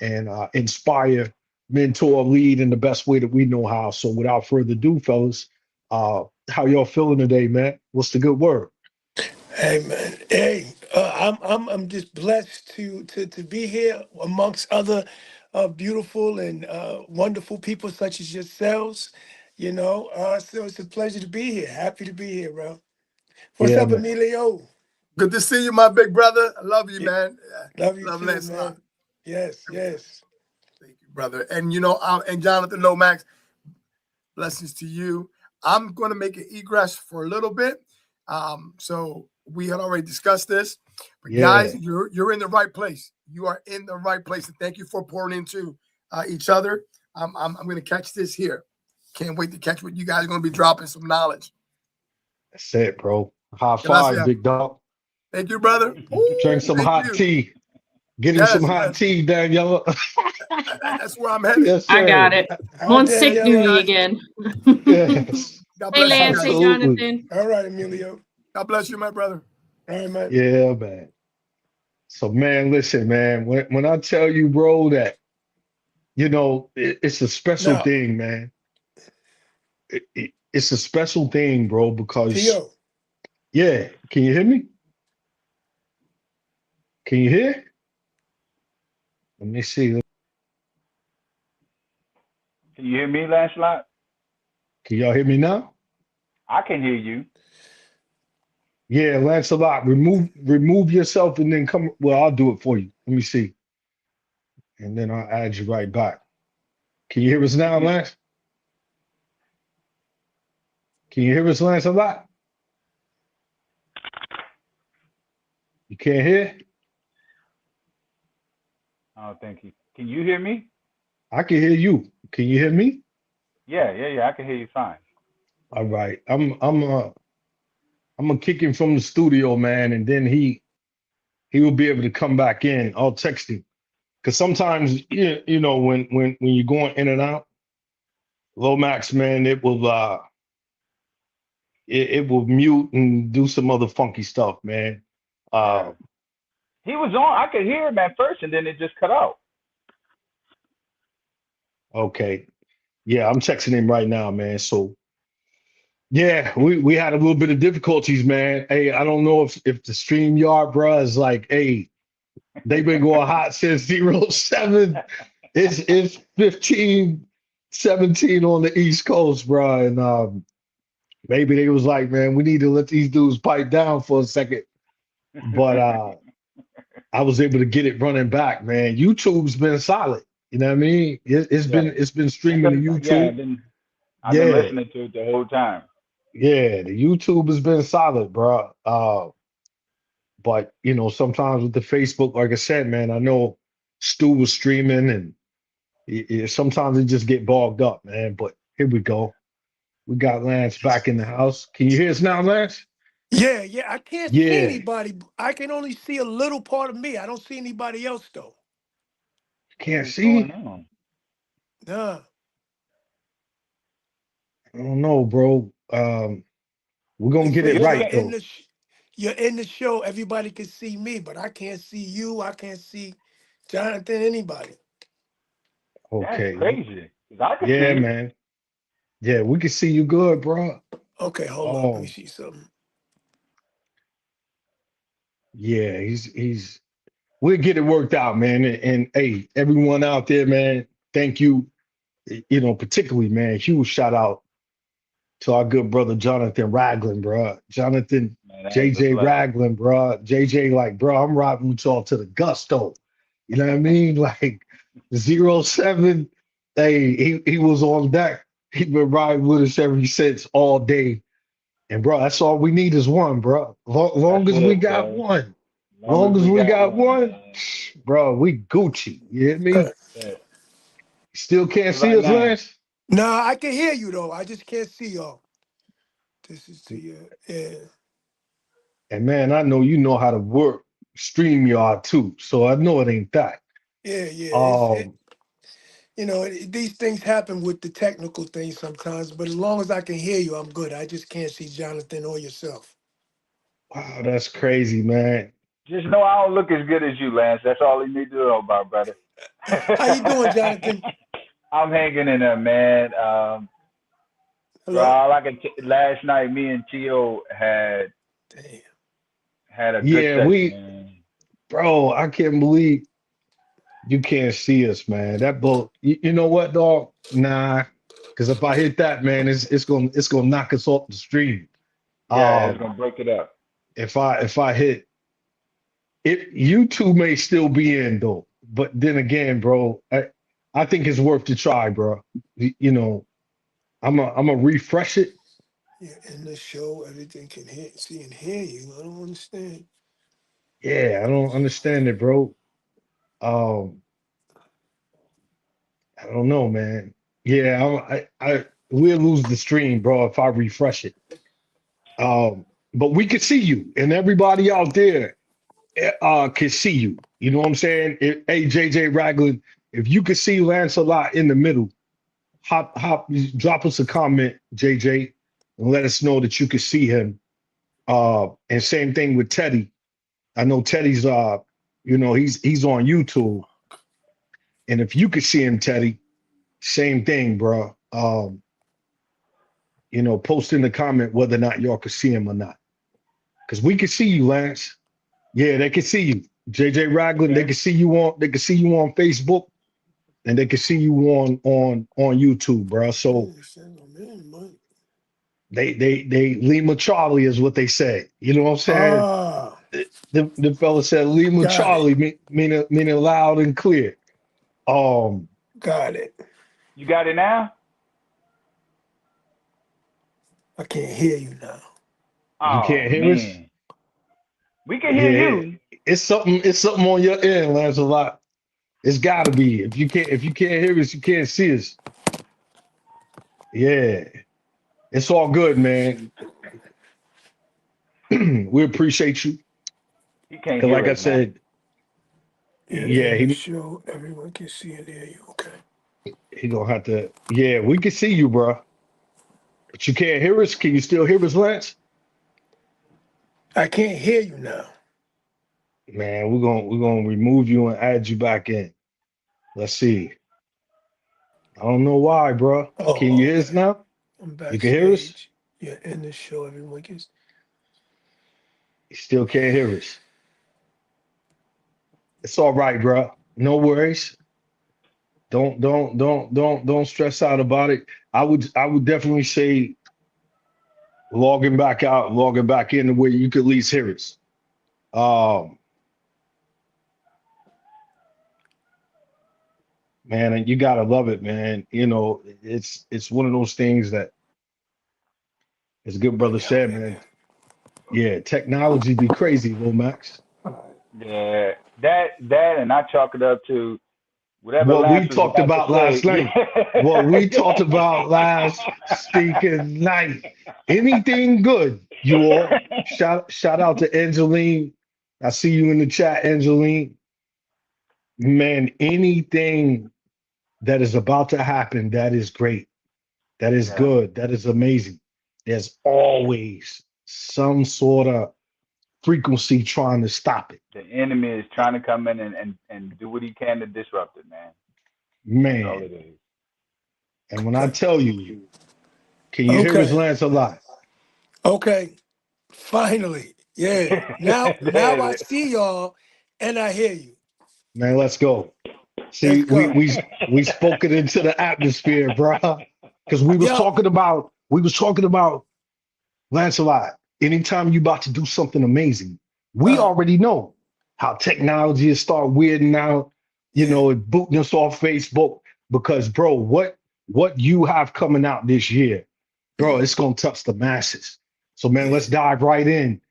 and inspire mentor, lead in the best way that we know how. So without further ado, fellas, how y'all feeling today, man? What's the good word? Hey man, hey, I'm just blessed to be here amongst other beautiful and wonderful people such as yourselves. So it's a pleasure to be here. Happy to be here, bro. What's Yeah, up, man. Emilio? Good to see you, my big brother. I love you, man. Love you Love too, Lancelot. man. Yes, yes. Thank you, brother. And and Jonathan Lomax, blessings to you. I'm going to make an egress for a little bit. So we had already discussed this, but guys, you're in the right place. You are in the right place, and thank you for pouring into each other. I'm going to catch this here. Can't wait to catch what you guys are going to be dropping some knowledge. That's it, bro. High five, big dog. Thank you, brother. Drink some hot tea. Get him some hot tea, Daniela. That's where I'm headed. Yes, I got sir. it. On sick duty again. Yes. God Hey, bless you Lance. guys. Hey, Jonathan. All right, Emilio. God bless you, my brother. All right, man. Yeah, man. So, man, listen, man. When I tell you, bro, that it's a special Now, thing, man. It's a special thing, bro, because Tio, yeah. Can you hear me? Can you hear? Let me see. Can you hear me, Lancelot? Can y'all hear me now? I can hear you. Yeah, Lancelot, remove yourself and then come. Well, I'll do it for you. Let me see. And then I'll add you right back. Can you hear us now, Lance? Can you hear us, Lancelot? You can't hear? Oh, thank you. Can you hear me? I can hear you. Can you hear me? Yeah. I can hear you fine. All right. I'm gonna kick him from the studio, man, and then he will be able to come back in. I'll text him. Because sometimes when you're going in and out, Lomax, man, it will it will mute and do some other funky stuff, man. He was on. I could hear him at first, and then it just cut out. Okay. Yeah, I'm texting him right now, man. So yeah, we had a little bit of difficulties, man. Hey, I don't know if the StreamYard, bro, is like, hey, they've been going hot since 07. It's 15-17 on the East Coast, bro. And maybe they was like, man, we need to let these dudes pipe down for a second. But I was able to get it running back, man. YouTube's been solid. You know what I mean? It's been streaming to YouTube. I've been listening to it the whole time. Yeah, the YouTube has been solid, bro. But sometimes with the Facebook, like I said, man, I know Stu was streaming, and sometimes it just get bogged up, man. But here we go. We got Lance back in the house. Can you hear us now, Lance? yeah. I can't see Yeah. anybody. I can only see a little part of me. I don't see anybody else though. Can't see? Nah. I don't know, bro. We're gonna get it right though. You're in the show. Everybody can see me, but I can't see you. I can't see Jonathan. Anybody. Okay. That's crazy. 'Cause I can Yeah, see. man. Yeah, we can see you good, bro. Okay, hold on. Let me see something. Yeah, he's. We'll get it worked out, man. And hey, everyone out there, man, thank you. Particularly, man, huge shout out to our good brother Jonathan Ragland, bro. Jonathan, JJ Ragland, bro. JJ, like, bro, I'm riding with y'all to the gusto. You know what I mean? Like 07. Hey, he was on deck. He been riding with us ever since all day. And bro, that's all we need is one, bro. Long as we got one. Long as we got one, bro, we Gucci. You hear me? Still can't see us, Lance? Nah, I can hear you though. I just can't see y'all. This is yeah. And man, I know you know how to work StreamYard too, so I know it ain't that. Yeah. These things happen with the technical things sometimes, but as long as I can hear you, I'm good. I just can't see Jonathan or yourself. Wow, that's crazy, man. Just know I don't look as good as you, Lance. That's all you need to know about, brother. How you doing, Jonathan? I'm hanging in there, man. Bro, all I can last night, me and Tio had a good Yeah, session, man. bro, I can't believe you can't see us, man. That boat, you know what, dog? Nah, because if I hit that, man, it's gonna knock us off the stream. Yeah, it's gonna break it up. If I hit it, you two may still be in though. But then again, bro, I think it's worth the try, bro. You know, I'm a refresh it. Yeah, in the show, everything can see and hear you. I don't understand. Yeah, I don't understand it, bro. Um, I don't know, man. Yeah, I we'll lose the stream, bro, if I refresh it. But we can see you, and everybody out there can see you. You know what I'm saying? Hey, JJ Ragland, if you can see Lancelot in the middle, drop us a comment, JJ, and let us know that you can see him. And same thing with Teddy. I know Teddy's he's on YouTube. And if you could see him, Teddy, same thing, bro. Post in the comment whether or not y'all could see him or not. Because we can see you, Lance. Yeah, they can see you. JJ Ragland, they can see you on Facebook, and they can see you on YouTube, bro. So they Lima Charlie is what they say. You know what I'm saying? Ah, The fella said Lima got Charlie, meaning loud and clear. Got it. You got it now? I can't hear you now. You can't hear us? We can hear you. It's something on your end, Lancelot. It's gotta be. If you can't hear us, you can't see us. Yeah. It's all good, man. We appreciate you. He can't 'Cause hear like I us now. said, yeah, in the he show, everyone can see and hear you. Okay. he gonna have to. Yeah, we can see you, bro. But you can't hear us. Can you still hear us, Lance? I can't hear you now. Man, we're gonna remove you and add you back in. Let's see. I don't know why, bro. Can you hear us now? I'm You can hear us? backstage. Yeah, in the show, everyone can. You still can't hear us. It's all right, bro. No worries. Don't stress out about it. I would definitely say logging back out, logging back in the way you could at least hear us. Man, and you gotta love it, man. It's one of those things that, as good brother said, man. Yeah, technology be crazy, Lomax. Yeah, that and I chalk it up to whatever What we Lance was talked about about to last say. night. What we talked about last stinking night. Anything good, you all. Shout out to Angeline. I see you in the chat, Angeline. Man, anything that is about to happen, that is great. That is good. That is amazing. There's always some sort of frequency trying to stop it. The enemy is trying to come in and do what he can to disrupt it, man. That's all Man. it is. And when I tell you, can you hear us, Lancelot? Okay. Finally. Yeah. Now I see y'all and I hear you. Man, let's go. See, we spoke it into the atmosphere, bro. Because we was talking about Lancelot. Anytime you about to do something amazing, we already know how technology is start weirding out, and booting us off Facebook. Because, bro, what you have coming out this year, bro, it's gonna touch the masses. So, man, let's dive right in.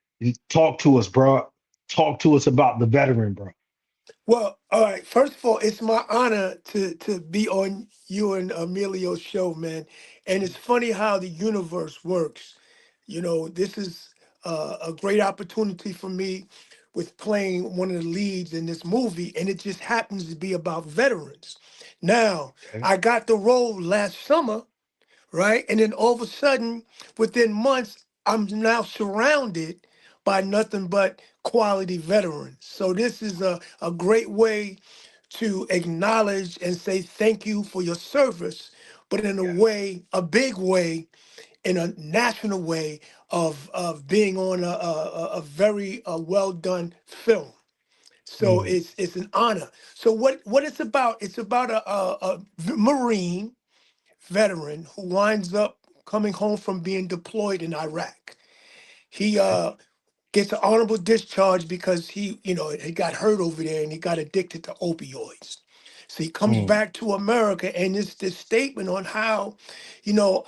Talk to us, bro. Talk to us about the veteran, bro. Well, all right. First of all, it's my honor to be on you and Emilio's show, man. And it's funny how the universe works. This is a great opportunity for me with playing one of the leads in this movie, and it just happens to be about veterans. Now, I got the role last summer, right? And then all of a sudden, within months, I'm now surrounded by nothing but quality veterans. So this is a great way to acknowledge and say thank you for your service, but in a way, a big way, in a national way of being on a very well done film. So it's an honor. So what it's about? It's about a Marine veteran who winds up coming home from being deployed in Iraq. He gets an honorable discharge because he got hurt over there and he got addicted to opioids. So he comes back to America, and it's this statement on how,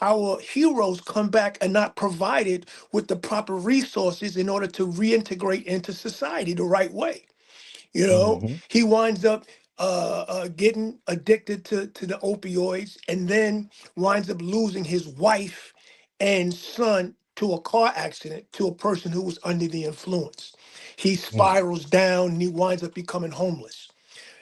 our heroes come back and not provided with the proper resources in order to reintegrate into society the right way. He winds up getting addicted to the opioids, and then winds up losing his wife and son to a car accident, to a person who was under the influence. He spirals down and he winds up becoming homeless.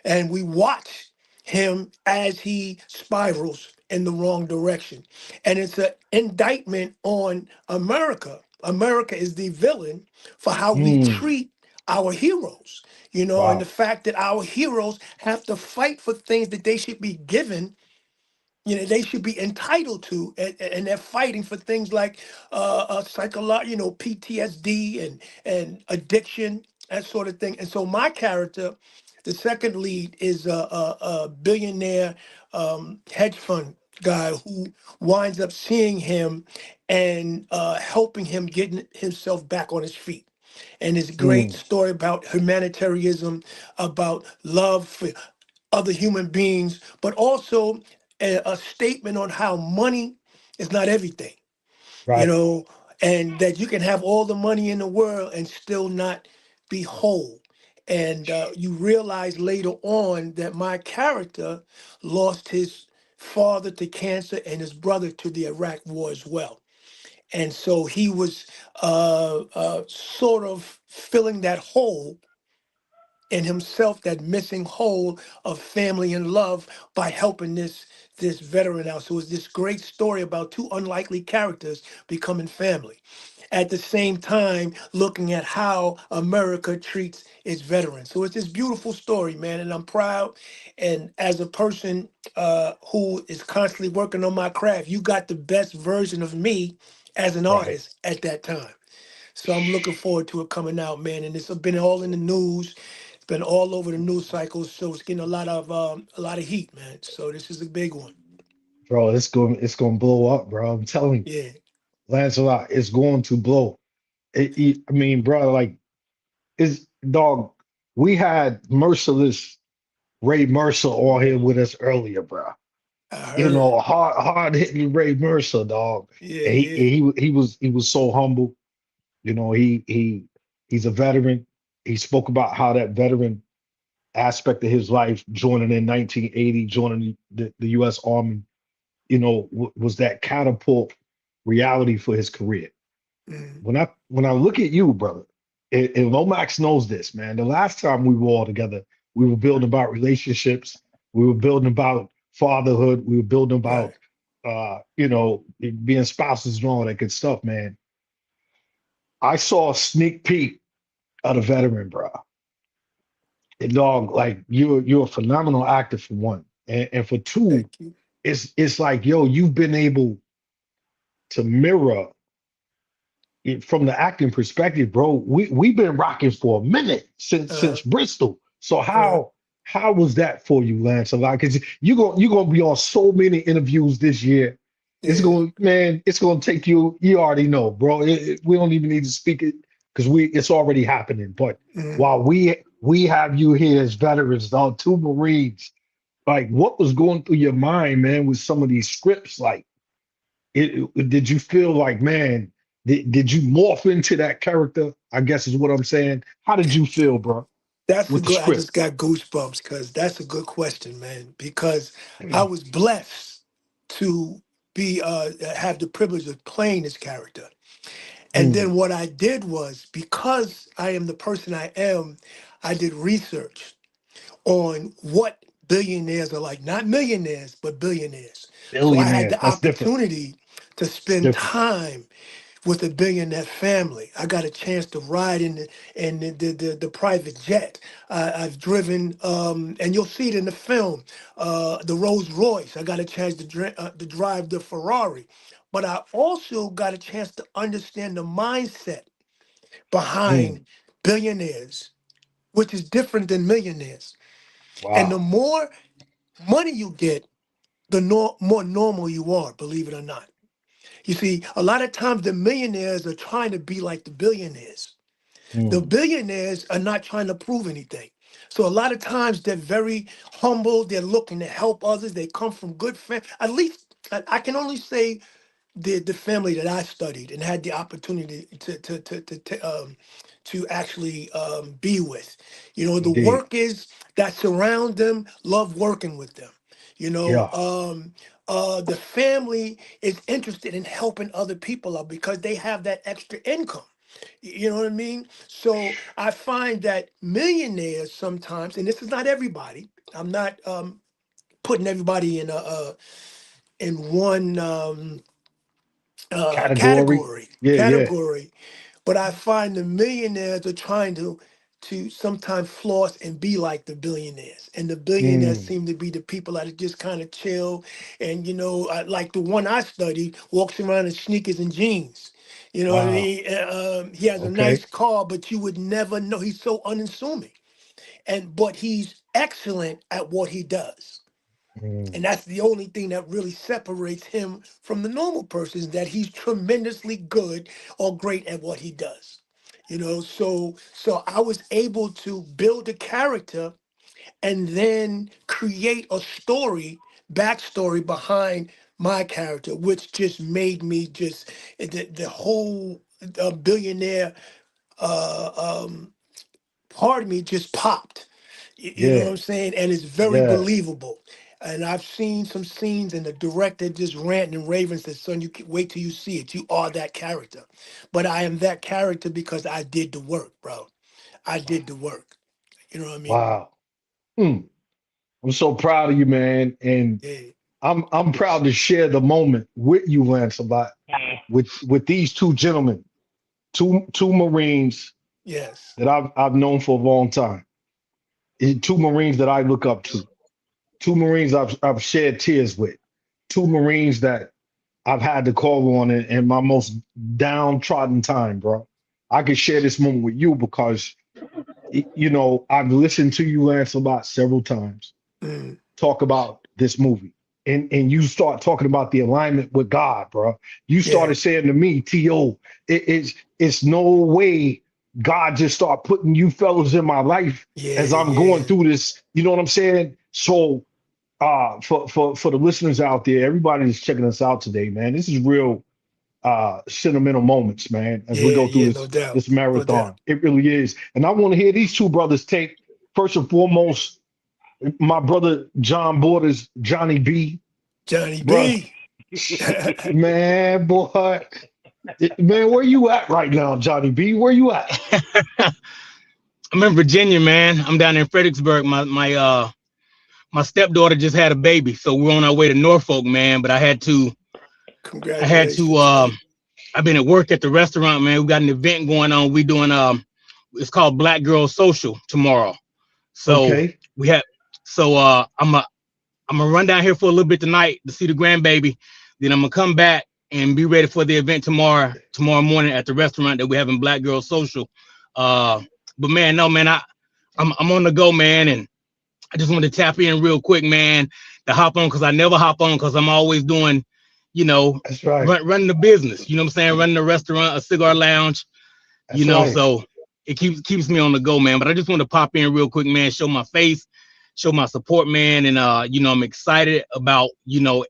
And we watch him as he spirals in the wrong direction. And it's an indictment on America. America is the villain for how we treat our heroes, and the fact that our heroes have to fight for things that they should be given, they should be entitled to, and they're fighting for things like psychological, PTSD and addiction, that sort of thing. And so my character, the second lead, is a billionaire hedge fund guy who winds up seeing him and helping him get himself back on his feet. And it's a great story about humanitarianism, about love for other human beings, but also a statement on how money is not everything, and that you can have all the money in the world and still not be whole. And you realize later on that my character lost his father to cancer and his brother to the Iraq War as well. And so he was sort of filling that hole in himself, that missing hole of family and love, by helping this veteran out. So it's this great story about two unlikely characters becoming family. At the same time, looking at how America treats its veterans. So it's this beautiful story, man, and I'm proud. And as a person who is constantly working on my craft, you got the best version of me as an artist at that time. So I'm looking forward to it coming out, man. And it's been all in the news. It's been all over the news cycles, so it's getting a lot of heat, man. So this is a big one. Bro, it's going to blow up, bro. I'm telling you. Yeah. Lancelot, it's going to blow. I mean, bro, like, we had merciless Ray Mercer on here with us earlier, bro. Hard hitting Ray Mercer, dog. Yeah, and he was so humble. He's a veteran. He spoke about how that veteran aspect of his life, joining in 1980, joining the U.S. Army, was that catapult reality for his career. When I look at you, brother, and Lomax knows this, man. The last time we were all together, we were building about relationships. We were building about fatherhood. We were building about, being spouses and all that good stuff, man. I saw a sneak peek of the veteran, bro. And dog, like, you're a phenomenal actor for one, and for two, it's like, yo, you've been able to mirror it from the acting perspective, bro. We've been rocking for a minute since Bristol. So how was that for you, Lance? Because you're gonna be on so many interviews this year. It's gonna take you. You already know, bro. We don't even need to speak it because it's already happening. But while we have you here as veterans, dog, two Marines, like, what was going through your mind, man, with some of these scripts? Like, did you feel like, man, did you morph into that character? I guess is what I'm saying. How did you feel, bro? That's a good. I just got goosebumps because that's a good question, man. Because I was blessed to be have the privilege of playing this character, and then what I did was, because I am the person I am, I did research on what billionaires are like, not millionaires, but billionaires. So I had the opportunity to spend time with a billionaire family. I got a chance to ride in the private jet. I've driven, and you'll see it in the film, the Rolls Royce. I got a chance to drive the Ferrari. But I also got a chance to understand the mindset behind billionaires, which is different than millionaires. And the more money you get, the more normal you are, believe it or not. You see, a lot of times the millionaires are trying to be like the billionaires. The billionaires are not trying to prove anything. So a lot of times they're very humble. They're looking to help others. They come from good family. At least I can only say the family that I studied and had the opportunity to actually be with. You know, the workers that surround them love working with them. You know, the family is interested in helping other people out because they have that extra income. You know what I mean? So I find that millionaires sometimes, and this is not everybody, I'm not putting everybody in one category. But I find the millionaires are trying to sometimes floss and be like the billionaires, and the billionaires seem to be the people that are just kind of chill, and you know, like the one I studied walks around in sneakers and jeans. You know what I mean? He has a nice car, but you would never know. He's so unassuming, but he's excellent at what he does. And that's the only thing that really separates him from the normal person, is that he's tremendously good or great at what he does. You know, so I was able to build a character and then create a backstory behind my character, which just made me just the whole billionaire part of me just popped. You know what I'm saying? And it's very believable. And I've seen some scenes and the director just ranting and raving, said, son, you can wait till you see it. You are that character. But I am that character because I did the work, bro. I did the work. You know what I mean? Wow. I'm so proud of you, man. And I'm proud to share the moment with you, Lancelot, with these two gentlemen, two Marines that I've known for a long time. Two Marines that I look up to. Two Marines I've shared tears with. Two Marines that I've had to call on in my most downtrodden time, bro. I can share this moment with you because, you know, I've listened to you, Lancelot, several times talk about this movie. And you start talking about the alignment with God, bro. You started saying to me, T.O., it's no way God just start putting you fellows in my life as I'm going through this. You know what I'm saying? So for the listeners out there, everybody that's checking us out today, man, this is real sentimental moments, man, as we go through this marathon. It really is. And I want to hear these two brothers take, first and foremost, my brother John Borders, Johnny B. Johnny B. Man, boy. Man, where you at right now, Johnny B? Where you at? I'm in Virginia, man. I'm down in Fredericksburg. My stepdaughter just had a baby, so we're on our way to Norfolk, man. But I've been at work at the restaurant, man. We got an event going on. We doing it's called Black Girl Social tomorrow. So I'm gonna run down here for a little bit tonight to see the grandbaby. Then I'm gonna come back and be ready for the event tomorrow morning at the restaurant that we're having Black Girl Social. But man, no, man, I'm on the go, man, and I just wanted to tap in real quick, man, to hop on, because I never hop on because I'm always doing, you know, running the business. You know what I'm saying? Running a restaurant, a cigar lounge. So it keeps me on the go, man. But I just want to pop in real quick, man, show my face, show my support, man, and I'm excited about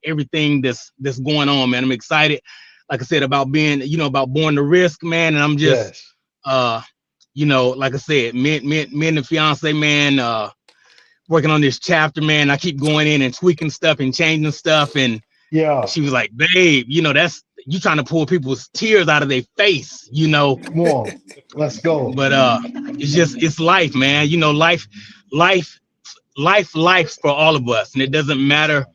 everything that's going on, man. I'm excited, like I said, about being about Born to Risk, man, and I'm just like I said, me and the fiance, man, working on this chapter, man. I keep going in and tweaking stuff and changing stuff, and she was like, babe, that's you trying to pull people's tears out of their face, Come on, let's go. But it's life, man. Life's for all of us, and it doesn't matter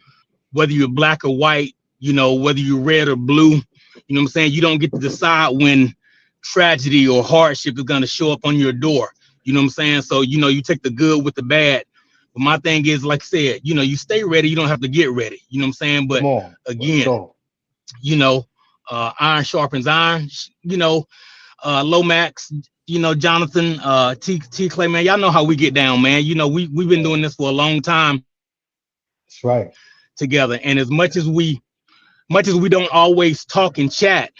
whether you're black or white, whether you're red or blue, You know what I'm saying? You don't get to decide when tragedy or hardship is going to show up on your door. You know what I'm saying? So, you know, you take the good with the bad. But my thing is, like I said, you know, you stay ready. You don't have to get ready. You know what I'm saying? But again, you know, iron sharpens iron. You know, Lomax, you know, Jonathan, T Clay, man, y'all know how we get down, man. You know, we've been doing this for a long time. That's right. Together. And as much as we don't always talk and chat,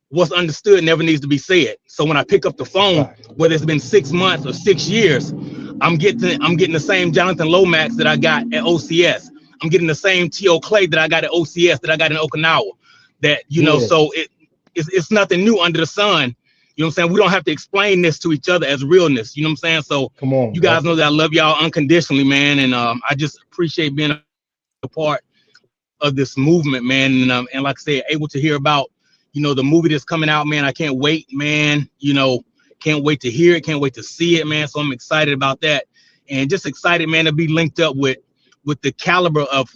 what's understood never needs to be said. So when I pick up the phone, whether it's been 6 months or 6 years, I'm getting the same Jonathan Lomax that I got at OCS. I'm getting the same T.O. Clay that I got at OCS that I got in Okinawa. That, you know, so it's nothing new under the sun. You know what I'm saying? We don't have to explain this to each other as realness. You know what I'm saying? So come on, you guys know that I love y'all unconditionally, man. And I just appreciate being a part of this movement, man. And like I said, able to hear about, you know, the movie that's coming out, man. I can't wait, man. You know, can't wait to hear it. Can't wait to see it, man. So I'm excited about that. And just excited, man, to be linked up with the caliber of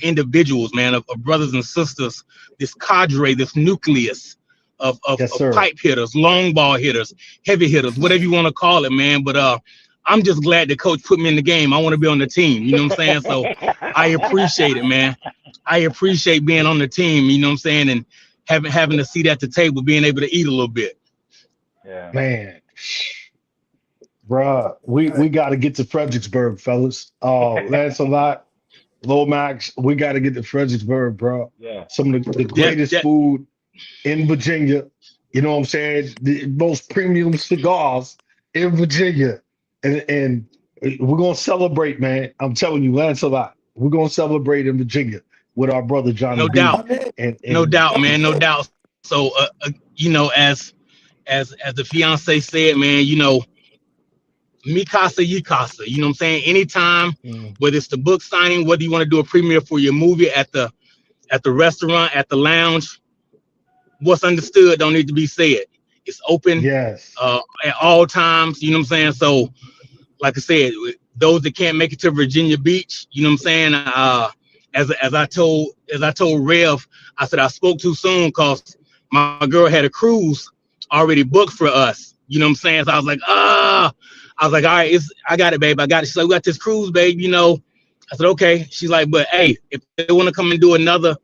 individuals, man, of brothers and sisters, this cadre, this nucleus of pipe hitters, long ball hitters, heavy hitters, whatever you want to call it, man. But I'm just glad the coach put me in the game. I want to be on the team. You know what I'm saying? So I appreciate it, man. I appreciate being on the team, you know what I'm saying? And having a seat at the table, being able to eat a little bit. Yeah. Man. Bruh, we got to get to Fredericksburg, fellas. Lancelot, Lomax, we got to get to Fredericksburg, bro. Yeah. Some of the greatest food in Virginia. You know what I'm saying? The most premium cigars in Virginia. And we're going to celebrate, man. I'm telling you, Lancelot, we're going to celebrate in Virginia with our brother, Johnny. No doubt. No doubt, man. No doubt. So, you know, as the fiance said, man, you know, mi casa, ye casa. You know what I'm saying? Anytime, whether it's the book signing, whether you want to do a premiere for your movie at the restaurant, at the lounge, what's understood don't need to be said. It's open at all times. You know what I'm saying? So, like I said, those that can't make it to Virginia Beach, you know what I'm saying? As I told Rev, I said I spoke too soon because my girl had a cruise already booked for us. You know what I'm saying? So I was like, all right, I got it, babe. I got it. She's like, we got this cruise, babe. You know, I said, okay. She's like, but hey, if they want to come and do another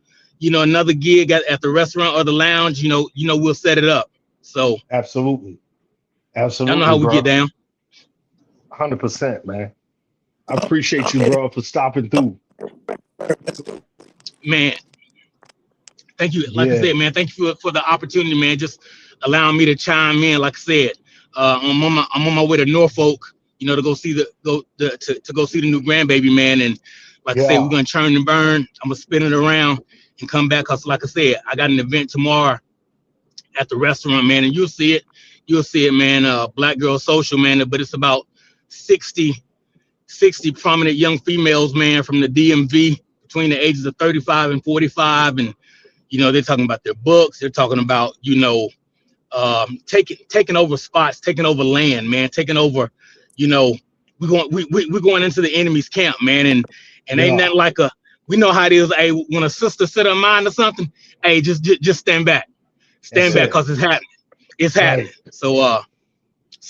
gig at the restaurant or the lounge, you know, we'll set it up. So absolutely. I know how we get down. 100%, man. I appreciate you, bro, for stopping through. Man, thank you. Like I said, man, thank you for the opportunity, man. Just allowing me to chime in. Like I said, I'm on my way to Norfolk, you know, to go see the new grandbaby, man. And like I said, we're gonna churn and burn. I'm gonna spin it around and come back. Cause like I said, I got an event tomorrow at the restaurant, man, and you'll see it, man. Black Girl Social, man. But it's about 60 prominent young females, man, from the DMV between the ages of 35 and 45. And, you know, they're talking about their books. They're talking about, you know, taking over spots, taking over land, man, taking over, you know, we're going into the enemy's camp, man. And ain't nothing like we know how it is. Hey, when a sister set her mind to something, hey, just stand back. Stand back, because it's happening. It's happening. So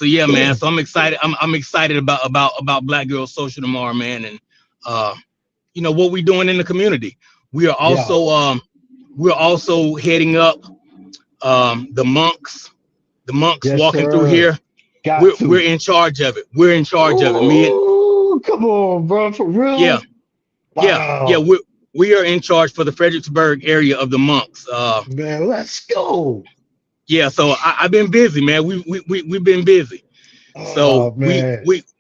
yeah, man. So I'm excited. I'm excited about Black Girl Social tomorrow, man. And you know what we're doing in the community. We are also heading up the monks walking through here. We're in charge of it. We're in charge of it. Come on, bro, for real. Yeah. We are in charge for the Fredericksburg area of the monks. Man, let's go. Yeah, so I've been busy, man. We've been busy. So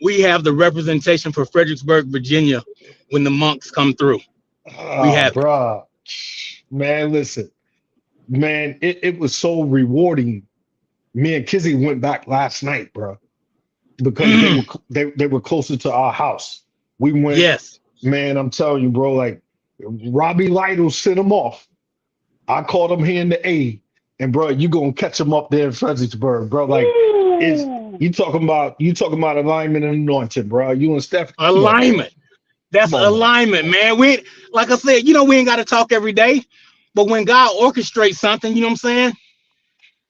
we have the representation for Fredericksburg, Virginia, when the monks come through. We have bro. Man, listen, man, it was so rewarding. Me and Kizzy went back last night, bro, because they were closer to our house. We went. Yes. Man, I'm telling you, bro, like Robbie Lytle sent him off. I called him here in the A, and bro, you gonna catch him up there in Fredericksburg, bro. Like, you talking about alignment and anointing, bro. You and Steph. Alignment. That's alignment, man. We, like I said, you know, we ain't got to talk every day, But when God orchestrates something, you know what I'm saying?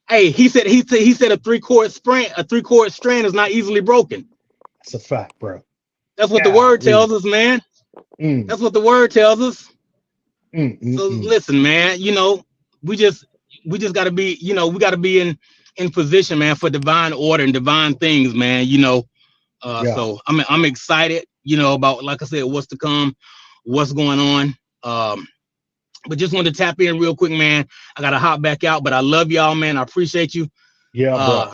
Hey, he said a three-chord strand is not easily broken. It's a fact, bro. That's what the word tells us, man. That's what the word tells us. So listen, man, you know, we just got to be, you know, we got to be in position, man, for divine order and divine things, man, you know. So I'm excited, you know, about, like I said, what's to come, what's going on. But just wanted to tap in real quick, man. I got to hop back out, but I love y'all, man. I appreciate you. Yeah, bro.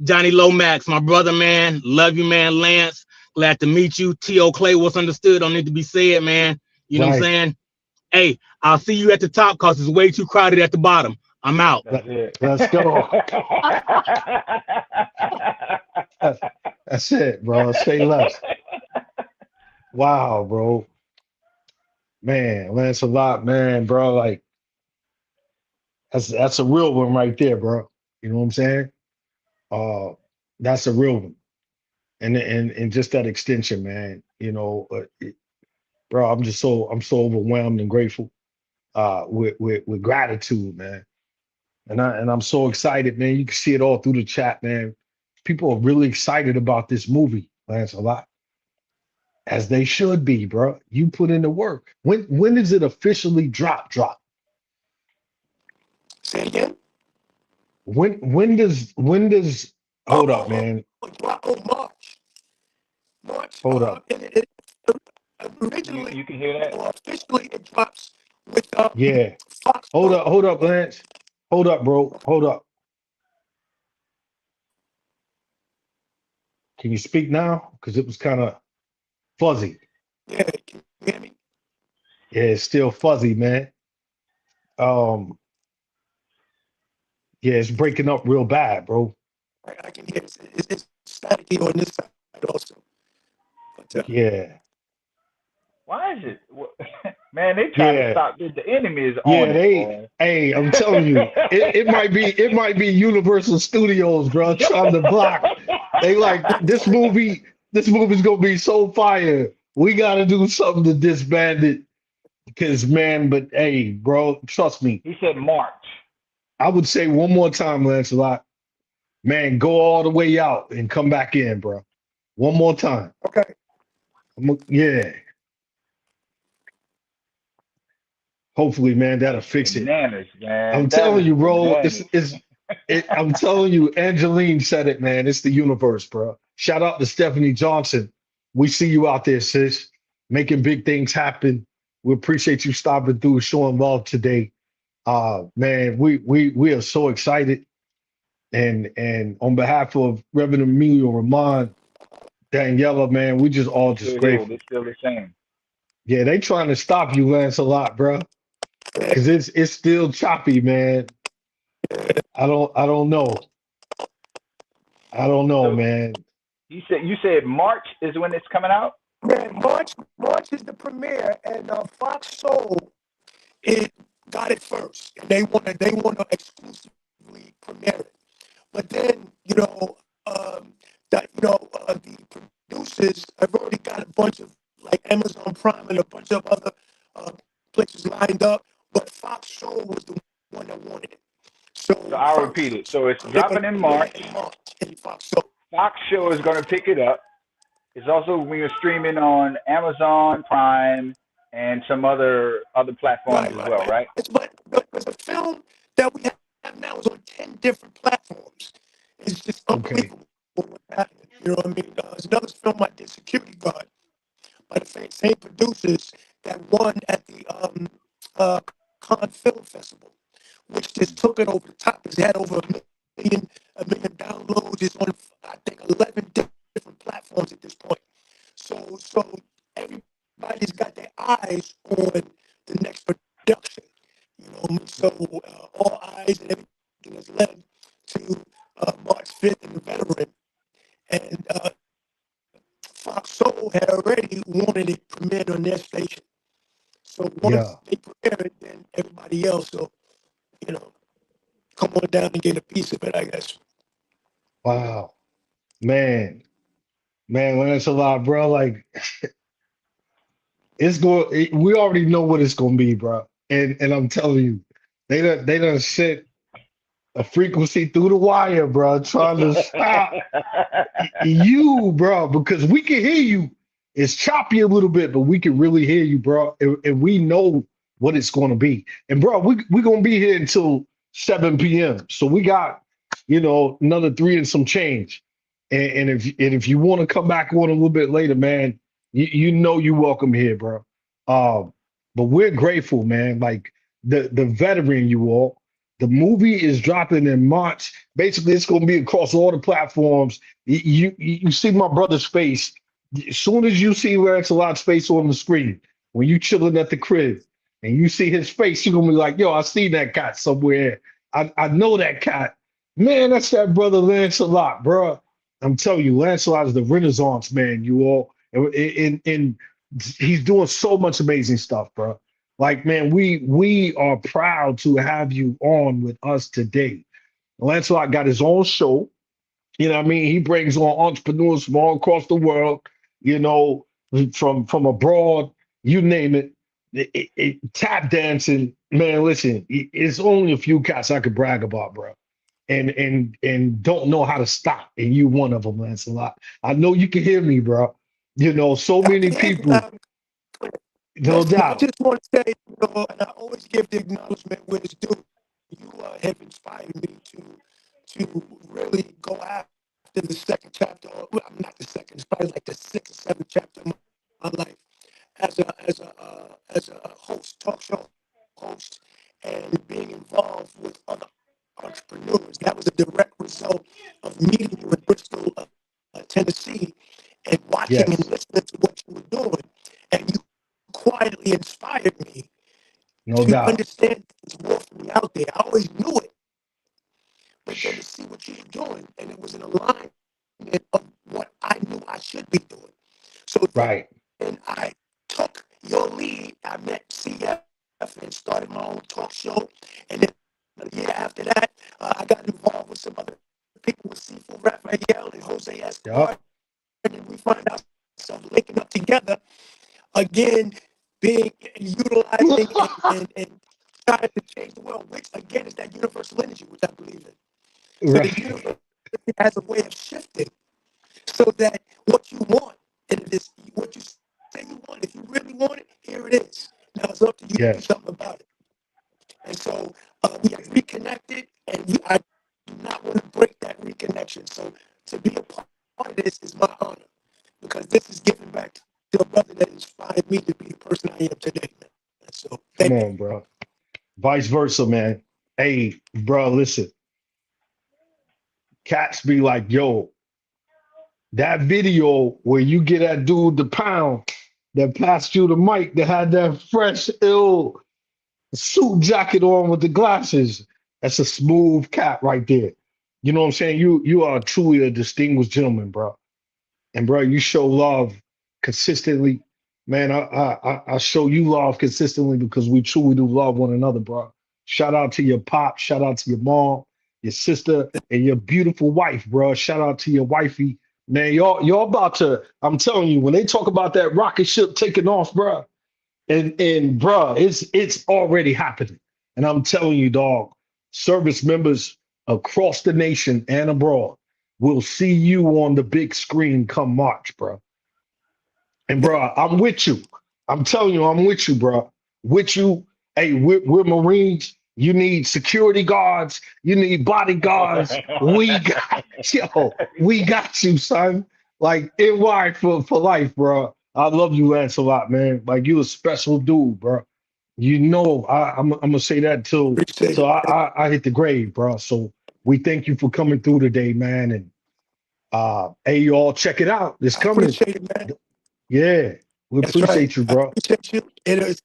Johnny Lomax, my brother, man. Love you, man. Lance, glad to meet you. T.O. Clay, what's understood don't need to be said, man. You know what I'm saying? Hey, I'll see you at the top because it's way too crowded at the bottom. I'm out. Let's go. That's it, bro. Stay left. Wow, bro. Man, Lance a lot, man, bro. Like that's a real one right there, bro. You know what I'm saying? That's a real one. And just that extension, man. You know, bro, I'm so overwhelmed and grateful with gratitude, man. And I'm so excited, man. You can see it all through the chat, man. People are really excited about this movie, Lance, a lot. As they should be, bro. You put in the work. When is it officially drop? Say it again. When does hold up, man. March. Hold up. Originally, you can hear that. Officially, it drops with Yeah. Fox. Hold up, Lance. Hold up, bro. Hold up. Can you speak now? Because it was kind of fuzzy. Yeah, can you hear me? Yeah, it's still fuzzy, man. Yeah, it's breaking up real bad, bro. I can hear it's staticky on this side also. But, yeah. Why is it? Man, they trying to stop this. The enemy is on Yeah, it, boy. hey, I'm telling you, it might be Universal Studios, bro, trying to block. They like this movie's gonna be so fire. We gotta do something to disband it. Because man, but hey, bro, trust me. He said March. I would say one more time, Lancelot. Man, go all the way out and come back in, bro. One more time. Okay. Yeah. Hopefully, man, that'll fix it. Bananas, man. I'm telling you, bro. I'm telling you, Angeline said it, man. It's the universe, bro. Shout out to Stephanie Johnson. We see you out there, sis, making big things happen. We appreciate you stopping through, showing love today. Man, we are so excited. And on behalf of Reverend Emilio Ramon, Daniela, man, we just all just grateful. They're still the same. Yeah, they trying to stop you, Lance, a lot, bro. Because it's still choppy, man. I don't know. I don't know, man. You said March is when it's coming out? Man, March is the premiere, and Fox Soul got it first. And they wanna exclusively premiere it. But then, the producers have already got a bunch of like Amazon Prime and a bunch of other places lined up. But Fox Soul was the one that wanted it. So I'll repeat it. So it's dropping in March. Fox Show is going to pick it up. It's also we are streaming on Amazon Prime and some other platforms as well, right? But the film that we have now is on 10 different platforms. It's just unbelievable what's happening. You know what I mean? There's another film I did, Security Guard, by the same producers that won at the Cannes Film Festival, which just took it over the top. It's had over a million downloads. It's on, I think, 11 different platforms at this point. So everybody's got their eyes on the next production. You know, so all eyes and everything has led to March 5th and The Veteran. And Fox Soul had already wanted it premiered on their station. So once they premiere it, then everybody else will, come on down and get a piece of it, I guess. Wow. Man, that's a lot, bro. Like, we already know what it's going to be, bro. and I'm telling you, they done sent a frequency through the wire, bro, trying to stop you, bro, because we can hear you. It's choppy a little bit, but we can really hear you, bro, and we know what it's going to be. And bro, we gonna be here until 7 p.m. So we got, another 3 and some change. And if you want to come back on a little bit later, man, you know you're welcome here, bro. But we're grateful, man. Like the veteran you all. The movie is dropping in March. Basically, it's going to be across all the platforms. You see my brother's face. As soon as you see Lancelot's face on the screen, when you chilling at the crib and you see his face, you're going to be like, yo, I seen that cat somewhere. I know that cat. Man, that's that brother Lancelot, bro. I'm telling you, Lancelot is the Renaissance man, you all. And he's doing so much amazing stuff, bro. Like, man, we are proud to have you on with us today. Lancelot got his own show. You know what I mean? He brings on entrepreneurs from all across the world, from abroad, you name it. Tap dancing, man, listen, it's only a few cats I could brag about, bro. And don't know how to stop. And you one of them, Lancelot. I know you can hear me, bro. So many people. No doubt. I just want to say, and I always give the acknowledgement where it's due. You have inspired me to really go after the second chapter. Well, not the second. It's probably like the 6th or 7th chapter of my life as a host, talk show host, and being involved with other entrepreneurs. That was a direct result of meeting you in Bristol, Tennessee, and watching and listening to what you were doing, and you quietly inspired me No to doubt. understand there's more for me out there. I always knew it, but then to see what you were doing, and it was in alignment of what I knew I should be doing. So right. Then I took your lead. I met CF and started my own talk show, and then a year after that, I got involved with some other people with Sifu Raphael and Jose Escobar, and then we find ourselves linking up together again, being utilizing and trying to change the world, which again is that universal energy, which I believe in. So the universe has a way of shifting so that what you want, and this what you say you want, if you really want it, here it is. Now it's up to you to do something about it. And so we have reconnected, and I do not want to break that reconnection. So to be a part of this is my honor, because this is giving back to a brother that inspired me to be the person I am today. So Come on, bro. Vice versa, man. Hey, bro, listen. Cats be like, yo, that video where you get that dude the pound that passed you the mic that had that fresh, ill suit jacket on with the glasses. That's a smooth cat right there. You know what I'm saying? You are truly a distinguished gentleman, bro. And bro, you show love consistently. Man, I show you love consistently because we truly do love one another, bro. Shout out to your pop, shout out to your mom, your sister, and your beautiful wife, bro. Shout out to your wifey. Man, y'all about to, I'm telling you, when they talk about that rocket ship taking off, bro, and bro, it's already happening. And I'm telling you, dog, service members across the nation and abroad will see you on the big screen come March, bro. And bro, I'm with you. I'm telling you, I'm with you, bro. With you. Hey, we're Marines. You need security guards. You need bodyguards. We got you, son. Like NY for life, bro. I love you, Lancelot, man. Like you a special dude, bro. You know, I'm gonna say that till I hit the grave, bro. So we thank you for coming through today, man. And hey, y'all, check it out. It's coming. Appreciate it, man. Yeah, we That's appreciate you, I bro. appreciate you. It is,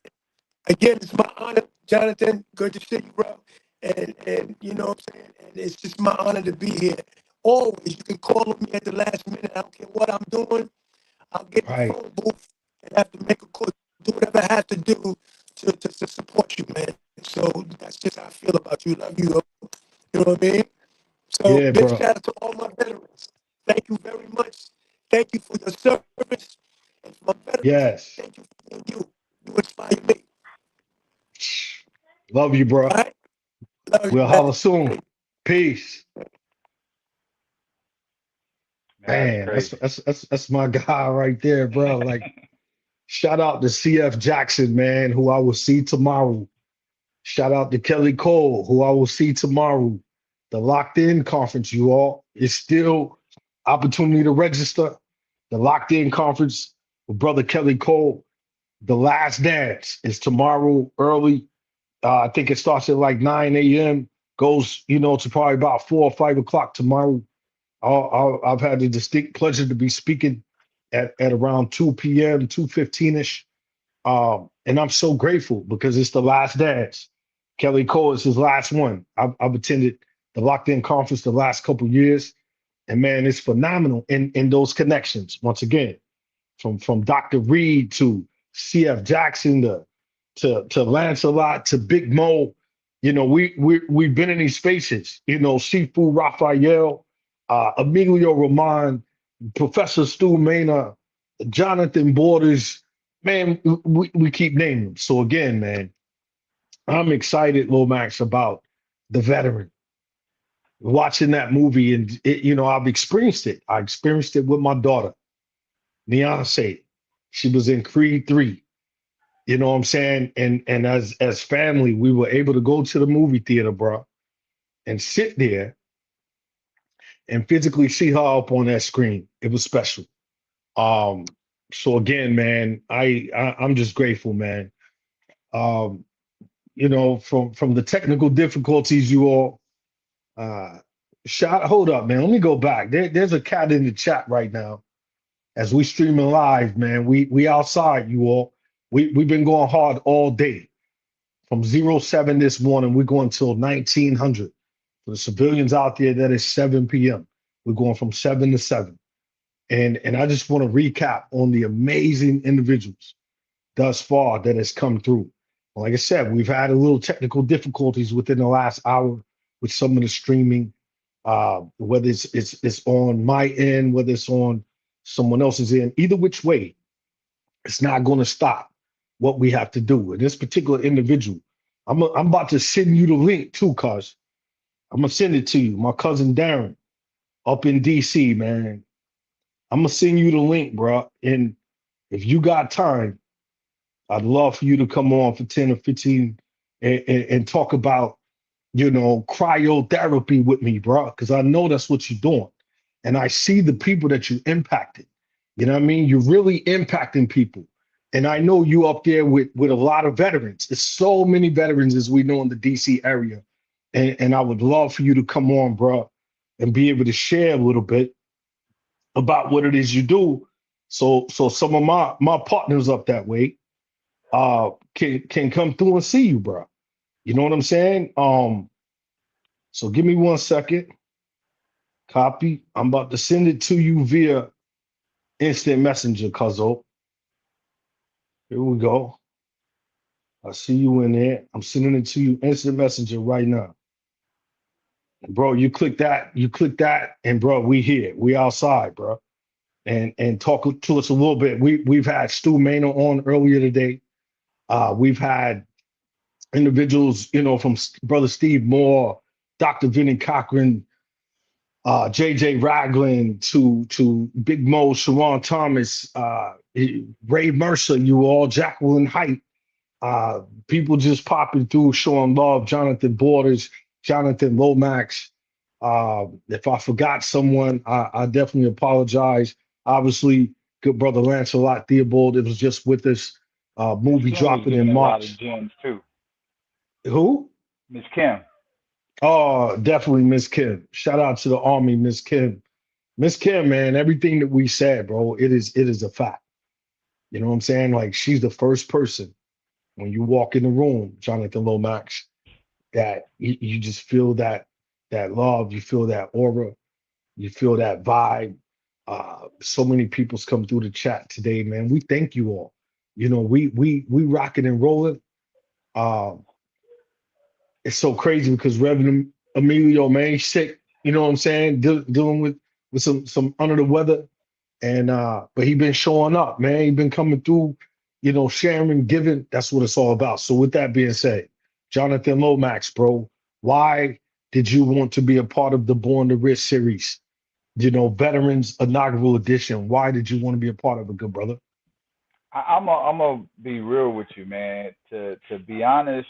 again, it's my honor, Jonathan. Good to see you, bro. And you know what I'm saying? And it's just my honor to be here. Always, you can call on me at the last minute. I don't care what I'm doing. I'll get in the phone booth and have to make a call, do whatever I have to do to support you, man. So that's just how I feel about you. Love you. You know what I mean? So Yeah, big bro. shout out to all my veterans. Thank you very much. Thank you for your service. And for my veterans, Yes. thank you for being you. You inspire me. Love you, bro. Love you, We'll man. holler soon. Peace. Man, Man, that's my guy right there, bro. Like, shout out to CF Jackson, man, who I will see tomorrow. Shout out to Kelly Cole, who I will see tomorrow. The Locked In Conference, you all. It's still opportunity to register. The Locked In Conference with Brother Kelly Cole. The Last Dance is tomorrow early. I think it starts at like 9 a.m. Goes, to probably about 4 or 5 o'clock tomorrow. I've had the distinct pleasure to be speaking at around 2 p.m., 2:15-ish. And I'm so grateful because it's the Last Dance. Kelly Cole is his last one. I've attended the Locked In Conference the last couple of years. And man, it's phenomenal in those connections. Once again, from Dr. Reed to CF Jackson to Lancelot to Big Mo. We've been in these spaces. Sifu Raphael, Emilio Roman, Professor Stu Maynard, Jonathan Borders. Man, we keep naming them. So again, man, I'm excited, Lomax, about The Veteran. Watching that movie, and I've experienced it. I experienced it with my daughter, Beyonce. She was in Creed 3. You know what I'm saying? And as family, we were able to go to the movie theater, bro, and sit there and physically see her up on that screen. It was special. So again, man, I'm just grateful, man. From the technical difficulties, you all hold up, man. Let me go back. There's a cat in the chat right now as we streaming live, man. We outside, you all. We've been going hard all day. From 07 this morning, we're going till 1900. For the civilians out there, that is 7 p.m. We're going from 7 to 7. And I just want to recap on the amazing individuals thus far that has come through. Like I said, we've had a little technical difficulties within the last hour with some of the streaming, whether it's on my end, whether it's on someone else's end. Either which way, it's not going to stop what we have to do. And this particular individual, I'm about to send you the link too, cuz. I'm going to send it to you. My cousin Darren up in DC, man. I'm going to send you the link, bro. And if you got time, I'd love for you to come on for 10 or 15 and talk about, cryotherapy with me, bro, because I know that's what you're doing. And I see the people that you impacted. You know what I mean? You're really impacting people. And I know you up there with a lot of veterans. There's so many veterans, as we know, in the DC area. And I would love for you to come on, bro, and be able to share a little bit about what it is you do. So some of my partners up that way can come through and see you, bro. You know what I'm saying? So give me 1 second. Copy. I'm about to send it to you via instant messenger, cuzzo. Here we go. I see you in there. I'm sending it to you instant messenger right now. Bro, you click that, and bro, we here. We outside, bro. And talk to us a little bit. We've had Stu Maynard on earlier today. We've had individuals, from Brother Steve Moore, Dr. Vinnie Cochran, JJ Ragland, to Big Mo, Sharon Thomas, Ray Mercer, you all, Jacqueline Height, people just popping through, showing love, Jonathan Borders, Jonathan Lomax. If I forgot someone, I definitely apologize. Obviously, good brother Lancelot Theobald, it was just with us, movie dropping in March. Gems too. Who? Miss Kim. Oh, definitely Miss Kim. Shout out to the Army, Miss Kim. Miss Kim, man, everything that we said, bro, it is a fact. You know what I'm saying? Like, she's the first person when you walk in the room, Jonathan Lomax, that you just feel that love, you feel that aura, you feel that vibe. So many people's come through the chat today, man. We thank you all. We rocking and rolling. It's so crazy because Reverend Emilio, man, he's sick. You know what I'm saying? Dealing with some under the weather, and but he been showing up, man. He been coming through, sharing, giving. That's what it's all about. So with that being said, Jonathan Lomax, bro. Why did you want to be a part of the Born to Rich series? You know, Veterans Inaugural Edition. Why did you want to be a part of it, good brother? I'm gonna be real with you, man. To be honest,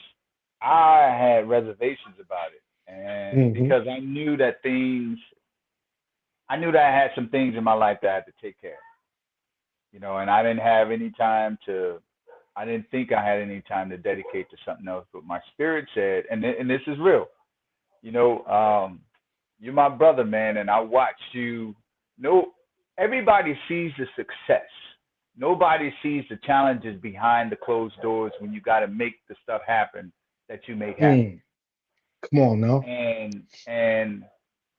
I had reservations about it, and because I knew that I had some things in my life that I had to take care of, you know, and I didn't have any time to. I didn't think I had any time to dedicate to something else. But my spirit said, and this is real, you know, you're my brother, man, and I watched you. No, everybody sees the success. Nobody sees the challenges behind the closed doors when you got to make the stuff happen that you make happen. Come on now. And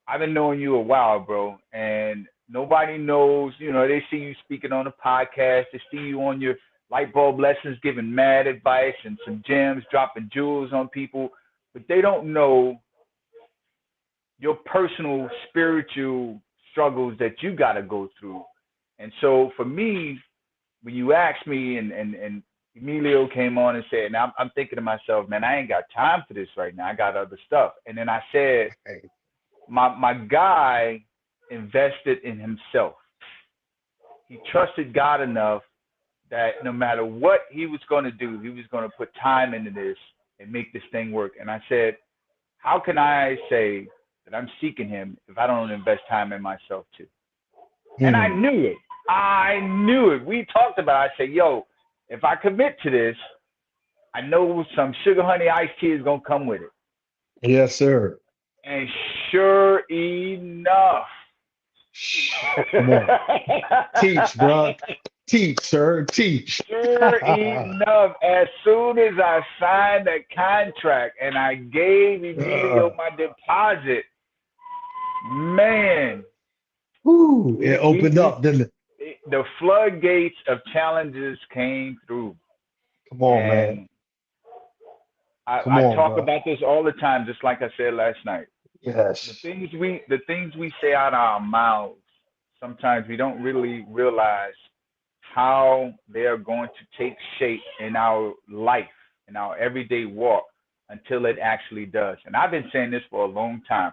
I've been knowing you a while, bro, and nobody knows, you know, they see you speaking on a podcast, they see you on your light bulb lessons, giving mad advice and some gems, dropping jewels on people, but they don't know your personal spiritual struggles that you got to go through. And so for me, when you asked me and Emilio came on and said, now I'm thinking to myself, man, I ain't got time for this right now. I got other stuff. And then I said, my guy invested in himself. He trusted God enough that no matter what he was going to do, he was going to put time into this and make this thing work. And I said, how can I say that I'm seeking him if I don't invest time in myself too? And I knew it. I knew it. We talked about it. I said, yo, if I commit to this, I know some sugar honey iced tea is going to come with it. Yes, sir. And sure enough. Come on. Teach, bro. Teach, sir. Teach. Sure enough, as soon as I signed that contract and I gave Emilio my deposit, man. Ooh, it opened up, didn't it? The floodgates of challenges came through. Come on, man. I talk about this all the time, just like I said last night. Yes. The things we say out of our mouths, sometimes we don't really realize how they are going to take shape in our life, in our everyday walk, until it actually does. And I've been saying this for a long time.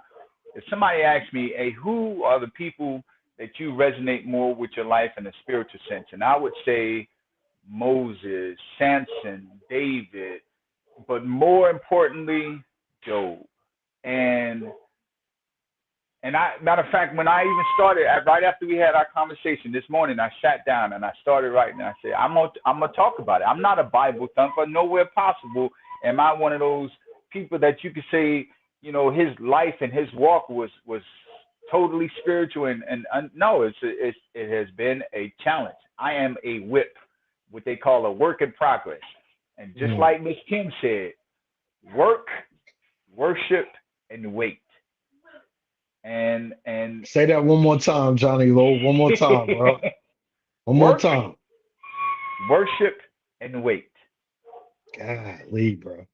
If somebody asks me, hey, who are the people that you resonate more with your life in a spiritual sense? And I would say Moses, Samson, David, but more importantly, Job. And matter of fact, when I even started, right after we had our conversation this morning, I sat down and I started writing. And I said, I'm gonna talk about it. I'm not a Bible thumper. Nowhere possible am I one of those people that you could say, you know, his life and his walk was totally spiritual. And no, it has been a challenge. I am a whip, what they call a work in progress. And just like Miss Kim said, work, worship, and wait. And say that one more time, Johnny Lowe. One more time, bro. One more time. Worship and wait. Golly, bro.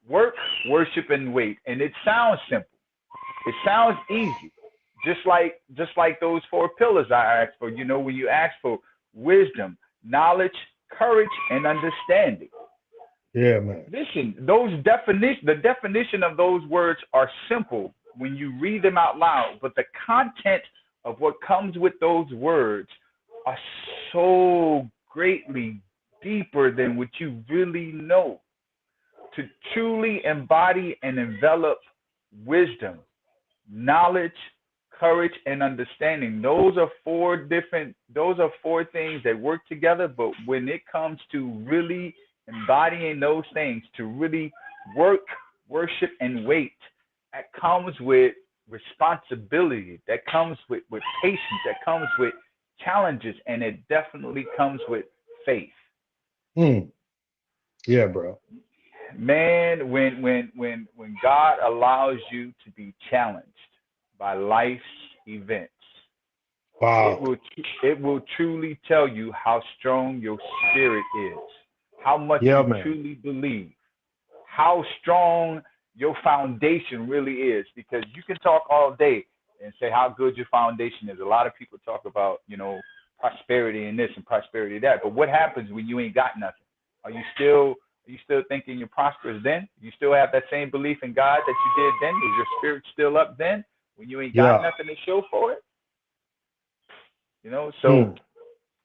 Work, worship, and wait. And it sounds simple. It sounds easy. Just like those 4 pillars I asked for. You know, when you ask for wisdom, knowledge, courage, and understanding. Yeah, man. Listen, the definition of those words are simple when you read them out loud, but the content of what comes with those words are so greatly deeper than what you really know. To truly embody and envelop wisdom, knowledge, courage, and understanding, those are 4 things that work together. But when it comes to really embodying those things, to really work, worship, and wait, that comes with responsibility, that comes with patience, that comes with challenges, and it definitely comes with faith. Yeah, bro. Man, when God allows you to be challenged by life's events, wow, it will truly tell you how strong your spirit is, how much you truly believe, how strong your foundation really is. Because you can talk all day and say how good your foundation is. A lot of people talk about, you know, prosperity and this and prosperity that, but what happens when you ain't got nothing? Are you you still thinking you're prosperous then? You still have that same belief in God that you did then? Is your spirit still up then when you ain't got nothing to show for it? You know, so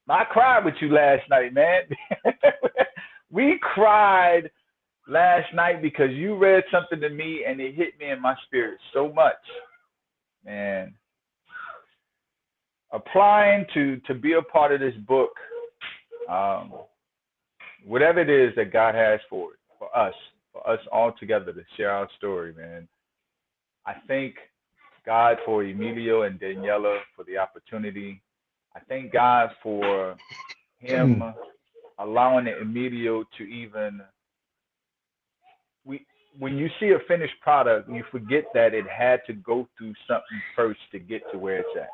I cried with you last night, man. We cried last night because you read something to me and it hit me in my spirit so much. Man, applying to be a part of this book, whatever it is that God has for it, for us all together to share our story, man. I thank God for Emilio and Daniela for the opportunity. I thank God for him allowing Emilio to even, when you see a finished product, you forget that it had to go through something first to get to where it's at.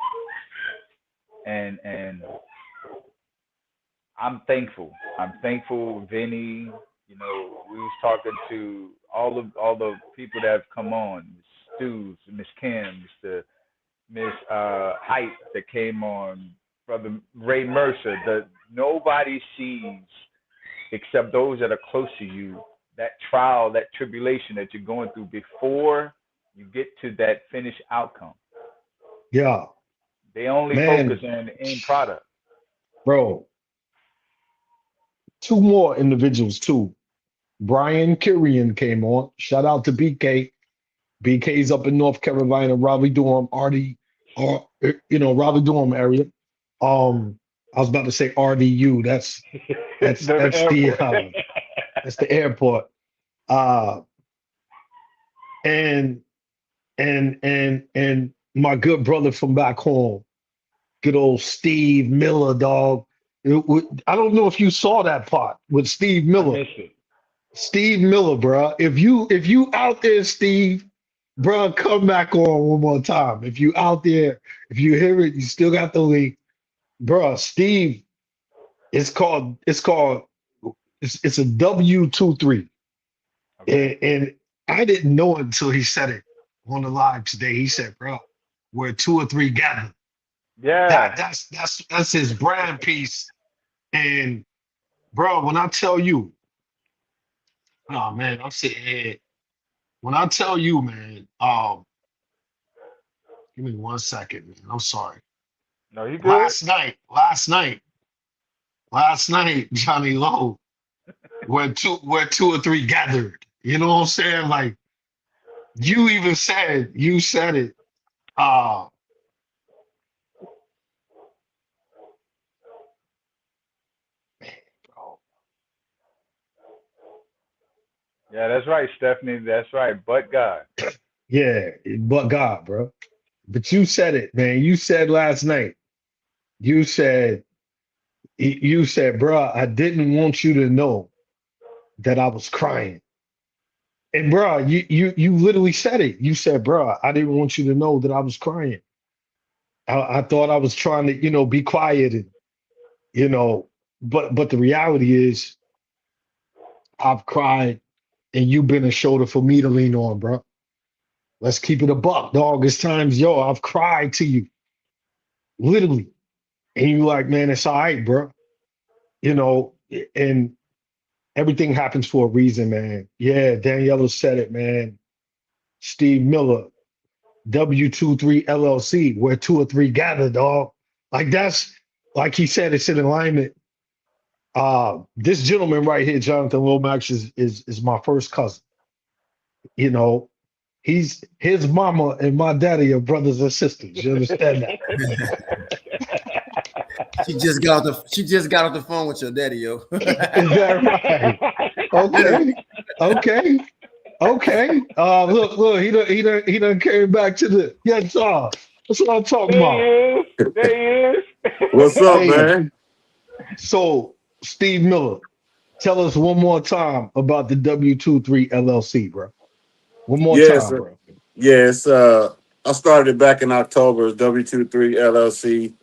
And I'm thankful. Vinny, you know, we was talking to all the people that have come on, Ms. Stews, Miss Kim, Miss Hype that came on, Brother Ray Mercer. Nobody sees, except those that are close to you, that trial, that tribulation that you're going through before you get to that finished outcome. Yeah. They only focus on the end product. Bro, two more individuals too. Brian Kirian came on. Shout out to BK. BK's up in North Carolina, Raleigh Durham, Raleigh Durham area. I was about to say RDU. That's the airport. And my good brother from back home, good old Steve Miller, dog. I don't know if you saw that part with Steve Miller. Steve Miller, bro. If you out there, Steve, bro, come back on one more time. If you out there, if you hear it, you still got the link, bro. Steve, it's a W23, and I didn't know it until he said it on the live today. He said, bro, where two or three gather. Yeah, that's his brand piece. And bro, when I tell you, oh man, I'm sitting here. When I tell you, man, give me 1 second, man. I'm sorry. No, you good. Last night, Johnny Lowe, where two or three gathered. You know what I'm saying? Like you said it. Yeah, that's right, Stephanie. That's right. But God. Yeah, but God, bro. But you said it, man. You said last night. You said, bro, I didn't want you to know that I was crying. And bro, you literally said it. You said, bro, I didn't want you to know that I was crying. I thought I was trying to, be quiet and, but the reality is I've cried and you've been a shoulder for me to lean on, bro. Let's keep it a buck, dog. It's times, I've cried to you. Literally. And you like, man, it's all right, bro. And everything happens for a reason, man. Yeah, Daniela said it, man. Steve Miller, W23 LLC, where two or three gather, dog. Like that's, like he said, it's in alignment. This gentleman right here, Jonathan Lomax, is my first cousin. His mama and my daddy are brothers and sisters. You understand that? She just got off the phone with your daddy, yo. Is that right? Okay. Look, he done came back to the that's all. That's what I'm talking about. There he is. What's up, man? So, Steve Miller, tell us one more time about the W23 LLC, bro. One more time, bro. Yes, I started it back in October. W23 LLC.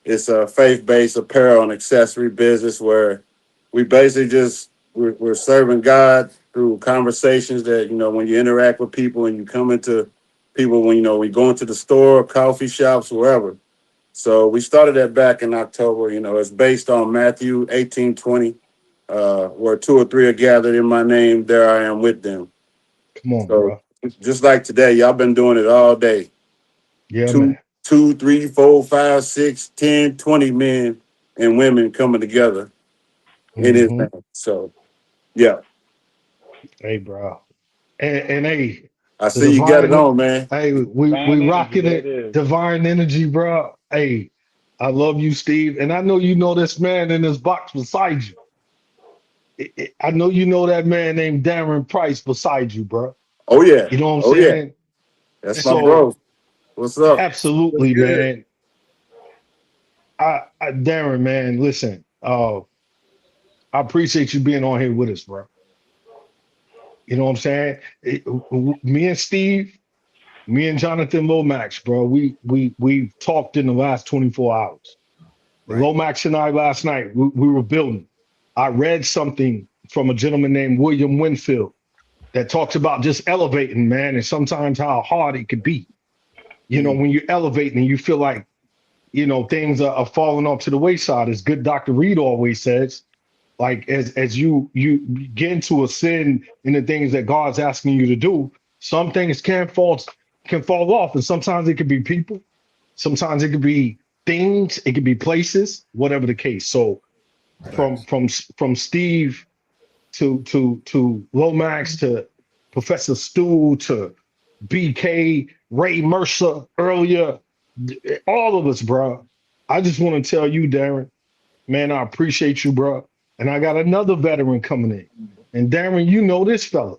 It's a faith-based apparel and accessory business where we basically we're serving God through conversations that, when you interact with people and you come into people, when we go into the store, coffee shops, wherever. So we started that back in October. It's based on Matthew 18:20. where 2 or 3 are gathered in my name, there I am with them. Come on, So bro. just like today, y'all been doing it all day. Yeah, Two, man. 2, 3, 4, 5, 6, 10, 20 men and women coming together in his name. So, yeah. Hey, bro. And hey, I the see you got it divine, on, man. hey, we Divine energy, rocking there it. it is. Divine energy, bro. Hey, I love you, Steve. And I know you know this man in this box beside you. I know you know that man named Darren Price beside you, bro. Oh, yeah. You know what I'm Oh, yeah. saying? That's my So bro. What's up? absolutely, What's good? man. Darren, man, listen. I appreciate you being on here with us, bro. You know what I'm saying? Me and Steve, me and Jonathan Lomax, bro. We've talked in the last 24 hours. Right. Lomax and I last night, we were building. I read something from a gentleman named William Winfield that talks about just elevating, man, and sometimes how hard it could be. You know, when you're elevating and you feel like, you know, things are falling off to the wayside, as good Dr. Reed always says, like as you get into a sin in the things that God's asking you to do, some things can fall off, and sometimes it could be people, sometimes it could be things, it could be places, whatever the case. So from Steve to Lomax to Professor Stu to BK, Ray Mercer earlier, all of us, bro. I just want to tell you, Darren, man, I appreciate you, bro. And I got another veteran coming in. And Darren, you know this fella.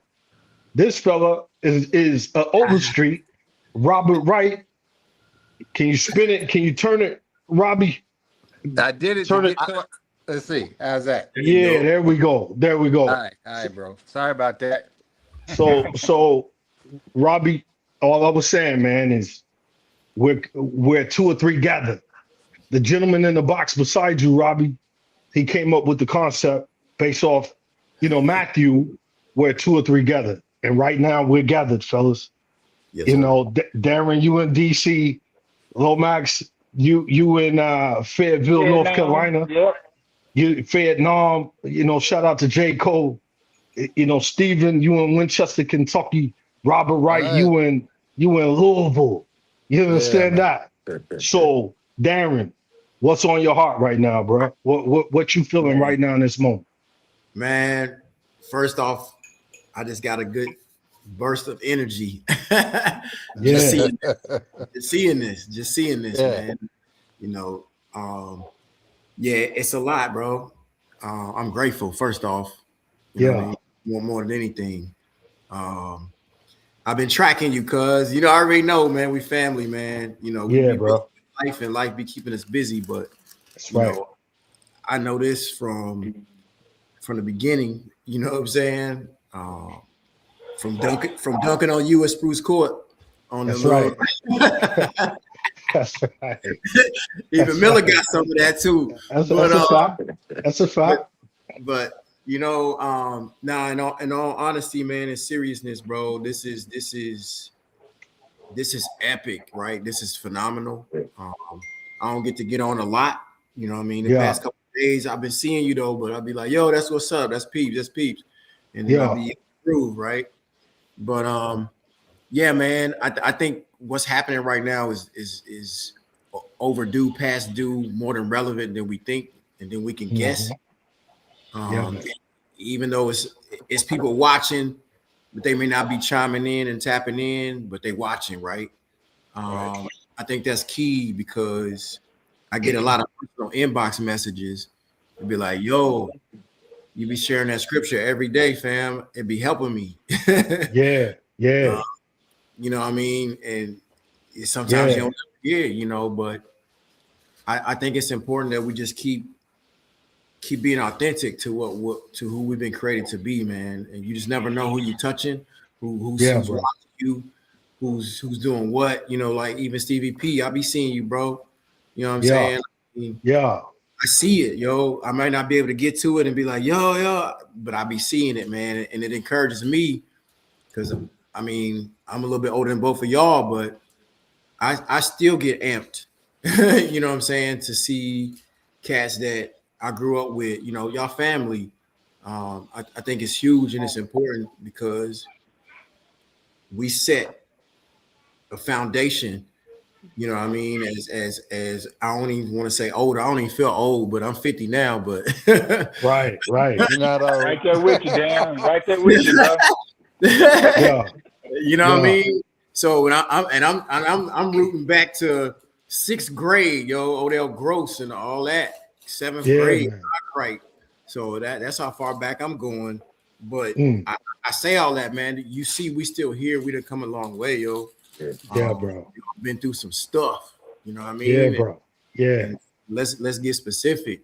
This fella is Overstreet, Robert Wright. Can you spin it? Can you turn it, Robbie? I did it. Turn it. Let's see. How's that? Yeah, there we go. There we go. All right, bro. Sorry about that. So Robbie, all I was saying, man, is we're 2 or 3 gathered. The gentleman in the box beside you, Robbie, he came up with the concept based off, you know, Matthew, where 2 or 3 gathered. And right now we're gathered, fellas. Yes, you sir. know, Darren, you in DC, Lomax, you in Fayetteville, North Carolina. Yep. You Vietnam, you know, shout out to J. Cole. You know, Stephen, you in Winchester, Kentucky. Robert Wright, you in Louisville. You understand that? So, Darren, what's on your heart right now, bro? What you feeling right now in this moment? Man, first off, I just got a good burst of energy. Just seeing this, man. You know, yeah, it's a lot, bro. I'm grateful, first off. You know what I mean? More than anything. I've been tracking you, cuz you know, I already know, man. We family, man. You know, we be bro. Life and life be keeping us busy, but that's you know, I know this from the beginning. You know what I'm saying? From dunking on you at Spruce Court on That's the right. That's right. Even Miller got some of that too. That's a fact. That's a fact. But you know, now in all honesty, man, and seriousness, bro, this is epic, right? This is phenomenal. I don't get on a lot, you know what I mean? The past couple of days I've been seeing you though, but I'll be like, yo, that's what's up, that's peeps. And then I'll be through, right? But yeah, man, I think what's happening right now is overdue, past due, more than relevant than we think, and then we can guess. Even though it's people watching, but they may not be chiming in and tapping in, but they watching, right? I think that's key because I get a lot of personal inbox messages and be like, yo, you be sharing that scripture every day, fam. It be helping me. Yeah. You know what I mean? And sometimes you don't hear, you know, but I think it's important that we just keep being authentic to who we've been created to be, man. And you just never know who you're touching, who's watching you, who's doing what, you know, like even Stevie P, I be seeing you, bro. You know what I'm saying? I mean, I see it, yo. I might not be able to get to it and be like, yo, but I be seeing it, man. And it encourages me because, I mean, I'm a little bit older than both of y'all, but I still get amped, you know what I'm saying, to see cats that I grew up with, you know, y'all family, I think it's huge and it's important because we set a foundation. You know what I mean? As I don't even want to say old. I don't even feel old, but I'm 50 now. But right. You're not old. Right there with you, Dan. Right there with you, bro. Yeah. You know what I mean? So I'm rooting back to 6th grade, Odell Gross and all that. 7th grade, right? So that's how far back I'm going. But I say all that, man. You see, we still here. We done come a long way, yo. Yeah, bro. Been through some stuff. You know what I mean? Yeah, bro. Yeah. And let's get specific.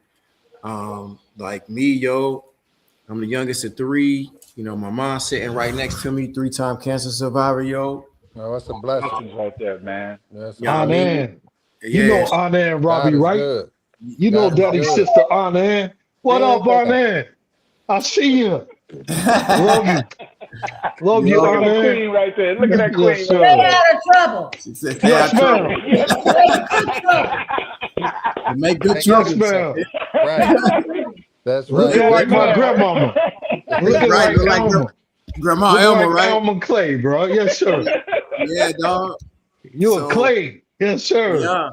Like me, I'm the youngest of 3. You know, my mom sitting right next to me, 3-time cancer survivor, yo. Oh, that's a blessing right there, man. You know what I mean? You know Anand, Robbie, right? Good. You know Daddy's sister Anand. What up, Anand? I see you. Love you. Love you, Look at that Anand. queen right there. Look at that queen. Yes, sir. right there. Out of trouble. Yes, ma'am. Make good Yes, trouble. ma'am. Right. That's right. Looking like my grandmama. Looking like Elma. Grandma Looking Elma, like right? Elma Clay, bro. Yes, sir. Yeah, dog. You a Clay. Yes, sir. Yeah.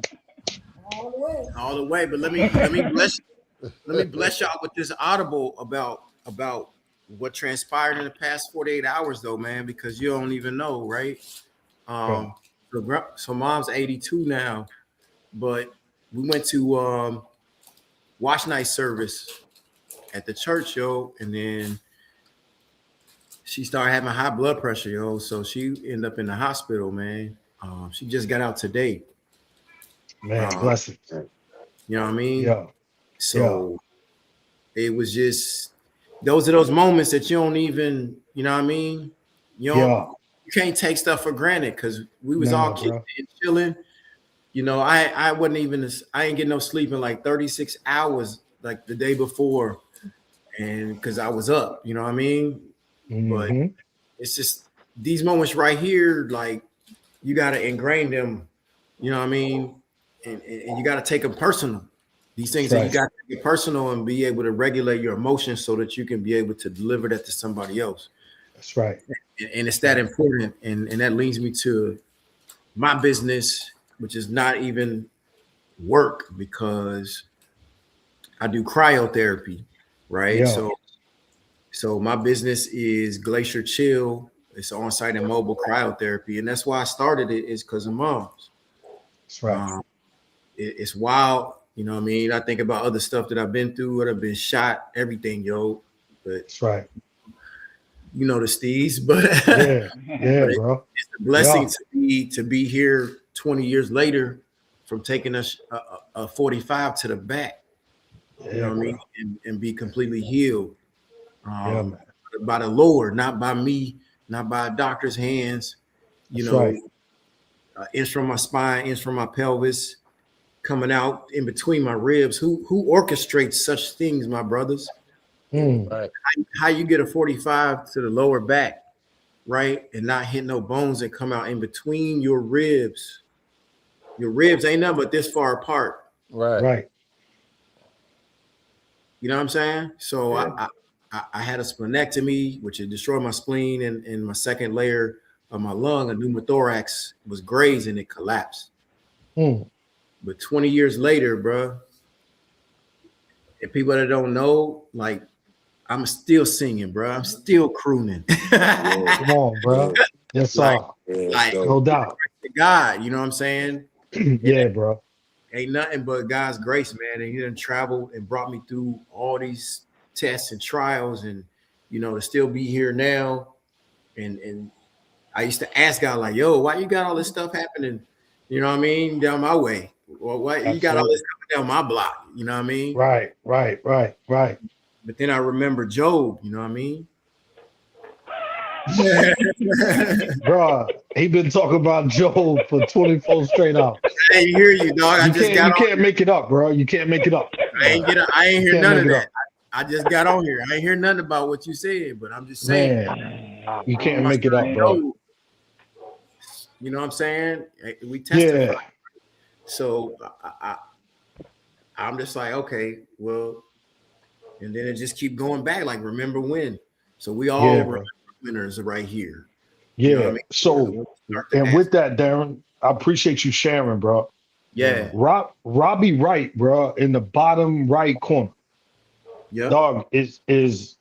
All the way. But let me bless y'all with this audible about what transpired in the past 48 hours though, man, because you don't even know, right? So mom's 82 now, but we went to watch night service at the church, and then she started having high blood pressure, so she ended up in the hospital, man. She just got out today. Man, bless it. You know what I mean? Yeah. So it was just those are those moments that you don't even, you know what I mean? You can't take stuff for granted because we was all kids and chilling. You know, I wasn't even I ain't getting no sleep in like 36 hours like the day before, and because I was up, you know what I mean? But it's just these moments right here, like you got to ingrain them, you know what I mean? And you got to take them personal. These things that you got to get personal and be able to regulate your emotions so that you can be able to deliver that to somebody else. That's right. And it's that important. And that leads me to my business, which is not even work because I do cryotherapy, right? Yeah. So my business is Glacier Chill. It's on-site and mobile cryotherapy. And that's why I started it is because of moms. That's right. It's wild. You know what I mean? I think about other stuff that I've been through, what I've been shot, everything, But that's right. You know the Steez, but yeah, bro. It's a blessing to be here 20 years later from taking a 45 to the back. You know what I mean? And be completely healed. By the Lord, not by me, not by a doctor's hands. Inch from my spine, inch from my pelvis, coming out in between my ribs. Who orchestrates such things, my brothers? Right. How you get a 45 to the lower back, right, and not hit no bones and come out in between your ribs. Your ribs ain't nothing but this far apart. Right. You know what I'm saying? So I had a splenectomy, which had destroyed my spleen and my second layer of my lung, a pneumothorax, was grazed and it collapsed. But 20 years later, bro, and people that don't know, like, I'm still singing, bro. I'm still crooning. Come on, bro. Yes, sir. Like, no doubt. God, you know what I'm saying? Yeah, bro. Ain't nothing but God's grace, man. And he done traveled and brought me through all these tests and trials, and to still be here now. And I used to ask God, like, yo, why you got all this stuff happening? You know what I mean? Down my way. Well, why you got all this coming down my block? You know what I mean? Right. But then I remember Job, you know what I mean? Bro, he been talking about Job for 24 straight hours. I ain't hear you, dog. You can't make it up, bro. You can't make it up. I ain't hear none of that. I just got on here. I ain't hear nothing about what you said, but I'm just saying. Man, you can't make it up, bro. You know what I'm saying? We testify. Yeah. So I'm just like, okay, well, and then it just keep going back. Like, remember when? So we all Yeah, bro. winners right here. Yeah. You know what I mean? So, and with that, Darren, I appreciate you sharing, bro. Yeah. Robbie Wright, bro, in the bottom right corner. Yeah. Dog is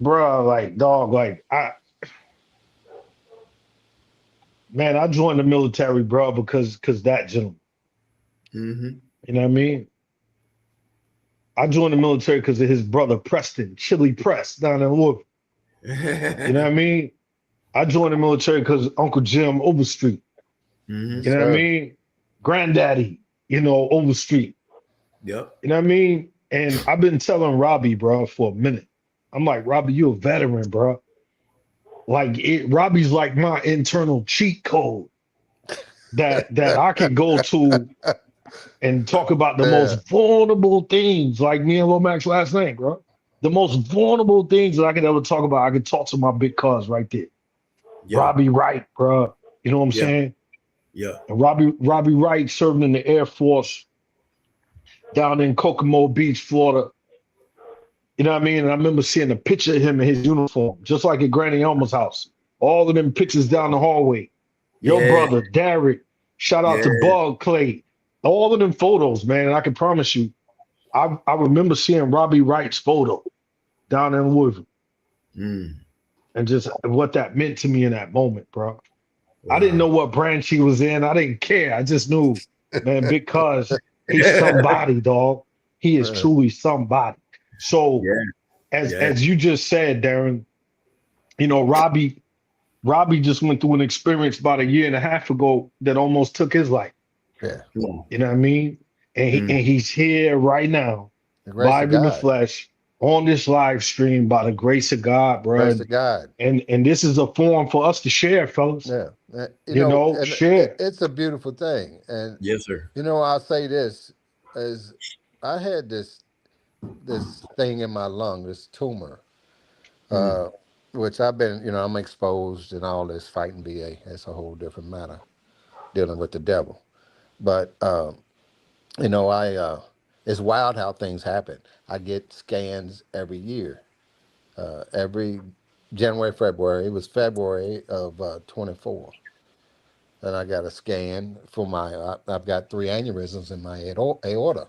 bro, like dog, like I joined the military, bro, because that gentleman. Mm-hmm. You know what I mean? I joined the military because of his brother Preston, Chili Press down in Louisville. You know what I mean? I joined the military because Uncle Jim Overstreet. Mm-hmm. You know what I mean? Granddaddy, Overstreet. Yep. You know what I mean? And I've been telling Robbie, bro, for a minute. I'm like, Robbie, you a veteran, bro. Like Robbie's like my internal cheat code that I can go to and talk about the most vulnerable things, like me and Lomax last night, bro. The most vulnerable things that I could ever talk about, I could talk to my big cuz right there. Yeah. Robbie Wright, bro. You know what I'm saying? Yeah. And Robbie Wright serving in the Air Force down in Kokomo Beach, Florida. You know what I mean? And I remember seeing a picture of him in his uniform, just like at Granny Elmer's house. All of them pictures down the hallway. Your brother, Derek. Shout out to Bug Clay. All of them photos, man. And I can promise you, I remember seeing Robbie Wright's photo down in Louisville. Mm. And just what that meant to me in that moment, bro. Wow. I didn't know what branch he was in. I didn't care. I just knew, man, because he's somebody, dog. He is truly somebody. So as you just said, Darren, Robbie just went through an experience about 1.5 years ago that almost took his life. Yeah. You know what I mean? And he's here right now, live in the flesh, on this live stream by the grace of God, bro. Grace of God. And this is a forum for us to share, fellas. Yeah. Share. It's a beautiful thing. And yes, sir. I'll say this as I had this thing in my lung, this tumor, which I've been, I'm exposed and all this fighting VA. That's a whole different matter, dealing with the devil. But, it's wild how things happen. I get scans every year, every January, February. It was February of 24. And I got a scan for I've got 3 aneurysms in my aorta.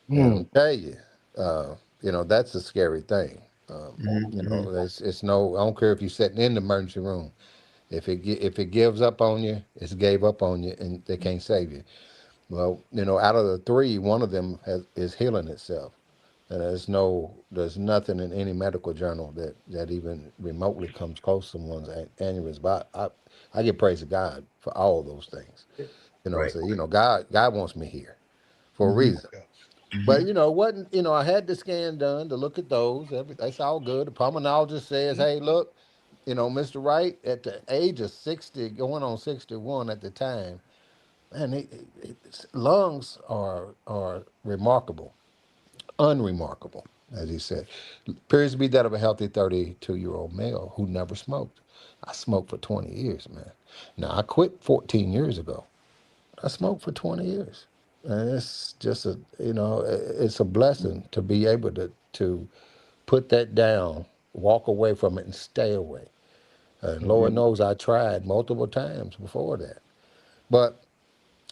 And I'll tell you, that's a scary thing. It's no, I don't care if you're sitting in the emergency room. If it gives up on you, it's gave up on you and they can't save you. Well, out of the 3, one of them is healing itself. And there's nothing in any medical journal that even remotely comes close to someone's aneurysm. But I give praise to God for all those things. So, God wants me here for a reason. But I had the scan done to look at those. That's all good. The pulmonologist says, hey, look, Mr. Wright, at the age of 60, going on 61 at the time, man, his lungs are remarkable, unremarkable, as he said. Appears to be that of a healthy 32-year-old male who never smoked. I smoked for 20 years, man. Now, I quit 14 years ago. I smoked for 20 years. And it's just it's a blessing to be able to put that down, walk away from it and stay away. And Lord knows I tried multiple times before that. But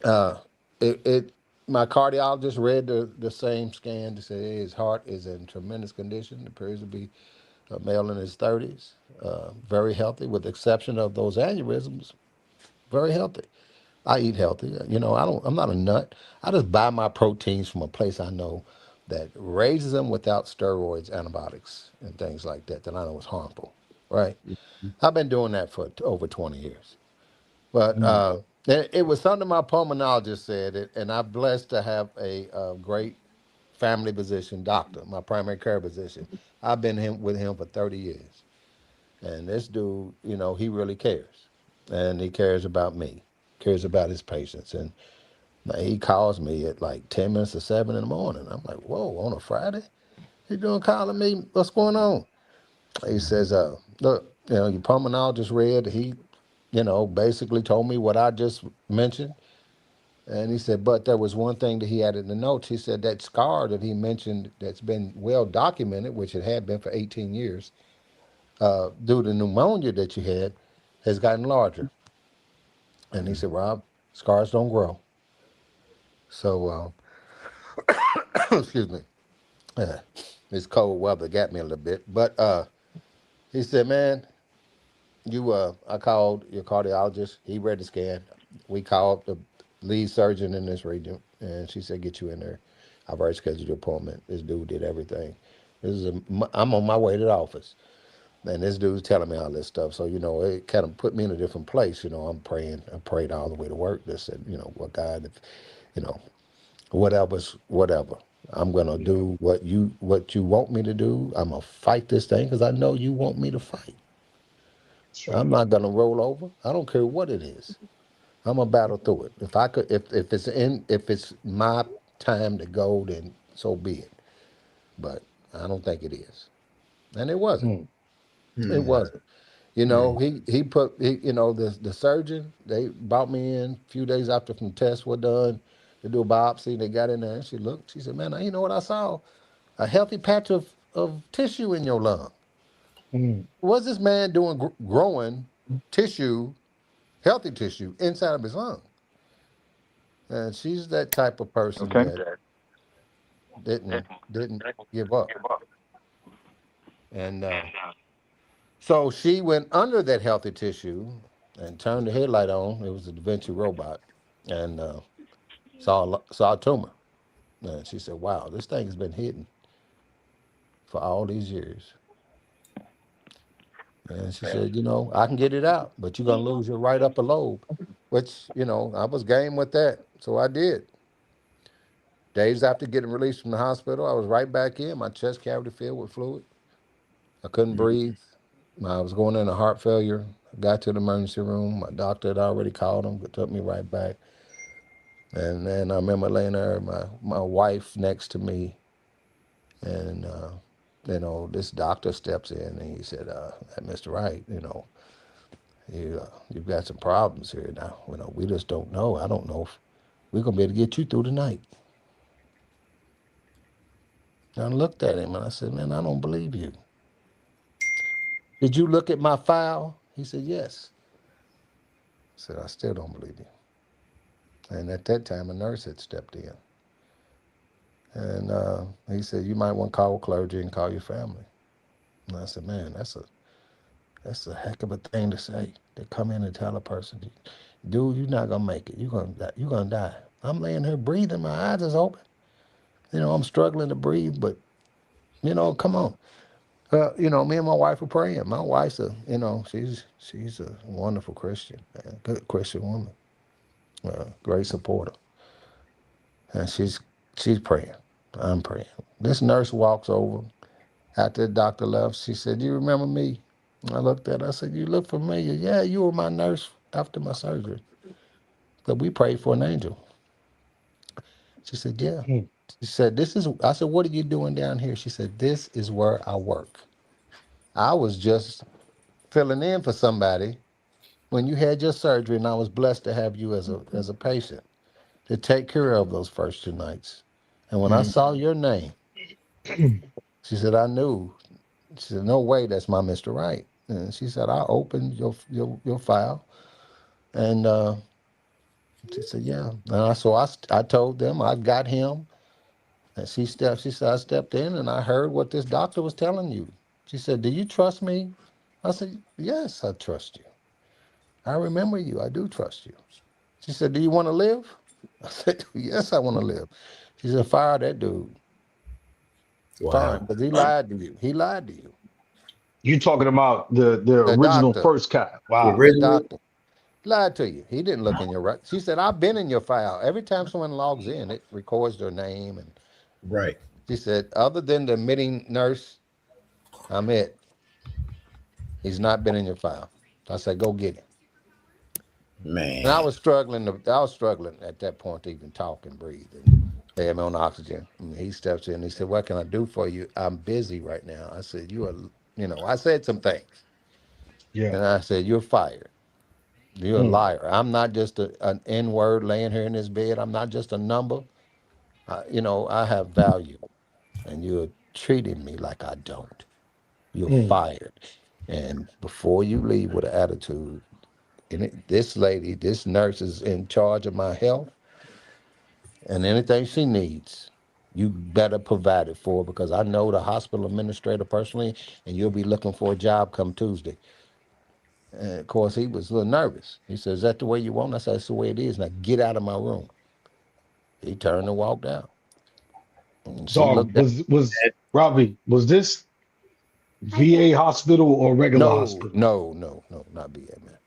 my cardiologist read the same scan to say his heart is in tremendous condition. It appears to be a male in his 30s, very healthy, with the exception of those aneurysms, very healthy. I eat healthy. I'm not a nut. I just buy my proteins from a place I know that raises them without steroids, antibiotics, and things like that I know is harmful, right? I've been doing that for over 20 years. But it was something my pulmonologist said, and I'm blessed to have a great family physician doctor, my primary care physician. I've been with him for 30 years. And this dude, he really cares. And he cares about me. Cares about his patients. And he calls me at like 10 minutes to 7 in the morning. I'm like, whoa, on a Friday? He doing calling me? What's going on? He says, look, your pulmonologist read, he, basically told me what I just mentioned. And he said, but there was one thing that he added in the notes. He said that scar that he mentioned that's been well documented, which it had been for 18 years, due to pneumonia that you had, has gotten larger. And he said, Rob, scars don't grow. So, excuse me, this cold weather got me a little bit. But he said, man, I called your cardiologist. He read the scan. We called the lead surgeon in this region, and she said, get you in there. I've already scheduled your appointment. This dude did everything. I'm on my way to the office, and this dude's telling me all this stuff. So, it kind of put me in a different place. I'm praying. I prayed all the way to work. They said, well, God, if, whatever. I'm going to do what you want me to do. I'm going to fight this thing because I know you want me to fight. Sure. I'm not going to roll over. I don't care what it is. I'm gonna battle through it. If it's my time to go, then so be it. But I don't think it is, and it wasn't. It wasn't. The surgeon, they brought me in a few days after the tests were done to do a biopsy. They got in there and she looked. She said, "Man, you know what I saw? A healthy patch of tissue in your lung. What's this man doing growing tissue?" Healthy tissue inside of his lung. And she's that type of person that didn't give up. And so she went under that healthy tissue and turned the headlight on. It was a Da Vinci robot, and saw a tumor. And she said, wow, this thing has been hidden for all these years. And she said, I can get it out, but you're going to lose your right upper lobe, which, I was game with that. So I did. Days after getting released from the hospital, I was right back in, my chest cavity filled with fluid. I couldn't breathe. I was going into heart failure. I got to the emergency room. My doctor had already called him, took me right back. And then I remember laying there, my wife next to me, and this doctor steps in and he said, Mr. Wright, you've got some problems here now. We just don't know. I don't know if we're going to be able to get you through the night. And I looked at him and I said, man, I don't believe you. Did you look at my file? He said, yes. I said, I still don't believe you. And at that time, a nurse had stepped in. And he said, you might want to call clergy and call your family. And I said, man, that's a heck of a thing to say, to come in and tell a person, dude, you're not going to make it. You're going to die. I'm laying here breathing. My eyes is open. I'm struggling to breathe, but, come on. Me and my wife were praying. My wife's she's a wonderful Christian, man, good Christian woman, great supporter. And she's praying. I'm praying. This nurse walks over. After the doctor left, she said, do you remember me? I looked at her. I said, you look familiar. Yeah, you were my nurse after my surgery. But we prayed for an angel. She said, yeah. She said, I said, what are you doing down here? She said, this is where I work. I was just filling in for somebody when you had your surgery, and I was blessed to have you as a patient to take care of those first 2 nights. And when I saw your name, she said, I knew. She said, no way, that's my Mr. Wright. And she said, I opened your file. And she said, yeah. And so I told them I got him. And she said, I stepped in and I heard what this doctor was telling you. She said, do you trust me? I said, yes, I trust you. I remember you. I do trust you. She said, do you want to live? I said, yes, I want to live. She said, fire that dude. Wow. Fire him, because he lied to you. He lied to you. You talking about the original doctor. first guy. Wow. The doctor lied to you. He didn't look in your right. She said, I've been in your file. Every time someone logs in, it records their name. And right. She said, other than the admitting nurse, I'm it. He's not been in your file. I said, go get him. Man. And I was struggling at that point to even talk and breathe. And they had me on oxygen. And he steps in and he said, what can I do for you? I'm busy right now. I said, I said some things. Yeah. And I said, you're fired. You're a liar. I'm not just an N-word laying here in this bed. I'm not just a number. I have value, and you're treating me like I don't. You're fired. And before you leave with an attitude, this lady, this nurse is in charge of my health, and anything she needs, you better provide it for her, because I know the hospital administrator personally, and you'll be looking for a job come Tuesday. And of course, he was a little nervous. He said, "Is that the way you want?" I said, "That's the way it is. Now get out of my room." He turned and walked out. And she Dog, looked was Robbie, was this VA hospital or regular hospital? No, not VA, man.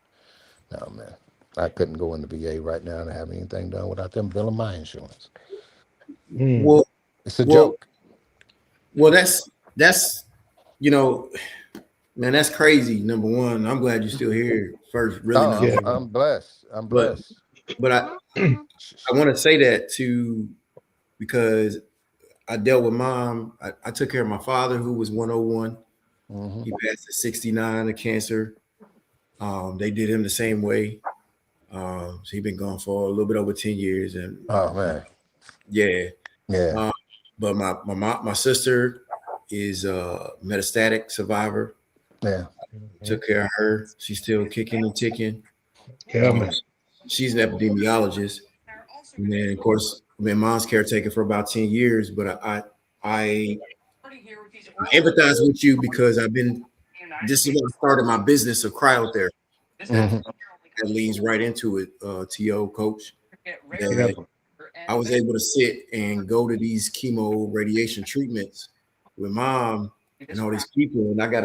No, man. I couldn't go in the VA right now and have anything done without them billing my insurance. Well, It's a joke. Well, that's man, that's crazy. Number one, I'm glad you're still here. First, really, I'm blessed. I'm blessed. But I want to say that too, because I dealt with Mom. I took care of my father, who was 101. He passed at 69 of cancer. They did him the same way. So he's been gone for a little bit over 10 years. And oh man, yeah. But my sister is a metastatic survivor. Yeah, took care of her. She's still kicking and ticking. Yeah, man. She's an epidemiologist. And then, of course, I've been Mom's caretaker for about 10 years. But I empathize with you because this is what I started my business of cryotherapy. That leads right into it, TO coach. I was able to sit and go to these chemo radiation treatments with Mom and all these people, and I got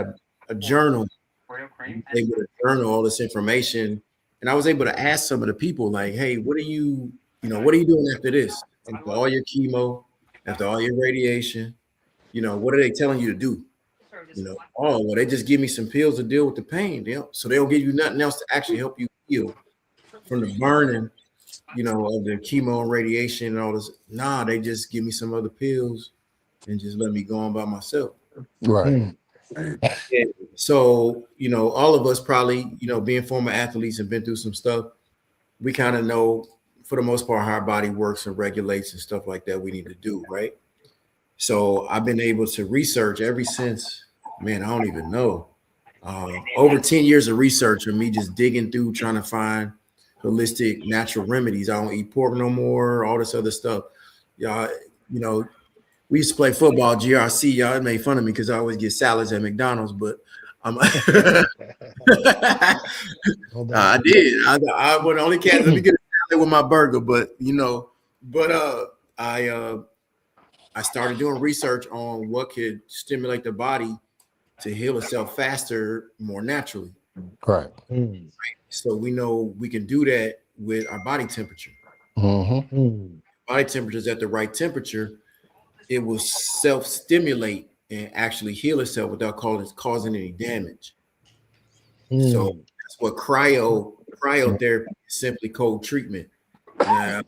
a journal. Able to journal all this information, and I was able to ask some of the people, like, "Hey, what are you doing after this? After all your chemo, after all your radiation, what are they telling you to do?" Oh, well, they just give me some pills to deal with the pain. So they don't give you nothing else to actually help you heal from the burning, of the chemo and radiation and all this. Nah, they just give me some other pills and just let me go on by myself. Right. Yeah. So, all of us probably, being former athletes and been through some stuff, we kind of know, for the most part, how our body works and regulates and stuff like that we need to do, right? So I've been able to research ever since, man, I don't even know. Over 10 years of research of me just digging through, trying to find holistic natural remedies. I don't eat pork no more, all this other stuff. Y'all, we used to play football, GRC. Y'all made fun of me because I always get salads at McDonald's, but I did. I was the only cat. Let me get a salad with my burger, but I started doing research on what could stimulate the body to heal itself faster, more naturally. Right. So we know we can do that with our body temperature. Body temperature is at the right temperature. It will self-stimulate and actually heal itself without causing any damage. So that's what cryotherapy is, simply cold treatment. Now,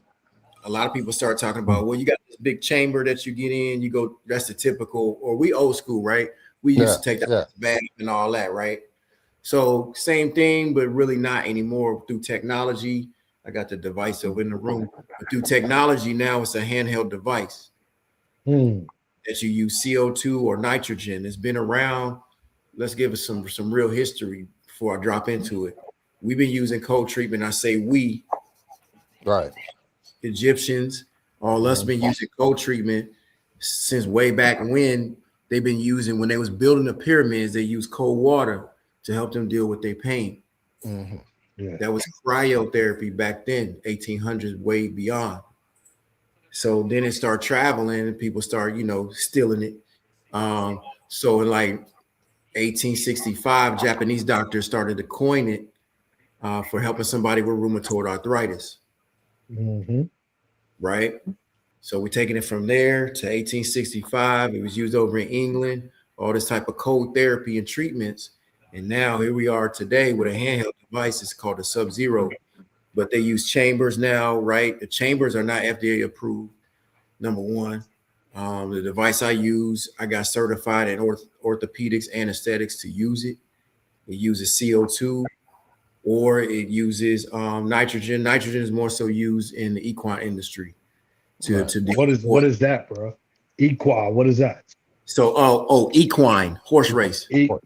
a lot of people start talking about, well, you got this big chamber that you get in, you go, that's the typical, or we old school, right? We used to take that bath and all that, right? So same thing, but really not anymore through technology. I got the device over in the room. But through technology now, it's a handheld device that you use CO2 or nitrogen. It's been around. Let's give us some real history before I drop into it. We've been using cold treatment. I say we. Right. Egyptians, all us been using cold treatment since way back when. They've been using, when they was building the pyramids, they used cold water to help them deal with their pain. That was cryotherapy back then, 1800s, way beyond. So then it started traveling and people start, stealing it. So in like 1865, Japanese doctors started to coin it for helping somebody with rheumatoid arthritis. Right? So we're taking it from there to 1865. It was used over in England, all this type of cold therapy and treatments. And now here we are today with a handheld device. It's called a Sub-Zero, but they use chambers now, right? The chambers are not FDA approved, number one. The device I use, I got certified in orthopedics, anesthetics to use it. It uses CO2 or it uses nitrogen. Nitrogen is more so used in the equine industry. What is that, bro? Equine. What is that? So equine horse race. Equine.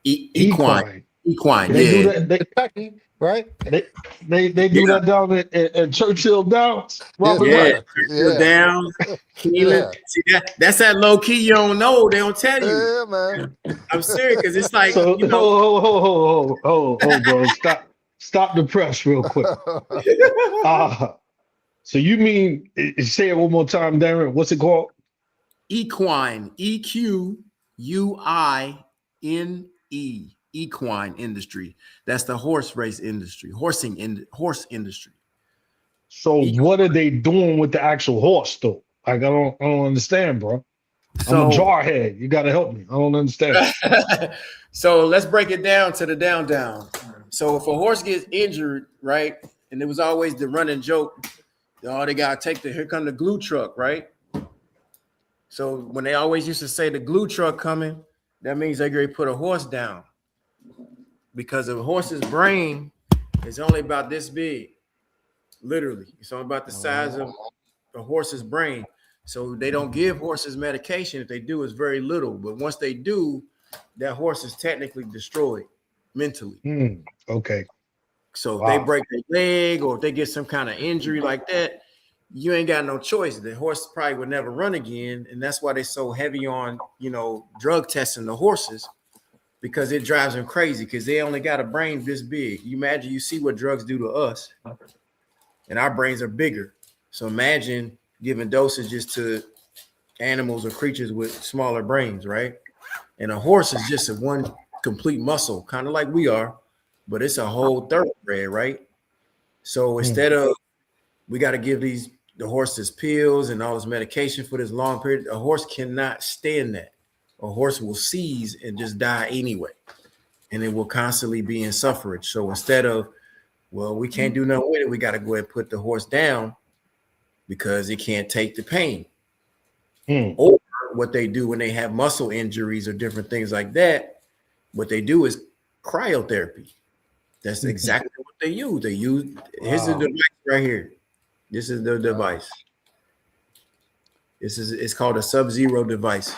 They do Yeah. that. Kentucky, right? They do that down at Churchill Downs. Robert Yeah, Bryant. Churchill Downs, Keelan. See that's that low key you don't know. They don't tell you. Yeah, man. I'm serious because it's like So you know. bro, stop the press real quick. So you mean say it one more time, Darren? What's it called? Equine, EQUINE, equine industry. That's the horse race industry, horse industry. So what are they doing with the actual horse though? Like I don't understand, bro. I'm a jarhead. You gotta help me. I don't understand. So let's break it down to the down. So if a horse gets injured, right, and it was always the running joke, they gotta take here come the glue truck, right? So when they always used to say the glue truck coming, that means they're going to put a horse down, because a horse's brain is only about this big, literally. It's only about the size of a horse's brain. So they don't give horses medication. If they do, it's very little. But once they do, that horse is technically destroyed mentally. Okay. So if they break their leg or if they get some kind of injury like that, you ain't got no choice. The horse probably would never run again. And that's why they're so heavy on, drug testing the horses, because it drives them crazy because they only got a brain this big. You imagine, you see what drugs do to us, and our brains are bigger. So imagine giving dosages to animals or creatures with smaller brains, right? And a horse is just one complete muscle, kind of like we are, but it's a whole thoroughbred, right? So instead of we got to give the horses pills and all this medication for this long period, a horse cannot stand that. A horse will seize and just die anyway, and it will constantly be in suffrage. So instead of, well, we can't do nothing with it, we got to go ahead and put the horse down because it can't take the pain. Or what they do when they have muscle injuries or different things like that, what they do is cryotherapy. That's exactly what they use. Here's the device right here. This is the device. It's called a Sub-Zero device.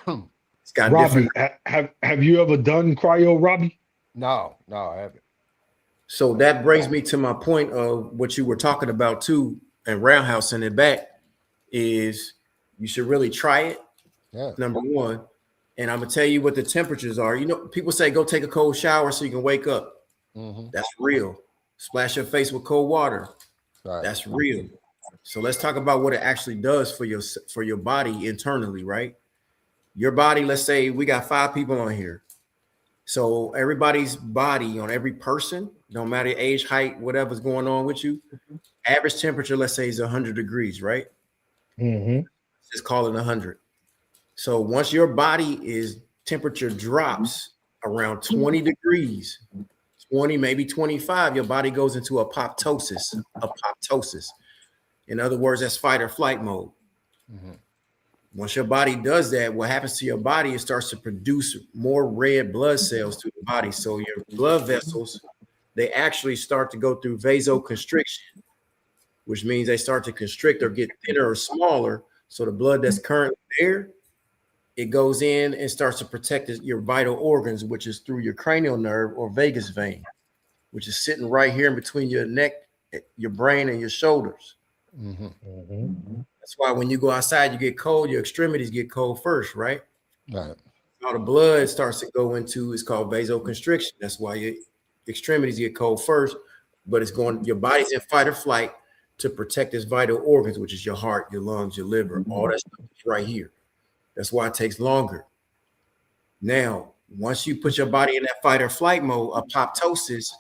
It's got Robbie, have you ever done cryo, Robbie? No, I haven't. So that brings me to my point of what you were talking about too, and roundhouse in it back, is you should really try it. Yeah. Number one. And I'm gonna tell you what the temperatures are. People say go take a cold shower so you can wake up. That's real. Splash your face with cold water. Right. That's real. So let's talk about what it actually does for your body internally, right? Your body, let's say we got 5 people on here. So everybody's body on every person, no matter age, height, whatever's going on with you, average temperature, let's say, is 100 degrees, right? Just call it 100. So once your body temperature drops around 20 degrees, 20, maybe 25, your body goes into apoptosis. In other words, that's fight or flight mode. Once your body does that, what happens to your body, it starts to produce more red blood cells through the body. So your blood vessels, they actually start to go through vasoconstriction, which means they start to constrict or get thinner or smaller. So the blood that's currently there, it goes in and starts to protect your vital organs, which is through your cranial nerve or vagus vein, which is sitting right here in between your neck, your brain, and your shoulders. That's why when you go outside, you get cold, your extremities get cold first, right? Right. All the blood starts to go into, it's called vasoconstriction. That's why your extremities get cold first, but your body's in fight or flight to protect its vital organs, which is your heart, your lungs, your liver, all that stuff is right here. That's why it takes longer. Now, once you put your body in that fight or flight mode, apoptosis,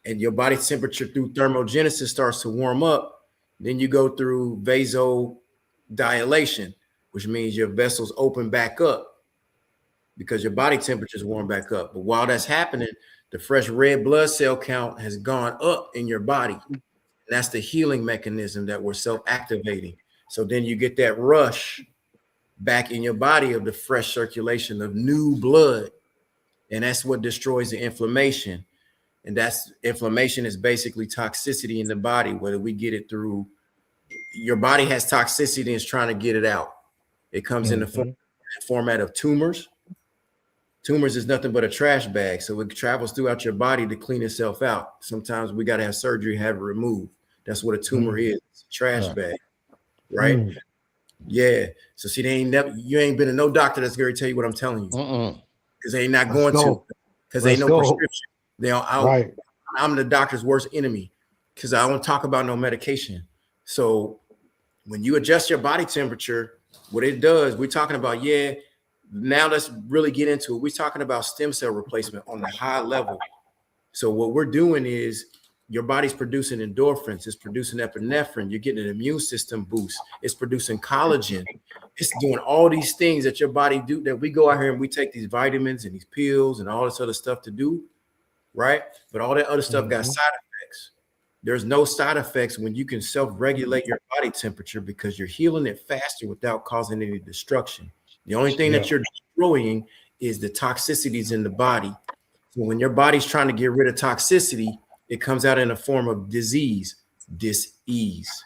and your body temperature through thermogenesis starts to warm up, then you go through vasodilation, which means your vessels open back up because your body temperature is warm back up. But while that's happening, the fresh red blood cell count has gone up in your body. And that's the healing mechanism that we're self-activating. So then you get that rush back in your body of the fresh circulation of new blood. And that's what destroys the inflammation. And that's inflammation is basically toxicity in the body, whether we get it through your body has toxicity and is trying to get it out. It comes in the format of tumors. Tumors is nothing but a trash bag. So it travels throughout your body to clean itself out. Sometimes we got to have surgery, have it removed. That's what a tumor is. It's a trash bag, right? Yeah. So see, you ain't been to no doctor that's going to tell you what I'm telling you. Because they ain't not going to. Because they ain't no prescription. They don't out. I'm the doctor's worst enemy because I don't talk about no medication. So when you adjust your body temperature, what it does, we're talking about, now let's really get into it. We're talking about stem cell replacement on the high level. So what we're doing is your body's producing endorphins. It's producing epinephrine. You're getting an immune system boost. It's producing collagen. It's doing all these things that your body do, that we go out here and we take these vitamins and these pills and all this other stuff to do, right? But all that other stuff got side effects. There's no side effects when you can self-regulate your body temperature because you're healing it faster without causing any destruction. The only thing that you're destroying is the toxicities in the body. So when your body's trying to get rid of toxicity, it comes out in a form of disease, dis-ease.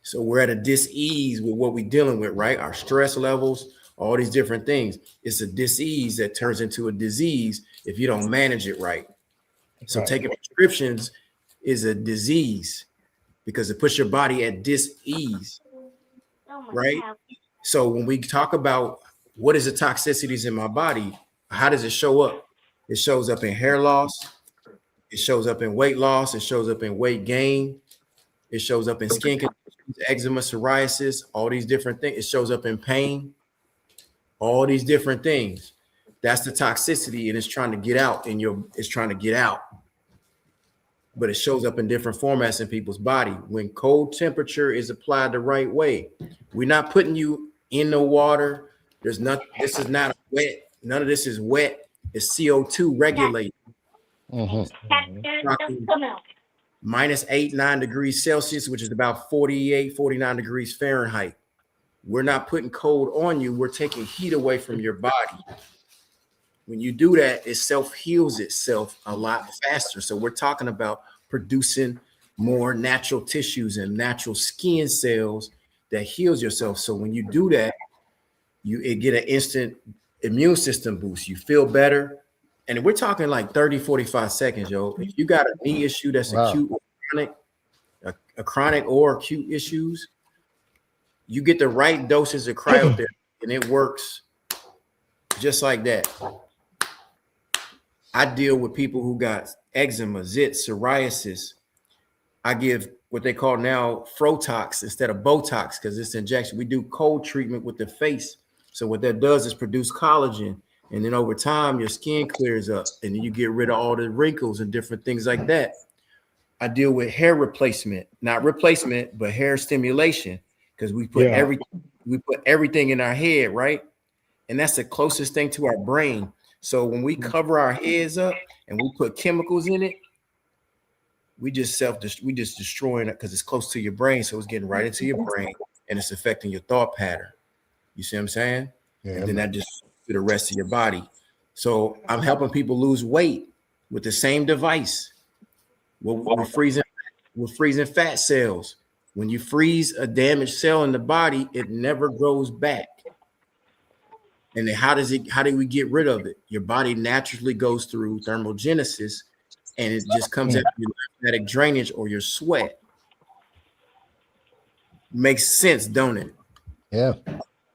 So we're at a dis-ease with what we're dealing with, right? Our stress levels, all these different things. It's a dis-ease that turns into a disease if you don't manage it right. So taking prescriptions is a disease because it puts your body at dis-ease, right? So when we talk about what is the toxicities in my body, how does it show up? It shows up in hair loss. It shows up in weight loss. It shows up in weight gain. It shows up in skin conditions, eczema, psoriasis, all these different things. It shows up in pain, all these different things. That's the toxicity, and it's trying to get out it's trying to get out. But it shows up in different formats in people's body. When cold temperature is applied the right way, we're not putting you in the water. This is not wet. None of this is wet. It's CO2 regulated. Minus 8-9 degrees Celsius, which is about 48, 49 degrees Fahrenheit. We're not putting cold on you. We're taking heat away from your body. When you do that, it self-heals itself a lot faster. So we're talking about producing more natural tissues and natural skin cells that heals yourself. So when you do that, it get an instant immune system boost. You feel better. And we're talking like 30, 45 seconds, yo. If you got a knee issue that's acute or chronic, a chronic or acute issues, you get the right doses of cryotherapy and it works just like that. I deal with people who got eczema, zits, psoriasis. I give what they call now Frotox instead of Botox because it's injection. We do cold treatment with the face. So what that does is produce collagen. And then over time, your skin clears up and then you get rid of all the wrinkles and different things like that. I deal with hair replacement, not replacement, but hair stimulation because we put everything in our head, right? And that's the closest thing to our brain. So when we cover our heads up and we put chemicals in it, we just destroying it because it's close to your brain. So it's getting right into your brain and it's affecting your thought pattern. You see what I'm saying? And then that just to the rest of your body. So I'm helping people lose weight with the same device. We're freezing fat cells. When you freeze a damaged cell in the body, it never grows back. And then how do we get rid of it? Your body naturally goes through thermogenesis and it just comes out of your lymphatic drainage or your sweat. Makes sense, don't it? Yeah.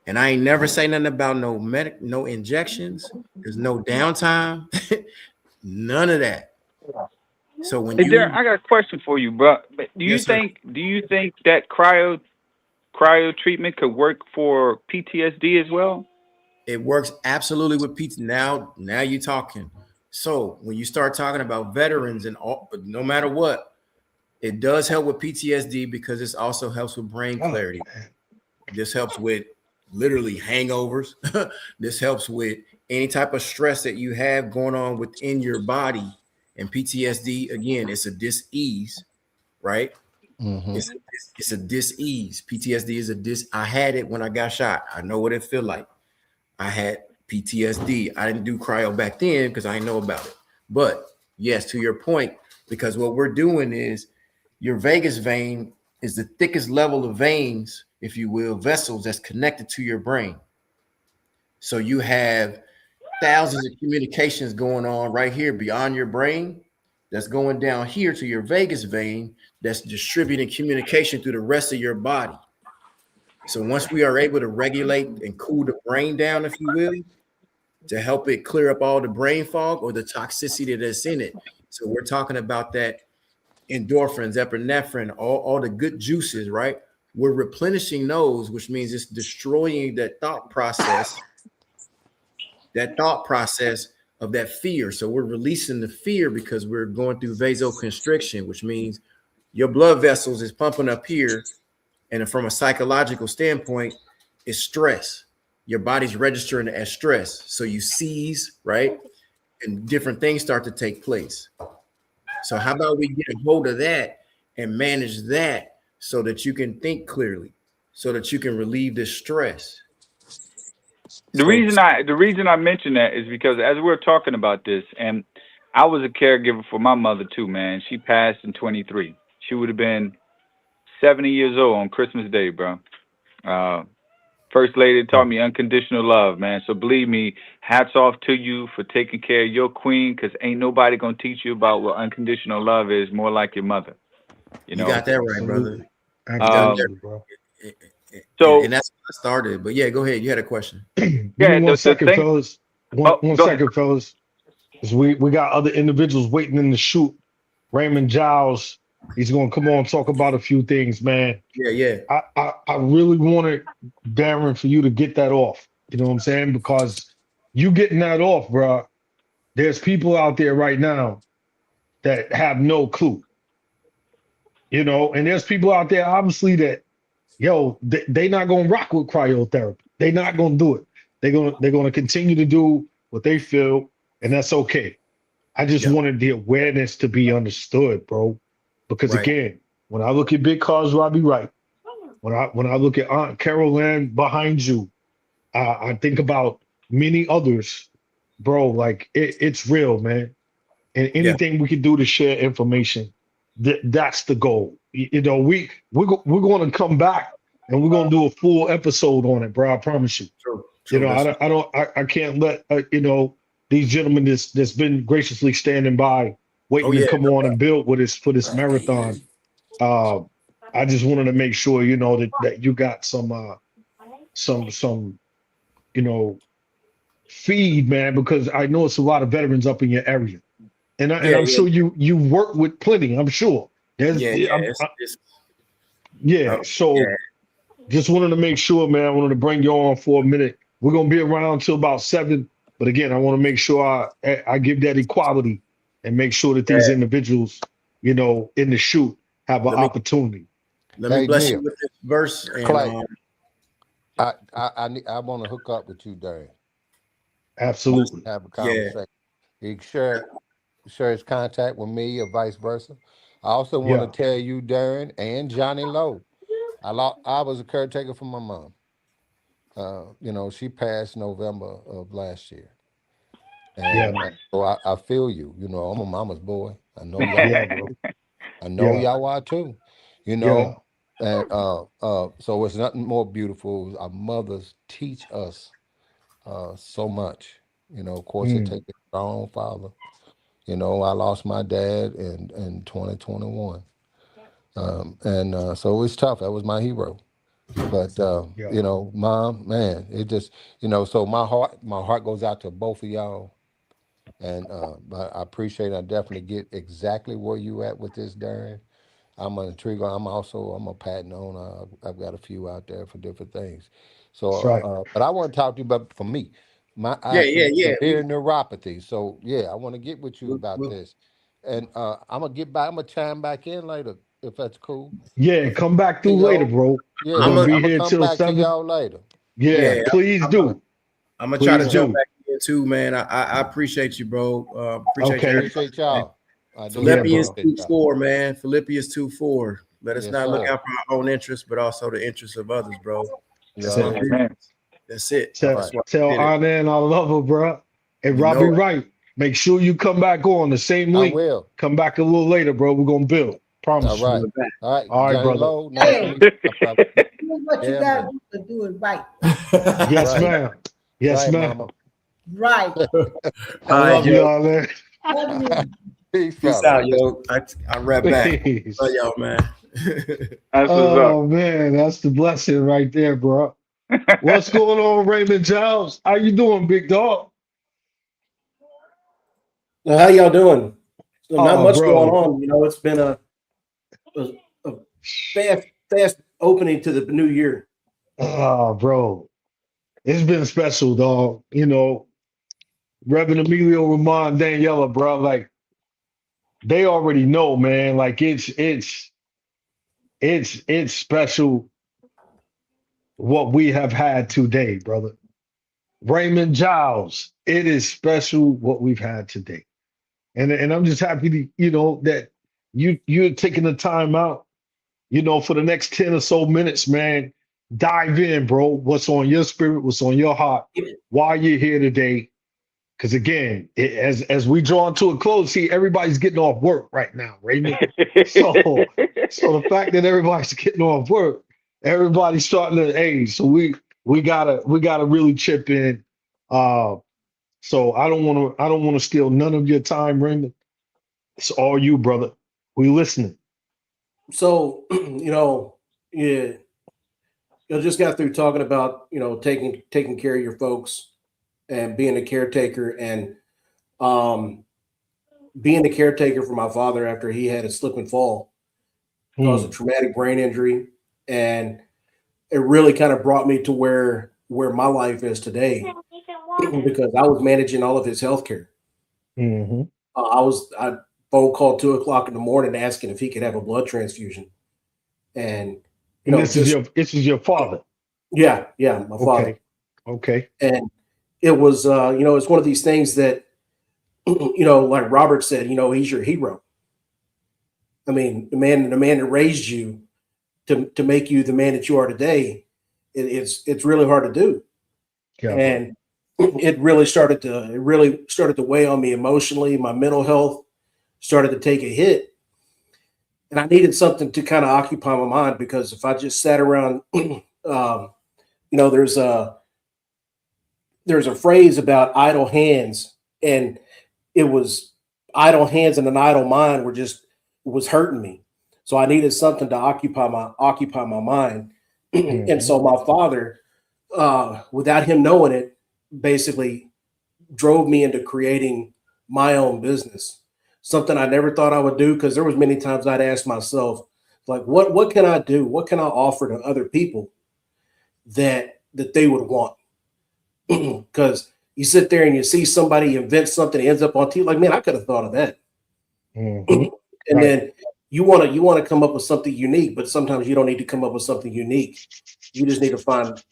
And I ain't never say nothing about no injections. There's no downtime. None of that. So when I got a question for you, bro. Do you think that cryo treatment could work for PTSD as well? It works absolutely with PTSD. Now you're talking. So when you start talking about veterans and all, no matter what, it does help with PTSD because this also helps with brain clarity. This helps with literally hangovers. This helps with any type of stress that you have going on within your body. And PTSD, again, it's a dis-ease, right? It's a dis-ease. PTSD is I had it when I got shot. I know what it feel like. I had PTSD. I didn't do cryo back then because I didn't know about it. But Yes, to your point, because what we're doing is your vagus vein is the thickest level of veins, if you will, vessels that's connected to your brain. So you have thousands of communications going on right here beyond your brain that's going down here to your vagus vein that's distributing communication through the rest of your body. So once we are able to regulate and cool the brain down, if you will, to help it clear up all the brain fog or the toxicity that's in it. So we're talking about that endorphins, epinephrine, all the good juices, right? We're replenishing those, which means it's destroying that thought process of that fear. So we're releasing the fear because we're going through vasoconstriction, which means your blood vessels is pumping up here. And from a psychological standpoint, it's stress. Your body's registering as stress. So you seize, right? And different things start to take place. So how about we get a hold of that and manage that so that you can think clearly, so that you can relieve the stress. The reason I mention that is because as we're talking about this, and I was a caregiver for my mother too, man. She passed in 23. She would have been 70 years old on Christmas Day, bro. First lady taught me unconditional love, man. So believe me, hats off to you for taking care of your queen, because ain't nobody gonna teach you about what unconditional love is more like your mother. You know? got that right, brother. Bro. So and that's what I started. But yeah, go ahead. You had a question. Give me one second, fellas. One second, fellas. 'Cause we got other individuals waiting in the chute. Raymond Giles, he's gonna come on and talk about a few things, man. Yeah. I really wanted Darren for you to get that off. You know what I'm saying? Because you getting that off, bro. There's people out there right now that have no clue. You know, and there's people out there obviously that, they not gonna rock with cryotherapy. They not gonna do it. They're gonna continue to do what they feel, and that's okay. I just wanted the awareness to be understood, bro. Because again, when I look at Big Cars Robbie Wright, when I look at Aunt Carol Ann behind you, I think about many others, bro. Like it's real, man. And anything we can do to share information, that's the goal. You know, we're going to come back and we're going to do a full episode on it, bro. I promise you. You know, I can't let these gentlemen that's been graciously standing by, waiting to come on and build with us for this marathon. I just wanted to make sure that you got some feed, man, because I know it's a lot of veterans up in your area, and I'm sure you work with plenty. I'm sure. So just wanted to make sure, man. I wanted to bring you on for a minute. We're gonna be around till about 7, but again, I want to make sure I give that equality and make sure that these individuals, in the chute, have an opportunity. Let me bless you with this verse. And, Clay, I want to hook up with you, Darren. Absolutely. Have a conversation. You can share his contact with me or vice versa. I also want to tell you, Darren and Johnny Lowe, I was a caretaker for my mom. She passed November of last year. And so I feel you. I'm a mama's boy. I know y'all are. I know y'all are too. And so it's nothing more beautiful. Our mothers teach us so much. Of course, it takes a strong father. I lost my dad in 2021. So it's tough. That was my hero. But Mom, man, it just, so my heart goes out to both of y'all. And I appreciate it. I definitely get exactly where you at with this, Darren. I'm an intriguer. I'm a patent owner. I've got a few out there for different things. So, but I want to talk to you about, for me, severe neuropathy. So I want to get with you about this. And I'm gonna chime back in later if that's cool. Yeah, come back through later, bro. Yeah, I'm gonna be here come till back 7. to y'all later. Yeah, please do. I'm gonna try to jump back in too, man. I appreciate you, bro. Appreciate y'all. Philippians 2:4, man. Philippians 2:4. Let us not look out for our own interests, but also the interests of others, bro. That's it. Tell Anna and I love her, bro. And Robbie Wright, Make sure you come back on the same I link. will. Come back a little later, bro. We're gonna build. Promise. All right. You. All right. All right, Johnny brother. Lowe, nice to meet you, my brother. Do what you Yeah, got man. to do it right. Yes, Right. ma'am. Yes, Right, ma'am. mama. Right. I love yo. y'all, man. Love you. Peace, Peace fellas. out, yo. I rap back. Peace. Love y'all, man. That's what's Oh man, that's the blessing right there, bro. up. What's going on, Raymond Giles? How you doing, big dog? Well, how y'all doing? So not Oh, much bro. going on. You know, it's been a fast opening to the new year. Oh, bro. It's been special, dog. You know, Reverend Emilio Ramon, Daniela, bro. Like, they already know, man. Like, it's special what we have had today, brother. Raymond Giles, it is special what we've had today. And I'm just happy to, you know, that you're taking the time out, you know, for the next 10 or so minutes, man. Dive in, bro. What's on your spirit, what's on your heart, why you're here today. Because again, as we draw to a close, see, everybody's getting off work right now, Raymond. So the fact that everybody's getting off work, everybody's starting to age. So we gotta really chip in. So I don't want to steal none of your time, Raymond. It's all you, brother. We listening. So, you know, yeah, you just got through talking about, you know, taking care of your folks and being a caretaker, and being a caretaker for my father after he had a slip and fall, caused a traumatic brain injury, and it really kind of brought me to where my life is today, because I was managing all of his health care. Mm-hmm. I phone called 2:00 in the morning asking if he could have a blood transfusion, and you know, this is your father. Yeah, my father. Okay. And it was, you know, it's one of these things that, you know, like Robert said, you know, he's your hero. I mean, the man that raised you to make you the man that you are today, it's really hard to do. Yeah. And it really started to weigh on me emotionally. My mental health started to take a hit, and I needed something to kind of occupy my mind, because if I just sat around, you know, there's a phrase about idle hands, and it was idle hands and an idle mind was hurting me. So I needed something to occupy my mind. And so my father, without him knowing it, basically drove me into creating my own business. Something I never thought I would do, because there was many times I'd ask myself, like, what can I do? What can I offer to other people that they would want? Because you sit there and you see somebody invent something, it ends up on TV. Like, man, I could have thought of that. And then you want to come up with something unique, but sometimes you don't need to come up with something unique. You just need to find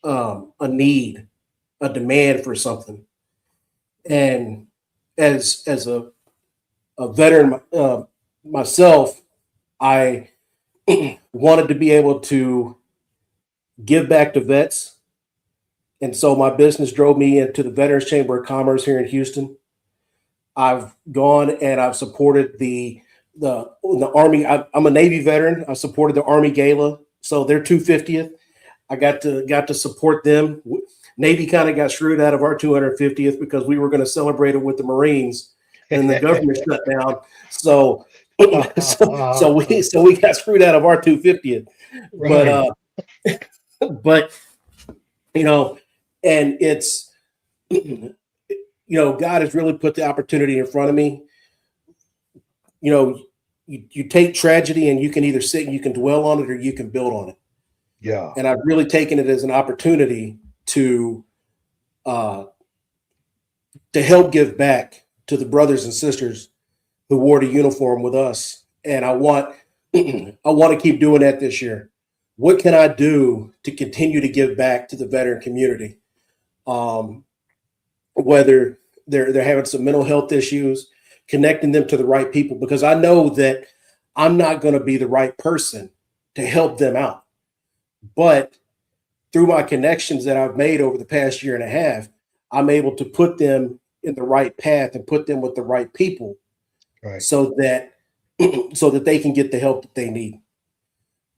a need, a demand for something. And as a veteran myself, I wanted to be able to give back to vets. And so my business drove me into the Veterans Chamber of Commerce here in Houston. I've gone and I've supported the Army. I'm a Navy veteran. I supported the Army Gala. So their 250th, I got to support them. Navy kind of got screwed out of our 250th because we were going to celebrate it with the Marines, and the government shut down. So we got screwed out of our 250th. Right. But you know, and it's, you know, God has really put the opportunity in front of me. You know, you take tragedy and you can either sit and you can dwell on it, or you can build on it. Yeah. And I've really taken it as an opportunity to help give back to the brothers and sisters who wore the uniform with us. And I want to keep doing that this year. What can I do to continue to give back to the veteran community? Whether they're having some mental health issues, connecting them to the right people, because I know that I'm not going to be the right person to help them out. But through my connections that I've made over the past year and a half, I'm able to put them in the right path and put them with the right people, right, so that they can get the help that they need.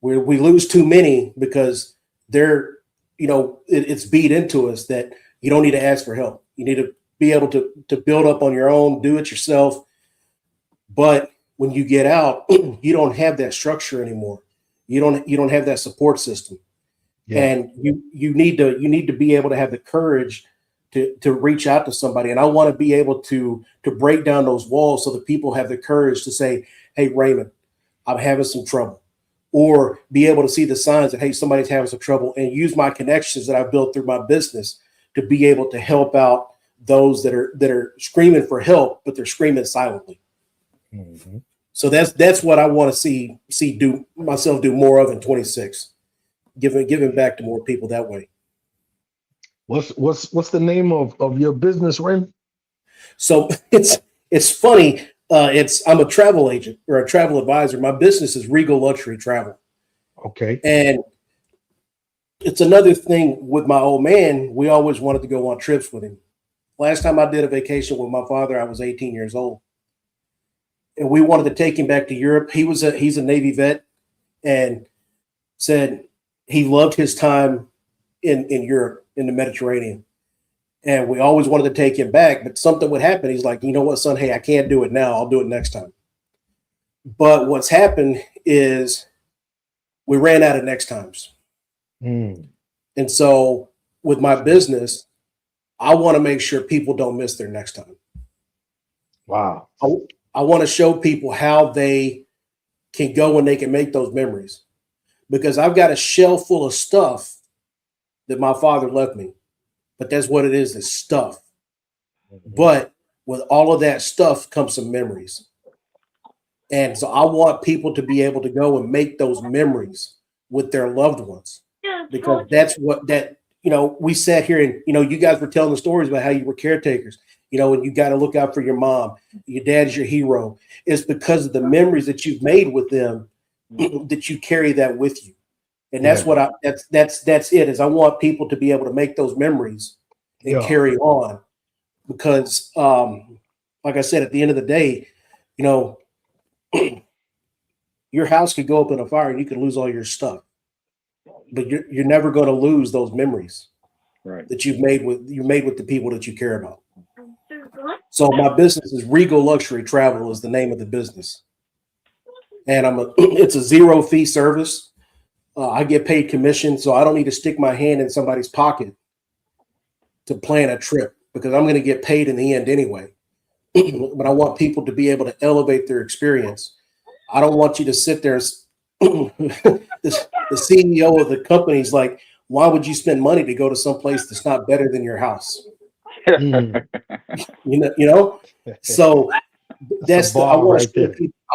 We lose too many because they're, it's beat into us that you don't need to ask for help. You need to be able to build up on your own, do it yourself. But when you get out, you don't have that structure anymore. You don't have that support system. Yeah. And you need to be able to have the courage to reach out to somebody. And I want to be able to break down those walls so that people have the courage to say, hey, Raymond, I'm having some trouble. Or be able to see the signs that, hey, somebody's having some trouble, and use my connections that I've built through my business to be able to help out those that are screaming for help, but they're screaming silently. Mm-hmm. So that's what I want to see do myself do more of in 26, giving back to more people that way. What's the name of your business, Raymond? So it's funny. I'm a travel agent or a travel advisor. My business is Regal Luxury Travel. Okay. And it's another thing with my old man. We always wanted to go on trips with him. Last time I did a vacation with my father, I was 18 years old. And we wanted to take him back to Europe. He's a Navy vet and said he loved his time in Europe, in the Mediterranean. And we always wanted to take him back, but something would happen. He's like, you know what, son? Hey, I can't do it now. I'll do it next time. But what's happened is we ran out of next times. Mm. And so with my business, I want to make sure people don't miss their next time. Wow. I want to show people how they can go and they can make those memories, because I've got a shelf full of stuff that my father left me. But that's what it is, it's stuff. Mm-hmm. But with all of that stuff comes some memories. And so I want people to be able to go and make those memories with their loved ones. Because that's what we sat here and, you guys were telling the stories about how you were caretakers, and you got to look out for your mom. Your dad is your hero. It's because of the memories that you've made with them that you carry that with you. And that's what that's it, is I want people to be able to make those memories and carry on, because like I said, at the end of the day, your house could go up in a fire and you could lose all your stuff, but you're never going to lose those memories that you've made with the people that you care about. So my business is Regal Luxury Travel is the name of the business. And it's a zero fee service. I get paid commission, so I don't need to stick my hand in somebody's pocket to plan a trip, because I'm going to get paid in the end anyway. But I want people to be able to elevate their experience. I don't want you to sit there. The CEO of the company is like, why would you spend money to go to some place that's not better than your house? So that's I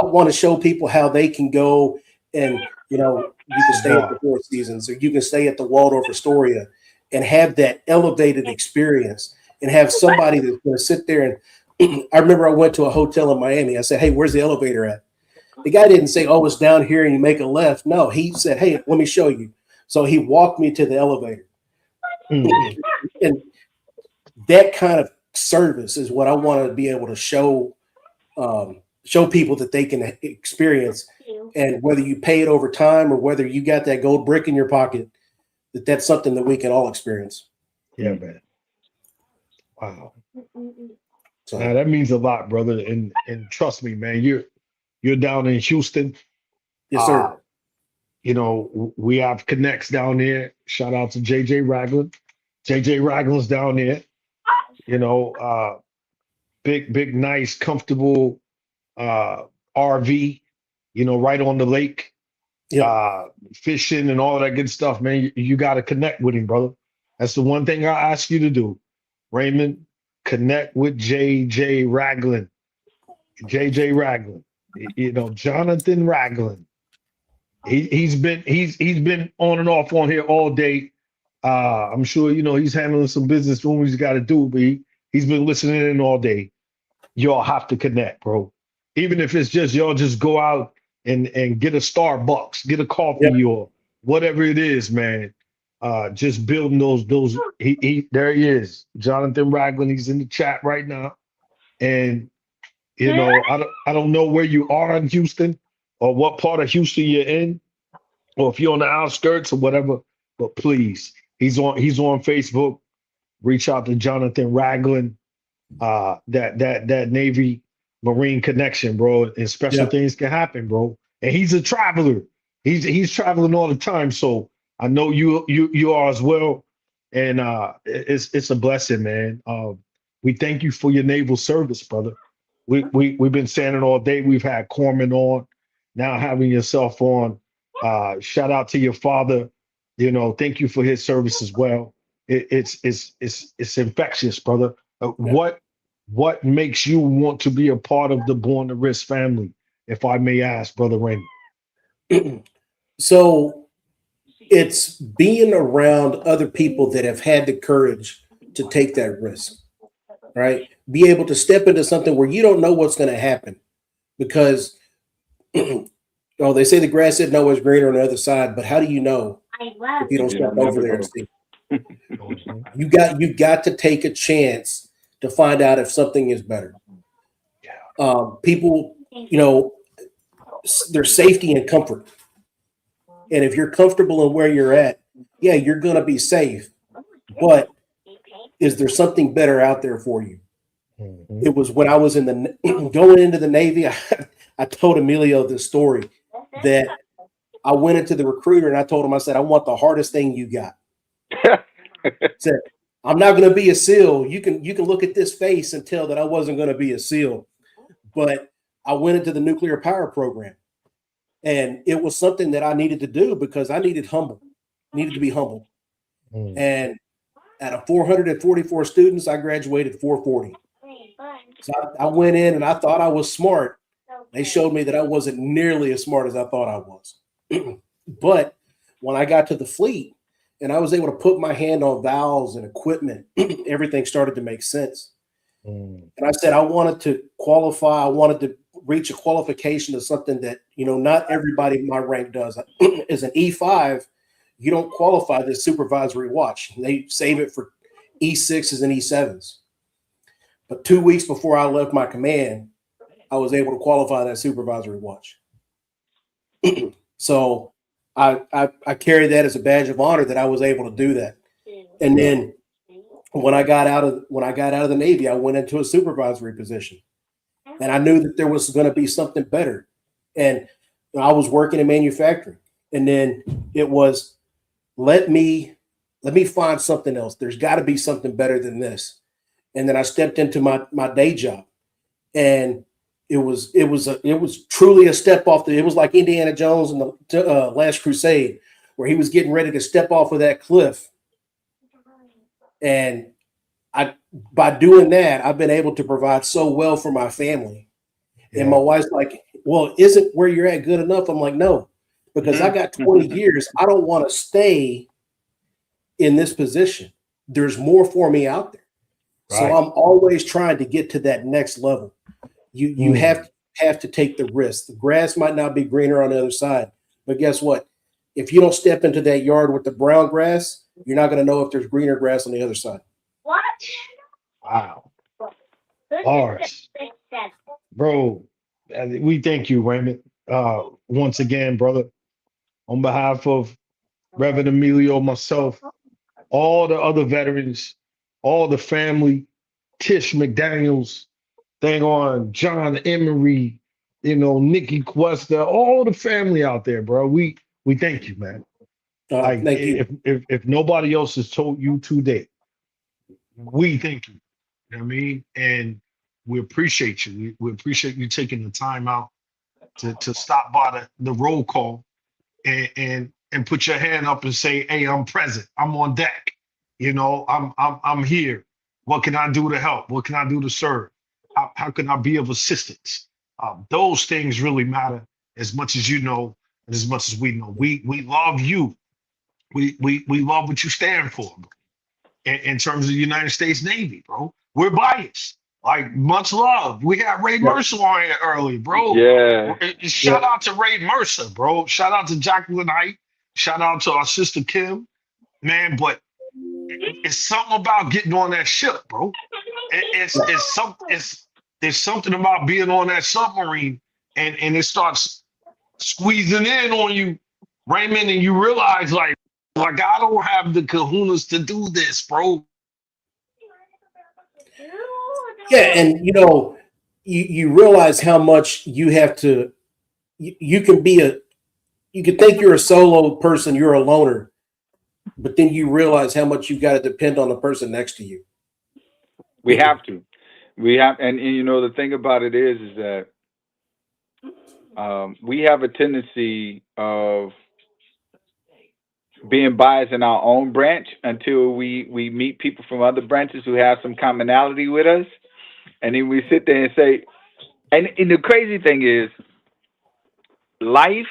want to show people how they can go and you can stay at the Four Seasons, or you can stay at the Waldorf Astoria and have that elevated experience, and have somebody that's going to sit there. And I remember I went to a hotel in Miami. I said, hey, where's the elevator at? The guy didn't say, oh, it's down here and you make a left. No, he said, hey, let me show you. So he walked me to the elevator. And that kind of service is what I want to be able to show people that they can experience. And whether you pay it over time or whether you got that gold brick in your pocket, that's something that we can all experience. Yeah, man. Wow. So now, that means a lot, brother. And trust me, man, you're down in Houston. Yes, sir. We have connects down there. Shout out to JJ Ragland. JJ Ragland's down there. Big, nice, comfortable RV, right on the lake. Yeah. Fishing and all that good stuff, man. You got to connect with him, brother. That's the one thing I ask you to do. Raymond, connect with JJ Ragland. JJ Ragland. Jonathan Ragland. He's been on and off on here all day. I'm sure he's handling some business when he's got to do, but he's been listening in all day. Y'all have to connect, bro. Even if it's just y'all just go out and get a Starbucks, get a coffee or whatever it is, man. just building those. He there he is, Jonathan Ragland. He's in the chat right now, and you know I don't know where you are in Houston or what part of Houston you're in, or if you're on the outskirts or whatever. But please, he's on Facebook. Reach out to Jonathan Ragland. That Navy Marine connection, bro, and special things can happen, bro. And he's a traveler. He's traveling all the time. So I know you are as well. And it's a blessing, man. We thank you for your naval service, brother. We've been saying it all day. We've had Corman on, now having yourself on. Shout out to your father. You know, thank you for his service as well. It's infectious, brother. What makes you want to be a part of the Born to Risk family, if I may ask, Brother Raymond? So it's being around other people that have had the courage to take that risk, right? Be able to step into something where you don't know what's going to happen, because they say the grass isn't always greener on the other side, but how do you know if you don't step over there and see? You got to take a chance to find out if something is better. People, there's safety and comfort. And if you're comfortable in where you're at, you're going to be safe. But is there something better out there for you? It was when I was going into the Navy, I told Emilio this story that I went into the recruiter and I told him, I said, I want the hardest thing you got. Said, I'm not going to be a SEAL. You can look at this face and tell that I wasn't going to be a SEAL. But I went into the nuclear power program, and it was something that I needed to do because I needed to be humbled. And out of 444 students, I graduated 440. So I went in and I thought I was smart. They showed me that I wasn't nearly as smart as I thought I was. But when I got to the fleet and I was able to put my hand on valves and equipment, everything started to make sense. And I said, I wanted to qualify. I wanted to reach a qualification of something that, not everybody in my rank does. As an E5, you don't qualify this supervisory watch. They save it for E6s and E7s. But 2 weeks before I left my command, I was able to qualify that supervisory watch. So I carry that as a badge of honor that I was able to do that. And then when I got out of the Navy, I went into a supervisory position, and I knew that there was going to be something better. And I was working in manufacturing, and then it was, let me find something else. There's got to be something better than this. And then I stepped into my day job, and it was truly a step off. It was like Indiana Jones in the Last Crusade, where he was getting ready to step off of that cliff. And by doing that, I've been able to provide so well for my family. Yeah. And my wife's like, well, isn't where you're at good enough? I'm like, no, because I got 20 years. I don't want to stay in this position. There's more for me out there. Right. So I'm always trying to get to that next level. You have to take the risk. The grass might not be greener on the other side, but guess what? If you don't step into that yard with the brown grass, you're not going to know if there's greener grass on the other side. What? Wow. Bars. Bro, we thank you, Raymond. Once again, brother, on behalf of Reverend Emilio, myself, all the other veterans, all the family, Tish McDaniels, thing on John Emery, Nikki Cuesta, all the family out there, bro. We thank you, man. Thank you. If nobody else has told you today, we thank you. You know what I mean? And we appreciate you. We appreciate you taking the time out to stop by the roll call and put your hand up and say, hey, I'm present. I'm on deck. I'm here. What can I do to help? What can I do to serve? How can I be of assistance? Those things really matter as much as you know and as much as we know. We love you. We love what you stand for, bro. In terms of the United States Navy, bro. We're biased. Like, much love. We had Ray Mercer on here early, bro. Yeah. Shout out to Ray Mercer, bro. Shout out to Jacqueline Height. Shout out to our sister Kim. man. But it's something about getting on that ship, bro. There's something about being on that submarine and it starts squeezing in on you, Raymond, and you realize like I don't have the kahunas to do this, bro. Yeah, and you realize how much you have to. You can think you're a solo person, you're a loner, but then you realize how much you got to depend on the person next to you. We have to. And the thing about it is that we have a tendency of being biased in our own branch until we meet people from other branches who have some commonality with us, and then we sit there and say, and the crazy thing is, life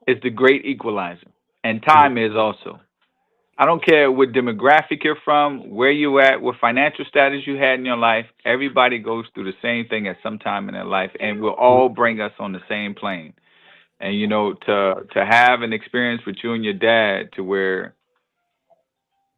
is the great equalizer, and time is also. I don't care what demographic you're from, where you at, what financial status you had in your life. Everybody goes through the same thing at some time in their life, and will all bring us on the same plane. And to have an experience with you and your dad, to where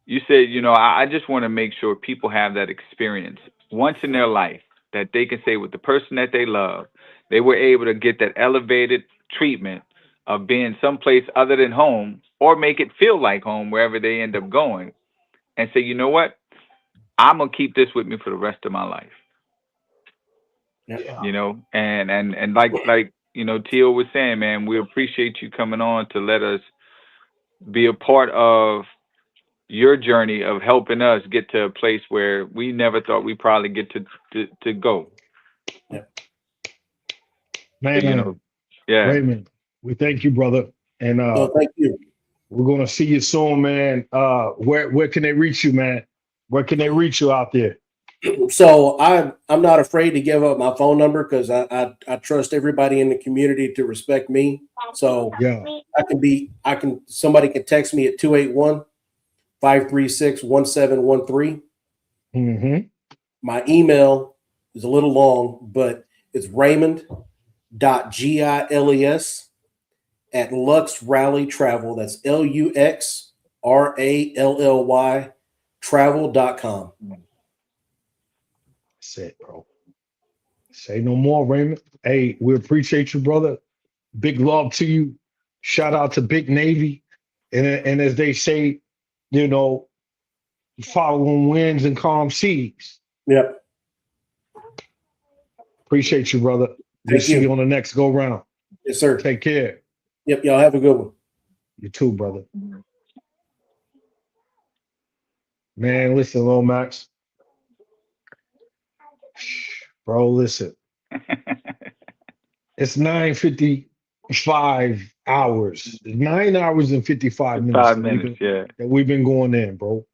you said, I just want to make sure people have that experience once in their life, that they can say with the person that they love, they were able to get that elevated treatment of being someplace other than home, or make it feel like home wherever they end up going, and say, you know what, I'm gonna keep this with me for the rest of my life. Yeah. And like Teal was saying, man, we appreciate you coming on to let us be a part of your journey of helping us get to a place where we never thought we probably get to go. Yeah. Man, yeah. Raymond, we thank you, brother. And thank you. We're gonna see you soon, man. Where can they reach you, man? Where can they reach you out there? So I'm not afraid to give up my phone number, because I trust everybody in the community to respect me. So yeah, somebody can text me at 281-536-1713. Mm-hmm. My email is a little long, but it's Raymond.Giles @Lux Rally Travel. That's LUXRALLY travel.com. That's it, bro. Say no more, Raymond. Hey, we appreciate you, brother. Big love to you. Shout out to Big Navy. And as they say, following winds and calm seas. Yep. Appreciate you, brother. We'll see you on the next go round. Yes, sir. Take care. Yep. Y'all have a good one. You too, brother. Man, listen, Lil Max. Bro, listen. It's 9:55 hours. 9 hours and 55 minutes. 5 minutes, that we've been going in, bro.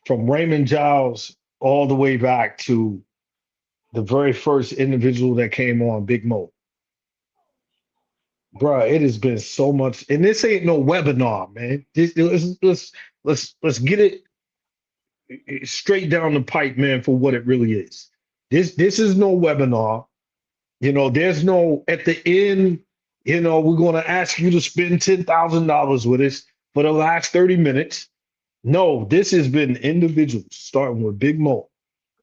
From Raymond Giles all the way back to the very first individual that came on, Big Mo. Bro, it has been so much, and this ain't no webinar, man. Let's get it straight down the pipe, man, for what it really is. This is no webinar. There's no at the end. We're going to ask you to spend $10,000 with us for the last 30 minutes. No, this has been individuals, starting with Big Mo,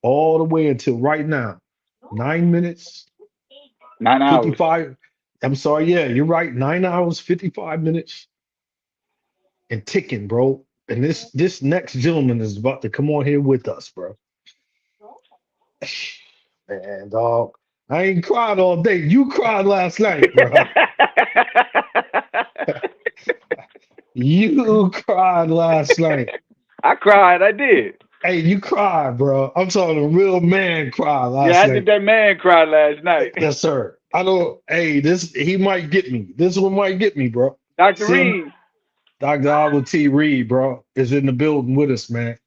all the way until right now. 9 minutes. 9 hours. 55. I'm sorry. Yeah, you're right. 9 hours, 55 minutes, and ticking, bro. And this next gentleman is about to come on here with us, bro. Man, dog, I ain't cried all day. You cried last night, bro. You cried last night. I cried. I did. Hey, you cried, bro. I'm talking a real man cried last night. Yeah, I did that man cry last night. Yes, sir. I don't. Hey, he might get me. This one might get me, bro. Dr. Reed. Dr. Albert T. Reed, bro, is in the building with us, man.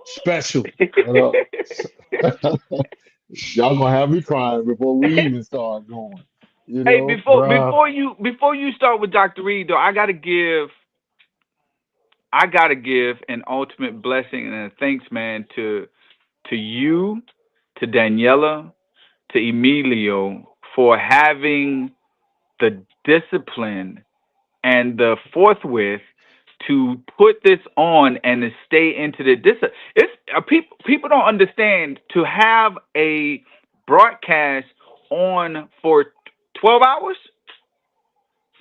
Special. Y'all gonna have me crying before we even start going. Hey, before you start with Dr. Reed, though, I gotta give an ultimate blessing and a thanks, man, to you, to Daniela, to Emilio, for having the discipline and the forthwith to put this on and to stay into people don't understand to have a broadcast on for 12 hours.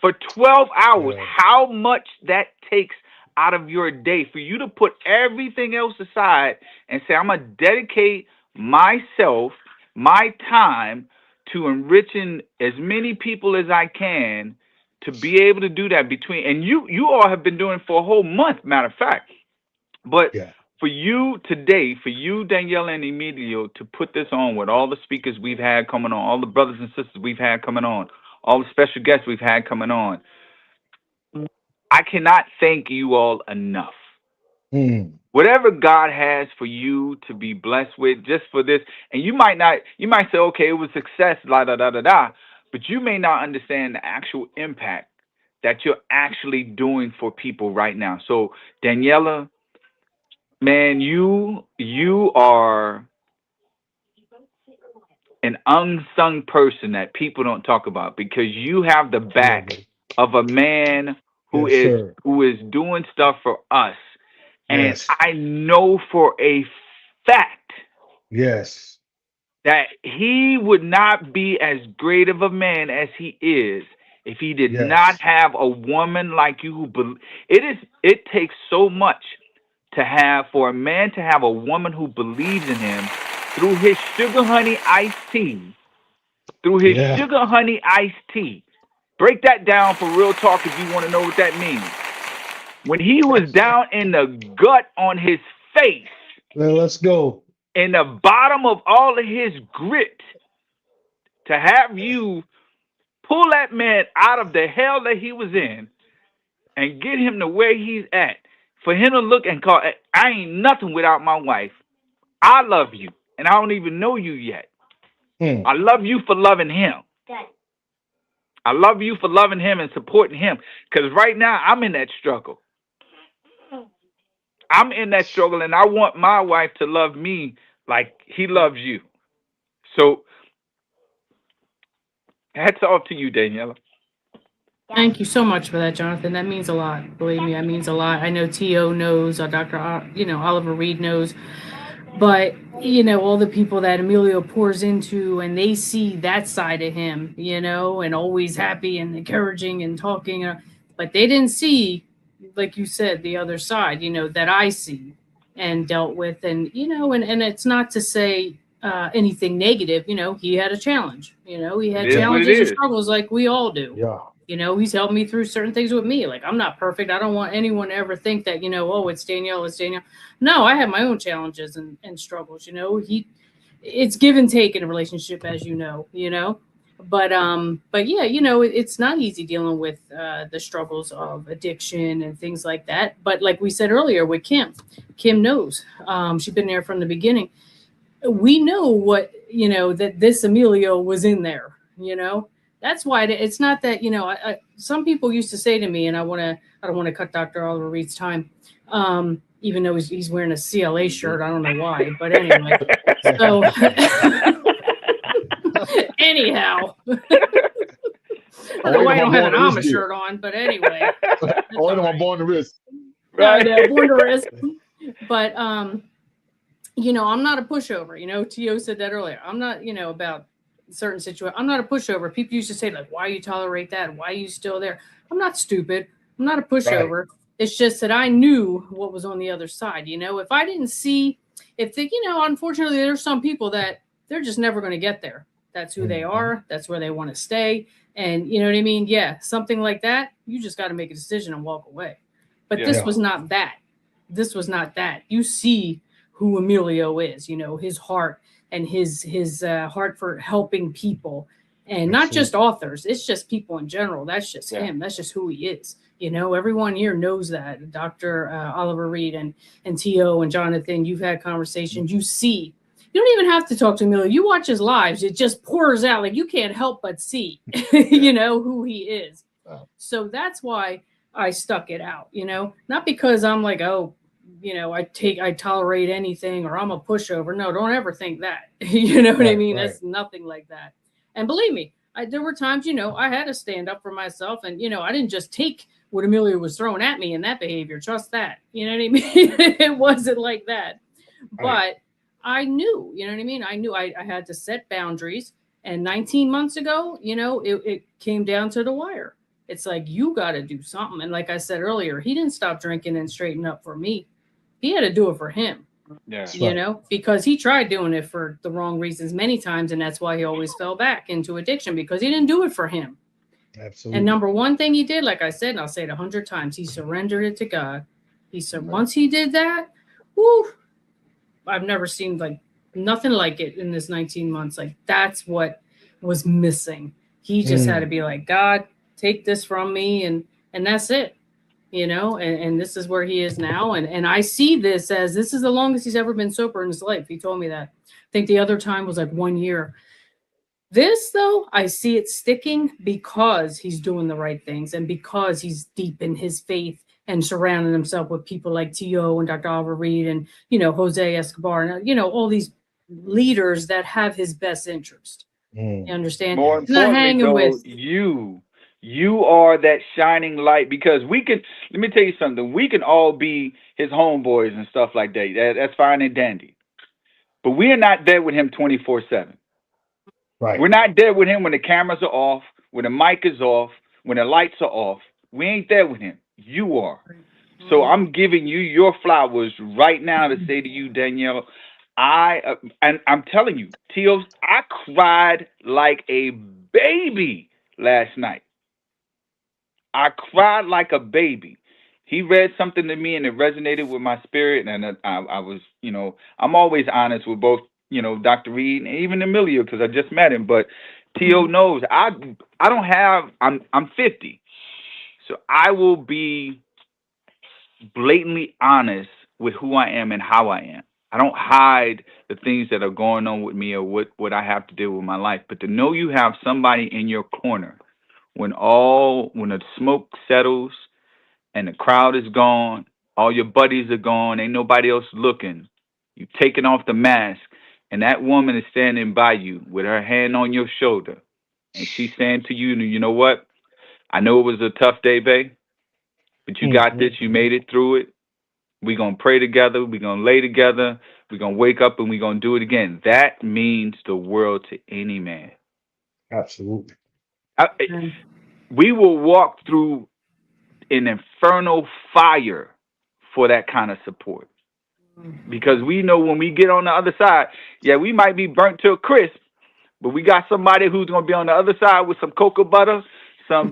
For 12 hours, how much that takes out of your day for you to put everything else aside and say, I'm going to dedicate myself, my time to enriching as many people as I can, to be able to do that and you all have been doing it for a whole month, matter of fact. But for you today, for you, Daniela and Emilio, to put this on with all the speakers we've had coming on, all the brothers and sisters we've had coming on, all the special guests we've had coming on, I cannot thank you all enough. Whatever God has for you to be blessed with just for this, and you might say, okay, it was success, la da da da da, but you may not understand the actual impact that you're actually doing for people right now. So Daniela, man, you are an unsung person that people don't talk about, because you have the back of a man who is doing stuff for us. And I know for a fact that he would not be as great of a man as he is if he did not have a woman like you who it takes so much for a man to have a woman who believes in him through his sugar honey iced tea. Sugar honey iced tea. Break that down for real talk if you want to know what that means. When he was down in the gut on his face. Well, let's go. In the bottom of all of his grit, to have you pull that man out of the hell that he was in and get him to where he's at. For him to look and call, I ain't nothing without my wife. I love you, and I don't even know you yet. I love you for loving him. I love you for loving him and supporting him. Because right now, I'm in that struggle. And I want my wife to love me like he loves you. So, hats off to you, Daniela. Thank you so much for that, Jonathan. That means a lot. Believe me, that means a lot. I know T.O. knows, Dr. Oliver Reed knows. But, all the people that Emilio pours into, and they see that side of him, and always happy and encouraging and talking. But they didn't see, like you said, the other side, that I see and dealt with. And, and it's not to say anything negative. He had a challenge. He had challenges and struggles like we all do. Yeah. He's helped me through certain things with me. Like, I'm not perfect. I don't want anyone to ever think that, oh, it's Danielle. No, I have my own challenges and struggles. It's give and take in a relationship, as But yeah, it's not easy dealing with the struggles of addiction and things like that. But like we said earlier with Kim knows. She's been there from the beginning. We know what, that this Emilio was in there, That's why it's not that, some people used to say to me, and I don't want to cut Dr. Oliver Reed's time, even though he's wearing a CLA shirt. I don't know why, but anyway. So anyhow, I don't know why I don't have an Amish shirt on, but anyway. I'm born to risk. Right, born to risk. But I'm not a pushover. T.O. said that earlier. I'm not, about certain situation. I'm not a pushover. People used to say, like, why you tolerate that? Why are you still there? I'm not stupid. I'm not a pushover. Right. It's just that I knew what was on the other side. If I didn't see, unfortunately, there's some people that they're just never going to get there. That's who they are. That's where they want to stay. And you know what I mean? Yeah. Something like that. You just got to make a decision and walk away. But this was not that. This was not that. You see who Emilio is, his heart and his heart for helping people, and not just authors. It's just people in general. That's just him. That's just who he is. Everyone here knows that. Dr. Oliver Reed and T.O. and Jonathan, you've had conversations. You see, you don't even have to talk to Emilio. You watch his lives. It just pours out. Like, you can't help but see, who he is. Wow. So that's why I stuck it out, not because I'm like, oh, I tolerate anything or I'm a pushover. No, don't ever think that. What I mean? Right. That's nothing like that. And believe me, there were times, I had to stand up for myself, and, I didn't just take what Amelia was throwing at me in that behavior. Trust that. You know what I mean? It wasn't like that. But I knew, you know what I mean? I knew I had to set boundaries. And 19 months ago, you know, it came down to the wire. It's like, you got to do something. And like I said earlier, he didn't stop drinking and straighten up for me. He had to do it for him. Yeah. You know, because he tried doing it for the wrong reasons many times. And that's why he always fell back into addiction, because he didn't do it for him. Absolutely. And number one thing he did, like I said, and I'll say it 100 times, he surrendered it to God. He said, once he did that, whoo, I've never seen like nothing like it in this 19 months. Like, that's what was missing. He just had to be like, God, take this from me. And that's it, you know, and this is where he is now. And I see this as, this is the longest he's ever been sober in his life. He told me that. I think the other time was like 1 year. This, though, I see it sticking because he's doing the right things and because he's deep in his faith and surrounding himself with people like T.O. and Dr. Oliver Reed and, you know, Jose Escobar and, you know, all these leaders that have his best interest. You understand? More He's not importantly, hanging though, with you are that shining light, because we can, let me tell you something, we can all be his homeboys and stuff like that. That's fine and dandy. But we are not there with him 24/7. Right. We're not there with him when the cameras are off, when the mic is off, when the lights are off. We ain't there with him. You are. So I'm giving you your flowers right now to say to you, Danielle, and I'm telling you, T.O., I cried like a baby last night. I cried like a baby. He read something to me and it resonated with my spirit. And I was, you know, I'm always honest with both, you know, Dr. Reed and even Emilio, because I just met him. But T.O. knows I don't have, I'm 50. So I will be blatantly honest with who I am and how I am. I don't hide the things that are going on with me or what I have to deal with my life. But to know you have somebody in your corner when the smoke settles and the crowd is gone, all your buddies are gone, ain't nobody else looking. You've taken off the mask, and that woman is standing by you with her hand on your shoulder. And she's saying to you, you know what? I know it was a tough day, babe, but you got this. You made it through it. We're going to pray together. We're going to lay together. We're going to wake up and we're going to do it again. That means the world to any man. Absolutely. We will walk through an infernal fire for that kind of support. Because we know when we get on the other side, yeah, we might be burnt to a crisp, but we got somebody who's going to be on the other side with some cocoa butter, some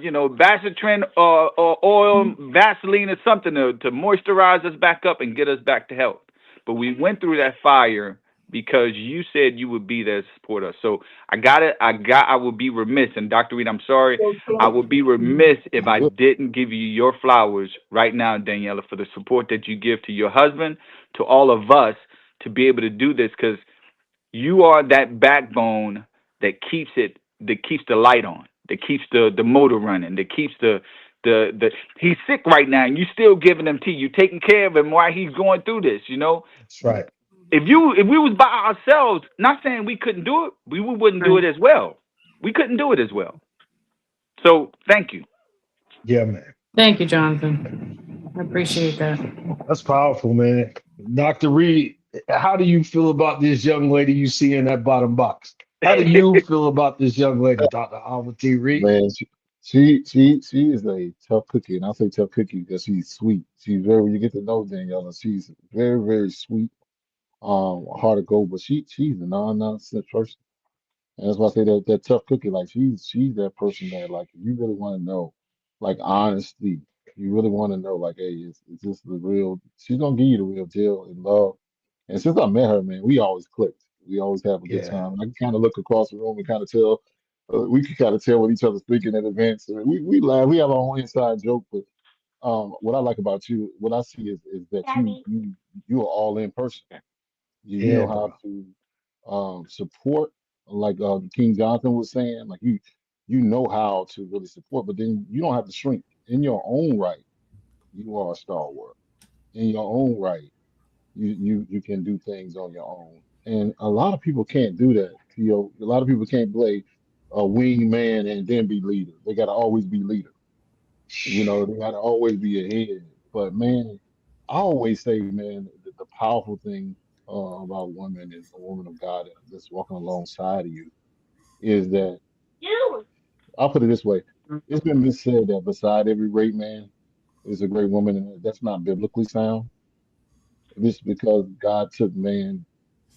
you know, Vaseline or oil, Vaseline or something to moisturize us back up and get us back to health. But we went through that fire because you said you would be there to support us. So I would be remiss. And Dr. Reed, I'm sorry, I would be remiss if I didn't give you your flowers right now, Daniela, for the support that you give to your husband, to all of us, to be able to do this, because you are that backbone that keeps the light on, that keeps the motor running, that keeps the he's sick right now and you still giving him tea. You taking care of him while he's going through this, you know? That's right. If we was by ourselves, not saying we couldn't do it, we wouldn't do it as well. We couldn't do it as well. So thank you. Yeah, man. Thank you, Jonathan. I appreciate that. That's powerful, man. Dr. Reed, how do you feel about this young lady you see in that bottom box? How do you feel about this young lady, Dr. Oliver T. Reed? Man, she is a tough cookie, and I say tough cookie because she's sweet. She's very, when you get to know Daniela, she's very, very sweet, hard to go, but she's a non-nonsense person. And that's why I say that tough cookie, like she's that person that, like, if you really want to know, like, honesty, you really want to know, like, hey, is this the real? She's gonna give you the real deal in love. And since I met her, man, we always clicked. We always have a good time. And I can kind of look across the room and kind of tell. We can kind of tell when each other's speaking at events. We laugh. We have our own inside joke. But what I like about you, what I see is that you are all in person. You know how to support, like King Jonathan was saying. Like you know how to really support, but then you don't have to shrink. In your own right, you are a stalwart. In your own right, you can do things on your own. And a lot of people can't do that. You know, a lot of people can't play a wing man and then be leader. They got to always be leader. You know, they gotta always be ahead. But man, I always say, man, the powerful thing about women is a woman of God that's walking alongside of you is that I'll put it this way. It's been said that beside every great man is a great woman, and that's not biblically sound. This because God took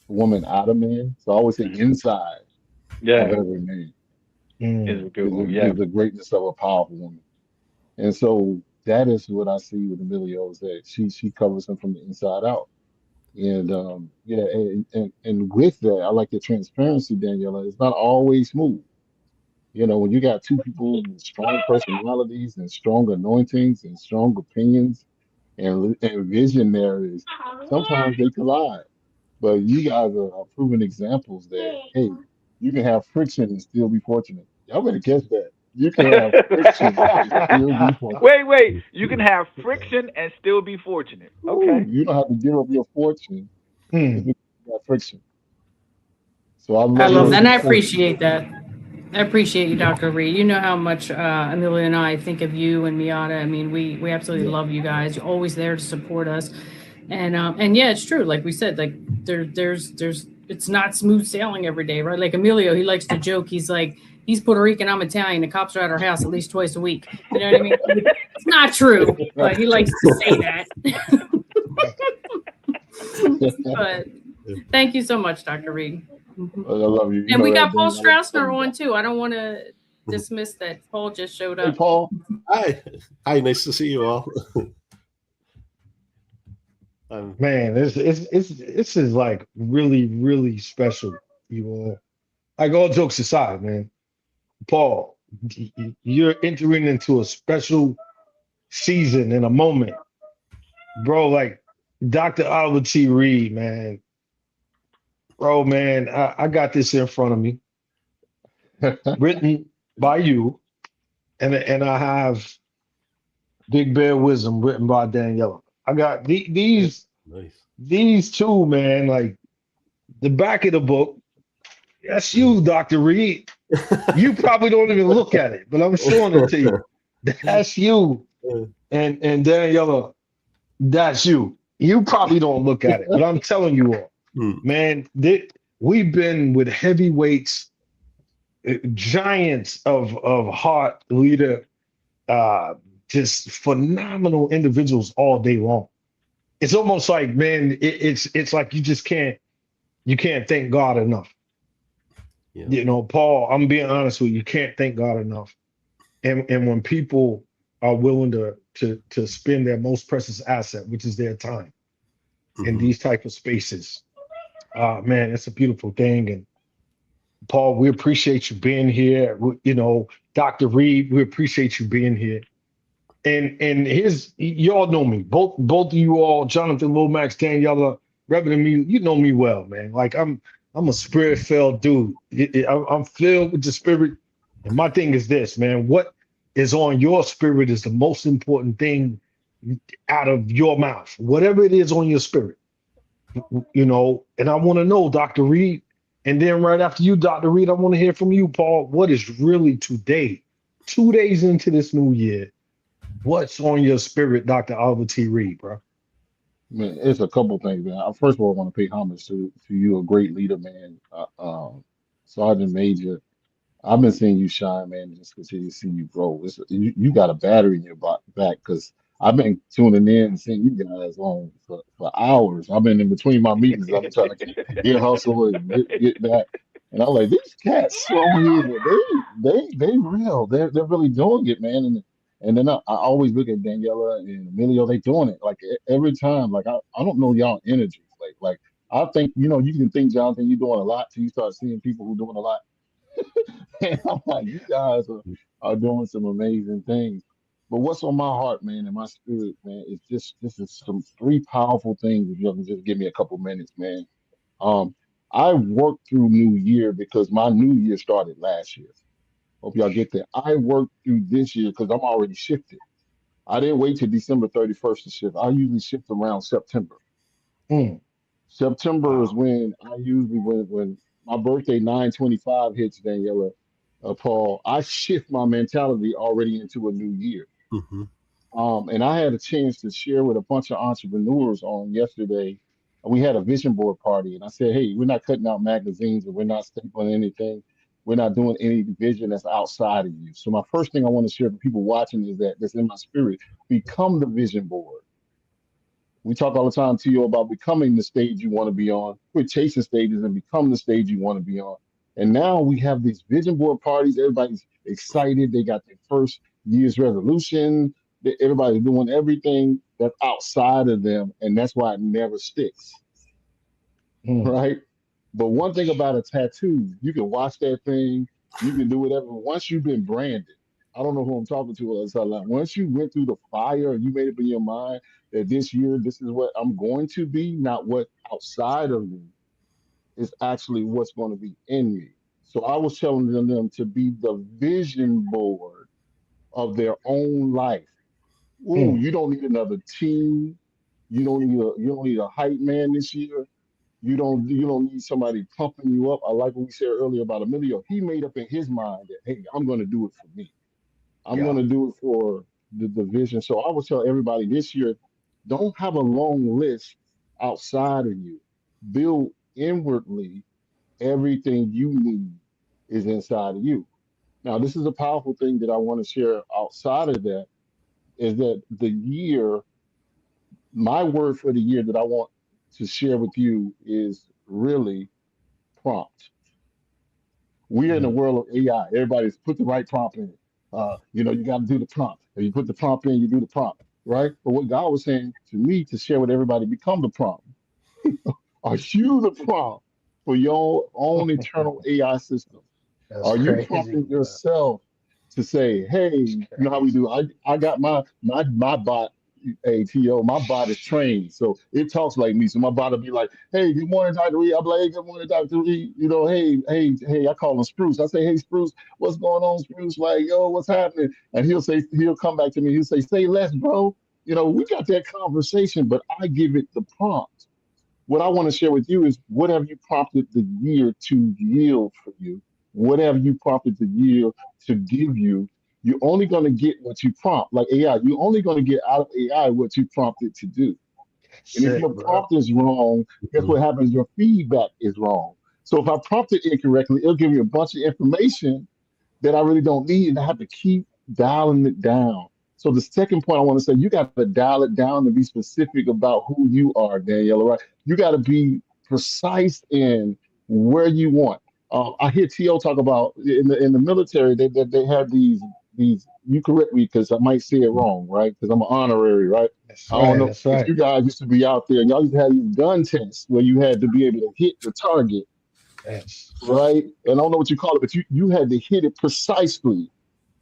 woman out of man. So I always say inside Yeah, of every man is a good one. Yeah. is the greatness of a powerful woman. And so that is what I see with Emilio is that she covers him from the inside out. And yeah, and with that, I like the transparency, Daniela. It's not always smooth. You know, when you got two people with strong personalities and strong anointings and strong opinions and visionaries, sometimes they collide. But you guys are proven examples that, hey, you can have friction and still be fortunate. Y'all better catch that. You can have friction and still be fortunate. Wait. You can have friction and still be fortunate. Ooh, Okay. you don't have to give up your fortune just because you got friction. So I I love love those that, and I points. appreciate that. I appreciate you, Dr. Reed. You know how much Amelia and I think of you and Miata. I mean, we absolutely Yeah. love you guys. You're always there to support us, and yeah, it's true. Like we said, like there's it's not smooth sailing every day, right? Like Emilio, he likes to joke. He's like, he's Puerto Rican, I'm Italian. The cops are at our house at least twice a week. You know what I mean? It's not true, but he likes to say that. But thank you so much, Dr. Reed. I love you. You And know we that, got Paul Daniela. Strausner on too. I don't want to dismiss that Paul just showed Hey, up. Paul. Hi, nice to see you all. Man, this is like really special, you all. Like all jokes aside, man. Paul, you're entering into a special season and a moment, bro. Like Dr. Oliver T. Reed, man. Bro, man, I got this in front of me, written by you, and I have Big Bear Wisdom written by Daniela. I got these two, man. Like the back of the book. That's you, Dr. Reed. You probably don't even look at it, but I'm showing it to you. That's you. And Daniela, that's you. You probably don't look at it, but I'm telling you all, man, we've been with heavyweights, giants of heart leader, just phenomenal individuals all day long. It's almost like, man, it's like you can't thank God enough. Yeah. You know, Paul, I'm being honest with you, you can't thank God enough. And when people are willing to spend their most precious asset, which is their time, in these type of spaces, man, it's a beautiful thing. And Paul, we appreciate you being here. You know, Dr. Reed, we appreciate you being here. And you all know me, both of you all, Jonathan Lomax, Daniela, Reverend me, you know me well, man. Like I'm a spirit-filled dude. I'm filled with the spirit. And my thing is this, man, what is on your spirit is the most important thing out of your mouth. Whatever it is on your spirit, you know, and I want to know, Dr. Reed, and then right after you, Dr. Reed, I want to hear from you, Paul, what is really today, 2 days into this new year, what's on your spirit, Dr. Oliver T. Reed, bro? Man, it's a couple things, man. First of all, I want to pay homage to you, a great leader, man. Sergeant Major, I've been seeing you shine, man. Just continue to see you grow. You got a battery in your back because I've been tuning in and seeing you guys on for hours. I've been in between my meetings. I've been trying to get hustle and get that. And I'm like, these cats on here, they real. They're really doing it, man. And then I always look at Daniela and Emilio, they doing it. Like every time, like I don't know y'all energy. Like I think, you know, you can think, Jonathan, you're doing a lot till you start seeing people who doing a lot. And I'm like, you guys are doing some amazing things. But what's on my heart, man, and my spirit, man, is this is some three powerful things. If you can just give me a couple minutes, man. I worked through New Year because my New Year started last year. Hope y'all get that. I worked through this year because I'm already shifted. I didn't wait till December 31st to shift. I usually shift around September. September is when I usually when my birthday 9/25 hits, Daniela, Paul, I shift my mentality already into a new year. And I had a chance to share with a bunch of entrepreneurs on yesterday. We had a vision board party, and I said, "Hey, we're not cutting out magazines, and we're not stapling anything. We're not doing any vision that's outside of you." So my first thing I want to share with people watching is that's in my spirit: become the vision board. We talk all the time to you about becoming the stage you want to be on. Quit chasing stages and become the stage you want to be on. And now we have these vision board parties. Everybody's excited. They got their first year's resolution. Everybody's doing everything that's outside of them. And that's why it never sticks. Right? But one thing about a tattoo, you can watch that thing, you can do whatever. Once you've been branded, I don't know who I'm talking to all the time. Once you went through the fire and you made up in your mind that this year, this is what I'm going to be, not what outside of me is actually what's going to be in me. So I was telling them to be the vision board of their own life. Ooh, you don't need another team. You don't need a hype man this year. You don't need somebody pumping you up. I like what we said earlier about Emilio. He made up in his mind that, hey, I'm going to do it for me. I'm going to do it for the vision. So I would tell everybody this year, don't have a long list outside of you. Build inwardly. Everything you need is inside of you. Now, this is a powerful thing that I want to share outside of that, is that the year, my word for the year that I want to share with you is really prompt. We're in the world of AI. Everybody's put the right prompt in. You got to do the prompt. If you put the prompt in, you do the prompt, right? But what God was saying to me to share with everybody, become the prompt. Are you the prompt for your own internal AI system? Are you prompting yourself to say, hey, you know how we do? I got my bot, ATO, my bot is trained, so it talks like me. So my bot will be like, hey, good morning, Dr. Reed. I'm like, hey, good morning, Dr. Reed. Hey, I call him Spruce. I say, hey, Spruce, what's going on, Spruce? Like, yo, what's happening? And he'll come back to me. He'll say less, bro. We got that conversation, but I give it the prompt. What I want to share with you is what have you prompted the year to yield for you? What have you prompted the year to give you? You're only going to get what you prompt, like AI. You're only going to get out of AI what you prompted to do. And if your prompt is wrong, guess what happens? Your feedback is wrong. So if I prompt it incorrectly, it'll give you a bunch of information that I really don't need, and I have to keep dialing it down. So the second point I want to say, you got to dial it down and be specific about who you are, Daniela, right? You got to be precise in where you want. I hear T.O. talk about in the military, they have these, you correct me because I might say it wrong, right? Because I'm an honorary, right? I don't know if you guys used to be out there and y'all used to have these gun tests where you had to be able to hit the target, right? And I don't know what you call it, but you had to hit it precisely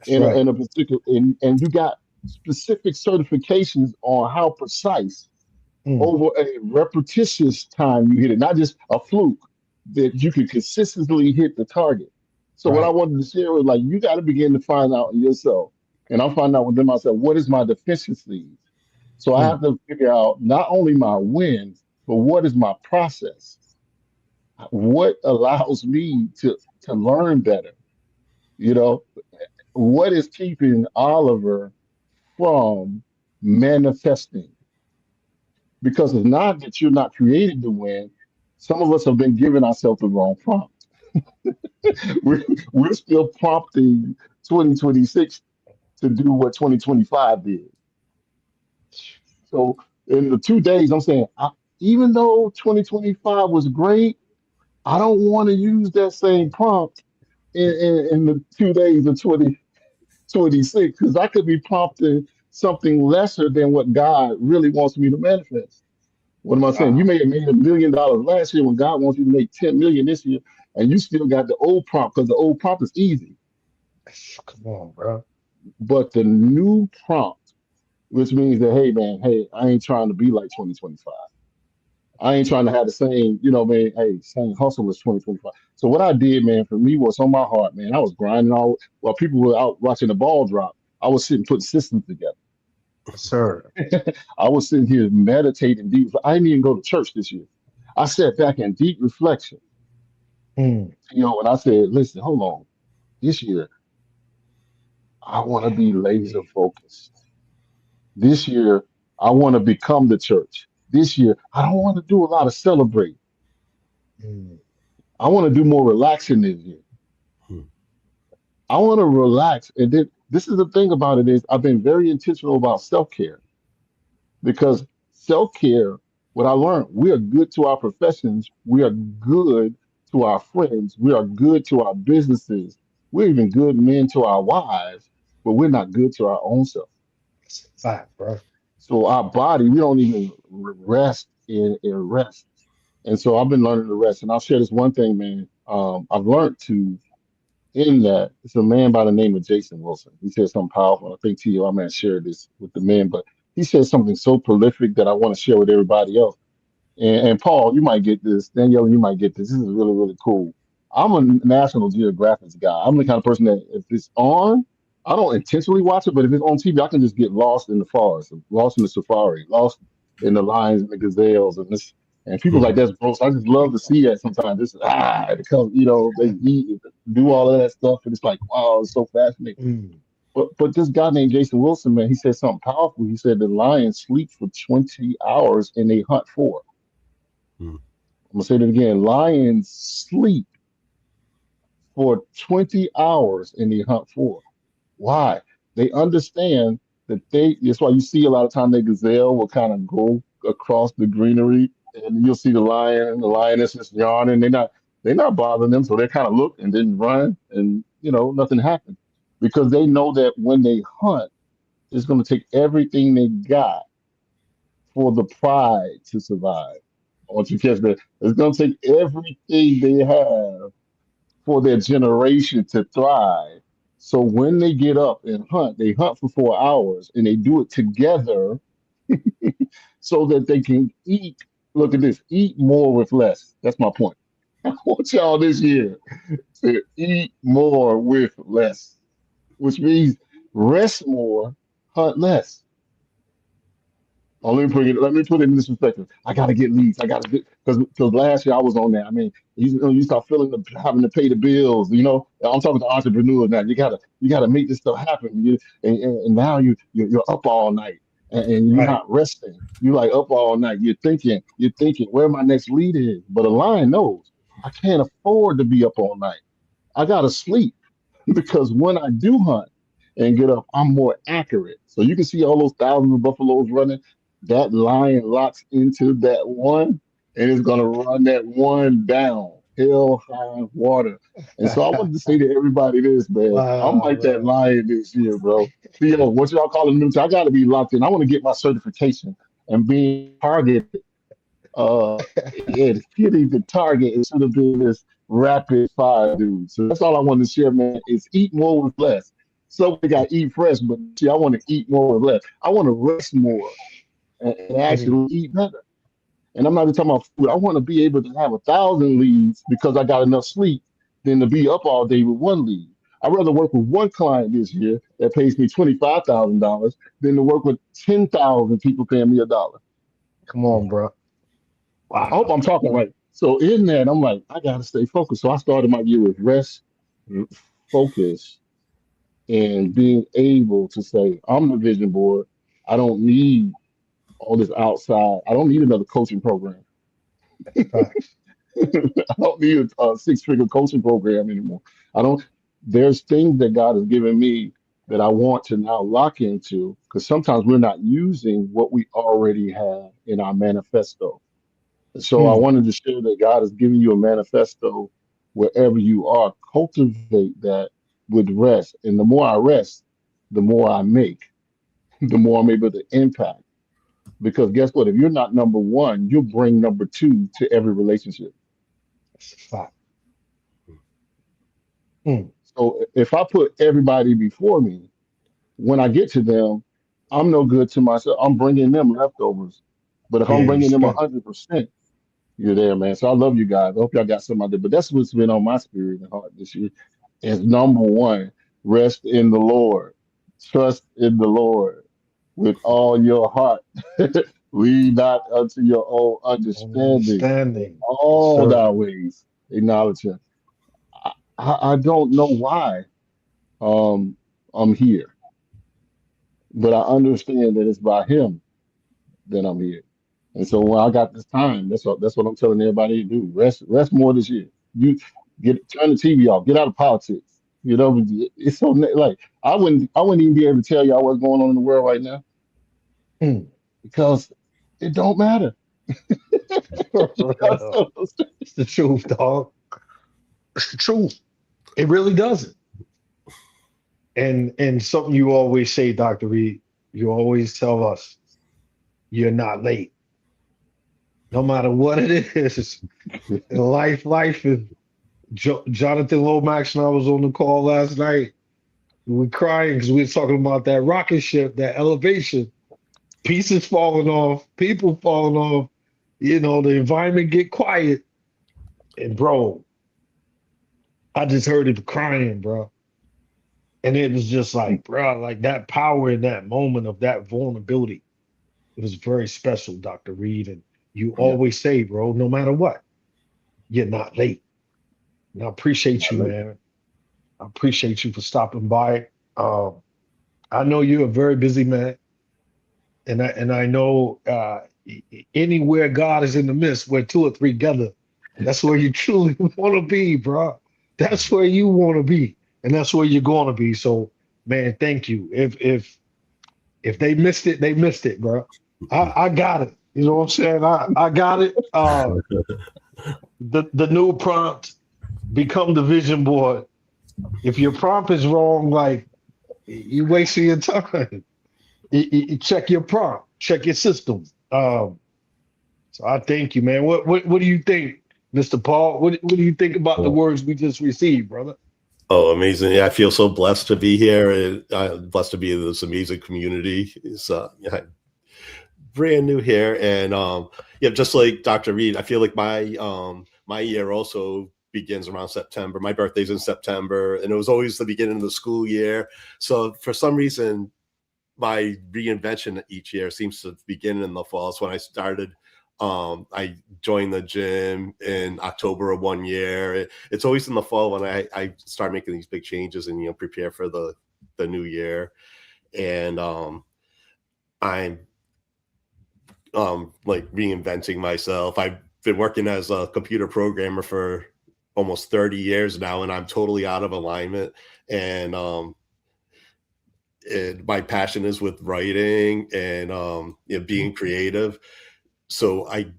in a particular, and you got specific certifications on how precise over a repetitious time you hit it, not just a fluke, that you can consistently hit the target. So what I wanted to share was like, you got to begin to find out in yourself, and I'm finding out within myself, what is my deficiencies? So I have to figure out not only my wins, but what is my process? What allows me to learn better? What is keeping Oliver from manifesting? Because it's not that you're not created to win. Some of us have been giving ourselves the wrong prompt. we're still prompting 2026 to do what 2025 did. So in the 2 days, I'm saying, even though 2025 was great, I don't want to use that same prompt in the 2 days of 2026, because I could be prompting something lesser than what God really wants me to manifest. What am I saying? You may have made $1 million last year when God wants you to make 10 million this year, and you still got the old prompt because the old prompt is easy. Come on, bro. But the new prompt, which means that, hey, man, I ain't trying to be like 2025. I ain't trying to have the same, same hustle as 2025. So what I did, man, for me, what's on my heart, man, I was grinding all while people were out watching the ball drop. I was sitting putting systems together. Sir. I was sitting here meditating deep. I didn't even go to church this year. I sat back in deep reflection. And I said, listen, hold on. This year, I want to be laser focused. This year, I want to become the church. This year, I don't want to do a lot of celebrating. I want to do more relaxing this year. I want to relax. And then this is the thing about it is I've been very intentional about self-care because self-care, what I learned, we are good to our professions. We are good to our friends. We are good to our businesses. We're even good men to our wives, but we're not good to our own self. Fact, bro. So our body, we don't even rest in rest. And so I've been learning to rest. And I'll share this one thing, man. I've learned to, in that, it's a man by the name of Jason Wilson. He said something powerful. I think T.O. I may have shared this with the men, but he said something so prolific that I want to share with everybody else. And Paul, you might get this. Danielle, you might get this. This is really, really cool. I'm a National Geographic guy. I'm the kind of person that if it's on, I don't intentionally watch it, but if it's on TV, I can just get lost in the forest, lost in the safari, lost in the lions and the gazelles and this. And people like that's gross. I just love to see that sometimes. This it comes, they eat, do all of that stuff, and it's like, wow, it's so fascinating. But this guy named Jason Wilson, man, he said something powerful. He said the lions sleep for 20 hours and they hunt 4. I'm gonna say that again. Lions sleep for 20 hours and they hunt 4. Why? They understand that that's why you see a lot of time the gazelle will kind of go across the greenery and you'll see the lion and the lioness just yawning. They're not bothering them. So they kind of look and then run and nothing happened. Because they know that when they hunt, it's gonna take everything they got for the pride to survive. I want you to catch that. It's going to take everything they have for their generation to thrive. So when they get up and hunt, they hunt for 4 hours and they do it together so that they can eat. Look at this, eat more with less. That's my point. I want y'all this year to eat more with less, which means rest more, hunt less. Oh, let me put it in this perspective. I gotta get leads. I gotta get because last year I was on that. I mean, you start feeling having to pay the bills. I'm talking to entrepreneurs now. You gotta make this stuff happen. And now you're up all night and you're not resting. You're like up all night. You're thinking where my next lead is. But a lion knows I can't afford to be up all night. I gotta sleep because when I do hunt and get up, I'm more accurate. So you can see all those thousands of buffaloes running. That lion locks into that one and is going to run that one down, hell, high water. And so I wanted to say to everybody this, man. I'm like that lion this year, bro. What y'all call it? I got to be locked in. I want to get my certification and being targeted. Hitting the target instead of being this rapid fire dude. So that's all I wanted to share, man, is eat more with less. So we got to eat fresh, but see, I want to eat more with less. I want to rest more. And actually eat better. And I'm not even talking about food. I want to be able to have 1,000 leads because I got enough sleep than to be up all day with 1 lead. I'd rather work with 1 client this year that pays me $25,000 than to work with 10,000 people paying me $1. Come on, bro. Wow. I hope I'm talking right. So in that, I'm like, I got to stay focused. So I started my year with rest, focus, and being able to say, I'm the vision board. I don't need all this outside. I don't need another coaching program. I don't need a 6-figure coaching program anymore. There's things that God has given me that I want to now lock into because sometimes we're not using what we already have in our manifesto. So I wanted to share that God has given you a manifesto wherever you are. Cultivate that with rest. And the more I rest, the more I make, the more I'm able to impact. Because guess what? If you're not number 1, you'll bring number 2 to every relationship. So if I put everybody before me, when I get to them, I'm no good to myself. I'm bringing them leftovers. But if I'm bringing them 100%, you're there, man. So I love you guys. I hope y'all got something out there. But that's what's been on my spirit and heart this year. Is number 1, rest in the Lord. Trust in the Lord with all your heart. Lead not unto your own understanding. All thy ways acknowledge him. I don't know why I'm here. but I understand that it's by him that I'm here. And so when I got this time, that's what I'm telling everybody to do. Rest more this year. You turn the TV off, get out of politics. You know, it's so like I wouldn't even be able to tell y'all what's going on in the world right now because it don't matter. It's the truth, dog. It's the truth. It really doesn't. And something you always say, Dr. Reed, you always tell us, you're not late. No matter what it is, life is. Jonathan Lomax and I was on the call last night. We were crying because we were talking about that rocket ship, that elevation, pieces falling off, people falling off, you know, the environment get quiet. And bro, I just heard him crying, bro. And it was just like, bro, like that power in that moment of that vulnerability. It was very special, Dr. Reed. And you always say, bro, no matter what, you're not late. And I appreciate you, man. I appreciate you for stopping by. I know you're a very busy man. And I know anywhere God is in the midst, where two or three together, that's where you truly want to be, bro. That's where you want to be. And that's where you're going to be. So, man, thank you. If they missed it, they missed it, bro. I got it. You know what I'm saying? I got it. The new prompt, become the vision board. If your prompt is wrong, like you wasting your time. You check your prompt, check your system. So I thank you, man. What do you think, Mr. Paul? What do you think about the words we just received, brother? Oh, amazing. Yeah, I feel so blessed to be here and blessed to be in this amazing community. It's brand new here. And yeah, just like Dr. Reed, I feel like my year also begins around September. My birthday's in September, and it was always the beginning of the school year. So for some reason, my reinvention each year seems to begin in the fall. So when I started, I joined the gym in October of one year. It's always in the fall when I start making these big changes and, you know, prepare for the new year. And I'm like reinventing myself. I've been working as a computer programmer for almost 30 years now, and I'm totally out of alignment. And my passion is with writing and you know, being creative. So I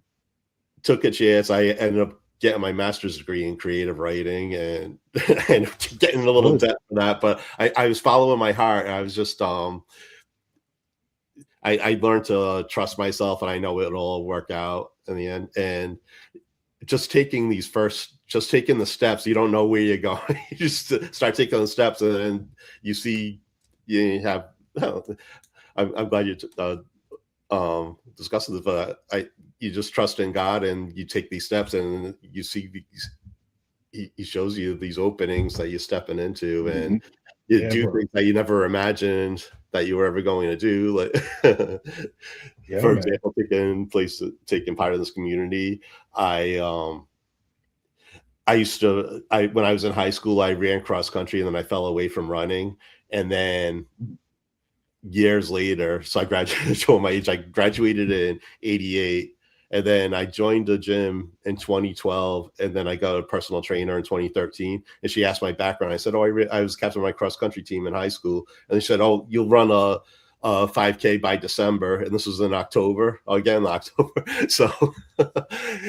took a chance. I ended up getting my master's degree in creative writing and getting a little depth in that. But I was following my heart. And I was just I learned to trust myself, and I know it'll all work out in the end. And just taking the steps, you don't know where you're going. You just start taking the steps, and then you see you have. I'm glad you discussing this, but you just trust in God, and you take these steps, and you see He shows you these openings that you're stepping into, and you do things that you never imagined that you were ever going to do. Like, for example, taking part in this community. When I was in high school, I ran cross country, and then I fell away from running. And then years later, so I graduated, show my age, I graduated in 88. And then I joined the gym in 2012, and then I got a personal trainer in 2013. And she asked my background. I said, "Oh, I was captain of my cross country team in high school." And she said, "Oh, you'll run a 5K by December." And this was in October, October. So,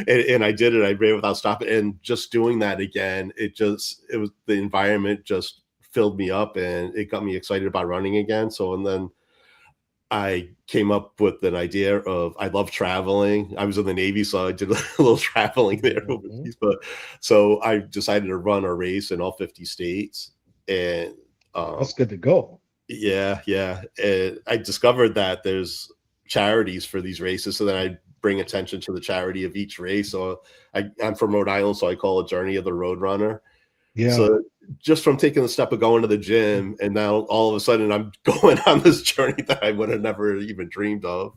and I did it. I ran without stopping, and just doing that again, the environment just filled me up, and it got me excited about running again. So, and then I came up with an idea of, I love traveling. I was in the Navy, so I did a little traveling there. But so I decided to run a race in all 50 states. And that's good to go. Yeah. And I discovered that there's charities for these races. So then I bring attention to the charity of each race. So I'm from Rhode Island, so I call it Journey of the Road Runner. Yeah. So just from taking the step of going to the gym, and now all of a sudden I'm going on this journey that I would have never even dreamed of.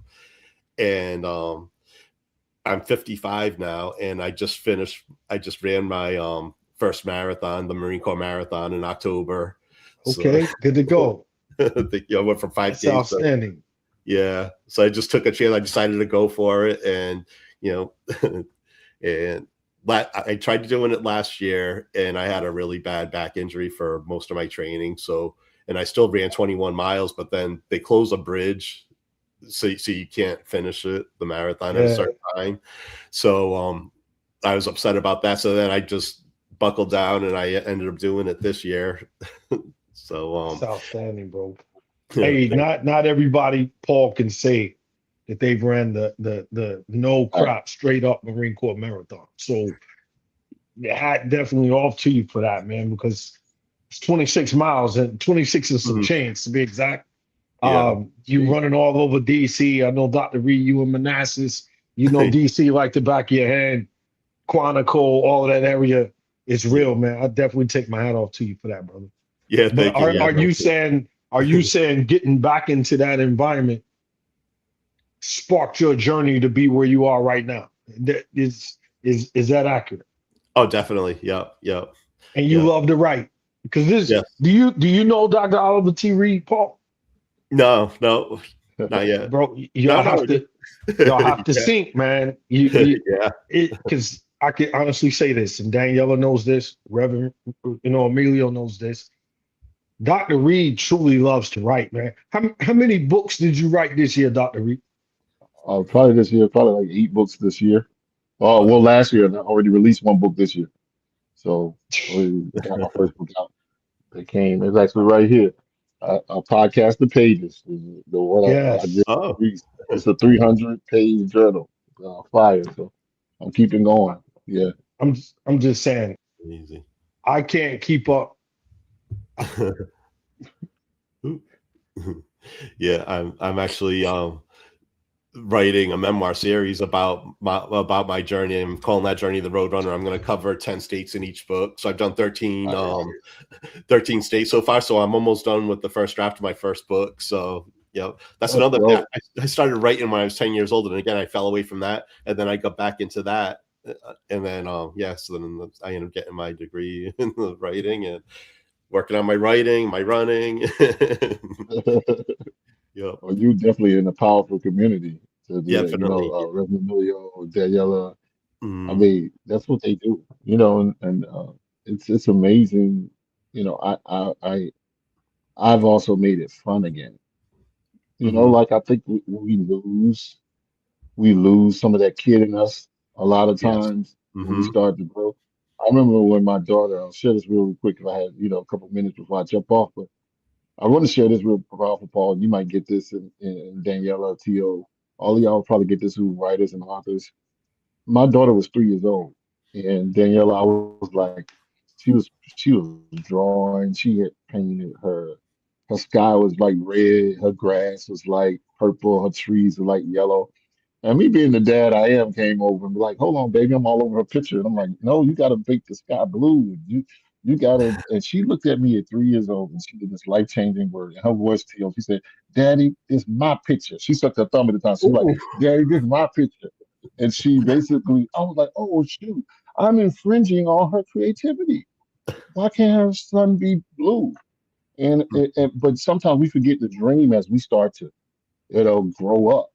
And I'm 55 now, and I just ran my first marathon, the Marine Corps Marathon, in October. Okay, good to go. I went from 5K. That's outstanding. Yeah. So I just took a chance. I decided to go for it. And, and I tried doing it last year and I had a really bad back injury for most of my training. So, and I still ran 21 miles, but then they close a bridge. So you can't finish it, the marathon at a certain time. So I was upset about that. So then I just buckled down and I ended up doing it this year. So it's outstanding, bro. Hey, not everybody, Paul, can say that they've ran the no crop straight up Marine Corps marathon. So your hat definitely off to you for that, man, because it's 26 miles and 26 and some change to be exact. You running all over DC. I know Dr. Reed, you in Manassas. You know DC like the back of your hand. Quantico, all of that area. It's real, man. I definitely take my hat off to you for that, brother. Yeah, but are you saying getting back into that environment sparked your journey to be where you are right now? Is that accurate? Oh, definitely. Yeah. And you love to write because this. Yes. Do you know Dr. Oliver T. Reed, Paul? No, not yet, bro. Y'all have to sync, man. Because I can honestly say this, and Daniela knows this, Reverend, Emilio knows this. Dr. Reed truly loves to write, man. How many books did you write this year, Dr. Reed? Probably this year, probably like 8 books this year. Oh, well, last year, and I already released 1 book this year. So I got my first book out. It's actually right here. A podcast, The Pages. The one I just released. It's a 300-page journal. Fire. So I'm keeping going. Yeah. I'm just saying. Easy. I can't keep up. Yeah, I'm actually writing a memoir series about my journey. I'm calling that journey the Road Runner. I'm going to cover 10 states in each book. So I've done 13 states so far. So I'm almost done with the first draft of my first book. So that's another thing. I started writing when I was 10 years old, and again I fell away from that, and then I got back into that, and then so then I ended up getting my degree in the writing and working on my writing, my running. Well, you definitely in a powerful community. Definitely. Reverend Emilio, Daniela. I mean, that's what they do. And it's amazing. I've also made it fun again. Like I think we lose some of that kid in us a lot of times when we start to grow. I remember when my daughter, I'll share this real quick if I had, a couple minutes before I jump off, but I want to share this real powerful, Paul. You might get this in Daniela, Tio. All of y'all probably get this who writers and authors. My daughter was 3 years old, and Daniela, I was like, she was drawing. She had painted her sky was like red, her grass was like purple, her trees were like yellow. And me being the dad I am came over and be like, hold on, baby, I'm all over her picture. And I'm like, no, you gotta make the sky blue. You gotta, and she looked at me at 3 years old and she did this life-changing word. And her voice, she said, Daddy, it's my picture. She sucked her thumb at the time. She was like, Daddy, this is my picture. And she basically, I was like, oh shoot, I'm infringing on her creativity. Why can't her son be blue? But sometimes we forget to dream as we start to, grow up.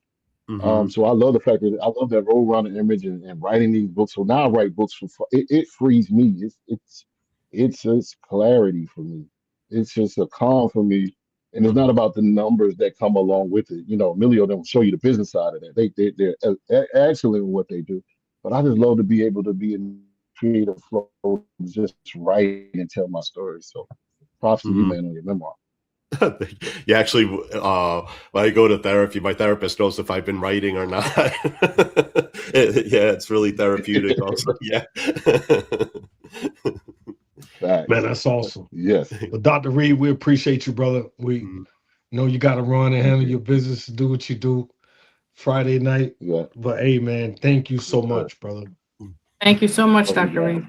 So I love the fact that I love that Road Runner image and writing these books. So now I write books it frees me. It's just clarity for me. It's just a calm for me. And it's not about the numbers that come along with it. Emilio don't show you the business side of that. They're excellent in what they do. But I just love to be able to be in creative flow, just write and tell my story. So props to you, man, on your memoir. Yeah, actually, when I go to therapy, my therapist knows if I've been writing or not. It's really therapeutic also. Yeah. Man, that's awesome. Yes. But Dr. Reed, we appreciate you, brother. We know you got to run and handle your business, do what you do Friday night. Yeah. But hey, man, thank you so much, brother. Thank you so much, Dr. Reed.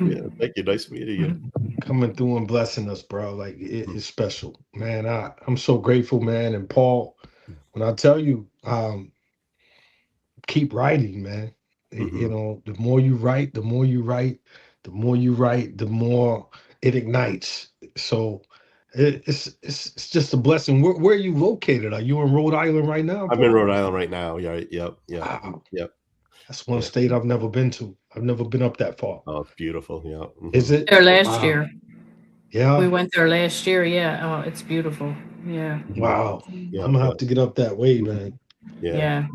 Yeah, thank you. Nice meeting you. Coming through and blessing us, bro. Like it's special, man. I'm so grateful, man. And Paul, when I tell you, keep writing, man. The more you write, the more it ignites. So it's just a blessing. Where are you located? Are you in Rhode Island right now? I'm in Rhode Island right now. Yeah. Yep. Wow. Yep. That's one state I've never been to. I've never been up that far. Oh, it's beautiful. Yeah. Is it? There last year. Yeah. We went there last year. Yeah. Oh, it's beautiful. Yeah. Wow. I'm gonna have to get up that way, man. Yeah.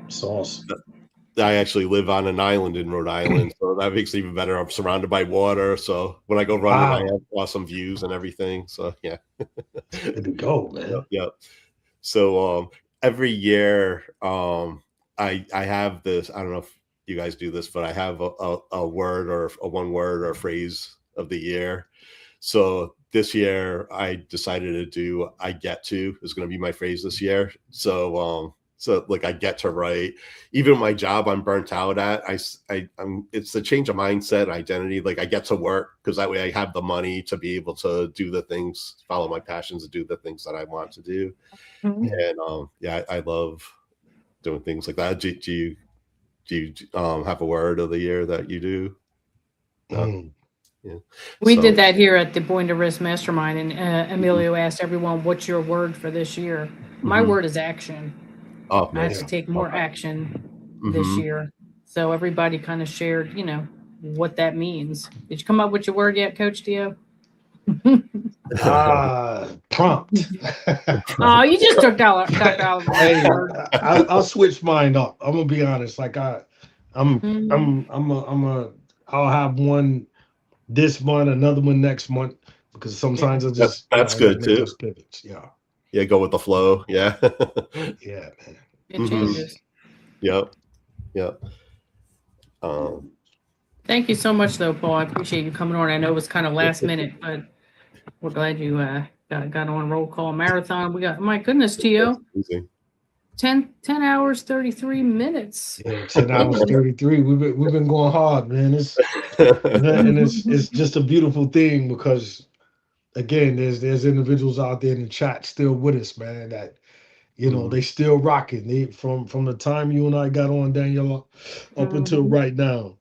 It's awesome. I actually live on an island in Rhode Island, so that makes it even better. I'm surrounded by water, so when I go running, I have awesome views and everything. So yeah. Good to go, man. Yep. So every year, I have this. I don't know if you guys do this, but I have a word or a one word or phrase of the year. So this year, I decided to do "I get to" is going to be my phrase this year. So like I get to write. Even my job I'm burnt out at, I'm it's the change of mindset, identity. Like I get to work because that way I have the money to be able to do the things, follow my passions, and do the things that I want to do. And I love doing things like that. Do you have a word of the year that you do? Yeah. We did that here at the Born to Risk Mastermind, and Emilio asked everyone, "What's your word for this year?" My word is action. Oh, I have to take more action this year. So everybody kind of shared, what that means. Did you come up with your word yet, Coach Dio? Prompt. Oh, you just took out. Hey, I'll switch mine up. I'm gonna be honest. Like I'll have one this month, another one next month, because sometimes I just that's good too. Those pivots. Yeah, go with the flow. Yeah. Yeah, man. It changes. Yep. Thank you so much, though, Paul. I appreciate you coming on. I know it was kind of last minute, but we're glad you got on roll call marathon. We got, my goodness, Tio, 10 hours 33 minutes. Yeah, 10 hours 33. We've been going hard, man. It's just a beautiful thing because, again, there's individuals out there in the chat still with us, man. That they still rocking. They from the time you and I got on, Daniela, up until right now.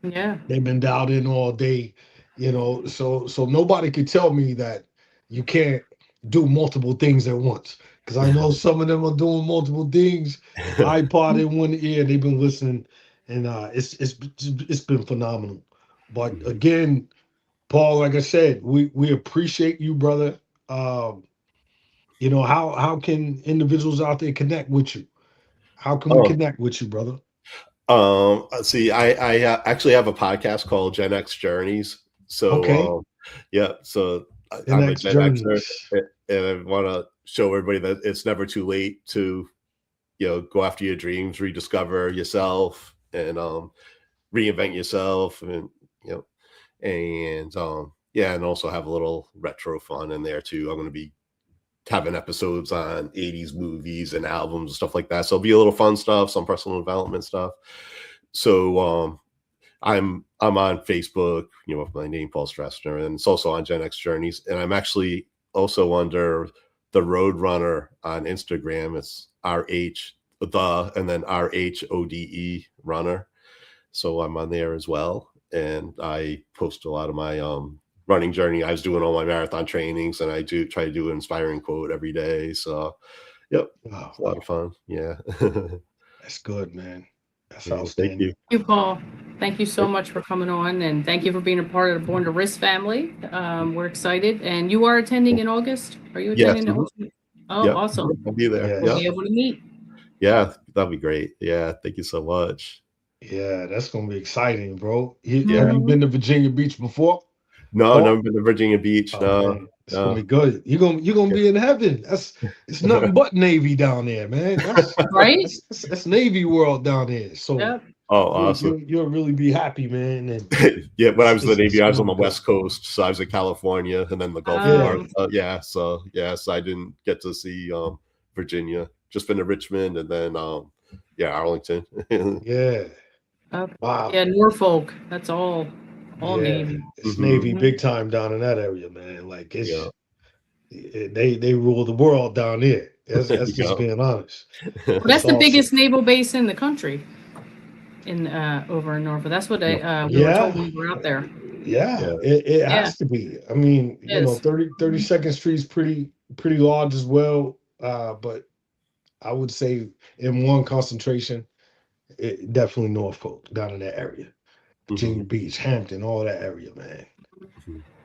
Yeah, they've been dialed in all day. So nobody could tell me that you can't do multiple things at once. Because I know some of them are doing multiple things. iPod in one ear, they've been listening, and it's been phenomenal. But again, Paul, like I said, we appreciate you, brother. How can individuals out there connect with you? How can we connect with you, brother? Let's see. I actually have a podcast called Gen X Journeys. So so I'm a Gen Xer, and I want to show everybody that it's never too late to go after your dreams, rediscover yourself, and reinvent yourself, and and also have a little retro fun in there too. I'm going to be having episodes on 80s movies and albums and stuff like that. So it'll be a little fun stuff, some personal development stuff. So I'm on Facebook, with my name, Paul Stressner, and it's also on Gen X Journeys. And I'm actually also under the Roadrunner on Instagram. It's and then RHODE runner. So I'm on there as well. And I post a lot of my running journey. I was doing all my marathon trainings, and I try to do an inspiring quote every day. So it's a lot of fun. Yeah. That's good, man. That's Thank outstanding. you. Thank you, Paul. Thank you so much for coming on, and thank you for being a part of the Born to Risk family. We're excited. And you are attending in August? Are you attending? Yes. Oh, awesome. I'll be there. We'll be able to meet. Yeah, that'd be great. Yeah, thank you so much. Yeah, that's gonna be exciting, bro. Have you been to Virginia Beach before? No, never been to Virginia Beach. No. It's gonna be good. You're gonna be in heaven. It's nothing but Navy down there, man. That's, right? That's Navy world down there. So awesome. You'll really be happy, man. And yeah, when I was in the Navy, I was on the West Coast, so I was in California and then the Gulf War. So I didn't get to see Virginia. Just been to Richmond and then Arlington. Wow. Yeah, Norfolk. That's all Navy. It's Navy big time down in that area, man. Like it's they rule the world down there. That's just being honest. Well, that's the biggest naval base in the country. Over in Norfolk. That's what we were told when we were out there. Yeah, it Yeah, has to be. I mean, it is. 32nd Street's pretty large as well. But I would say in one concentration, definitely Norfolk, down in that area. Virginia Beach, Hampton, all that area, man.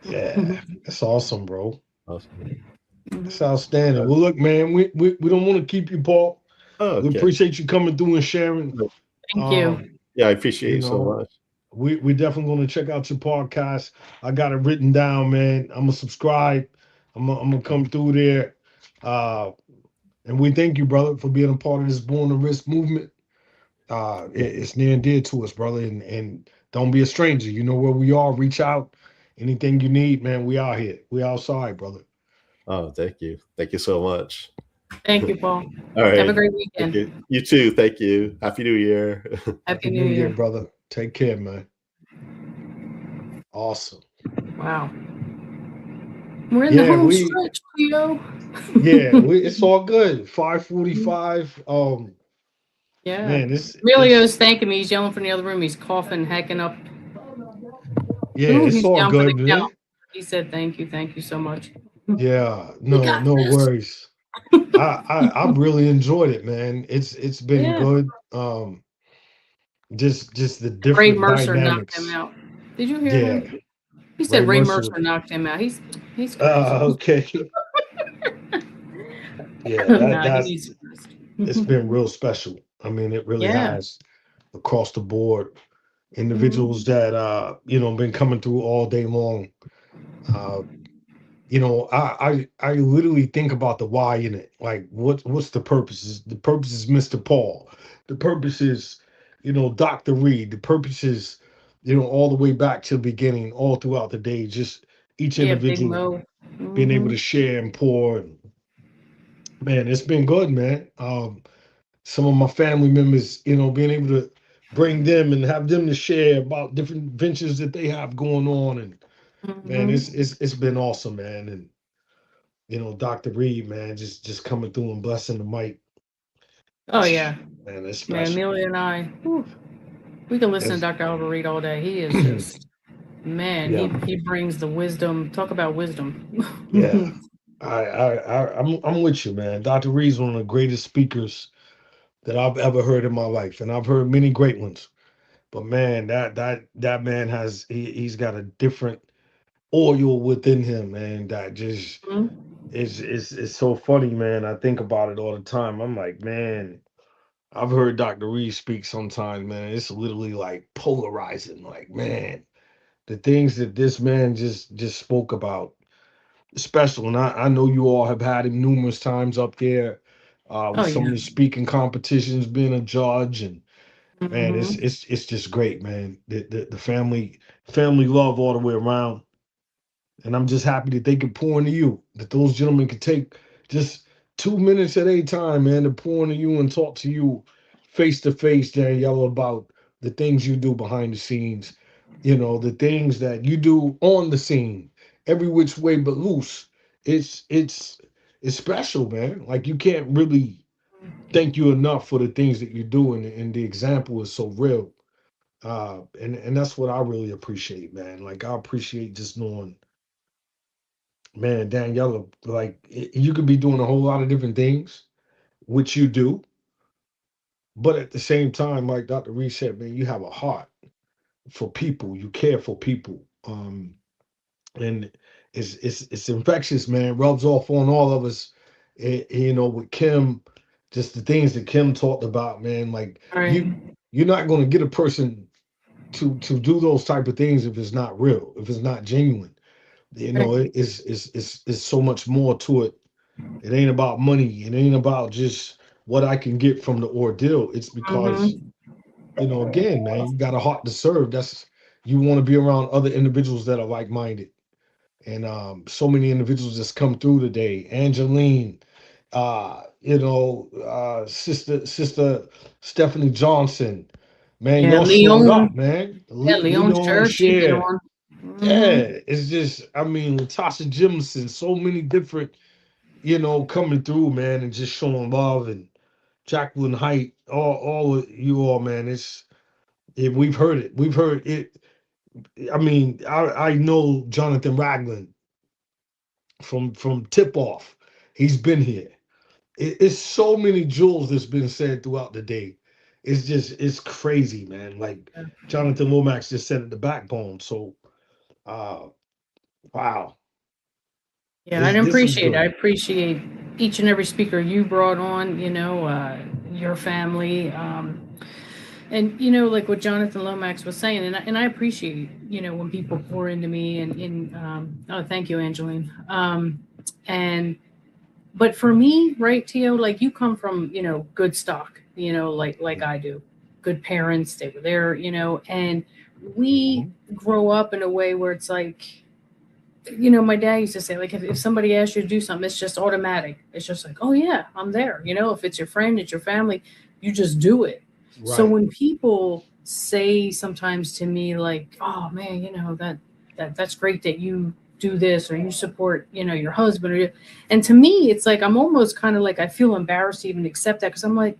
Yeah, that's awesome, bro. Awesome. That's outstanding. Well, look, man, we don't want to keep you, Paul. Oh, We okay. appreciate you coming through and sharing. Thank you. Yeah, I appreciate you so much. We definitely going to check out your podcast. I got it written down, man. I'm gonna subscribe. I'm gonna come through there. And we thank you, brother, for being a part of this Born to Risk movement. It's near and dear to us, brother. And don't be a stranger. You know where we are. Reach out. Anything you need, man. We out here. We outside, brother. Oh, thank you. Thank you so much. Thank you, Paul. All right. Have a great weekend. You too. Thank you. Happy New Year. Happy New Year, brother. Take care, man. Awesome. Wow. We're in the home stretch, Cleo. It's all good. 5:45. Yeah. Man, Emilio's thanking me. He's yelling from the other room. He's coughing, hacking up. Yeah, Ooh, it's he's all down for good, the man. count. He said, "Thank you so much." Yeah, no worries. I really enjoyed it, man. It's been good. Just the Ray different Mercer dynamics. knocked him out. Did you hear him? Yeah. He said Ray Ray Mercer- Mercer knocked him out. He's crazy. Okay. Yeah, Nah, he needs to rest. it's been real special. I mean, it really Yeah. has across the board. Individuals that been coming through all day long. I literally think about the why in it. Like, what's the purpose? The purpose is Mr. Paul. The purpose is, Dr. Reed. The purpose is, all the way back to the beginning, all throughout the day. Just each Yeah, Big individual Mo. being able to share and pour. And, man, it's been good, man. Some of my family members, being able to bring them and have them to share about different ventures that they have going on. And man, it's been awesome, man. And Dr. Reed, man, just coming through and blessing the mic. Oh yeah, Man, it's man. special. Amelia and I, we can listen to Dr. Albert Reed all day. He is just, man. Yeah. He brings the wisdom. Talk about wisdom. Yeah. I'm with you, man. Dr. Reed's one of the greatest speakers that I've ever heard in my life, and I've heard many great ones. But man, that man he's got a different oil within him, man. That just it's so funny, man. I think about it all the time. I'm like, man, I've heard Dr. Reed speak sometimes, man. It's literally like polarizing. Like, man, the things that this man just spoke about, special. And I know you all have had him numerous times up there with some of the speaking competitions, being a judge, and man, it's just great, man. The family love all the way around. And I'm just happy that they can pour into you, that those gentlemen can take just 2 minutes at a time, man, to pour into you and talk to you face to face, Danielle, about the things you do behind the scenes, the things that you do on the scene, every which way but loose. It's special, man. Like, you can't really thank you enough for the things that you do, and the example is so real. And that's what I really appreciate, man. Like, I appreciate just knowing, man, Daniela, like, you could be doing a whole lot of different things, which you do, but at the same time, like Dr. Reed said, man, you have a heart for people. You care for people, and it's infectious, man. Rubs off on all of us. With Kim, just the things that Kim talked about, man. Like, you're not going to get a person to do those type of things if it's not real, if it's not genuine. It's so much more to it. It ain't about money. It ain't about just what I can get from the ordeal. It's because, again, man, you got a heart to serve. You want to be around other individuals that are like-minded. And so many individuals that's come through today. Angeline, Sister Stephanie Johnson. Man, y'all showed up, man. Leon Church, share. Yeah, it's just, I mean, Latasha Jimson, so many different, coming through, man, and just showing love, and Jacqueline Height, all of you all, man. We've heard it. We've heard it. I mean, I know Jonathan Ragland from Tip Off. He's been here. It's so many jewels that's been said throughout the day. It's crazy, man. Like Jonathan Lomax just said at the backbone. So, wow. Yeah, I This is appreciate it. I good. appreciate each and every speaker you brought on, your family. And, like what Jonathan Lomax was saying, and I appreciate, when people pour into me oh, thank you, Angeline. But for me, right, Tio, like you come from, good stock, like I do, good parents, they were there, and we grow up in a way where it's like, my dad used to say, like, if somebody asks you to do something, it's just automatic. It's just like, oh yeah, I'm there. If it's your friend, it's your family, you just do it. So Right. when people say sometimes to me, like, oh man, that's great that you do this or you support, your husband, and to me, it's like I'm almost kind of like I feel embarrassed to even accept that because I'm like,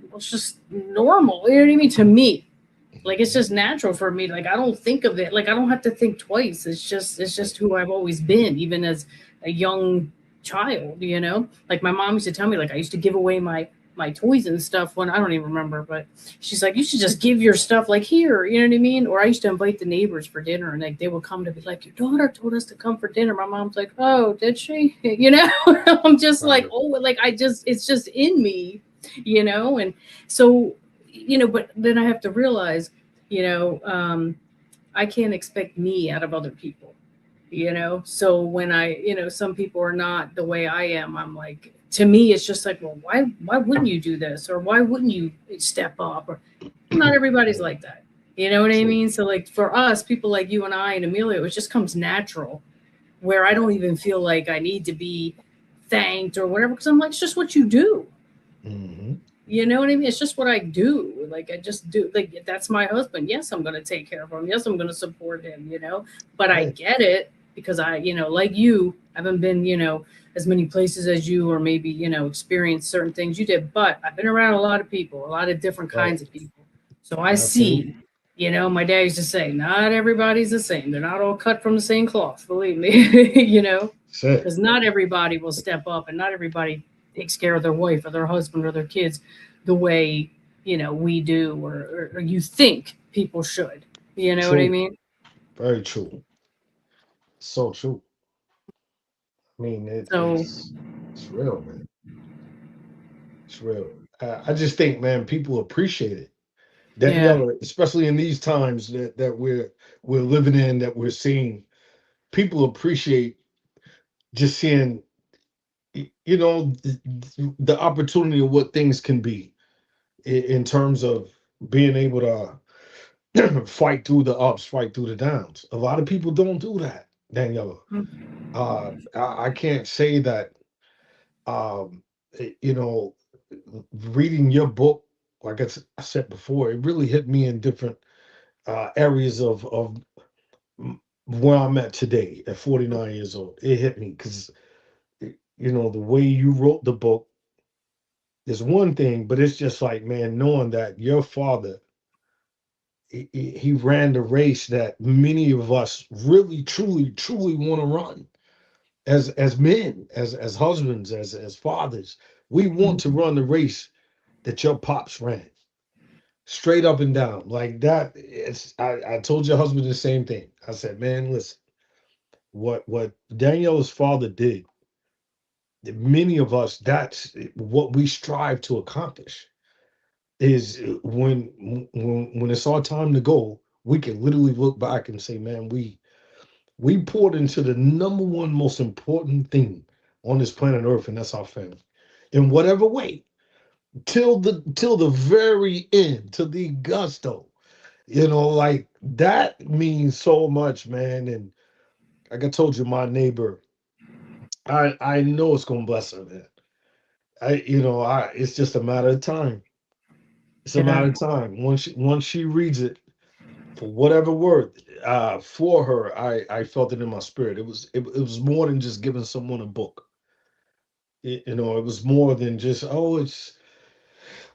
well, it's just normal. You know what I mean? To me. Like it's just natural for me. Like I don't think of it. Like I don't have to think twice. It's just who I've always been, even as a young child. Like my mom used to tell me, like I used to give away my toys and stuff when I don't even remember, but she's like, you should just give your stuff like here. You know what I mean? Or I used to invite the neighbors for dinner, and like they would come to be like, your daughter told us to come for dinner. My mom's like, oh, did she? I'm just like, oh, like it's just in me, and so. But then I have to realize, I can't expect me out of other people, So when some people are not the way I am, I'm like, to me, it's just like, well, why wouldn't you do this? Or why wouldn't you step up? Or not everybody's like that. You know what I mean? So like for us, people like you and I and Emilio, it just comes natural where I don't even feel like I need to be thanked or whatever. Cause I'm like, it's just what you do. You know what I mean? It's just what I do. Like I just do. Like that's my husband. Yes, I'm going to take care of him. Yes, I'm going to support him. But I get it because I, like you, haven't been, as many places as you, or maybe experienced certain things you did. But I've been around a lot of people, a lot of different kinds of people. So I see. My dad used to say, not everybody's the same. They're not all cut from the same cloth. Believe me. Because not everybody will step up, and not everybody takes care of their wife or their husband or their kids the way we do or you think people should. You know what I mean? Very true. So true. I mean, it's real, man. It's real. I just think, man, people appreciate it. Daniela, especially in these times that we're living in, that we're seeing, people appreciate just seeing the opportunity of what things can be in terms of being able to fight through the ups, fight through the downs. A lot of people don't do that, Daniela. I can't say that, reading your book, like I said before, it really hit me in different areas of where I'm at today at 49 years old. It hit me because, the way you wrote the book is one thing, but it's just like, man, knowing that your father, he ran the race that many of us really, truly, truly want to run as men, as husbands, as fathers. We want to run the race that your pops ran, straight up and down like that. I told your husband the same thing. I said, man, listen, what Daniela's father did, many of us, that's what we strive to accomplish. Is when it's our time to go, we can literally look back and say, man, we poured into the number one most important thing on this planet Earth, and that's our family, in whatever way, till the very end, to the gusto. Like that means so much, man. And like I told you, my neighbor, I know it's gonna bless her, man. It's just a matter of time. It's a matter of time. Once she reads it, for whatever word, for her, I felt it in my spirit. It was more than just giving someone a book. It was more than just, let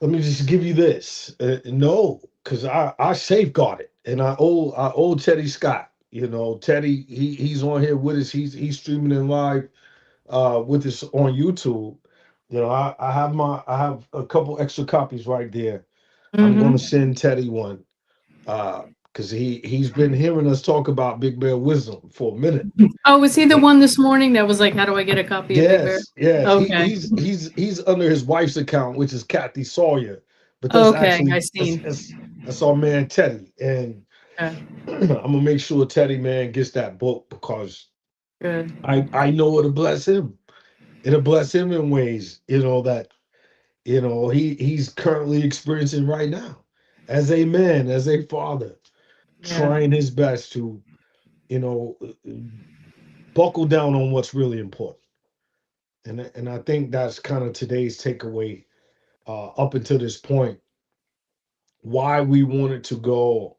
me just give you this. No, because I safeguard it. and I owe Teddy Scott. You know, Teddy, he's on here with us. He's streaming in live with us on YouTube. You know, I have a couple extra copies right there. I'm going to send Teddy one because he's been hearing us talk about Big Bear Wisdom for a minute. Oh, was he the one this morning that was like, "How do I get a copy of Big Bear?" Yes. Okay. He's under his wife's account, which is Kathy Sawyer. But that's Okay, actually I seen. that's our man Teddy, and Okay. I'm gonna make sure Teddy man gets that book because Good. I know it'll bless him. It'll bless him in ways, you know, that he's currently experiencing right now as a man, as a father, trying his best to, buckle down on what's really important. And I think that's kind of today's takeaway up until this point, why we wanted to go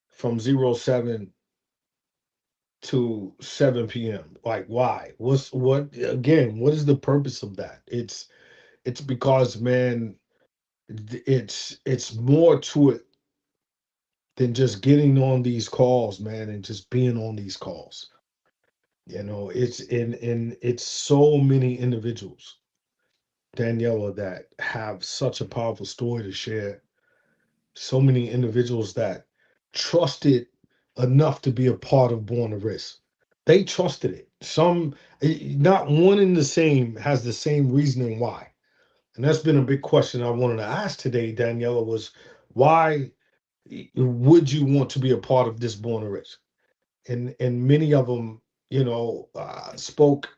from 07 to 7 p.m. Like, why? What is the purpose of that? It's because, man, it's more to it than just getting on these calls, man, and just being on these calls. You know, it's so many individuals, Daniela, that have such a powerful story to share. So many individuals that trusted enough to be a part of Born to Risk. They trusted it. Some, not one and the same has the same reasoning why. And that's been a big question I wanted to ask today, Daniela, was why would you want to be a part of this Born to Risk? And many of them, spoke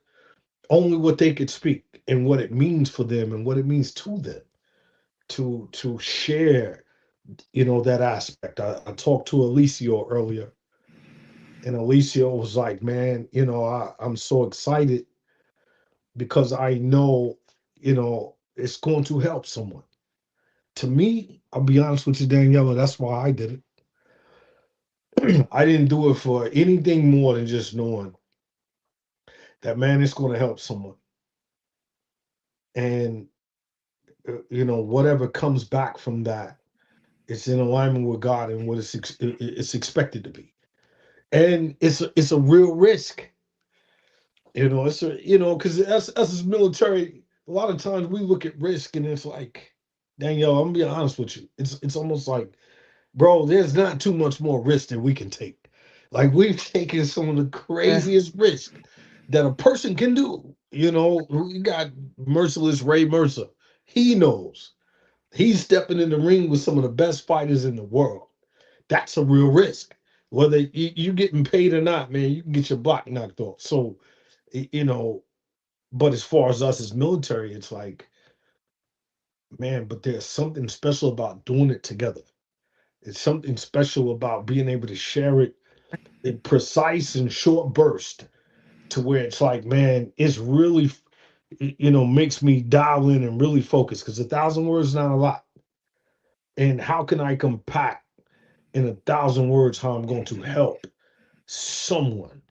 only what they could speak and what it means for them and what it means to them to share, that aspect. I talked to Alicia earlier, and Alicia was like, man, I'm so excited because I know, it's going to help someone. To me, I'll be honest with you, Daniela, that's why I did it. I didn't do it for anything more than just knowing that, man, it's going to help someone. And, whatever comes back from that, it's in alignment with God and what it's expected to be. And it's a real risk. Because us as military, a lot of times we look at risk and it's like, Danielle, I'm gonna be honest with you. It's almost like, bro, there's not too much more risk that we can take. Like, we've taken some of the craziest risks that a person can do. We got merciless Ray Mercer. He knows. He's stepping in the ring with some of the best fighters in the world. That's a real risk. Whether you getting paid or not, man, you can get your block knocked off. So, but as far as us as military, it's like, man, but there's something special about doing it together. It's something special about being able to share it in precise and short bursts to where it's like, man, it's really, makes me dial in and really focus, because 1,000 words is not a lot. And how can I compact in 1,000 words how I'm going to help someone?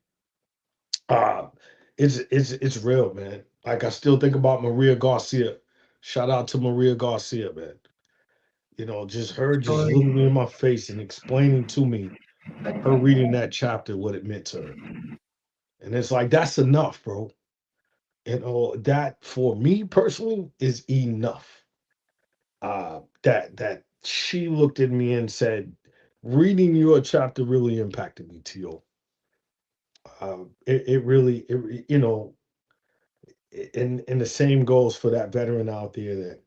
It's real, man. Like, I still think about Maria Garcia. Shout out to Maria Garcia, man. Just her just looking me in my face and explaining to me, her reading that chapter, what it meant to her. And it's like, that's enough, bro. That for me personally is enough. That she looked at me and said, reading your chapter really impacted me, Tio. It really, and the same goes for that veteran out there that,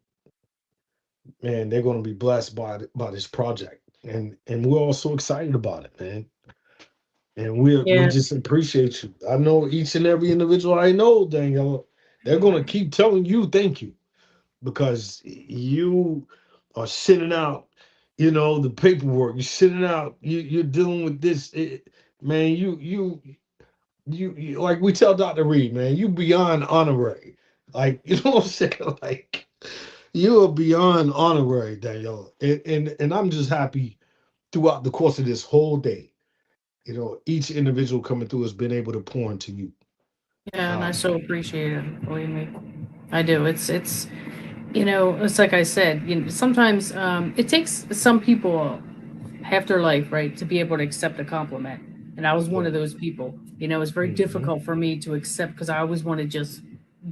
man, they're going to be blessed by this project. And we're all so excited about it, man. And we just appreciate you. I know each and every individual I know, Danielle, they're going to keep telling you thank you, because you are sending out, the paperwork. You're sending out, you're dealing with this. Man, you like we tell Dr. Reed, man, you beyond honorary. Like, you know what I'm saying? Like, you are beyond honorary, Danielle. And I'm just happy throughout the course of this whole day, each individual coming through has been able to pour into you. Yeah, and I so appreciate it. Believe me, I do. It's it's like I said. Sometimes it takes some people half their life, right, to be able to accept a compliment. And I was one of those people. You know, it's very difficult for me to accept because I always want to just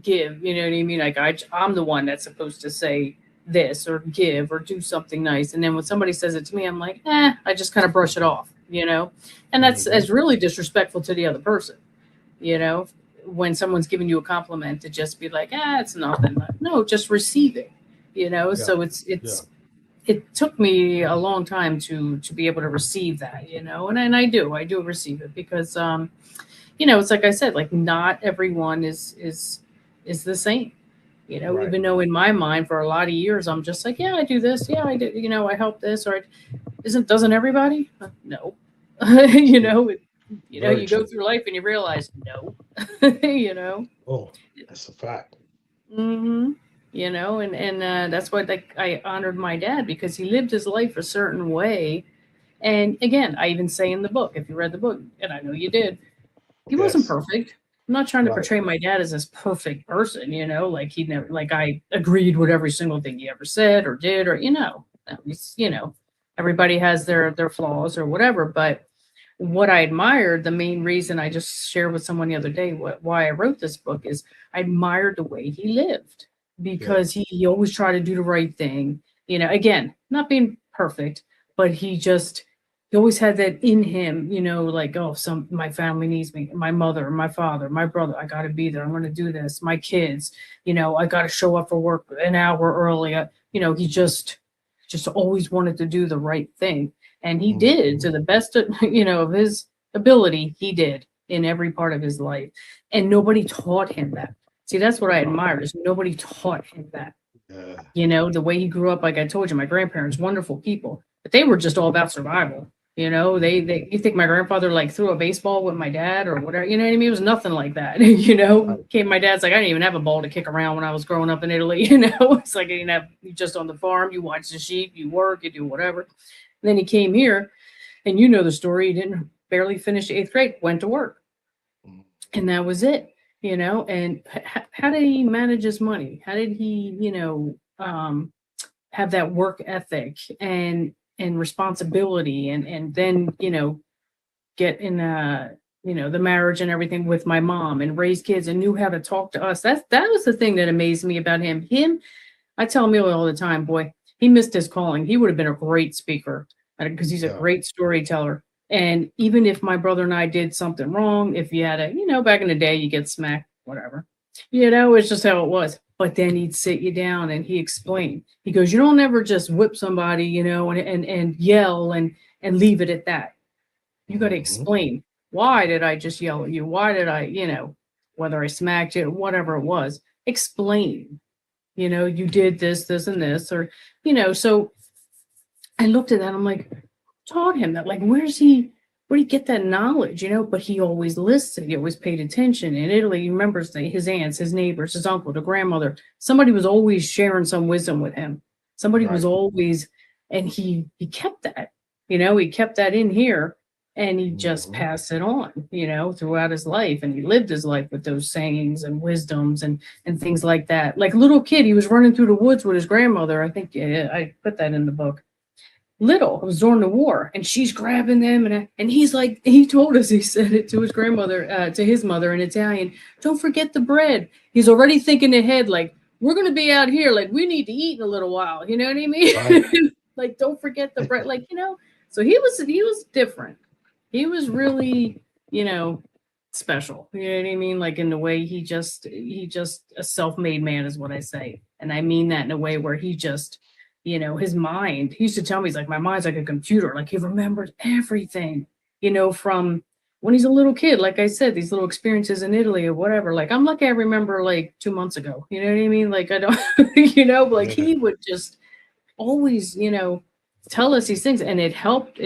give. You know what I mean? Like I'm the one that's supposed to say this or give or do something nice. And then when somebody says it to me, I'm like, I just kind of brush it off, you know? And that's really disrespectful to the other person, you know? When someone's giving you a compliment, to just be like, it's nothing. No, just receive it, you know? Yeah. So it took me a long time to be able to receive that, you know? And I do receive it because, you know, it's like I said, like not everyone is the same. You know, even though in my mind for a lot of years, I'm just like, I do this. Yeah, I do. You know, I help this or doesn't everybody? No, you know, you go through life and you realize, no, you know? Oh, that's a fact. Mm-hmm. You know, and that's why I honored my dad because he lived his life a certain way. And again, I even say in the book, if you read the book, and I know you did, he wasn't perfect. I'm not trying to portray my dad as this perfect person, you know, like he never, like I agreed with every single thing he ever said or did, or, you know, everybody has their flaws or whatever. But what I admired, the main reason I just shared with someone the other day, why I wrote this book is I admired the way he lived because he always tried to do the right thing. You know, again, not being perfect, but he always had that in him, you know, like, my family needs me, my mother, my father, my brother, I got to be there. I'm going to do this. My kids, you know, I got to show up for work an hour early. You know, he just always wanted to do the right thing. And he did to the best of, you know, of his ability. He did in every part of his life. And nobody taught him that. See, that's what I admire is nobody taught him that. You know, the way he grew up, like I told you, my grandparents, wonderful people, but they were just all about survival. You know, you think my grandfather like threw a baseball with my dad or whatever, you know what I mean? It was nothing like that. You know, my dad's like, I didn't even have a ball to kick around when I was growing up in Italy. You know, it's like, you just on the farm, you watch the sheep, you work, you do whatever. And then he came here and you know the story. He didn't barely finish 8th grade, went to work. And that was it, you know, and how did he manage his money? How did he, you know, have that work ethic and responsibility and then, you know, get in, you know, the marriage and everything with my mom and raise kids and knew how to talk to us. That was the thing that amazed me about him. I tell Amelia all the time, boy, he missed his calling. He would have been a great speaker because he's a great storyteller. And even if my brother and I did something wrong, if you had you know, back in the day, you get smacked, whatever, you know, it's just how it was. But then he'd sit you down and he explained. He goes, you don't ever just whip somebody, you know, and yell and leave it at that. You got to explain. Why did I just yell at you? Why did I, you know, whether I smacked you, whatever it was, explain. You know, you did this, this, and this, or, you know, so I looked at that. I'm like, taught him that, like, where'd he get that knowledge, you know? But he always listened. He always paid attention. In Italy, he remembers his aunts, his neighbors, his uncle, the grandmother. Somebody was always sharing some wisdom with him. Somebody was always, and he kept that, you know, he kept that in here and he just passed it on, you know, throughout his life. And he lived his life with those sayings and wisdoms and things like that. Like a little kid, he was running through the woods with his grandmother. I think I put that in the book. Little, it was during the war, and she's grabbing them, and he's like, he told us, he said it to his grandmother, to his mother in Italian, don't forget the bread. He's already thinking ahead, like, we're going to be out here, like, we need to eat in a little while, you know what I mean? Right. Like, don't forget the bread, like, you know, so he was different. He was really, you know, special, you know what I mean? Like, in the way he just a self-made man is what I say, and I mean that in a way where he just, you know, his mind, he used to tell me, he's like, my mind's like a computer. Like he remembers everything, you know, from when he's a little kid. Like I said, these little experiences in Italy or whatever. Like, I'm lucky I remember like 2 months ago, you know what I mean? Like, I don't, you know, like he would just always, you know, tell us these things. And it helped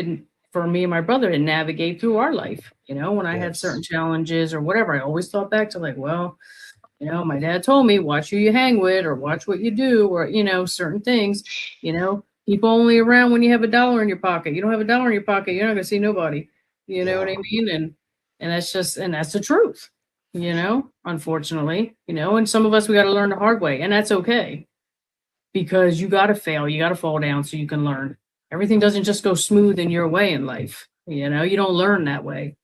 for me and my brother to navigate through our life. You know, when I had certain challenges or whatever, I always thought back to like, well, you know, my dad told me, watch who you hang with or watch what you do or, you know, certain things, you know, people only around when you have $1 in your pocket. You don't have $1 in your pocket, you're not going to see nobody. You know what I mean? And that's the truth, you know, unfortunately, you know, and some of us, we got to learn the hard way, and that's okay because you got to fail. You got to fall down so you can learn. everything doesn't just go smooth in your way in life. You know, you don't learn that way.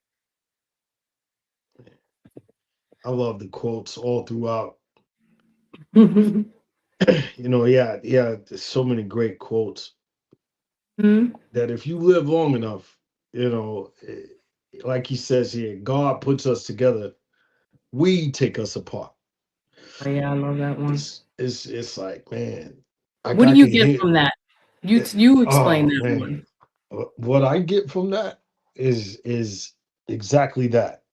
I love the quotes all throughout. You know, yeah, there's so many great quotes that if you live long enough, you know, like he says here, God puts us together, we take us apart. Oh, yeah, I love that one. It's like, man, What do you get from that? You explain that man. one. What I get from that is exactly that.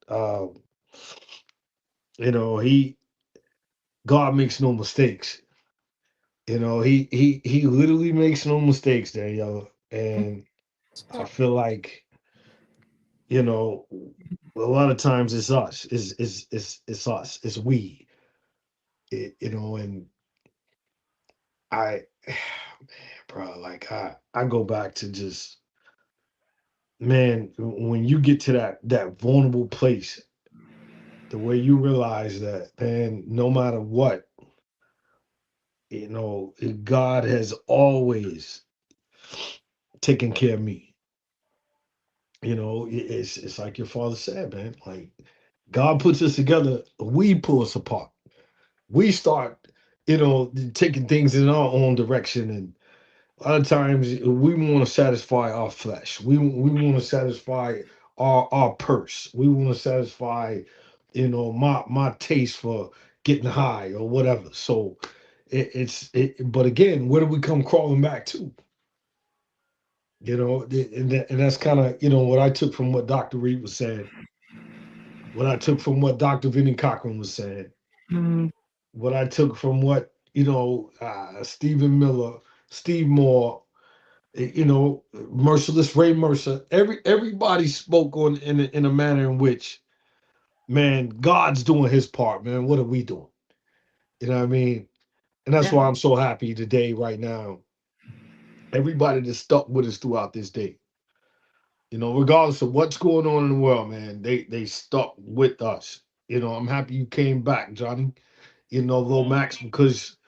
You know, God makes no mistakes. You know, he literally makes no mistakes, Daniela. And I feel like, you know, a lot of times it's us. It's us. It's we. You know, and I man, bro, like I go back to just, man, when you get to that vulnerable place, the way you realize that, man, no matter what, you know, God has always taken care of me. You know, it's like your father said, man. Like God puts us together, we pull us apart. We start, you know, taking things in our own direction, and a lot of times we want to satisfy our flesh. We want to satisfy our purse. We want to satisfy, you know, my taste for getting high or whatever. So but again, where do we come crawling back to? You know, and that's kind of, you know, what I took from what Dr. Reed was saying, what I took from what Dr. Vinnie Cochran was saying, what I took from what, you know, Stephen Miller, Steve Moore, you know, Merciless Ray Mercer, everybody spoke on in a manner in which, man, God's doing his part, man. What are we doing? You know what I mean? And that's why I'm so happy today, right now. Everybody that stuck with us throughout this day. You know, regardless of what's going on in the world, man, they stuck with us. You know, I'm happy you came back, Johnny. You know, Lil Max, because,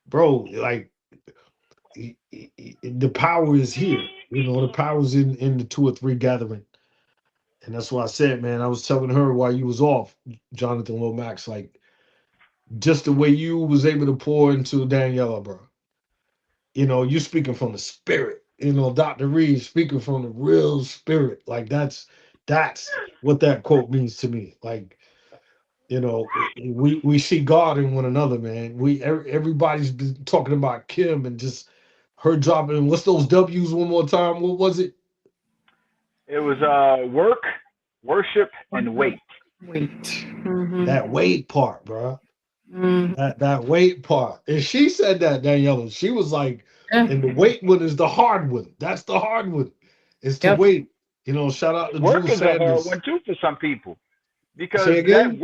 bro, like, the power is here. You know, the power's in the 2 or 3 gathering. And that's why I said, man, I was telling her while you was off, Jonathan Lil Max, like, just the way you was able to pour into Daniela, bro. You know, you speaking from the spirit. You know, Dr. Reed speaking from the real spirit. Like, that's what that quote means to me. Like, you know, we see God in one another, man. Everybody's been talking about Kim and just her dropping. What's those W's one more time? What was it? It was work, worship, and wait. That wait part, bro. That wait part. And she said that, Daniela. She was like, and the wait one is the hard one. That's the hard one. It's to wait. You know, shout out to Work Drew is a hard Sanders. one too for some people, because Say again?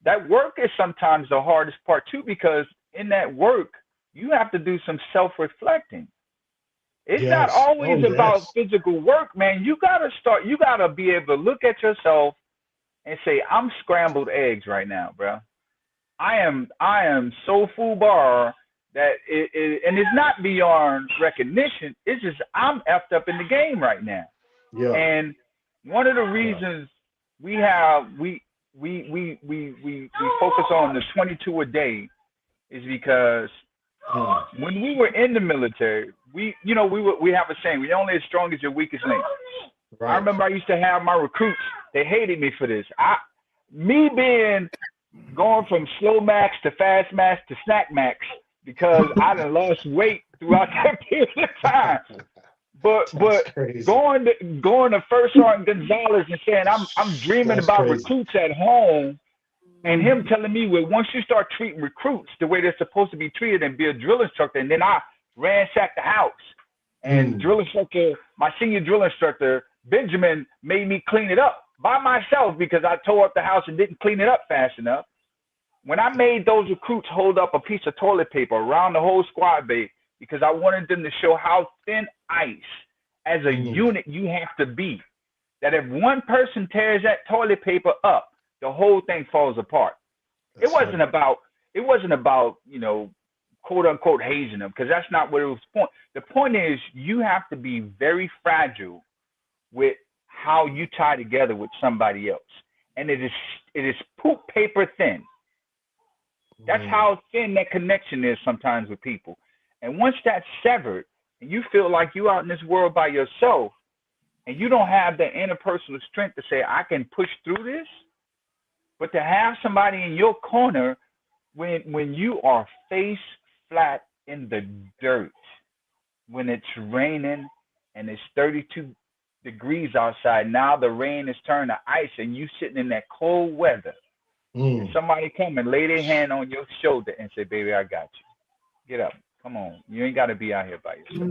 that work is sometimes the hardest part too, because in that work you have to do some self-reflecting. It's not always about physical work, man. You gotta be able to look at yourself and say, I'm scrambled eggs right now, bro. I am so fubar that and it's not beyond recognition. It's just I'm effed up in the game right now. Yeah. And one of the reasons we focus on the 22 a day is because when we were in the military, we have a saying, we're only as strong as your weakest link. Right. I remember I used to have my recruits, they hated me for this. Me being going from slow max to fast max to snack max, because I done lost weight throughout that period of time. But going to First Sergeant Gonzalez and saying I'm dreaming about recruits at home, and him telling me, well, once you start treating recruits the way they're supposed to be treated and be a drill instructor, and then I ransacked the house and drill instructor, my senior drill instructor, Benjamin, made me clean it up by myself because I tore up the house and didn't clean it up fast enough. When I made those recruits hold up a piece of toilet paper around the whole squad bay, because I wanted them to show how thin ice as a unit you have to be, that if one person tears that toilet paper up, the whole thing falls apart. It wasn't about, quote unquote hazing them, because that's not what it was point. The point is you have to be very fragile with how you tie together with somebody else. And it is poop paper thin. That's how thin that connection is sometimes with people. And once that's severed and you feel like you out in this world by yourself and you don't have the interpersonal strength to say, I can push through this, but to have somebody in your corner when you are face flat in the dirt, when it's raining and it's 32 degrees outside, now the rain is turned to ice and you sitting in that cold weather, and somebody come and lay their hand on your shoulder and say, baby, I got you. Get up. Come on. You ain't got to be out here by yourself.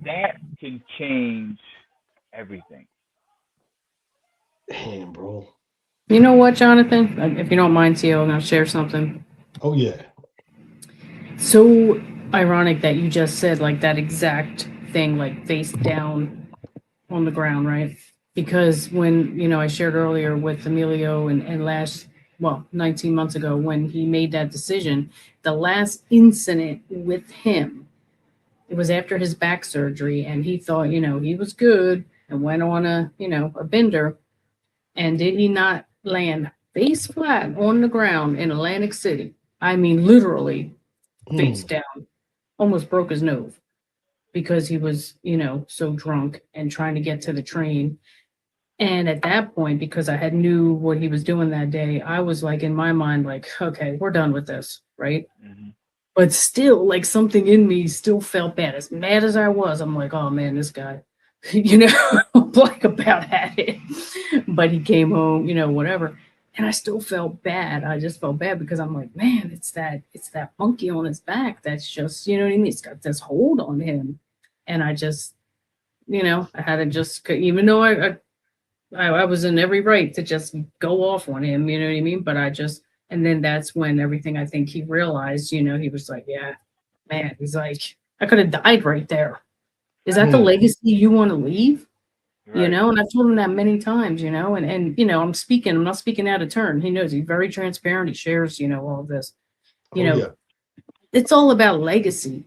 That can change everything. Damn, bro. You know what, Jonathan? If you don't mind, Theo, I'm going to share something. Oh, yeah. So ironic that you just said like that exact thing, like face down on the ground, right? Because when, you know, I shared earlier with Emilio and 19 months ago, when he made that decision, the last incident with him, it was after his back surgery, and he thought, you know, he was good and went on a bender. And did he not land face flat on the ground in Atlantic City? I mean, literally face down, almost broke his nose because he was, you know, so drunk and trying to get to the train. And at that point, because I had knew what he was doing that day, I was like, in my mind, like, okay, we're done with this, right? But still, like, something in me still felt bad. As mad as I was, I'm like, oh man, this guy, you know, like about had it. But he came home, you know, whatever. And I still felt bad. I just felt bad because I'm like, man, it's that monkey on his back that's just, you know what I mean? It's got this hold on him. And I just, you know, I had to just, even though I was in every right to just go off on him, you know what I mean? But I just, and then that's when everything, I think he realized, you know, he was like, yeah, man, he's like, I could have died right there. Is that the legacy you want to leave? Right. You know, and I've told him that many times, you know, and, you know, I'm not speaking out of turn. He knows, he's very transparent. He shares, you know, all of this, you know, it's all about legacy.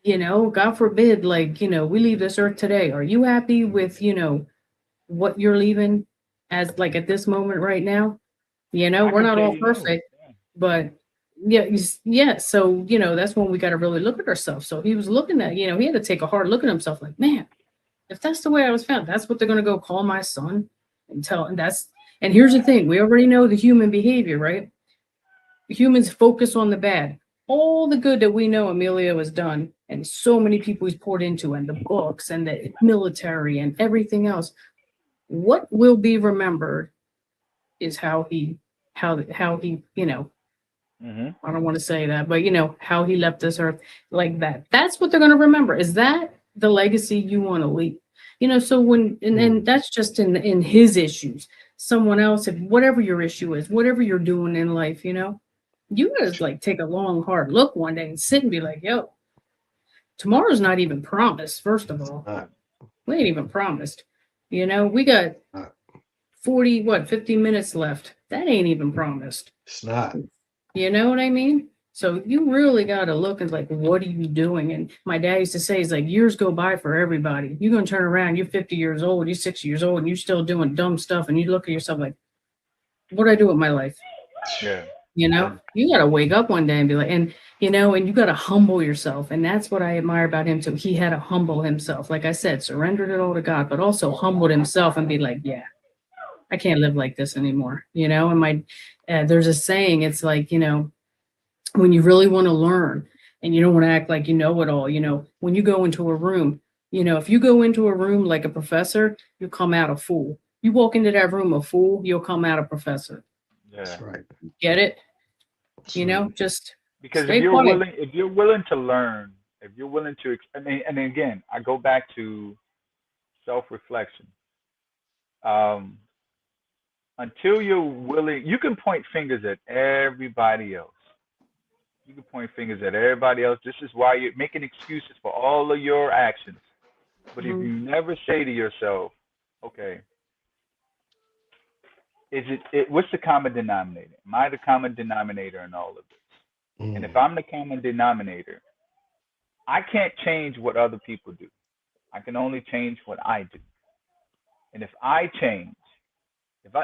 You know, God forbid, like, you know, we leave this earth today. Are you happy with, you know, what you're leaving as like at this moment right now? You know, we're not all perfect, but yeah. So, you know, that's when we got to really look at ourselves. So he was looking at, you know, he had to take a hard look at himself like, man, if that's the way I was found, that's what they're going to go call my son and tell. And here's the thing. We already know the human behavior, right? Humans focus on the bad. All the good that we know Emilio has done, and so many people he's poured into, and the books and the military and everything else. What will be remembered is how he, you know, I don't want to say that, but you know, how he left this earth like that. That's what they're going to remember. Is that the legacy you want to leave? You know, so when, and that's just in his issues. Someone else, if whatever your issue is, whatever you're doing in life, you know, you gotta like take a long, hard look one day and sit and be like, yo, tomorrow's not even promised. First of all, we ain't even promised. You know, we got 50 minutes left. That ain't even promised. It's not. You know what I mean? So you really got to look at like, what are you doing? And my dad used to say, it's like years go by for everybody. You're going to turn around, you're 50 years old, you're 60 years old, and you're still doing dumb stuff. And you look at yourself like, what do I do with my life? Yeah. You know, you got to wake up one day and be like, and, you know, and you got to humble yourself. And that's what I admire about him too. He had to humble himself. Like I said, surrendered it all to God, but also humbled himself and be like, yeah, I can't live like this anymore. You know, and there's a saying, it's like, you know, when you really want to learn and you don't want to act like you know it all, you know, when you go into a room, you know, if you go into a room like a professor, you come out a fool. You walk into that room a fool, you'll come out a professor. Yeah. That's right. Get it? You know, just because stay if you're quiet. willing to learn, if you're willing to, and again, I go back to self-reflection. Until you're willing, you can point fingers at everybody else. You can point fingers at everybody else. This is why you're making excuses for all of your actions. But if you never say to yourself, okay, what's the common denominator? Am I the common denominator in all of this? And if I'm the common denominator, I can't change what other people do. I can only change what I do. And if I change,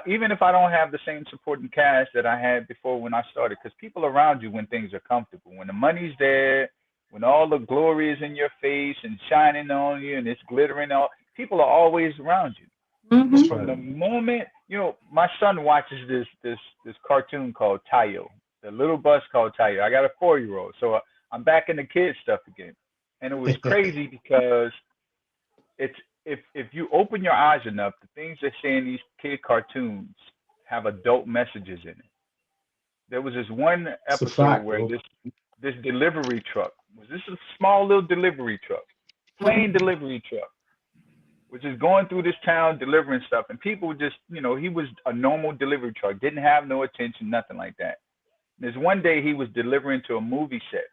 even if I don't have the same supporting cast that I had before when I started, because people around you when things are comfortable, when the money's there, when all the glory is in your face and shining on you and it's glittering, people are always around you. Mm-hmm. From the moment, my son watches this cartoon called Tayo, the little bus called Tayo. I got a 4-year-old, so I'm back in the kid stuff again. And it was crazy because if you open your eyes enough, the things they say in these kid cartoons have adult messages in it. There was this one episode where this delivery truck this is a small little delivery truck, plain delivery truck, which is going through this town delivering stuff, and people just, he was a normal delivery truck, didn't have no attention, nothing like that. And there's one day he was delivering to a movie set,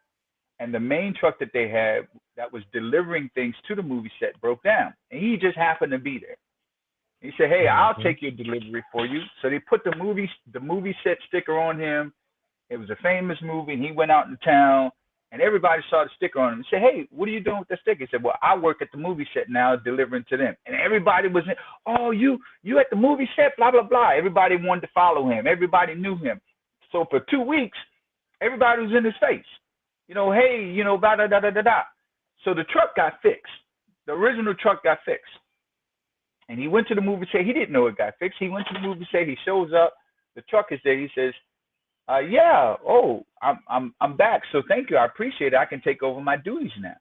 and the main truck that they had that was delivering things to the movie set broke down, and he just happened to be there. He said, "Hey, I'll take your delivery for you." So they put the movie set sticker on him. It was a famous movie, and he went out in town, and everybody saw the sticker on him and said, "Hey, what are you doing with the sticker?" He said, "Well, I work at the movie set now, delivering to them." And everybody was, "Oh, you at the movie set, blah, blah, blah." Everybody wanted to follow him. Everybody knew him. So for 2 weeks, everybody was in his face. Hey, blah, da, da, da, da, da. So the truck got fixed. The original truck got fixed. And he went to the movie set. He didn't know it got fixed. He went to the movie set. He shows up. The truck is there. He says, "Yeah, I'm back. So thank you. I appreciate it. I can take over my duties now."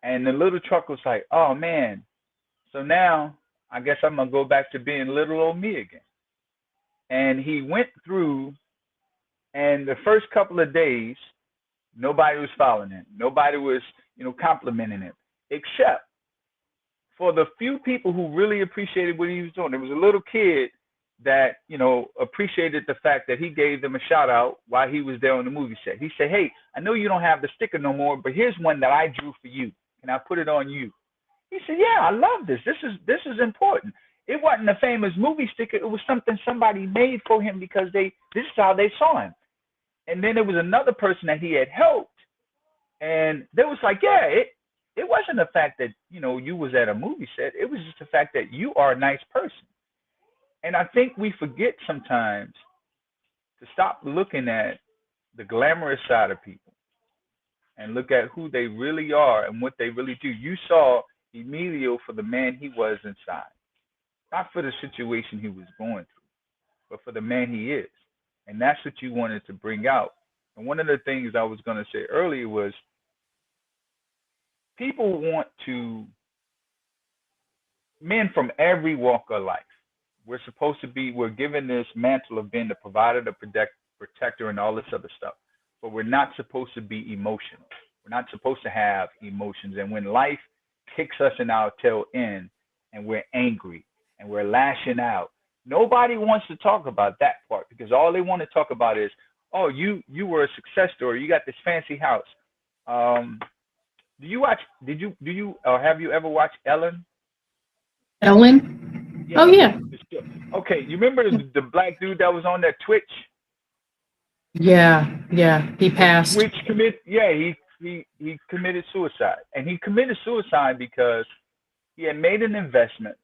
And the little truck was like, "Oh man. So now I guess I'm gonna go back to being little old me again." And he went through, and the first couple of days, nobody was following him. Nobody was, complimenting him, except for the few people who really appreciated what he was doing. There was a little kid that, appreciated the fact that he gave them a shout out while he was there on the movie set. He said, "Hey, I know you don't have the sticker no more, but here's one that I drew for you. Can I put it on you?" He said, "Yeah, I love this. This is important." It wasn't a famous movie sticker. It was something somebody made for him because this is how they saw him. And then there was another person that he had helped, and they was like, "Yeah, it wasn't the fact that, you was at a movie set. It was just the fact that you are a nice person." And I think we forget sometimes to stop looking at the glamorous side of people and look at who they really are and what they really do. You saw Emilio for the man he was inside, not for the situation he was going through, but for the man he is. And that's what you wanted to bring out. And one of the things I was going to say earlier was people want men from every walk of life. We're given this mantle of being the provider, the protector, and all this other stuff. But we're not supposed to be emotional. We're not supposed to have emotions. And when life kicks us in our tail end and we're angry and we're lashing out, nobody wants to talk about that part, because all they want to talk about is, "Oh, you were a success story. You got this fancy house." Have you ever watched Ellen? Ellen? Yeah. Oh yeah. Okay, you remember the black dude that was on that Twitch? Yeah. He passed. He committed suicide. And he committed suicide because he had made an investment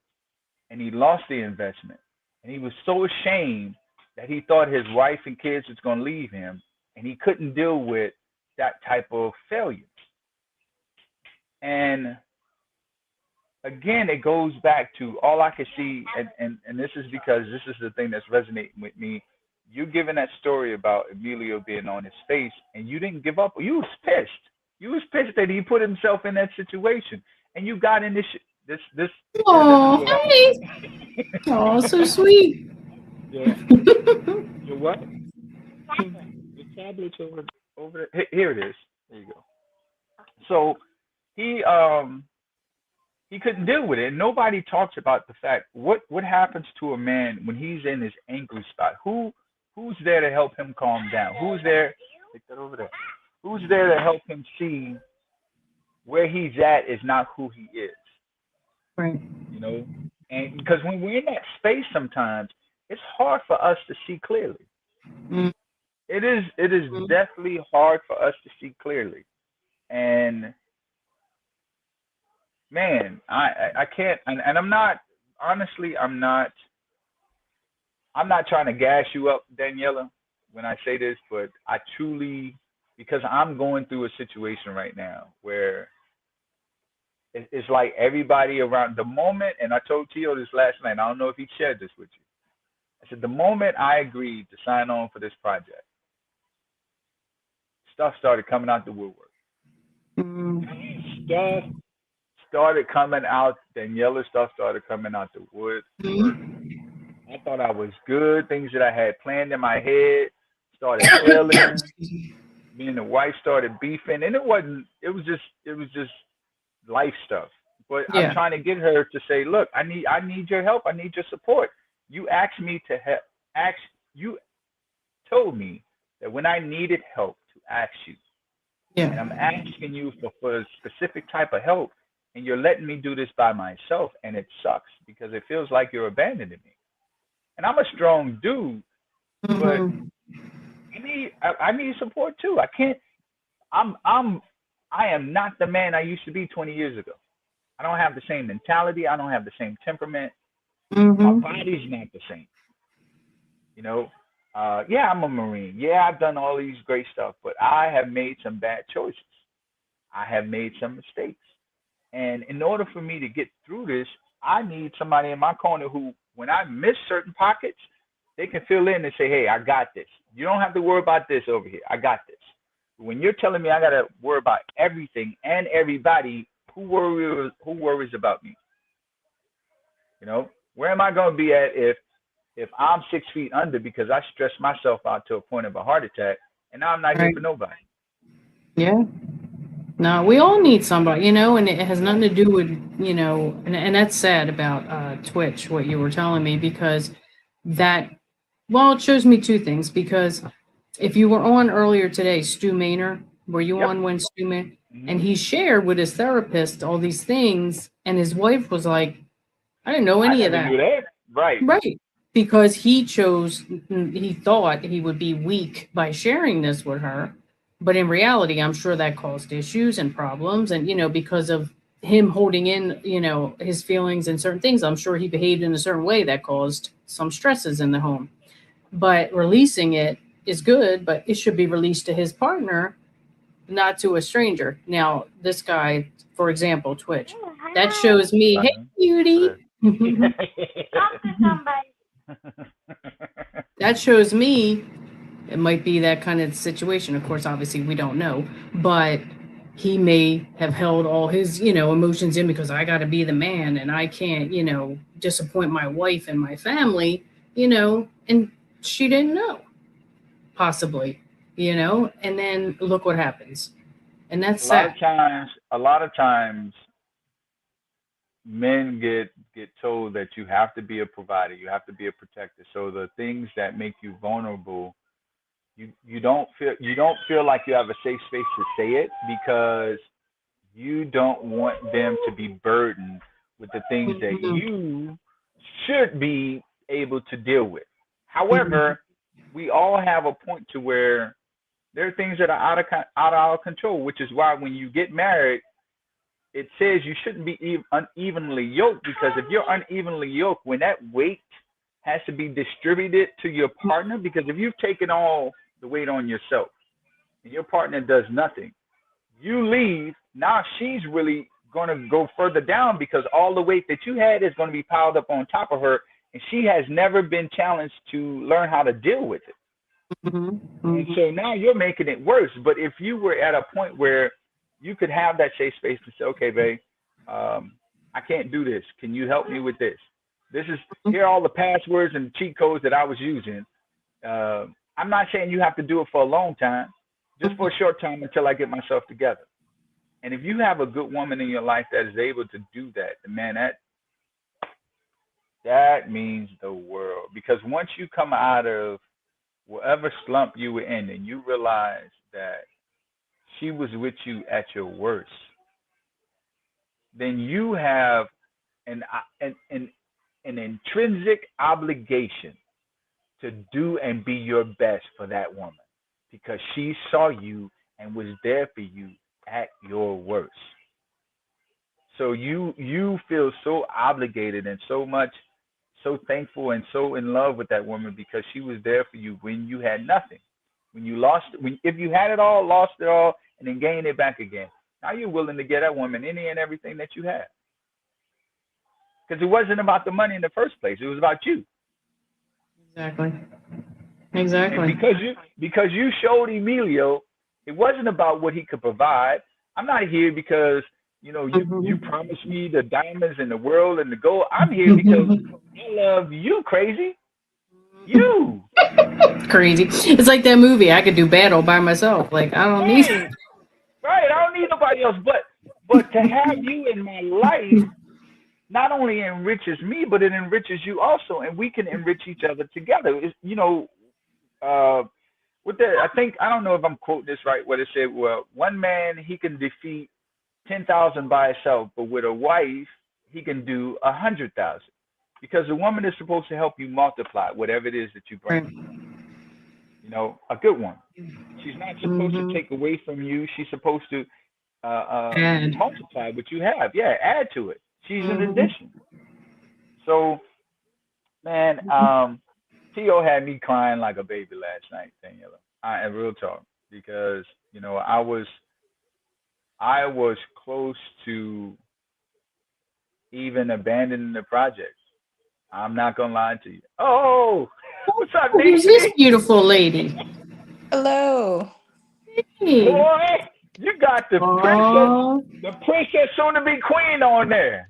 and he lost the investment. And he was so ashamed that he thought his wife and kids was going to leave him, and he couldn't deal with that type of failure. And again, it goes back to all I could see, and this is because this is the thing that's resonating with me. You giving that story about Emilio being on his face, and you didn't give up. You was pissed. You was pissed that he put himself in that situation, and you got in this. Oh, hey. Oh, so sweet. Yeah. You what? The tablet's over there. Here it is. There you go. So he couldn't deal with it. And nobody talks about the fact what happens to a man when he's in his angry spot. Who's there to help him calm down? Who's there? Take that over there. Who's there to help him see where he's at is not who he is? Right. And because when we're in that space, sometimes it's hard for us to see clearly. Mm. It is definitely hard for us to see clearly. And man, I can't, and I'm not, honestly, I'm not trying to gas you up, Daniela, when I say this, but I truly, because I'm going through a situation right now where it's like everybody around the moment, and I told Tio this last night, I don't know if he shared this with you. I said, the moment I agreed to sign on for this project, stuff started coming out the woodwork. Stuff started coming out, Daniela, stuff started coming out the woodwork. I thought I was good. Things that I had planned in my head started failing. Me and the wife started beefing, and it was just life stuff. But Yeah. I'm trying to get her to say, look, I need your help. I need your support. You asked me to help. You told me that when I needed help to ask you. Yeah. And I'm asking you for a specific type of help, and you're letting me do this by myself, and it sucks because it feels like you're abandoning me. And I'm a strong dude, but I need support too. I am not the man I used to be 20 years ago. I don't have the same mentality. I don't have the same temperament. My body's not the same. You know, yeah, I'm a Marine. Yeah, I've done all these great stuff, but I have made some bad choices. I have made some mistakes. And in order for me to get through this, I need somebody in my corner who, when I miss certain pockets, they can fill in and say, hey, I got this. You don't have to worry about this over here. I got this. When you're telling me I got to worry about everything and everybody, who worries about me? You know, where am I going to be at if I'm 6 feet under because I stressed myself out to a point of a heart attack, and now I'm not here Right. for nobody? Yeah. No, we all need somebody, you know, and it has nothing to do with, you know, and that's sad about Twitch, what you were telling me, because well, it shows me two things, because if you were on earlier today, Stu Maynard, were you on when Stu Maynard? And he shared with his therapist all these things, and his wife was like, I didn't know any of never that. knew that. Right. Right. Because he thought he would be weak by sharing this with her. But in reality, I'm sure that caused issues and problems. And, you know, because of him holding in, you know, his feelings and certain things, I'm sure he behaved in a certain way that caused some stresses in the home. But releasing it is good, but it should be released to his partner, not to a stranger. Now, this guy, for example, Twitch, that shows me, hey, cutie. That shows me it might be that kind of situation. Of course, obviously, we don't know, but he may have held all his, you know, emotions in because I got to be the man and I can't, you know, disappoint my wife and my family, you know, and she didn't know, possibly, you know, and then look what happens. And that's sad. A lot of times men get told that you have to be a provider, you have to be a protector. So the things that make you vulnerable, you don't feel like you have a safe space to say it because you don't want them to be burdened with the things that you should be able to deal with. However, we all have a point to where there are things that are out of our control, which is why when you get married, it says you shouldn't be unevenly yoked, because if you're unevenly yoked, when that weight has to be distributed to your partner, because if you've taken all the weight on yourself and your partner does nothing, you leave, now she's really going to go further down because all the weight that you had is going to be piled up on top of her, and she has never been challenged to learn how to deal with it. And so now you're making it worse. But if you were at a point where you could have that safe space to say, okay, babe, I can't do this. Can you help me with this? Here are all the passwords and cheat codes that I was using. I'm not saying you have to do it for a long time, just for a short time until I get myself together. And if you have a good woman in your life that is able to do that, man, that means the world. Because once you come out of whatever slump you were in and you realize that she was with you at your worst, then you have an intrinsic obligation to do and be your best for that woman because she saw you and was there for you at your worst. So you feel so obligated and so thankful and so in love with that woman because she was there for you when you had nothing. When you lost, if you had it all, lost it all, and then gained it back again. Now you're willing to get that woman any and everything that you have. Because it wasn't about the money in the first place. It was about you. Exactly. Exactly. And because you showed Emilio, it wasn't about what he could provide. I'm not here because you promised me the diamonds and the world and the gold. I'm here because I love you, crazy. You. Crazy. It's like that movie. I could do battle by myself. Like I don't need. Right. I don't need nobody else. But to have you in my life not only enriches me, but it enriches you also, and we can enrich each other together. It's, I don't know if I'm quoting this right, where it said, well, one man, he can defeat 10,000 by himself, but with a wife, he can do 100,000. Because the woman is supposed to help you multiply whatever it is that you bring. A good one. She's not supposed to take away from you. She's supposed to multiply what you have. Yeah, add to it. She's an addition. So, man, T.O. had me crying like a baby last night, Daniela. In real talk, because I was close to even abandoning the project. I'm not gonna lie to you. Oh, what's up, Who's this beautiful lady? Hello. Hey. Boy, you got the princess soon to be queen on there.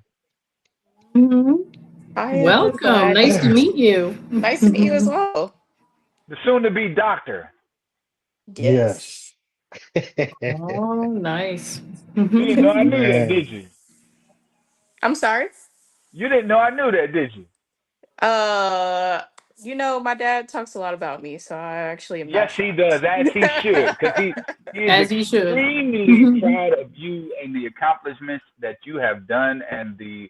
Welcome. Nice to meet you. Nice to meet you as well. The soon to be doctor. Yes. Oh, nice. You didn't know I knew that, did you? I'm sorry? You didn't know I knew that, did you? My dad talks a lot about me, so I actually am not. Yes, he does, as he should, because he As is he should. extremely proud of you and the accomplishments that you have done and the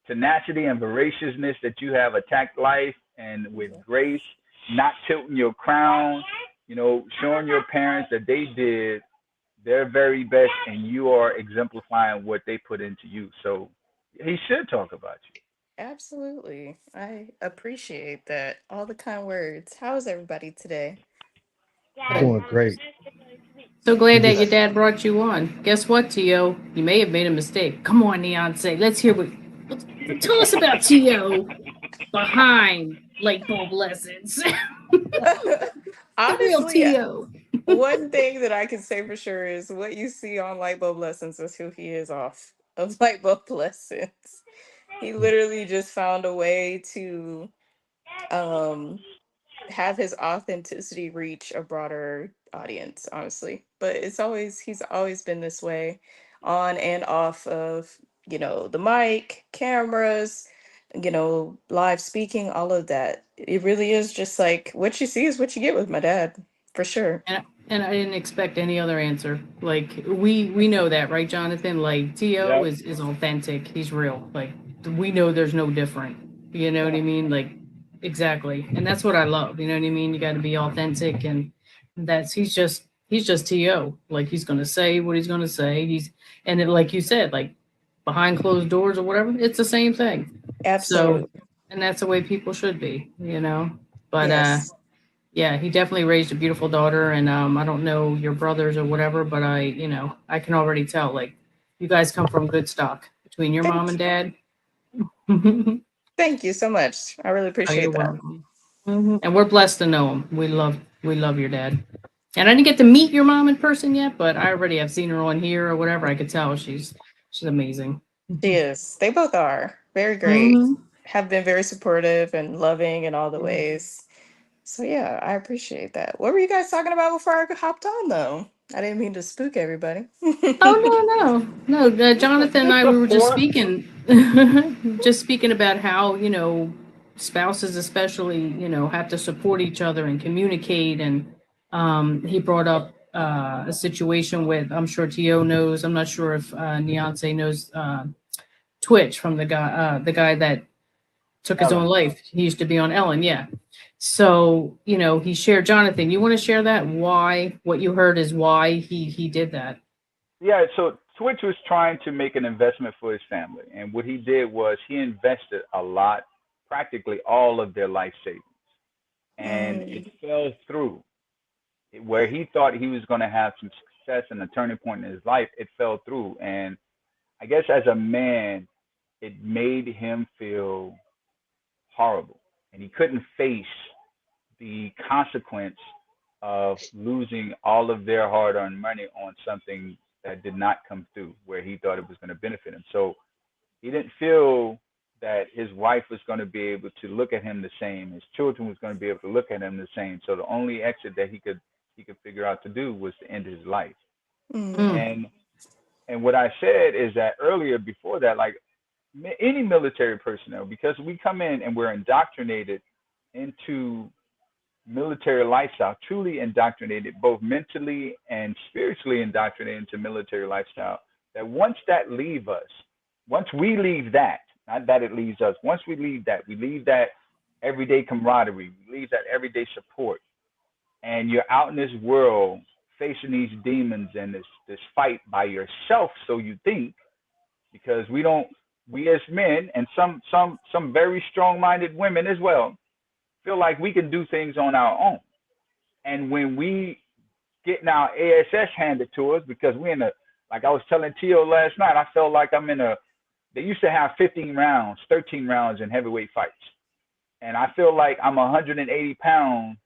tenacity and voraciousness that you have attacked life and with grace, not tilting your crown, showing your parents that they did their very best and you are exemplifying what they put into you. So he should talk about you. Absolutely. I appreciate that. All the kind words. How is everybody today? Doing great. So glad that your dad brought you on. Guess what, T.O.? You may have made a mistake. Come on, Neonce. Let's hear tell us about T.O. behind light bulb lessons. Honestly, real T.O. One thing that I can say for sure is what you see on Light Bulb Lessons is who he is off of Light Bulb Lessons. He literally just found a way to have his authenticity reach a broader audience, honestly. But he's always been this way, on and off of, the mic, cameras, live speaking, all of that. It really is just like what you see is what you get with my dad, for sure. And I didn't expect any other answer. Like we know that, right, Jonathan? Like T.O. Yep. is authentic. He's real. Like we know there's no different. You know what I mean? Like exactly. And that's what I love. You know what I mean? You got to be authentic, and he's just T.O. Like he's gonna say what he's gonna say. Like you said, like behind closed doors or whatever, it's the same thing. Absolutely. So, and that's the way people should be. But Yes. yeah, he definitely raised a beautiful daughter, and I don't know your brothers or whatever, but I can already tell, like, you guys come from good stock between your mom and dad. Thank you so much. I really appreciate you're that. welcome. And we're blessed to know him. We love your dad. And I didn't get to meet your mom in person yet, but I already have seen her on here or whatever. I could tell she's amazing. She is. They both are very great. Have been very supportive and loving in all the ways. So yeah, I appreciate that. What were you guys talking about before I hopped on though? I didn't mean to spook everybody. Oh no. Jonathan and I, we were just speaking about how spouses especially have to support each other and communicate. And he brought up a situation with, I'm sure T.O. knows, I'm not sure if Neonce knows Twitch, from the guy that took his own life. He used to be on Ellen, yeah. So, you know, he shared, Jonathan, you want to share that? Why, what you heard is why he did that. Yeah, so Twitch was trying to make an investment for his family. And what he did was he invested a lot, practically all of their life savings. And it fell through. Where he thought he was going to have some success and a turning point in his life, it fell through. And I guess as a man, it made him feel horrible. And he couldn't face the consequence of losing all of their hard-earned money on something that did not come through where he thought it was going to benefit him. So he didn't feel that his wife was going to be able to look at him the same. His children was going to be able to look at him the same. So the only exit that he could figure out to do was to end his life. And what I said is that earlier, before that, like any military personnel, because we come in and we're indoctrinated into military lifestyle, truly indoctrinated, both mentally and spiritually indoctrinated into military lifestyle, that once we leave that, not that it leaves us, once we leave that everyday camaraderie, we leave that everyday support, and you're out in this world facing these demons and this fight by yourself, so you think, because we as men and some very strong-minded women as well feel like we can do things on our own. And when we getting our ASS handed to us, because we're in like I was telling Tio last night, I felt like they used to have 13 rounds in heavyweight fights. And I feel like I'm a 180-pound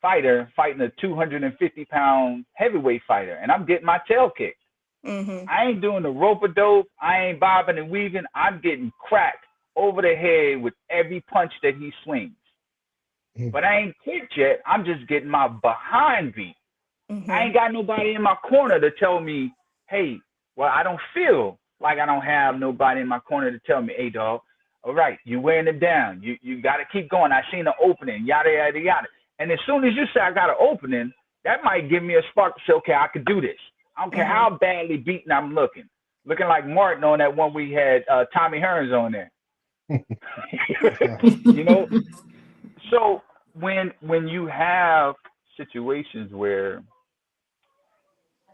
fighter fighting a 250-pound heavyweight fighter, and I'm getting my tail kicked. I ain't doing the rope-a-dope. I ain't bobbing and weaving. I'm getting cracked over the head with every punch that he swings. But I ain't kicked yet. I'm just getting my behind beat. I ain't got nobody in my corner to tell me, hey, well, I don't feel like I don't have nobody in my corner to tell me, hey, dog, all right, you're wearing it down. You got to keep going. I seen an opening, yada, yada, yada. And as soon as you say I got an opening, that might give me a spark to say, okay, I could do this. I don't care how badly beaten I'm looking like Martin on that one we had Tommy Hearns on there. You know? So when you have situations where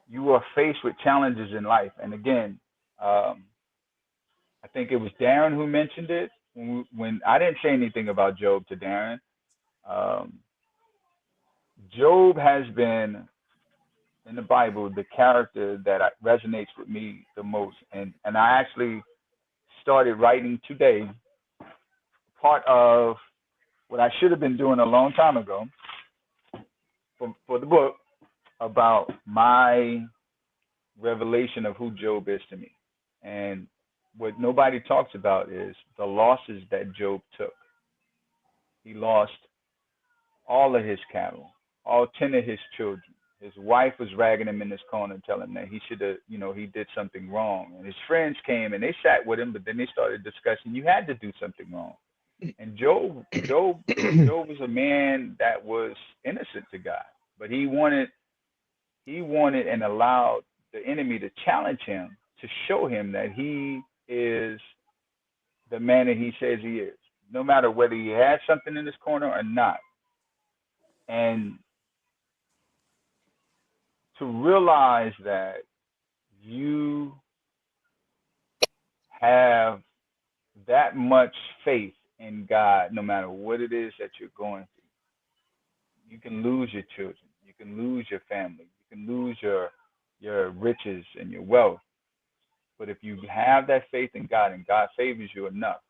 you are faced with challenges in life, and again, I think it was Darren who mentioned it when I didn't say anything about Job to Darren. Job has been in the Bible the character that resonates with me the most, and I actually started writing today part of what I should have been doing a long time ago for the book about my revelation of who Job is to me. And what nobody talks about is the losses that Job took. He lost all of his cattle, all 10 of his children. His wife was ragging him in his corner, telling him that he should have, he did something wrong. And his friends came and they sat with him, but then they started discussing, you had to do something wrong. And Job was a man that was innocent to God, but he wanted and allowed the enemy to challenge him, to show him that he is the man that he says he is, no matter whether he had something in his corner or not. And to realize that you have that much faith in God, no matter what it is that you're going through. You can lose your children, you can lose your family, you can lose your riches and your wealth. But if you have that faith in God and God favors you enough,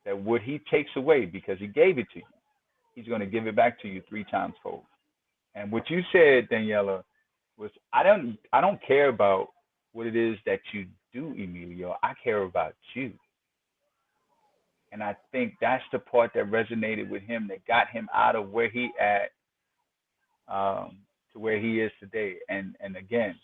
that what he takes away because he gave it to you, he's going to give it back to you 3 times fold. And what you said, Daniela, was I don't care about what it is that you do, Emilio. I care about you. And I think that's the part that resonated with him, that got him out of where he at to where he is today. And again,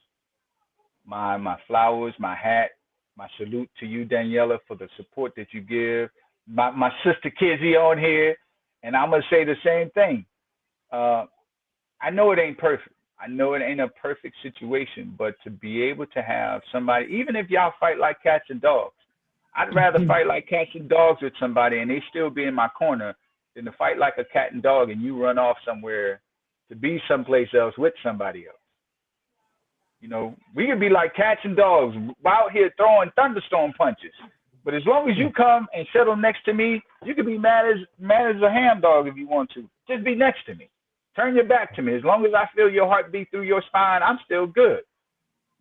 my flowers, my hat, my salute to you, Daniela, for the support that you give. My sister Kizzy on here, and I'm gonna say the same thing. I know it ain't perfect. I know it ain't a perfect situation, but to be able to have somebody, even if y'all fight like cats and dogs, I'd rather fight like cats and dogs with somebody and they still be in my corner than to fight like a cat and dog and you run off somewhere to be someplace else with somebody else. You know, we could be like cats and dogs out here throwing thunderstorm punches. But as long as you come and settle next to me, you can be mad as a ham dog if you want to. Just be next to me. Turn your back to me. As long as I feel your heartbeat through your spine, I'm still good.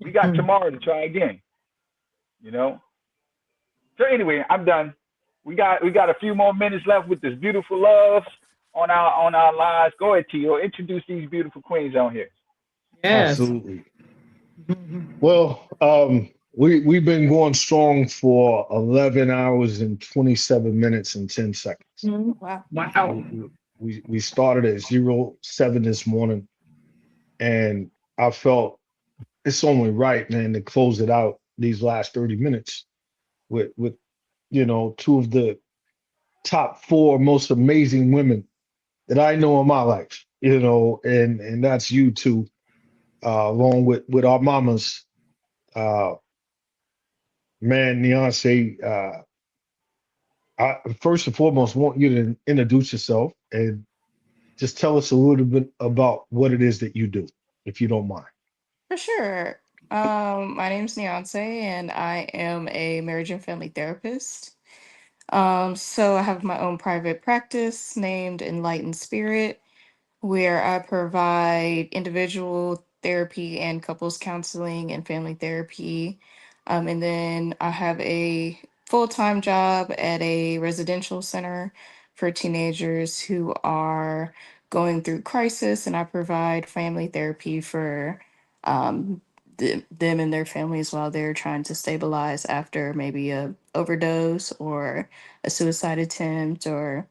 We got tomorrow to try again. You know? So anyway, I'm done. We got a few more minutes left with this beautiful love on our lives. Go ahead, Tio. Introduce these beautiful queens on here. Yes. Absolutely. Well, we've been going strong for 11 hours and 27 minutes and 10 seconds. Wow. Wow. We started at 07 this morning, and I felt it's only right, man, to close it out these last 30 minutes with you know, two of the top 4 most amazing women that I know in my life, you know, and that's you two, along with our mamas, man, Neonce. I first and foremost want you to introduce yourself and just tell us a little bit about what it is that you do, if you don't mind. For sure. My name's Neonce, and I am a marriage and family therapist. So I have my own private practice named Enlightened Spirit, where I provide individual therapy and couples counseling and family therapy. And then I have a full-time job at a residential center for teenagers who are going through crisis, and I provide family therapy for them and their families while they're trying to stabilize after maybe a overdose or a suicide attempt or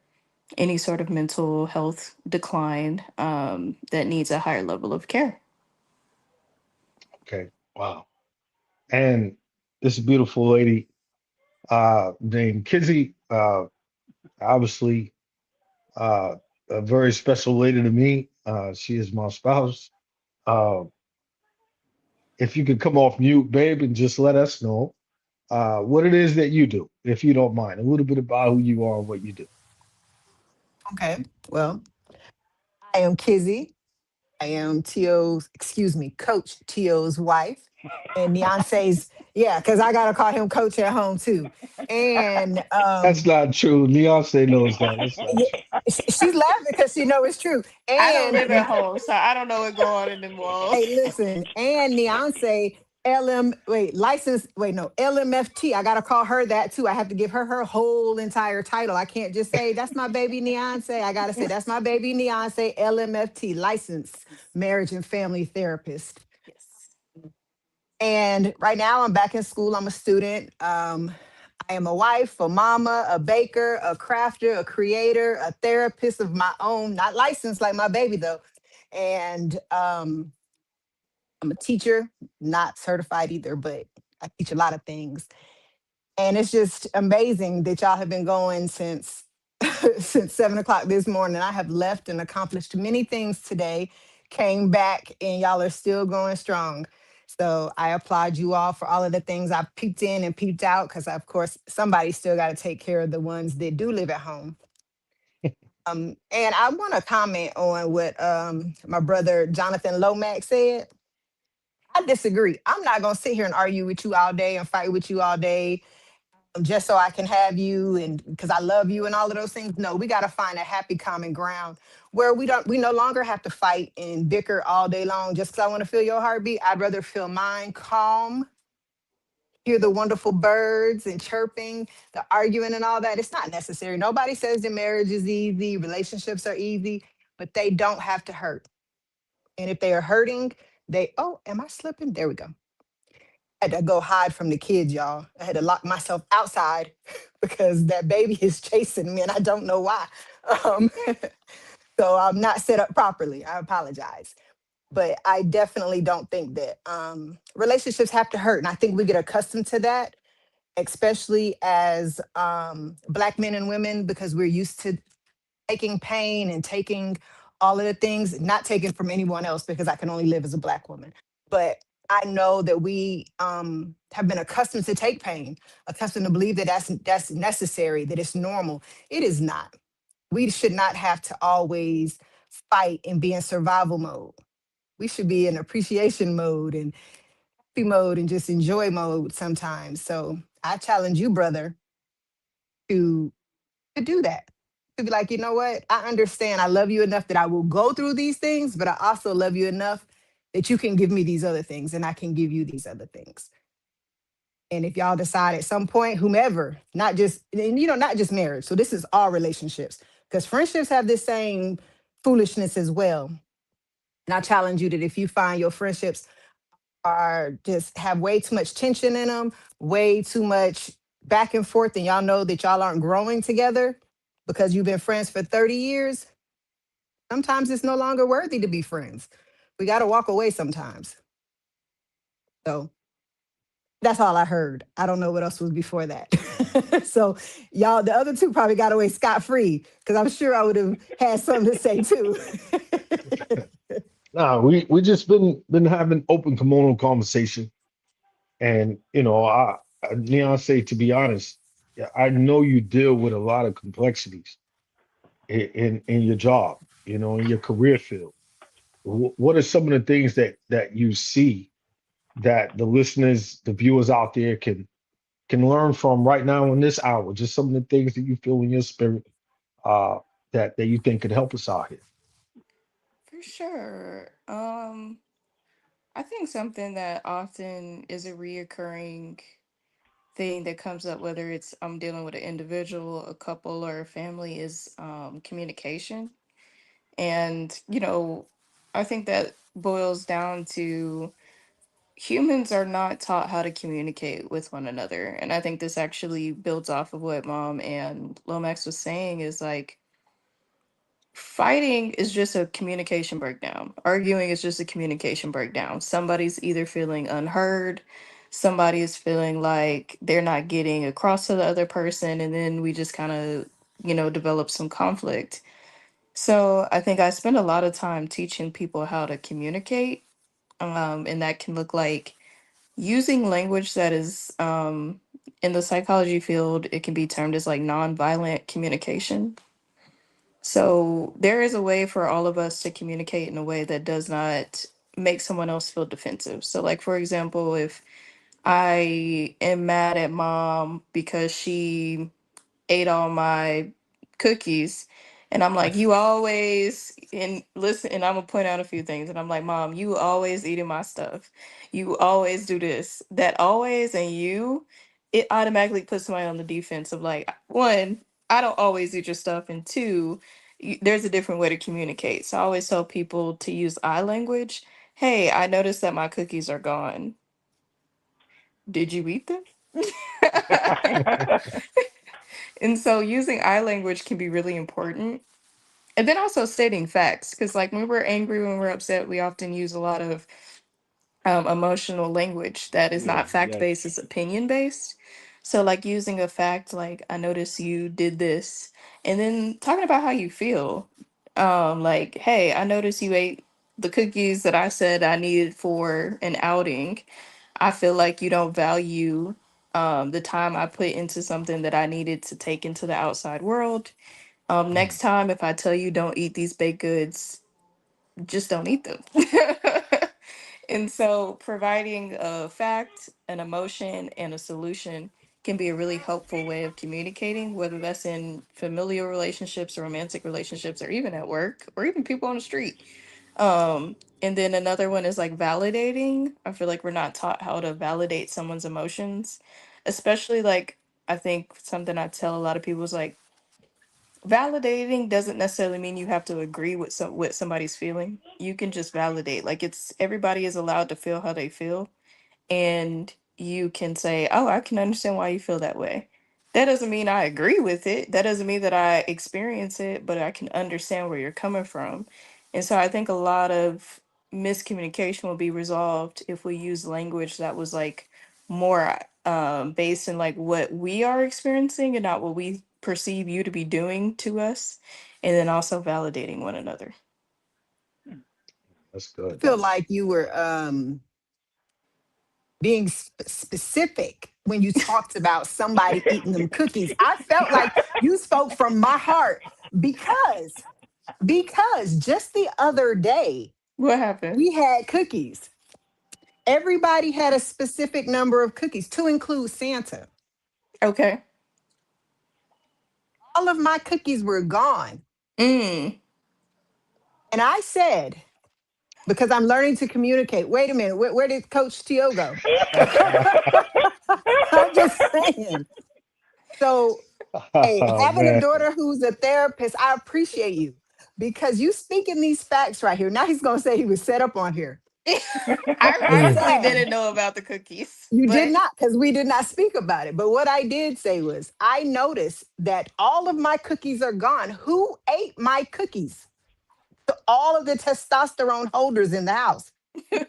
any sort of mental health decline that needs a higher level of care. Okay. Wow. And this beautiful lady named Kizzy, obviously a very special lady to me. She is my spouse. If you could come off mute, babe, and just let us know what it is that you do, if you don't mind, a little bit about who you are and what you do. Okay. Well, I am Kizzy. I am Coach Tio's wife. And Neonce's, yeah, because I gotta call him coach at home too. And That's not true. Neonce knows that. That's not yeah, true. she's laughing because she know it's true. I don't And live at home, so I don't know what's going on in the walls. hey, listen, and Neonce LMFT. I gotta call her that too. I have to give her whole entire title. I can't just say that's my baby Neonce. I gotta say that's my baby Neonce, LMFT, licensed marriage and family therapist. And right now I'm back in school. I'm a student. I am a wife, a mama, a baker, a crafter, a creator, a therapist of my own, not licensed like my baby though. And I'm a teacher, not certified either, but I teach a lot of things. And it's just amazing that y'all have been going since 7 o'clock this morning. I have left and accomplished many things today, came back, and y'all are still going strong. So I applaud you all for all of the things I peeked in and peeked out, because of course somebody still got to take care of the ones that do live at home. And I want to comment on what my brother Jonathan Lomax said. I disagree. I'm not going to sit here and argue with you all day and fight with you all day just so I can have you and because I love you and all of those things. No, we got to find a happy common ground where we no longer have to fight and bicker all day long just because I want to feel your heartbeat. I'd rather feel mine calm, hear the wonderful birds and chirping, the arguing and all that. It's not necessary. Nobody says that marriage is easy, relationships are easy, but they don't have to hurt. And if they are hurting, am I slipping? There we go. I had to go hide from the kids, y'all. I had to lock myself outside because that baby is chasing me and I don't know why. So I'm not set up properly. I apologize. But I definitely don't think that relationships have to hurt. And I think we get accustomed to that, especially as Black men and women, because we're used to taking pain and taking all of the things, not taken from anyone else because I can only live as a Black woman. But I know that we have been accustomed to take pain, accustomed to believe that that's necessary, that it's normal. It is not. We should not have to always fight and be in survival mode. We should be in appreciation mode and happy mode and just enjoy mode sometimes. So I challenge you, brother, to do that. To be like, you know what? I understand. I love you enough that I will go through these things, but I also love you enough that you can give me these other things and I can give you these other things. And if y'all decide at some point, whomever, not just, and not just marriage. So this is all relationships, because friendships have this same foolishness as well. And I challenge you that if you find your friendships are just have way too much tension in them, way too much back and forth, and y'all know that y'all aren't growing together because you've been friends for 30 years, sometimes it's no longer worthy to be friends. We got to walk away sometimes. So that's all I heard. I don't know what else was before that. So y'all, the other two probably got away scot-free, because I'm sure I would have had something to say too. No, we just been having open communal conversation, and Leon say, to be honest, yeah, I know you deal with a lot of complexities in your job, in your career field. What are some of the things that you see that the listeners, the viewers out there can learn from right now in this hour? Just some of the things that you feel in your spirit that you think could help us out here. For sure. I think something that often is a reoccurring thing that comes up, whether it's I'm dealing with an individual, a couple, or a family, is communication. And, I think that boils down to humans are not taught how to communicate with one another. And I think this actually builds off of what Mom and Lomax was saying, is like, fighting is just a communication breakdown. Arguing is just a communication breakdown. Somebody's either feeling unheard, somebody is feeling like they're not getting across to the other person, and then we just kind of, develop some conflict. So I think I spend a lot of time teaching people how to communicate. And that can look like using language that is, in the psychology field, it can be termed as like nonviolent communication. So there is a way for all of us to communicate in a way that does not make someone else feel defensive. So, like, for example, if I am mad at Mom because she ate all my cookies, and I'm like, you always, and listen, and I'm gonna point out a few things, and I'm like, Mom, you always eating my stuff, you always do this, that always, and it automatically puts somebody on the defense of like, one, I don't always eat your stuff, and two, there's a different way to communicate. So I always tell people to use I language. Hey, I noticed that my cookies are gone. Did you eat them? And so using I language can be really important. And then also stating facts, because like when we're angry, when we're upset, we often use a lot of emotional language that is not fact based, it's opinion based. So like using a fact like, I noticed you did this, and then talking about how you feel. Like, hey, I noticed you ate the cookies that I said I needed for an outing. I feel like you don't value the time I put into something that I needed to take into the outside world. Next time, if I tell you don't eat these baked goods, just don't eat them. And so, providing a fact, an emotion, and a solution can be a really helpful way of communicating, whether that's in familial relationships or romantic relationships, or even at work, or even people on the street. And then another one is like validating. I feel like we're not taught how to validate someone's emotions, especially like, I think something I tell a lot of people is like, validating doesn't necessarily mean you have to agree with what somebody's feeling. You can just validate. Like, it's everybody is allowed to feel how they feel, and you can say, "Oh, I can understand why you feel that way." That doesn't mean I agree with it. That doesn't mean that I experience it, but I can understand where you're coming from. And so I think a lot of miscommunication will be resolved if we use language that was like more based in like what we are experiencing and not what we perceive you to be doing to us, and then also validating one another. That's I good. feel like you were being specific when you talked about somebody eating them cookies. I felt like you spoke from my heart because just the other day, what happened? We had cookies. Everybody had a specific number of cookies to include Santa. Okay. All of my cookies were gone. Mm. And I said, because I'm learning to communicate. Wait a minute, where did Coach Tio go? I'm just saying. So, hey, having a daughter who's a therapist, I appreciate you because you speaking these facts right here. Now he's going to say he was set up on here. I honestly didn't know about the cookies. You did not, because we did not speak about it. But what I did say was, I noticed that all of my cookies are gone. Who ate my cookies? All of the testosterone holders in the house. Do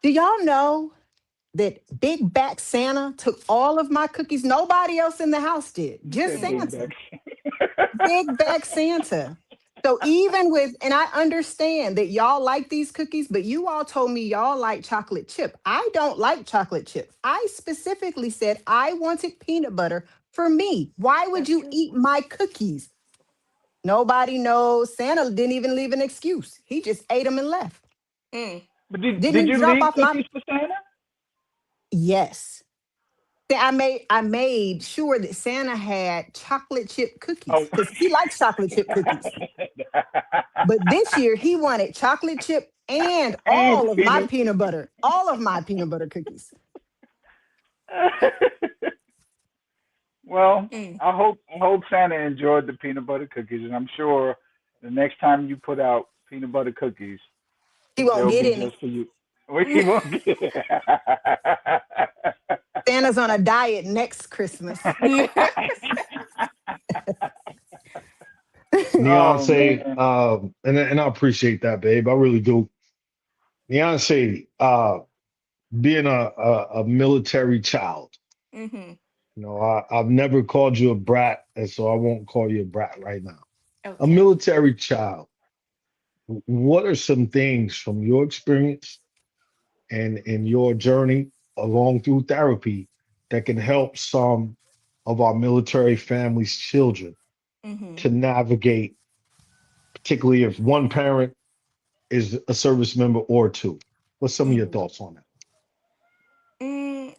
y'all know that Big Back Santa took all of my cookies? Nobody else in the house did, just Santa. Big Back Santa. So even with, and I understand that y'all like these cookies, but you all told me y'all like chocolate chip. I don't like chocolate chip. I specifically said I wanted peanut butter for me. Why would you eat my cookies? Nobody knows. Santa didn't even leave an excuse. He just ate them and left. But did you leave cookies for Santa? Yes. I made sure that Santa had chocolate chip cookies because he likes chocolate chip cookies. But this year he wanted chocolate chip and all of my peanut butter cookies. Well, I hope Santa enjoyed the peanut butter cookies, and I'm sure the next time you put out peanut butter cookies, he won't get be any. just for you. He won't get it. Santa's on a diet next Christmas. Beyonce, and I appreciate that, babe. I really do. Beyonce, being a military child, Mm-hmm. you know, I've never called you a brat, and so I won't call you a brat right now. Okay. A military child. What are some things from your experience and in your journey along through therapy that can help some of our military families' children to navigate, particularly if one parent is a service member or two? What's some of your thoughts on that?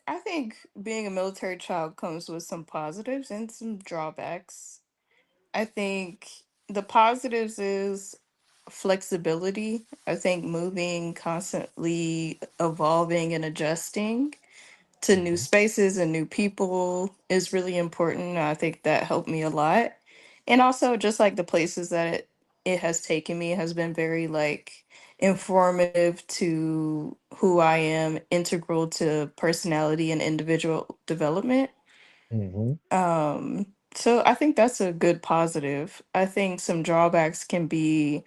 I think being a military child comes with some positives and some drawbacks. I think the positives is flexibility. I think moving, constantly evolving and adjusting to new spaces and new people is really important. I think that helped me a lot. And also just like the places that it has taken me has been very like informative to who I am, integral to personality and individual development. So I think that's a good positive. I think some drawbacks can be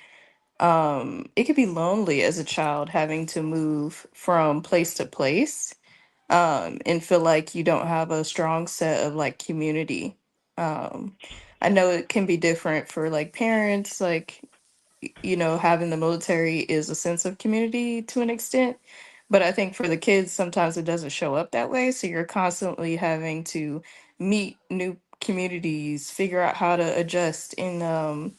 it could be lonely as a child having to move from place to place and feel like you don't have a strong set of like community. I know it can be different for like parents, like you know, having the military is a sense of community to an extent. But I think for the kids, sometimes it doesn't show up that way. So you're constantly having to meet new communities, figure out how to adjust. And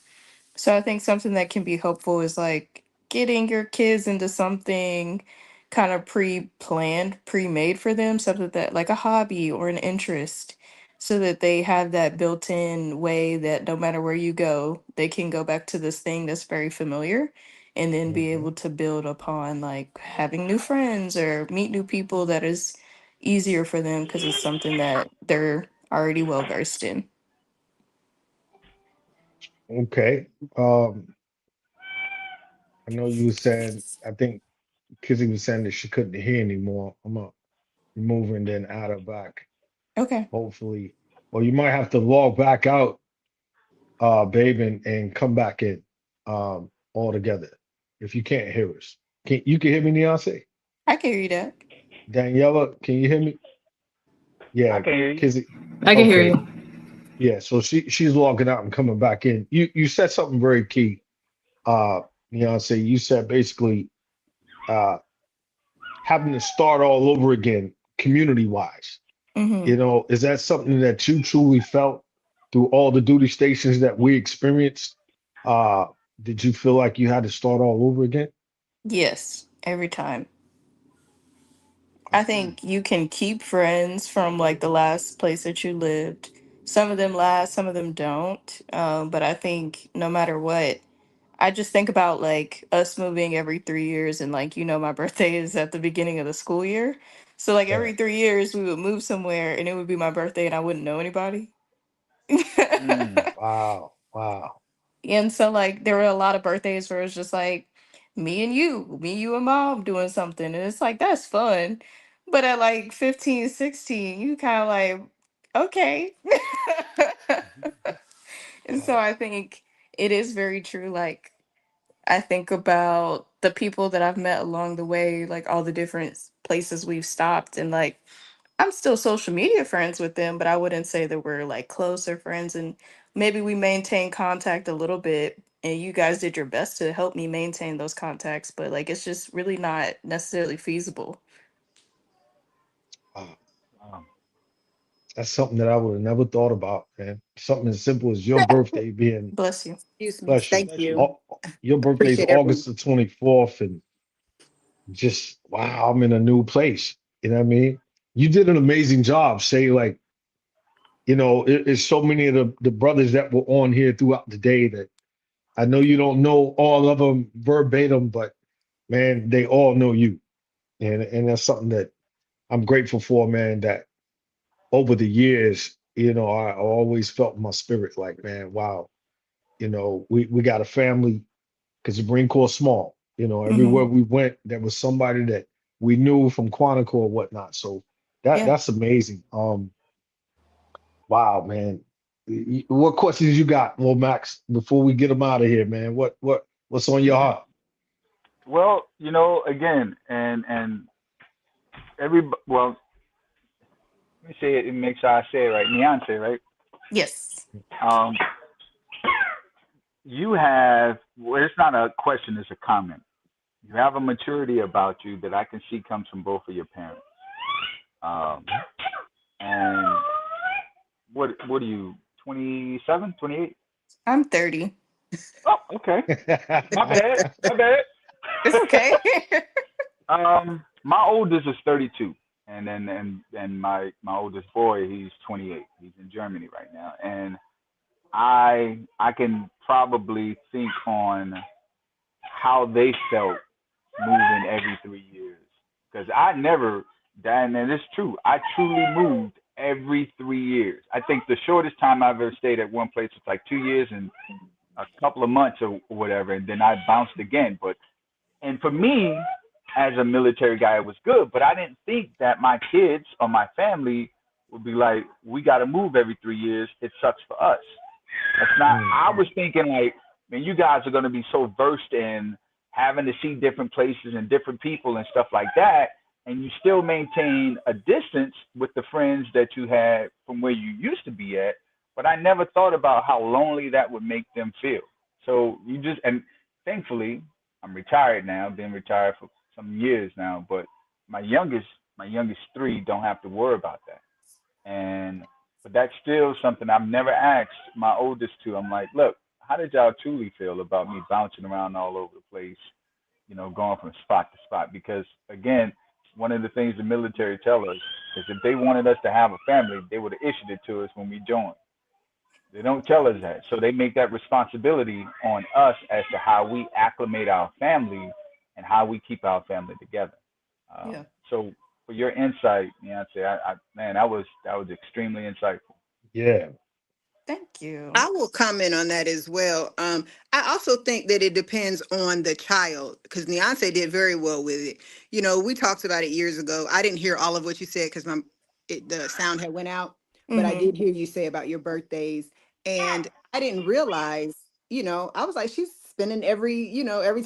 so I think something that can be helpful is like getting your kids into something kind of pre-planned, pre-made for them, something that like a hobby or an interest, so that they have that built-in way that no matter where you go, they can go back to this thing that's very familiar and then be able to build upon like having new friends or meet new people that is easier for them because it's something that they're already well versed in. Okay. I know you were saying, I think Kizzy was saying that she couldn't hear anymore. I'm going to remove her and then add her back. Okay. Hopefully. Or you might have to log back out, babe, and come back in all together if you can't hear us. You can hear me, Beyonce? I can hear you, Dad. Daniela, can you hear me? Yeah, I can hear you. Kizzy. I can hear you. Yeah, so she's logging out and coming back in. You said something very key. Beyonce, you said basically having to start all over again, community wise. You know, is that something that you truly felt through all the duty stations that we experienced? Did you feel like you had to start all over again? Yes, every time. I think you can keep friends from like the last place that you lived. Some of them last, some of them don't. But I think no matter what, I just think about like us moving every 3 years, and like, my birthday is at the beginning of the school year. So like Yeah. every 3 years we would move somewhere and it would be my birthday and I wouldn't know anybody. Wow. Wow. And so like there were a lot of birthdays where it's just like me and you and mom doing something. And it's like that's fun. But at like 15, 16, you kind of like, okay. And so I think it is very true. Like I think about the people that I've met along the way, like all the different places we've stopped, and like I'm still social media friends with them, but I wouldn't say that we're like closer friends. And maybe we maintain contact a little bit. And you guys did your best to help me maintain those contacts, but like it's just really not necessarily feasible. Wow. That's something that I would have never thought about, man. Something as simple as your birthday being, Bless you. Excuse me. bless you. Thank you. Your birthday's Appreciate everyone. August the 24th, and just wow, I'm in a new place. You know what I mean? You did an amazing job. Say like, it's so many of the brothers that were on here throughout the day that I know you don't know all of them verbatim, but man, they all know you. And that's something that I'm grateful for, man, that over the years, I always felt in my spirit like, man, wow, we got a family because the Marine Corps is small. Everywhere we went, there was somebody that we knew from Quantico or whatnot. So Yeah. that's amazing. Wow, man. What questions you got, Well Max, before we get them out of here, man? What's on your heart? Well, again, and well, let me say it and make sure I say it right. Beyonce, right? Yes. You have, well, it's not a question, it's a comment. You have a maturity about you that I can see comes from both of your parents. And what are you, 27, 28? I'm 30. Oh, okay. My bad. It's okay. My oldest is 32. And then my oldest boy, he's 28. He's in Germany right now. And I can probably think on how they felt moving every 3 years. Because I never, and it's true, I truly moved every 3 years. I think the shortest time I've ever stayed at one place was like 2 years and a couple of months or whatever, and then I bounced again. And for me, as a military guy, it was good, but I didn't think that my kids or my family would be like, we got to move every 3 years. It sucks for us. That's not, I was thinking like, man, you guys are going to be so versed in having to see different places and different people and stuff like that, and you still maintain a distance with the friends that you had from where you used to be at. But I never thought about how lonely that would make them feel. So and thankfully, I'm retired now, been retired for some years now, but my youngest 3 don't have to worry about that. But that's still something I've never asked my oldest 2. I'm like, look, how did y'all truly feel about me bouncing around all over the place, going from spot to spot? Because again, one of the things the military tell us is if they wanted us to have a family, they would have issued it to us when we joined. They don't tell us that. So they make that responsibility on us as to how we acclimate our family and how we keep our family together. Yeah. So for your insight, Beyonce, man, that was extremely insightful. Yeah. Thank you. I will comment on that as well. I also think that it depends on the child because Beyonce did very well with it. We talked about it years ago. I didn't hear all of what you said because the sound had went out, but I did hear you say about your birthdays. And I didn't realize, I was like, she's spending every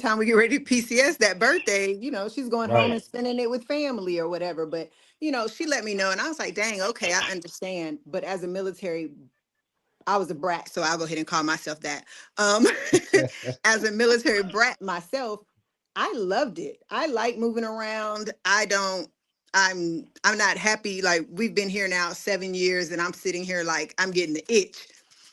time we get ready to PCS that birthday, she's going home and spending it with family or whatever. But, she let me know and I was like, dang, okay, I understand. But as a military, I was a brat, so I'll go ahead and call myself that. As a military brat myself, I loved it. I like moving around. I'm not happy. Like, we've been here now 7 years and I'm sitting here like I'm getting the itch.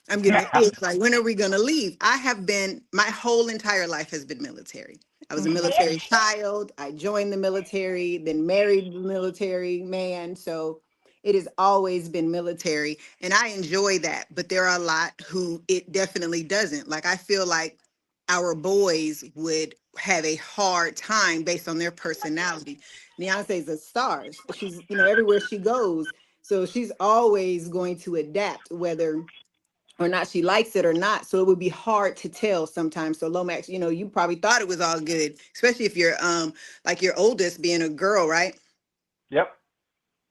I'm getting the itch. Like, when are we gonna leave? My whole entire life has been military. I was a military child. I joined the military, then married the military man. So it has always been military. And I enjoy that. But there are a lot who it definitely doesn't. Like, I feel like our boys would have a hard time based on their personality. Beyonce's a star. She's, everywhere she goes. So she's always going to adapt, whether or not she likes it or not. So it would be hard to tell sometimes. So Lomax, you probably thought it was all good, especially if you're like your oldest being a girl, right? Yep.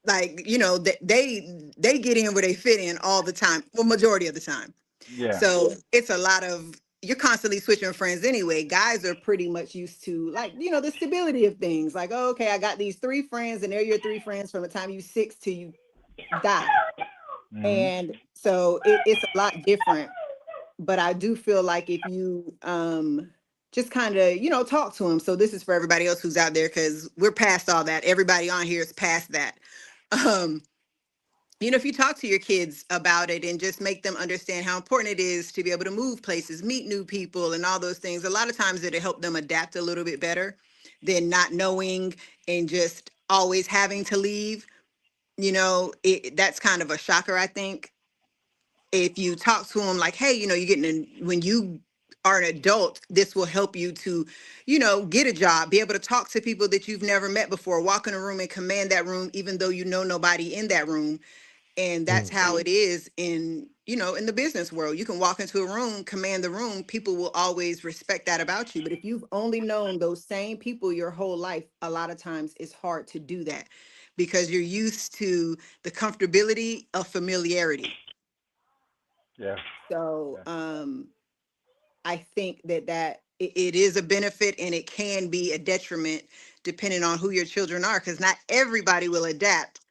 Like, they get in where they fit in all the time, well, majority of the time. Yeah. So it's a lot of, you're constantly switching friends anyway. Guys are pretty much used to, like, the stability of things. Like, oh, okay, I got these 3 friends and they're your 3 friends from the time you 6 till you die. Mhm. And so it's a lot different. But I do feel like if you just kind of, talk to them. So this is for everybody else who's out there, because we're past all that. Everybody on here is past that. If you talk to your kids about it and just make them understand how important it is to be able to move places, meet new people and all those things, a lot of times it'll help them adapt a little bit better than not knowing and just always having to leave. That's kind of a shocker, I think. If you talk to them like, hey, when you are an adult, this will help you to, get a job, be able to talk to people that you've never met before, walk in a room and command that room, even though you know nobody in that room. And that's how it is in the business world. You can walk into a room, command the room, people will always respect that about you. But if you've only known those same people your whole life, a lot of times it's hard to do that because you're used to the comfortability of familiarity. Yeah. So I think that it is a benefit and it can be a detriment depending on who your children are, because not everybody will adapt.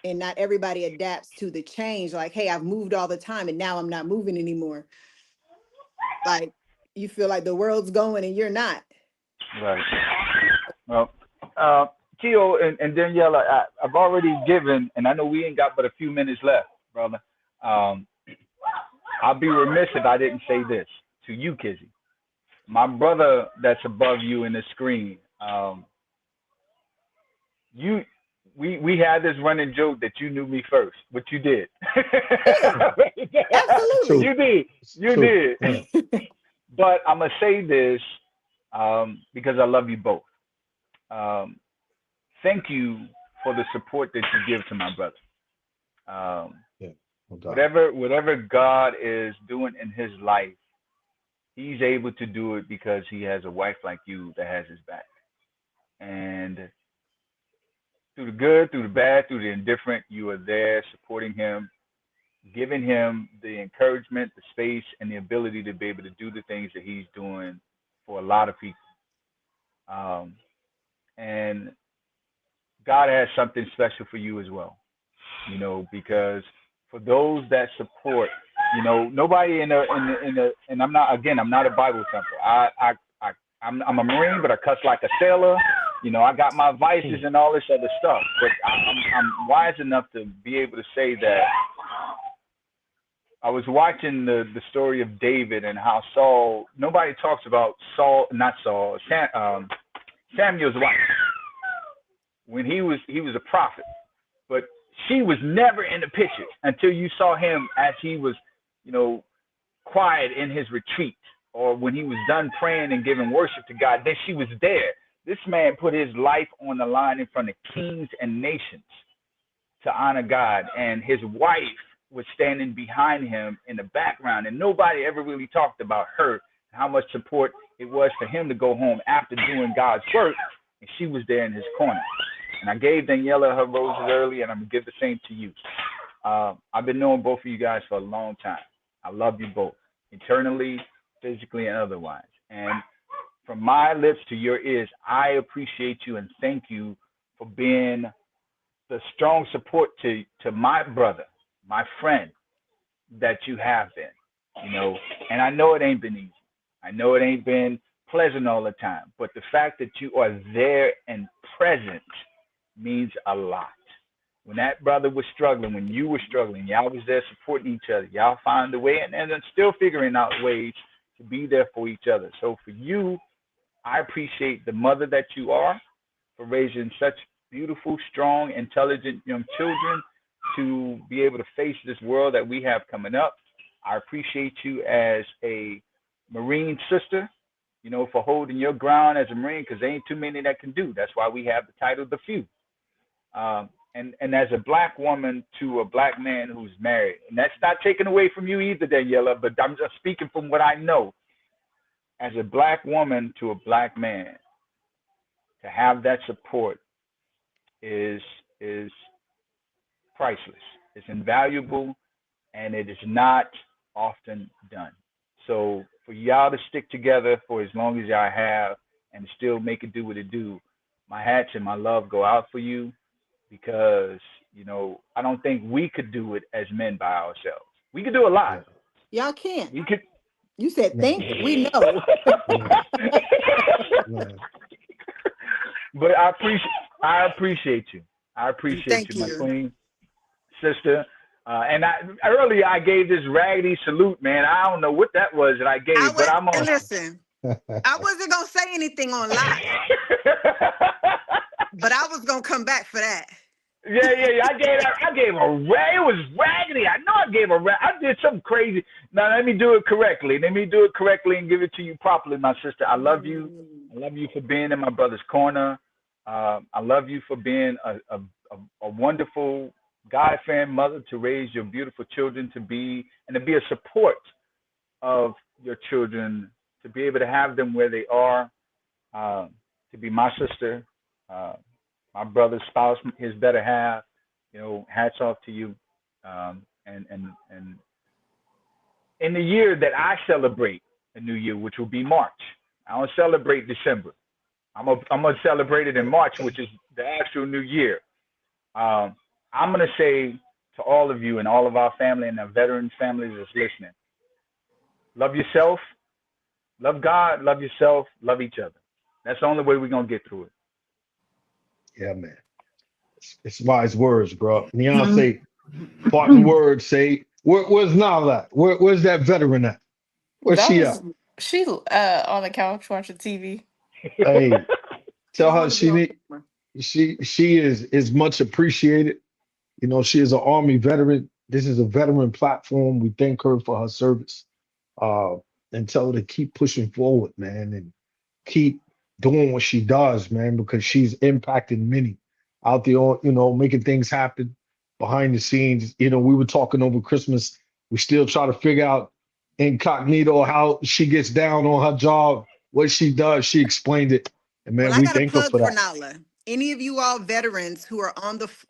And not everybody adapts to the change. Like, hey, I've moved all the time and now I'm not moving anymore. Like, you feel like the world's going and you're not. Right. Well, Keo and Daniela, I've already given, and I know we ain't got but a few minutes left, brother. I'll be remiss if I didn't say this to you, Kizzy. My brother that's above you in the screen, we had this running joke that you knew me first, but you did. Absolutely. You did. But I'm going to say this because I love you both. Thank you for the support that you give to my brother. Whatever God is doing in his life, he's able to do it because he has a wife like you that has his back. And through the good, through the bad, through the indifferent, you are there supporting him, giving him the encouragement, the space, and the ability to be able to do the things that he's doing for a lot of people. And God has something special for you as well, because for those that support, nobody in the and I'm not a Bible thumper. I'm a Marine, but I cuss like a sailor. I got my vices and all this other stuff, but I'm wise enough to be able to say that I was watching the story of David and how Saul, nobody talks about Samuel's wife. When he was a prophet, but she was never in the picture until you saw him as he was, quiet in his retreat, or when he was done praying and giving worship to God, then she was there. This man put his life on the line in front of kings and nations to honor God, and his wife was standing behind him in the background, and nobody ever really talked about her, how much support it was for him to go home after doing God's work, and she was there in his corner. And I gave Daniela her roses early, and I'm going to give the same to you. I've been knowing both of you guys for a long time. I love you both, internally, physically, and otherwise. And from my lips to your ears, I appreciate you and thank you for being the strong support to my brother, my friend, that you have been, And I know it ain't been easy. I know it ain't been pleasant all the time, but the fact that you are there and present means a lot. When that brother was struggling, when you were struggling, y'all was there supporting each other. Y'all found a way and then still figuring out ways to be there for each other. So for you, I appreciate the mother that you are for raising such beautiful, strong, intelligent young children to be able to face this world that we have coming up. I appreciate you as a Marine sister, you know, for holding your ground as a Marine, because there ain't too many that can do. That's why we have the title The Few. And as a Black woman to a Black man who's married, and that's not taken away from you either, Daniela, but I'm just speaking from what I know. As a Black woman to a Black man, to have that support is priceless. It's invaluable, and it is not often done. So for y'all to stick together for as long as y'all have and still make it do what it do, my hats and my love go out for you, because, you know, I don't think we could do it as men by ourselves. We could do a lot. Y'all can't. We could. You said think. We know. But I appreciate you. I appreciate Thank you, my you. queen sister. And earlier I gave this raggedy salute, man. I don't know what that was that I gave, but I'm on. Listen, I wasn't gonna say anything on live, but I was gonna come back for that. Yeah. I gave a rag. It was raggedy. I know I gave a rag. I did something crazy. Now let me do it correctly. Let me do it correctly and give it to you properly, my sister. I love you. I love you for being in my brother's corner. I love you for being a wonderful God-fearing mother to raise your beautiful children to be a support of your children, to be able to have them where they are, to be my sister, my brother's spouse, his better half. You know, hats off to you. And in the year that I celebrate a new year, which will be March, I don't celebrate December. I'm gonna celebrate it in March, which is the actual new year. I'm gonna say to all of you and all of our family and our veteran families that's listening, love yourself, love God, love yourself, love each other. That's the only way we're gonna get through it. Yeah, man. It's wise words, bro. Neon say, parting words, say, where's Nala at? Where's that veteran at? Where's she at? She on the couch watching TV. Hey, tell her she is much appreciated. You know, she is an Army veteran. This is a veteran platform. We thank her for her service. And tell her to keep pushing forward, man, and keep doing what she does, man, because she's impacted many out there, you know, making things happen behind the scenes. You know, we were talking over Christmas. We still try to figure out incognito how she gets down on her job, what she does. She explained it. And man, Well, I we got a thank her plug for for that. Nala. Any of you all veterans who are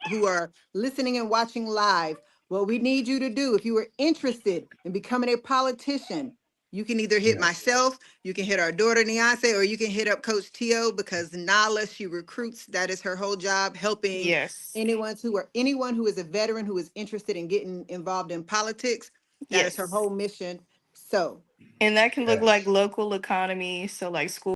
who are listening and watching live, what we need you to do, if you are interested in becoming a politician, you can either hit myself, you can hit our daughter Neonce, or you can hit up Coach Tio, because Nala, she recruits. That is her whole job, helping anyone who is a veteran who is interested in getting involved in politics. That is her whole mission. So, And that can look like local economy, so like school